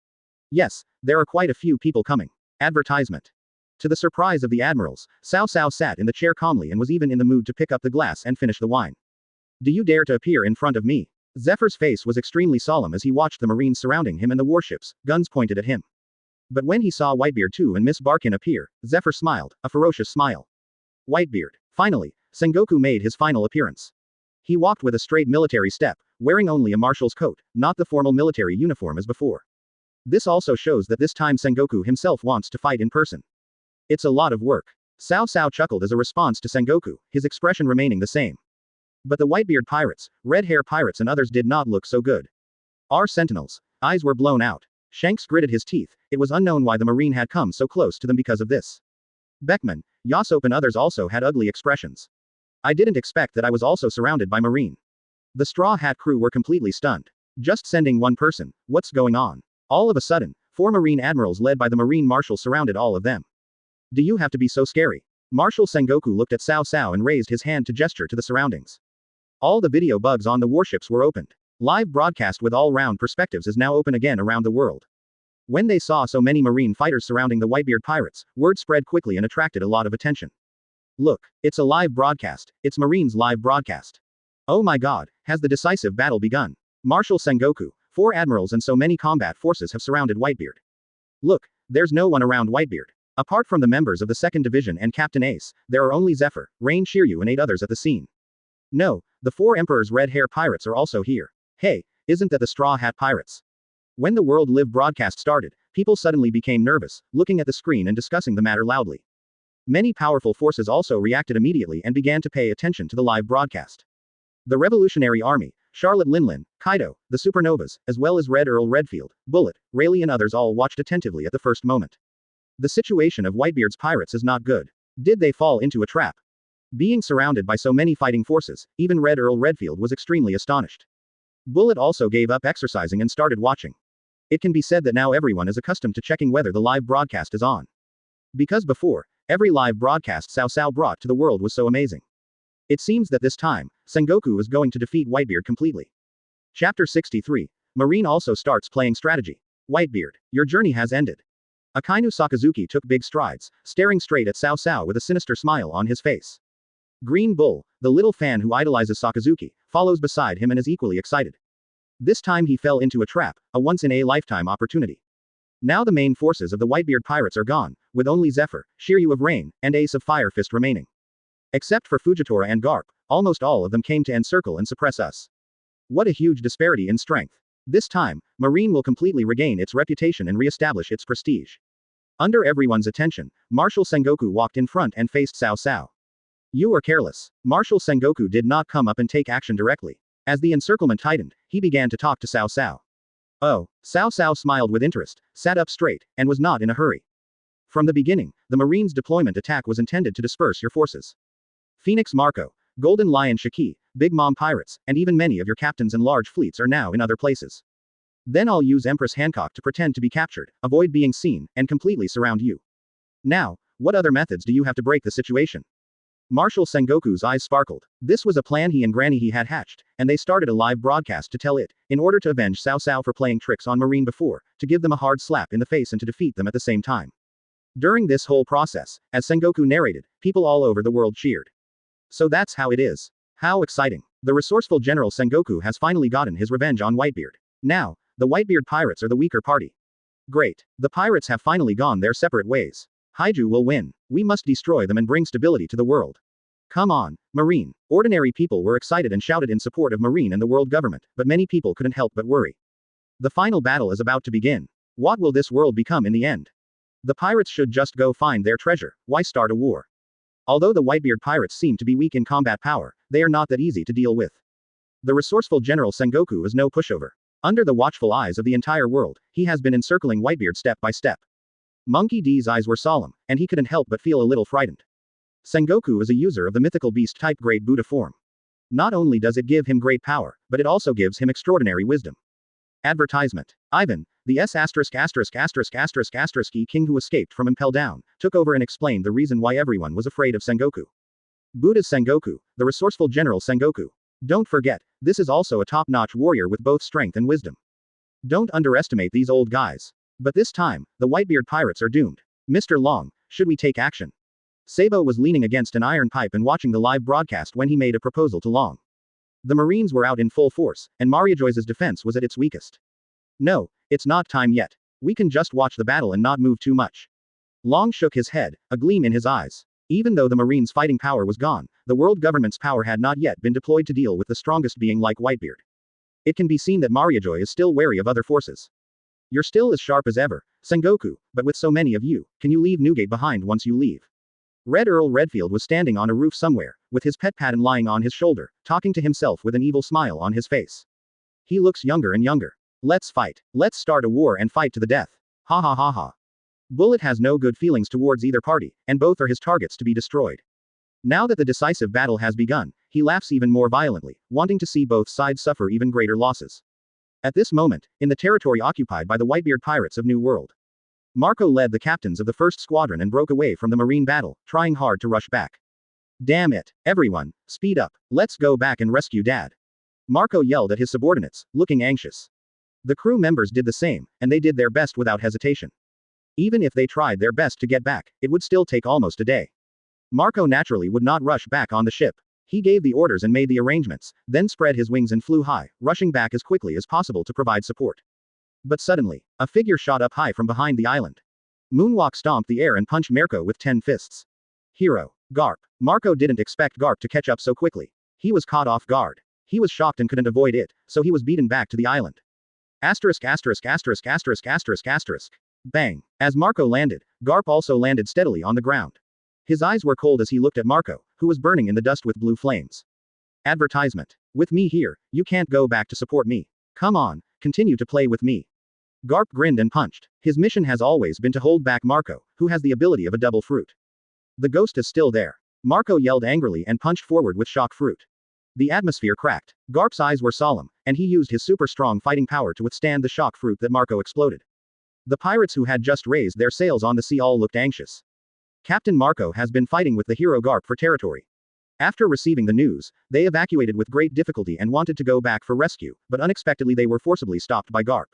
Speaker 2: Yes, there are quite a few people coming. Advertisement. To the surprise of the admirals, Cao Cao sat in the chair calmly and was even in the mood to pick up the glass and finish the wine. Do you dare to appear in front of me? Zephyr's face was extremely solemn as he watched the Marines surrounding him and the warships, guns pointed at him. But when he saw Whitebeard too and Miss Barkin appear, Zephyr smiled, a ferocious smile. Whitebeard. Finally, Sengoku made his final appearance. He walked with a straight military step, wearing only a marshal's coat, not the formal military uniform as before. This also shows that this time Sengoku himself wants to fight in person. It's a lot of work. Cao Cao chuckled as a response to Sengoku, his expression remaining the same. But the Whitebeard pirates, Red Hair pirates and others did not look so good. Our sentinels' eyes were blown out. Shanks gritted his teeth. It was unknown why the Marine had come so close to them because of this. Beckman, Yasop and others also had ugly expressions. I didn't expect that I was also surrounded by Marine. The Straw Hat crew were completely stunned. Just sending one person, what's going on? All of a sudden, 4 Marine admirals led by the Marine Marshal surrounded all of them. Do you have to be so scary? Marshal Sengoku looked at Cao Cao and raised his hand to gesture to the surroundings. All the video bugs on the warships were opened. Live broadcast with all-round perspectives is now open again around the world. When they saw so many Marine fighters surrounding the Whitebeard pirates, word spread quickly and attracted a lot of attention. Look, it's a live broadcast. It's Marines' live broadcast. Oh my god, has the decisive battle begun? Marshal Sengoku, 4 admirals and so many combat forces have surrounded Whitebeard. Look, there's no one around Whitebeard. Apart from the members of the 2nd Division and Captain Ace, there are only Zephyr, Rain Shiryu and 8 others at the scene. No, the 4 Emperor's Red Hair pirates are also here. Hey, isn't that the Straw Hat pirates? When the World Live broadcast started, people suddenly became nervous, looking at the screen and discussing the matter loudly. Many powerful forces also reacted immediately and began to pay attention to the live broadcast. The Revolutionary Army, Charlotte Linlin, Kaido, the Supernovas, as well as Red Earl Redfield, Bullet, Rayleigh and others all watched attentively at the first moment. The situation of Whitebeard's pirates is not good. Did they fall into a trap? Being surrounded by so many fighting forces, even Red Earl Redfield was extremely astonished. Bullet also gave up exercising and started watching. It can be said that now everyone is accustomed to checking whether the live broadcast is on. Because before, every live broadcast Cao Cao brought to the world was so amazing. It seems that this time, Sengoku is going to defeat Whitebeard completely. Chapter 63. Marine also starts playing strategy. Whitebeard, your journey has ended. Akainu Sakazuki took big strides, staring straight at Cao Cao with a sinister smile on his face. Green Bull, the little fan who idolizes Sakazuki, follows beside him and is equally excited. This time he fell into a trap, a once-in-a-lifetime opportunity. Now the main forces of the Whitebeard pirates are gone, with only Zephyr, Shiryu of Rain, and Ace of Fire Fist remaining. Except for Fujitora and Garp, almost all of them came to encircle and suppress us. What a huge disparity in strength. This time, Marine will completely regain its reputation and re-establish its prestige. Under everyone's attention, Marshal Sengoku walked in front and faced Cao Cao. You are careless. Marshal Sengoku did not come up and take action directly. As the encirclement tightened, he began to talk to Cao Cao. Oh, Cao Cao smiled with interest, sat up straight, and was not in a hurry. From the beginning, the Marine's deployment attack was intended to disperse your forces. Phoenix Marco, Golden Lion Shiki, Big Mom Pirates, and even many of your captains and large fleets are now in other places. Then I'll use Empress Hancock to pretend to be captured, avoid being seen, and completely surround you. Now, what other methods do you have to break the situation? Marshal Sengoku's eyes sparkled. This was a plan he and Granny he had hatched, and they started a live broadcast to tell it, in order to avenge Cao Cao for playing tricks on Marine before, to give them a hard slap in the face and to defeat them at the same time. During this whole process, as Sengoku narrated, people all over the world cheered. So that's how it is. How exciting. The resourceful General Sengoku has finally gotten his revenge on Whitebeard. Now, the Whitebeard pirates are the weaker party. Great. The pirates have finally gone their separate ways. Haiju will win. We must destroy them and bring stability to the world. Come on, Marine. Ordinary people were excited and shouted in support of Marine and the world government, but many people couldn't help but worry. The final battle is about to begin. What will this world become in the end? The pirates should just go find their treasure. Why start a war? Although the Whitebeard pirates seem to be weak in combat power, they are not that easy to deal with. The resourceful General Sengoku is no pushover. Under the watchful eyes of the entire world, he has been encircling Whitebeard step by step. Monkey D's eyes were solemn, and he couldn't help but feel a little frightened. Sengoku is a user of the mythical beast-type Great Buddha form. Not only does it give him great power, but it also gives him extraordinary wisdom. Advertisement. Ivan, the S*********** king who escaped from Impel Down, took over and explained the reason why everyone was afraid of Sengoku. Buddha's Sengoku, the resourceful General Sengoku. Don't forget, this is also a top-notch warrior with both strength and wisdom. Don't underestimate these old guys. But this time, the Whitebeard pirates are doomed. Mr. Long, should we take action? Sabo was leaning against an iron pipe and watching the live broadcast when he made a proposal to Long. The Marines were out in full force, and Mariajoy's defense was at its weakest. No, it's not time yet. We can just watch the battle and not move too much. Long shook his head, a gleam in his eyes. Even though the Marines' fighting power was gone, the world government's power had not yet been deployed to deal with the strongest being like Whitebeard. It can be seen that Mariajoy is still wary of other forces. You're still as sharp as ever, Sengoku, but with so many of you, can you leave Newgate behind once you leave? Red Earl Redfield was standing on a roof somewhere, with his pet Patton lying on his shoulder, talking to himself with an evil smile on his face. He looks younger and younger. Let's fight. Let's start a war and fight to the death. Ha ha ha ha. Bullet has no good feelings towards either party, and both are his targets to be destroyed. Now that the decisive battle has begun, he laughs even more violently, wanting to see both sides suffer even greater losses. At this moment, in the territory occupied by the Whitebeard pirates of New World, Marco led the captains of the first squadron and broke away from the Marine battle, trying hard to rush back. Damn it, everyone, speed up, let's go back and rescue Dad. Marco yelled at his subordinates, looking anxious. The crew members did the same, and they did their best without hesitation. Even if they tried their best to get back, it would still take almost a day. Marco naturally would not rush back on the ship. He gave the orders and made the arrangements, then spread his wings and flew high, rushing back as quickly as possible to provide support. But suddenly, a figure shot up high from behind the island. Moonwalk stomped the air and punched Marco with 10 fists. Hero. Garp. Marco didn't expect Garp to catch up so quickly. He was caught off guard. He was shocked and couldn't avoid it, so he was beaten back to the island. Asterisk asterisk asterisk asterisk asterisk asterisk. Bang. As Marco landed, Garp also landed steadily on the ground. His eyes were cold as he looked at Marco, who was burning in the dust with blue flames. Advertisement. With me here, you can't go back to support me. Come on, continue to play with me. Garp grinned and punched. His mission has always been to hold back Marco, who has the ability of a double fruit. The ghost is still there. Marco yelled angrily and punched forward with shock fruit. The atmosphere cracked. Garp's eyes were solemn, and he used his super strong fighting power to withstand the shock fruit that Marco exploded. The pirates who had just raised their sails on the sea all looked anxious. Captain Marco has been fighting with the hero Garp for territory. After receiving the news, they evacuated with great difficulty and wanted to go back for rescue, but unexpectedly they were forcibly stopped by Garp.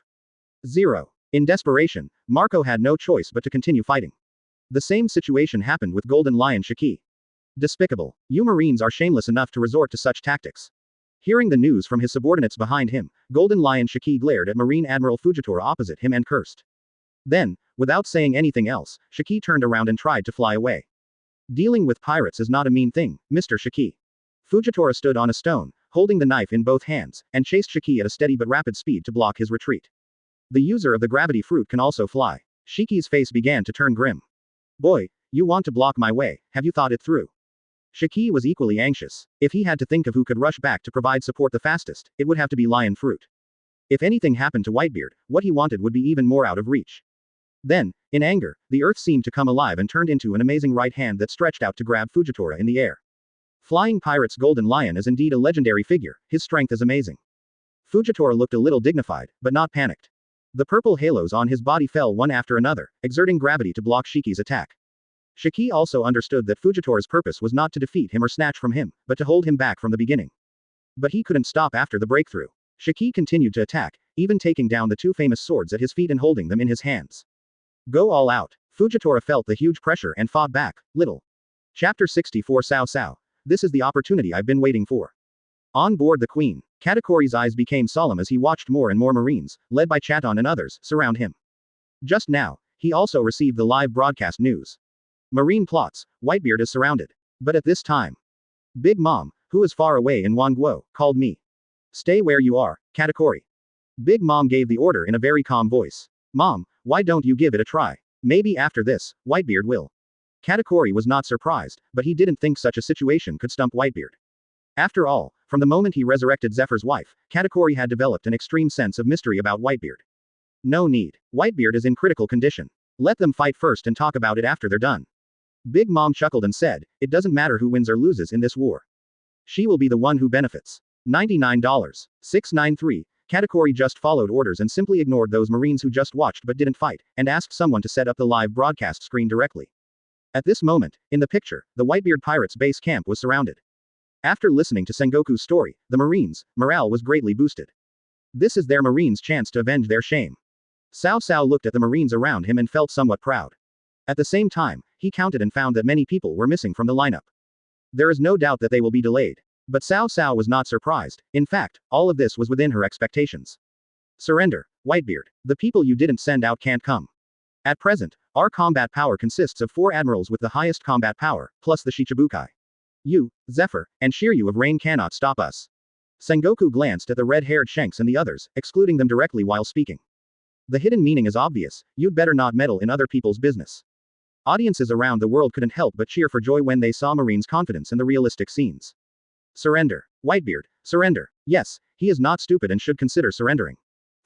Speaker 2: 0. In desperation, Marco had no choice but to continue fighting. The same situation happened with Golden Lion Shiki. Despicable. You Marines are shameless enough to resort to such tactics. Hearing the news from his subordinates behind him, Golden Lion Shiki glared at Marine Admiral Fujitora opposite him and cursed. Then, without saying anything else, Shiki turned around and tried to fly away. Dealing with pirates is not a mean thing, Mr. Shiki. Fujitora stood on a stone, holding the knife in both hands, and chased Shiki at a steady but rapid speed to block his retreat. The user of the gravity fruit can also fly. Shiki's face began to turn grim. Boy, you want to block my way, have you thought it through? Shiki was equally anxious. If he had to think of who could rush back to provide support the fastest, it would have to be Lion Fruit. If anything happened to Whitebeard, what he wanted would be even more out of reach. Then, in anger, the earth seemed to come alive and turned into an amazing right hand that stretched out to grab Fujitora in the air. Flying Pirate's Golden Lion is indeed a legendary figure, his strength is amazing. Fujitora looked a little dignified, but not panicked. The purple halos on his body fell one after another, exerting gravity to block Shiki's attack. Shiki also understood that Fujitora's purpose was not to defeat him or snatch from him, but to hold him back from the beginning. But he couldn't stop after the breakthrough. Shiki continued to attack, even taking down the two famous swords at his feet and holding them in his hands. Go all out. Fujitora felt the huge pressure and fought back, little. Chapter 64 Cao Cao. This is the opportunity I've been waiting for. On board the Queen, Katakori's eyes became solemn as he watched more and more Marines, led by Chaton and others, surround him. Just now, he also received the live broadcast news. Marine plots, Whitebeard is surrounded. But at this time, Big Mom, who is far away in Wonguo, called me. Stay where you are, Katakori. Big Mom gave the order in a very calm voice. Mom, why don't you give it a try? Maybe after this, Whitebeard will. Katakori was not surprised, but he didn't think such a situation could stump Whitebeard. After all, from the moment he resurrected Zephyr's wife, Katakori had developed an extreme sense of mystery about Whitebeard. No need. Whitebeard is in critical condition. Let them fight first and talk about it after they're done. Big Mom chuckled and said, it doesn't matter who wins or loses in this war. She will be the one who benefits. $99. 693. Katakori just followed orders and simply ignored those Marines who just watched but didn't fight, and asked someone to set up the live broadcast screen directly. At this moment, in the picture, the Whitebeard pirates' base camp was surrounded. After listening to Sengoku's story, the Marines' morale was greatly boosted. This is their Marines' chance to avenge their shame. Cao Cao looked at the Marines around him and felt somewhat proud. At the same time, he counted and found that many people were missing from the lineup. There is no doubt that they will be delayed. But Cao Cao was not surprised. In fact, all of this was within her expectations. Surrender, Whitebeard. The people you didn't send out can't come. At present, our combat power consists of 4 admirals with the highest combat power, plus the Shichibukai. You, Zephyr, and Shiryu of Rain cannot stop us. Sengoku glanced at the red-haired Shanks and the others, excluding them directly while speaking. The hidden meaning is obvious, you'd better not meddle in other people's business. Audiences around the world couldn't help but cheer for joy when they saw Marine's confidence in the realistic scenes. Surrender. Whitebeard, surrender. Yes, he is not stupid and should consider surrendering.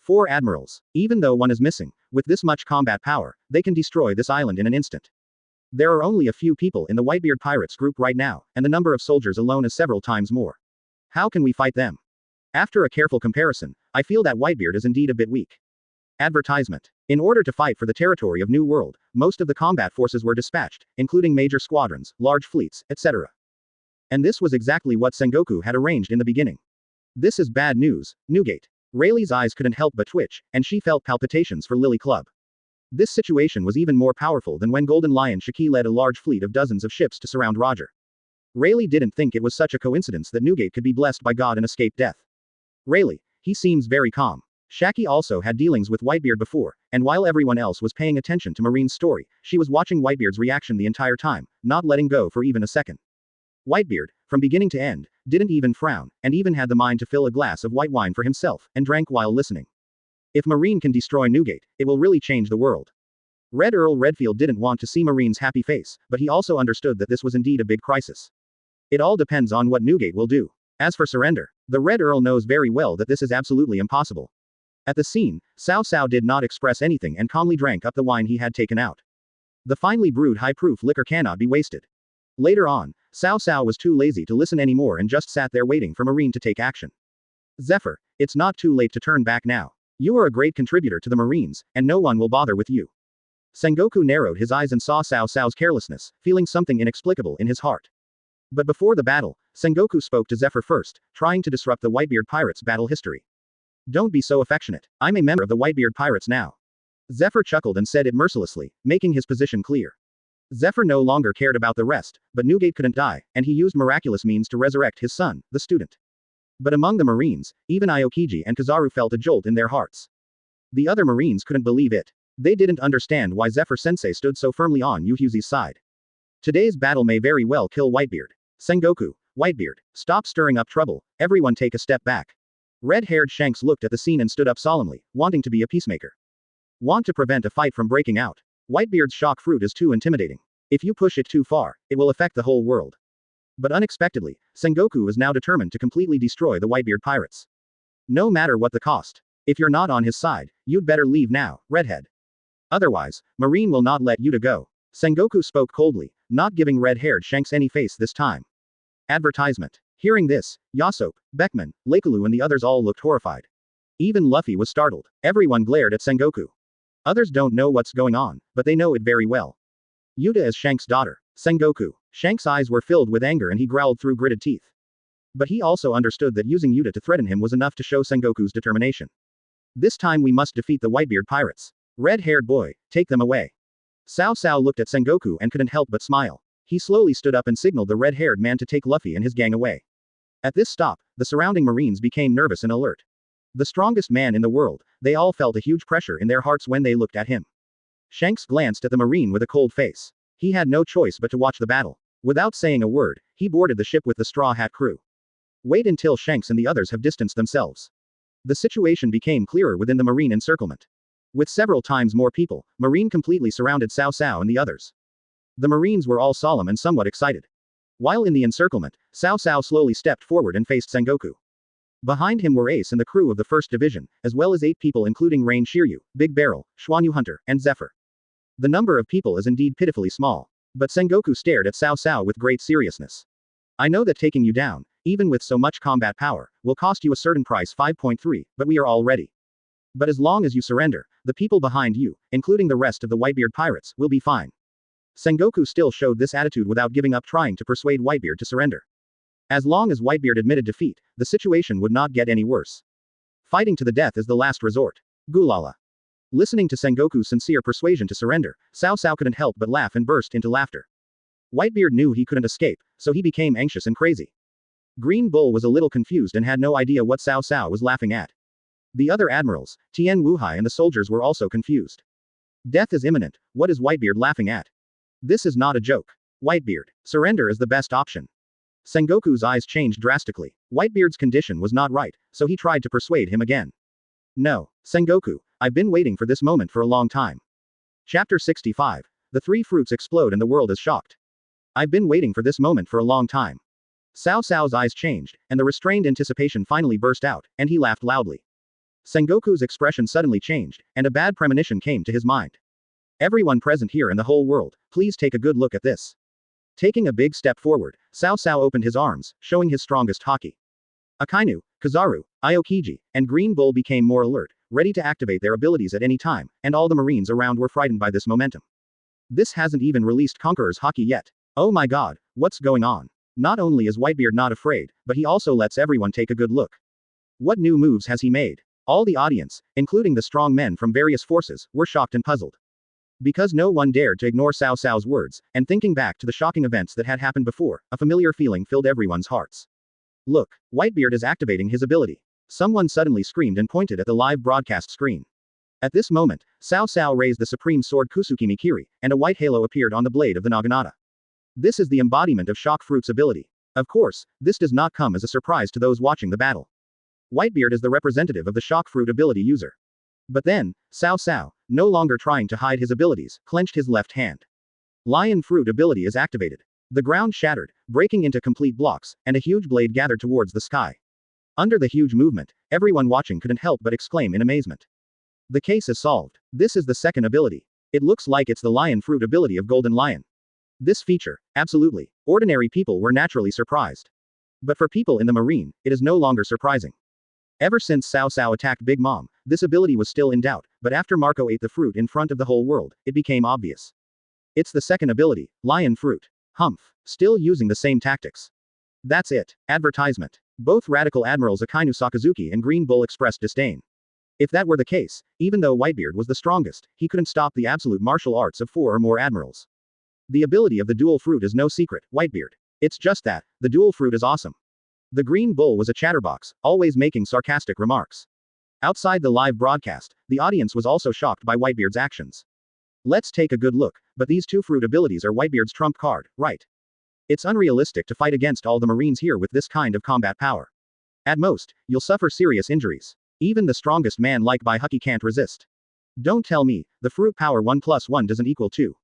Speaker 2: 4 admirals. Even though one is missing, with this much combat power, they can destroy this island in an instant. There are only a few people in the Whitebeard pirates group right now, and the number of soldiers alone is several times more. How can we fight them? After a careful comparison, I feel that Whitebeard is indeed a bit weak. Advertisement. In order to fight for the territory of New World, most of the combat forces were dispatched, including major squadrons, large fleets, etc. And this was exactly what Sengoku had arranged in the beginning. This is bad news, Newgate. Rayleigh's eyes couldn't help but twitch, and she felt palpitations for Lily Club. This situation was even more powerful than when Golden Lion Shiki led a large fleet of dozens of ships to surround Roger. Rayleigh didn't think it was such a coincidence that Newgate could be blessed by God and escape death. Rayleigh, he seems very calm. Shaki also had dealings with Whitebeard before, and while everyone else was paying attention to Marine's story, she was watching Whitebeard's reaction the entire time, not letting go for even a second. Whitebeard, from beginning to end, didn't even frown, and even had the mind to fill a glass of white wine for himself, and drank while listening. If Marine can destroy Newgate, it will really change the world. Red Earl Redfield didn't want to see Marine's happy face, but he also understood that this was indeed a big crisis. It all depends on what Newgate will do. As for surrender, the Red Earl knows very well that this is absolutely impossible. At the scene, Cao Cao did not express anything and calmly drank up the wine he had taken out. The finely brewed high-proof liquor cannot be wasted. Later on, Cao Cao was too lazy to listen anymore and just sat there waiting for Marine to take action. Zephyr, it's not too late to turn back now. You are a great contributor to the Marines, and no one will bother with you. Sengoku narrowed his eyes and saw Cao Cao's carelessness, feeling something inexplicable in his heart. But before the battle, Sengoku spoke to Zephyr first, trying to disrupt the Whitebeard pirates' battle history. Don't be so affectionate. I'm a member of the Whitebeard pirates now. Zephyr chuckled and said it mercilessly, making his position clear. Zephyr no longer cared about the rest, but Newgate couldn't die, and he used miraculous means to resurrect his son, the student. But among the Marines, even Aokiji and Kizaru felt a jolt in their hearts. The other Marines couldn't believe it. They didn't understand why Zephyr-sensei stood so firmly on Yuhuzi's side. Today's battle may very well kill Whitebeard. Sengoku, Whitebeard, stop stirring up trouble, everyone take a step back. Red-haired Shanks looked at the scene and stood up solemnly, wanting to be a peacemaker. Want to prevent a fight from breaking out. Whitebeard's shock fruit is too intimidating. If you push it too far, it will affect the whole world. But unexpectedly, Sengoku is now determined to completely destroy the Whitebeard pirates. No matter what the cost. If you're not on his side, you'd better leave now, Redhead. Otherwise, Marine will not let you to go. Sengoku spoke coldly, not giving red-haired Shanks any face this time. Advertisement. Hearing this, Yasop, Beckman, Lakelu and the others all looked horrified. Even Luffy was startled. Everyone glared at Sengoku. Others don't know what's going on, but they know it very well. Yuta is Shanks' daughter. Sengoku. Shanks' eyes were filled with anger and he growled through gritted teeth. But he also understood that using Yuta to threaten him was enough to show Sengoku's determination. This time we must defeat the Whitebeard pirates. Red-haired boy, take them away. Cao Cao looked at Sengoku and couldn't help but smile. He slowly stood up and signaled the red-haired man to take Luffy and his gang away. At this stop, the surrounding Marines became nervous and alert. The strongest man in the world, they all felt a huge pressure in their hearts when they looked at him. Shanks glanced at the Marine with a cold face. He had no choice but to watch the battle. Without saying a word, he boarded the ship with the Straw Hat crew. Wait until Shanks and the others have distanced themselves. The situation became clearer within the Marine encirclement. With several times more people, Marine completely surrounded Cao Cao and the others. The Marines were all solemn and somewhat excited. While in the encirclement, Cao Cao slowly stepped forward and faced Sengoku. Behind him were Ace and the crew of the 1st Division, as well as 8 people including Rain Shiryu, Big Barrel, Xuanyu Hunter, and Zephyr. The number of people is indeed pitifully small. But Sengoku stared at Cao Cao with great seriousness. I know that taking you down, even with so much combat power, will cost you a certain price 5.3, but we are all ready. But as long as you surrender, the people behind you, including the rest of the Whitebeard pirates, will be fine. Sengoku still showed this attitude without giving up trying to persuade Whitebeard to surrender. As long as Whitebeard admitted defeat, the situation would not get any worse. Fighting to the death is the last resort. Gulala. Listening to Sengoku's sincere persuasion to surrender, Cao Cao couldn't help but laugh and burst into laughter. Whitebeard knew he couldn't escape, so he became anxious and crazy. Green Bull was a little confused and had no idea what Cao Cao was laughing at. The other admirals, Tien Wuhai and the soldiers were also confused. Death is imminent, what is Whitebeard laughing at? This is not a joke. Whitebeard, surrender is the best option. Sengoku's eyes changed drastically. Whitebeard's condition was not right, so he tried to persuade him again. No, Sengoku, I've been waiting for this moment for a long time. Chapter 65. The 3 fruits explode and the world is shocked. I've been waiting for this moment for a long time. Cao Cao's eyes changed, and the restrained anticipation finally burst out, and he laughed loudly. Sengoku's expression suddenly changed, and a bad premonition came to his mind. Everyone present here in the whole world, please take a good look at this. Taking a big step forward, Cao Cao opened his arms, showing his strongest haki. Akainu, Kizaru, Aokiji, and Green Bull became more alert, ready to activate their abilities at any time, and all the Marines around were frightened by this momentum. This hasn't even released Conqueror's haki yet. Oh my god, what's going on? Not only is Whitebeard not afraid, but he also lets everyone take a good look. What new moves has he made? All the audience, including the strong men from various forces, were shocked and puzzled. Because no one dared to ignore Cao Cao's words, and thinking back to the shocking events that had happened before, a familiar feeling filled everyone's hearts. Look, Whitebeard is activating his ability. Someone suddenly screamed and pointed at the live broadcast screen. At this moment, Cao Cao raised the supreme sword Kusukimi Kiri, and a white halo appeared on the blade of the Naginata. This is the embodiment of Shock Fruit's ability. Of course, this does not come as a surprise to those watching the battle. Whitebeard is the representative of the Shock Fruit ability user. But then, Cao Cao, no longer trying to hide his abilities, clenched his left hand. Lion Fruit ability is activated. The ground shattered, breaking into complete blocks, and a huge blade gathered towards the sky. Under the huge movement, everyone watching couldn't help but exclaim in amazement. The case is solved. This is the second ability. It looks like it's the Lion Fruit ability of Golden Lion. This feature, absolutely, ordinary people were naturally surprised. But for people in the Marine, it is no longer surprising. Ever since Cao Cao attacked Big Mom, this ability was still in doubt, but after Marco ate the fruit in front of the whole world, it became obvious. It's the second ability, Lion Fruit. Humph. Still using the same tactics. That's it. Advertisement. Both radical admirals Akainu Sakazuki and Green Bull expressed disdain. If that were the case, even though Whitebeard was the strongest, he couldn't stop the absolute martial arts of 4 or more admirals. The ability of the dual fruit is no secret, Whitebeard. It's just that, the dual fruit is awesome. The Green Bull was a chatterbox, always making sarcastic remarks. Outside the live broadcast, the audience was also shocked by Whitebeard's actions. Let's take a good look, but these 2 fruit abilities are Whitebeard's trump card, right? It's unrealistic to fight against all the Marines here with this kind of combat power. At most, you'll suffer serious injuries. Even the strongest man like Baihuki can't resist. Don't tell me, the fruit power 1 plus 1 doesn't equal 2.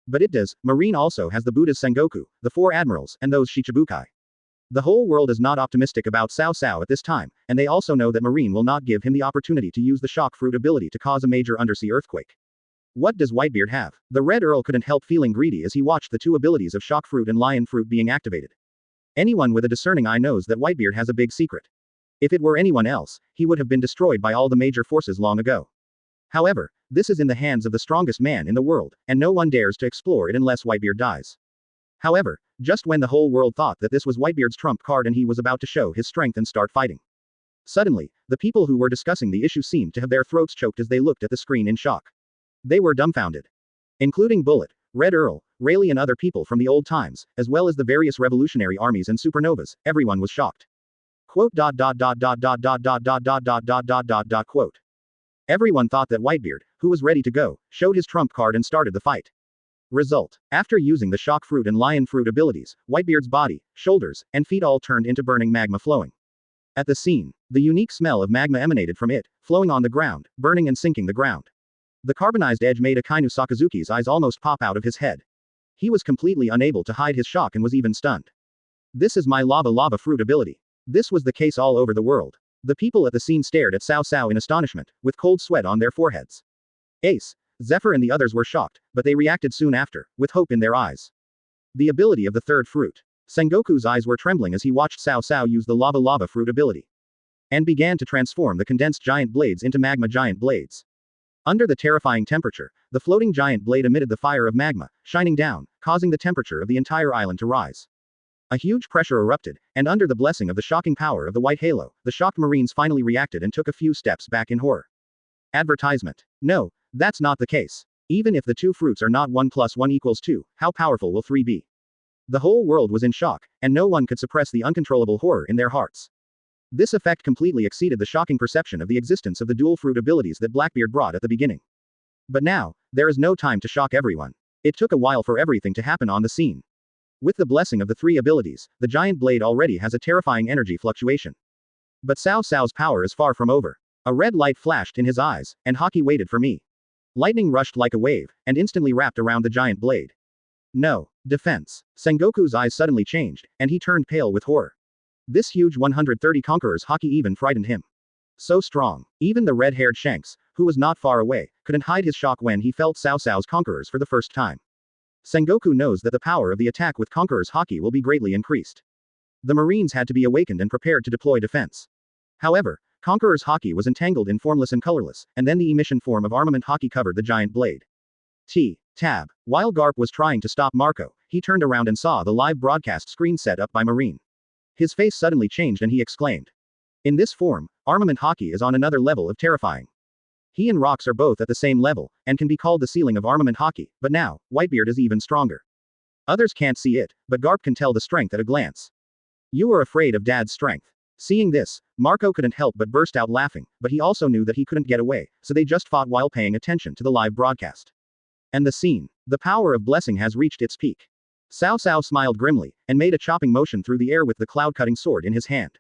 Speaker 2: But it does. Marine also has the Buddha's Sengoku, the 4 admirals, and those Shichibukai. The whole world is not optimistic about Cao Cao at this time, and they also know that Marine will not give him the opportunity to use the shock fruit ability to cause a major undersea earthquake. What does Whitebeard have? The Red Earl couldn't help feeling greedy as he watched the 2 abilities of shock fruit and lion fruit being activated. Anyone with a discerning eye knows that Whitebeard has a big secret. If it were anyone else, he would have been destroyed by all the major forces long ago. However, this is in the hands of the strongest man in the world, and no one dares to explore it unless Whitebeard dies. However, just when the whole world thought that this was Whitebeard's trump card and he was about to show his strength and start fighting. Suddenly, the people who were discussing the issue seemed to have their throats choked as they looked at the screen in shock. They were dumbfounded. Including Bullet, Red Earl, Rayleigh and other people from the old times, as well as the various revolutionary armies and supernovas, everyone was shocked. Quote. Everyone thought that Whitebeard, who was ready to go, showed his trump card and started the fight. Result. After using the shock fruit and lion fruit abilities, Whitebeard's body, shoulders, and feet all turned into burning magma flowing. At the scene, the unique smell of magma emanated from it, flowing on the ground, burning and sinking the ground. The carbonized edge made Akainu Sakazuki's eyes almost pop out of his head. He was completely unable to hide his shock and was even stunned. This is my lava fruit ability. This was the case all over the world. The people at the scene stared at Cao Cao in astonishment, with cold sweat on their foreheads. Ace, Zephyr and the others were shocked, but they reacted soon after, with hope in their eyes. The ability of the 3rd fruit. Sengoku's eyes were trembling as he watched Cao Cao use the lava fruit ability. And began to transform the condensed giant blades into magma giant blades. Under the terrifying temperature, the floating giant blade emitted the fire of magma, shining down, causing the temperature of the entire island to rise. A huge pressure erupted, and under the blessing of the shocking power of the white halo, the shocked Marines finally reacted and took a few steps back in horror. Advertisement. No, that's not the case. Even if the 2 fruits are not 1 plus 1 equals 2, how powerful will 3 be? The whole world was in shock, and no one could suppress the uncontrollable horror in their hearts. This effect completely exceeded the shocking perception of the existence of the dual fruit abilities that Blackbeard brought at the beginning. But now, there is no time to shock everyone. It took a while for everything to happen on the scene. With the blessing of the 3 abilities, the giant blade already has a terrifying energy fluctuation. But Cao Cao's power is far from over. A red light flashed in his eyes, and Haki waited for me. Lightning rushed like a wave, and instantly wrapped around the giant blade. No. Defense. Sengoku's eyes suddenly changed, and he turned pale with horror. This huge 130 conqueror's Haki even frightened him. So strong. Even the red-haired Shanks, who was not far away, couldn't hide his shock when he felt Cao Cao's conquerors for the first time. Sengoku knows that the power of the attack with conqueror's Haki will be greatly increased. The Marines had to be awakened and prepared to deploy defense. However, conqueror's Haki was entangled in formless and colorless, and then the emission form of armament Haki covered the giant blade. Tab. While Garp was trying to stop Marco, he turned around and saw the live broadcast screen set up by Marine. His face suddenly changed and he exclaimed. In this form, armament Haki is on another level of terrifying. He and Rocks are both at the same level, and can be called the ceiling of armament Haki, but now, Whitebeard is even stronger. Others can't see it, but Garp can tell the strength at a glance. You are afraid of Dad's strength. Seeing this, Marco couldn't help but burst out laughing, but he also knew that he couldn't get away, so they just fought while paying attention to the live broadcast. And the scene. The power of blessing has reached its peak. Cao Cao smiled grimly, and made a chopping motion through the air with the cloud-cutting sword in his hand.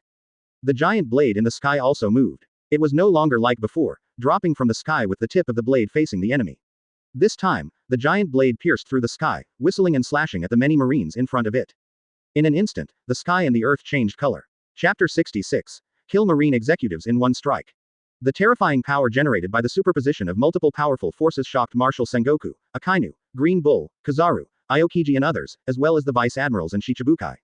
Speaker 2: The giant blade in the sky also moved. It was no longer like before, dropping from the sky with the tip of the blade facing the enemy. This time, the giant blade pierced through the sky, whistling and slashing at the many Marines in front of it. In an instant, the sky and the earth changed color. Chapter 66. Kill Marine Executives in one strike. The terrifying power generated by the superposition of multiple powerful forces shocked Marshal Sengoku, Akainu, Green Bull, Kizaru, Aokiji and others, as well as the Vice Admirals and Shichibukai.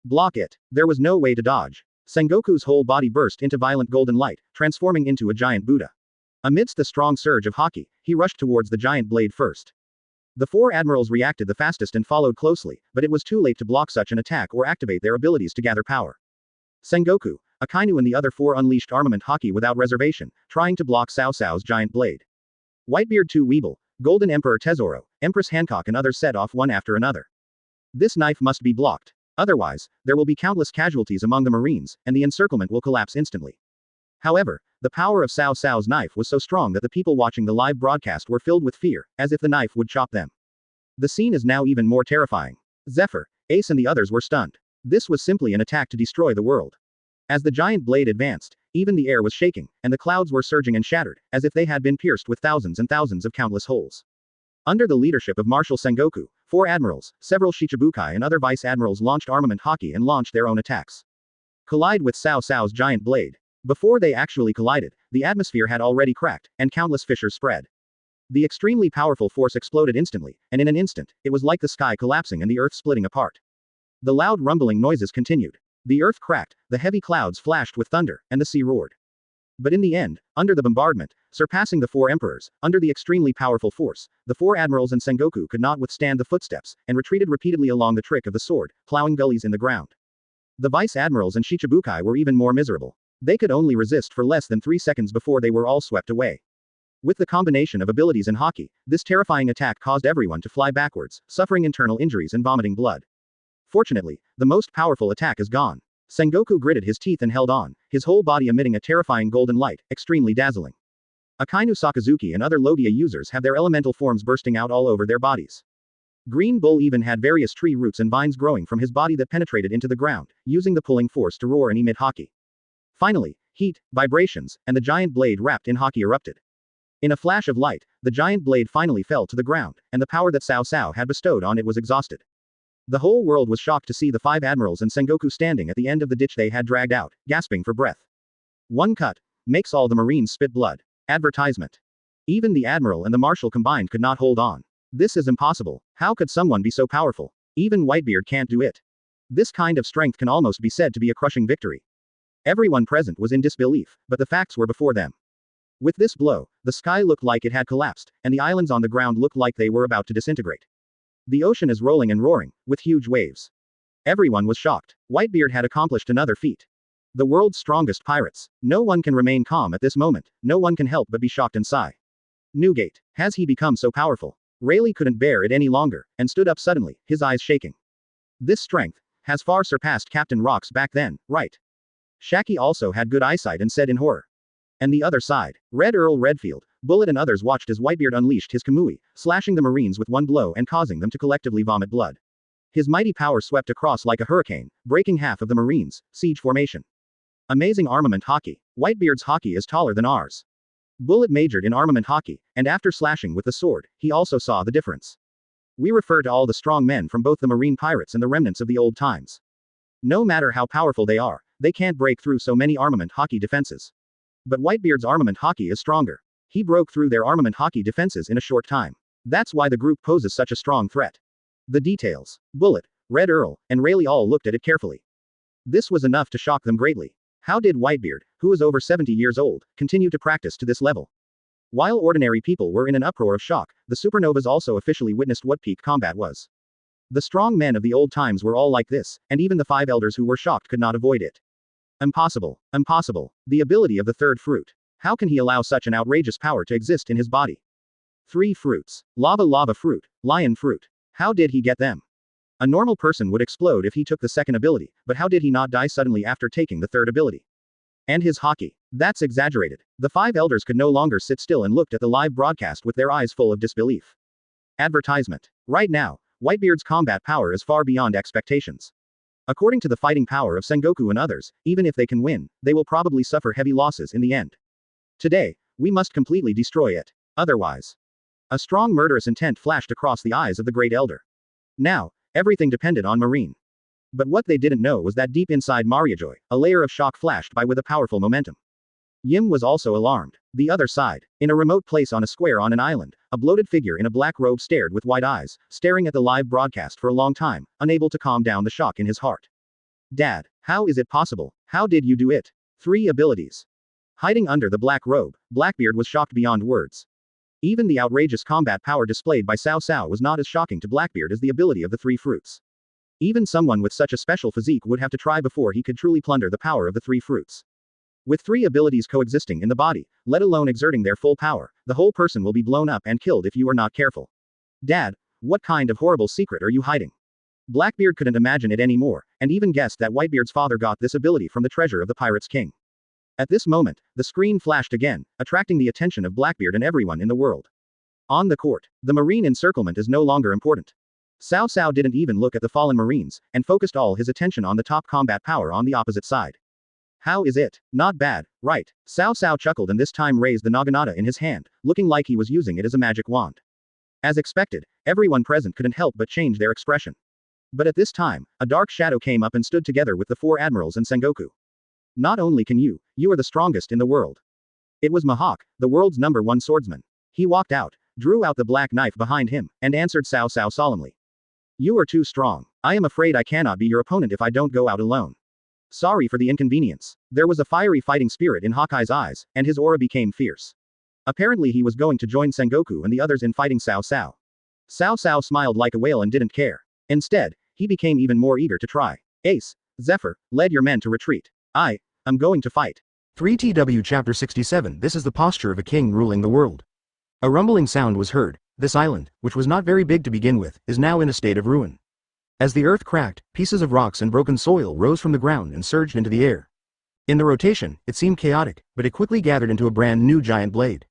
Speaker 2: Block it. There was no way to dodge. Sengoku's whole body burst into violent golden light, transforming into a giant Buddha. Amidst the strong surge of Haki, he rushed towards the giant blade first. The four admirals reacted the fastest and followed closely, but it was too late to block such an attack or activate their abilities to gather power. Sengoku, Akainu and the other four unleashed armament haki without reservation, trying to block Cao Cao's giant blade. Whitebeard 2 Weeble, Golden Emperor Tesoro, Empress Hancock and others set off one after another. This knife must be blocked. Otherwise, there will be countless casualties among the Marines, and the encirclement will collapse instantly. However, the power of Cao Cao's knife was so strong that the people watching the live broadcast were filled with fear, as if the knife would chop them. The scene is now even more terrifying. Zephyr, Ace and the others were stunned. This was simply an attack to destroy the world. As the giant blade advanced, even the air was shaking, and the clouds were surging and shattered, as if they had been pierced with thousands and thousands of countless holes. Under the leadership of Marshal Sengoku, four admirals, several Shichibukai and other vice admirals launched armament haki and launched their own attacks. Collide with Cao Cao's giant blade. Before they actually collided, the atmosphere had already cracked, and countless fissures spread. The extremely powerful force exploded instantly, and in an instant, it was like the sky collapsing and the earth splitting apart. The loud rumbling noises continued. The earth cracked, the heavy clouds flashed with thunder, and the sea roared. But in the end, under the bombardment, surpassing the four emperors, under the extremely powerful force, the four admirals and Sengoku could not withstand the footsteps, and retreated repeatedly along the trick of the sword, plowing gullies in the ground. The vice admirals and Shichibukai were even more miserable. They could only resist for less than 3 seconds before they were all swept away. With the combination of abilities in haki, this terrifying attack caused everyone to fly backwards, suffering internal injuries and vomiting blood. Fortunately, the most powerful attack is gone. Sengoku gritted his teeth and held on, his whole body emitting a terrifying golden light, extremely dazzling. Akainu Sakazuki and other Logia users have their elemental forms bursting out all over their bodies. Green Bull even had various tree roots and vines growing from his body that penetrated into the ground, using the pulling force to roar and emit haki. Finally, heat, vibrations, and the giant blade wrapped in haki erupted. In a flash of light, the giant blade finally fell to the ground, and the power that Cao Cao had bestowed on it was exhausted. The whole world was shocked to see the five admirals and Sengoku standing at the end of the ditch they had dragged out, gasping for breath. One cut makes all the Marines spit blood. Advertisement. Even the admiral and the marshal combined could not hold on. This is impossible. How could someone be so powerful? Even Whitebeard can't do it. This kind of strength can almost be said to be a crushing victory. Everyone present was in disbelief, but the facts were before them. With this blow, the sky looked like it had collapsed, and the islands on the ground looked like they were about to disintegrate. The ocean is rolling and roaring, with huge waves. Everyone was shocked. Whitebeard had accomplished another feat. The world's strongest pirates. No one can remain calm at this moment, no one can help but be shocked and sigh. Newgate, has he become so powerful? Rayleigh couldn't bear it any longer, and stood up suddenly, his eyes shaking. This strength has far surpassed Captain Rock's back then, right? Shaki also had good eyesight and said in horror. And the other side, Red Earl Redfield, Bullet and others watched as Whitebeard unleashed his Kamui, slashing the Marines with one blow and causing them to collectively vomit blood. His mighty power swept across like a hurricane, breaking half of the Marines' siege formation. Amazing armament haki. Whitebeard's haki is taller than ours. Bullet majored in armament haki, and after slashing with the sword, he also saw the difference. We refer to all the strong men from both the Marine pirates and the remnants of the old times. No matter how powerful they are, they can't break through so many armament haki defenses. But Whitebeard's armament haki is stronger. He broke through their armament haki defenses in a short time. That's why the group poses such a strong threat. The details. Bullet, Red Earl, and Rayleigh all looked at it carefully. This was enough to shock them greatly. How did Whitebeard, who was over 70 years old, continue to practice to this level? While ordinary people were in an uproar of shock, the supernovas also officially witnessed what peak combat was. The strong men of the old times were all like this, and even the five elders who were shocked could not avoid it. Impossible. Impossible. The ability of the third fruit. How can he allow such an outrageous power to exist in his body? 3 fruits. Lava fruit, lion fruit. How did he get them? A normal person would explode if he took the second ability, but how did he not die suddenly after taking the third ability? And his haki. That's exaggerated. The five elders could no longer sit still and looked at the live broadcast with their eyes full of disbelief. Advertisement. Right now, Whitebeard's combat power is far beyond expectations. According to the fighting power of Sengoku and others, even if they can win, they will probably suffer heavy losses in the end. Today, we must completely destroy it. Otherwise. A strong murderous intent flashed across the eyes of the great elder. Now, everything depended on Marine. But what they didn't know was that deep inside Mariajoy, a layer of shock flashed by with a powerful momentum. Yim was also alarmed. The other side. In a remote place on a square on an island, a bloated figure in a black robe stared with wide eyes, staring at the live broadcast for a long time, unable to calm down the shock in his heart. Dad, how is it possible? How did you do it? 3 abilities. Hiding under the black robe, Blackbeard was shocked beyond words. Even the outrageous combat power displayed by Cao Cao was not as shocking to Blackbeard as the ability of the three fruits. Even someone with such a special physique would have to try before he could truly plunder the power of the three fruits. With three abilities coexisting in the body, let alone exerting their full power, the whole person will be blown up and killed if you are not careful. Dad, what kind of horrible secret are you hiding? Blackbeard couldn't imagine it anymore, and even guessed that Whitebeard's father got this ability from the treasure of the Pirates' King. At this moment, the screen flashed again, attracting the attention of Blackbeard and everyone in the world. On the court, the marine encirclement is no longer important. Cao Cao didn't even look at the fallen marines, and focused all his attention on the top combat power on the opposite side. How is it? Not bad, right? Cao Cao chuckled and this time raised the naginata in his hand, looking like he was using it as a magic wand. As expected, everyone present couldn't help but change their expression. But at this time, a dark shadow came up and stood together with the four admirals and Sengoku. Not only can you are the strongest in the world. It was Mihawk, the world's #1 swordsman. He walked out, drew out the black knife behind him, and answered Cao Cao solemnly. You are too strong. I am afraid I cannot be your opponent if I don't go out alone. Sorry for the inconvenience. There was a fiery fighting spirit in Hawkeye's eyes, and his aura became fierce. Apparently he was going to join Sengoku and the others in fighting Cao Cao. Cao Cao smiled like a whale and didn't care. Instead, he became even more eager to try. Ace, Zephyr, lead your men to retreat. I'm going to fight.
Speaker 1: 3TW Chapter 67. This is the posture of a king ruling the world. A rumbling sound was heard. This island, which was not very big to begin with, is now in a state of ruin. As the earth cracked, pieces of rocks and broken soil rose from the ground and surged into the air. In the rotation, it seemed chaotic, but it quickly gathered into a brand new giant blade.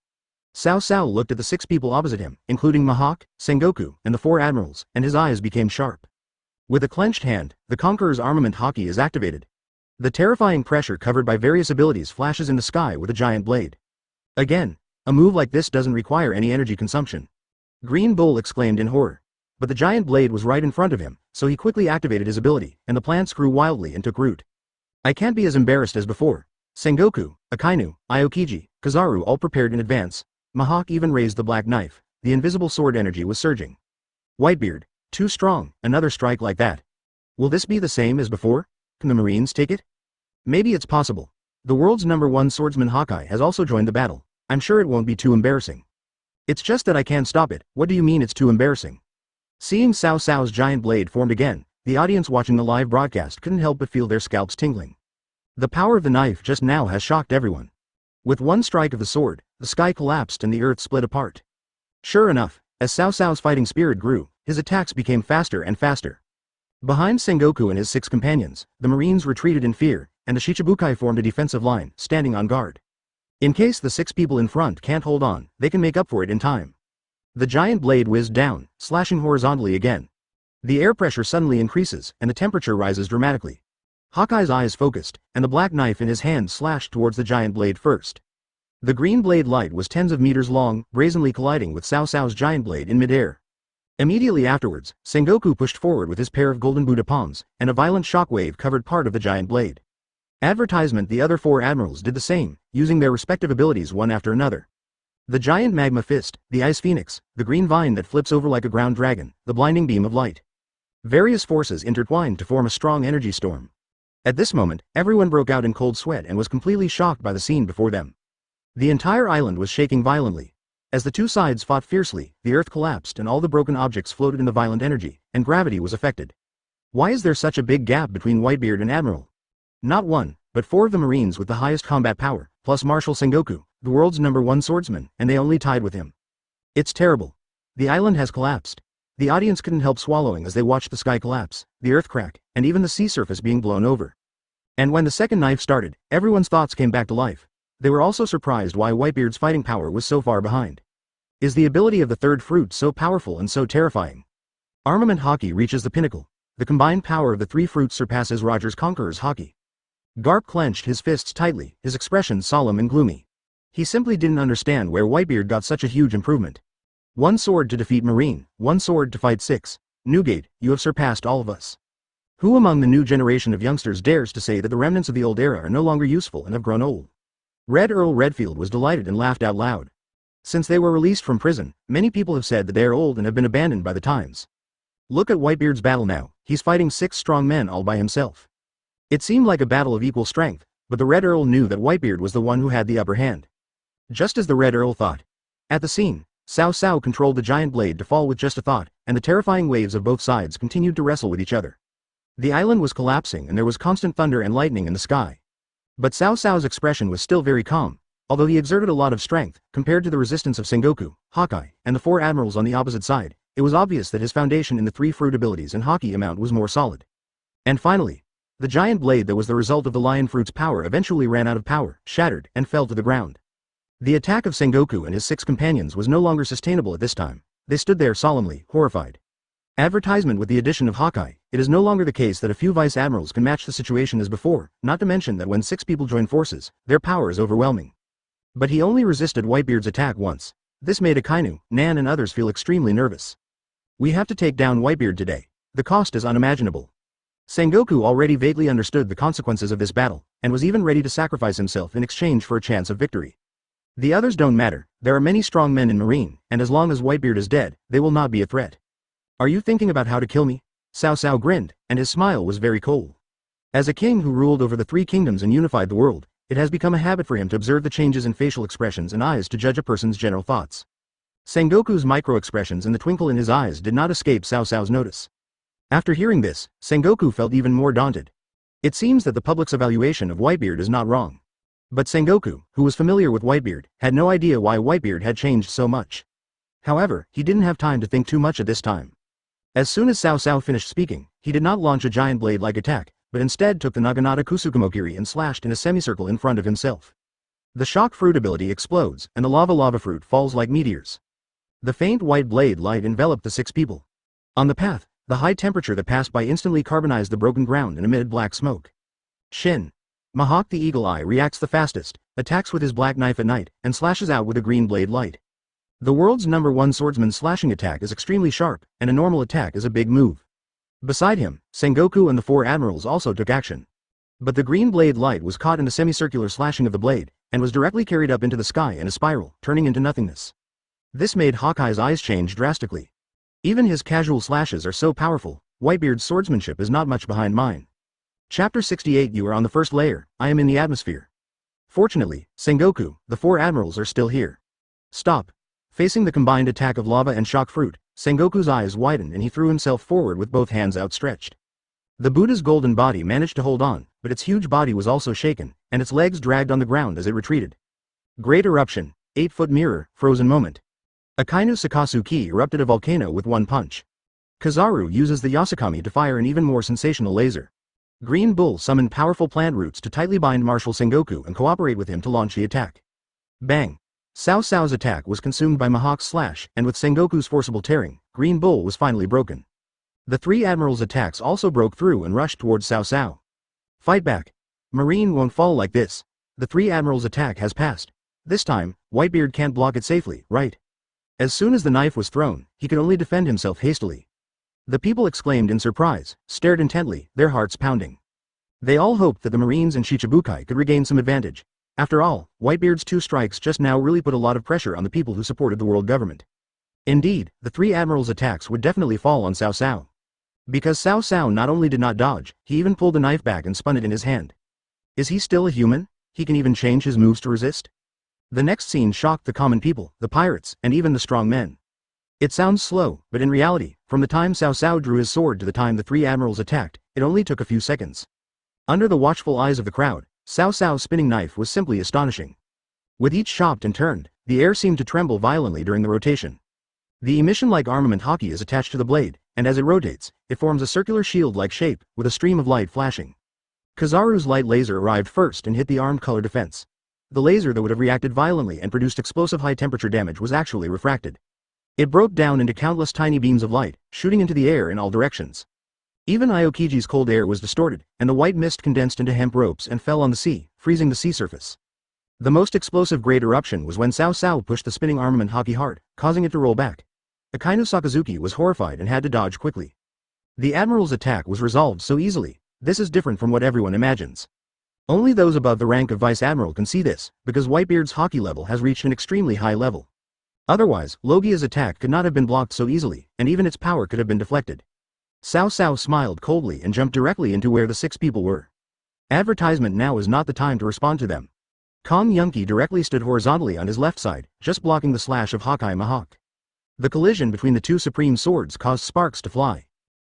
Speaker 1: Cao Cao looked at the 6 people opposite him, including Mihawk, Sengoku, and the 4 admirals, and his eyes became sharp. With a clenched hand, the Conqueror's armament Haki is activated. The terrifying pressure covered by various abilities flashes in the sky with a giant blade. Again, a move like this doesn't require any energy consumption. Green Bull exclaimed in horror. But the giant blade was right in front of him, so he quickly activated his ability, and the plants grew wildly and took root. I can't be as embarrassed as before. Sengoku, Akainu, Aokiji, Kizaru all prepared in advance. Mihawk even raised the black knife. The invisible sword energy was surging. Whitebeard, too strong, another strike like that. Will this be the same as before? Can the Marines take it? Maybe it's possible. The world's #1 swordsman Hawkeye has also joined the battle. I'm sure it won't be too embarrassing. It's just that I can't stop it. What do you mean it's too embarrassing? Seeing Cao Cao's giant blade formed again, the audience watching the live broadcast couldn't help but feel their scalps tingling. The power of the knife just now has shocked everyone. With one strike of the sword, the sky collapsed and the earth split apart. Sure enough, as Cao Cao's fighting spirit grew, his attacks became faster and faster. Behind Sengoku and his 6 companions, the Marines retreated in fear, and the Shichibukai formed a defensive line, standing on guard. In case the 6 people in front can't hold on, they can make up for it in time. The giant blade whizzed down, slashing horizontally again. The air pressure suddenly increases, and the temperature rises dramatically. Hawkeye's eyes focused, and the black knife in his hand slashed towards the giant blade first. The green blade light was tens of meters long, brazenly colliding with Cao Cao's giant blade in midair. Immediately afterwards, Sengoku pushed forward with his pair of golden Buddha palms, and a violent shockwave covered part of the giant blade. Advertisement. The other 4 admirals did the same, using their respective abilities one after another. The giant magma fist, the ice phoenix, the green vine that flips over like a ground dragon, the blinding beam of light. Various forces intertwined to form a strong energy storm. At this moment, everyone broke out in cold sweat and was completely shocked by the scene before them. The entire island was shaking violently. As the 2 sides fought fiercely, the earth collapsed and all the broken objects floated in the violent energy, and gravity was affected. Why is there such a big gap between Whitebeard and Admiral? Not 1, but 4 of the Marines with the highest combat power, plus Marshal Sengoku, the world's #1 swordsman, and they only tied with him. It's terrible. The island has collapsed. The audience couldn't help swallowing as they watched the sky collapse, the earth crack, and even the sea surface being blown over. And when the second knife started, everyone's thoughts came back to life. They were also surprised why Whitebeard's fighting power was so far behind. Is the ability of the third fruit so powerful and so terrifying? Armament Haki reaches the pinnacle. The combined power of the 3 fruits surpasses Roger's Conqueror's Haki. Garp clenched his fists tightly, his expression solemn and gloomy. He simply didn't understand where Whitebeard got such a huge improvement. 1 sword to defeat Marine, 1 sword to fight 6. Newgate, you have surpassed all of us. Who among the new generation of youngsters dares to say that the remnants of the old era are no longer useful and have grown old? Red Earl Redfield was delighted and laughed out loud. Since they were released from prison, many people have said that they are old and have been abandoned by the times. Look at Whitebeard's battle now. He's fighting 6 strong men all by himself. It seemed like a battle of equal strength, but the Red Earl knew that Whitebeard was the one who had the upper hand. Just as the Red Earl thought. At the scene,
Speaker 2: Cao Cao controlled the giant blade to fall with just a thought, and the terrifying waves of both sides continued to wrestle with each other. The island was collapsing and there was constant thunder and lightning in the sky. But Cao Cao's expression was still very calm. Although he exerted a lot of strength, compared to the resistance of Sengoku, Hawkeye, and the four admirals on the opposite side, it was obvious that his foundation in the three fruit abilities and Haki amount was more solid. And finally, the giant blade that was the result of the lion fruit's power eventually ran out of power, shattered, and fell to the ground. The attack of Sengoku and his 6 companions was no longer sustainable at this time. They stood there solemnly, horrified. Advertisement: with the addition of Hawkeye, it is no longer the case that a few vice admirals can match the situation as before, not to mention that when 6 people join forces, their power is overwhelming. But he only resisted Whitebeard's attack once. This made Akainu, Nan and others feel extremely nervous. We have to take down Whitebeard today. The cost is unimaginable. Sengoku already vaguely understood the consequences of this battle, and was even ready to sacrifice himself in exchange for a chance of victory. The others don't matter, there are many strong men in Marine, and as long as Whitebeard is dead, they will not be a threat. Are you thinking about how to kill me? Cao Cao grinned, and his smile was very cold. As a king who ruled over the 3 kingdoms and unified the world, it has become a habit for him to observe the changes in facial expressions and eyes to judge a person's general thoughts. Sengoku's micro-expressions and the twinkle in his eyes did not escape Cao Cao's notice. After hearing this, Sengoku felt even more daunted. It seems that the public's evaluation of Whitebeard is not wrong. But Sengoku, who was familiar with Whitebeard, had no idea why Whitebeard had changed so much. However, he didn't have time to think too much at this time. As soon as Cao Cao finished speaking, he did not launch a giant blade-like attack, but instead took the Naginata Kusukumokiri and slashed in a semicircle in front of himself. The shock fruit ability explodes, and the lava fruit falls like meteors. The faint white blade light enveloped the 6 people. On the path, the high temperature that passed by instantly carbonized the broken ground and emitted black smoke. Shin. Mahawk the Eagle Eye reacts the fastest, attacks with his black knife at night, and slashes out with a green blade light. The world's #1 swordsman's slashing attack is extremely sharp, and a normal attack is a big move. Beside him, Sengoku and the 4 admirals also took action. But the green blade light was caught in the semicircular slashing of the blade, and was directly carried up into the sky in a spiral, turning into nothingness. This made Hawkeye's eyes change drastically. Even his casual slashes are so powerful, Whitebeard's swordsmanship is not much behind mine. Chapter 68. You are on the first layer, I am in the atmosphere. Fortunately, Sengoku, the 4 admirals are still here. Stop. Facing the combined attack of lava and shock fruit, Sengoku's eyes widened and he threw himself forward with both hands outstretched. The Buddha's golden body managed to hold on, but its huge body was also shaken, and its legs dragged on the ground as it retreated. Great eruption, 8-foot mirror, frozen moment. Akainu Sakasu Ki erupted a volcano with one punch. Kizaru uses the Yasukami to fire an even more sensational laser. Green Bull summoned powerful plant roots to tightly bind Marshal Sengoku and cooperate with him to launch the attack. Bang! Cao Cao's attack was consumed by Mahawk's slash, and with Sengoku's forcible tearing, Green Bull was finally broken. The 3 admirals' attacks also broke through and rushed towards Cao Cao. Fight back. Marine won't fall like this. The 3 admirals' attack has passed. This time, Whitebeard can't block it safely, right? As soon as the knife was thrown, he could only defend himself hastily. The people exclaimed in surprise, stared intently, their hearts pounding. They all hoped that the Marines and Shichibukai could regain some advantage. After all, Whitebeard's 2 strikes just now really put a lot of pressure on the people who supported the world government. Indeed, the 3 admirals' attacks would definitely fall on Cao Cao. Because Cao Cao not only did not dodge, he even pulled the knife back and spun it in his hand. Is he still a human? He can even change his moves to resist? The next scene shocked the common people, the pirates, and even the strong men. It sounds slow, but in reality, from the time Cao Cao drew his sword to the time the 3 admirals attacked, it only took a few seconds. Under the watchful eyes of the crowd, Cao Cao's spinning knife was simply astonishing. With each chopped and turned, the air seemed to tremble violently during the rotation. The emission-like armament Haki is attached to the blade, and as it rotates, it forms a circular shield-like shape, with a stream of light flashing. Kizaru's light laser arrived first and hit the armed color defense. The laser that would have reacted violently and produced explosive high-temperature damage was actually refracted. It broke down into countless tiny beams of light, shooting into the air in all directions. Even Aokiji's cold air was distorted, and the white mist condensed into hemp ropes and fell on the sea, freezing the sea surface. The most explosive great eruption was when Cao Cao pushed the spinning armament Haki hard, causing it to roll back. Akainu Sakazuki was horrified and had to dodge quickly. The admiral's attack was resolved so easily. This is different from what everyone imagines. Only those above the rank of vice admiral can see this, because Whitebeard's Haki level has reached an extremely high level. Otherwise, Logia's attack could not have been blocked so easily, and even its power could have been deflected. Cao Cao smiled coldly and jumped directly into where the 6 people were. Advertisement: now is not the time to respond to them. Kong Yunki directly stood horizontally on his left side, just blocking the slash of Hawkeye Mahawk. The collision between the two supreme swords caused sparks to fly.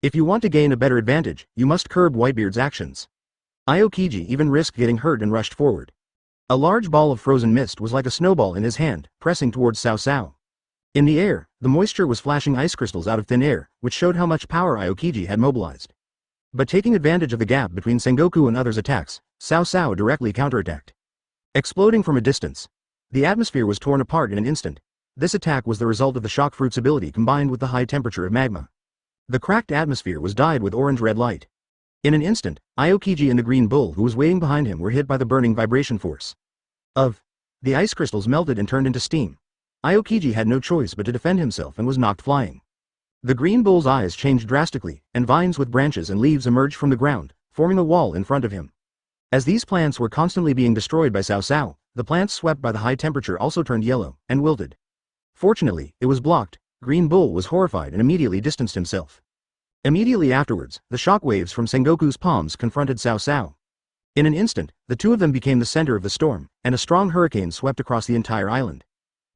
Speaker 2: If you want to gain a better advantage, you must curb Whitebeard's actions. Aokiji even risked getting hurt and rushed forward. A large ball of frozen mist was like a snowball in his hand, pressing towards Cao Cao. In the air, the moisture was flashing ice crystals out of thin air, which showed how much power Aokiji had mobilized. But taking advantage of the gap between Sengoku and others' attacks, Cao Cao directly counterattacked. Exploding from a distance, the atmosphere was torn apart in an instant. This attack was the result of the shock fruit's ability combined with the high temperature of magma. The cracked atmosphere was dyed with orange-red light. In an instant, Aokiji and the green bull who was waiting behind him were hit by the burning vibration force. The ice crystals melted and turned into steam. Aokiji had no choice but to defend himself and was knocked flying. The green bull's eyes changed drastically, and vines with branches and leaves emerged from the ground, forming a wall in front of him. As these plants were constantly being destroyed by Cao Cao, the plants swept by the high temperature also turned yellow and wilted. Fortunately, it was blocked. Green Bull was horrified and immediately distanced himself. Immediately afterwards, the shock waves from Sengoku's palms confronted Cao Cao. In an instant, the two of them became the center of the storm, and a strong hurricane swept across the entire island.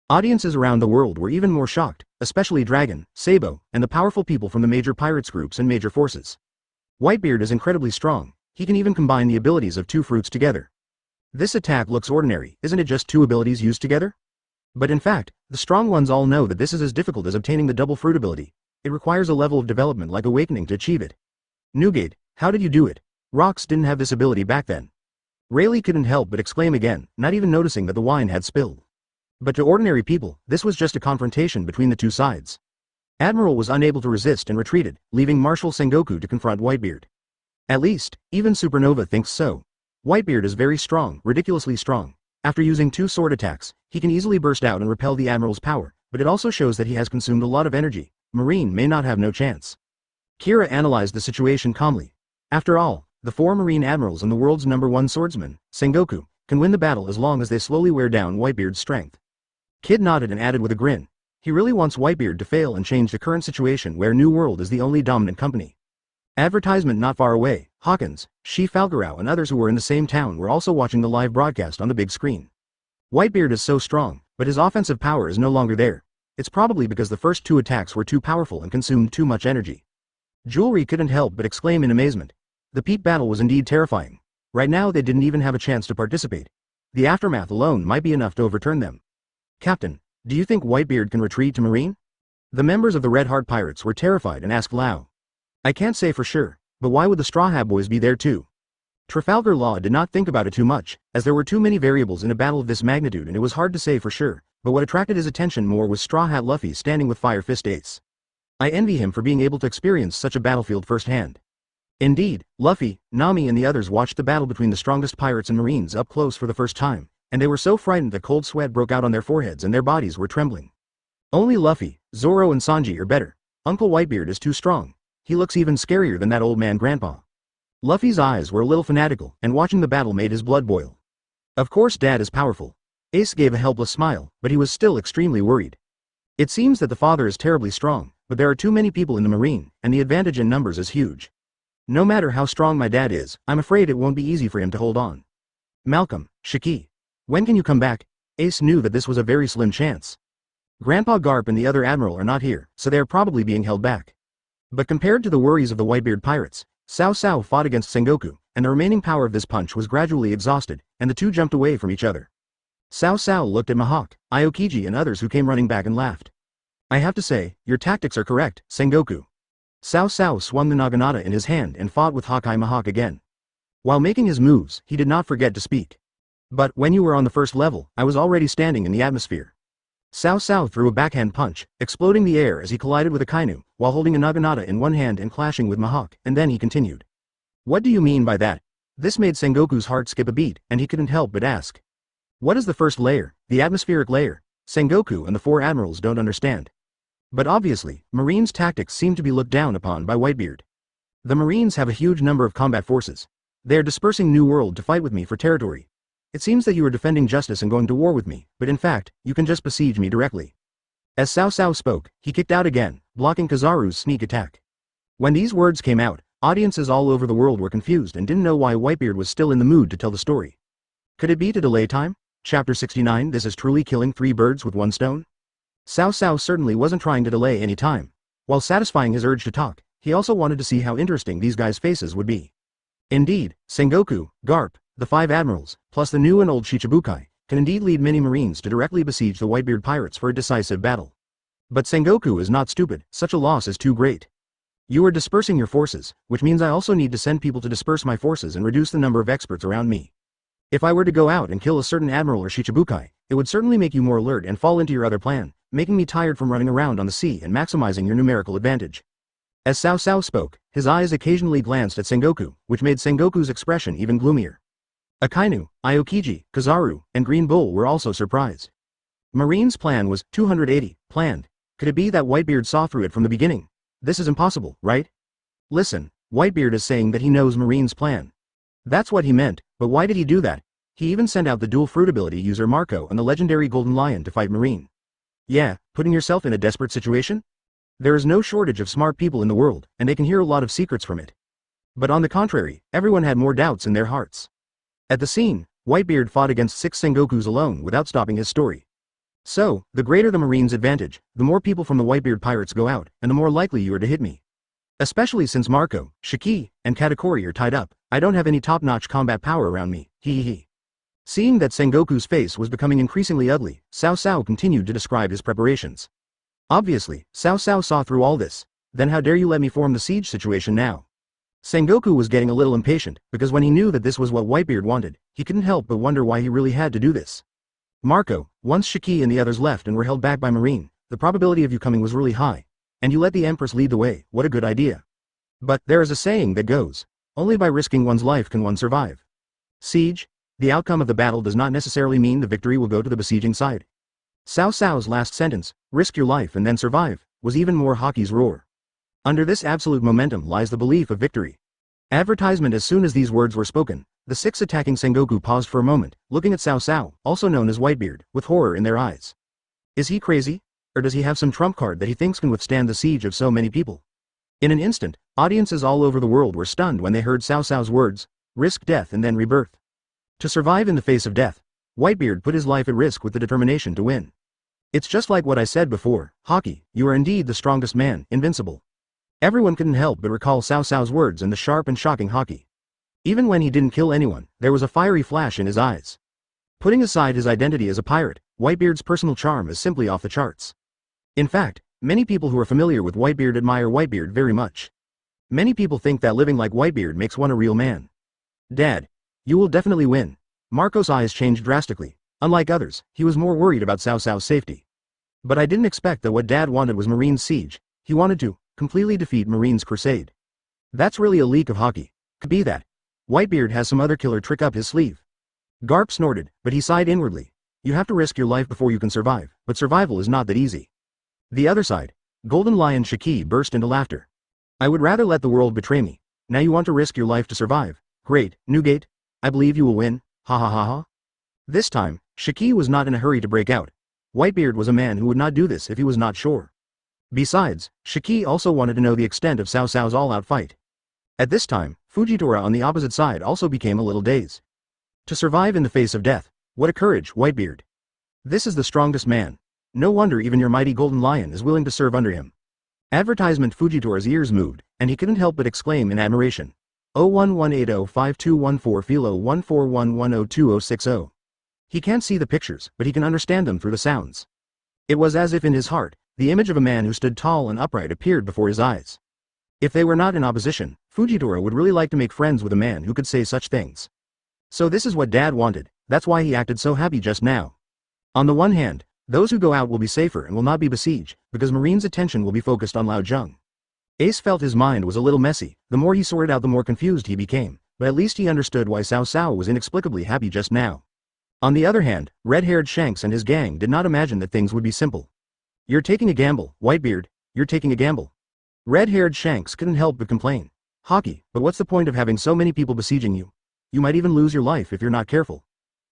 Speaker 2: Audiences around the world were even more shocked, especially Dragon, Sabo, and the powerful people from the major pirates groups and major forces. Whitebeard is incredibly strong. He can even combine the abilities of two fruits together. This attack looks ordinary, isn't it just two abilities used together? But in fact, the strong ones all know that this is as difficult as obtaining the double fruit ability. It requires a level of development like awakening to achieve it. Newgate, how did you do it? Rox didn't have this ability back then. Rayleigh couldn't help but exclaim again, not even noticing that the wine had spilled. But to ordinary people, this was just a confrontation between the two sides. Admiral was unable to resist and retreated, leaving Marshal Sengoku to confront Whitebeard. At least, even Supernova thinks so. Whitebeard is very strong, ridiculously strong. After using two sword attacks, he can easily burst out and repel the Admiral's power, but it also shows that he has consumed a lot of energy. Marine may not have no chance. Kira analyzed the situation calmly. After all, the four Marine Admirals and the world's #1 swordsman, Sengoku, can win the battle as long as they slowly wear down Whitebeard's strength. Kid nodded and added with a grin. He really wants Whitebeard to fail and change the current situation where New World is the only dominant company. Advertisement not far away, Hawkins, Shi Falgarao and others who were in the same town were also watching the live broadcast on the big screen. Whitebeard is so strong, but his offensive power is no longer there. It's probably because the first two attacks were too powerful and consumed too much energy. Jewelry couldn't help but exclaim in amazement. The peak battle was indeed terrifying. Right now they didn't even have a chance to participate. The aftermath alone might be enough to overturn them. Captain, do you think Whitebeard can retreat to Marine? The members of the Red Heart Pirates were terrified and asked Lau. I can't say for sure, but why would the Straw Hat Boys be there too? Trafalgar Law did not think about it too much, as there were too many variables in a battle of this magnitude and it was hard to say for sure, but what attracted his attention more was Straw Hat Luffy standing with Fire Fist Ace. I envy him for being able to experience such a battlefield firsthand. Indeed, Luffy, Nami and the others watched the battle between the strongest pirates and marines up close for the first time, and they were so frightened that cold sweat broke out on their foreheads and their bodies were trembling. Only Luffy, Zoro and Sanji are better. Uncle Whitebeard is too strong. He looks even scarier than that old man Grandpa. Luffy's eyes were a little fanatical, and watching the battle made his blood boil. Of course Dad is powerful. Ace gave a helpless smile, but he was still extremely worried. It seems that the father is terribly strong, but there are too many people in the Marine, and the advantage in numbers is huge. No matter how strong my dad is, I'm afraid it won't be easy for him to hold on. Malcolm, Shiki. When can you come back? Ace knew that this was a very slim chance. Grandpa Garp and the other admiral are not here, so they are probably being held back. But compared to the worries of the Whitebeard pirates, Cao Cao fought against Sengoku, and the remaining power of this punch was gradually exhausted, and the two jumped away from each other. Cao Cao looked at Mihawk, Aokiji and others who came running back and laughed. I have to say, your tactics are correct, Sengoku. Cao Cao swung the naginata in his hand and fought with Hawkeye Mihawk again. While making his moves, he did not forget to speak. But when you were on the first level, I was already standing in the atmosphere. Cao Cao threw a backhand punch, exploding the air as he collided with Akainu, while holding a naginata in one hand and clashing with Mihawk, and then he continued. What do you mean by that? This made Sengoku's heart skip a beat, and he couldn't help but ask. What is the first layer, the atmospheric layer? Sengoku and the four admirals don't understand. But obviously, Marines' tactics seem to be looked down upon by Whitebeard. The Marines have a huge number of combat forces. They are dispersing New World to fight with me for territory. It seems that you are defending justice and going to war with me, but in fact, you can just besiege me directly. As Cao Cao spoke, he kicked out again, blocking Kizaru's sneak attack. When these words came out, audiences all over the world were confused and didn't know why Whitebeard was still in the mood to tell the story.
Speaker 1: Could it be to delay time? Chapter 69. This is truly killing 3 birds with 1 stone? Cao Cao certainly wasn't trying to delay any time. While satisfying his urge to talk, he also wanted to see how interesting these guys' faces would be. Indeed, Sengoku, Garp, the 5 admirals, plus the new and old Shichibukai, can indeed lead many marines to directly besiege the Whitebeard pirates for a decisive battle. But Sengoku is not stupid, such a loss is too great. You are dispersing your forces, which means I also need to send people to disperse my forces and reduce the number of experts around me. If I were to go out and kill a certain admiral or Shichibukai, it would certainly make you more alert and fall into your other plan, making me tired from running around on the sea and maximizing your numerical advantage. As Cao Cao spoke, his eyes occasionally glanced at Sengoku, which made Sengoku's expression even gloomier. Akainu, Aokiji, Kizaru, and Green Bull were also surprised. Marine's plan was 280, planned. Could it be that Whitebeard saw through it from the beginning? This is impossible, right? Listen, Whitebeard is saying that he knows Marine's plan. That's what he meant, but why did he do that? He even sent out the dual fruit ability user Marco and the legendary Golden Lion to fight Marine. Yeah, putting yourself in a desperate situation? There is no shortage of smart people in the world, and they can hear a lot of secrets from it. But on the contrary, everyone had more doubts in their hearts. At the scene, Whitebeard fought against 6 Sengokus alone without stopping his story. So, the greater the Marine's advantage, the more people from the Whitebeard pirates go out, and the more likely you are to hit me. Especially since Marco, Shiki, and Katakuri are tied up, I don't have any top-notch combat power around me, hee. Seeing that Sengoku's face was becoming increasingly ugly, Cao Cao continued to describe his preparations. Obviously, Cao Cao saw through all this. Then how dare you let me form the siege situation now? Sengoku was getting a little impatient, because when he knew that this was what Whitebeard wanted, he couldn't help but wonder why he really had to do this. Marco, once Shiki and the others left and were held back by Marine, the probability of you coming was really high. And you let the Empress lead the way, what a good idea. But, there is a saying that goes, only by risking one's life can one survive. Siege? The outcome of the battle does not necessarily mean the victory will go to the besieging side. Cao Cao's last sentence, risk your life and then survive, was even more Hoki's roar. Under this absolute momentum lies the belief of victory. Advertisement. As soon as these words were spoken, the 6 attacking Sengoku paused for a moment, looking at Cao Cao, also known as Whitebeard, with horror in their eyes. Is he crazy? Or does he have some trump card that he thinks can withstand the siege of so many people? In an instant, audiences all over the world were stunned when they heard Cao Cao's words, risk death and then rebirth. To survive in the face of death, Whitebeard put his life at risk with the determination to win. It's just like what I said before, Hoki, you are indeed the strongest man, invincible. Everyone couldn't help but recall Cao Cao's words and the sharp and shocking Hoki. Even when he didn't kill anyone, there was a fiery flash in his eyes. Putting aside his identity as a pirate, Whitebeard's personal charm is simply off the charts. In fact, many people who are familiar with Whitebeard admire Whitebeard very much. Many people think that living like Whitebeard makes one a real man. Dad, you will definitely win. Marco's eyes changed drastically. Unlike others, he was more worried about Cao Cao's safety. But I didn't expect that what Dad wanted was Marine's siege. He wanted to completely defeat Marine's crusade. That's really a leak of Hoki. Could be that Whitebeard has some other killer trick up his sleeve. Garp snorted, but he sighed inwardly. You have to risk your life before you can survive, but survival is not that easy. The other side, Golden Lion Shiki burst into laughter. I would rather let the world betray me. Now you want to risk your life to survive. Great, Newgate. I believe you will win. Ha ha ha ha. This time, Shiki was not in a hurry to break out. Whitebeard was a man who would not do this if he was not sure. Besides, Shiki also wanted to know the extent of Cao Cao's all-out fight. At this time, Fujitora on the opposite side also became a little dazed. To survive in the face of death, what a courage, Whitebeard. This is the strongest man. No wonder even your mighty Golden Lion is willing to serve under him. Advertisement. Fujitora's ears moved, and he couldn't help but exclaim in admiration. 011805214 Philo 141102060. He can't see the pictures, but he can understand them through the sounds. It was as if in his heart, the image of a man who stood tall and upright appeared before his eyes. If they were not in opposition, Fujitora would really like to make friends with a man who could say such things. So this is what Dad wanted, that's why he acted so happy just now. On the one hand, those who go out will be safer and will not be besieged, because Marine's attention will be focused on Lao Zheng. Ace felt his mind was a little messy. The more he sorted out, the more confused he became, but at least he understood why Cao Cao was inexplicably happy just now. On the other hand, red-haired Shanks and his gang did not imagine that things would be simple. You're taking a gamble, Whitebeard, you're taking a gamble. Red-haired Shanks couldn't help but complain. Hoki, but what's the point of having so many people besieging you? You might even lose your life if you're not careful.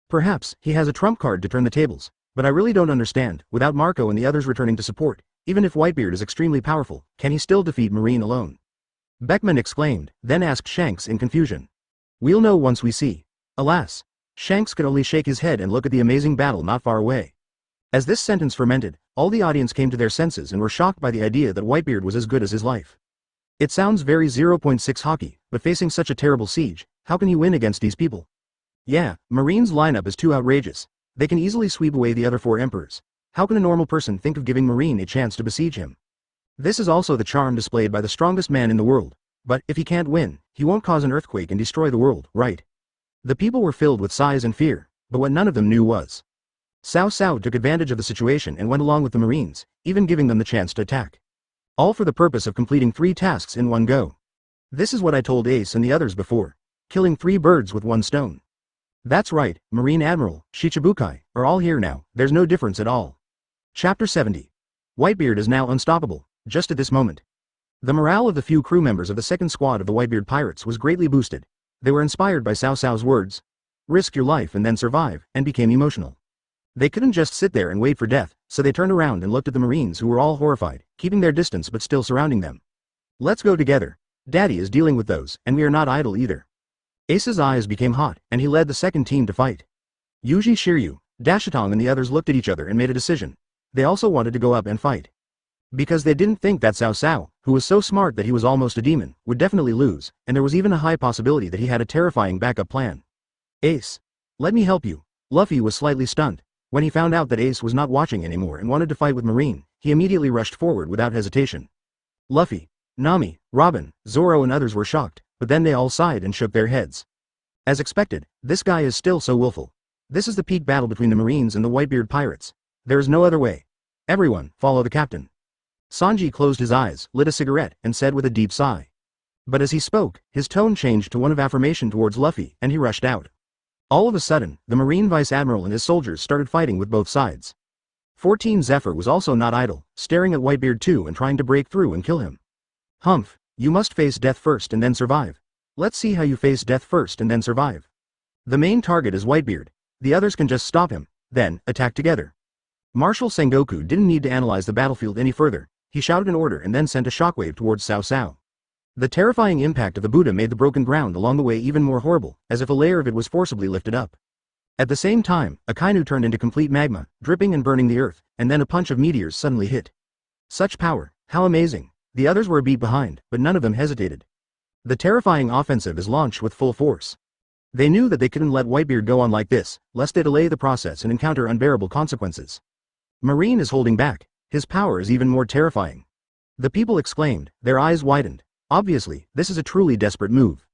Speaker 1: Perhaps he has a trump card to turn the tables, but I really don't understand. Without Marco and the others returning to support, even if Whitebeard is extremely powerful, can he still defeat Marine alone? Beckman exclaimed, then asked Shanks in confusion. We'll know once we see. Alas.
Speaker 2: Shanks could only shake his head and look at the amazing battle not far away. As this sentence fermented, all the audience came to their senses and were shocked by the idea that Whitebeard was as good as his life. It sounds very 0.6 hockey, but facing such a terrible siege, how can he win against these people? Yeah, Marine's lineup is too outrageous. They can easily sweep away the other 4 emperors. How can a normal person think of giving Marine a chance to besiege him? This is also the charm displayed by the strongest man in the world. But if he can't win, he won't cause an earthquake and destroy the world, right? The people were filled with sighs and fear, but what none of them knew was Cao Cao took advantage of the situation and went along with the Marines, even giving them the chance to attack. All for the purpose of completing 3 tasks in one go. This is what I told Ace and the others before. Killing 3 birds with 1 stone. That's right, Marine Admiral, Shichibukai, are all here now, there's no difference at all. Chapter 70. Whitebeard is now unstoppable, just at this moment. The morale of the few crew members of the second squad of the Whitebeard pirates was greatly boosted. They were inspired by Cao Cao's words, "Risk your life and then survive," and became emotional. They couldn't just sit there and wait for death, so they turned around and looked at the Marines who were all horrified, keeping their distance but still surrounding them. Let's go together. Daddy is dealing with those, and we are not idle either. Ace's eyes became hot, and he led the second team to fight. Yuji Shiryu, Dashatong and the others looked at each other and made a decision. They also wanted to go up and fight. Because they didn't think that Cao Cao, who was so smart that he was almost a demon, would definitely lose, and there was even a high possibility that he had a terrifying backup plan. Ace. Let me help you. Luffy was slightly stunned. When he found out that Ace was not watching anymore and wanted to fight with Marine, he immediately rushed forward without hesitation. Luffy, Nami, Robin, Zoro and others were shocked, but then they all sighed and shook their heads. As expected, this guy is still so willful. This is the peak battle between the Marines and the Whitebeard pirates. There is no other way. Everyone, follow the captain. Sanji closed his eyes, lit a cigarette, and said with a deep sigh. But as he spoke, his tone changed to one of affirmation towards Luffy, and he rushed out. All of a sudden, the Marine Vice Admiral and his soldiers started fighting with both sides. 14 Zephyr was also not idle, staring at Whitebeard too and trying to break through and kill him. Humph, you must face death first and then survive. Let's see how you face death first and then survive. The main target is Whitebeard. The others can just stop him, then attack together. Marshal Sengoku didn't need to analyze the battlefield any further. He shouted an order and then sent a shockwave towards Cao Cao. The terrifying impact of the Buddha made the broken ground along the way even more horrible, as if a layer of it was forcibly lifted up. At the same time, Akainu turned into complete magma, dripping and burning the earth, and then a punch of meteors suddenly hit. Such power, how amazing! The others were a beat behind, but none of them hesitated. The terrifying offensive is launched with full force. They knew that they couldn't let Whitebeard go on like this, lest they delay the process and encounter unbearable consequences. Marine is holding back. His power is even more terrifying. The people exclaimed, their eyes widened. Obviously, this is a truly desperate move.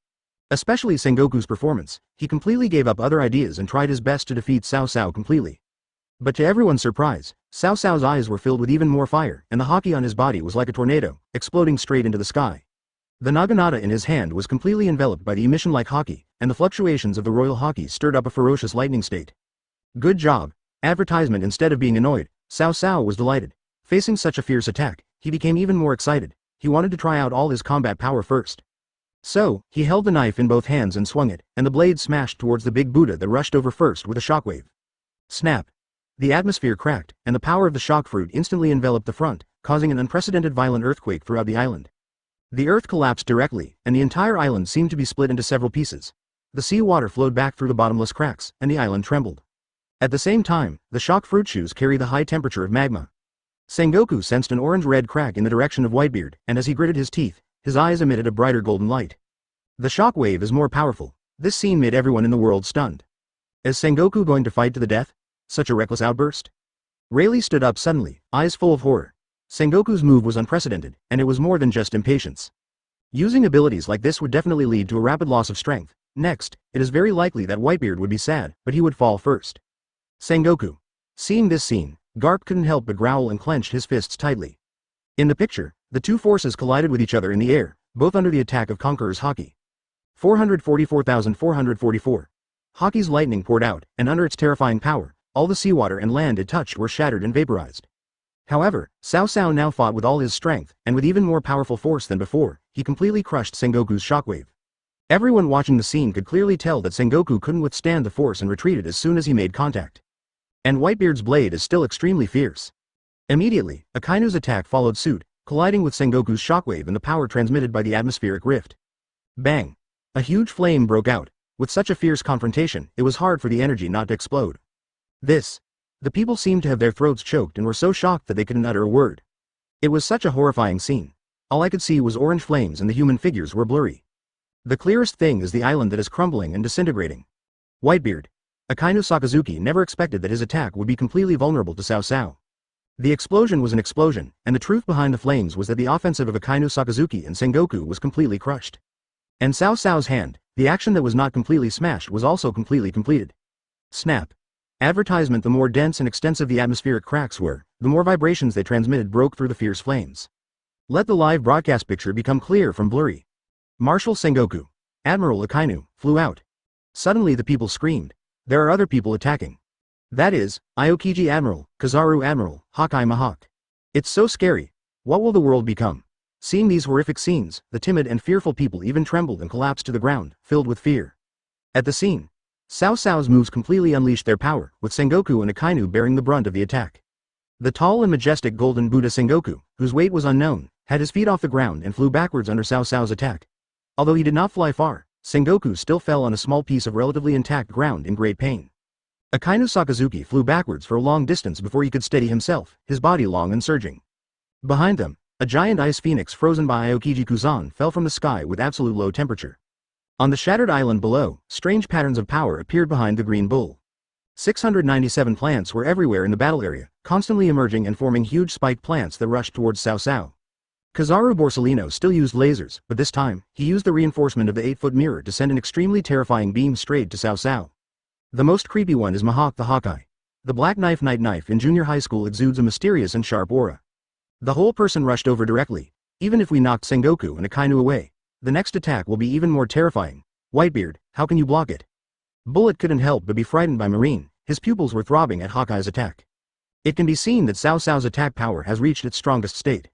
Speaker 2: Especially Sengoku's performance. He completely gave up other ideas and tried his best to defeat Cao Cao completely. But to everyone's surprise, Cao Cao's eyes were filled with even more fire, and the haki on his body was like a tornado, exploding straight into the sky. The naginata in his hand was completely enveloped by the emission-like haki, and the fluctuations of the royal haki stirred up a ferocious lightning state. Good job. Advertisement. Instead of being annoyed, Cao Cao was delighted. Facing such a fierce attack, he became even more excited. He wanted to try out all his combat power first. So, he held the knife in both hands and swung it, and the blade smashed towards the big Buddha that rushed over first with a shockwave. Snap! The atmosphere cracked, and the power of the shock fruit instantly enveloped the front, causing an unprecedented violent earthquake throughout the island. The earth collapsed directly, and the entire island seemed to be split into several pieces. The sea water flowed back through the bottomless cracks, and the island trembled. At the same time, the shock fruit shoes carry the high temperature of magma. Sengoku sensed an orange-red crack in the direction of Whitebeard, and as he gritted his teeth, his eyes emitted a brighter golden light. The shock wave is more powerful. This scene made everyone in the world stunned. Is Sengoku going to fight to the death? Such a reckless outburst? Rayleigh stood up suddenly, eyes full of horror. Sengoku's move was unprecedented, and it was more than just impatience. Using abilities like this would definitely lead to a rapid loss of strength. Next, it is very likely that Whitebeard would be sad, but he would fall first. Sengoku. Seeing this scene, Garp couldn't help but growl and clenched his fists tightly. In the picture, the two forces collided with each other in the air, both under the attack of Conqueror's haki. 444,444. Haki's lightning poured out, and under its terrifying power, all the seawater and land it touched were shattered and vaporized. However, Cao Cao now fought with all his strength, and with even more powerful force than before, he completely crushed Sengoku's shockwave. Everyone watching the scene could clearly tell that Sengoku couldn't withstand the force and retreated as soon as he made contact. And Whitebeard's blade is still extremely fierce. Immediately, Akainu's attack followed suit, colliding with Sengoku's shockwave and the power transmitted by the atmospheric rift. Bang! A huge flame broke out, With such a fierce confrontation, it was hard for the energy not to explode. The people seemed to have their throats choked and were so shocked that they couldn't utter a word. It was such a horrifying scene. All I could see was orange flames and the human figures were blurry. The clearest thing is the island that is crumbling and disintegrating. Whitebeard. Akainu Sakazuki never expected that his attack would be completely vulnerable to Cao Cao. The explosion was an explosion, and the truth behind the flames was that the offensive of Akainu Sakazuki and Sengoku was completely crushed. And Cao Cao's hand, the action that was not completely smashed, was also completely completed. Snap. Advertisement. The more dense and extensive the atmospheric cracks were, the more vibrations they transmitted broke through the fierce flames. Let the live broadcast picture become clear from blurry. Marshal Sengoku. Admiral Akainu, flew out. Suddenly the people screamed. There are other people attacking. That is, Aokiji Admiral, Kizaru Admiral, Hawkeye Mahawk. It's so scary. What will the world become? Seeing these horrific scenes, the timid and fearful people even trembled and collapsed to the ground, filled with fear. At the scene, Cao Cao's moves completely unleashed their power, with Sengoku and Akainu bearing the brunt of the attack. The tall and majestic golden Buddha Sengoku, whose weight was unknown, had his feet off the ground and flew backwards under Cao Cao's attack. Although he did not fly far, Sengoku still fell on a small piece of relatively intact ground in great pain. Akainu Sakazuki flew backwards for a long distance before he could steady himself, his body long and surging. Behind them, a giant ice phoenix frozen by Aokiji Kuzan fell from the sky with absolute low temperature. On the shattered island below, strange patterns of power appeared behind the green bull. 697 plants were everywhere in the battle area, constantly emerging and forming huge spiked plants that rushed towards Cao Cao. Kizaru Borsellino still used lasers, but this time, he used the reinforcement of the 8-foot mirror to send an extremely terrifying beam straight to Cao Cao. The most creepy one is Mahawk the Hawkeye. The black knife night knife in junior high school exudes a mysterious and sharp aura. The whole person rushed over directly. Even if we knocked Sengoku and Akainu away, the next attack will be even more terrifying. Whitebeard, how can you block it? Bullet couldn't help but be frightened by Marine. His pupils were throbbing at Hawkeye's attack. It can be seen that Cao Cao's attack power has reached its strongest state.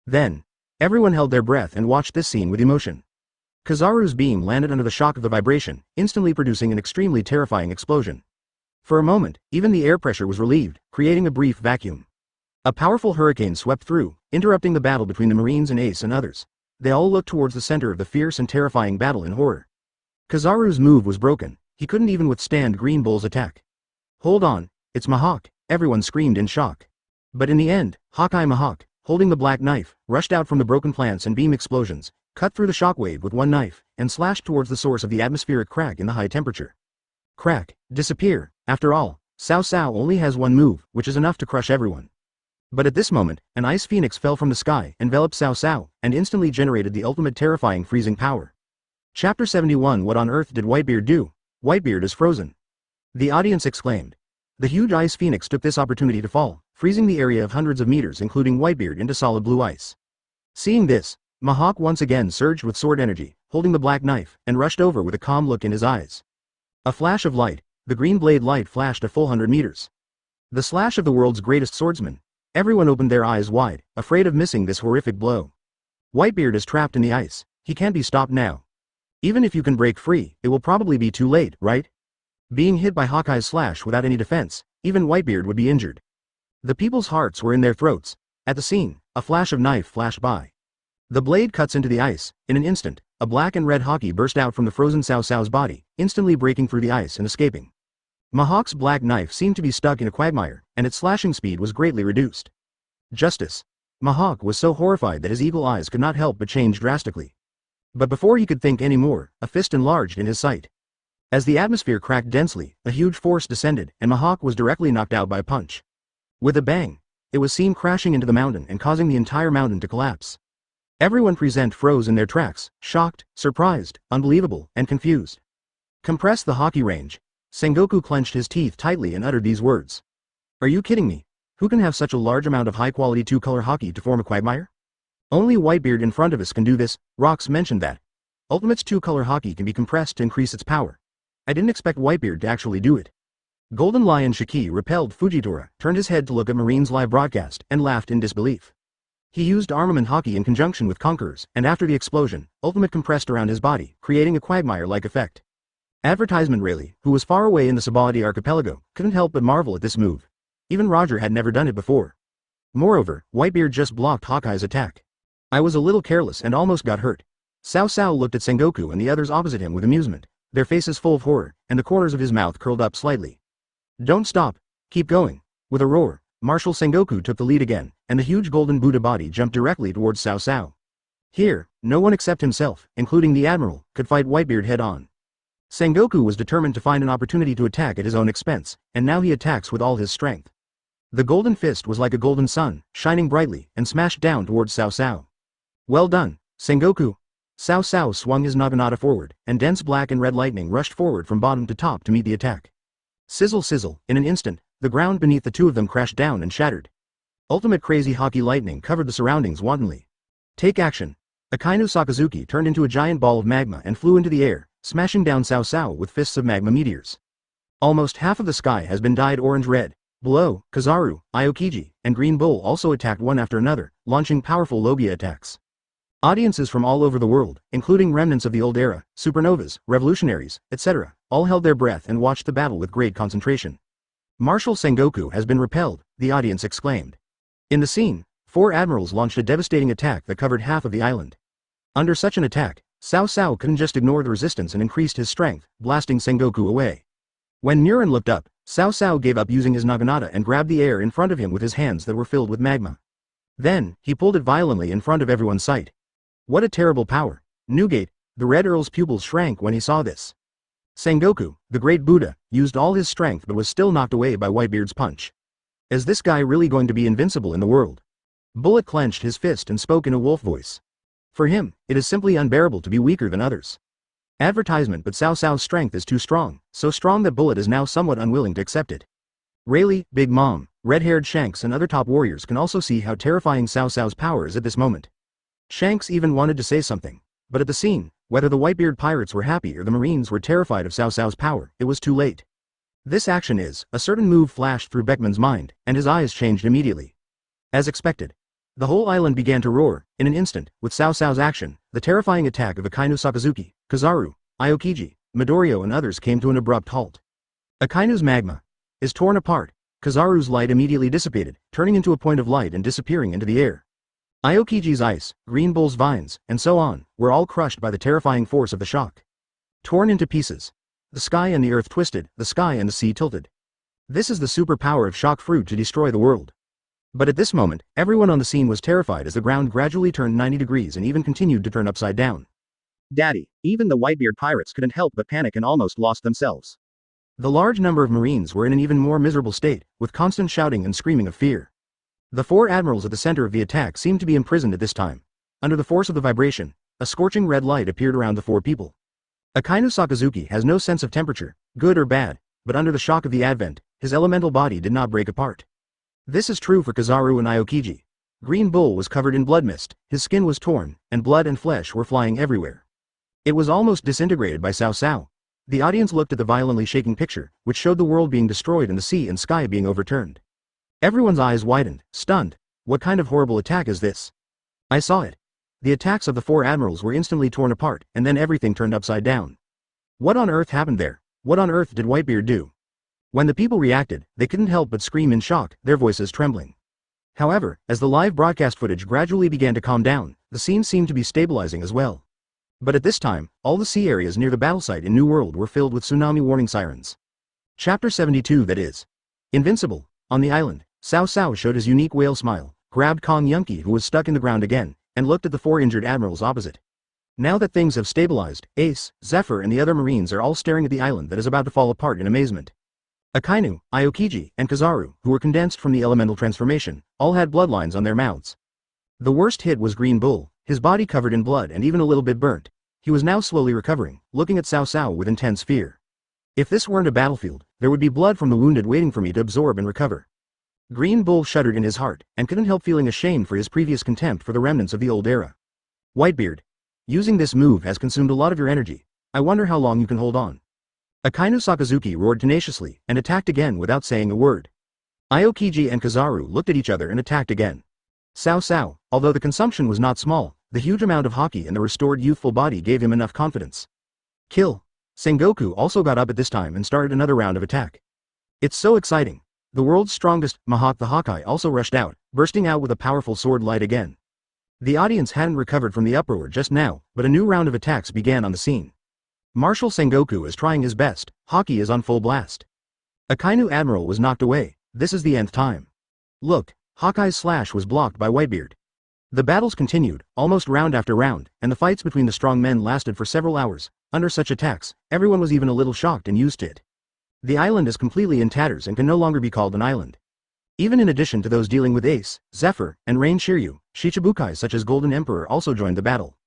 Speaker 2: Then, everyone held their breath and watched this scene with emotion. Kizaru's beam landed under the shock of the vibration, instantly producing an extremely terrifying explosion. For a moment, even the air pressure was relieved, creating a brief vacuum. A powerful hurricane swept through, interrupting the battle between the Marines and Ace and others. They all looked towards the center of the fierce and terrifying battle in horror. Kizaru's move was broken. He couldn't even withstand Green Bull's attack. Hold on, it's Mahawk, everyone screamed in shock. But in the end, Hawkeye Mahawk, holding the black knife, rushed out from the broken plants and beam explosions, cut through the shockwave with one knife, and slashed towards the source of the atmospheric crack in the high temperature. Crack, disappear. After all, Cao Cao only has one move, which is enough to crush everyone. But at this moment, an ice phoenix fell from the sky, enveloped Cao Cao, and instantly generated the ultimate terrifying freezing power. Chapter 71. What on earth did Whitebeard do? Whitebeard is frozen. The audience exclaimed. The huge ice phoenix took this opportunity to fall, freezing the area of hundreds of meters including Whitebeard into solid blue ice. Seeing this, Mahawk once again surged with sword energy, holding the black knife, and rushed over with a calm look in his eyes. A flash of light, the green blade light flashed a full 100 meters. The slash of the world's greatest swordsman. Everyone opened their eyes wide, afraid of missing this horrific blow. Whitebeard is trapped in the ice. He can't be stopped now. Even if you can break free, it will probably be too late, right? Being hit by Hawkeye's slash without any defense, even Whitebeard would be injured. The people's hearts were in their throats. At the scene, a flash of knife flashed by. The blade cuts into the ice. In an instant, a black and red Hawkeye burst out from the frozen Cao Cao's body, instantly breaking through the ice and escaping. Mahawk's black knife seemed to be stuck in a quagmire, and its slashing speed was greatly reduced. Justice. Mahawk was so horrified that his eagle eyes could not help but change drastically. But before he could think any more, a fist enlarged in his sight. As the atmosphere cracked densely, a huge force descended, and Mahawk was directly knocked out by a punch. With a bang, it was seen crashing into the mountain and causing the entire mountain to collapse. Everyone present froze in their tracks, shocked, surprised, unbelievable, and confused. Compress the Hawkeye range. Sengoku clenched his teeth tightly and uttered these words. Are you kidding me? Who can have such a large amount of high-quality two-color Hawkeye to form a quagmire? Only Whitebeard in front of us can do this. Rox mentioned that. Ultimate's two-color Hawkeye can be compressed to increase its power. I didn't expect Whitebeard to actually do it. Golden Lion Shiki repelled Fujitora, turned his head to look at Marine's live broadcast, and laughed in disbelief. He used Armament Hawkeye in conjunction with Conquerors, and after the explosion, Ultimate compressed around his body, creating a quagmire-like effect. Advertisement Rayleigh, who was far away in the Sabaldi archipelago, couldn't help but marvel at this move. Even Roger had never done it before. Moreover, Whitebeard just blocked Hawkeye's attack. I was a little careless and almost got hurt. Cao Cao looked at Sengoku and the others opposite him with amusement. their faces full of horror, and the corners of his mouth curled up slightly. Don't stop. Keep going. With a roar, Marshal Sengoku took the lead again, and the huge golden Buddha body jumped directly towards Cao Cao. Here, no one except himself, including the Admiral, could fight Whitebeard head-on. Sengoku was determined to find an opportunity to attack at his own expense, and now he attacks with all his strength. The golden fist was like a golden sun, shining brightly, and smashed down towards Cao Cao. Well done, Sengoku. Cao Cao swung his naginata forward, and dense black and red lightning rushed forward from bottom to top to meet the attack. Sizzle sizzle, in an instant, the ground beneath the two of them crashed down and shattered. Ultimate crazy hockey lightning covered the surroundings wantonly. Take action. Akainu Sakazuki turned into a giant ball of magma and flew into the air, smashing down Cao Cao with fists of magma meteors. Almost half of the sky has been dyed orange-red. Below, Kizaru, Aokiji, and Green Bull also attacked one after another, launching powerful Logia attacks. Audiences from all over the world, including remnants of the old era, supernovas, revolutionaries, etc., all held their breath and watched the battle with great concentration. Marshal Sengoku has been repelled, the audience exclaimed. In the scene, 4 admirals launched a devastating attack that covered half of the island. Under such an attack, Cao Cao couldn't just ignore the resistance and increased his strength, blasting Sengoku away. When Murin looked up, Cao Cao gave up using his naginata and grabbed the air in front of him with his hands that were filled with magma. Then, he pulled it violently in front of everyone's sight. What a terrible power! Newgate, the Red Earl's pupils shrank when he saw this. Sengoku, the great Buddha, used all his strength but was still knocked away by Whitebeard's punch. Is this guy really going to be invincible in the world? Bullet clenched his fist and spoke in a wolf voice. For him, it is simply unbearable to be weaker than others. Advertisement, but Cao Cao's strength is too strong, so strong that Bullet is now somewhat unwilling to accept it. Rayleigh, Big Mom, red-haired Shanks and other top warriors can also see how terrifying Cao Cao's power is at this moment. Shanks even wanted to say something, but at the scene, whether the Whitebeard pirates were happy or the Marines were terrified of Cao Cao's power, it was too late. This action is, a certain move flashed through Beckman's mind, and his eyes changed immediately. As expected, the whole island began to roar, in an instant, with Cao Cao's action. The terrifying attack of Akainu Sakazuki, Kizaru, Aokiji, Midoriya and others came to an abrupt halt. Akainu's magma is torn apart. Kizaru's light immediately dissipated, turning into a point of light and disappearing into the air. Aokiji's ice, Green Bull's vines, and so on, were all crushed by the terrifying force of the shock. Torn into pieces. The sky and the earth twisted, the sky and the sea tilted. This is the superpower of shock fruit to destroy the world. But at this moment, everyone on the scene was terrified as the ground gradually turned 90 degrees and even continued to turn upside down. Daddy, even the Whitebeard pirates couldn't help but panic and almost lost themselves. The large number of Marines were in an even more miserable state, with constant shouting and screaming of fear. The 4 admirals at the center of the attack seemed to be imprisoned at this time. Under the force of the vibration, a scorching red light appeared around the 4 people. Akainu Sakazuki has no sense of temperature, good or bad, but under the shock of the advent, his elemental body did not break apart. This is true for Kizaru and Aokiji. Green Bull was covered in blood mist, his skin was torn, and blood and flesh were flying everywhere. It was almost disintegrated by Cao Cao. The audience looked at the violently shaking picture, which showed the world being destroyed and the sea and sky being overturned. Everyone's eyes widened, stunned. What kind of horrible attack is this? I saw it. The attacks of the 4 admirals were instantly torn apart, and then everything turned upside down. What on earth happened there? What on earth did Whitebeard do? When the people reacted, they couldn't help but scream in shock, their voices trembling. However, as the live broadcast footage gradually began to calm down, the scene seemed to be stabilizing as well. But at this time, all the sea areas near the battle site in New World were filled with tsunami warning sirens. Chapter 72, that is. Invincible. On the island, Cao Cao showed his unique whale smile, grabbed Kong Yunki who was stuck in the ground again, and looked at the 4 injured admirals opposite. Now that things have stabilized, Ace, Zephyr and the other Marines are all staring at the island that is about to fall apart in amazement. Akainu, Aokiji, and Kizaru, who were condensed from the elemental transformation, all had bloodlines on their mouths. The worst hit was Green Bull, his body covered in blood and even a little bit burnt. He was now slowly recovering, looking at Cao Cao with intense fear. If this weren't a battlefield, there would be blood from the wounded waiting for me to absorb and recover. Green Bull shuddered in his heart, and couldn't help feeling ashamed for his previous contempt for the remnants of the old era. Whitebeard. Using this move has consumed a lot of your energy. I wonder how long you can hold on. Akainu Sakazuki roared tenaciously, and attacked again without saying a word. Aokiji and Kizaru looked at each other and attacked again. Cao Cao, although the consumption was not small, the huge amount of haki and the restored youthful body gave him enough confidence. Kill. Sengoku also got up at this time and started another round of attack. It's so exciting. The world's strongest, Mahawk the Hawkeye also rushed out, bursting out with a powerful sword light again. The audience hadn't recovered from the uproar just now, but a new round of attacks began on the scene. Marshal Sengoku is trying his best, Haki is on full blast. Akainu Admiral was knocked away, this is the nth time. Look, Hawkeye's slash was blocked by Whitebeard. The battles continued, almost round after round, and the fights between the strong men lasted for several hours. Under such attacks, everyone was even a little shocked and used to it. The island is completely in tatters and can no longer be called an island. Even in addition to those dealing with Ace, Zephyr, and Rain Shiryu, Shichibukai such as Golden Emperor also joined the battle.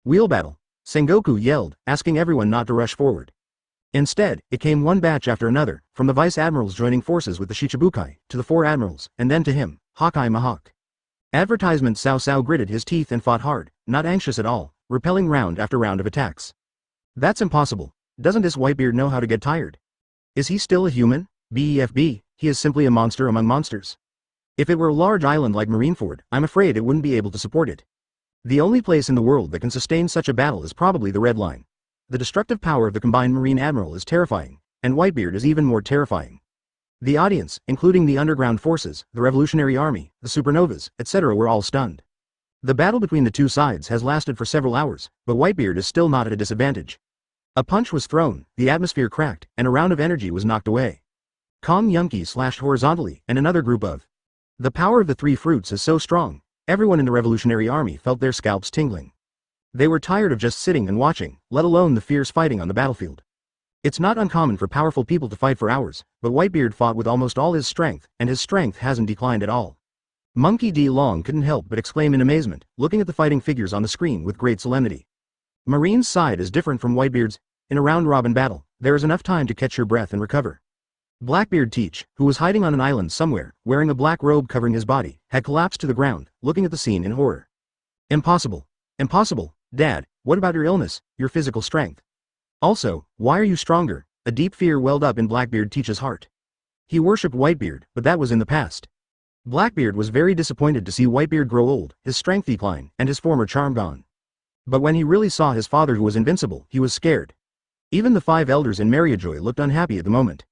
Speaker 2: Wheel battle, Sengoku yelled, asking everyone not to rush forward. Instead, it came one batch after another, from the vice admirals joining forces with the Shichibukai, to the four admirals, and then to him, Hawkeye Mahawk. Advertisement Cao Cao gritted his teeth and fought hard, not anxious at all, repelling round after round of attacks. That's impossible. Doesn't this Whitebeard know how to get tired? Is he still a human? BEFB, he is simply a monster among monsters. If it were a large island like Marineford, I'm afraid it wouldn't be able to support it. The only place in the world that can sustain such a battle is probably the Red Line. The destructive power of the combined Marine Admiral is terrifying, and Whitebeard is even more terrifying. The audience, including the underground forces, the Revolutionary Army, the Supernovas, etc. were all stunned. The battle between the two sides has lasted for several hours, but Whitebeard is still not at a disadvantage. A punch was thrown, the atmosphere cracked, and a round of energy was knocked away. Kong Yunki slashed horizontally, and another group of. The power of the three fruits is so strong, everyone in the Revolutionary Army felt their scalps tingling. They were tired of just sitting and watching, let alone the fierce fighting on the battlefield. It's not uncommon for powerful people to fight for hours, but Whitebeard fought with almost all his strength, and his strength hasn't declined at all. Monkey D. Long couldn't help but exclaim in amazement, looking at the fighting figures on the screen with great solemnity. Marine's side is different from Whitebeard's. In a round-robin battle, there is enough time to catch your breath and recover. Blackbeard Teach, who was hiding on an island somewhere, wearing a black robe covering his body, had collapsed to the ground, looking at the scene in horror. Impossible. Impossible, Dad, what about your illness, your physical strength? Also, why are you stronger? A deep fear welled up in Blackbeard Teach's heart. He worshipped Whitebeard, but that was in the past. Blackbeard was very disappointed to see Whitebeard grow old, his strength decline, and his former charm gone. But when he really saw his father who was invincible, he was scared. Even the five elders in Mariajoy looked unhappy at the moment.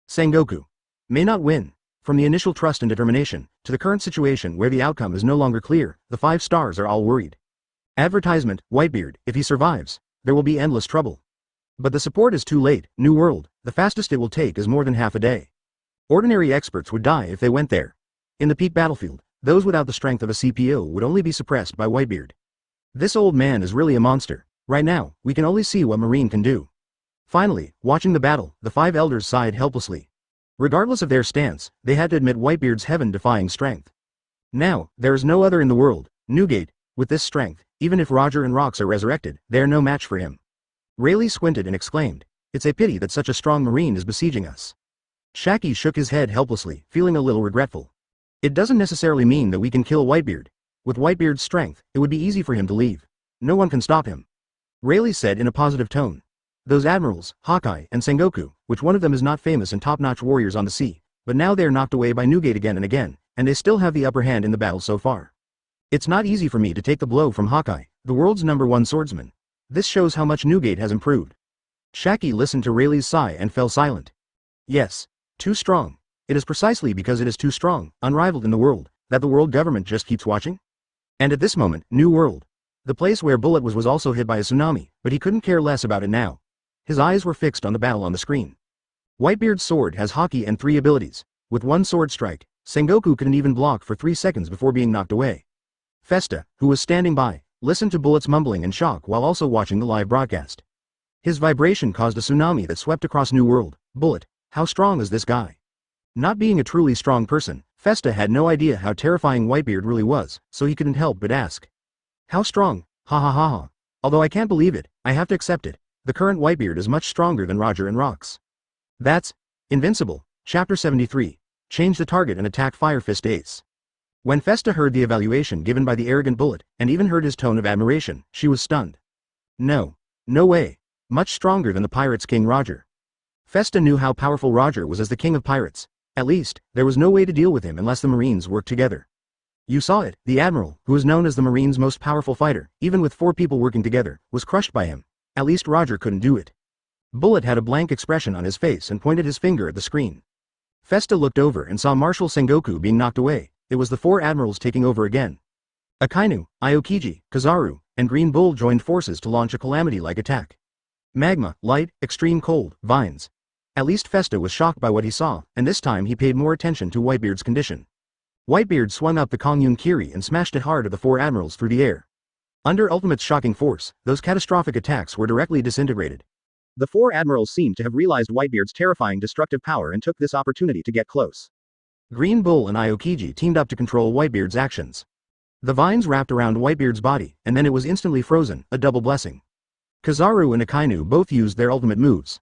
Speaker 2: Sengoku may not win. From the initial trust and determination, to the current situation where the outcome is no longer clear, the 5 stars are all worried. Advertisement, Whitebeard, if he survives, there will be endless trouble. But the support is too late, New World, the fastest it will take is more than half a day. Ordinary experts would die if they went there. In the peak battlefield, those without the strength of a CPO would only be suppressed by Whitebeard. This old man is really a monster. Right now, we can only see what Marine can do. Finally, watching the battle, the 5 elders sighed helplessly. Regardless of their stance, they had to admit Whitebeard's heaven-defying strength. Now, there is no other in the world, Newgate, with this strength, even if Roger and Rox are resurrected, they are no match for him. Rayleigh squinted and exclaimed, "It's a pity that such a strong Marine is besieging us." Shaki shook his head helplessly, feeling a little regretful. It doesn't necessarily mean that we can kill Whitebeard. With Whitebeard's strength, it would be easy for him to leave. No one can stop him. Rayleigh said in a positive tone. Those admirals, Hawkeye and Sengoku, which one of them is not famous and top-notch warriors on the sea, but now they are knocked away by Newgate again and again, and they still have the upper hand in the battle so far. It's not easy for me to take the blow from Hawkeye, the world's #1 swordsman. This shows how much Newgate has improved. Shaki listened to Rayleigh's sigh and fell silent. Yes. Too strong. It is precisely because it is too strong, unrivaled in the world, that the world government just keeps watching? And at this moment, New World. The place where Bullet was also hit by a tsunami, but he couldn't care less about it now. His eyes were fixed on the battle on the screen. Whitebeard's sword has Haki and 3 abilities. With one sword strike, Sengoku couldn't even block for 3 seconds before being knocked away. Festa, who was standing by, listened to Bullet's mumbling in shock while also watching the live broadcast. His vibration caused a tsunami that swept across New World. Bullet, how strong is this guy? Not being a truly strong person, Festa had no idea how terrifying Whitebeard really was, so he couldn't help but ask. How strong? Ha ha ha ha. Although I can't believe it, I have to accept it. The current Whitebeard is much stronger than Roger and Rox. That's Invincible. Chapter 73. Change the target and attack Fire Fist Ace. When Festa heard the evaluation given by the arrogant Bullet, and even heard his tone of admiration, she was stunned. No. No way. Much stronger than the Pirates' King Roger. Festa knew how powerful Roger was as the King of Pirates. At least, there was no way to deal with him unless the Marines worked together. You saw it, the Admiral, who is known as the Marines' most powerful fighter, even with 4 people working together, was crushed by him. At least Roger couldn't do it. Bullet had a blank expression on his face and pointed his finger at the screen. Festa looked over and saw Marshal Sengoku being knocked away. It was the 4 admirals taking over again. Akainu, Aokiji, Kizaru, and Green Bull joined forces to launch a calamity-like attack. Magma, light, extreme cold, vines. At least Festa was shocked by what he saw, and this time he paid more attention to Whitebeard's condition. Whitebeard swung up the Kongyun Kiri and smashed it hard at the four admirals through the air. Under Ultimate's shocking force, those catastrophic attacks were directly disintegrated. The four admirals seemed to have realized Whitebeard's terrifying destructive power and took this opportunity to get close. Green Bull and Aokiji teamed up to control Whitebeard's actions. The vines wrapped around Whitebeard's body, and then it was instantly frozen, a double blessing. Kizaru and Akainu both used their ultimate moves.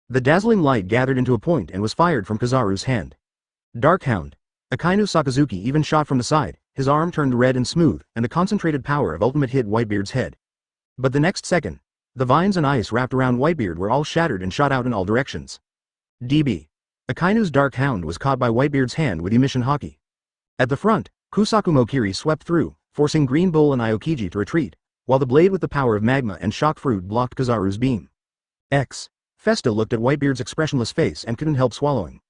Speaker 2: The dazzling light gathered into a point and was fired from Kizaru's hand. Dark Hound. Akainu Sakazuki even shot from the side, his arm turned red and smooth, and the concentrated power of ultimate hit Whitebeard's head. But the next second, the vines and ice wrapped around Whitebeard were all shattered and shot out in all directions. DB. Akainu's Dark Hound was caught by Whitebeard's hand with emission haki. At the front, Kusakumo Kiri swept through, forcing Green Bull and Aokiji to retreat, while the blade with the power of magma and shock fruit blocked Kizaru's beam. Festa looked at Whitebeard's expressionless face and couldn't help swallowing.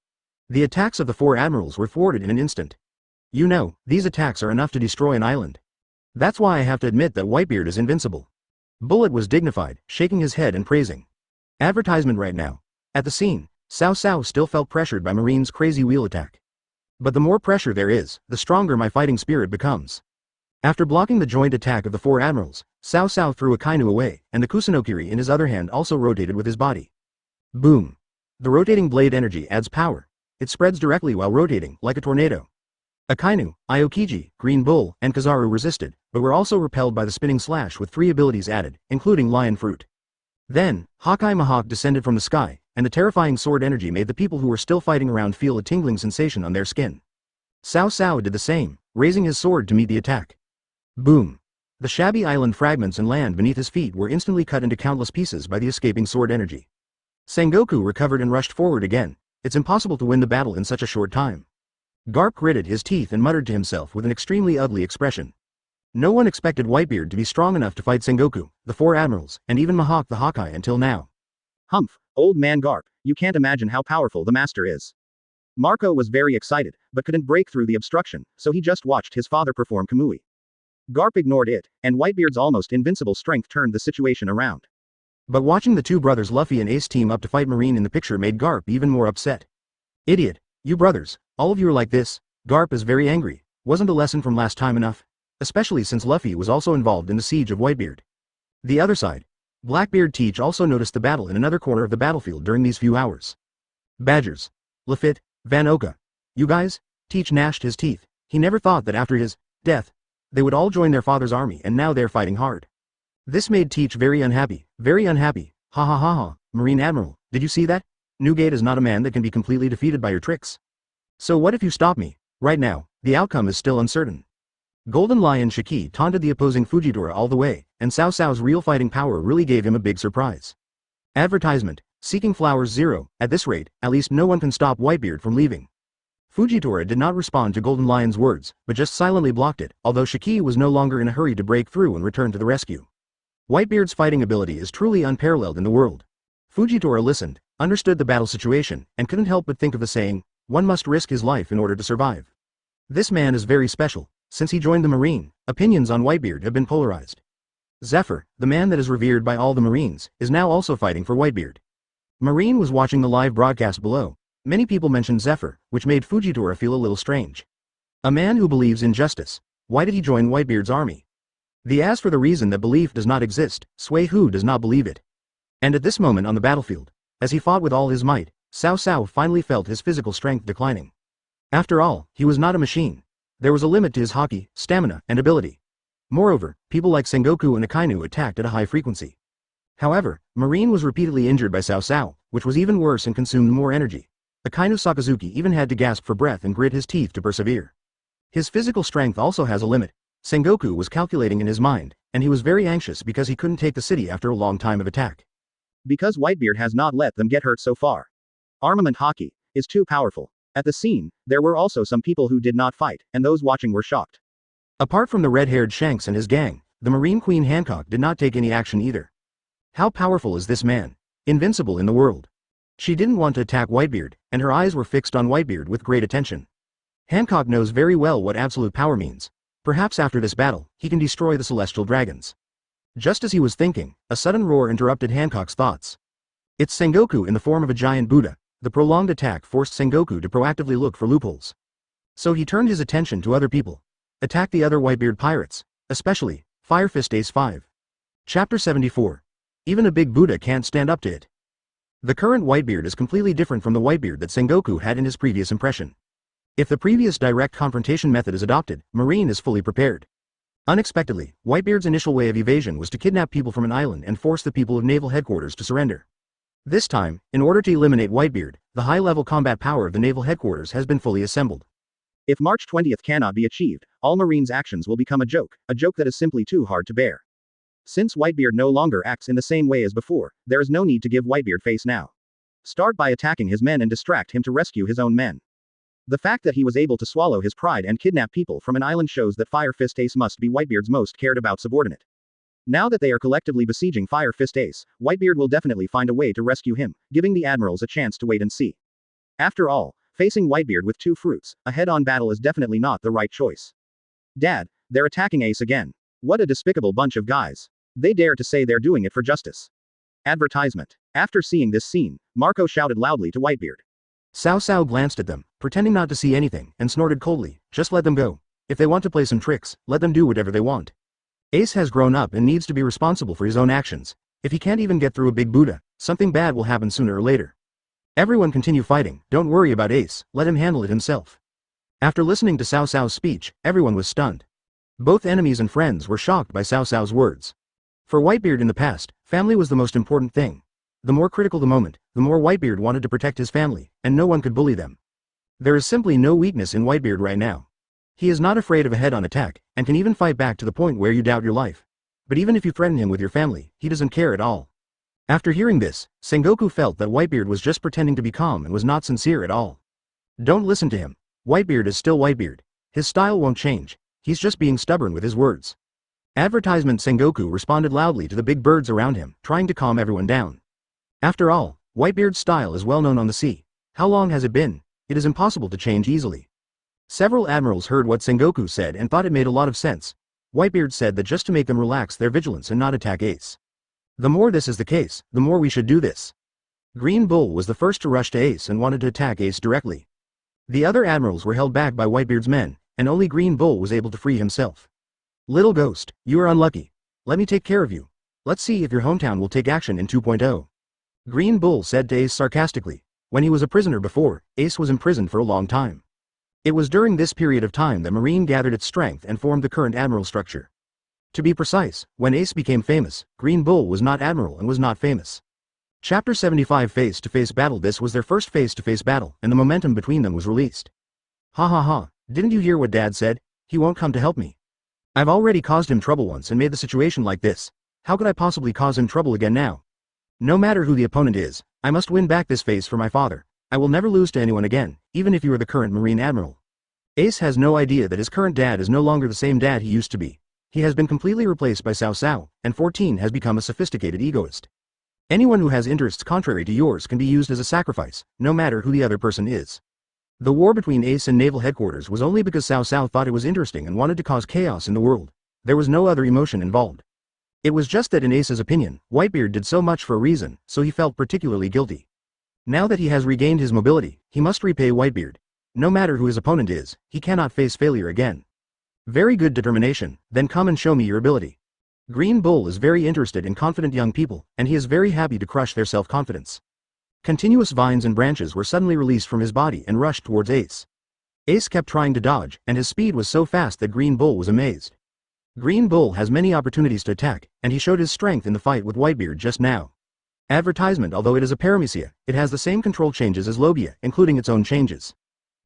Speaker 2: The attacks of the four admirals were thwarted in an instant. You know, these attacks are enough to destroy an island. That's why I have to admit that Whitebeard is invincible. Bullet was dignified, shaking his head and praising. Advertisement right now. At the scene, Cao Cao still felt pressured by Marine's crazy wheel attack. But the more pressure there is, the stronger my fighting spirit becomes. After blocking the joint attack of the four admirals, Cao Cao threw Akainu away, and the Kusanokiri in his other hand also rotated with his body. Boom. The rotating blade energy adds power. It spreads directly while rotating, like a tornado. Akainu, Aokiji, Green Bull, and Kizaru resisted, but were also repelled by the spinning slash with 3 abilities added, including Lion Fruit. Then, Hawkeye Mahawk descended from the sky, and the terrifying sword energy made the people who were still fighting around feel a tingling sensation on their skin. Cao Cao did the same, raising his sword to meet the attack. Boom. The shabby island fragments and land beneath his feet were instantly cut into countless pieces by the escaping sword energy. Sengoku recovered and rushed forward again. It's impossible to win the battle in such a short time. Garp gritted his teeth and muttered to himself with an extremely ugly expression. No one expected Whitebeard to be strong enough to fight Sengoku, the four admirals, and even Mahawk the Hawkeye until now. Humph, old man Garp, you can't imagine how powerful the master is. Marco was very excited, but couldn't break through the obstruction, so he just watched his father perform Kamui. Garp ignored it, and Whitebeard's almost invincible strength turned the situation around. But watching the two brothers Luffy and Ace team up to fight Marine in the picture made Garp even more upset. Idiot, you brothers, all of you are like this. Garp is very angry. Wasn't the lesson from last time enough? Especially since Luffy was also involved in the siege of Whitebeard. The other side. Blackbeard Teach also noticed the battle in another corner of the battlefield during these few hours. Badgers. Lafitte, Van Oka. You guys? Teach gnashed his teeth. He never thought that after his death, they would all join their father's army, and now they're fighting hard. This made Teach very unhappy. Very unhappy. Ha ha ha ha. Marine Admiral, did you see that? Newgate is not a man that can be completely defeated by your tricks. So what if you stop me? Right now, the outcome is still uncertain. Golden Lion Shiki taunted the opposing Fujitora all the way, and Cao Cao's real fighting power really gave him a big surprise. Advertisement, Seeking Flowers 0, at this rate, at least no one can stop Whitebeard from leaving. Fujitora did not respond to Golden Lion's words, but just silently blocked it, although Shiki was no longer in a hurry to break through and return to the rescue. Whitebeard's fighting ability is truly unparalleled in the world. Fujitora listened, understood the battle situation, and couldn't help but think of the saying, one must risk his life in order to survive. This man is very special. Since he joined the Marine, opinions on Whitebeard have been polarized. Zephyr, the man that is revered by all the Marines, is now also fighting for Whitebeard. Marine was watching the live broadcast below. Many people mentioned Zephyr, which made Fujitora feel a little strange. A man who believes in justice. Why did he join Whitebeard's army? As for the reason that belief does not exist, Sui Hu does not believe it. And at this moment on the battlefield, as he fought with all his might, Cao Cao finally felt his physical strength declining. After all, he was not a machine. There was a limit to his haki, stamina, and ability. Moreover, people like Sengoku and Akainu attacked at a high frequency. However, Marine was repeatedly injured by Cao Cao, which was even worse and consumed more energy. Akainu Sakazuki even had to gasp for breath and grit his teeth to persevere. His physical strength also has a limit. Sengoku was calculating in his mind, and he was very anxious because he couldn't take the city after a long time of attack. Because Whitebeard has not let them get hurt so far. Armament haki is too powerful. At the scene, there were also some people who did not fight, and those watching were shocked. Apart from the red-haired Shanks and his gang, the Marine Queen Hancock did not take any action either. How powerful is this man? Invincible in the world. She didn't want to attack Whitebeard, and her eyes were fixed on Whitebeard with great attention. Hancock knows very well what absolute power means. Perhaps after this battle, he can destroy the Celestial Dragons.
Speaker 1: Just as he was thinking, a sudden roar interrupted Hancock's thoughts. It's Sengoku in the form of a giant Buddha. The prolonged attack forced Sengoku to proactively look for loopholes. So he turned his attention to other people. Attack the other Whitebeard pirates, especially Fire Fist Ace 5. Chapter 74. Even a big Buddha can't stand up to it. The current Whitebeard is completely different from the Whitebeard that Sengoku had in his previous impression. If the previous direct confrontation method is adopted, Marine is fully prepared. Unexpectedly, Whitebeard's initial way of evasion was to kidnap people from an island and force the people of naval headquarters to surrender. This time, in order to eliminate Whitebeard, the high-level combat power of the naval headquarters has been fully assembled. If March 20th cannot be achieved, all Marines' actions will become a joke that is simply too hard to bear. Since Whitebeard no longer acts in the same way as before, there is no need to give Whitebeard face now. Start by attacking his men and distract him to rescue his own men. The fact that he was able to swallow his pride and kidnap people from an island shows that Fire Fist Ace must be Whitebeard's most cared about subordinate. Now that they are collectively besieging Fire Fist Ace, Whitebeard will definitely find a way to rescue him, giving the admirals a chance to wait and see. After all, facing Whitebeard with two fruits, a head-on battle is definitely not the right choice. Dad, they're attacking Ace again. What a despicable bunch of guys. They dare to say they're doing it for justice. Advertisement. After seeing this scene, Marco shouted loudly to Whitebeard.
Speaker 2: Cao Cao glanced at them, pretending not to see anything, and snorted coldly, just let them go. If they want to play some tricks, let them do whatever they want. Ace has grown up and needs to be responsible for his own actions. If he can't even get through a big Buddha, something bad will happen sooner or later. Everyone continue fighting, don't worry about Ace, let him handle it himself. After listening to Cao Cao's speech, everyone was stunned. Both enemies and friends were shocked by Cao Cao's words. For Whitebeard in the past, family was the most important thing. The more critical the moment, the more Whitebeard wanted to protect his family, and no one could bully them. There is simply no weakness in Whitebeard right now. He is not afraid of a head-on attack, and can even fight back to the point where you doubt your life. But even if you threaten him with your family, he doesn't care at all. After hearing this, Sengoku felt that Whitebeard was just pretending to be calm and was not sincere at all. Don't listen to him. Whitebeard is still Whitebeard. His style won't change. He's just being stubborn with his words. Advertisement. Sengoku responded loudly to the big birds around him, trying to calm everyone down. After all, Whitebeard's style is well known on the sea. How long has it been? It is impossible to change easily. Several admirals heard what Sengoku said and thought it made a lot of sense. Whitebeard said that just to make them relax their vigilance and not attack Ace. The more this is the case, the more we should do this. Green Bull was the first to rush to Ace and wanted to attack Ace directly. The other admirals were held back by Whitebeard's men, and only Green Bull was able to free himself. Little Ghost, you are unlucky. Let me take care of you. Let's see if your hometown will take action in 2.0. Green Bull said to Ace sarcastically. When he was a prisoner before, Ace was imprisoned for a long time. It was during this period of time that Marine gathered its strength and formed the current admiral structure. To be precise, when Ace became famous, Green Bull was not admiral and was not famous. Chapter 75 Face-to-Face Battle. This was their first face-to-face battle, and the momentum between them was released. Ha ha ha, didn't you hear what Dad said? He won't come to help me. I've already caused him trouble once and made the situation like this. How could I possibly cause him trouble again now? No matter who the opponent is, I must win back this face for my father. I will never lose to anyone again, even if you are the current Marine Admiral. Ace has no idea that his current dad is no longer the same dad he used to be. He has been completely replaced by Cao Cao, and 14 has become a sophisticated egoist. Anyone who has interests contrary to yours can be used as a sacrifice, no matter who the other person is. The war between Ace and Naval Headquarters was only because Cao Cao thought it was interesting and wanted to cause chaos in the world. There was no other emotion involved. It was just that in Ace's opinion, Whitebeard did so much for a reason, so he felt particularly guilty. Now that he has regained his mobility, he must repay Whitebeard. No matter who his opponent is, he cannot face failure again. Very good determination, then come and show me your ability. Green Bull is very interested in confident young people, and he is very happy to crush their self-confidence. Continuous vines and branches were suddenly released from his body and rushed towards Ace. Ace kept trying to dodge, and his speed was so fast that Green Bull was amazed. Green Bull has many opportunities to attack, and he showed his strength in the fight with Whitebeard just now. Advertisement. Although it is a paramecia, it has the same control changes as Logia, including its own changes.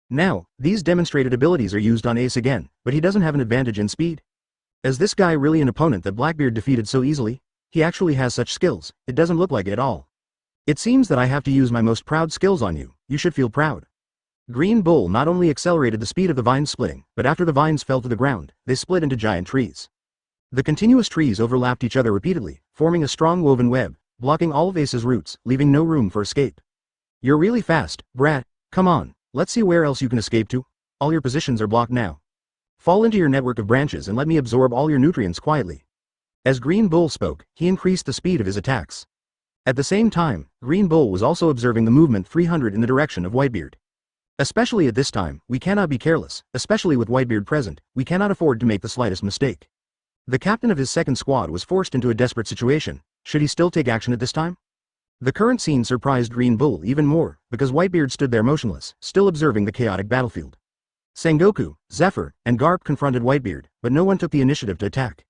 Speaker 2: Now, these demonstrated abilities are used on Ace again, but he doesn't have an advantage in speed. Is this guy really an opponent that Blackbeard defeated so easily? He actually has such skills, it doesn't look like it at all. It seems that I have to use my most proud skills on you, you should feel proud. Green Bull not only accelerated the speed of the vines splitting, but after the vines fell to the ground, they split into giant trees. The continuous trees overlapped each other repeatedly, forming a strong woven web, blocking all of Ace's roots, leaving no room for escape. You're really fast, brat, come on. Let's see where else you can escape to. All your positions are blocked now. Fall into your network of branches and let me absorb all your nutrients quietly. As Green Bull spoke, he increased the speed of his attacks. At the same time, Green Bull was also observing the movement 300 in the direction of Whitebeard. Especially at this time, we cannot be careless, especially with Whitebeard present, we cannot afford to make the slightest mistake. The captain of his second squad was forced into a desperate situation. Should he still take action at this time? The current scene surprised Green Bull even more, because Whitebeard stood there motionless, still observing the chaotic battlefield. Sengoku, Zephyr, and Garp confronted Whitebeard, but no one took the initiative to attack.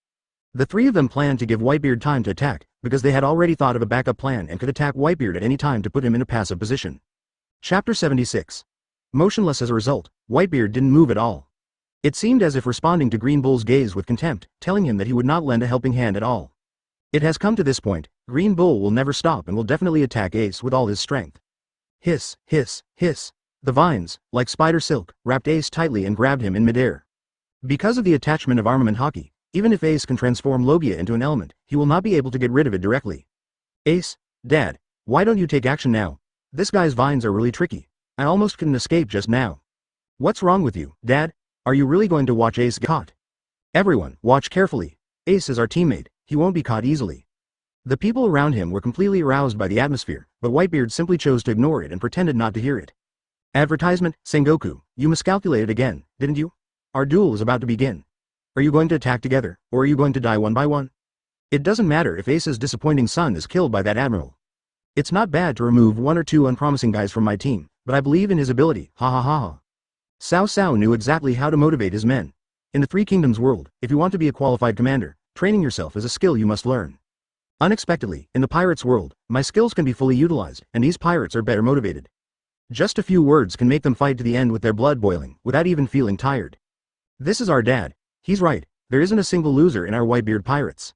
Speaker 2: The three of them planned to give Whitebeard time to attack, because they had already thought of a backup plan and could attack Whitebeard at any time to put him in a passive position. Chapter 76. Motionless as a result, Whitebeard didn't move at all. It seemed as if responding to Green Bull's gaze with contempt, telling him that he would not lend a helping hand at all. It has come to this point, Green Bull will never stop and will definitely attack Ace with all his strength. Hiss, hiss, hiss. The vines, like spider silk, wrapped Ace tightly and grabbed him in midair. Because of the attachment of armament hockey, even if Ace can transform Logia into an element, he will not be able to get rid of it directly. Ace, Dad, why don't you take action now? This guy's vines are really tricky. I almost couldn't escape just now. What's wrong with you, Dad? Are you really going to watch Ace get caught? Everyone, watch carefully. Ace is our teammate, he won't be caught easily. The people around him were completely aroused by the atmosphere, but Whitebeard simply chose to ignore it and pretended not to hear it. Advertisement, Sengoku, you miscalculated again, didn't you? Our duel is about to begin. Are you going to attack together, or are you going to die one by one? It doesn't matter if Ace's disappointing son is killed by that admiral. It's not bad to remove one or two unpromising guys from my team, but I believe in his ability, ha ha ha ha. Cao Cao knew exactly how to motivate his men. In the Three Kingdoms world, if you want to be a qualified commander, training yourself is a skill you must learn. Unexpectedly, in the pirates' world, my skills can be fully utilized, and these pirates are better motivated. Just a few words can make them fight to the end with their blood boiling, without even feeling tired. This is our dad. He's right, there isn't a single loser in our Whitebeard pirates.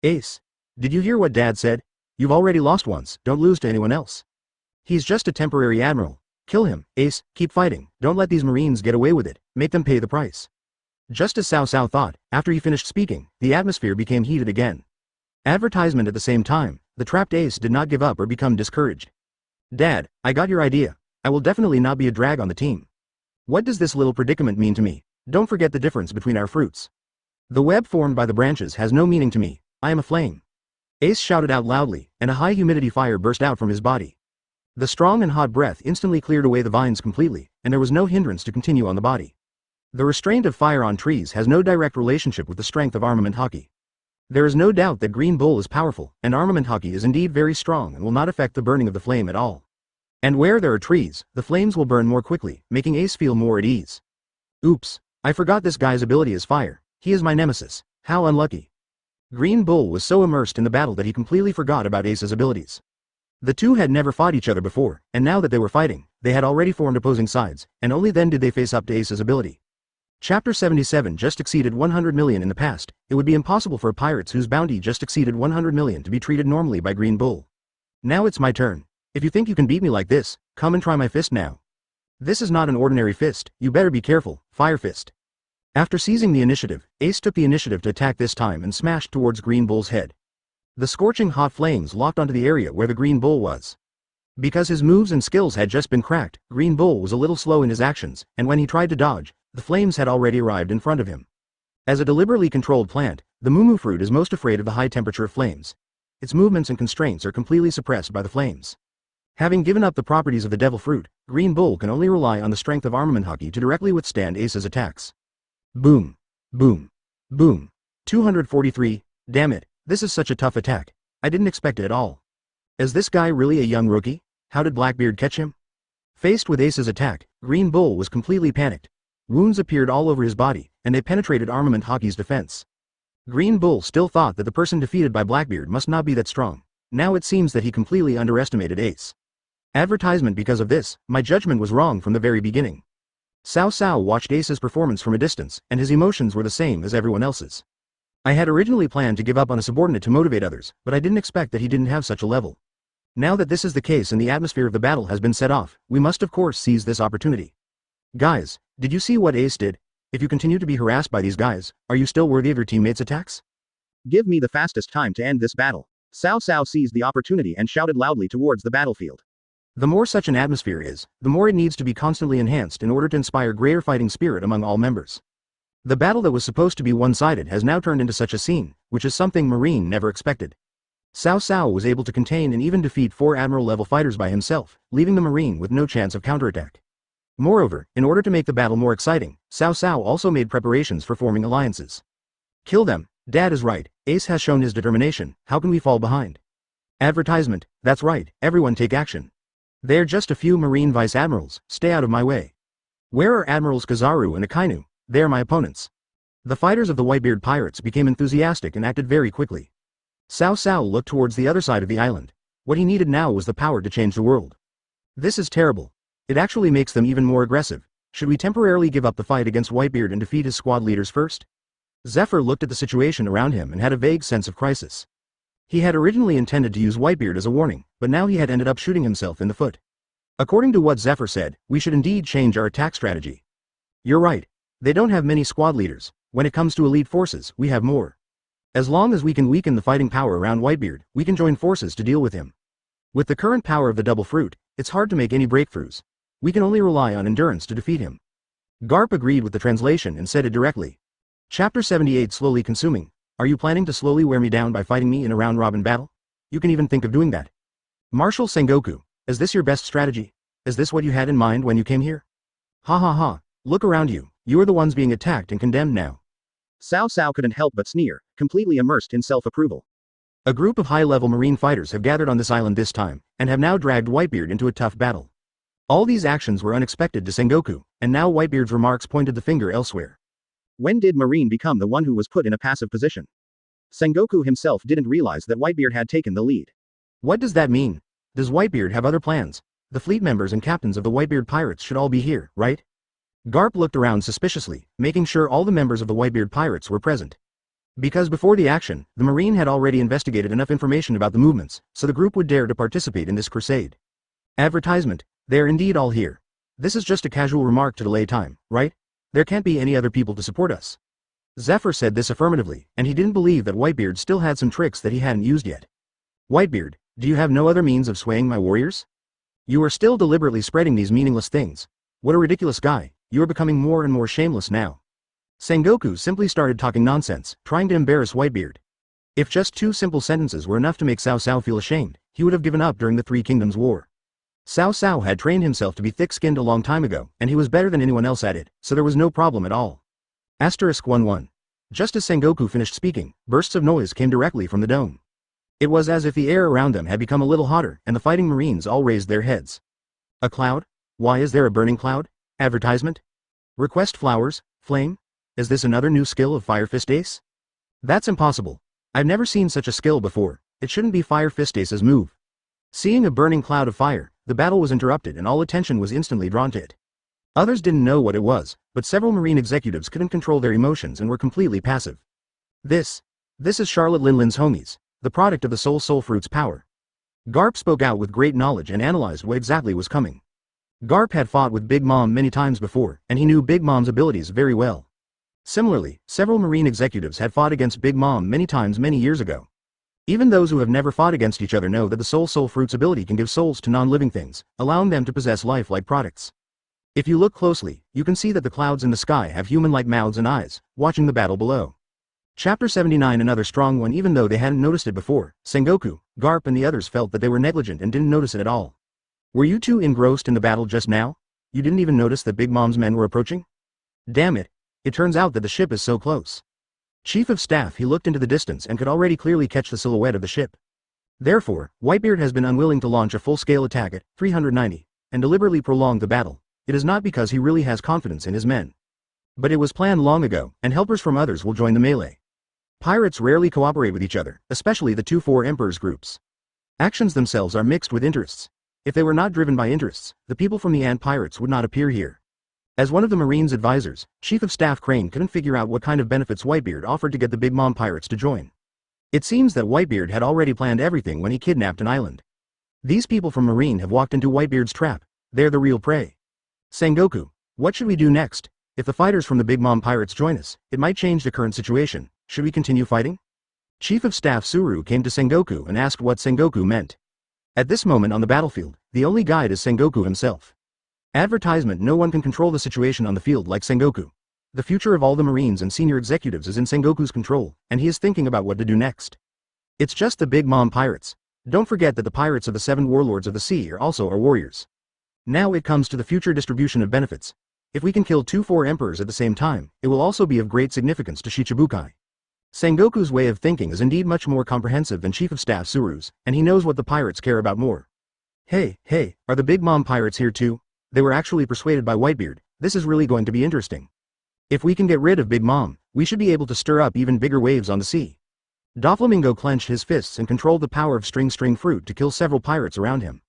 Speaker 2: Ace. Did you hear what Dad said? You've already lost once, don't lose to anyone else. He's just a temporary admiral. Kill him, Ace, keep fighting, don't let these Marines get away with it, make them pay the price. Just as Cao Cao thought, after he finished speaking, the atmosphere became heated again. Advertisement at the same time, the trapped Ace did not give up or become discouraged. Dad, I got your idea. I will definitely not be a drag on the team. What does this little predicament mean to me? Don't forget the difference between our fruits. The web formed by the branches has no meaning to me, I am a flame. Ace shouted out loudly, and a high humidity fire burst out from his body. The strong and hot breath instantly cleared away the vines completely, and there was no hindrance to continue on the body. The restraint of fire on trees has no direct relationship with the strength of armament hockey. There is no doubt that Green Bull is powerful, and armament hockey is indeed very strong and will not affect the burning of the flame at all. And where there are trees, the flames will burn more quickly, making Ace feel more at ease. Oops, I forgot this guy's ability is fire. He is my nemesis. How unlucky. Green Bull was so immersed in the battle that he completely forgot about Ace's abilities. The two had never fought each other before, and now that they were fighting, they had already formed opposing sides, and only then did they face up to Ace's ability. Chapter 77 just exceeded 100 million in the past. It would be impossible for pirates whose bounty just exceeded 100 million to be treated normally by Green Bull. Now it's my turn. If you think you can beat me like this, come and try my fist now. This is not an ordinary fist, you better be careful, Fire Fist. After seizing the initiative, Ace took the initiative to attack this time and smashed towards Green Bull's head. The scorching hot flames locked onto the area where the Green Bull was. Because his moves and skills had just been cracked, Green Bull was a little slow in his actions, and when he tried to dodge, the flames had already arrived in front of him. As a deliberately controlled plant, the mumu fruit is most afraid of the high temperature of flames. Its movements and constraints are completely suppressed by the flames. Having given up the properties of the devil fruit, Green Bull can only rely on the strength of armament hockey to directly withstand Ace's attacks. Boom. Boom. Boom. 243, damn it, this is such a tough attack. I didn't expect it at all. Is this guy really a young rookie? How did Blackbeard catch him? Faced with Ace's attack, Green Bull was completely panicked. Wounds appeared all over his body, and they penetrated armament hockey's defense. Green Bull still thought that the person defeated by Blackbeard must not be that strong. Now it seems that he completely underestimated Ace. Advertisement because of this, my judgment was wrong from the very beginning. Cao Cao watched Ace's performance from a distance, and his emotions were the same as everyone else's. I had originally planned to give up on a subordinate to motivate others, but I didn't expect that he didn't have such a level. Now that this is the case and the atmosphere of the battle has been set off, we must of course seize this opportunity. Guys, did you see what Ace did? If you continue to be harassed by these guys, are you still worthy of your teammates' attacks? Give me the fastest time to end this battle. Cao Cao seized the opportunity and shouted loudly towards the battlefield. The more such an atmosphere is, the more it needs to be constantly enhanced in order to inspire greater fighting spirit among all members. The battle that was supposed to be one-sided has now turned into such a scene, which is something Marine never expected. Cao Cao was able to contain and even defeat 4 Admiral-level fighters by himself, leaving the Marine with no chance of counterattack. Moreover, in order to make the battle more exciting, Cao Cao also made preparations for forming alliances. Kill them. Dad is right, Ace has shown his determination, how can we fall behind? Advertisement, that's right, everyone take action. They're just a few Marine Vice Admirals, stay out of my way. Where are Admirals Kizaru and Akainu? They are my opponents. The fighters of the Whitebeard pirates became enthusiastic and acted very quickly. Cao Cao looked towards the other side of the island. What he needed now was the power to change the world. This is terrible. It actually makes them even more aggressive. Should we temporarily give up the fight against Whitebeard and defeat his squad leaders first? Zephyr looked at the situation around him and had a vague sense of crisis. He had originally intended to use Whitebeard as a warning, but now he had ended up shooting himself in the foot. According to what Zephyr said, we should indeed change our attack strategy. You're right. They don't have many squad leaders. When it comes to elite forces, we have more. As long as we can weaken the fighting power around Whitebeard, we can join forces to deal with him. With the current power of the double fruit, it's hard to make any breakthroughs. We can only rely on endurance to defeat him. Garp agreed with the translation and said it directly. Chapter 78 Slowly consuming. Are you planning to slowly wear me down by fighting me in a round-robin battle? You can even think of doing that. Marshal Sengoku, is this your best strategy? Is this what you had in mind when you came here? Ha ha ha, look around you, you are the ones being attacked and condemned now. Cao Cao couldn't help but sneer, completely immersed in self-approval. A group of high-level Marine fighters have gathered on this island this time, and have now dragged Whitebeard into a tough battle. All these actions were unexpected to Sengoku, and now Whitebeard's remarks pointed the finger elsewhere. When did Marine become the one who was put in a passive position? Sengoku himself didn't realize that Whitebeard had taken the lead. What does that mean? Does Whitebeard have other plans? The fleet members and captains of the Whitebeard pirates should all be here, right? Garp looked around suspiciously, making sure all the members of the Whitebeard pirates were present. Because before the action, the Marine had already investigated enough information about the movements, so the group would dare to participate in this crusade. Advertisement, they're indeed all here. This is just a casual remark to delay time, right? There can't be any other people to support us. Zephyr said this affirmatively, and he didn't believe that Whitebeard still had some tricks that he hadn't used yet. Whitebeard, do you have no other means of swaying my warriors? You are still deliberately spreading these meaningless things. What a ridiculous guy, you are becoming more and more shameless now. Sengoku simply started talking nonsense, trying to embarrass Whitebeard. If just 2 simple sentences were enough to make Cao Cao feel ashamed, he would have given up during the Three Kingdoms War. Cao Cao had trained himself to be thick-skinned a long time ago, and he was better than anyone else at it, so there was no problem at all. *11. Just as Sengoku finished speaking, bursts of noise came directly from the dome. It was as if the air around them had become a little hotter, and the fighting Marines all raised their heads. A cloud? Why is there a burning cloud? Advertisement? Request flowers, flame? Is this another new skill of Fire Fist Ace? That's impossible. I've never seen such a skill before. It shouldn't be Fire Fist Ace's move. Seeing a burning cloud of fire, the battle was interrupted and all attention was instantly drawn to it. Others didn't know what it was, but several Marine executives couldn't control their emotions and were completely passive. This is Charlotte Linlin's homies, the product of the Soul Fruit's power. Garp spoke out with great knowledge and analyzed what exactly was coming. Garp had fought with Big Mom many times before, and he knew Big Mom's abilities very well. Similarly, several Marine executives had fought against Big Mom many times many years ago. Even those who have never fought against each other know that the Soul Fruit's ability can give souls to non-living things, allowing them to possess life-like products. If you look closely, you can see that the clouds in the sky have human-like mouths and eyes, watching the battle below. Chapter 79 Another strong one. Even though they hadn't noticed it before, Sengoku, Garp and the others felt that they were negligent and didn't notice it at all. Were you too engrossed in the battle just now? You didn't even notice that Big Mom's men were approaching? Damn it. It turns out that the ship is so close. Chief of Staff, he looked into the distance and could already clearly catch the silhouette of the ship. Therefore, Whitebeard has been unwilling to launch a full-scale attack at 390, and deliberately prolong the battle. It is not because he really has confidence in his men. But it was planned long ago, and helpers from others will join the melee. Pirates rarely cooperate with each other, especially the 2-4 Emperors groups. Actions themselves are mixed with interests. If they were not driven by interests, the people from the Ant Pirates would not appear here. As one of the Marines' advisors, Chief of Staff Crane couldn't figure out what kind of benefits Whitebeard offered to get the Big Mom Pirates to join. It seems that Whitebeard had already planned everything when he kidnapped an island. These people from Marine have walked into Whitebeard's trap. They're the real prey. Sengoku, what should we do next? If the fighters from the Big Mom Pirates join us, it might change the current situation. Should we continue fighting? Chief of Staff Suru came to Sengoku and asked what Sengoku meant. At this moment on the battlefield, the only guide is Sengoku himself. Advertisement: no one can control the situation on the field like Sengoku. The future of all the Marines and senior executives is in Sengoku's control, and he is thinking about what to do next. It's just the Big Mom pirates. Don't forget that the pirates of the 7 warlords of the sea are also our warriors. Now it comes to the future distribution of benefits. If we can kill 2 emperors at the same time, it will also be of great significance to Shichibukai. Sengoku's way of thinking is indeed much more comprehensive than Chief of Staff Suru's, and he knows what the pirates care about more. Hey, are the Big Mom pirates here too? They were actually persuaded by Whitebeard. This is really going to be interesting. If we can get rid of Big Mom, we should be able to stir up even bigger waves on the sea. Doflamingo clenched his fists and controlled the power of string fruit to kill several pirates around him.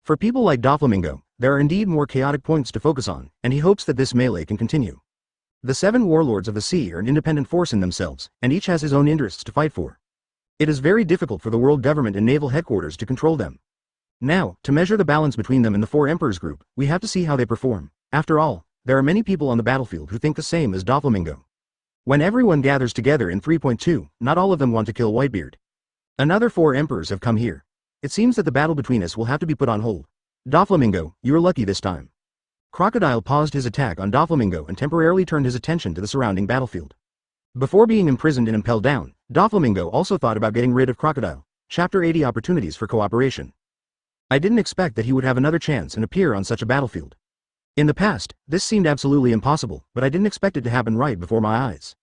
Speaker 2: For people like Doflamingo, there are indeed more chaotic points to focus on, and he hopes that this melee can continue. The 7 warlords of the sea are an independent force in themselves, and each has his own interests to fight for. It is very difficult for the world government and naval headquarters to control them. Now, to measure the balance between them and the 4 emperors group, we have to see how they perform. After all, there are many people on the battlefield who think the same as Doflamingo. When everyone gathers together in 3.2, not all of them want to kill Whitebeard. Another 4 emperors have come here. It seems that the battle between us will have to be put on hold. Doflamingo, you are lucky this time. Crocodile paused his attack on Doflamingo and temporarily turned his attention to the surrounding battlefield. Before being imprisoned and impelled down, Doflamingo also thought about getting rid of Crocodile. Chapter 80 Opportunities for Cooperation. I didn't expect that he would have another chance and appear on such a battlefield. In the past, this seemed absolutely impossible, but I didn't expect it to happen right before my eyes.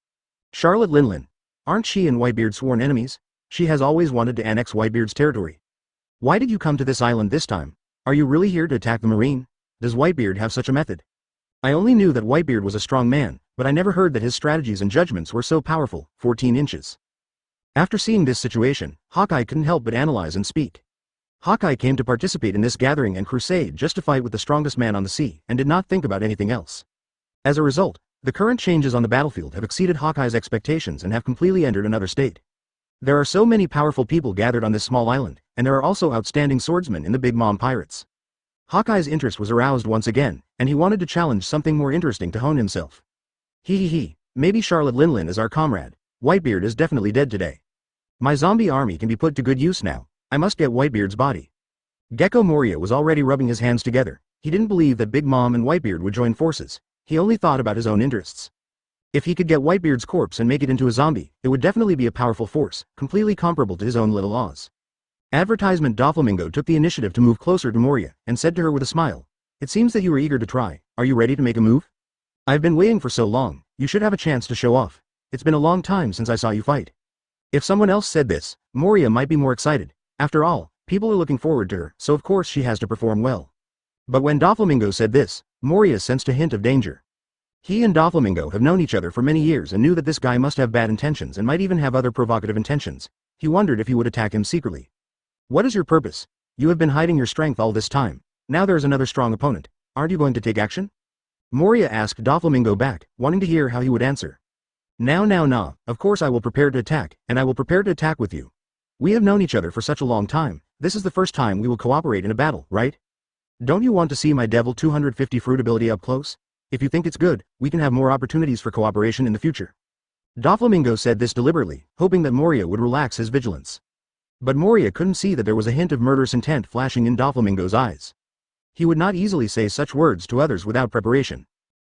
Speaker 2: Charlotte Linlin. Aren't she and Whitebeard sworn enemies? She has always wanted to annex Whitebeard's territory. Why did you come to this island this time? Are you really here to attack the Marine? Does Whitebeard have such a method? I only knew that Whitebeard was a strong man, but I never heard that his strategies and judgments were so powerful. 14 inches. After seeing this situation, Hawkeye couldn't help but analyze and speak. Hawkeye came to participate in this gathering and crusade just to fight with the strongest man on the sea, and did not think about anything else. As a result, the current changes on the battlefield have exceeded Hawkeye's expectations and have completely entered another state. There are so many powerful people gathered on this small island, and there are also outstanding swordsmen in the Big Mom pirates. Hawkeye's interest was aroused once again, and he wanted to challenge something more interesting to hone himself. Maybe Charlotte Linlin is our comrade. Whitebeard is definitely dead today. My zombie army can be put to good use now. I must get Whitebeard's body. Gecko Moria was already rubbing his hands together. He didn't believe that Big Mom and Whitebeard would join forces. He only thought about his own interests. If he could get Whitebeard's corpse and make it into a zombie, it would definitely be a powerful force, completely comparable to his own little Oz. Advertisement Doflamingo took the initiative to move closer to Moria, and said to her with a smile, "It seems that you are eager to try. Are you ready to make a move? I've been waiting for so long, you should have a chance to show off. It's been a long time since I saw you fight." If someone else said this, Moria might be more excited. After all, people are looking forward to her, so of course she has to perform well. But when Doflamingo said this, Moria sensed a hint of danger. He and Doflamingo have known each other for many years and knew that this guy must have bad intentions and might even have other provocative intentions. He wondered if he would attack him secretly. What is your purpose? You have been hiding your strength all this time. Now there is another strong opponent. Aren't you going to take action? Moria asked Doflamingo back, wanting to hear how he would answer. Nah. Of course I will prepare to attack, and I will prepare to attack with you. We have known each other for such a long time. This is the first time we will cooperate in a battle, right? Don't you want to see my Devil 250 fruit ability up close? If you think it's good, we can have more opportunities for cooperation in the future. Doflamingo said this deliberately, hoping that Moria would relax his vigilance. But Moria couldn't see that there was a hint of murderous intent flashing in Doflamingo's eyes. He would not easily say such words to others without preparation.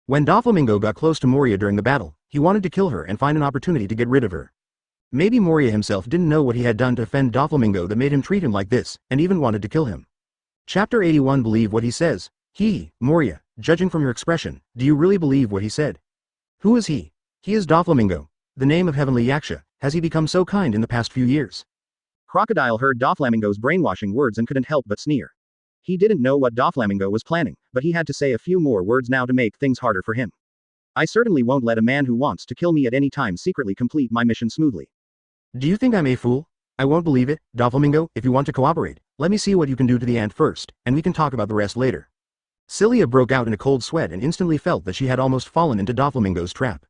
Speaker 2: When Doflamingo got close to Moria during the battle, he wanted to kill her and find an opportunity to get rid of her. Maybe Moria himself didn't know what he had done to offend Doflamingo that made him treat him like this, and even wanted to kill him. Chapter 81 Believe what he says. Moria, judging from your expression, do you really believe what he said? Who is he? He is Doflamingo, the name of Heavenly Yaksha. Has he become so kind in the past few years? Crocodile heard Doflamingo's brainwashing words and couldn't help but sneer. He didn't know what Doflamingo was planning, but he had to say a few more words now to make things harder for him. I certainly won't let a man who wants to kill me at any time secretly complete my mission smoothly. Do you think I'm a fool? I won't believe it. Doflamingo, if you want to cooperate, let me see what you can do to the ant first, and we can talk about the rest later. Cilia broke out in a cold sweat and instantly felt that she had almost fallen into Doflamingo's trap.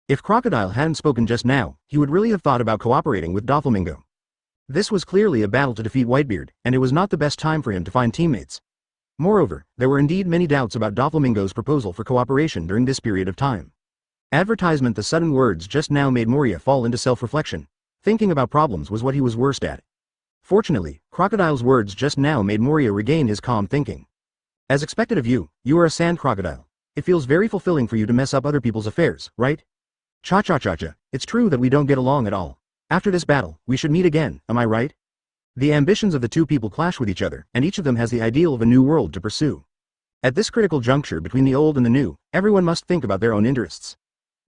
Speaker 2: If Crocodile hadn't spoken just now, he would really have thought about cooperating with Doflamingo. This was clearly a battle to defeat Whitebeard, and it was not the best time for him to find teammates. Moreover, there were indeed many doubts about Doflamingo's proposal for cooperation during this period of time. Advertisement The sudden words just now made Moria fall into self-reflection. Thinking about problems was what he was worst at. Fortunately, Crocodile's words just now made Moria regain his calm thinking. As expected of you, you are a sand crocodile.
Speaker 1: It feels very fulfilling for you to mess up other people's affairs, right? Cha-cha-cha-cha, it's true that we don't get along at all. After this battle, we should meet again, am I right? The ambitions of the two people clash with each other, and each of them has the ideal of a new world to pursue. At this critical juncture between the old and the new, everyone must think about their own interests.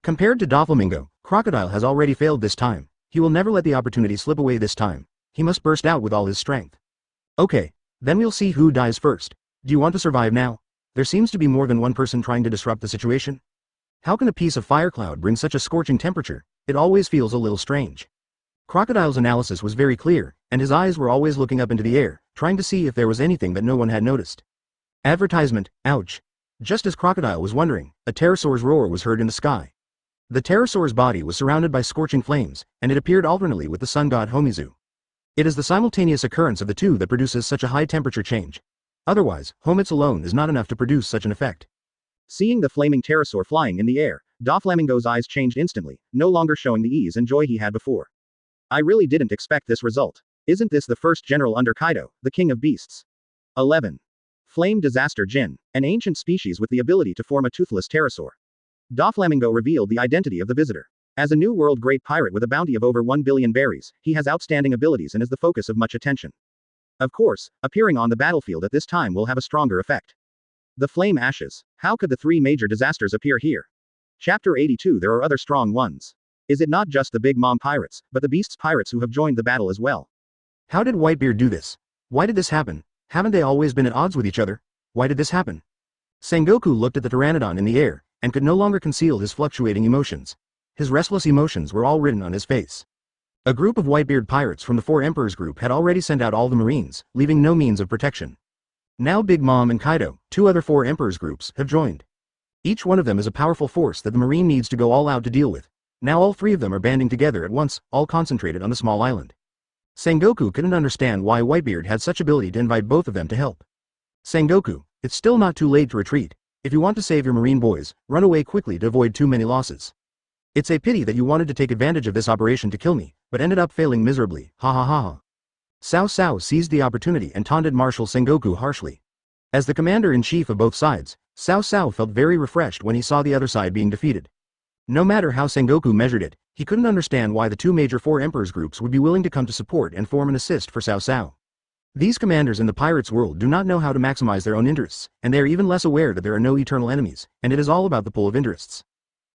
Speaker 1: Compared to Doflamingo, Crocodile has already failed this time. He will never let the opportunity slip away this time. He must burst out with all his strength. Okay, then we'll see who dies first. Do you want to survive now? There seems to be more than one person trying to disrupt the situation. How can a piece of fire cloud bring such a scorching temperature? It always feels a little strange. Crocodile's analysis was very clear, and his eyes were always looking up into the air, trying to see if there was anything that no one had noticed. Advertisement, ouch. Just as Crocodile was wondering, a pterosaur's roar was heard in the sky. The pterosaur's body was surrounded by scorching flames, and it appeared alternately with the sun god Homizu. It is the simultaneous occurrence of the two that produces such a high temperature change. Otherwise, Homitz alone is not enough to produce such an effect. Seeing the flaming pterosaur flying in the air, Doflamingo's eyes changed instantly, no longer showing the ease and joy he had before. I really didn't expect this result. Isn't this the first general under Kaido, the king of beasts? 11. Flame Disaster Jin, an ancient species with the ability to form a toothless pterosaur. Doflamingo revealed the identity of the visitor. As a New World great pirate with a bounty of over 1 billion berries, he has outstanding abilities and is the focus of much attention. Of course, appearing on the battlefield at this time will have a stronger effect. The Flame Ashes. How could the three major disasters appear here? Chapter 82. There are other strong ones. Is it not just the Big Mom pirates, but the Beasts pirates who have joined the battle as well? How did Whitebeard do this? Why did this happen? Haven't they always been at odds with each other? Why did this happen? Sengoku looked at the pteranodon in the air, and could no longer conceal his fluctuating emotions. His restless emotions were all written on his face. A group of Whitebeard pirates from the Four Emperors group had already sent out all the marines, leaving no means of protection. Now Big Mom and Kaido, two other Four Emperors groups, have joined. Each one of them is a powerful force that the marine needs to go all out to deal with. Now all three of them are banding together at once, all concentrated on the small island. Sengoku couldn't understand why Whitebeard had such ability to invite both of them to help. Sengoku, it's still not too late to retreat. If you want to save your marine boys, run away quickly to avoid too many losses. It's a pity that you wanted to take advantage of this operation to kill me, but ended up failing miserably, ha ha ha ha. Cao Cao seized the opportunity and taunted Marshal Sengoku harshly. As the commander-in-chief of both sides, Cao Cao felt very refreshed when he saw the other side being defeated. No matter how Sengoku measured it, he couldn't understand why the two major Four Emperors groups would be willing to come to support and form an assist for Cao Cao. These commanders in the pirates' world do not know how to maximize their own interests, and they are even less aware that there are no eternal enemies, and it is all about the pool of interests.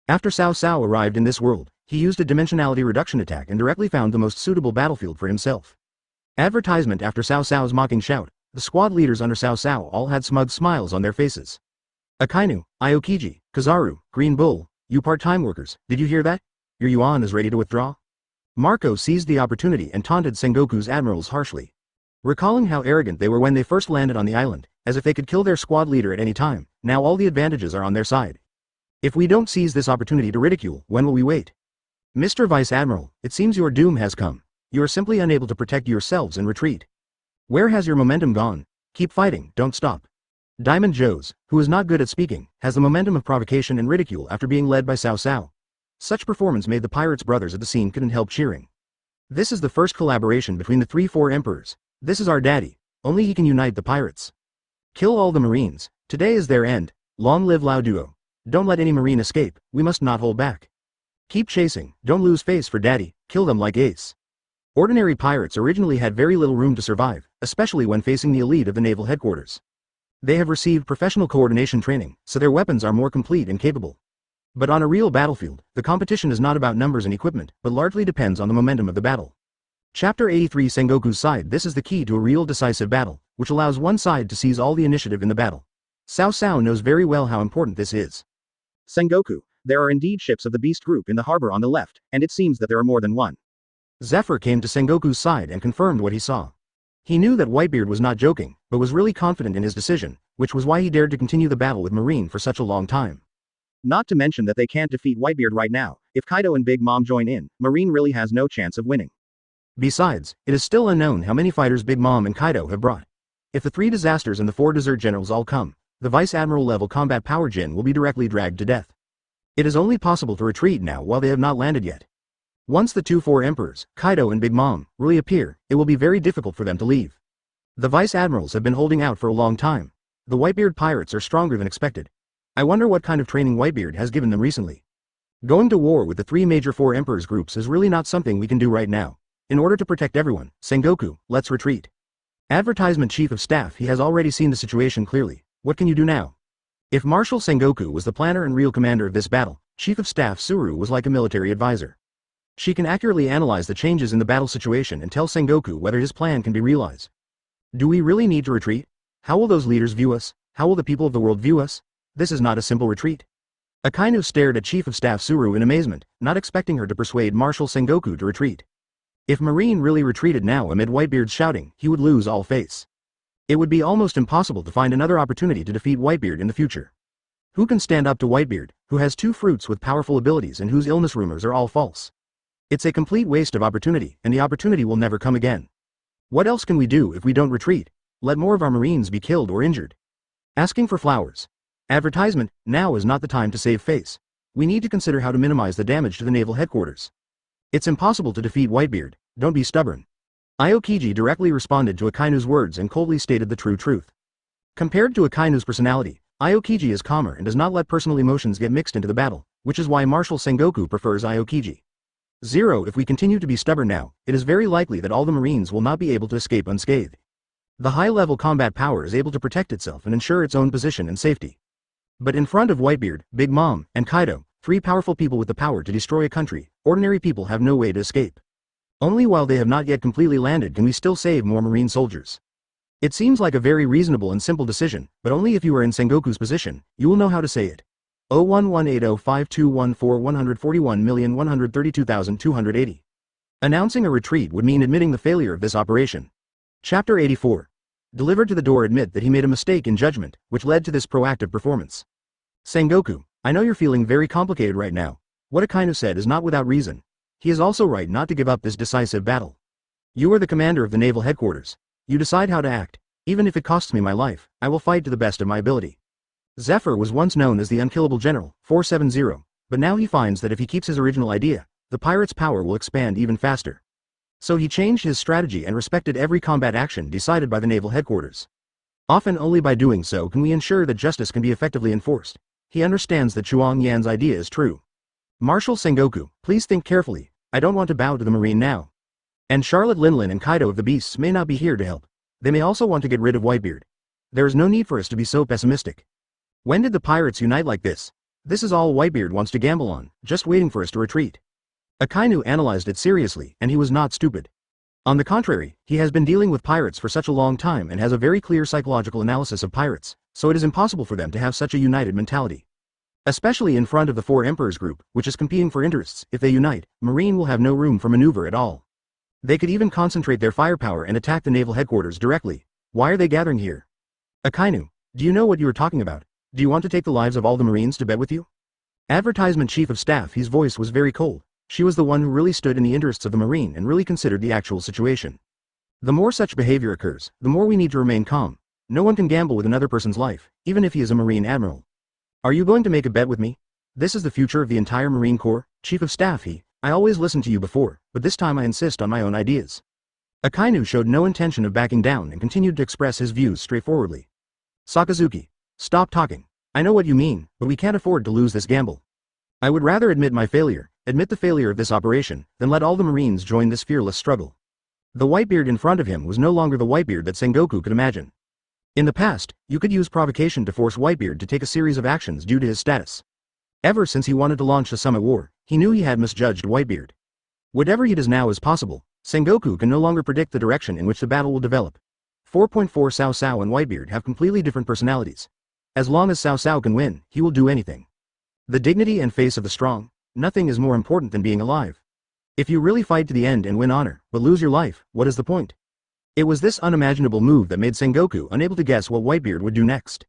Speaker 1: After Cao Cao arrived in this world, he used a dimensionality reduction attack and directly found the most suitable battlefield for himself. Advertisement. After Cao Cao's mocking shout, the squad leaders under Cao Cao all had smug smiles on their faces. Akainu, Aokiji, Kizaru, Green Bull, you part-time workers, did you hear that? Your yuan is ready to withdraw? Marco seized the opportunity and taunted Sengoku's admirals harshly. Recalling how arrogant they were when they first landed on the island, as if they could kill their squad leader at any time, now all the advantages are on their side. If we don't seize this opportunity to ridicule, when will we wait? Mr. Vice Admiral, it seems your doom has come. You are simply unable to protect yourselves and retreat. Where has your momentum gone? Keep fighting, don't stop. Diamond Joes, who is not good at speaking, has the momentum of provocation and ridicule after being led by Cao Cao. Such performance made the pirates' brothers at the scene couldn't help cheering. This is the first collaboration between the Four Emperors. This is our daddy. Only he can unite the pirates. Kill all the marines. Today is their end. Long live Lao Duo. Don't let any marine escape. We must not hold back. Keep chasing. Don't lose face for daddy. Kill them like Ace. Ordinary pirates originally had very little room to survive, especially when facing the elite of the naval headquarters. They have received professional coordination training, so their weapons are more complete and capable. But on a real battlefield, the competition is not about numbers and equipment, but largely depends on the momentum of the battle. Chapter 83. Sengoku's side. This is the key to a real decisive battle, which allows one side to seize all the initiative in the battle. Cao Cao knows very well how important this is. Sengoku, there are indeed ships of the Beast Group in the harbor on the left, and it seems that there are more than one. Zephyr came to Sengoku's side and confirmed what he saw. He knew that Whitebeard was not joking, but was really confident in his decision, which was why he dared to continue the battle with Marine for such a long time. Not to mention that they can't defeat Whitebeard right now. If Kaido and Big Mom join in, Marine really has no chance of winning. Besides, it is still unknown how many fighters Big Mom and Kaido have brought. If the three disasters and the four desert generals all come, the Vice Admiral level combat power Jin will be directly dragged to death. It is only possible to retreat now while they have not landed yet. Once the Four Emperors, Kaido and Big Mom, really appear, it will be very difficult for them to leave. The Vice Admirals have been holding out for a long time. The Whitebeard pirates are stronger than expected. I wonder what kind of training Whitebeard has given them recently. Going to war with the three major four emperors groups is really not something we can do right now. In order to protect everyone, Sengoku, let's retreat. Advertisement Chief of Staff, he has already seen the situation clearly. What can you do now? If Marshal Sengoku was the planner and real commander of this battle, Chief of Staff Suru was like a military advisor. She can accurately analyze the changes in the battle situation and tell Sengoku whether his plan can be realized. Do we really need to retreat? How will those leaders view us? How will the people of the world view us? This is not a simple retreat. Akainu stared at Chief of Staff Suru in amazement, not expecting her to persuade Marshal Sengoku to retreat. If Marine really retreated now amid Whitebeard's shouting, he would lose all face. It would be almost impossible to find another opportunity to defeat Whitebeard in the future. Who can stand up to Whitebeard, who has two fruits with powerful abilities and whose illness rumors are all false? It's a complete waste of opportunity, and the opportunity will never come again. What else can we do if we don't retreat? Let more of our Marines be killed or injured. Asking for flowers. Advertisement, now is not the time to save face. We need to consider how to minimize the damage to the naval headquarters. It's impossible to defeat Whitebeard, don't be stubborn. Aokiji directly responded to Akainu's words and coldly stated the true truth. Compared to Akainu's personality, Aokiji is calmer and does not let personal emotions get mixed into the battle, which is why Marshal Sengoku prefers Aokiji. 0. If we continue to be stubborn now, it is very likely that all the Marines will not be able to escape unscathed. The high-level combat power is able to protect itself and ensure its own position and safety. But in front of Whitebeard, Big Mom, and Kaido, three powerful people with the power to destroy a country, ordinary people have no way to escape. Only while they have not yet completely landed can we still save more Marine soldiers. It seems like a very reasonable and simple decision, but only if you are in Sengoku's position, you will know how to say it. 01180521441,132,280. Announcing a retreat would mean admitting the failure of this operation. Chapter 84. Delivered to the door admit that he made a mistake in judgment, which led to this proactive performance. Sengoku, I know you're feeling very complicated right now. What Akainu said is not without reason. He is also right not to give up this decisive battle. You are the commander of the naval headquarters. You decide how to act. Even if it costs me my life, I will fight to the best of my ability. Zephyr was once known as the unkillable general, 470, but now he finds that if he keeps his original idea, the pirate's power will expand even faster. So he changed his strategy and respected every combat action decided by the naval headquarters. Often only by doing so can we ensure that justice can be effectively enforced. He understands that Chuang Yan's idea is true. Marshal Sengoku, please think carefully. I don't want to bow to the Marine now. And Charlotte Linlin and Kaido of the Beasts may not be here to help. They may also want to get rid of Whitebeard. There is no need for us to be so pessimistic. When did the pirates unite like this? This is all Whitebeard wants to gamble on, just waiting for us to retreat. Akainu analyzed it seriously, and he was not stupid. On the contrary, he has been dealing with pirates for such a long time and has a very clear psychological analysis of pirates, so it is impossible for them to have such a united mentality. Especially in front of the Four Emperors group, which is competing for interests. If they unite, Marine will have no room for maneuver at all. They could even concentrate their firepower and attack the naval headquarters directly. Why are they gathering here? Akainu, do you know what you are talking about? Do you want to take the lives of all the Marines to bed with you? Advertisement Chief of Staff, his voice was very cold. She was the one who really stood in the interests of the Marine and really considered the actual situation. The more such behavior occurs, the more we need to remain calm. No one can gamble with another person's life, even if he is a Marine admiral. Are you going to make a bet with me? This is the future of the entire Marine Corps, Chief of Staff. I always listened to you before, but this time I insist on my own ideas. Akainu showed no intention of backing down and continued to express his views straightforwardly. Sakazuki, stop talking. I know what you mean, but we can't afford to lose this gamble. I would rather admit my failure, admit the failure of this operation, than let all the Marines join this fearless struggle. The Whitebeard in front of him was no longer the Whitebeard that Sengoku could imagine. In the past, you could use provocation to force Whitebeard to take a series of actions due to his status. Ever since he wanted to launch the summit war, he knew he had misjudged Whitebeard. Whatever he does now is possible. Sengoku can no longer predict the direction in which the battle will develop. 4.4 Cao Cao and Whitebeard have completely different personalities. As long as Cao Cao can win, he will do anything. The dignity and face of the strong. Nothing is more important than being alive. If you really fight to the end and win honor, but lose your life, what is the point? It was this unimaginable move that made Sengoku unable to guess what Whitebeard would do next.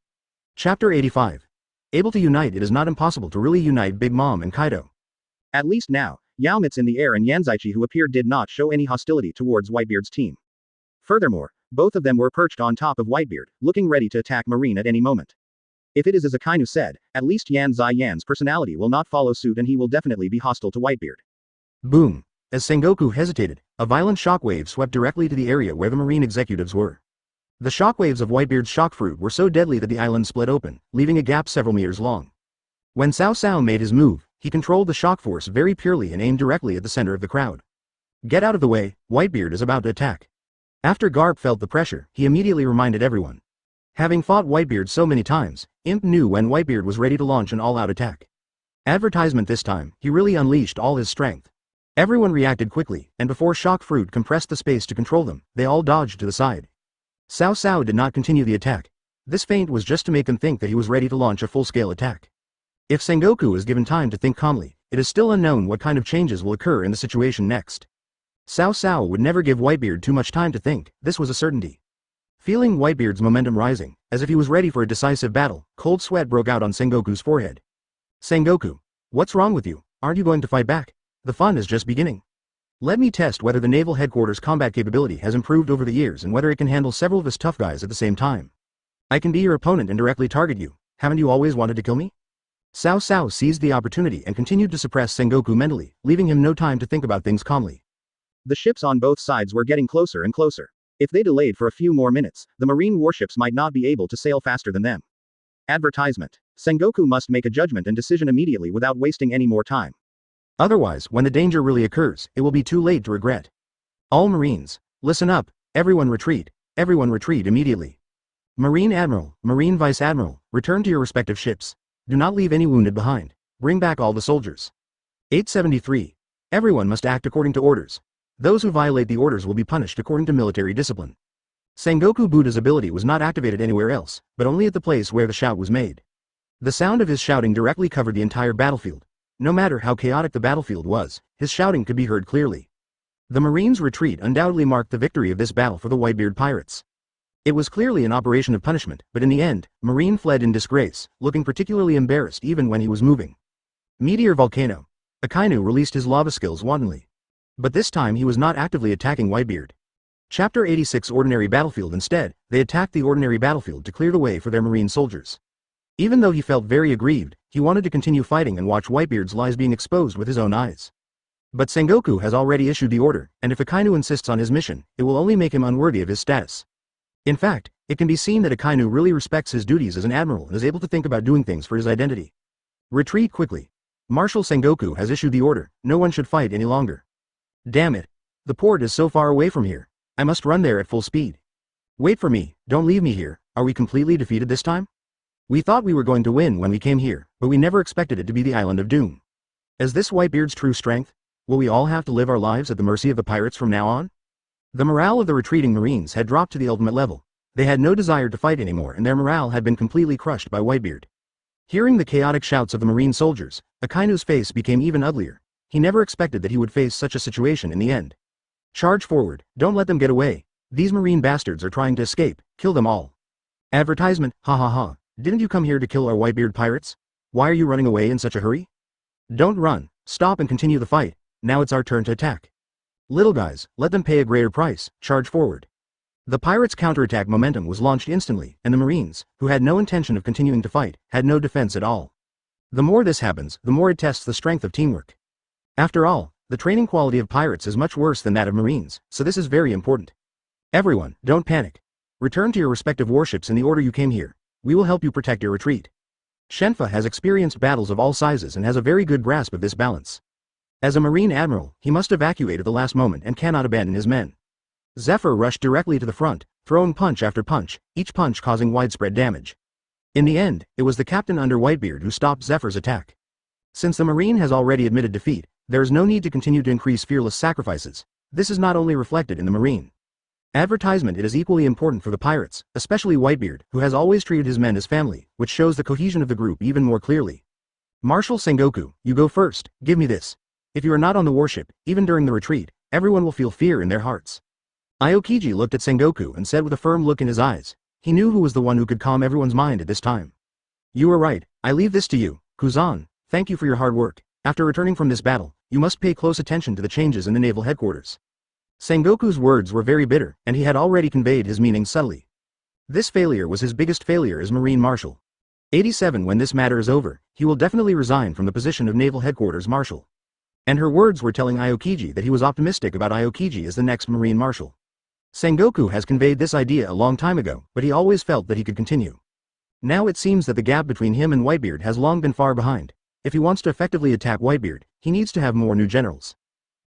Speaker 1: Chapter 85. Able to unite. It is not impossible to really unite Big Mom and Kaido. At least now, Yaomit's in the air and Yanzaichi who appeared did not show any hostility towards Whitebeard's team. Furthermore, both of them were perched on top of Whitebeard, looking ready to attack Marine at any moment. If it is as Akainu said, at least Yan's personality will not follow suit and he will definitely be hostile to Whitebeard. Boom. As Sengoku hesitated, a violent shockwave swept directly to the area where the Marine executives were.
Speaker 2: The shockwaves of Whitebeard's shock fruit were so deadly that the island split open, leaving a gap several meters long. When Cao Cao made his move, he controlled the shock force very purely and aimed directly at the center of the crowd. Get out of the way, Whitebeard is about to attack. After Garp felt the pressure, he immediately reminded everyone. Having fought Whitebeard so many times, Imp knew when Whitebeard was ready to launch an all-out attack. Advertisement this time, he really unleashed all his strength. Everyone reacted quickly, and before shock fruit compressed the space to control them, they all dodged to the side. Cao Cao did not continue the attack. This feint was just to make them think that he was ready to launch a full-scale attack. If Sengoku is given time to think calmly, it is still unknown what kind of changes will occur in the situation next. Cao Cao would never give Whitebeard too much time to think, this was a certainty. Feeling Whitebeard's momentum rising, as if he was ready for a decisive battle, cold sweat broke out on Sengoku's forehead. Sengoku, what's wrong with you? Aren't you going to fight back? The fun is just beginning. Let me test whether the Naval Headquarters combat capability has improved over the years and whether it can handle several of us tough guys at the same time. I can be your opponent and directly target you. Haven't you always wanted to kill me? Cao Cao seized the opportunity and continued to suppress Sengoku mentally, leaving him no time to think about things calmly. The ships on both sides were getting closer and closer. If they delayed for a few more minutes, the marine warships might not be able to sail faster than them. Advertisement. Sengoku must make a judgment and decision immediately without wasting any more time. Otherwise, when the danger really occurs, it will be too late to regret. All Marines, listen up, everyone retreat immediately. Marine Admiral, Marine Vice Admiral, return to your respective ships. Do not leave any wounded behind. Bring back all the soldiers. 873. Everyone must act according to orders. Those who violate the orders will be punished according to military discipline. Sengoku Buddha's ability was not activated anywhere else, but only at the place where the shout was made. The sound of his shouting directly covered the entire battlefield. No matter how chaotic the battlefield was, his shouting could be heard clearly. The Marines' retreat undoubtedly marked the victory of this battle for the Whitebeard pirates. It was clearly an operation of punishment, but in the end, Marine fled in disgrace, looking particularly embarrassed even when he was moving. Meteor Volcano. Akainu released his lava skills wantonly. But this time he was not actively attacking Whitebeard. Chapter 86 Ordinary Battlefield. Instead, they attacked the ordinary battlefield to clear the way for their marine soldiers. Even though he felt very aggrieved, he wanted to continue fighting and watch Whitebeard's lies being exposed with his own eyes. But Sengoku has already issued the order, and if Akainu insists on his mission, it will only make him unworthy of his status. In fact, it can be seen that Akainu really respects his duties as an admiral and is able to think about doing things for his identity. Retreat quickly. Marshal Sengoku has issued the order, no one should fight any longer. Damn it. The port is so far away from here. I must run there at full speed. Wait for me, don't leave me here. Are we completely defeated this time? We thought we were going to win when we came here, but we never expected it to be the Island of Doom. Is this Whitebeard's true strength? Will we all have to live our lives at the mercy of the pirates from now on? The morale of the retreating Marines had dropped to the ultimate level. They had no desire to fight anymore and their morale had been completely crushed by Whitebeard. Hearing the chaotic shouts of the Marine soldiers, Akainu's face became even uglier. He never expected that he would face such a situation in the end. Charge forward, don't let them get away. These Marine bastards are trying to escape, kill them all. Advertisement, ha ha ha. Didn't you come here to kill our Whitebeard pirates? Why are you running away in such a hurry? Don't run, stop and continue the fight. Now it's our turn to attack. Little guys, let them pay a greater price, charge forward. The pirates' counterattack momentum was launched instantly, and the Marines, who had no intention of continuing to fight, had no defense at all. The more this happens, the more it tests the strength of teamwork. After all, the training quality of pirates is much worse than that of Marines, so this is very important. Everyone, don't panic. Return to your respective warships in the order you came here. We will help you protect your retreat. Shenfa has experienced battles of all sizes and has a very good grasp of this balance. As a Marine admiral, he must evacuate at the last moment and cannot abandon his men. Zephyr rushed directly to the front, throwing punch after punch, each punch causing widespread damage. In the end, it was the captain under Whitebeard who stopped Zephyr's attack. Since the Marine has already admitted defeat, there is no need to continue to increase fearless sacrifices. This is not only reflected in the Marine advertisement, it is equally important for the pirates, especially Whitebeard, who has always treated his men as family, which shows the cohesion of the group even more clearly. Marshal Sengoku, you go first, give me this. If you are not on the warship, even during the retreat, everyone will feel fear in their hearts. Aokiji looked at Sengoku and said with a firm look in his eyes. He knew who was the one who could calm everyone's mind at this time. You are right, I leave this to you, Kuzan, thank you for your hard work. After returning from this battle, you must pay close attention to the changes in the naval headquarters. Sengoku's words were very bitter, and he had already conveyed his meaning subtly. This failure was his biggest failure as Marine Marshal. 87 When this matter is over, he will definitely resign from the position of Naval Headquarters Marshal. And her words were telling Aokiji that he was optimistic about Aokiji as the next Marine Marshal. Sengoku has conveyed this idea a long time ago, but he always felt that he could continue. Now it seems that the gap between him and Whitebeard has long been far behind. If he wants to effectively attack Whitebeard, he needs to have more new generals.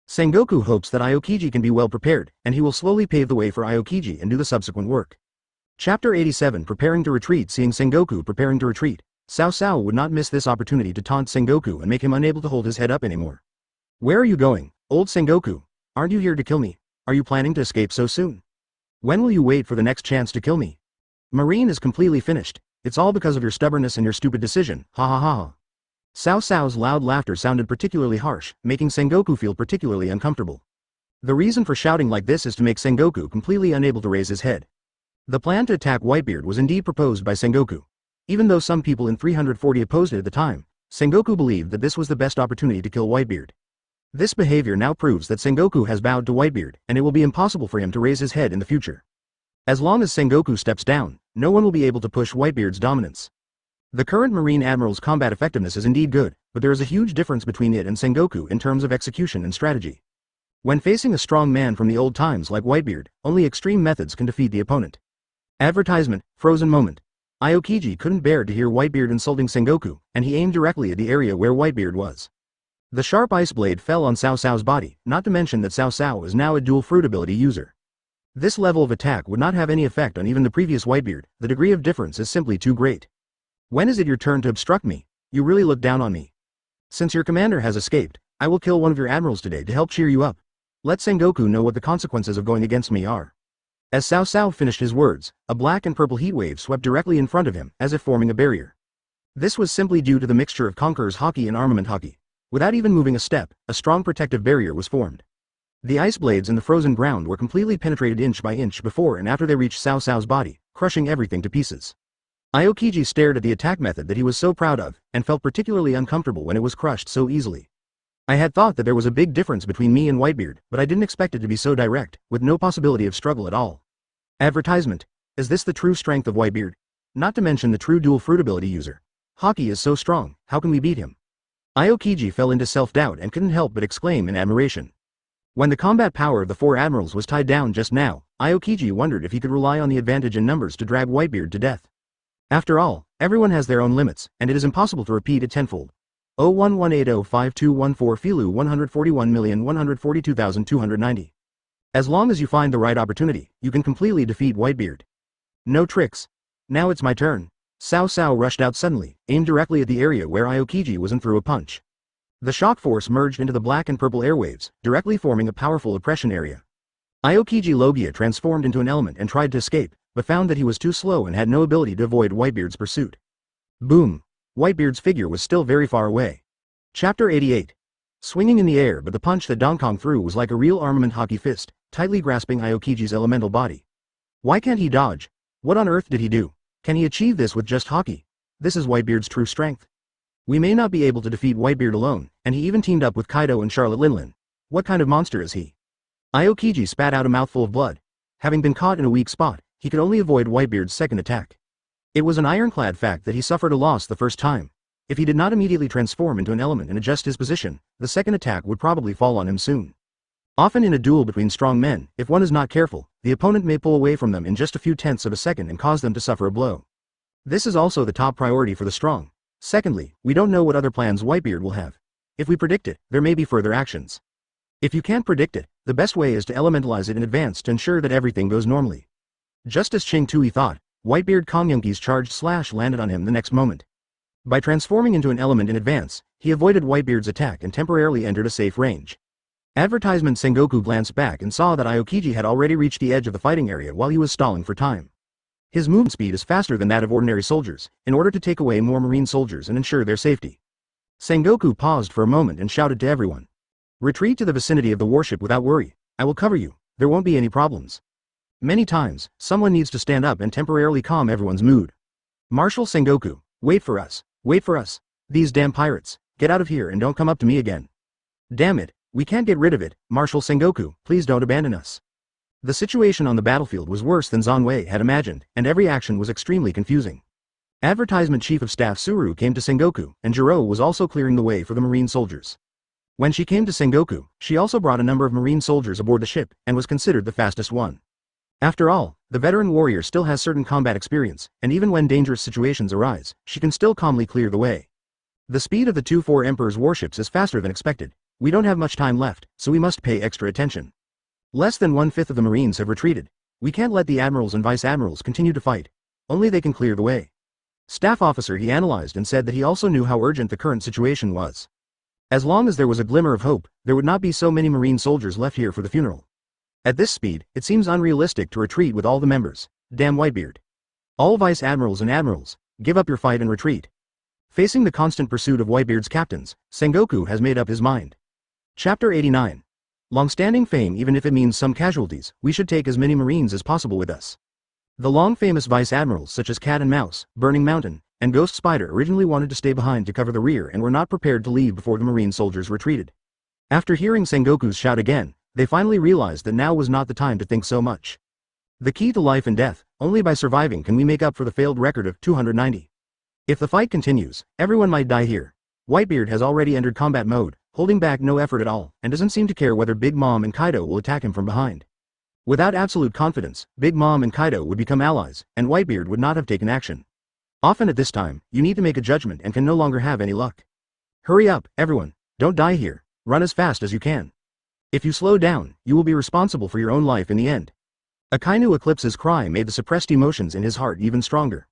Speaker 2: Sengoku hopes that Aokiji can be well prepared, and he will slowly pave the way for Aokiji and do the subsequent work. Chapter 87 Preparing to Retreat. Seeing Sengoku preparing to retreat, Cao Cao would not miss this opportunity to taunt Sengoku and make him unable to hold his head up anymore. Where are you going, old Sengoku? Aren't you here to kill me? Are you planning to escape so soon? When will you wait for the next chance to kill me? Marine is completely finished. It's all because of your stubbornness and your stupid decision, ha ha ha ha. Cao Cao's loud laughter sounded particularly harsh, making Sengoku feel particularly uncomfortable. The reason for shouting like this is to make Sengoku completely unable to raise his head. The plan to attack Whitebeard was indeed proposed by Sengoku. Even though some people in 340 opposed it at the time, Sengoku believed that this was the best opportunity to kill Whitebeard. This behavior now proves that Sengoku has bowed to Whitebeard, and it will be impossible for him to raise his head in the future. As long as Sengoku steps down, no one will be able to push Whitebeard's dominance. The current Marine Admiral's combat effectiveness is indeed good, but there is a huge difference between it and Sengoku in terms of execution and strategy. When facing a strong man from the old times like Whitebeard, only extreme methods can defeat the opponent. Advertisement, frozen moment. Aokiji couldn't bear to hear Whitebeard insulting Sengoku, and he aimed directly at the area where Whitebeard was. The sharp ice blade fell on Cao Cao's body, not to mention that Cao Cao is now a dual fruit ability user. This level of attack would not have any effect on even the previous Whitebeard. The degree of difference is simply too great. When is it your turn to obstruct me? You really look down on me. Since your commander has escaped, I will kill one of your admirals today to help cheer you up. Let Sengoku know what the consequences of going against me are. As Cao Cao finished his words, a black and purple heat wave swept directly in front of him, as if forming a barrier. This was simply due to the mixture of Conqueror's Haki and Armament Haki. Without even moving a step, a strong protective barrier was formed. The ice blades in the frozen ground were completely penetrated inch by inch before and after they reached Cao Cao's body, crushing everything to pieces. Aokiji stared at the attack method that he was so proud of, and felt particularly uncomfortable when it was crushed so easily. I had thought that there was a big difference between me and Whitebeard, but I didn't expect it to be so direct, with no possibility of struggle at all. Advertisement. Is this the true strength of Whitebeard? Not to mention the true dual fruit ability user. Haki is so strong, how can we beat him? Aokiji fell into self-doubt and couldn't help but exclaim in admiration. When the combat power of the four admirals was tied down just now, Aokiji wondered if he could rely on the advantage in numbers to drag Whitebeard to death. After all, everyone has their own limits, and it is impossible to repeat it tenfold. 011805214 Filu 141,142,290. As long as you find the right opportunity, you can completely defeat Whitebeard. No tricks. Now it's my turn. Cao Cao rushed out suddenly, aimed directly at the area where Aokiji was and threw a punch. The shock force merged into the black and purple airwaves, directly forming a powerful oppression area. Aokiji Logia transformed into an element and tried to escape, but found that he was too slow and had no ability to avoid Whitebeard's pursuit. Boom! Whitebeard's figure was still very far away. Chapter 88. Swinging in the air, but the punch that Donkong threw was like a real armament hockey fist, tightly grasping Aokiji's elemental body. Why can't he dodge? What on earth did he do? Can he achieve this with just hockey? This is Whitebeard's true strength. We may not be able to defeat Whitebeard alone, and he even teamed up with Kaido and Charlotte Linlin. What kind of monster is he? Aokiji spat out a mouthful of blood. Having been caught in a weak spot, he could only avoid Whitebeard's second attack. It was an ironclad fact that he suffered a loss the first time. If he did not immediately transform into an element and adjust his position, the second attack would probably fall on him soon. Often in a duel between strong men, if one is not careful, the opponent may pull away from them in just a few tenths of a second and cause them to suffer a blow. This is also the top priority for the strong. Secondly, we don't know what other plans Whitebeard will have. If we predict it, there may be further actions. If you can't predict it, the best way is to elementalize it in advance to ensure that everything goes normally. Just as Ching Tui thought, Whitebeard Kongyunki's charged slash landed on him the next moment. By transforming into an element in advance, he avoided Whitebeard's attack and temporarily entered a safe range. Advertisement. Sengoku glanced back and saw that Aokiji had already reached the edge of the fighting area while he was stalling for time. His movement speed is faster than that of ordinary soldiers, in order to take away more marine soldiers and ensure their safety. Sengoku paused for a moment and shouted to everyone. Retreat to the vicinity of the warship without worry. I will cover you. There won't be any problems. Many times, someone needs to stand up and temporarily calm everyone's mood. Marshal Sengoku, wait for us. Wait for us. These damn pirates. Get out of here and don't come up to me again. Damn it. We can't get rid of it. Marshal Sengoku, please don't abandon us. The situation on the battlefield was worse than Zanwei had imagined, and every action was extremely confusing. Advertisement Chief of Staff Suru came to Sengoku, and Jiro was also clearing the way for the marine soldiers. When she came to Sengoku, she also brought a number of marine soldiers aboard the ship, and was considered the fastest one. After all, the veteran warrior still has certain combat experience, and even when dangerous situations arise, she can still calmly clear the way. The speed of the 2-4 Emperor's warships is faster than expected. We don't have much time left, so we must pay extra attention. Less than 1/5 of the Marines have retreated. We can't let the admirals and vice-admirals continue to fight. Only they can clear the way. Staff officer he analyzed and said that he also knew how urgent the current situation was. As long as there was a glimmer of hope, there would not be so many Marine soldiers left here for the funeral. At this speed, it seems unrealistic to retreat with all the members. Damn Whitebeard. All vice-admirals and admirals, give up your fight and retreat. Facing the constant pursuit of Whitebeard's captains, Sengoku has made up his mind. Chapter 89. Long-standing fame. Even if it means some casualties, we should take as many Marines as possible with us. The long-famous vice-admirals such as Cat and Mouse, Burning Mountain, and Ghost Spider originally wanted to stay behind to cover the rear and were not prepared to leave before the Marine soldiers retreated. After hearing Sengoku's shout again, they finally realized that now was not the time to think so much. The key to life and death, only by surviving can we make up for the failed record of 290. If the fight continues, everyone might die here. Whitebeard has already entered combat mode, holding back no effort at all, and doesn't seem to care whether Big Mom and Kaido will attack him from behind. Without absolute confidence, Big Mom and Kaido would become allies, and Whitebeard would not have taken action. Often at this time, you need to make a judgment and can no longer have any luck. Hurry up, everyone, don't die here, run as fast as you can. If you slow down, you will be responsible for your own life in the end. Akainu Eclipse's cry made the suppressed emotions in his heart even stronger.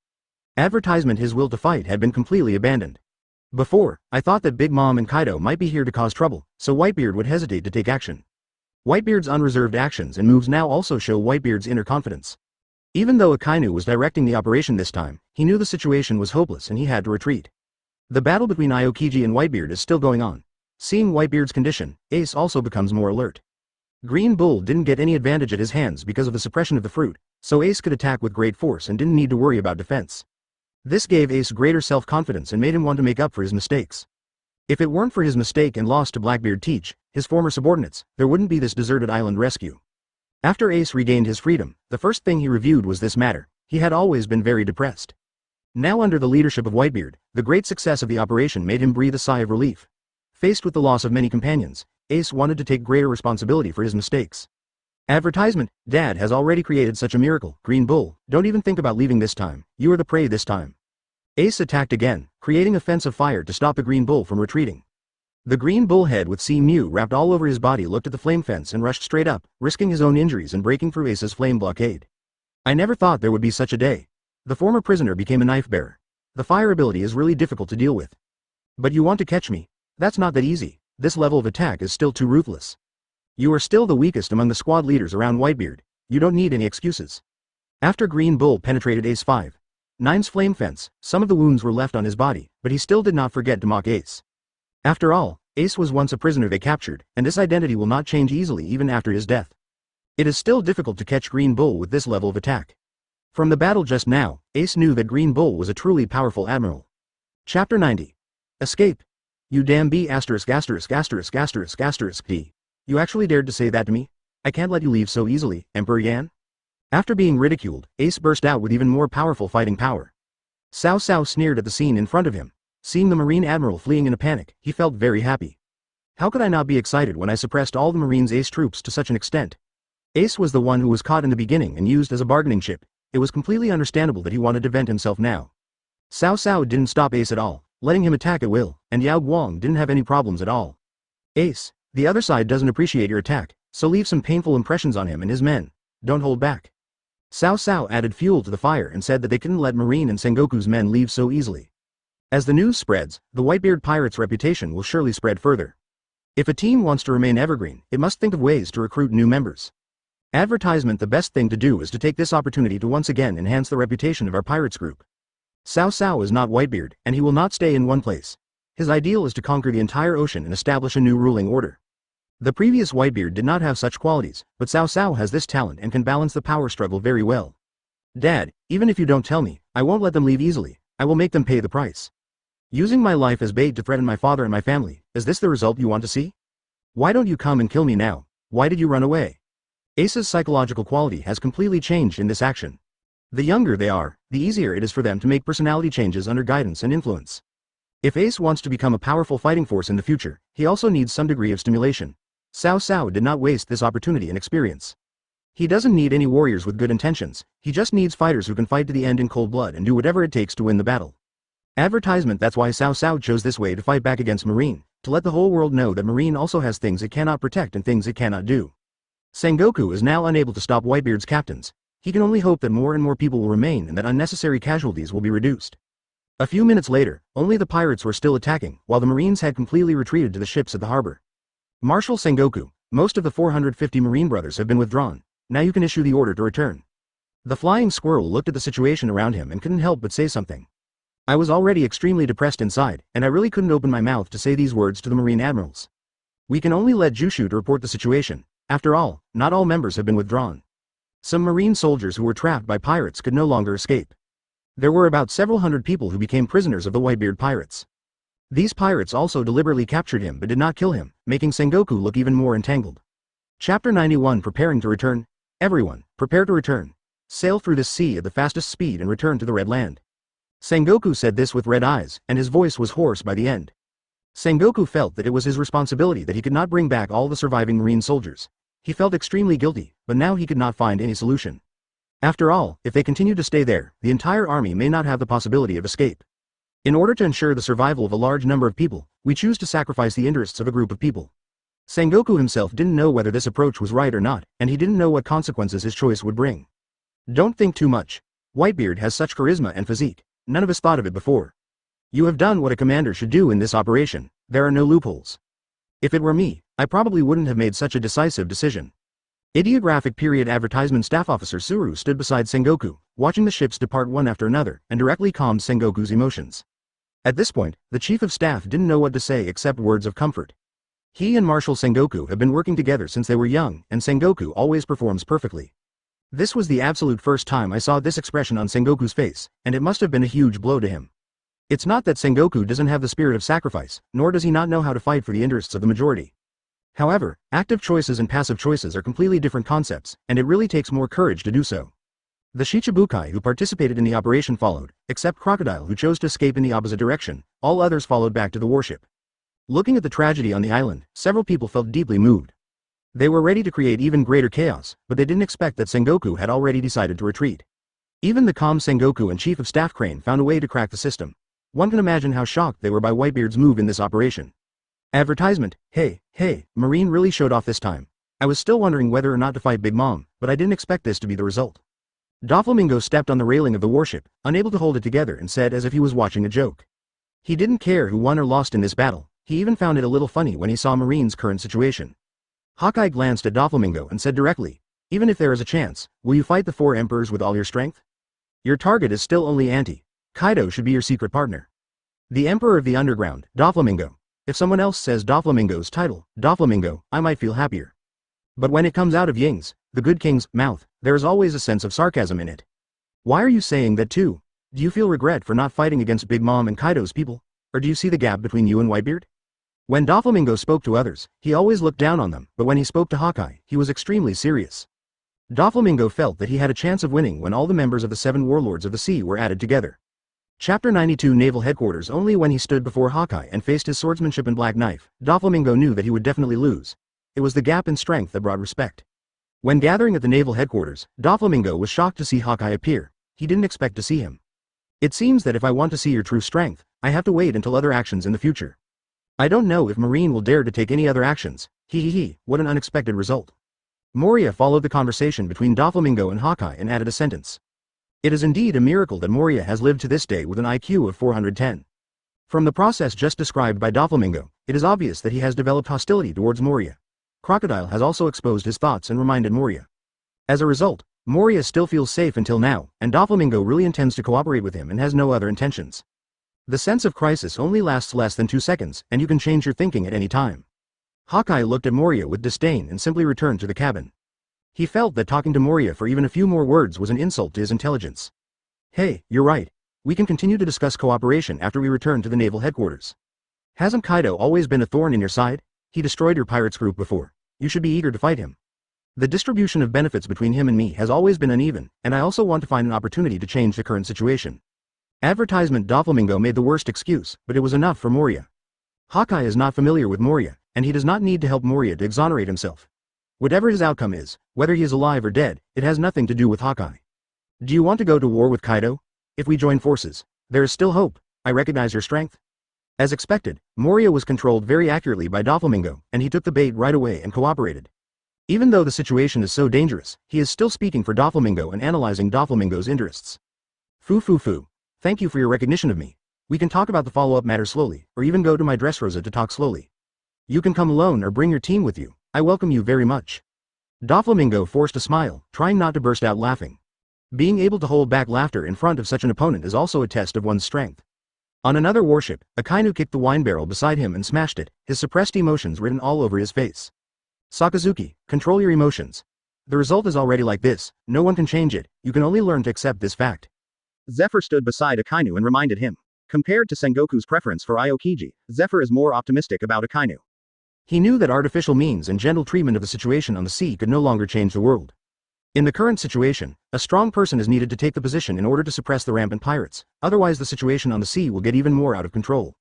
Speaker 2: Advertisement. His will to fight had been completely abandoned. Before, I thought that Big Mom and Kaido might be here to cause trouble, so Whitebeard would hesitate to take action. Whitebeard's unreserved actions and moves now also show Whitebeard's inner confidence. Even though Akainu was directing the operation this time, he knew the situation was hopeless and he had to retreat. The battle between Aokiji and Whitebeard is still going on. Seeing Whitebeard's condition, Ace also becomes more alert. Green Bull didn't get any advantage at his hands because of the suppression of the fruit, so Ace could attack with great force and didn't need to worry about defense. This gave Ace greater self-confidence and made him want to make up for his mistakes. If it weren't for his mistake and loss to Blackbeard Teach, his former subordinates, there wouldn't be this deserted island rescue. After Ace regained his freedom, the first thing he reviewed was this matter. He had always been very depressed. Now under the leadership of Whitebeard, the great success of the operation made him breathe a sigh of relief. Faced with the loss of many companions, Ace wanted to take greater responsibility for his mistakes. Advertisement. Dad has already created such a miracle. Green Bull, don't even think about leaving this time. You are the prey this time. Ace attacked again, creating a fence of fire to stop the Green Bull from retreating. The Green Bull head with Sea Mew wrapped all over his body looked at the flame fence and rushed straight up, risking his own injuries and breaking through Ace's flame blockade. I never thought there would be such a day. The former prisoner became a knife bearer. The fire ability is really difficult to deal with. But you want to catch me? That's not that easy. This level of attack is still too ruthless. You are still the weakest among the squad leaders around Whitebeard. You don't need any excuses. After Green Bull penetrated Ace 5'9's flame fence, some of the wounds were left on his body, but he still did not forget to mock Ace. After all, Ace was once a prisoner they captured, and this identity will not change easily even after his death. It is still difficult to catch Green Bull with this level of attack. From the battle just now, Ace knew that Green Bull was a truly powerful admiral. Chapter 90. Escape. You damn B****************. You actually dared to say that to me? I can't let you leave so easily, Emperor Yan? After being ridiculed, Ace burst out with even more powerful fighting power. Cao Cao sneered at the scene in front of him. Seeing the Marine Admiral fleeing in a panic, he felt very happy. How could I not be excited when I suppressed all the Marines' Ace troops to such an extent? Ace was the one who was caught in the beginning and used as a bargaining chip. It was completely understandable that he wanted to vent himself now. Cao Cao didn't stop Ace at all, letting him attack at will, and Yao Guang didn't have any problems at all. Ace, the other side doesn't appreciate your attack, so leave some painful impressions on him and his men. Don't hold back. Cao Cao added fuel to the fire and said that they couldn't let Marine and Sengoku's men leave so easily. As the news spreads, the Whitebeard pirates' reputation will surely spread further. If a team wants to remain evergreen, it must think of ways to recruit new members. Advertisement. The best thing to do is to take this opportunity to once again enhance the reputation of our pirates group. Cao Cao is not Whitebeard, and he will not stay in one place. His ideal is to conquer the entire ocean and establish a new ruling order. The previous Whitebeard did not have such qualities, but Cao Cao has this talent and can balance the power struggle very well. Dad, even if you don't tell me, I won't let them leave easily. I will make them pay the price. Using my life as bait to threaten my father and my family, is this the result you want to see? Why don't you come and kill me now? Why did you run away? Ace's psychological quality has completely changed in this action. The younger they are, the easier it is for them to make personality changes under guidance and influence. If Ace wants to become a powerful fighting force in the future, he also needs some degree of stimulation. Cao Cao did not waste this opportunity and experience. He doesn't need any warriors with good intentions, he just needs fighters who can fight to the end in cold blood and do whatever it takes to win the battle. Advertisement. That's why Cao Cao chose this way to fight back against Marine, to let the whole world know that Marine also has things it cannot protect and things it cannot do. Sengoku is now unable to stop Whitebeard's captains. He can only hope that more and more people will remain and that unnecessary casualties will be reduced. A few minutes later, only the pirates were still attacking, while the Marines had completely retreated to the ships at the harbor. Marshal Sengoku, most of the 450 Marine brothers have been withdrawn. Now you can issue the order to return. The flying squirrel looked at the situation around him and couldn't help but say something. I was already extremely depressed inside, and I really couldn't open my mouth to say these words to the Marine admirals. We can only let Jushu to report the situation. After all, not all members have been withdrawn. Some Marine soldiers who were trapped by pirates could no longer escape. There were about several hundred people who became prisoners of the Whitebeard pirates. These pirates also deliberately captured him but did not kill him, making Sengoku look even more entangled. Chapter 91. Preparing to return. Everyone, prepare to return. Sail through this sea at the fastest speed and return to the Red Land. Sengoku said this with red eyes, and his voice was hoarse by the end. Sengoku felt that it was his responsibility that he could not bring back all the surviving Marine soldiers. He felt extremely guilty, but now he could not find any solution. After all, if they continue to stay there, the entire army may not have the possibility of escape. In order to ensure the survival of a large number of people, we choose to sacrifice the interests of a group of people. Sengoku himself didn't know whether this approach was right or not, and he didn't know what consequences his choice would bring. Don't think too much. Whitebeard has such charisma and physique. None of us thought of it before. You have done what a commander should do in this operation. There are no loopholes. If it were me, I probably wouldn't have made such a decisive decision. Ideographic period. Advertisement. Staff Officer Suru stood beside Sengoku, watching the ships depart one after another, and directly calmed Sengoku's emotions. At this point, the Chief of Staff didn't know what to say except words of comfort. He and Marshal Sengoku have been working together since they were young, and Sengoku always performs perfectly. This was the absolute first time I saw this expression on Sengoku's face, and it must have been a huge blow to him. It's not that Sengoku doesn't have the spirit of sacrifice, nor does he not know how to fight for the interests of the majority. However, active choices and passive choices are completely different concepts, and it really takes more courage to do so. The Shichibukai who participated in the operation followed, except Crocodile who chose to escape in the opposite direction. All others followed back to the warship. Looking at the tragedy on the island, several people felt deeply moved. They were ready to create even greater chaos, but they didn't expect that Sengoku had already decided to retreat. Even the calm Sengoku and Chief of Staff Crane found a way to crack the system. One can imagine how shocked they were by Whitebeard's move in this operation. Advertisement. Hey, Marine really showed off this time. I was still wondering whether or not to fight Big Mom, but I didn't expect this to be the result. Doflamingo stepped on the railing of the warship, unable to hold it together, and said as if he was watching a joke. He didn't care who won or lost in this battle. He even found it a little funny when he saw Marine's current situation. Hawkeye glanced at Doflamingo and said directly, even if there is a chance, will you fight the 4 emperors with all your strength? Your target is still only Auntie. Kaido should be your secret partner. The Emperor of the Underground, Doflamingo. If someone else says Doflamingo's title, Doflamingo, I might feel happier. But when it comes out of Ying's, the good king's, mouth, there is always a sense of sarcasm in it. Why are you saying that too? Do you feel regret for not fighting against Big Mom and Kaido's people? Or do you see the gap between you and Whitebeard? When Doflamingo spoke to others, he always looked down on them, but when he spoke to Hawkeye, he was extremely serious. Doflamingo felt that he had a chance of winning when all the members of the 7 warlords of the sea were added together. Chapter 92. Naval Headquarters. Only when he stood before Hawkeye and faced his swordsmanship and black knife, Doflamingo knew that he would definitely lose. It was the gap in strength that brought respect. When gathering at the naval headquarters, Doflamingo was shocked to see Hawkeye appear. He didn't expect to see him. It seems that if I want to see your true strength, I have to wait until other actions in the future. I don't know if Marine will dare to take any other actions. What an unexpected result. Moria followed the conversation between Doflamingo and Hawkeye and added a sentence. It is indeed a miracle that Moria has lived to this day with an IQ of 410. From the process just described by Doflamingo, it is obvious that he has developed hostility towards Moria. Crocodile has also exposed his thoughts and reminded Moria. As a result, Moria still feels safe until now, and Doflamingo really intends to cooperate with him and has no other intentions. The sense of crisis only lasts less than 2 seconds, and you can change your thinking at any time. Hawkeye looked at Moria with disdain and simply returned to the cabin. He felt that talking to Moria for even a few more words was an insult to his intelligence. Hey, you're right. We can continue to discuss cooperation after we return to the naval headquarters. Hasn't Kaido always been a thorn in your side? He destroyed your pirates group before. You should be eager to fight him. The distribution of benefits between him and me has always been uneven, and I also want to find an opportunity to change the current situation. Advertisement. Doflamingo made the worst excuse, but it was enough for Moria. Hawkeye is not familiar with Moria, and he does not need to help Moria to exonerate himself.
Speaker 1: Whatever his outcome is, whether he is alive or dead, it has nothing to do with Hawkeye. Do you want to go to war with Kaido? If we join forces, there is still hope. I recognize your strength. As expected, Moria was controlled very accurately by Doflamingo, and he took the bait right away and cooperated. Even though the situation is so dangerous, he is still speaking for Doflamingo and analyzing Doflamingo's interests. Foo. Thank you for your recognition of me. We can talk about the follow-up matter slowly, or even go to my Dressrosa to talk slowly. You can come alone or bring your team with you. I welcome you very much. Doflamingo forced a smile, trying not to burst out laughing. Being able to hold back laughter in front of such an opponent is also a test of one's strength. On another warship, Akainu kicked the wine barrel beside him and smashed it, his suppressed emotions written all over his face. Sakazuki, control your emotions. The result is already like this, no one can change it, you can only learn to accept this fact.
Speaker 2: Zephyr stood beside Akainu and reminded him. Compared to Sengoku's preference for Aokiji, Zephyr is more optimistic about Akainu.
Speaker 1: He knew that artificial means and gentle treatment of the situation on the sea could no longer change the world. In the current situation, a strong person is needed to take the position in order to suppress the rampant pirates, otherwise the situation on the sea will get even more out of control.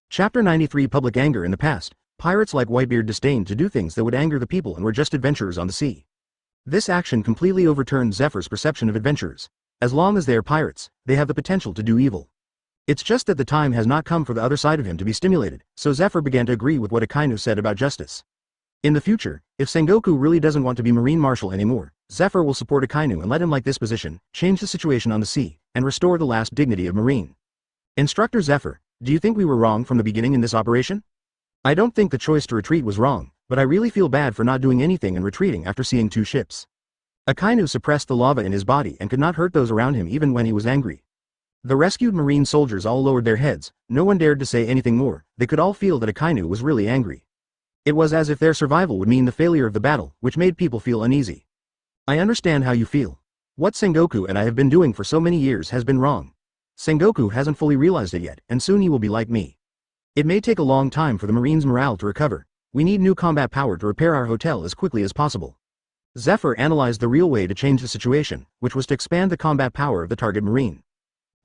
Speaker 1: Chapter 93 Public Anger. In the past, pirates like Whitebeard disdained to do things that would anger the people and were just adventurers on the sea. This action completely overturned Zephyr's perception of adventurers. As long as they are pirates, they have the potential to do evil. It's just that the time has not come for the other side of him to be stimulated, so Zephyr began to agree with what Akainu said about justice. In the future, if Sengoku really doesn't want to be Marine Marshal anymore, Zephyr will support Akainu and let him like this position, change the situation on the sea, and restore the last dignity of Marine. Instructor Zephyr, do you think we were wrong from the beginning in this operation? I don't think the choice to retreat was wrong, but I really feel bad for not doing anything and retreating after seeing 2 ships. Akainu suppressed the lava in his body and could not hurt those around him even when he was angry. The rescued Marine soldiers all lowered their heads, no one dared to say anything more, they could all feel that Akainu was really angry. It was as if their survival would mean the failure of the battle, which made people feel uneasy. I understand how you feel. What Sengoku and I have been doing for so many years has been wrong. Sengoku hasn't fully realized it yet, and soon he will be like me. It may take a long time for the Marines' morale to recover. We need new combat power to repair our hotel as quickly as possible. Zephyr analyzed the real way to change the situation, which was to expand the combat power of the target Marine.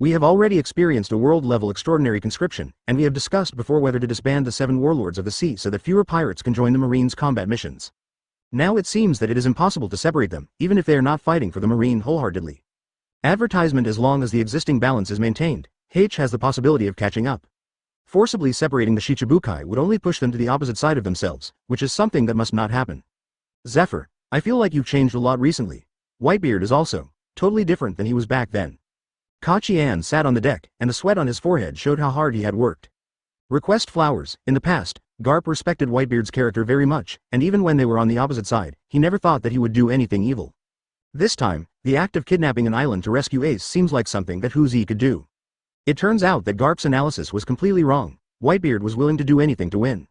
Speaker 1: We have already experienced a world-level extraordinary conscription, and we have discussed before whether to disband the 7 warlords of the sea so that fewer pirates can join the Marines' combat missions. Now it seems that it is impossible to separate them, even if they are not fighting for the Marine wholeheartedly. Advertisement. As long as the existing balance is maintained, H has the possibility of catching up. Forcibly separating the Shichibukai would only push them to the opposite side of themselves, which is something that must not happen. Zephyr, I feel like you've changed a lot recently. Whitebeard is also totally different than he was back then. Kachian sat on the deck, and the sweat on his forehead showed how hard he had worked. Request flowers. In the past, Garp respected Whitebeard's character very much, and even when they were on the opposite side, he never thought that he would do anything evil. This time, the act of kidnapping an island to rescue Ace seems like something that Huzi could do. It turns out that Garp's analysis was completely wrong. Whitebeard was willing to do anything to win.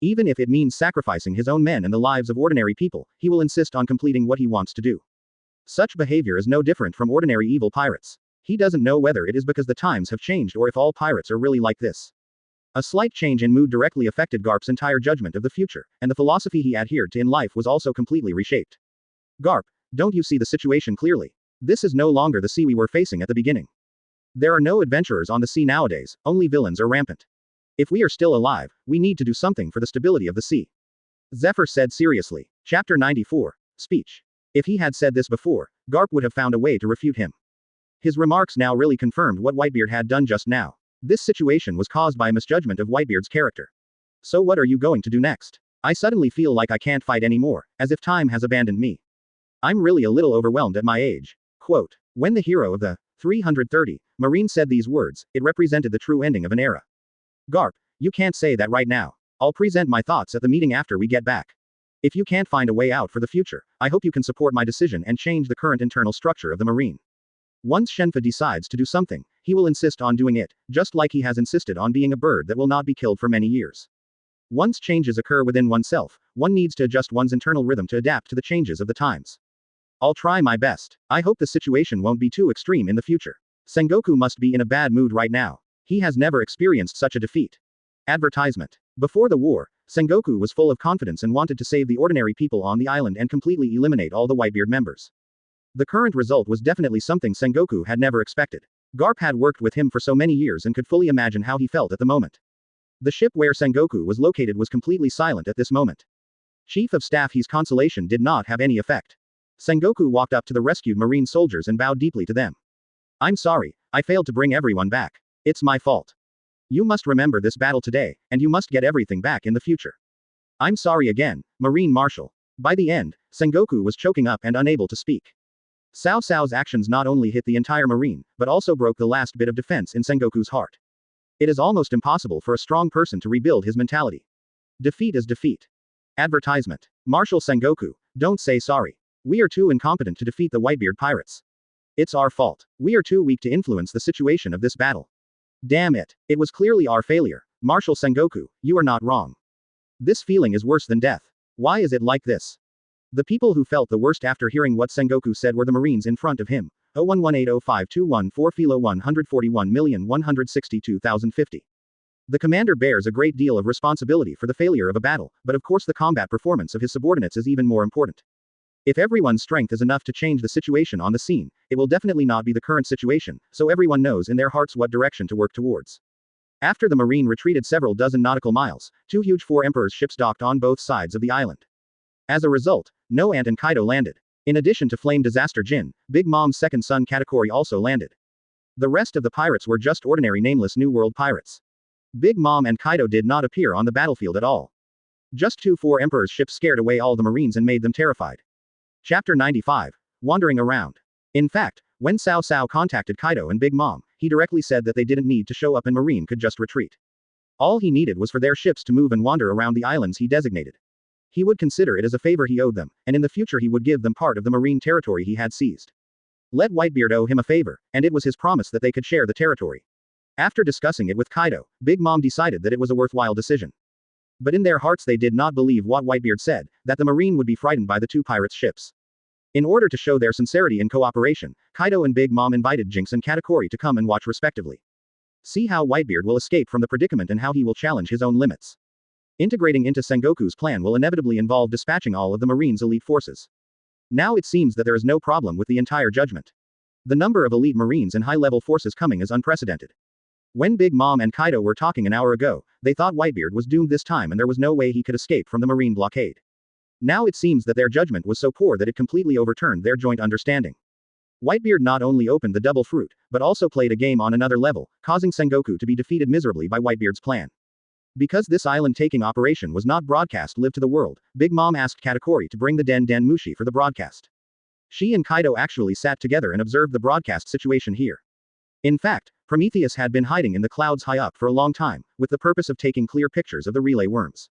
Speaker 2: Even if it means sacrificing his own men and the lives of ordinary people, he will insist on completing what he wants to do. Such behavior is no different from ordinary evil pirates. He doesn't know whether it is because the times have changed or if all pirates are really like this. A slight change in mood directly affected Garp's entire judgment of the future, and the philosophy he adhered to in life was also completely reshaped. Garp, don't you see the situation clearly? This is no longer the sea we were facing at the beginning. There are no adventurers on the sea nowadays, only villains are rampant. If we are still alive, we need to do something for the stability of the sea. Zephyr said seriously. Chapter 94. Speech. If he had said this before, Garp would have found a way to refute him. His remarks now really confirmed what Whitebeard had done just now. This situation was caused by a misjudgment of Whitebeard's character. So what are you going to do next? I suddenly feel like I can't fight anymore, as if time has abandoned me. I'm really a little overwhelmed at my age. Quote. When the hero of the 330 Marine said these words, it represented the true ending of an era. Garp, you can't say that right now. I'll present my thoughts at the meeting after we get back. If you can't find a way out for the future, I hope you can support my decision and change the current internal structure of the Marine. Once Shenfa decides to do something, he will insist on doing it, just like he has insisted on being a bird that will not be killed for many years. Once changes occur within oneself, one needs to adjust one's internal rhythm to adapt to the changes of the times. I'll try my best. I hope the situation won't be too extreme in the future. Sengoku must be in a bad mood right now. He has never experienced such a defeat. Advertisement. Before the war, Sengoku was full of confidence and wanted to save the ordinary people on the island and completely eliminate all the Whitebeard members. The current result was definitely something Sengoku had never expected. Garp had worked with him for so many years and could fully imagine how he felt at the moment. The ship where Sengoku was located was completely silent at this moment. Chief of Staff He's consolation did not have any effect. Sengoku walked up to the rescued Marine soldiers and bowed deeply to them. I'm sorry, I failed to bring everyone back. It's my fault. You must remember this battle today, and you must get everything back in the future. I'm sorry again, Marine Marshal. By the end, Sengoku was choking up and unable to speak. Cao Cao's actions not only hit the entire Marine, but also broke the last bit of defense in Sengoku's heart. It is almost impossible for a strong person to rebuild his mentality. Defeat is defeat. Advertisement. Marshal Sengoku, don't say sorry. We are too incompetent to defeat the Whitebeard pirates. It's our fault. We are too weak to influence the situation of this battle. Damn it. It was clearly our failure. Marshal Sengoku, you are not wrong. This feeling is worse than death. Why is it like this? The people who felt the worst after hearing what Sengoku said were the Marines in front of him. 011805214 Philo 141,162,050. The commander bears a great deal of responsibility for the failure of a battle, but of course the combat performance of his subordinates is even more important. If everyone's strength is enough to change the situation on the scene, it will definitely not be the current situation, so everyone knows in their hearts what direction to work towards. After the Marine retreated several dozen nautical miles, two huge Four Emperors ships docked on both sides of the island. As a result, No Ant and Kaido landed. In addition to Flame Disaster Jin, Big Mom's second son Katakuri also landed. The rest of the pirates were just ordinary nameless New World pirates. Big Mom and Kaido did not appear on the battlefield at all. Just two Four Emperors ships scared away all the Marines and made them terrified. Chapter 95. Wandering around. In fact, when Cao Cao contacted Kaido and Big Mom, he directly said that they didn't need to show up and Marine could just retreat. All he needed was for their ships to move and wander around the islands he designated. He would consider it as a favor he owed them, and in the future he would give them part of the Marine territory he had seized. Let Whitebeard owe him a favor, and it was his promise that they could share the territory. After discussing it with Kaido, Big Mom decided that it was a worthwhile decision. But in their hearts they did not believe what Whitebeard said, that the Marine would be frightened by the two pirates' ships. In order to show their sincerity and cooperation, Kaido and Big Mom invited Jinx and Katakuri to come and watch respectively. See how Whitebeard will escape from the predicament and how he will challenge his own limits. Integrating into Sengoku's plan will inevitably involve dispatching all of the Marine's elite forces. Now it seems that there is no problem with the entire judgment. The number of elite Marines and high-level forces coming is unprecedented. When Big Mom and Kaido were talking an hour ago, they thought Whitebeard was doomed this time and there was no way he could escape from the Marine blockade. Now it seems that their judgment was so poor that it completely overturned their joint understanding. Whitebeard not only opened the double fruit, but also played a game on another level, causing Sengoku to be defeated miserably by Whitebeard's plan. Because this island-taking operation was not broadcast live to the world, Big Mom asked Katakuri to bring the Den Den Mushi for the broadcast. She and Kaido actually sat together and observed the broadcast situation here. In fact, Prometheus had been hiding in the clouds high up for a long time, with the purpose of taking clear pictures of the relay worms.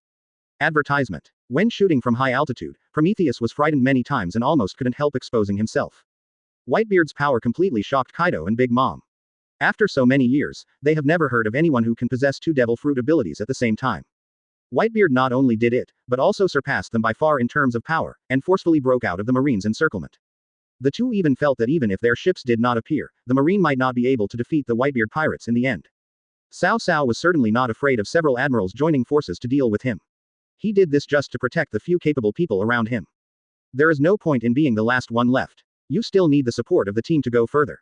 Speaker 2: Advertisement. When shooting from high altitude, Prometheus was frightened many times and almost couldn't help exposing himself. Whitebeard's power completely shocked Kaido and Big Mom. After so many years, they have never heard of anyone who can possess two devil fruit abilities at the same time. Whitebeard not only did it, but also surpassed them by far in terms of power, and forcefully broke out of the Marine's encirclement. The two even felt that even if their ships did not appear, the Marine might not be able to defeat the Whitebeard pirates in the end. Cao Cao was certainly not afraid of several admirals joining forces to deal with him. He did this just to protect the few capable people around him. There is no point in being the last one left. You still need the support of the team to go further.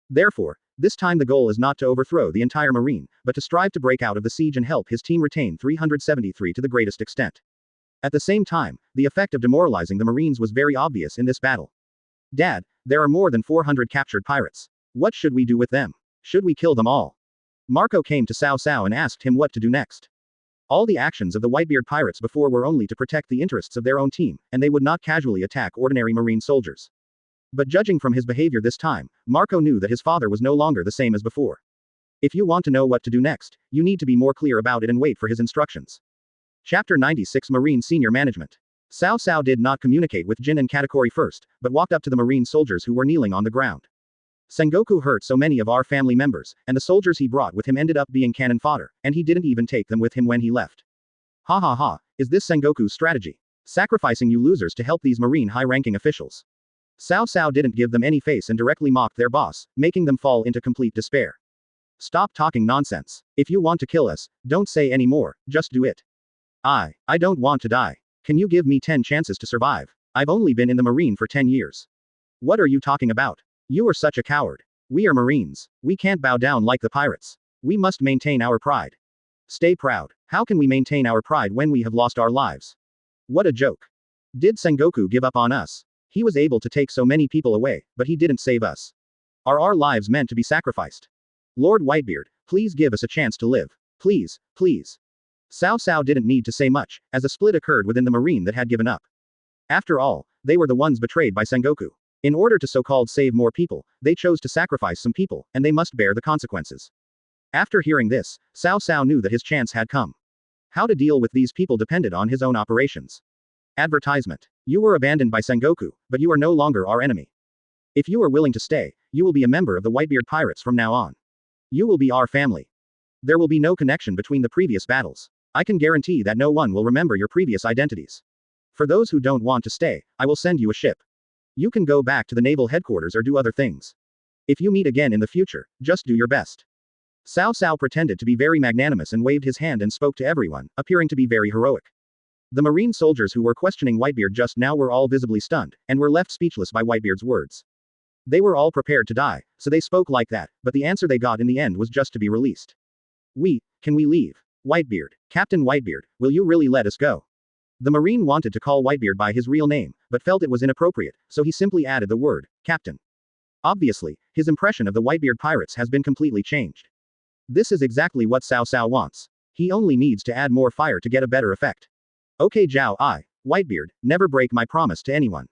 Speaker 2: Therefore, this time the goal is not to overthrow the entire Marine, but to strive to break out of the siege and help his team retain 373 to the greatest extent. At the same time, the effect of demoralizing the Marines was very obvious in this battle. Dad, there are more than 400 captured pirates. What should we do with them? Should we kill them all? Marco came to Cao Cao and asked him what to do next. All the actions of the Whitebeard pirates before were only to protect the interests of their own team, and they would not casually attack ordinary Marine soldiers. But judging from his behavior this time, Marco knew that his father was no longer the same as before. If you want to know what to do next, you need to be more clear about it and wait for his instructions. Chapter 96 Marine Senior Management. Cao Cao did not communicate with Jin and Katakuri first, but walked up to the Marine soldiers who were kneeling on the ground. Sengoku hurt so many of our family members, and the soldiers he brought with him ended up being cannon fodder, and he didn't even take them with him when he left. Ha ha ha, is this Sengoku's strategy? Sacrificing you losers to help these Marine high-ranking officials. Cao Cao didn't give them any face and directly mocked their boss, making them fall into complete despair. Stop talking nonsense. If you want to kill us, don't say any more, just do it. I don't want to die. Can you give me 10 chances to survive? I've only been in the Marine for 10 years. What are you talking about? You are such a coward. We are Marines. We can't bow down like the pirates. We must maintain our pride. Stay proud. How can we maintain our pride when we have lost our lives? What a joke. Did Sengoku give up on us? He was able to take so many people away, but he didn't save us. Are our lives meant to be sacrificed? Lord Whitebeard, please give us a chance to live. Please, please. Cao Cao didn't need to say much, as a split occurred within the marine that had given up. After all, they were the ones betrayed by Sengoku. In order to so-called save more people, they chose to sacrifice some people, and they must bear the consequences. After hearing this, Cao Cao knew that his chance had come. How to deal with these people depended on his own operations. Advertisement. You were abandoned by Sengoku, but you are no longer our enemy. If you are willing to stay, you will be a member of the Whitebeard Pirates from now on. You will be our family. There will be no connection between the previous battles. I can guarantee that no one will remember your previous identities. For those who don't want to stay, I will send you a ship. You can go back to the naval headquarters or do other things. If you meet again in the future, just do your best. Cao Cao pretended to be very magnanimous and waved his hand and spoke to everyone, appearing to be very heroic. The marine soldiers who were questioning Whitebeard just now were all visibly stunned, and were left speechless by Whitebeard's words. They were all prepared to die, so they spoke like that, but the answer they got in the end was just to be released. Can we leave? Whitebeard, Captain Whitebeard, will you really let us go? The marine wanted to call Whitebeard by his real name, but felt it was inappropriate, so he simply added the word, Captain. Obviously, his impression of the Whitebeard pirates has been completely changed. This is exactly what Cao Cao wants. He only needs to add more fire to get a better effect. Okay Whitebeard, never break my promise to anyone.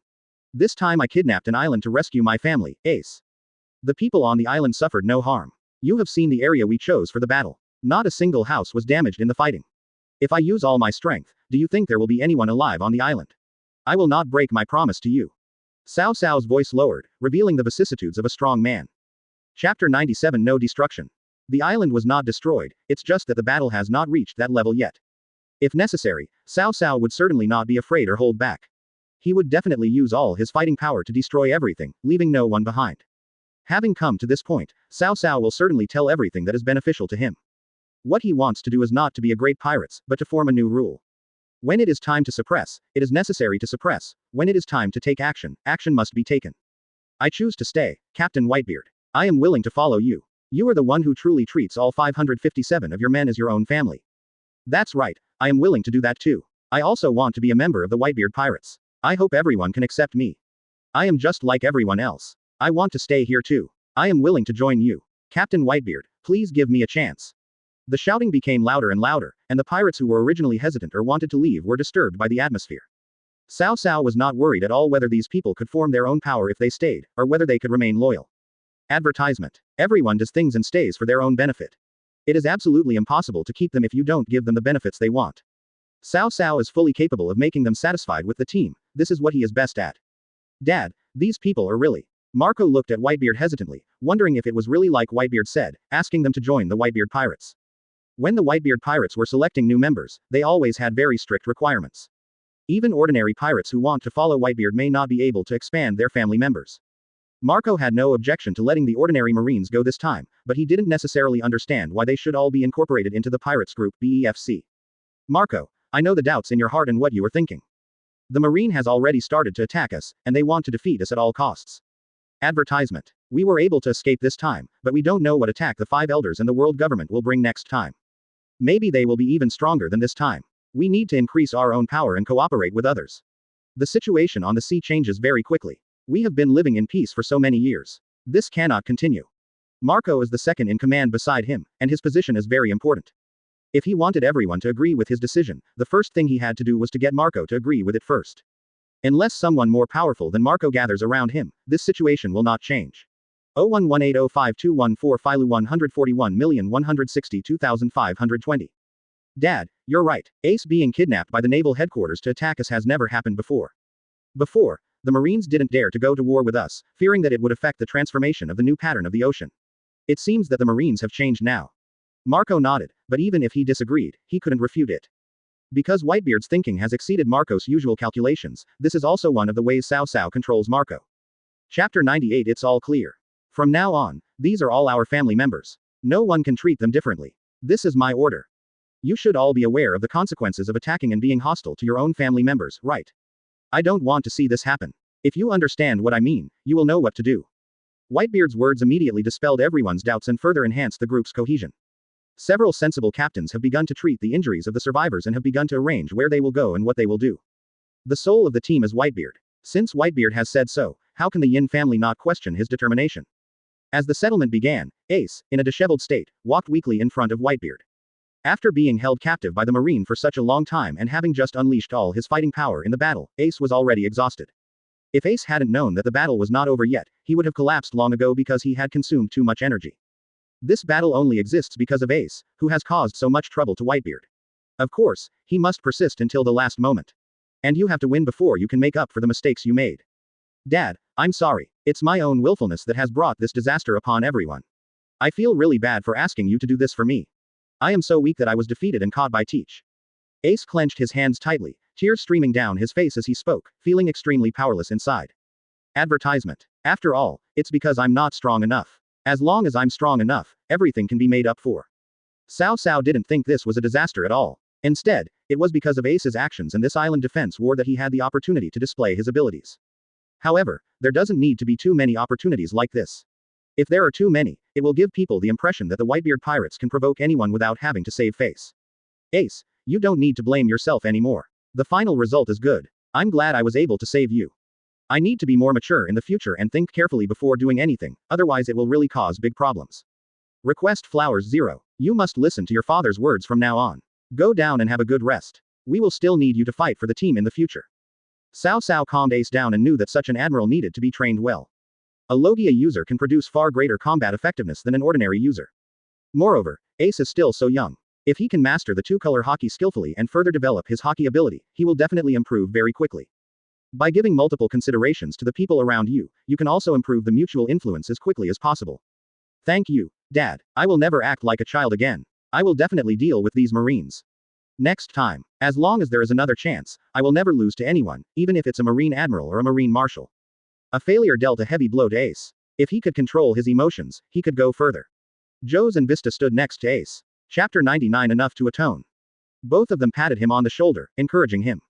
Speaker 2: This time I kidnapped an island to rescue my family, Ace. The people on the island suffered no harm. You have seen the area we chose for the battle. Not a single house was damaged in the fighting. If I use all my strength, do you think there will be anyone alive on the island? I will not break my promise to you. Cao Cao's voice lowered, revealing the vicissitudes of a strong man. Chapter 97 No Destruction. The island was not destroyed, it's just that the battle has not reached that level yet. If necessary, Cao Cao would certainly not be afraid or hold back. He would definitely use all his fighting power to destroy everything, leaving no one behind. Having come to this point, Cao Cao will certainly tell everything that is beneficial to him. What he wants to do is not to be a great pirate, but to form a new rule. When it is time to suppress, it is necessary to suppress. When it is time to take action, action must be taken. I choose to stay, Captain Whitebeard. I am willing to follow you. You are the one who truly treats all 557 of your men as your own family. That's right, I am willing to do that too. I also want to be a member of the Whitebeard Pirates. I hope everyone can accept me. I am just like everyone else. I want to stay here too. I am willing to join you. Captain Whitebeard, please give me a chance. The shouting became louder and louder, and the pirates who were originally hesitant or wanted to leave were disturbed by the atmosphere. Cao Cao was not worried at all whether these people could form their own power if they stayed, or whether they could remain loyal. Advertisement. Everyone does things and stays for their own benefit. It is absolutely impossible to keep them if you don't give them the benefits they want. Cao Cao is fully capable of making them satisfied with the team, this is what he is best at. Dad, these people are really. Marco looked at Whitebeard hesitantly, wondering if it was really like Whitebeard said, asking them to join the Whitebeard Pirates. When the Whitebeard Pirates were selecting new members, they always had very strict requirements. Even ordinary pirates who want to follow Whitebeard may not be able to expand their family members. Marco had no objection to letting the ordinary Marines go this time, but he didn't necessarily understand why they should all be incorporated into the Pirates Group, BEFC. Marco, I know the doubts in your heart and what you are thinking. The Marine has already started to attack us, and they want to defeat us at all costs. Advertisement. We were able to escape this time, but we don't know what attack the Five Elders and the world government will bring next time. Maybe they will be even stronger than this time. We need to increase our own power and cooperate with others. The situation on the sea changes very quickly. We have been living in peace for so many years. This cannot continue. Marco is the second in command beside him, and his position is very important. If he wanted everyone to agree with his decision, the first thing he had to do was to get Marco to agree with it first. Unless someone more powerful than Marco gathers around him, this situation will not change. 011805214 Philu 141,162,520. Dad, you're right. Ace being kidnapped by the naval headquarters to attack us has never happened before. Before, the Marines didn't dare to go to war with us, fearing that it would affect the transformation of the new pattern of the ocean. It seems that the Marines have changed now. Marco nodded, but even if he disagreed, he couldn't refute it. Because Whitebeard's thinking has exceeded Marco's usual calculations, this is also one of the ways Cao Cao controls Marco. Chapter 98 It's all clear. From now on, these are all our family members. No one can treat them differently. This is my order. You should all be aware of the consequences of attacking and being hostile to your own family members, right? I don't want to see this happen. If you understand what I mean, you will know what to do. Whitebeard's words immediately dispelled everyone's doubts and further enhanced the group's cohesion. Several sensible captains have begun to treat the injuries of the survivors and have begun to arrange where they will go and what they will do. The soul of the team is Whitebeard. Since Whitebeard has said so, how can the Yin family not question his determination? As the settlement began, Ace, in a disheveled state, walked weakly in front of Whitebeard. After being held captive by the Marine for such a long time and having just unleashed all his fighting power in the battle, Ace was already exhausted. If Ace hadn't known that the battle was not over yet, he would have collapsed long ago because he had consumed too much energy. This battle only exists because of Ace, who has caused so much trouble to Whitebeard. Of course, he must persist until the last moment. And you have to win before you can make up for the mistakes you made. Dad, I'm sorry. It's my own willfulness that has brought this disaster upon everyone. I feel really bad for asking you to do this for me. I am so weak that I was defeated and caught by Teach. Ace clenched his hands tightly, tears streaming down his face as he spoke, feeling extremely powerless inside. Advertisement. After all, it's because I'm not strong enough. As long as I'm strong enough, everything can be made up for. Cao Cao didn't think this was a disaster at all. Instead, it was because of Ace's actions and this island defense war that he had the opportunity to display his abilities. However, there doesn't need to be too many opportunities like this. If there are too many, it will give people the impression that the Whitebeard pirates can provoke anyone without having to save face. Ace, you don't need to blame yourself anymore. The final result is good. I'm glad I was able to save you. I need to be more mature in the future and think carefully before doing anything, otherwise it will really cause big problems. Request Flowers 0. You must listen to your father's words from now on. Go down and have a good rest. We will still need you to fight for the team in the future. Cao Cao calmed Ace down and knew that such an admiral needed to be trained well. A Logia user can produce far greater combat effectiveness than an ordinary user. Moreover, Ace is still so young. If he can master the two-color hockey skillfully and further develop his hockey ability, he will definitely improve very quickly. By giving multiple considerations to the people around you, you can also improve the mutual influence as quickly as possible. Thank you, Dad. I will never act like a child again. I will definitely deal with these Marines. Next time. As long as there is another chance, I will never lose to anyone, even if it's a Marine Admiral or a Marine Marshal. A failure dealt a heavy blow to Ace. If he could control his emotions, he could go further. Jose and Vista stood next to Ace. Chapter 99 Enough to atone. Both of them patted him on the shoulder, encouraging him.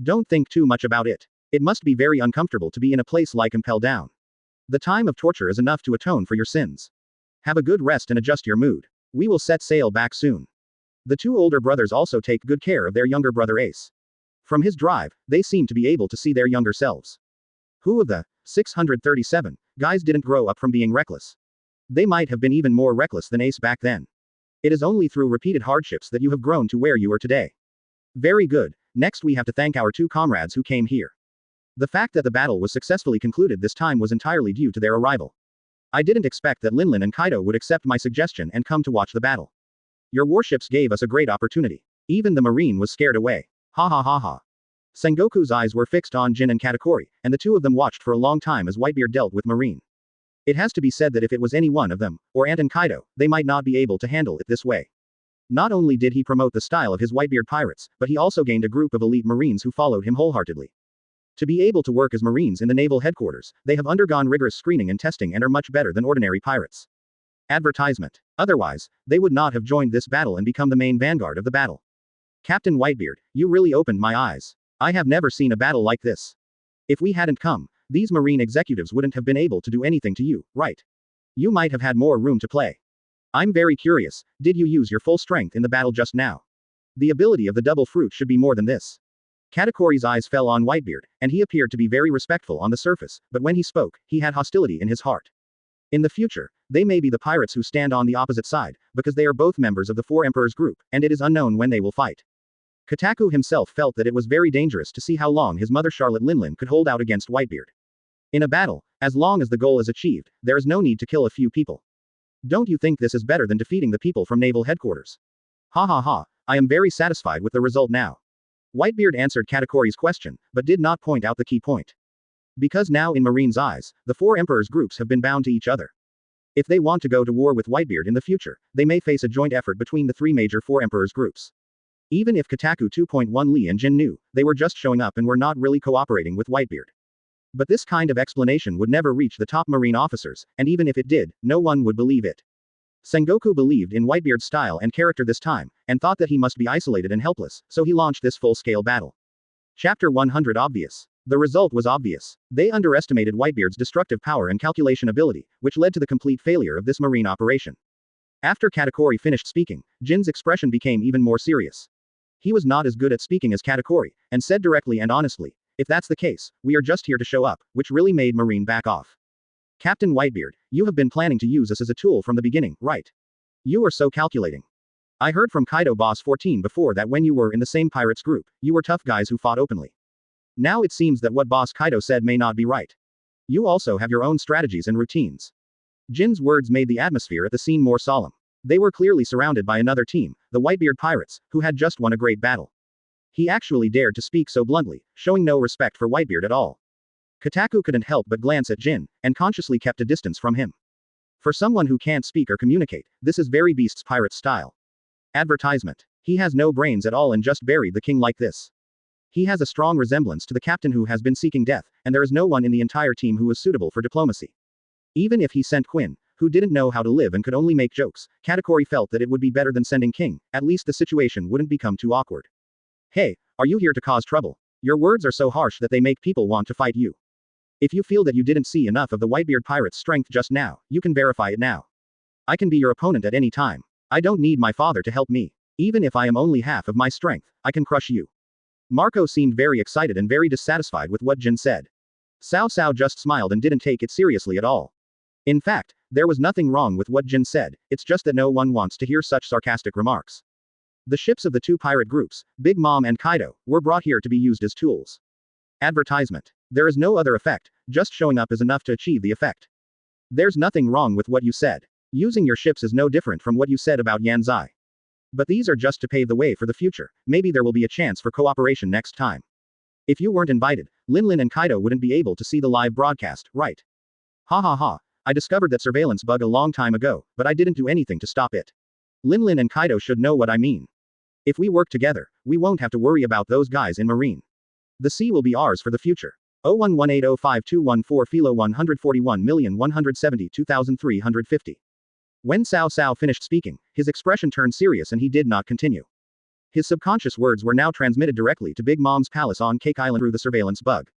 Speaker 2: Don't think too much about it. It must be very uncomfortable to be in a place like Impel Down. The time of torture is enough to atone for your sins. Have a good rest and adjust your mood. We will set sail back soon. The two older brothers also take good care of their younger brother Ace. From his drive, they seem to be able to see their younger selves. Who of the 637 guys didn't grow up from being reckless? They might have been even more reckless than Ace back then. It is only through repeated hardships that you have grown to where you are today. Very good. Next we have to thank our two comrades who came here. The fact that the battle was successfully concluded this time was entirely due to their arrival. I didn't expect that Linlin and Kaido would accept my suggestion and come to watch the battle. Your warships gave us a great opportunity. Even the Marine was scared away. Ha ha ha ha. Sengoku's eyes were fixed on Jin and Katakuri, and the two of them watched for a long time as Whitebeard dealt with Marine. It has to be said that if it was any one of them, or Ant and Kaido, they might not be able to handle it this way. Not only did he promote the style of his Whitebeard pirates, but he also gained a group of elite Marines who followed him wholeheartedly. To be able to work as Marines in the naval headquarters, they have undergone rigorous screening and testing and are much better than ordinary pirates. Advertisement. Otherwise, they would not have joined this battle and become the main vanguard of the battle. Captain Whitebeard, you really opened my eyes. I have never seen a battle like this. If we hadn't come, these Marine executives wouldn't have been able to do anything to you, right? You might have had more room to play. I'm very curious, did you use your full strength in the battle just now? The ability of the double fruit should be more than this. Katakuri's eyes fell on Whitebeard, and he appeared to be very respectful on the surface, but when he spoke, he had hostility in his heart. In the future, they may be the pirates who stand on the opposite side, because they are both members of the Four Emperors group, and it is unknown when they will fight. Kotaku himself felt that it was very dangerous to see how long his mother Charlotte Linlin could hold out against Whitebeard. In a battle, as long as the goal is achieved, there is no need to kill a few people. Don't you think this is better than defeating the people from naval headquarters? Ha ha ha, I am very satisfied with the result now. Whitebeard answered Katakuri's question, but did not point out the key point. Because now in Marine's eyes, the Four Emperors groups have been bound to each other. If they want to go to war with Whitebeard in the future, they may face a joint effort between the three major Four Emperors groups. Even if Kotaku 2.1 Lee and Jin knew, they were just showing up and were not really cooperating with Whitebeard. But this kind of explanation would never reach the top Marine officers, and even if it did, no one would believe it. Sengoku believed in Whitebeard's style and character this time, and thought that he must be isolated and helpless, so he launched this full-scale battle. Chapter 100 Obvious. The result was obvious. They underestimated Whitebeard's destructive power and calculation ability, which led to the complete failure of this Marine operation. After Katakuri finished speaking, Jin's expression became even more serious. He was not as good at speaking as Katakuri, and said directly and honestly, "If that's the case, we are just here to show up," which really made Marine back off. "Captain Whitebeard, you have been planning to use us as a tool from the beginning, right? You are so calculating. I heard from Kaido Boss 14 before that when you were in the same pirates group, you were tough guys who fought openly. Now it seems that what Boss Kaido said may not be right. You also have your own strategies and routines." Jin's words made the atmosphere at the scene more solemn. They were clearly surrounded by another team, the Whitebeard pirates, who had just won a great battle. He actually dared to speak so bluntly, showing no respect for Whitebeard at all. Kotaku couldn't help but glance at Jin, and consciously kept a distance from him. For someone who can't speak or communicate, this is very Beast's pirate style. Advertisement. He has no brains at all and just buried the king like this. He has a strong resemblance to the captain who has been seeking death, and there is no one in the entire team who is suitable for diplomacy. Even if he sent Quinn, who didn't know how to live and could only make jokes, Katakuri felt that it would be better than sending King, at least the situation wouldn't become too awkward. "Hey, are you here to cause trouble? Your words are so harsh that they make people want to fight you. If you feel that you didn't see enough of the Whitebeard pirate's strength just now, you can verify it now. I can be your opponent at any time. I don't need my father to help me. Even if I am only half of my strength, I can crush you." Marco seemed very excited and very dissatisfied with what Jin said. Cao Cao just smiled and didn't take it seriously at all. In fact, there was nothing wrong with what Jin said, it's just that no one wants to hear such sarcastic remarks. The ships of the two pirate groups, Big Mom and Kaido, were brought here to be used as tools. Advertisement. There is no other effect, just showing up is enough to achieve the effect. There's nothing wrong with what you said. Using your ships is no different from what you said about Yanzai. But these are just to pave the way for the future, maybe there will be a chance for cooperation next time. If you weren't invited, Linlin and Kaido wouldn't be able to see the live broadcast, right? Ha ha ha. I discovered that surveillance bug a long time ago, but I didn't do anything to stop it. Linlin and Kaido should know what I mean. If we work together, we won't have to worry about those guys in Marine. The sea will be ours for the future. 011805214 Philo 141,172,350. When Cao Cao finished speaking, his expression turned serious and he did not continue. His subconscious words were now transmitted directly to Big Mom's palace on Cake Island through the surveillance bug.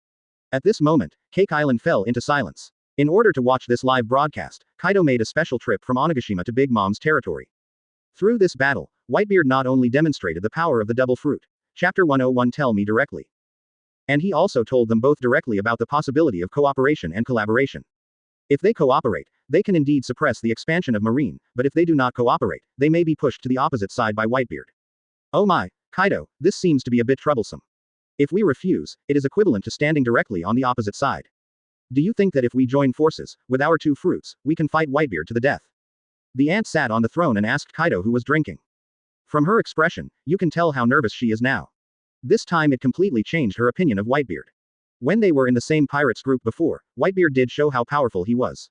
Speaker 2: At this moment, Cake Island fell into silence. In order to watch this live broadcast, Kaido made a special trip from Onigashima to Big Mom's territory. Through this battle, Whitebeard not only demonstrated the power of the double fruit. Chapter 101 Tell me directly. And he also told them both directly about the possibility of cooperation and collaboration. If they cooperate, they can indeed suppress the expansion of Marine, but if they do not cooperate, they may be pushed to the opposite side by Whitebeard. Oh my, Kaido, this seems to be a bit troublesome. If we refuse, it is equivalent to standing directly on the opposite side. Do you think that if we join forces, with our two fruits, we can fight Whitebeard to the death? The ant sat on the throne and asked Kaido who was drinking. From her expression, you can tell how nervous she is now. This time it completely changed her opinion of Whitebeard. When they were in the same pirates group before, Whitebeard did show how powerful he was.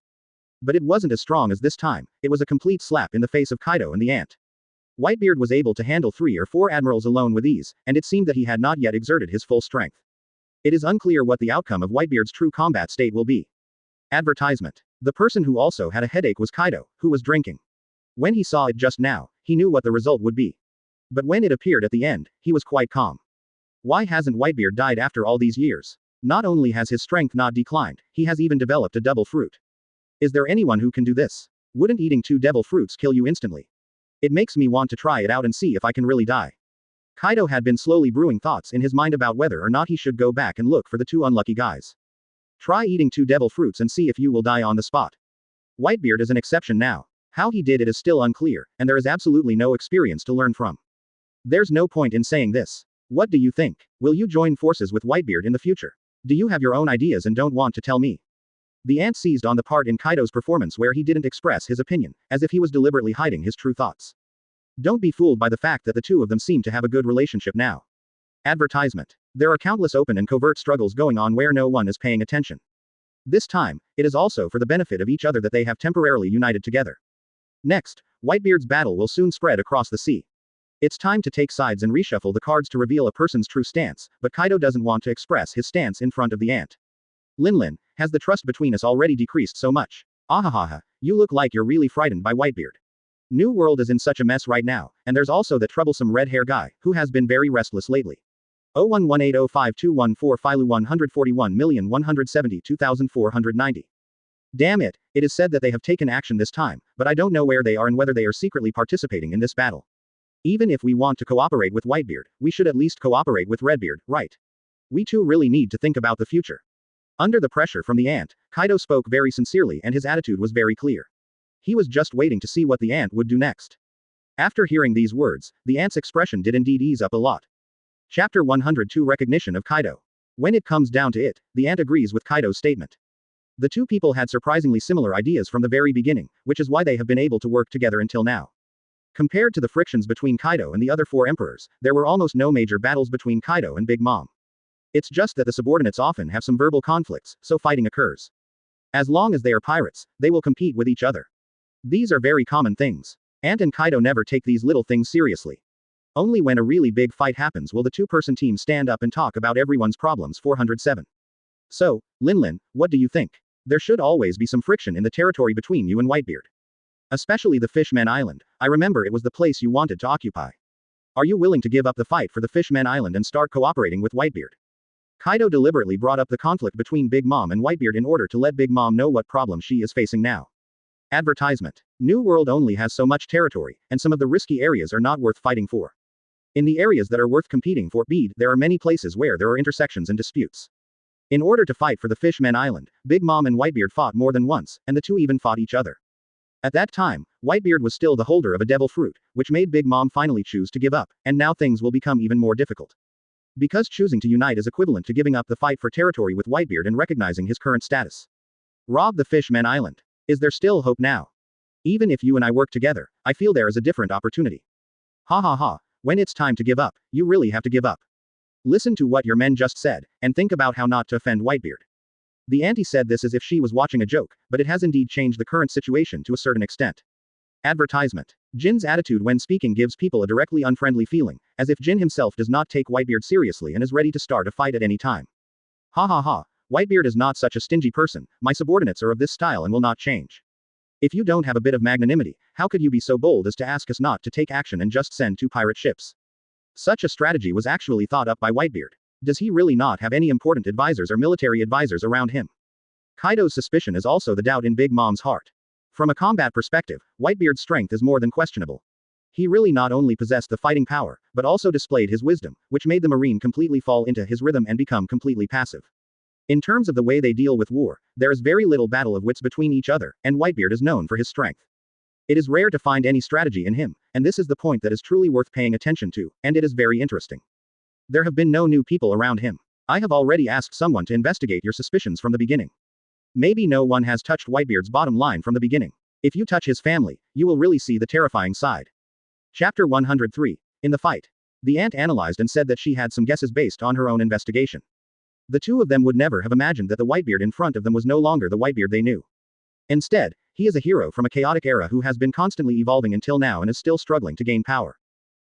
Speaker 2: But it wasn't as strong as this time, it was a complete slap in the face of Kaido and the ant. Whitebeard was able to handle 3 or 4 admirals alone with ease, and it seemed that he had not yet exerted his full strength. It is unclear what the outcome of Whitebeard's true combat state will be. Advertisement. The person who also had a headache was Kaido, who was drinking. When he saw it just now, he knew what the result would be. But when it appeared at the end, he was quite calm. Why hasn't Whitebeard died after all these years? Not only has his strength not declined, he has even developed a double fruit. Is there anyone who can do this? Wouldn't eating 2 devil fruits kill you instantly? It makes me want to try it out and see if I can really die. Kaido had been slowly brewing thoughts in his mind about whether or not he should go back and look for the 2 unlucky guys. Try eating 2 devil fruits and see if you will die on the spot. Whitebeard is an exception now. How he did it is still unclear, and there is absolutely no experience to learn from. There's no point in saying this. What do you think? Will you join forces with Whitebeard in the future? Do you have your own ideas and don't want to tell me? The ant seized on the part in Kaido's performance where he didn't express his opinion, as if he was deliberately hiding his true thoughts. Don't be fooled by the fact that the 2 of them seem to have a good relationship now. Advertisement. There are countless open and covert struggles going on where no one is paying attention. This time, it is also for the benefit of each other that they have temporarily united together. Next, Whitebeard's battle will soon spread across the sea. It's time to take sides and reshuffle the cards to reveal a person's true stance, but Kaido doesn't want to express his stance in front of the ant. Linlin, has the trust between us already decreased so much? Ahahaha, you look like you're really frightened by Whitebeard. New World is in such a mess right now, and there's also that troublesome red-hair guy, who has been very restless lately. 011805214 Philu 141,172,490. Damn it, it is said that they have taken action this time, but I don't know where they are and whether they are secretly participating in this battle. Even if we want to cooperate with Whitebeard, we should at least cooperate with Redbeard, right? We too really need to think about the future. Under the pressure from the ant, Kaido spoke very sincerely and his attitude was very clear. He was just waiting to see what the ant would do next. After hearing these words, the ant's expression did indeed ease up a lot. Chapter 102 Recognition of Kaido. When it comes down to it, the ant agrees with Kaido's statement. The two people had surprisingly similar ideas from the very beginning, which is why they have been able to work together until now. Compared to the frictions between Kaido and the other four emperors, there were almost no major battles between Kaido and Big Mom. It's just that the subordinates often have some verbal conflicts, so fighting occurs. As long as they are pirates, they will compete with each other. These are very common things. Ant and Kaido never take these little things seriously. Only when a really big fight happens will the two-person team stand up and talk about everyone's problems. 407. So, Lin, what do you think? There should always be some friction in the territory between you and Whitebeard. Especially the Fishman Island. I remember it was the place you wanted to occupy. Are you willing to give up the fight for the Fishman Island and start cooperating with Whitebeard? Kaido deliberately brought up the conflict between Big Mom and Whitebeard in order to let Big Mom know what problem she is facing now. Advertisement. New World only has so much territory, and some of the risky areas are not worth fighting for. In the areas that are worth competing for, there are many places where there are intersections and disputes. In order to fight for the Fishman Island, Big Mom and Whitebeard fought more than once, and the two even fought each other. At that time, Whitebeard was still the holder of a devil fruit, which made Big Mom finally choose to give up, and now things will become even more difficult. Because choosing to unite is equivalent to giving up the fight for territory with Whitebeard and recognizing his current status. Rob the Fishman Island. Is there still hope now? Even if you and I work together, I feel there is a different opportunity. Ha ha ha, when it's time to give up, you really have to give up. Listen to what your men just said, and think about how not to offend Whitebeard. The auntie said this as if she was watching a joke, but it has indeed changed the current situation to a certain extent. Advertisement. Jin's attitude when speaking gives people a directly unfriendly feeling, as if Jin himself does not take Whitebeard seriously and is ready to start a fight at any time. Ha ha ha, Whitebeard is not such a stingy person, my subordinates are of this style and will not change. If you don't have a bit of magnanimity, how could you be so bold as to ask us not to take action and just send 2 pirate ships? Such a strategy was actually thought up by Whitebeard. Does he really not have any important advisors or military advisors around him? Kaido's suspicion is also the doubt in Big Mom's heart. From a combat perspective, Whitebeard's strength is more than questionable. He really not only possessed the fighting power, but also displayed his wisdom, which made the Marine completely fall into his rhythm and become completely passive. In terms of the way they deal with war, there is very little battle of wits between each other, and Whitebeard is known for his strength. It is rare to find any strategy in him, and this is the point that is truly worth paying attention to, and it is very interesting. There have been no new people around him. I have already asked someone to investigate your suspicions from the beginning. Maybe no one has touched Whitebeard's bottom line from the beginning. If you touch his family, you will really see the terrifying side. Chapter 103. In the fight. The ant analyzed and said that she had some guesses based on her own investigation. The two of them would never have imagined that the Whitebeard in front of them was no longer the Whitebeard they knew. Instead, he is a hero from a chaotic era who has been constantly evolving until now and is still struggling to gain power.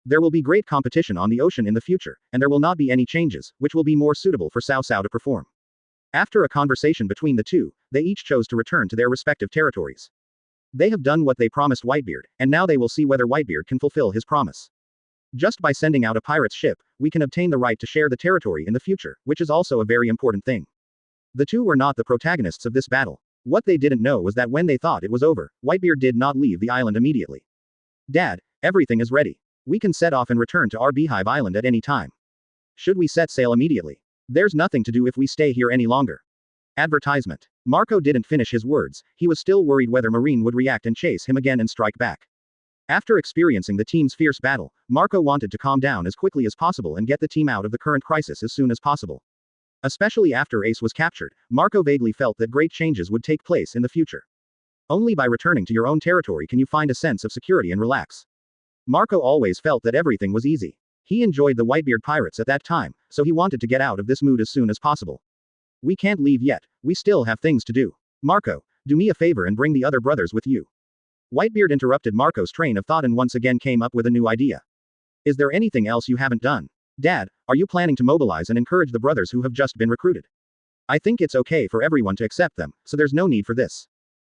Speaker 2: There will be great competition on the ocean in the future, and there will not be any changes, which will be more suitable for Cao Cao to perform. After a conversation between the two, they each chose to return to their respective territories. They have done what they promised Whitebeard, and now they will see whether Whitebeard can fulfill his promise. Just by sending out a pirate's ship, we can obtain the right to share the territory in the future, which is also a very important thing. The two were not the protagonists of this battle. What they didn't know was that when they thought it was over, Whitebeard did not leave the island immediately. Dad, everything is ready. We can set off and return to our Beehive Island at any time. Should we set sail immediately? There's nothing to do if we stay here any longer. Advertisement. Marco didn't finish his words, he was still worried whether Marine would react and chase him again and strike back. After experiencing the team's fierce battle, Marco wanted to calm down as quickly as possible and get the team out of the current crisis as soon as possible. Especially after Ace was captured, Marco vaguely felt that great changes would take place in the future. Only by returning to your own territory can you find a sense of security and relax. Marco always felt that everything was easy. He enjoyed the Whitebeard pirates at that time, so he wanted to get out of this mood as soon as possible. We can't leave yet, we still have things to do. Marco, do me a favor and bring the other brothers with you. Whitebeard interrupted Marco's train of thought and once again came up with a new idea. Is there anything else you haven't done? Dad, are you planning to mobilize and encourage the brothers who have just been recruited? I think it's okay for everyone to accept them, so there's no need for this.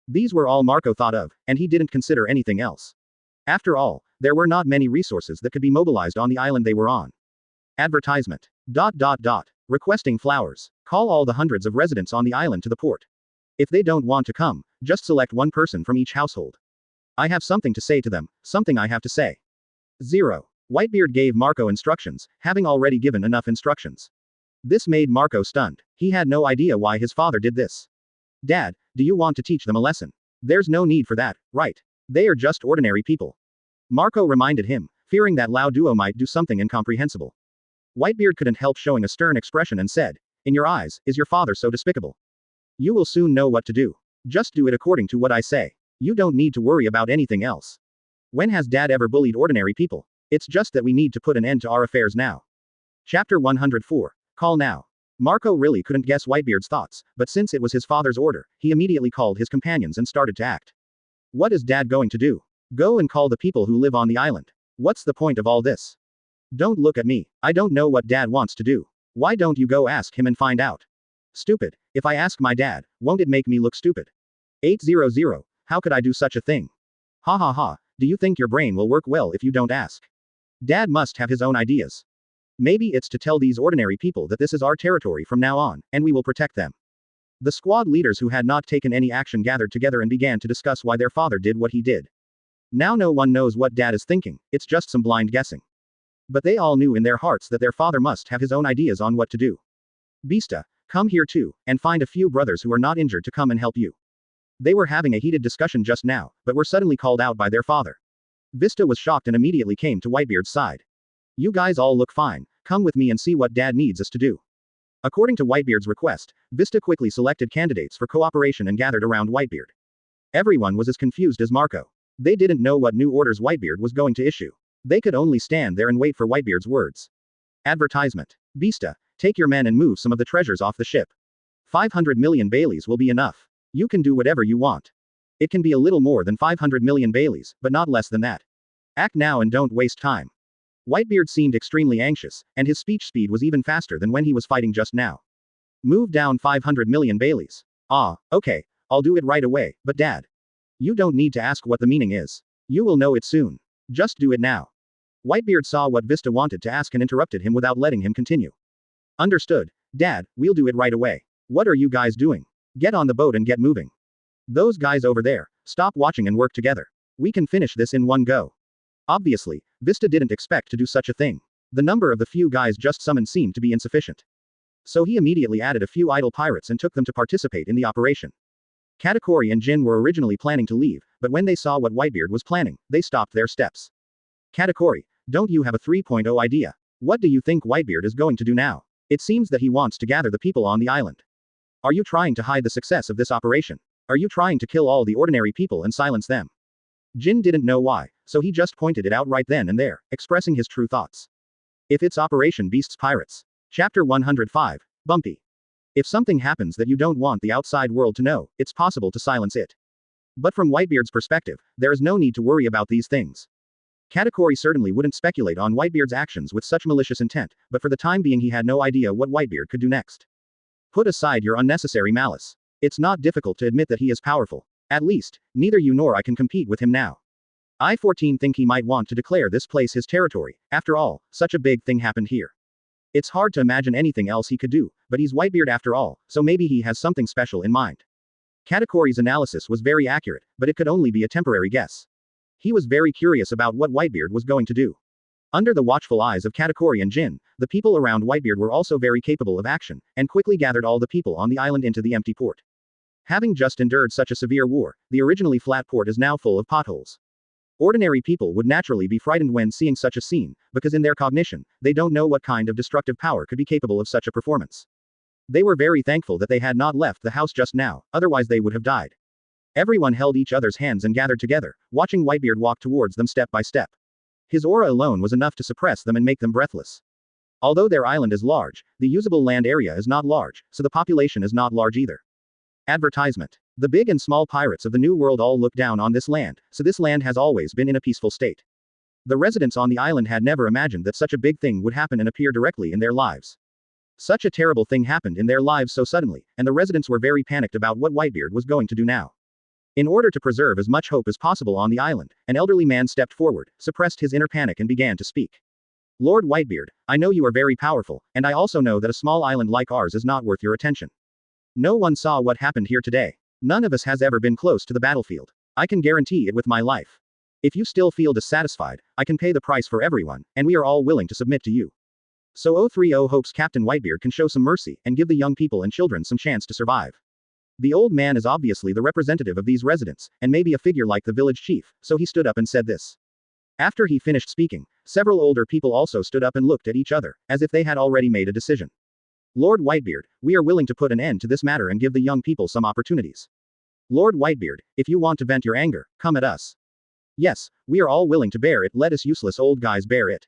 Speaker 2: These were all Marco thought of, and he didn't consider anything else. After all, there were not many resources that could be mobilized on the island they were on. Advertisement. Requesting flowers. Call all the hundreds of residents on the island to the port. If they don't want to come, just select one person from each household. I have something to say to them, something I have to say. 0. Whitebeard gave Marco instructions, having already given enough instructions. This made Marco stunned. He had no idea why his father did this. Dad, do you want to teach them a lesson? There's no need for that, right? They are just ordinary people. Marco reminded him, fearing that Lao Duo might do something incomprehensible. Whitebeard couldn't help showing a stern expression and said, "In your eyes, is your father so despicable? You will soon know what to do. Just do it according to what I say. You don't need to worry about anything else. When has Dad ever bullied ordinary people? It's just that we need to put an end to our affairs now." Chapter 104. Call now. Marco really couldn't guess Whitebeard's thoughts, but since it was his father's order, he immediately called his companions and started to act. What is Dad going to do? Go and call the people who live on the island. What's the point of all this? Don't look at me. I don't know what Dad wants to do. Why don't you go ask him and find out? Stupid. If I ask my dad, won't it make me look stupid? 800. How could I do such a thing? Ha ha ha. Do you think your brain will work well if you don't ask? Dad must have his own ideas. Maybe it's to tell these ordinary people that this is our territory from now on, and we will protect them. The squad leaders who had not taken any action gathered together and began to discuss why their father did what he did. Now no one knows what Dad is thinking, it's just some blind guessing. But they all knew in their hearts that their father must have his own ideas on what to do. Beasta, come here too, and find a few brothers who are not injured to come and help you. They were having a heated discussion just now, but were suddenly called out by their father. Vista was shocked and immediately came to Whitebeard's side. You guys all look fine, come with me and see what Dad needs us to do. According to Whitebeard's request, Vista quickly selected candidates for cooperation and gathered around Whitebeard. Everyone was as confused as Marco. They didn't know what new orders Whitebeard was going to issue. They could only stand there and wait for Whitebeard's words. Advertisement. Beasta, take your men and move some of the treasures off the ship. 500 million Baileys will be enough. You can do whatever you want. It can be a little more than 500 million Baileys, but not less than that. Act now and don't waste time. Whitebeard seemed extremely anxious, and his speech speed was even faster than when he was fighting just now. Move down 500 million Baileys. Ah, okay, I'll do it right away, but Dad. You don't need to ask what the meaning is. You will know it soon. Just do it now. Whitebeard saw what Vista wanted to ask and interrupted him without letting him continue. Understood, Dad, we'll do it right away. What are you guys doing? Get on the boat and get moving. Those guys over there, stop watching and work together. We can finish this in one go. Obviously, Vista didn't expect to do such a thing. The number of the few guys just summoned seemed to be insufficient. So he immediately added a few idle pirates and took them to participate in the operation. Katakuri and Jin were originally planning to leave, but when they saw what Whitebeard was planning, they stopped their steps. Katakuri, don't you have a 3.0 idea? What do you think Whitebeard is going to do now? It seems that he wants to gather the people on the island. Are you trying to hide the success of this operation? Are you trying to kill all the ordinary people and silence them? Jin didn't know why, so he just pointed it out right then and there, expressing his true thoughts. If it's Operation Beast's Pirates. Chapter 105. Bumpy. If something happens that you don't want the outside world to know, it's possible to silence it. But from Whitebeard's perspective, there is no need to worry about these things. Katakuri certainly wouldn't speculate on Whitebeard's actions with such malicious intent, but for the time being he had no idea what Whitebeard could do next. Put aside your unnecessary malice. It's not difficult to admit that he is powerful. At least, neither you nor I can compete with him now. I-14 think he might want to declare this place his territory. After all, such a big thing happened here. It's hard to imagine anything else he could do, but he's Whitebeard after all, so maybe he has something special in mind. Katakuri's analysis was very accurate, but it could only be a temporary guess. He was very curious about what Whitebeard was going to do. Under the watchful eyes of Katakuri and Jin, the people around Whitebeard were also very capable of action, and quickly gathered all the people on the island into the empty port. Having just endured such a severe war, the originally flat port is now full of potholes. Ordinary people would naturally be frightened when seeing such a scene, because in their cognition, they don't know what kind of destructive power could be capable of such a performance. They were very thankful that they had not left the house just now, otherwise they would have died. Everyone held each other's hands and gathered together, watching Whitebeard walk towards them step by step. His aura alone was enough to suppress them and make them breathless. Although their island is large, the usable land area is not large, so the population is not large either. Advertisement. The big and small pirates of the New World all look down on this land, so this land has always been in a peaceful state. The residents on the island had never imagined that such a big thing would happen and appear directly in their lives. Such a terrible thing happened in their lives so suddenly, and the residents were very panicked about what Whitebeard was going to do now. In order to preserve as much hope as possible on the island, an elderly man stepped forward, suppressed his inner panic and began to speak. Lord Whitebeard, I know you are very powerful, and I also know that a small island like ours is not worth your attention. No one saw what happened here today. None of us has ever been close to the battlefield. I can guarantee it with my life. If you still feel dissatisfied, I can pay the price for everyone, and we are all willing to submit to you. So 030 hopes Captain Whitebeard can show some mercy, and give the young people and children some chance to survive. The old man is obviously the representative of these residents, and maybe a figure like the village chief, so he stood up and said this. After he finished speaking, several older people also stood up and looked at each other, as if they had already made a decision. Lord Whitebeard, we are willing to put an end to this matter and give the young people some opportunities. Lord Whitebeard, if you want to vent your anger, come at us. Yes, we are all willing to bear it, let us useless old guys bear it.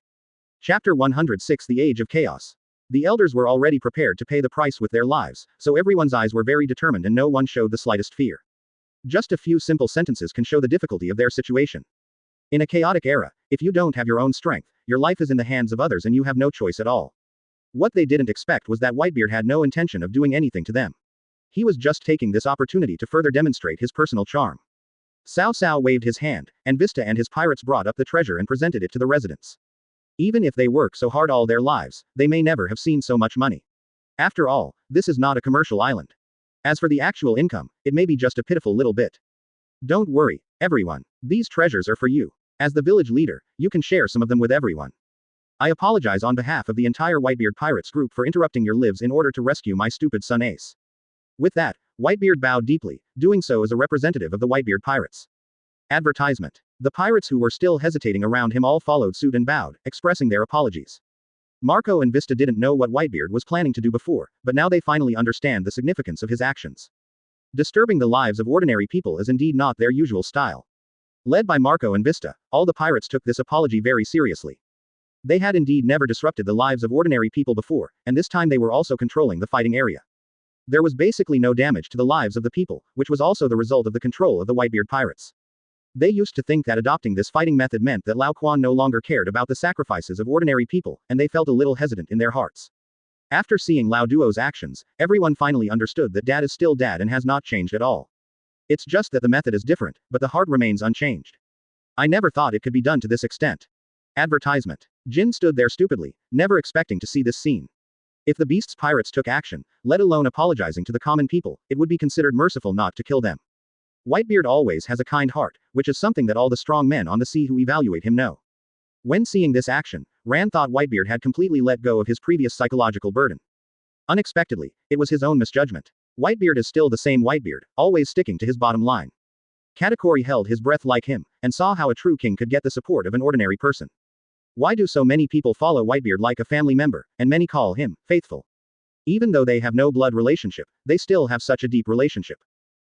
Speaker 2: Chapter 106 The Age of Chaos. The elders were already prepared to pay the price with their lives, so everyone's eyes were very determined and no one showed the slightest fear. Just a few simple sentences can show the difficulty of their situation. In a chaotic era, if you don't have your own strength, your life is in the hands of others and you have no choice at all. What they didn't expect was that Whitebeard had no intention of doing anything to them. He was just taking this opportunity to further demonstrate his personal charm. Cao Cao waved his hand, and Vista and his pirates brought up the treasure and presented it to the residents. Even if they work so hard all their lives, they may never have seen so much money. After all, this is not a commercial island. As for the actual income, it may be just a pitiful little bit. Don't worry, everyone. These treasures are for you. As the village leader, you can share some of them with everyone. I apologize on behalf of the entire Whitebeard Pirates group for interrupting your lives in order to rescue my stupid son Ace. With that, Whitebeard bowed deeply, doing so as a representative of the Whitebeard Pirates. Advertisement. The pirates who were still hesitating around him all followed suit and bowed, expressing their apologies. Marco and Vista didn't know what Whitebeard was planning to do before, but now they finally understand the significance of his actions. Disturbing the lives of ordinary people is indeed not their usual style. Led by Marco and Vista, all the pirates took this apology very seriously. They had indeed never disrupted the lives of ordinary people before, and this time they were also controlling the fighting area. There was basically no damage to the lives of the people, which was also the result of the control of the Whitebeard pirates. They used to think that adopting this fighting method meant that Lao Quan no longer cared about the sacrifices of ordinary people, and they felt a little hesitant in their hearts. After seeing Lao Duo's actions, everyone finally understood that Dad is still Dad and has not changed at all. It's just that the method is different, but the heart remains unchanged. I never thought it could be done to this extent. Advertisement. Jin stood there stupidly, never expecting to see this scene. If the beast's pirates took action, let alone apologizing to the common people, it would be considered merciful not to kill them. Whitebeard always has a kind heart, which is something that all the strong men on the sea who evaluate him know. When seeing this action, Rand thought Whitebeard had completely let go of his previous psychological burden. Unexpectedly, it was his own misjudgment. Whitebeard is still the same Whitebeard, always sticking to his bottom line. Katakuri held his breath like him, and saw how a true king could get the support of an ordinary person. Why do so many people follow Whitebeard like a family member, and many call him faithful? Even though they have no blood relationship, they still have such a deep relationship.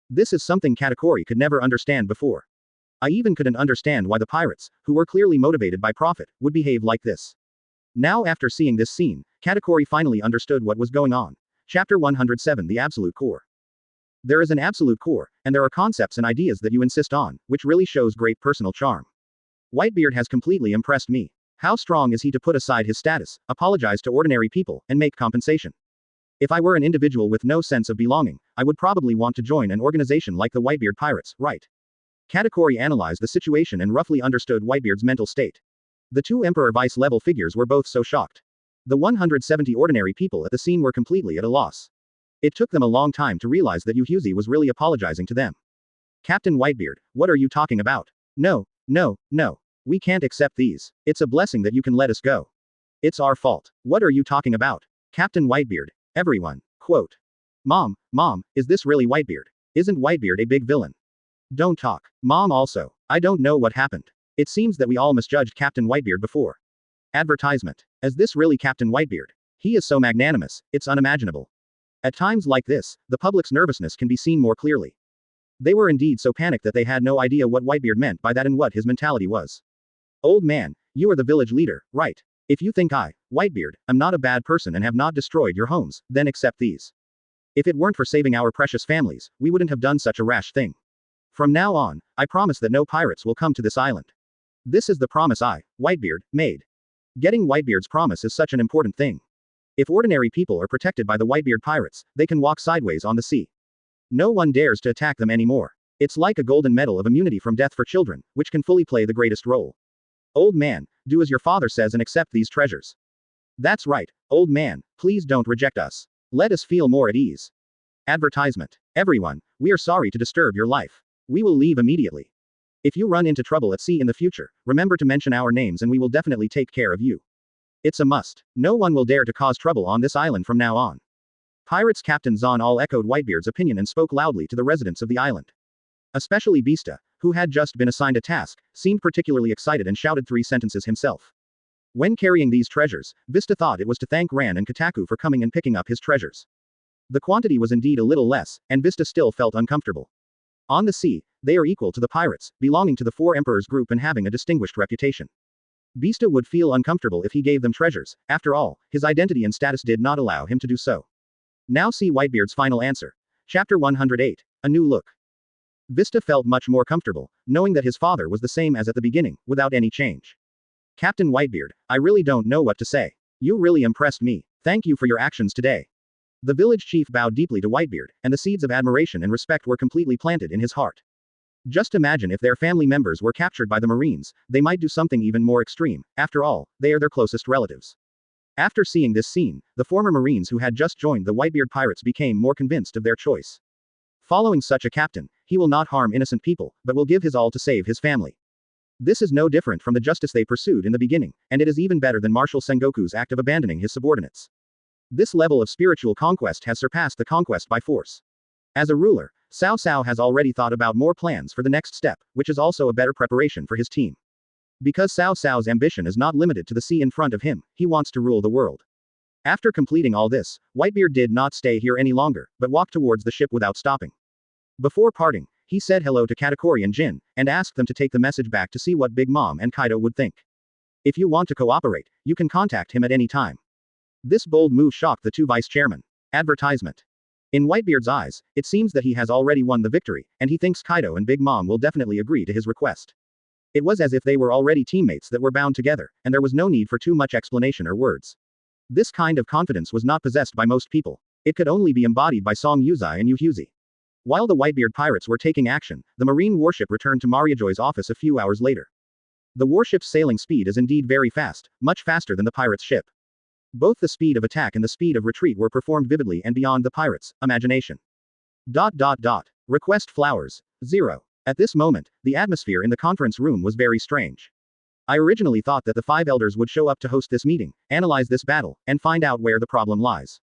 Speaker 2: This is something Katakuri could never understand before. I even couldn't understand why the pirates, who were clearly motivated by profit, would behave like this. Now after seeing this scene, Katakuri finally understood what was going on. Chapter 107 The Absolute Core. There is an absolute core, and there are concepts and ideas that you insist on, which really shows great personal charm. Whitebeard has completely impressed me. How strong is he to put aside his status, apologize to ordinary people, and make compensation? If I were an individual with no sense of belonging, I would probably want to join an organization like the Whitebeard Pirates, right? Katakuri analyzed the situation and roughly understood Whitebeard's mental state. The two Emperor Vice-level figures were both so shocked. The 170 ordinary people at the scene were completely at a loss. It took them a long time to realize that Yuhuzi was really apologizing to them. Captain Whitebeard, what are you talking about? No. We can't accept these. It's a blessing that you can let us go. It's our fault. What are you talking about? Captain Whitebeard. Everyone. Quote. Mom, is this really Whitebeard? Isn't Whitebeard a big villain? Don't talk. Mom also. I don't know what happened. It seems that we all misjudged Captain Whitebeard before. Advertisement. Is this really Captain Whitebeard? He is so magnanimous, it's unimaginable. At times like this, the public's nervousness can be seen more clearly. They were indeed so panicked that they had no idea what Whitebeard meant by that and what his mentality was. Old man, you are the village leader, right? If you think I, Whitebeard, am not a bad person and have not destroyed your homes, then accept these. If it weren't for saving our precious families, we wouldn't have done such a rash thing. From now on, I promise that no pirates will come to this island. This is the promise I, Whitebeard, made. Getting Whitebeard's promise is such an important thing. If ordinary people are protected by the Whitebeard pirates, they can walk sideways on the sea. No one dares to attack them anymore. It's like a golden medal of immunity from death for children, which can fully play the greatest role. Old man, do as your father says and accept these treasures. That's right, old man, please don't reject us. Let us feel more at ease. Advertisement. Everyone, we are sorry to disturb your life. We will leave immediately. If you run into trouble at sea in the future, remember to mention our names and we will definitely take care of you. It's a must. No one will dare to cause trouble on this island from now on. Pirates Captain Zahn all echoed Whitebeard's opinion and spoke loudly to the residents of the island. Especially Beasta, who had just been assigned a task, seemed particularly excited and shouted 3 sentences himself. When carrying these treasures, Vista thought it was to thank Ran and Kotaku for coming and picking up his treasures. The quantity was indeed a little less, and Vista still felt uncomfortable. On the sea, they are equal to the pirates, belonging to the 4 Emperors group and having a distinguished reputation. Beasta would feel uncomfortable if he gave them treasures, after all, his identity and status did not allow him to do so. Now see Whitebeard's final answer. Chapter 108. A New Look. Vista felt much more comfortable, knowing that his father was the same as at the beginning, without any change. Captain Whitebeard, I really don't know what to say. You really impressed me. Thank you for your actions today. The village chief bowed deeply to Whitebeard, and the seeds of admiration and respect were completely planted in his heart. Just imagine if their family members were captured by the Marines, they might do something even more extreme. After all, they are their closest relatives. After seeing this scene, the former Marines who had just joined the Whitebeard pirates became more convinced of their choice. Following such a captain, he will not harm innocent people, but will give his all to save his family. This is no different from the justice they pursued in the beginning, and it is even better than Marshal Sengoku's act of abandoning his subordinates. This level of spiritual conquest has surpassed the conquest by force. As a ruler, Cao Cao has already thought about more plans for the next step, which is also a better preparation for his team. Because Cao Cao's ambition is not limited to the sea in front of him, he wants to rule the world. After completing all this, Whitebeard did not stay here any longer, but walked towards the ship without stopping. Before parting, he said hello to Katakuri and Jin, and asked them to take the message back to see what Big Mom and Kaido would think. If you want to cooperate, you can contact him at any time. This bold move shocked the 2 vice-chairmen. Advertisement. In Whitebeard's eyes, it seems that he has already won the victory, and he thinks Kaido and Big Mom will definitely agree to his request. It was as if they were already teammates that were bound together, and there was no need for too much explanation or words. This kind of confidence was not possessed by most people. It could only be embodied by Song Yuzai and Yuhyuzi. While the Whitebeard pirates were taking action, the marine warship returned to Mariajoy's office a few hours later. The warship's sailing speed is indeed very fast, much faster than the pirate's ship. Both the speed of attack and the speed of retreat were performed vividly and beyond the pirates' imagination. Request flowers. 0. At this moment, the atmosphere in the conference room was very strange. I originally thought that the 5 elders would show up to host this meeting, analyze this battle, and find out where the problem lies.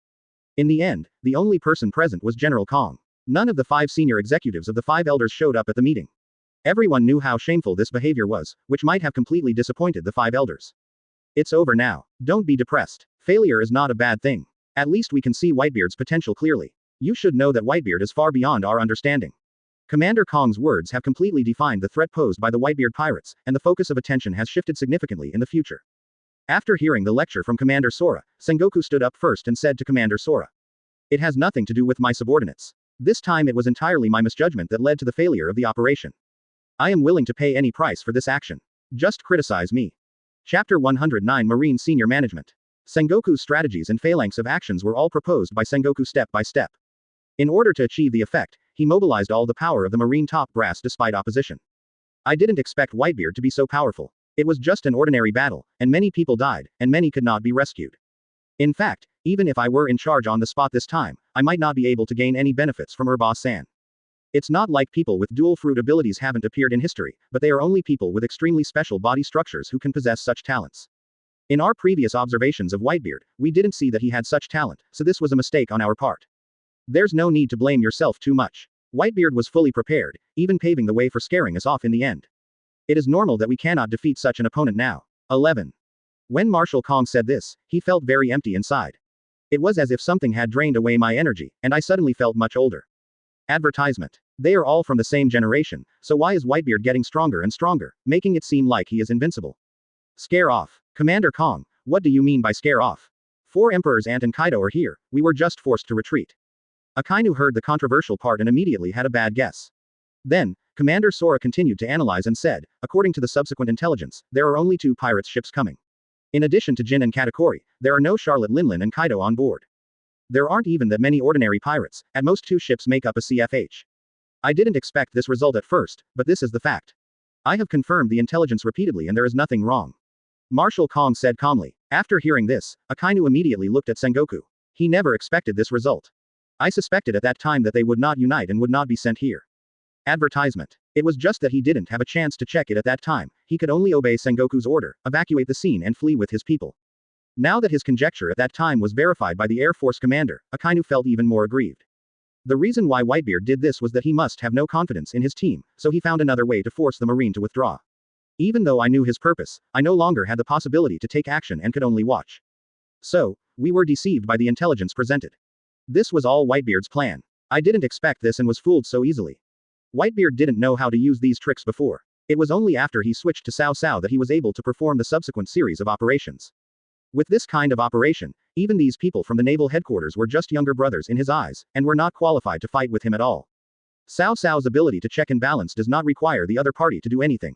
Speaker 2: In the end, the only person present was General Kong. None of the 5 senior executives of the 5 elders showed up at the meeting. Everyone knew how shameful this behavior was, which might have completely disappointed the 5 elders. It's over now. Don't be depressed. Failure is not a bad thing. At least we can see Whitebeard's potential clearly. You should know that Whitebeard is far beyond our understanding. Commander Kong's words have completely defined the threat posed by the Whitebeard pirates, and the focus of attention has shifted significantly in the future. After hearing the lecture from Commander Sora, Sengoku stood up first and said to Commander Sora, "It has nothing to do with my subordinates. This time it was entirely my misjudgment that led to the failure of the operation. I am willing to pay any price for this action. Just criticize me." Chapter 109 Marine Senior Management. Sengoku's strategies and phalanx of actions were all proposed by Sengoku step by step. In order to achieve the effect, he mobilized all the power of the marine top brass despite opposition. I didn't expect Whitebeard to be so powerful. It was just an ordinary battle, and many people died, and many could not be rescued. In fact, even if I were in charge on the spot this time, I might not be able to gain any benefits from Urba-san. It's not like people with dual fruit abilities haven't appeared in history, but they are only people with extremely special body structures who can possess such talents. In our previous observations of Whitebeard, we didn't see that he had such talent, so this was a mistake on our part. There's no need to blame yourself too much. Whitebeard was fully prepared, even paving the way for scaring us off in the end. It is normal that we cannot defeat such an opponent now. 11. When Marshal Kong said this, he felt very empty inside. It was as if something had drained away my energy, and I suddenly felt much older. Advertisement. They are all from the same generation, so why is Whitebeard getting stronger and stronger, making it seem like he is invincible? Scare off. Commander Kong, what do you mean by scare off? 4 Emperors Ant and Kaido are here, we were just forced to retreat. Akainu heard the controversial part and immediately had a bad guess. Then, Commander Sora continued to analyze and said, according to the subsequent intelligence, there are only 2 pirates ships coming. In addition to Jin and Katakuri, there are no Charlotte Linlin and Kaido on board. There aren't even that many ordinary pirates, at most 2 ships make up a CFH. I didn't expect this result at first, but this is the fact. I have confirmed the intelligence repeatedly and there is nothing wrong. Marshal Kong said calmly. After hearing this, Akainu immediately looked at Sengoku. He never expected this result. I suspected at that time that they would not unite and would not be sent here. Advertisement. It was just that he didn't have a chance to check it at that time, he could only obey Sengoku's order, evacuate the scene and flee with his people. Now that his conjecture at that time was verified by the Air Force commander, Akainu felt even more aggrieved. The reason why Whitebeard did this was that he must have no confidence in his team, so he found another way to force the Marine to withdraw. Even though I knew his purpose, I no longer had the possibility to take action and could only watch. So, we were deceived by the intelligence presented. This was all Whitebeard's plan. I didn't expect this and was fooled so easily. Whitebeard didn't know how to use these tricks before. It was only after he switched to Cao Cao that he was able to perform the subsequent series of operations. With this kind of operation, even these people from the naval headquarters were just younger brothers in his eyes, and were not qualified to fight with him at all. Cao Cao's ability to check and balance does not require the other party to do anything.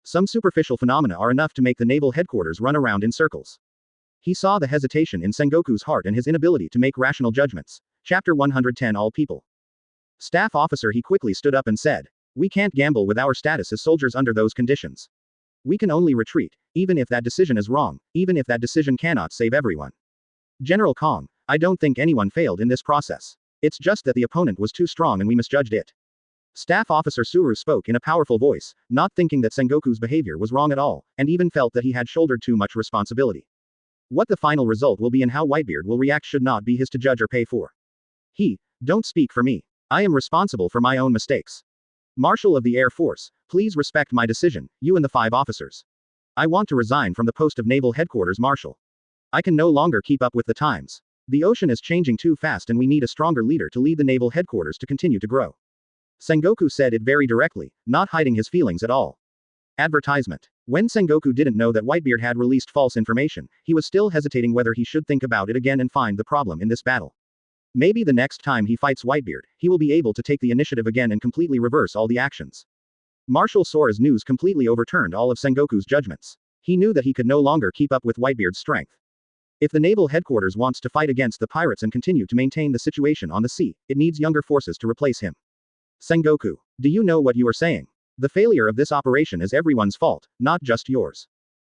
Speaker 2: Some superficial phenomena are enough to make the naval headquarters run around in circles. He saw the hesitation in Sengoku's heart and his inability to make rational judgments. Chapter 110 All People. Staff officer, he quickly stood up and said, "We can't gamble with our status as soldiers under those conditions. We can only retreat, even if that decision is wrong, even if that decision cannot save everyone." General Kong, I don't think anyone failed in this process. It's just that the opponent was too strong and we misjudged it. Staff Officer Suru spoke in a powerful voice, not thinking that Sengoku's behavior was wrong at all, and even felt that he had shouldered too much responsibility. What the final result will be and how Whitebeard will react should not be his to judge or pay for. Don't speak for me. I am responsible for my own mistakes. Marshal of the Air Force, please respect my decision, you and the 5 officers. I want to resign from the post of Naval Headquarters Marshal. I can no longer keep up with the times. The ocean is changing too fast and we need a stronger leader to lead the Naval Headquarters to continue to grow. Sengoku said it very directly, not hiding his feelings at all. Advertisement. When Sengoku didn't know that Whitebeard had released false information, he was still hesitating whether he should think about it again and find the problem in this battle. Maybe the next time he fights Whitebeard, he will be able to take the initiative again and completely reverse all the actions. Marshal Sora's news completely overturned all of Sengoku's judgments. He knew that he could no longer keep up with Whitebeard's strength. If the naval headquarters wants to fight against the pirates and continue to maintain the situation on the sea, it needs younger forces to replace him. Sengoku, do you know what you are saying? The failure of this operation is everyone's fault, not just yours.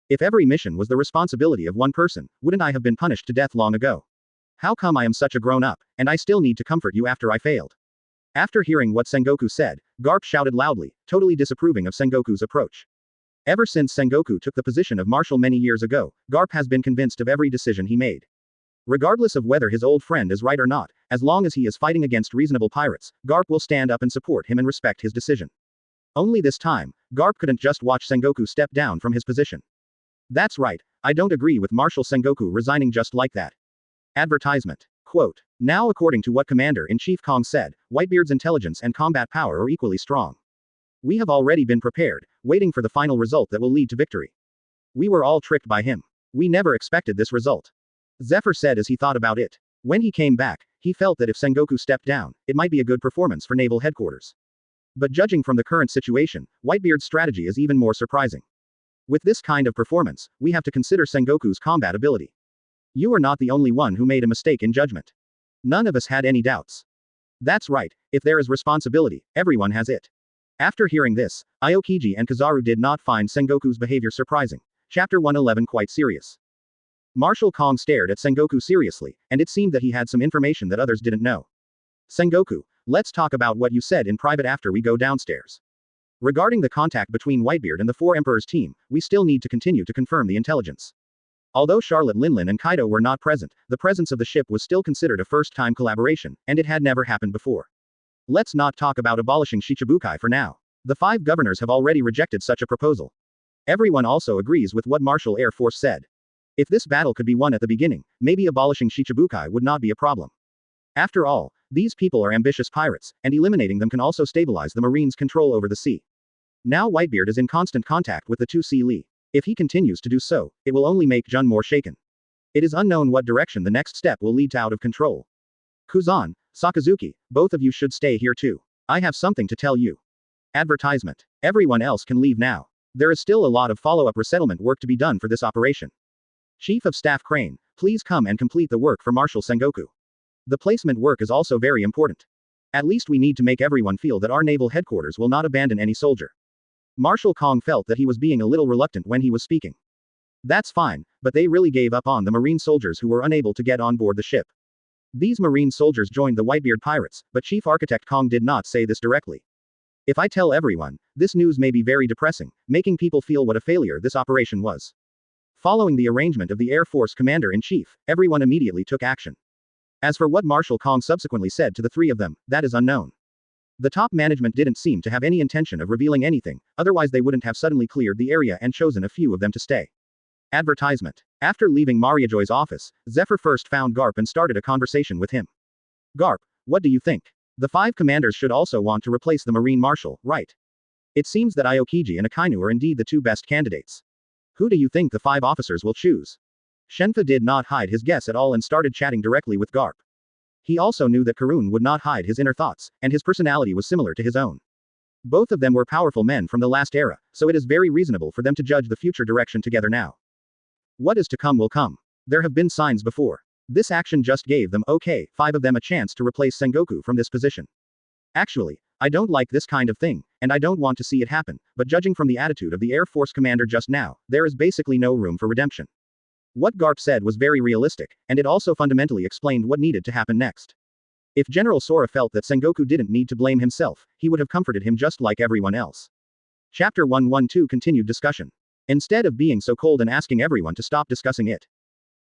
Speaker 2: If every mission was the responsibility of one person, wouldn't I have been punished to death long ago? How come I am such a grown-up, and I still need to comfort you after I failed? After hearing what Sengoku said, Garp shouted loudly, totally disapproving of Sengoku's approach. Ever since Sengoku took the position of marshal many years ago, Garp has been convinced of every decision he made. Regardless of whether his old friend is right or not, as long as he is fighting against reasonable pirates, Garp will stand up and support him and respect his decision. Only this time, Garp couldn't just watch Sengoku step down from his position. That's right, I don't agree with Marshal Sengoku resigning just like that. Advertisement. Quote. Now according to what Commander-in-Chief Kong said, Whitebeard's intelligence and combat power are equally strong. We have already been prepared, waiting for the final result that will lead to victory. We were all tricked by him. We never expected this result. Zephyr said as he thought about it. When he came back, he felt that if Sengoku stepped down, it might be a good performance for naval headquarters. But judging from the current situation, Whitebeard's strategy is even more surprising. With this kind of performance, we have to consider Sengoku's combat ability. You are not the only one who made a mistake in judgment. None of us had any doubts. That's right, if there is responsibility, everyone has it. After hearing this, Aokiji and Kizaru did not find Sengoku's behavior surprising. Chapter 111 Quite serious. Marshal Kong stared at Sengoku seriously, and it seemed that he had some information that others didn't know. Sengoku, let's talk about what you said in private after we go downstairs. Regarding the contact between Whitebeard and the 4 Emperors team, we still need to continue to confirm the intelligence. Although Charlotte Linlin and Kaido were not present, the presence of the ship was still considered a first-time collaboration, and it had never happened before. Let's not talk about abolishing Shichibukai for now. The 5 governors have already rejected such a proposal. Everyone also agrees with what Marshal Air Force said. If this battle could be won at the beginning, maybe abolishing Shichibukai would not be a problem. After all, these people are ambitious pirates, and eliminating them can also stabilize the Marines' control over the sea. Now Whitebeard is in constant contact with the 2 Sea Li. If he continues to do so, it will only make Jun more shaken. It is unknown what direction the next step will lead to out of control. Kuzan, Sakazuki, both of you should stay here too. I have something to tell you. Advertisement. Everyone else can leave now. There is still a lot of follow-up resettlement work to be done for this operation. Chief of Staff Crane, please come and complete the work for Marshal Sengoku. The placement work is also very important. At least we need to make everyone feel that our naval headquarters will not abandon any soldier. Marshal Kong felt that he was being a little reluctant when he was speaking. That's fine, but they really gave up on the Marine soldiers who were unable to get on board the ship. These Marine soldiers joined the Whitebeard pirates, but Chief Architect Kong did not say this directly. If I tell everyone, this news may be very depressing, making people feel what a failure this operation was. Following the arrangement of the Air Force Commander-in-Chief, everyone immediately took action. As for what Marshal Kong subsequently said to the three of them, that is unknown. The top management didn't seem to have any intention of revealing anything, otherwise they wouldn't have suddenly cleared the area and chosen a few of them to stay. Advertisement. After leaving Mariajoy's office, Zephyr first found Garp and started a conversation with him. Garp, what do you think? The 5 commanders should also want to replace the Marine Marshal, right? It seems that Aokiji and Akainu are indeed the 2 best candidates. Who do you think the 5 officers will choose? Shenfa did not hide his guess at all and started chatting directly with Garp. He also knew that Karun would not hide his inner thoughts, and his personality was similar to his own. Both of them were powerful men from the last era, so it is very reasonable for them to judge the future direction together now. What is to come will come. There have been signs before. This action just gave them, 5 of them a chance to replace Sengoku from this position. Actually, I don't like this kind of thing, and I don't want to see it happen, but judging from the attitude of the Air Force commander just now, there is basically no room for redemption. What Garp said was very realistic, and it also fundamentally explained what needed to happen next. If General Sora felt that Sengoku didn't need to blame himself, he would have comforted him just like everyone else. Chapter 112 Continued Discussion. Instead of being so cold and asking everyone to stop discussing it.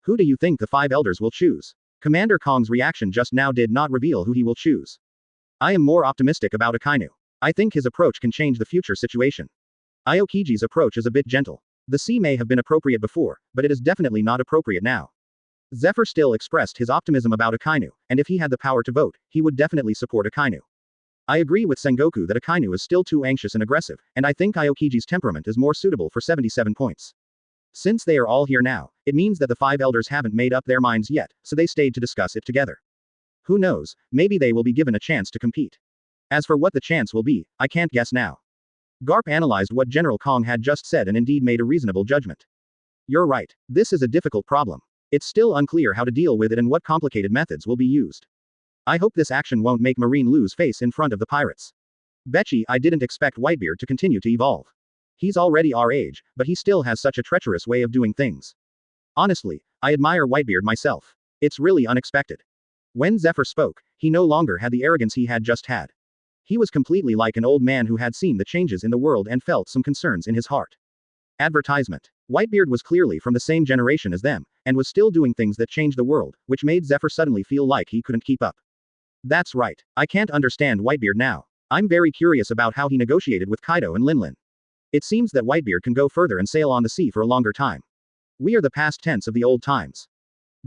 Speaker 2: Who do you think the 5 elders will choose? Commander Kong's reaction just now did not reveal who he will choose. I am more optimistic about Akainu. I think his approach can change the future situation. Aokiji's approach is a bit gentle. The sea may have been appropriate before, but it is definitely not appropriate now. Zephyr still expressed his optimism about Akainu, and if he had the power to vote, he would definitely support Akainu. I agree with Sengoku that Akainu is still too anxious and aggressive, and I think Aokiji's temperament is more suitable for 77 points. Since they are all here now, it means that the 5 elders haven't made up their minds yet, so they stayed to discuss it together. Who knows, maybe they will be given a chance to compete. As for what the chance will be, I can't guess now. Garp analyzed what General Kong had just said and indeed made a reasonable judgment. You're right, this is a difficult problem. It's still unclear how to deal with it and what complicated methods will be used. I hope this action won't make Marine lose face in front of the pirates. Betchy, I didn't expect Whitebeard to continue to evolve. He's already our age, but he still has such a treacherous way of doing things. Honestly, I admire Whitebeard myself. It's really unexpected. When Zephyr spoke, he no longer had the arrogance he had just had. He was completely like an old man who had seen the changes in the world and felt some concerns in his heart. Advertisement. Whitebeard was clearly from the same generation as them, and was still doing things that changed the world, which made Zephyr suddenly feel like he couldn't keep up. That's right, I can't understand Whitebeard now. I'm very curious about how he negotiated with Kaido and Linlin. It seems that Whitebeard can go further and sail on the sea for a longer time. We are the past tense of the old times.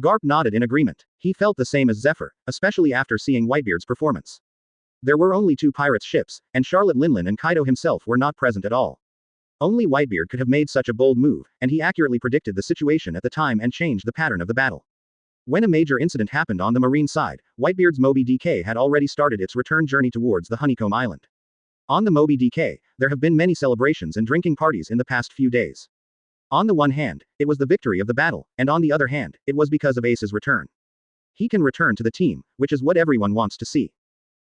Speaker 2: Garp nodded in agreement. He felt the same as Zephyr, especially after seeing Whitebeard's performance. There were only 2 pirates' ships, and Charlotte Linlin and Kaido himself were not present at all. Only Whitebeard could have made such a bold move, and he accurately predicted the situation at the time and changed the pattern of the battle. When a major incident happened on the marine side, Whitebeard's Moby DK had already started its return journey towards the Honeycomb Island. On the Moby DK, there have been many celebrations and drinking parties in the past few days. On the one hand, it was the victory of the battle, and on the other hand, it was because of Ace's return. He can return to the team, which is what everyone wants to see.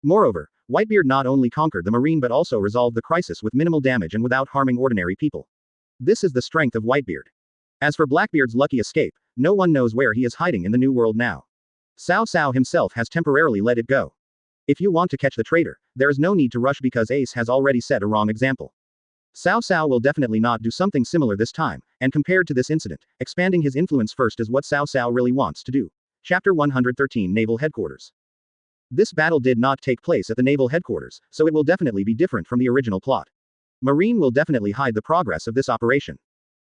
Speaker 2: Moreover, Whitebeard not only conquered the marine but also resolved the crisis with minimal damage and without harming ordinary people. This is the strength of Whitebeard. As for Blackbeard's lucky escape, no one knows where he is hiding in the new world now. Cao Cao himself has temporarily let it go. If you want to catch the traitor, there is no need to rush because Ace has already set a wrong example. Cao Cao will definitely not do something similar this time, and compared to this incident, expanding his influence first is what Cao Cao really wants to do. Chapter 113 Naval Headquarters. This battle did not take place at the naval headquarters, so it will definitely be different from the original plot. Marine will definitely hide the progress of this operation.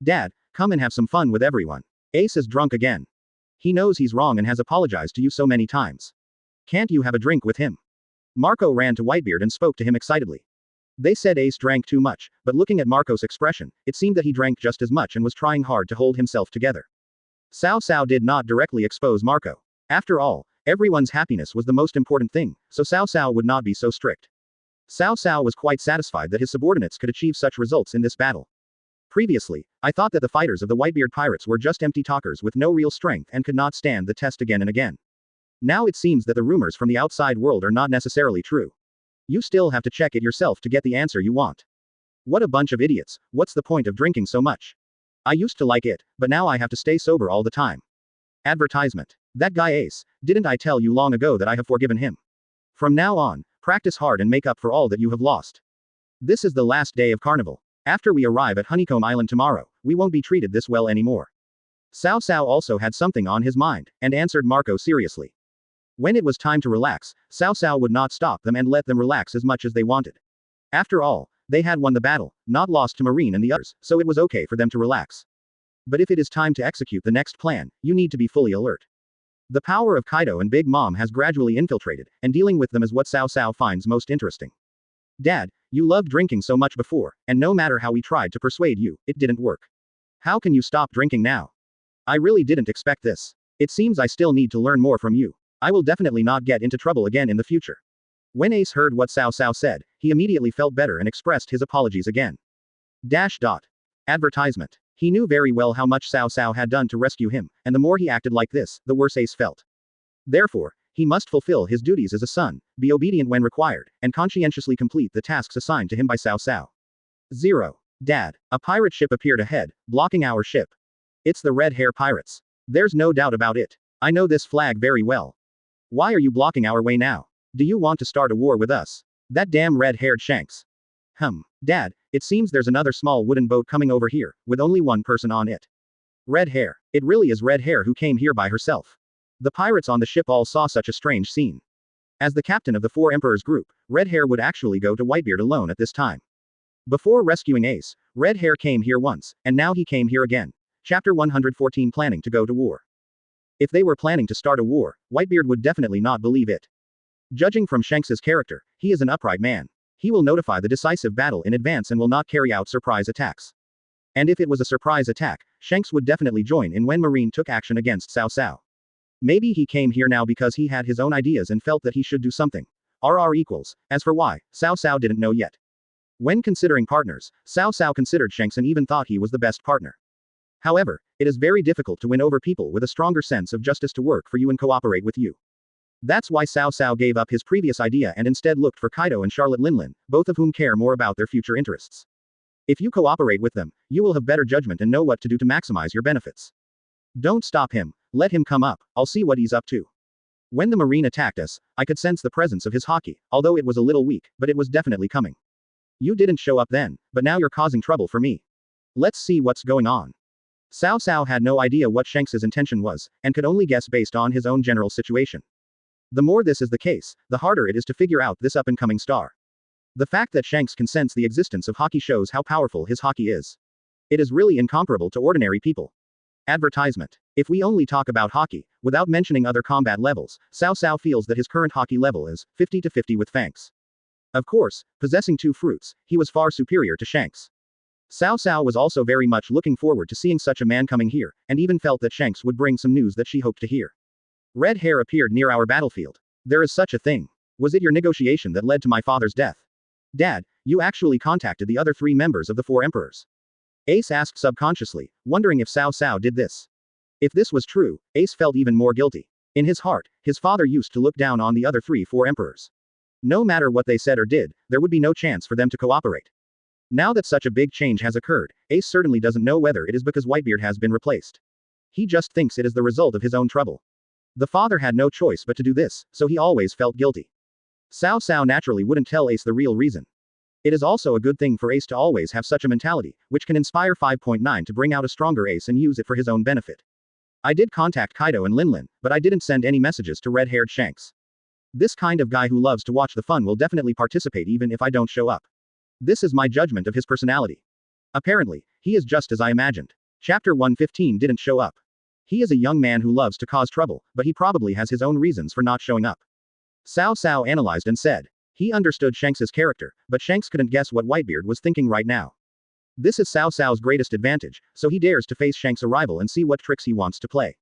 Speaker 2: Dad, come and have some fun with everyone. Ace is drunk again. He knows he's wrong and has apologized to you so many times. Can't you have a drink with him? Marco ran to Whitebeard and spoke to him excitedly. They said Ace drank too much, but looking at Marco's expression, it seemed that he drank just as much and was trying hard to hold himself together. Cao Cao did not directly expose Marco. After all, everyone's happiness was the most important thing, so Cao Cao would not be so strict. Cao Cao was quite satisfied that his subordinates could achieve such results in this battle. Previously, I thought that the fighters of the Whitebeard pirates were just empty talkers with no real strength and could not stand the test again and again. Now it seems that the rumors from the outside world are not necessarily true. You still have to check it yourself to get the answer you want. What a bunch of idiots, what's the point of drinking so much? I used to like it, but now I have to stay sober all the time. Advertisement. That guy Ace, didn't I tell you long ago that I have forgiven him? From now on, practice hard and make up for all that you have lost. This is the last day of carnival. After we arrive at Honeycomb Island tomorrow, we won't be treated this well anymore. Cao Cao also had something on his mind, and answered Marco seriously. When it was time to relax, Cao Cao would not stop them and let them relax as much as they wanted. After all, they had won the battle, not lost to Marine and the others, so it was okay for them to relax. But if it is time to execute the next plan, you need to be fully alert. The power of Kaido and Big Mom has gradually infiltrated, and dealing with them is what Cao Cao finds most interesting. Dad, you loved drinking so much before, and no matter how we tried to persuade you, it didn't work. How can you stop drinking now? I really didn't expect this. It seems I still need to learn more from you. I will definitely not get into trouble again in the future. When Ace heard what Cao Cao said, he immediately felt better and expressed his apologies again. Advertisement. He knew very well how much Cao Cao had done to rescue him, and the more he acted like this, the worse Ace felt. Therefore, he must fulfill his duties as a son, be obedient when required, and conscientiously complete the tasks assigned to him by Cao Cao. 0. Dad. A pirate ship appeared ahead, blocking our ship. It's the Red Hair Pirates. There's no doubt about it. I know this flag very well. Why are you blocking our way now? Do you want to start a war with us? That damn red-haired Shanks. Dad, it seems there's another small wooden boat coming over here, with only one person on it. Red Hair. It really is Red Hair who came here by herself. The pirates on the ship all saw such a strange scene. As the captain of the Four Emperors group, Red Hair would actually go to Whitebeard alone at this time. Before rescuing Ace, Red Hair came here once, and now he came here again. Chapter 114 Planning to go to war. If they were planning to start a war, Whitebeard would definitely not believe it. Judging from Shanks's character, he is an upright man. He will notify the decisive battle in advance and will not carry out surprise attacks. And if it was a surprise attack, Shanks would definitely join in when Marine took action against Cao Cao. Maybe he came here now because he had his own ideas and felt that he should do something. RR=. As for why, Cao Cao didn't know yet. When considering partners, Cao Cao considered Shanks and even thought he was the best partner. However, it is very difficult to win over people with a stronger sense of justice to work for you and cooperate with you. That's why Cao Cao gave up his previous idea and instead looked for Kaido and Charlotte Linlin, both of whom care more about their future interests. If you cooperate with them, you will have better judgment and know what to do to maximize your benefits. Don't stop him, let him come up, I'll see what he's up to. When the Marine attacked us, I could sense the presence of his haki, although it was a little weak, but it was definitely coming. You didn't show up then, but now you're causing trouble for me. Let's see what's going on. Cao Cao had no idea what Shanks's intention was, and could only guess based on his own general situation. The more this is the case, the harder it is to figure out this up-and-coming star. The fact that Shanks can sense the existence of haki shows how powerful his haki is. It is really incomparable to ordinary people. Advertisement. If we only talk about haki, without mentioning other combat levels, Cao Cao feels that his current haki level is 50-50 with Fangs. Of course, possessing two fruits, he was far superior to Shanks. Cao Cao was also very much looking forward to seeing such a man coming here, and even felt that Shanks would bring some news that she hoped to hear. Red Hair appeared near our battlefield. There is such a thing. Was it your negotiation that led to my father's death? Dad, you actually contacted the other 3 members of the 4 emperors. Ace asked subconsciously, wondering if Cao Cao did this. If this was true, Ace felt even more guilty. In his heart, his father used to look down on the other 4 emperors. No matter what they said or did, there would be no chance for them to cooperate. Now that such a big change has occurred, Ace certainly doesn't know whether it is because Whitebeard has been replaced. He just thinks it is the result of his own trouble. The father had no choice but to do this, so he always felt guilty. Cao Cao naturally wouldn't tell Ace the real reason. It is also a good thing for Ace to always have such a mentality, which can inspire 5.9 to bring out a stronger Ace and use it for his own benefit. I did contact Kaido and Linlin, but I didn't send any messages to red-haired Shanks. This kind of guy who loves to watch the fun will definitely participate even if I don't show up. This is my judgment of his personality. Apparently, he is just as I imagined. Chapter 115 didn't show up. He is a young man who loves to cause trouble, but he probably has his own reasons for not showing up. Cao Cao analyzed and said. He understood Shanks's character, but Shanks couldn't guess what Whitebeard was thinking right now. This is Cao Cao's greatest advantage, so he dares to face Shanks' arrival and see what tricks he wants to play.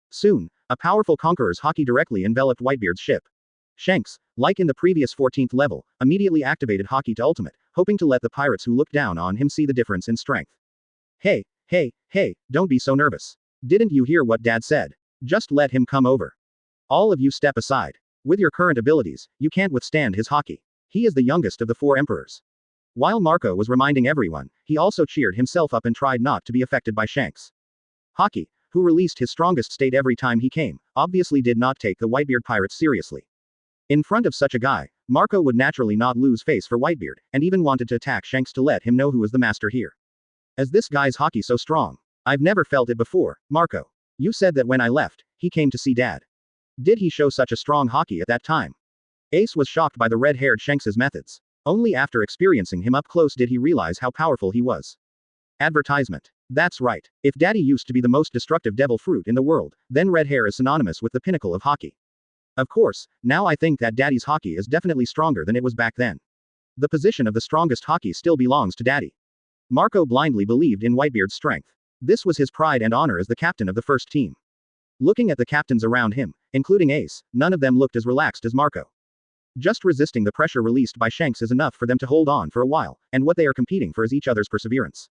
Speaker 2: Soon, a powerful conqueror's haki directly enveloped Whitebeard's ship. Shanks, like in the previous 14th level, immediately activated haki to ultimate, hoping to let the pirates who looked down on him see the difference in strength. Hey, don't be so nervous. Didn't you hear what Dad said? Just let him come over. All of you step aside. With your current abilities, you can't withstand his haki. He is the youngest of the 4 emperors. While Marco was reminding everyone, he also cheered himself up and tried not to be affected by Shanks. Haki, who released his strongest state every time he came, obviously did not take the Whitebeard pirates seriously. In front of such a guy, Marco would naturally not lose face for Whitebeard, and even wanted to attack Shanks to let him know who was the master here. Is this guy's hockey so strong? I've never felt it before, Marco. You said that when I left, he came to see Dad. Did he show such a strong hockey at that time? Ace was shocked by the red-haired Shanks's methods. Only after experiencing him up close did he realize how powerful he was. Advertisement. That's right. If Daddy used to be the most destructive devil fruit in the world, then red hair is synonymous with the pinnacle of hockey. Of course, now I think that Daddy's hockey is definitely stronger than it was back then. The position of the strongest hockey still belongs to Daddy. Marco blindly believed in Whitebeard's strength. This was his pride and honor as the captain of the first team. Looking at the captains around him, including Ace, none of them looked as relaxed as Marco. Just resisting the pressure released by Shanks is enough for them to hold on for a while, and what they are competing for is each other's perseverance.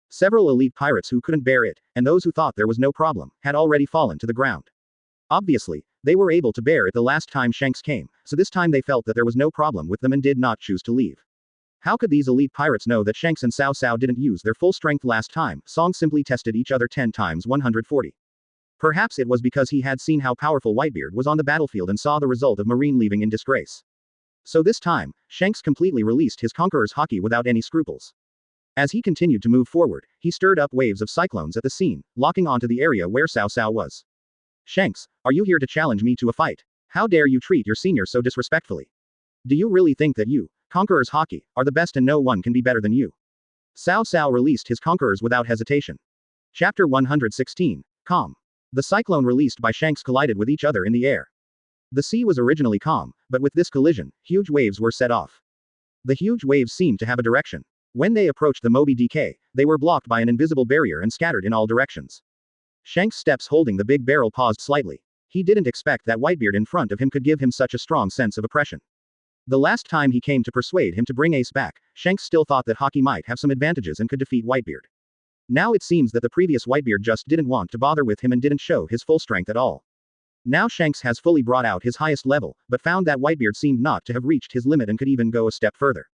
Speaker 2: Several elite pirates who couldn't bear it, and those who thought there was no problem, had already fallen to the ground. Obviously, they were able to bear it the last time Shanks came, so this time they felt that there was no problem with them and did not choose to leave. How could these elite pirates know that Shanks and Cao Cao didn't use their full strength last time? Song simply tested each other 10 times 140. Perhaps it was because he had seen how powerful Whitebeard was on the battlefield and saw the result of Marine leaving in disgrace. So this time, Shanks completely released his conqueror's hockey without any scruples. As he continued to move forward, he stirred up waves of cyclones at the scene, locking onto the area where Cao Cao was. Shanks, are you here to challenge me to a fight? How dare you treat your senior so disrespectfully? Do you really think that you, Conqueror's hockey, are the best and no one can be better than you? Cao Cao released his conquerors without hesitation. Chapter 116, Calm. The cyclone released by Shanks collided with each other in the air. The sea was originally calm, but with this collision, huge waves were set off. The huge waves seemed to have a direction. When they approached the Moby Dick, they were blocked by an invisible barrier and scattered in all directions. Shanks' steps holding the big barrel paused slightly. He didn't expect that Whitebeard in front of him could give him such a strong sense of oppression. The last time he came to persuade him to bring Ace back, Shanks still thought that hockey might have some advantages and could defeat Whitebeard. Now it seems that the previous Whitebeard just didn't want to bother with him and didn't show his full strength at all. Now Shanks has fully brought out his highest level, but found that Whitebeard seemed not to have reached his limit and could even go a step further.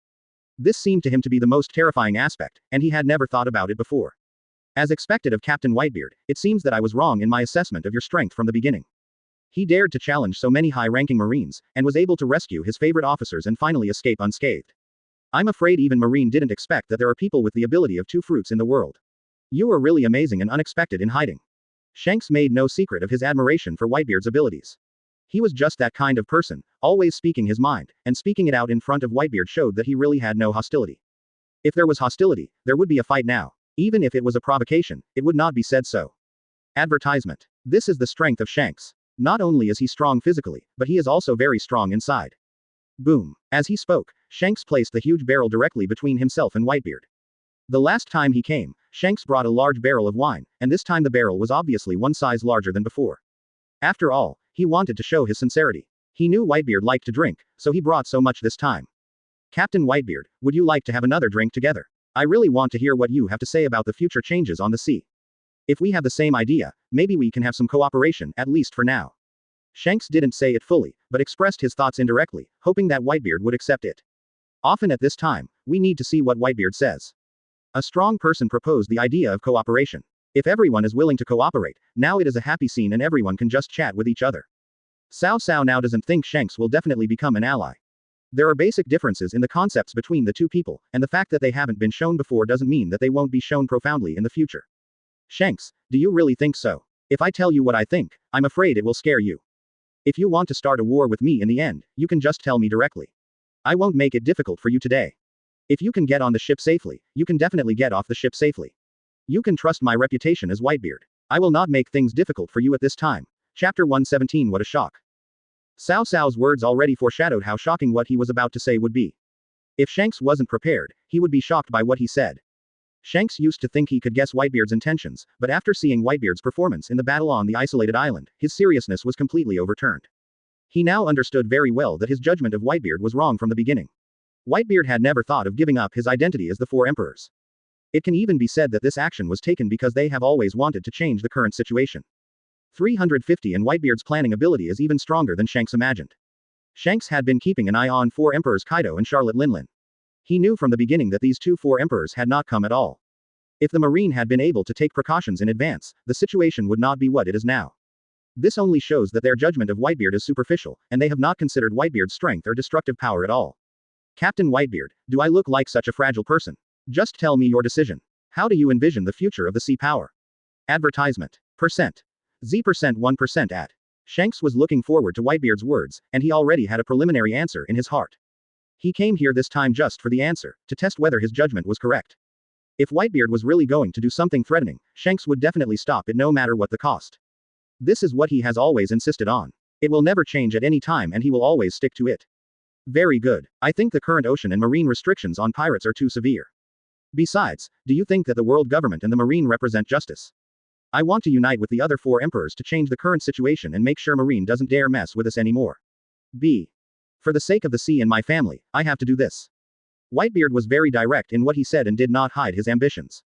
Speaker 2: This seemed to him to be the most terrifying aspect, and he had never thought about it before. As expected of Captain Whitebeard, it seems that I was wrong in my assessment of your strength from the beginning. He dared to challenge so many high-ranking Marines, and was able to rescue his favorite officers and finally escape unscathed. I'm afraid even Marine didn't expect that there are people with the ability of two fruits in the world. You are really amazing and unexpected in hiding. Shanks made no secret of his admiration for Whitebeard's abilities. He was just that kind of person, always speaking his mind, and speaking it out in front of Whitebeard showed that he really had no hostility. If there was hostility, there would be a fight now. Even if it was a provocation, it would not be said so. Advertisement. This is the strength of Shanks. Not only is he strong physically, but he is also very strong inside. Boom. As he spoke, Shanks placed the huge barrel directly between himself and Whitebeard. The last time he came, Shanks brought a large barrel of wine, and this time the barrel was obviously one size larger than before. After all, he wanted to show his sincerity. He knew Whitebeard liked to drink, so he brought so much this time. Captain Whitebeard, would you like to have another drink together? I really want to hear what you have to say about the future changes on the sea. If we have the same idea, maybe we can have some cooperation, at least for now. Shanks didn't say it fully, but expressed his thoughts indirectly, hoping that Whitebeard would accept it. Often at this time, we need to see what Whitebeard says. A strong person proposed the idea of cooperation. If everyone is willing to cooperate, now it is a happy scene and everyone can just chat with each other. Cao Cao now doesn't think Shanks will definitely become an ally. There are basic differences in the concepts between the two people, and the fact that they haven't been shown before doesn't mean that they won't be shown profoundly in the future. Shanks, do you really think so? If I tell you what I think, I'm afraid it will scare you. If you want to start a war with me in the end, you can just tell me directly. I won't make it difficult for you today. If you can get on the ship safely, you can definitely get off the ship safely. You can trust my reputation as Whitebeard. I will not make things difficult for you at this time. Chapter 117. What a shock. Cao Cao's words already foreshadowed how shocking what he was about to say would be. If Shanks wasn't prepared, he would be shocked by what he said. Shanks used to think he could guess Whitebeard's intentions, but after seeing Whitebeard's performance in the battle on the isolated island, his seriousness was completely overturned. He now understood very well that his judgment of Whitebeard was wrong from the beginning. Whitebeard had never thought of giving up his identity as the Four Emperors. It can even be said that this action was taken because they have always wanted to change the current situation. 350 and Whitebeard's planning ability is even stronger than Shanks imagined. Shanks had been keeping an eye on Four Emperors Kaido and Charlotte Linlin. He knew from the beginning that these two Four Emperors had not come at all. If the Marine had been able to take precautions in advance, the situation would not be what it is now. This only shows that their judgment of Whitebeard is superficial, and they have not considered Whitebeard's strength or destructive power at all. Captain Whitebeard, do I look like such a fragile person? Just tell me your decision. How do you envision the future of the sea power? Advertisement. Percent. Z% 1% at. Shanks was looking forward to Whitebeard's words, and he already had a preliminary answer in his heart. He came here this time just for the answer, to test whether his judgment was correct. If Whitebeard was really going to do something threatening, Shanks would definitely stop it no matter what the cost. This is what he has always insisted on. It will never change at any time and he will always stick to it. Very good. I think the current ocean and marine restrictions on pirates are too severe. Besides, do you think that the world government and the marine represent justice? I want to unite with the other 4 emperors to change the current situation and make sure marine doesn't dare mess with us anymore. B. For the sake of the sea and my family, I have to do this. Whitebeard was very direct in what he said and did not hide his ambitions.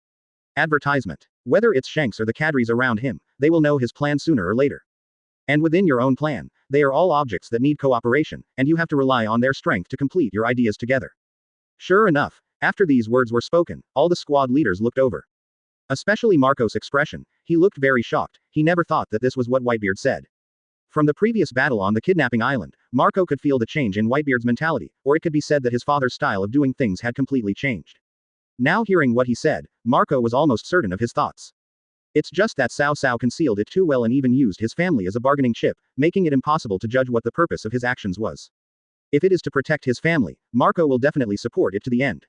Speaker 2: Advertisement. Whether it's Shanks or the cadres around him, they will know his plan sooner or later. And within your own plan, they are all objects that need cooperation, and you have to rely on their strength to complete your ideas together. Sure enough, after these words were spoken, all the squad leaders looked over. Especially Marco's expression, he looked very shocked, he never thought that this was what Whitebeard said. From the previous battle on the kidnapping island, Marco could feel the change in Whitebeard's mentality, or it could be said that his father's style of doing things had completely changed. Now hearing what he said, Marco was almost certain of his thoughts. It's just that Cao Cao concealed it too well and even used his family as a bargaining chip, making it impossible to judge what the purpose of his actions was. If it is to protect his family, Marco will definitely support it to the end.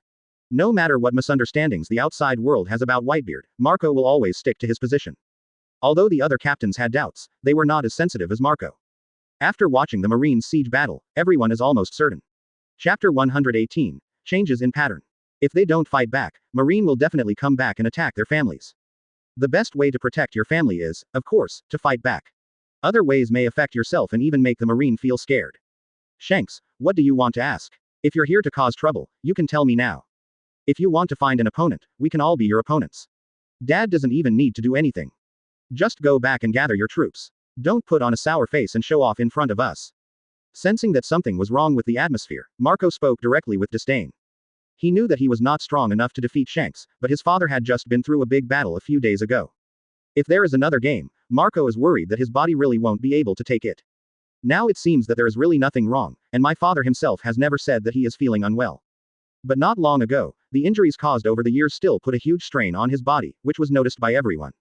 Speaker 2: No matter what misunderstandings the outside world has about Whitebeard, Marco will always stick to his position. Although the other captains had doubts, they were not as sensitive as Marco. After watching the Marines' siege battle, everyone is almost certain. Chapter 118. Changes in pattern. If they don't fight back, Marine will definitely come back and attack their families. The best way to protect your family is, of course, to fight back. Other ways may affect yourself and even make the Marine feel scared. Shanks, what do you want to ask? If you're here to cause trouble, you can tell me now. If you want to find an opponent, we can all be your opponents. Dad doesn't even need to do anything. Just go back and gather your troops. Don't put on a sour face and show off in front of us. Sensing that something was wrong with the atmosphere, Marco spoke directly with disdain. He knew that he was not strong enough to defeat Shanks, but his father had just been through a big battle a few days ago. If there is another game, Marco is worried that his body really won't be able to take it. Now it seems that there is really nothing wrong, and my father himself has never said that he is feeling unwell. But not long ago, the injuries caused over the years still put a huge strain on his body, which was noticed by everyone.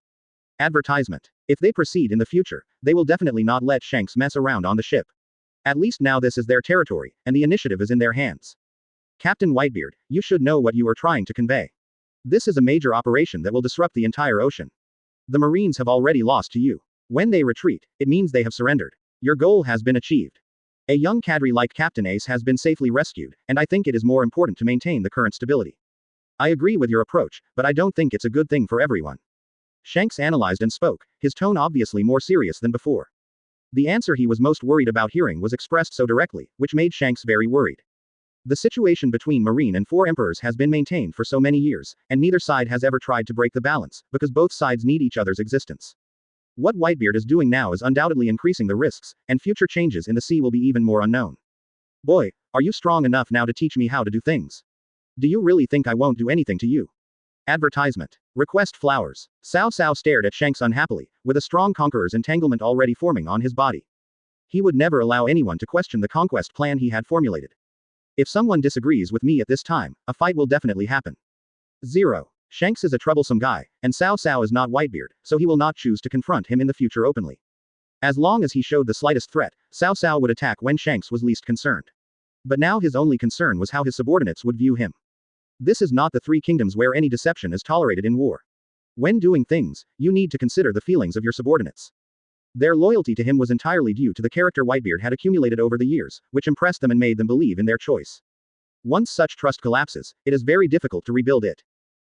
Speaker 2: Advertisement. If they proceed in the future, they will definitely not let Shanks mess around on the ship. At least now this is their territory, and the initiative is in their hands. Captain Whitebeard, you should know what you are trying to convey. This is a major operation that will disrupt the entire ocean. The Marines have already lost to you. When they retreat, it means they have surrendered. Your goal has been achieved. A young cadre like Captain Ace has been safely rescued, and I think it is more important to maintain the current stability. I agree with your approach, but I don't think it's a good thing for everyone. Shanks analyzed and spoke, his tone obviously more serious than before. The answer he was most worried about hearing was expressed so directly, which made Shanks very worried. The situation between Marine and 4 emperors has been maintained for so many years, and neither side has ever tried to break the balance, because both sides need each other's existence. What Whitebeard is doing now is undoubtedly increasing the risks, and future changes in the sea will be even more unknown. Boy, are you strong enough now to teach me how to do things? Do you really think I won't do anything to you? Advertisement. Request flowers. Cao Cao stared at Shanks unhappily, with a strong conqueror's entanglement already forming on his body. He would never allow anyone to question the conquest plan he had formulated. If someone disagrees with me at this time, a fight will definitely happen. 0. Shanks is a troublesome guy, and Cao Cao is not Whitebeard, so he will not choose to confront him in the future openly. As long as he showed the slightest threat, Cao Cao would attack when Shanks was least concerned. But now his only concern was how his subordinates would view him. This is not the 3 kingdoms where any deception is tolerated in war. When doing things, you need to consider the feelings of your subordinates. Their loyalty to him was entirely due to the character Whitebeard had accumulated over the years, which impressed them and made them believe in their choice. Once such trust collapses, it is very difficult to rebuild it.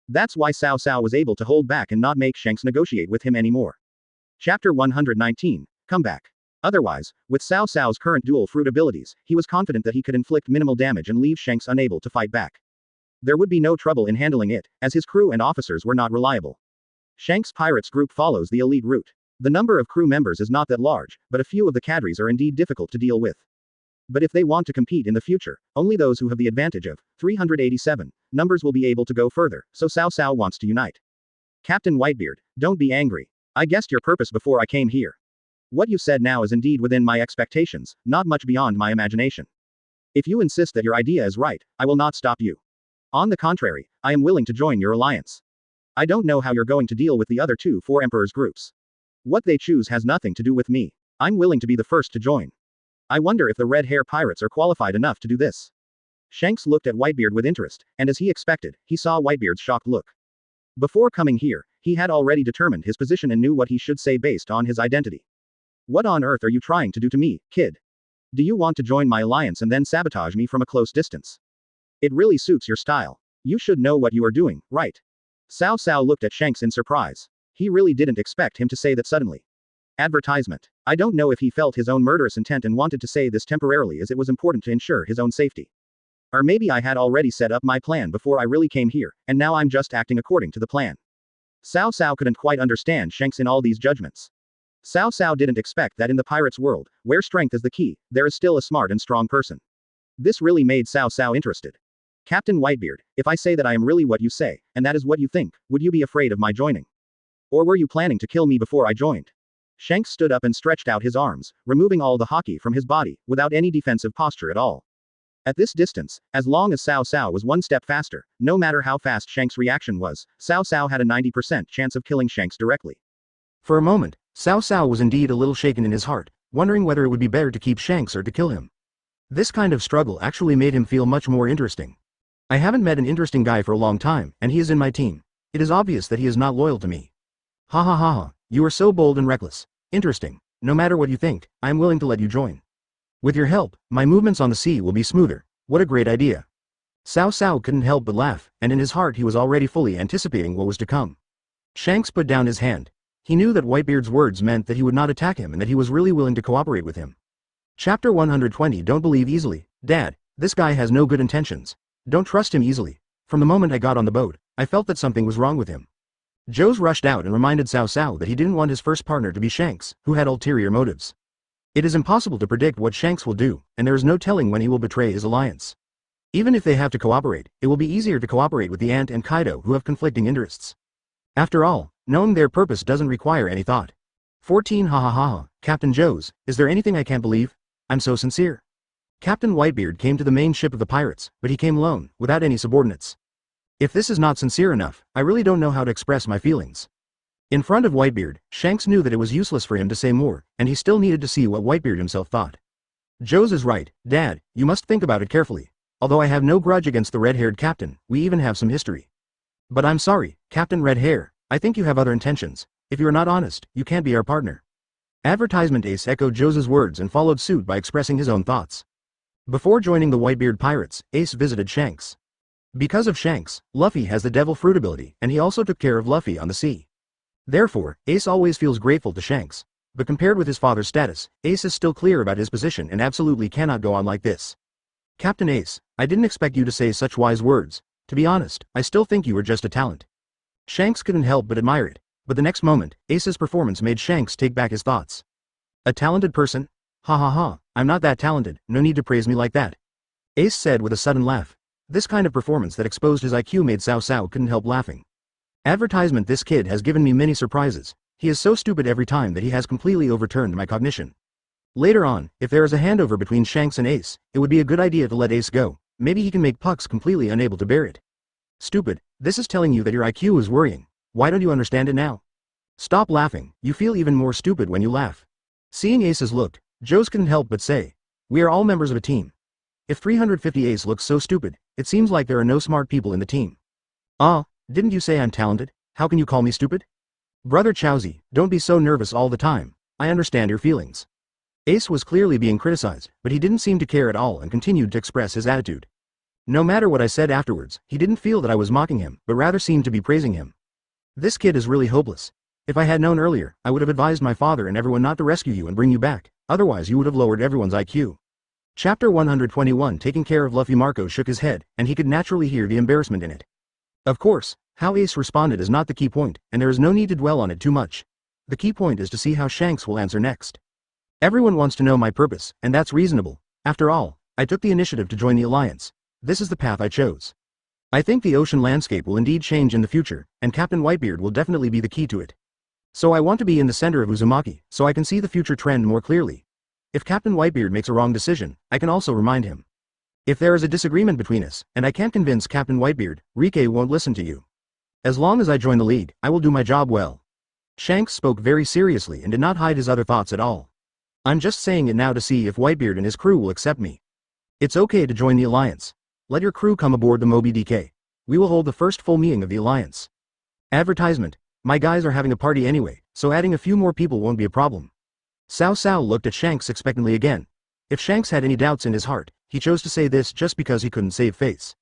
Speaker 2: That's why Cao Cao was able to hold back and not make Shanks negotiate with him anymore. Chapter 119. Comeback. Otherwise, with Cao Cao's current dual fruit abilities, he was confident that he could inflict minimal damage and leave Shanks unable to fight back. There would be no trouble in handling it, as his crew and officers were not reliable. Shanks' pirates group follows the elite route. The number of crew members is not that large, but a few of the cadres are indeed difficult to deal with. But if they want to compete in the future, only those who have the advantage of 387 numbers will be able to go further, so Cao Cao wants to unite. Captain Whitebeard, don't be angry. I guessed your purpose before I came here. What you said now is indeed within my expectations, not much beyond my imagination. If you insist that your idea is right, I will not stop you. On the contrary, I am willing to join your alliance. I don't know how you're going to deal with the other two Four Emperors groups. What they choose has nothing to do with me. I'm willing to be the first to join. I wonder if the red hair pirates are qualified enough to do this. Shanks looked at Whitebeard with interest, and as he expected, he saw Whitebeard's shocked look. Before coming here, he had already determined his position and knew what he should say based on his identity. What on earth are you trying to do to me, kid? Do you want to join my alliance and then sabotage me from a close distance? It really suits your style. You should know what you are doing, right? Cao Cao looked at Shanks in surprise. He really didn't expect him to say that suddenly. Advertisement. I don't know if he felt his own murderous intent and wanted to say this temporarily as it was important to ensure his own safety. Or maybe I had already set up my plan before I really came here, and now I'm just acting according to the plan. Cao Cao couldn't quite understand Shanks in all these judgments. Cao Cao didn't expect that in the pirate's world, where strength is the key, there is still a smart and strong person. This really made Cao Cao interested. Captain Whitebeard, if I say that I am really what you say, and that is what you think, would you be afraid of my joining? Or were you planning to kill me before I joined? Shanks stood up and stretched out his arms, removing all the hockey from his body, without any defensive posture at all. At this distance, as long as Cao Cao was one step faster, no matter how fast Shanks' reaction was, Cao Cao had a 90% chance of killing Shanks directly.
Speaker 1: For a moment, Cao Cao was indeed a little shaken in his heart, wondering whether it would be better to keep Shanks or to kill him. This kind of struggle actually made him feel much more interesting. I haven't met an interesting guy for a long time, and he is in my team. It is obvious that he is not loyal to me. Ha ha ha ha, you are so bold and reckless. Interesting. No matter what you think, I am willing to let you join. With your help, my movements on the sea will be smoother. What a great idea. Cao Cao couldn't help but laugh, and in his heart he was already fully anticipating what was to come. Shanks put down his hand. He knew that Whitebeard's words meant that he would not attack him and that he was really willing to cooperate with him. Chapter 120. Don't believe easily. Dad, this guy has no good intentions. Don't trust him easily. From the moment I got on the boat, I felt that something was wrong with him. Joes rushed out and reminded Cao Cao that he didn't want his first partner to be Shanks, who had ulterior motives. It is impossible to predict what Shanks will do, and there is no telling when he will betray his alliance. Even if they have to cooperate, it will be easier to cooperate with the Ant and Kaido who have conflicting interests. After all, knowing their purpose doesn't require any thought. 14 Ha ha ha ha, Captain Joes, is there anything I can't believe? I'm so sincere. Captain Whitebeard came to the main ship of the pirates, but he came alone, without any subordinates. If this is not sincere enough, I really don't know how to express my feelings. In front of Whitebeard, Shanks knew that it was useless for him to say more, and he still needed to see what Whitebeard himself thought. Joes is right, Dad, you must think about it carefully. Although I have no grudge against the red-haired captain, we even have some history. But I'm sorry, Captain Red Hair, I think you have other intentions. If you are not honest, you can't be our partner. Advertisement Ace echoed Joes's words and followed suit by expressing his own thoughts. Before joining the Whitebeard pirates, Ace visited Shanks. Because of Shanks, Luffy has the devil fruit ability, and he also took care of Luffy on the sea. Therefore, Ace always feels grateful to Shanks. But compared with his father's status, Ace is still clear about his position and absolutely cannot go on like this. Captain Ace, I didn't expect you to say such wise words. To be honest, I still think you were just a talent. Shanks couldn't help but admire it, but the next moment, Ace's performance made Shanks take back his thoughts. A talented person? Ha ha ha, I'm not that talented, no need to praise me like that. Ace said with a sudden laugh. This kind of performance that exposed his IQ made Cao Cao couldn't help laughing. Advertisement This kid has given me many surprises. He is so stupid every time that he has completely overturned my cognition. Later on, if there is a handover between Shanks and Ace, it would be a good idea to let Ace go. Maybe he can make Pucks completely unable to bear it. Stupid, this is telling you that your IQ is worrying. Why don't you understand it now? Stop laughing, you feel even more stupid when you laugh. Seeing Ace's look, Joes couldn't help but say, we are all members of a team. If 350 Ace looks so stupid, it seems like there are no smart people in the team. Didn't you say I'm talented? How can you call me stupid? Brother Chaozi, don't be so nervous all the time. I understand your feelings. Ace was clearly being criticized, but he didn't seem to care at all and continued to express his attitude. No matter what I said afterwards, he didn't feel that I was mocking him, but rather seemed to be praising him. This kid is really hopeless. If I had known earlier, I would have advised my father and everyone not to rescue you and bring you back, otherwise you would have lowered everyone's IQ. Chapter 121 Taking care of Luffy. Marco shook his head, and he could naturally hear the embarrassment in it. Of course, how Ace responded is not the key point, and there is no need to dwell on it too much. The key point is to see how Shanks will answer next. Everyone wants to know my purpose, and that's reasonable. After all, I took the initiative to join the Alliance. This is the path I chose. I think the ocean landscape will indeed change in the future, and Captain Whitebeard will definitely be the key to it.
Speaker 2: So I want to be in the center of Uzumaki, so I can see the future trend more clearly. If Captain Whitebeard makes a wrong decision, I can also remind him. If there is a disagreement between us, and I can't convince Captain Whitebeard, Rike won't listen to you. As long as I join the league, I will do my job well. Shanks spoke very seriously and did not hide his other thoughts at all. I'm just saying it now to see if Whitebeard and his crew will accept me. It's okay to join the alliance. Let your crew come aboard the Moby DK. We will hold the first full meeting of the alliance. Advertisement. My guys are having a party anyway, so adding a few more people won't be a problem. Cao Cao looked at Shanks expectantly again. If Shanks had any doubts in his heart, he chose to say this just because he couldn't save face.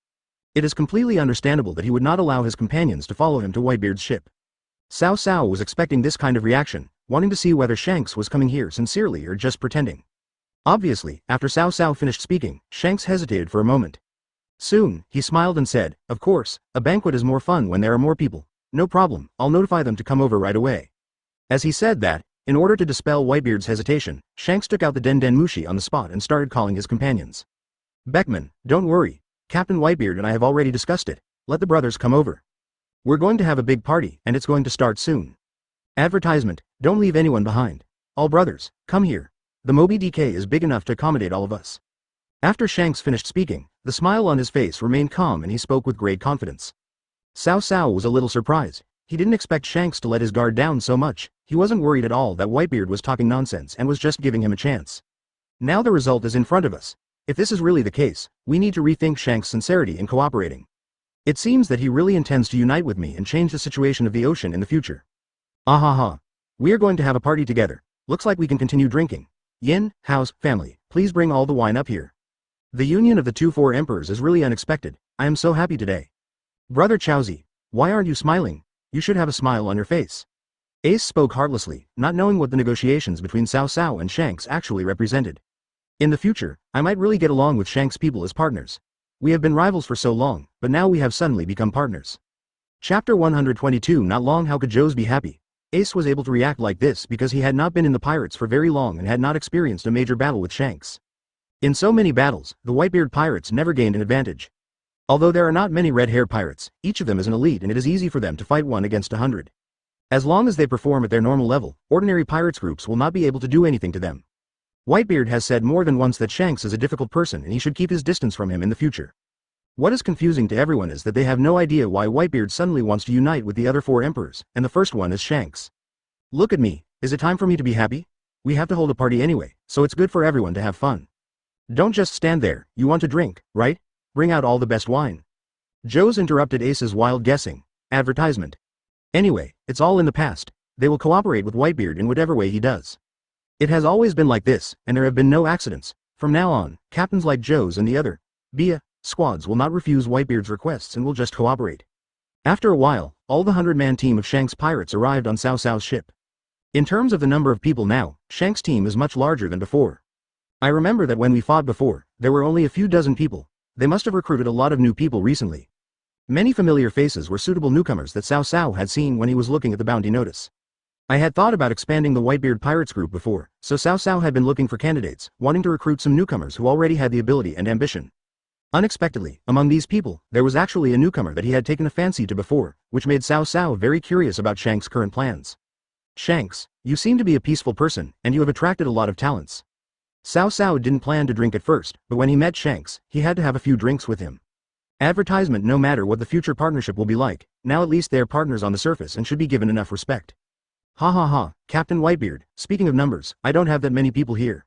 Speaker 2: It is completely understandable that he would not allow his companions to follow him to Whitebeard's ship. Cao Cao was expecting this kind of reaction, wanting to see whether Shanks was coming here sincerely or just pretending. Obviously, after Cao Cao finished speaking, Shanks hesitated for a moment. Soon, he smiled and said, "Of course, a banquet is more fun when there are more people. No problem, I'll notify them to come over right away." As he said that, in order to dispel Whitebeard's hesitation, Shanks took out the Den Den Mushi on the spot and started calling his companions. "Beckman, don't worry. Captain Whitebeard and I have already discussed it. Let the brothers come over. We're going to have a big party, and it's going to start soon. Advertisement, don't leave anyone behind. All brothers, come here. The Moby DK is big enough to accommodate all of us." After Shanks finished speaking, the smile on his face remained calm and he spoke with great confidence. Cao Cao was a little surprised. He didn't expect Shanks to let his guard down so much. He wasn't worried at all that Whitebeard was talking nonsense and was just giving him a chance. Now the result is in front of us. If this is really the case, we need to rethink Shanks' sincerity in cooperating. It seems that he really intends to unite with me and change the situation of the ocean in the future. Ahaha. We are going to have a party together. Looks like we can continue drinking. Yin, House, family, please bring all the wine up here. The union of the two four emperors is really unexpected. I am so happy today. Brother Chaozi, why aren't you smiling? You should have a smile on your face. Ace spoke heartlessly, not knowing what the negotiations between Cao Cao and Shanks actually represented. In the future, I might really get along with Shanks' people as partners. We have been rivals for so long, but now we have suddenly become partners. Chapter 122. Not long. How could Joes be happy? Ace was able to react like this because he had not been in the pirates for very long and had not experienced a major battle with Shanks. In so many battles, the Whitebeard pirates never gained an advantage. Although there are not many red-haired pirates, each of them is an elite and it is easy for them to fight 1 against 100. As long as they perform at their normal level, ordinary pirates groups will not be able to do anything to them. Whitebeard has said more than once that Shanks is a difficult person and he should keep his distance from him in the future. What is confusing to everyone is that they have no idea why Whitebeard suddenly wants to unite with the other 4 emperors, and the first one is Shanks. Look at me, is it time for me to be happy? We have to hold a party anyway, so it's good for everyone to have fun. Don't just stand there, you want to drink, right? Bring out all the best wine. Joes interrupted Ace's wild guessing. Advertisement. Anyway, it's all in the past. They will cooperate with Whitebeard in whatever way he does. It has always been like this, and there have been no accidents. From now on, captains like Joes and the other BIA squads will not refuse Whitebeard's requests and will just cooperate. After a while, all the 100-man team of Shanks' pirates arrived on Cao Cao's ship. In terms of the number of people now, Shanks' team is much larger than before. I remember that when we fought before, there were only a few dozen people. They must have recruited a lot of new people recently. Many familiar faces were suitable newcomers that Cao Cao had seen when he was looking at the bounty notice. I had thought about expanding the Whitebeard Pirates group before, so Cao Cao had been looking for candidates, wanting to recruit some newcomers who already had the ability and ambition. Unexpectedly, among these people, there was actually a newcomer that he had taken a fancy to before, which made Cao Cao very curious about Shanks' current plans. Shanks, you seem to be a peaceful person, and you have attracted a lot of talents. Cao Cao didn't plan to drink at first, but when he met Shanks, he had to have a few drinks with him. Advertisement. No matter what the future partnership will be like, now at least they are partners on the surface and should be given enough respect. Ha ha ha, Captain Whitebeard, speaking of numbers, I don't have that many people here.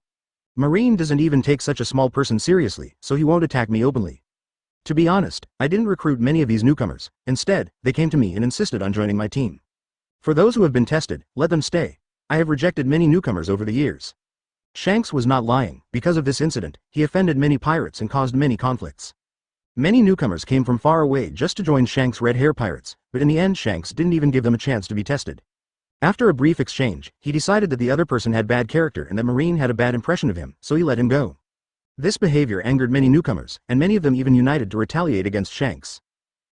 Speaker 2: Marine doesn't even take such a small person seriously, so he won't attack me openly. To be honest, I didn't recruit many of these newcomers. Instead, they came to me and insisted on joining my team. For those who have been tested, let them stay. I have rejected many newcomers over the years. Shanks was not lying. Because of this incident, he offended many pirates and caused many conflicts. Many newcomers came from far away just to join Shanks' red hair pirates, but in the end Shanks didn't even give them a chance to be tested. After a brief exchange, he decided that the other person had bad character and that Marine had a bad impression of him, so he let him go. This behavior angered many newcomers, and many of them even united to retaliate against Shanks.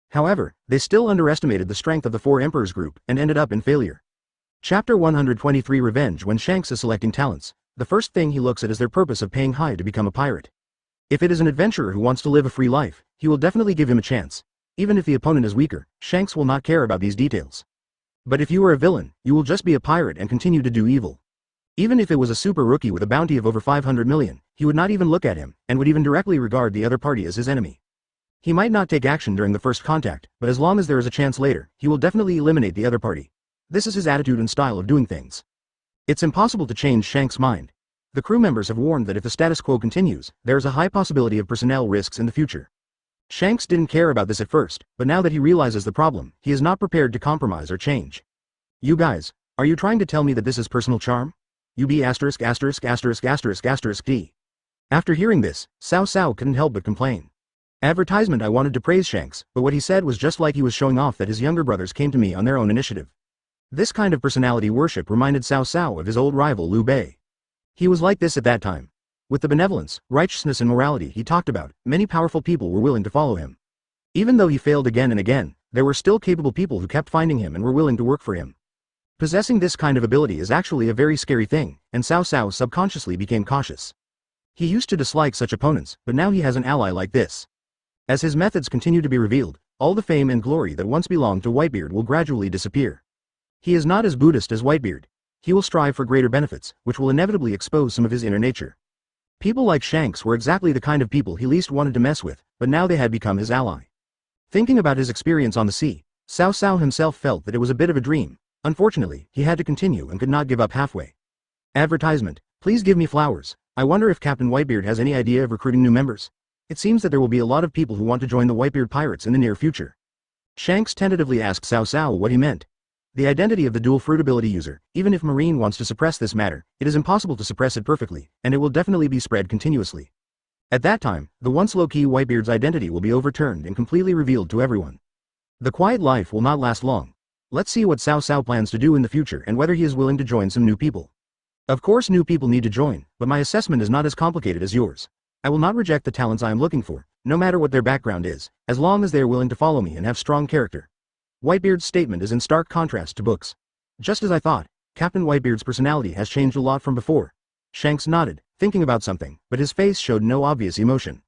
Speaker 2: However, they still underestimated the strength of the Four Emperors group and ended up in failure. Chapter 123. Revenge. When Shanks is selecting talents, the first thing he looks at is their purpose of paying high to become a pirate. If it is an adventurer who wants to live a free life, he will definitely give him a chance. Even if the opponent is weaker, Shanks will not care about these details. But if you are a villain, you will just be a pirate and continue to do evil. Even if it was a super rookie with a bounty of over 500 million, he would not even look at him, and would even directly regard the other party as his enemy. He might not take action during the first contact, but as long as there is a chance later, he will definitely eliminate the other party. This is his attitude and style of doing things. It's impossible to change Shank's mind. The crew members have warned that if the status quo continues, there is a high possibility of personnel risks in the future. Shanks didn't care about this at first, but now that he realizes the problem, he is not prepared to compromise or change. You guys, are you trying to tell me that this is personal charm? UB**************. D. After hearing this, Cao Cao couldn't help but complain. Advertisement. I wanted to praise Shanks, but what he said was just like he was showing off that his younger brothers came to me on their own initiative. This kind of personality worship reminded Cao Cao of his old rival Liu Bei. He was like this at that time. With the benevolence, righteousness and morality he talked about, many powerful people were willing to follow him. Even though he failed again and again, there were still capable people who kept finding him and were willing to work for him. Possessing this kind of ability is actually a very scary thing, and Cao Cao subconsciously became cautious. He used to dislike such opponents, but now he has an ally like this. As his methods continue to be revealed, all the fame and glory that once belonged to Whitebeard will gradually disappear. He is not as Buddhist as Whitebeard. He will strive for greater benefits, which will inevitably expose some of his inner nature. People like Shanks were exactly the kind of people he least wanted to mess with, but now they had become his ally. Thinking about his experience on the sea, Cao Cao himself felt that it was a bit of a dream. Unfortunately, he had to continue and could not give up halfway. Advertisement. Please give me flowers. I wonder if Captain Whitebeard has any idea of recruiting new members. It seems that there will be a lot of people who want to join the Whitebeard pirates in the near future. Shanks tentatively asked Cao Cao what he meant. The identity of the dual fruit ability user. Even if Marine wants to suppress this matter, it is impossible to suppress it perfectly, and it will definitely be spread continuously. At that time, the once low-key Whitebeard's identity will be overturned and completely revealed to everyone. The quiet life will not last long. Let's see what Cao Cao plans to do in the future and whether he is willing to join some new people. Of course new people need to join, but my assessment is not as complicated as yours. I will not reject the talents I am looking for, no matter what their background is, as long as they are willing to follow me and have strong character. Whitebeard's statement is in stark contrast to Book's. Just as I thought, Captain Whitebeard's personality has changed a lot from before. Shanks nodded, thinking about something, but his face showed no obvious emotion.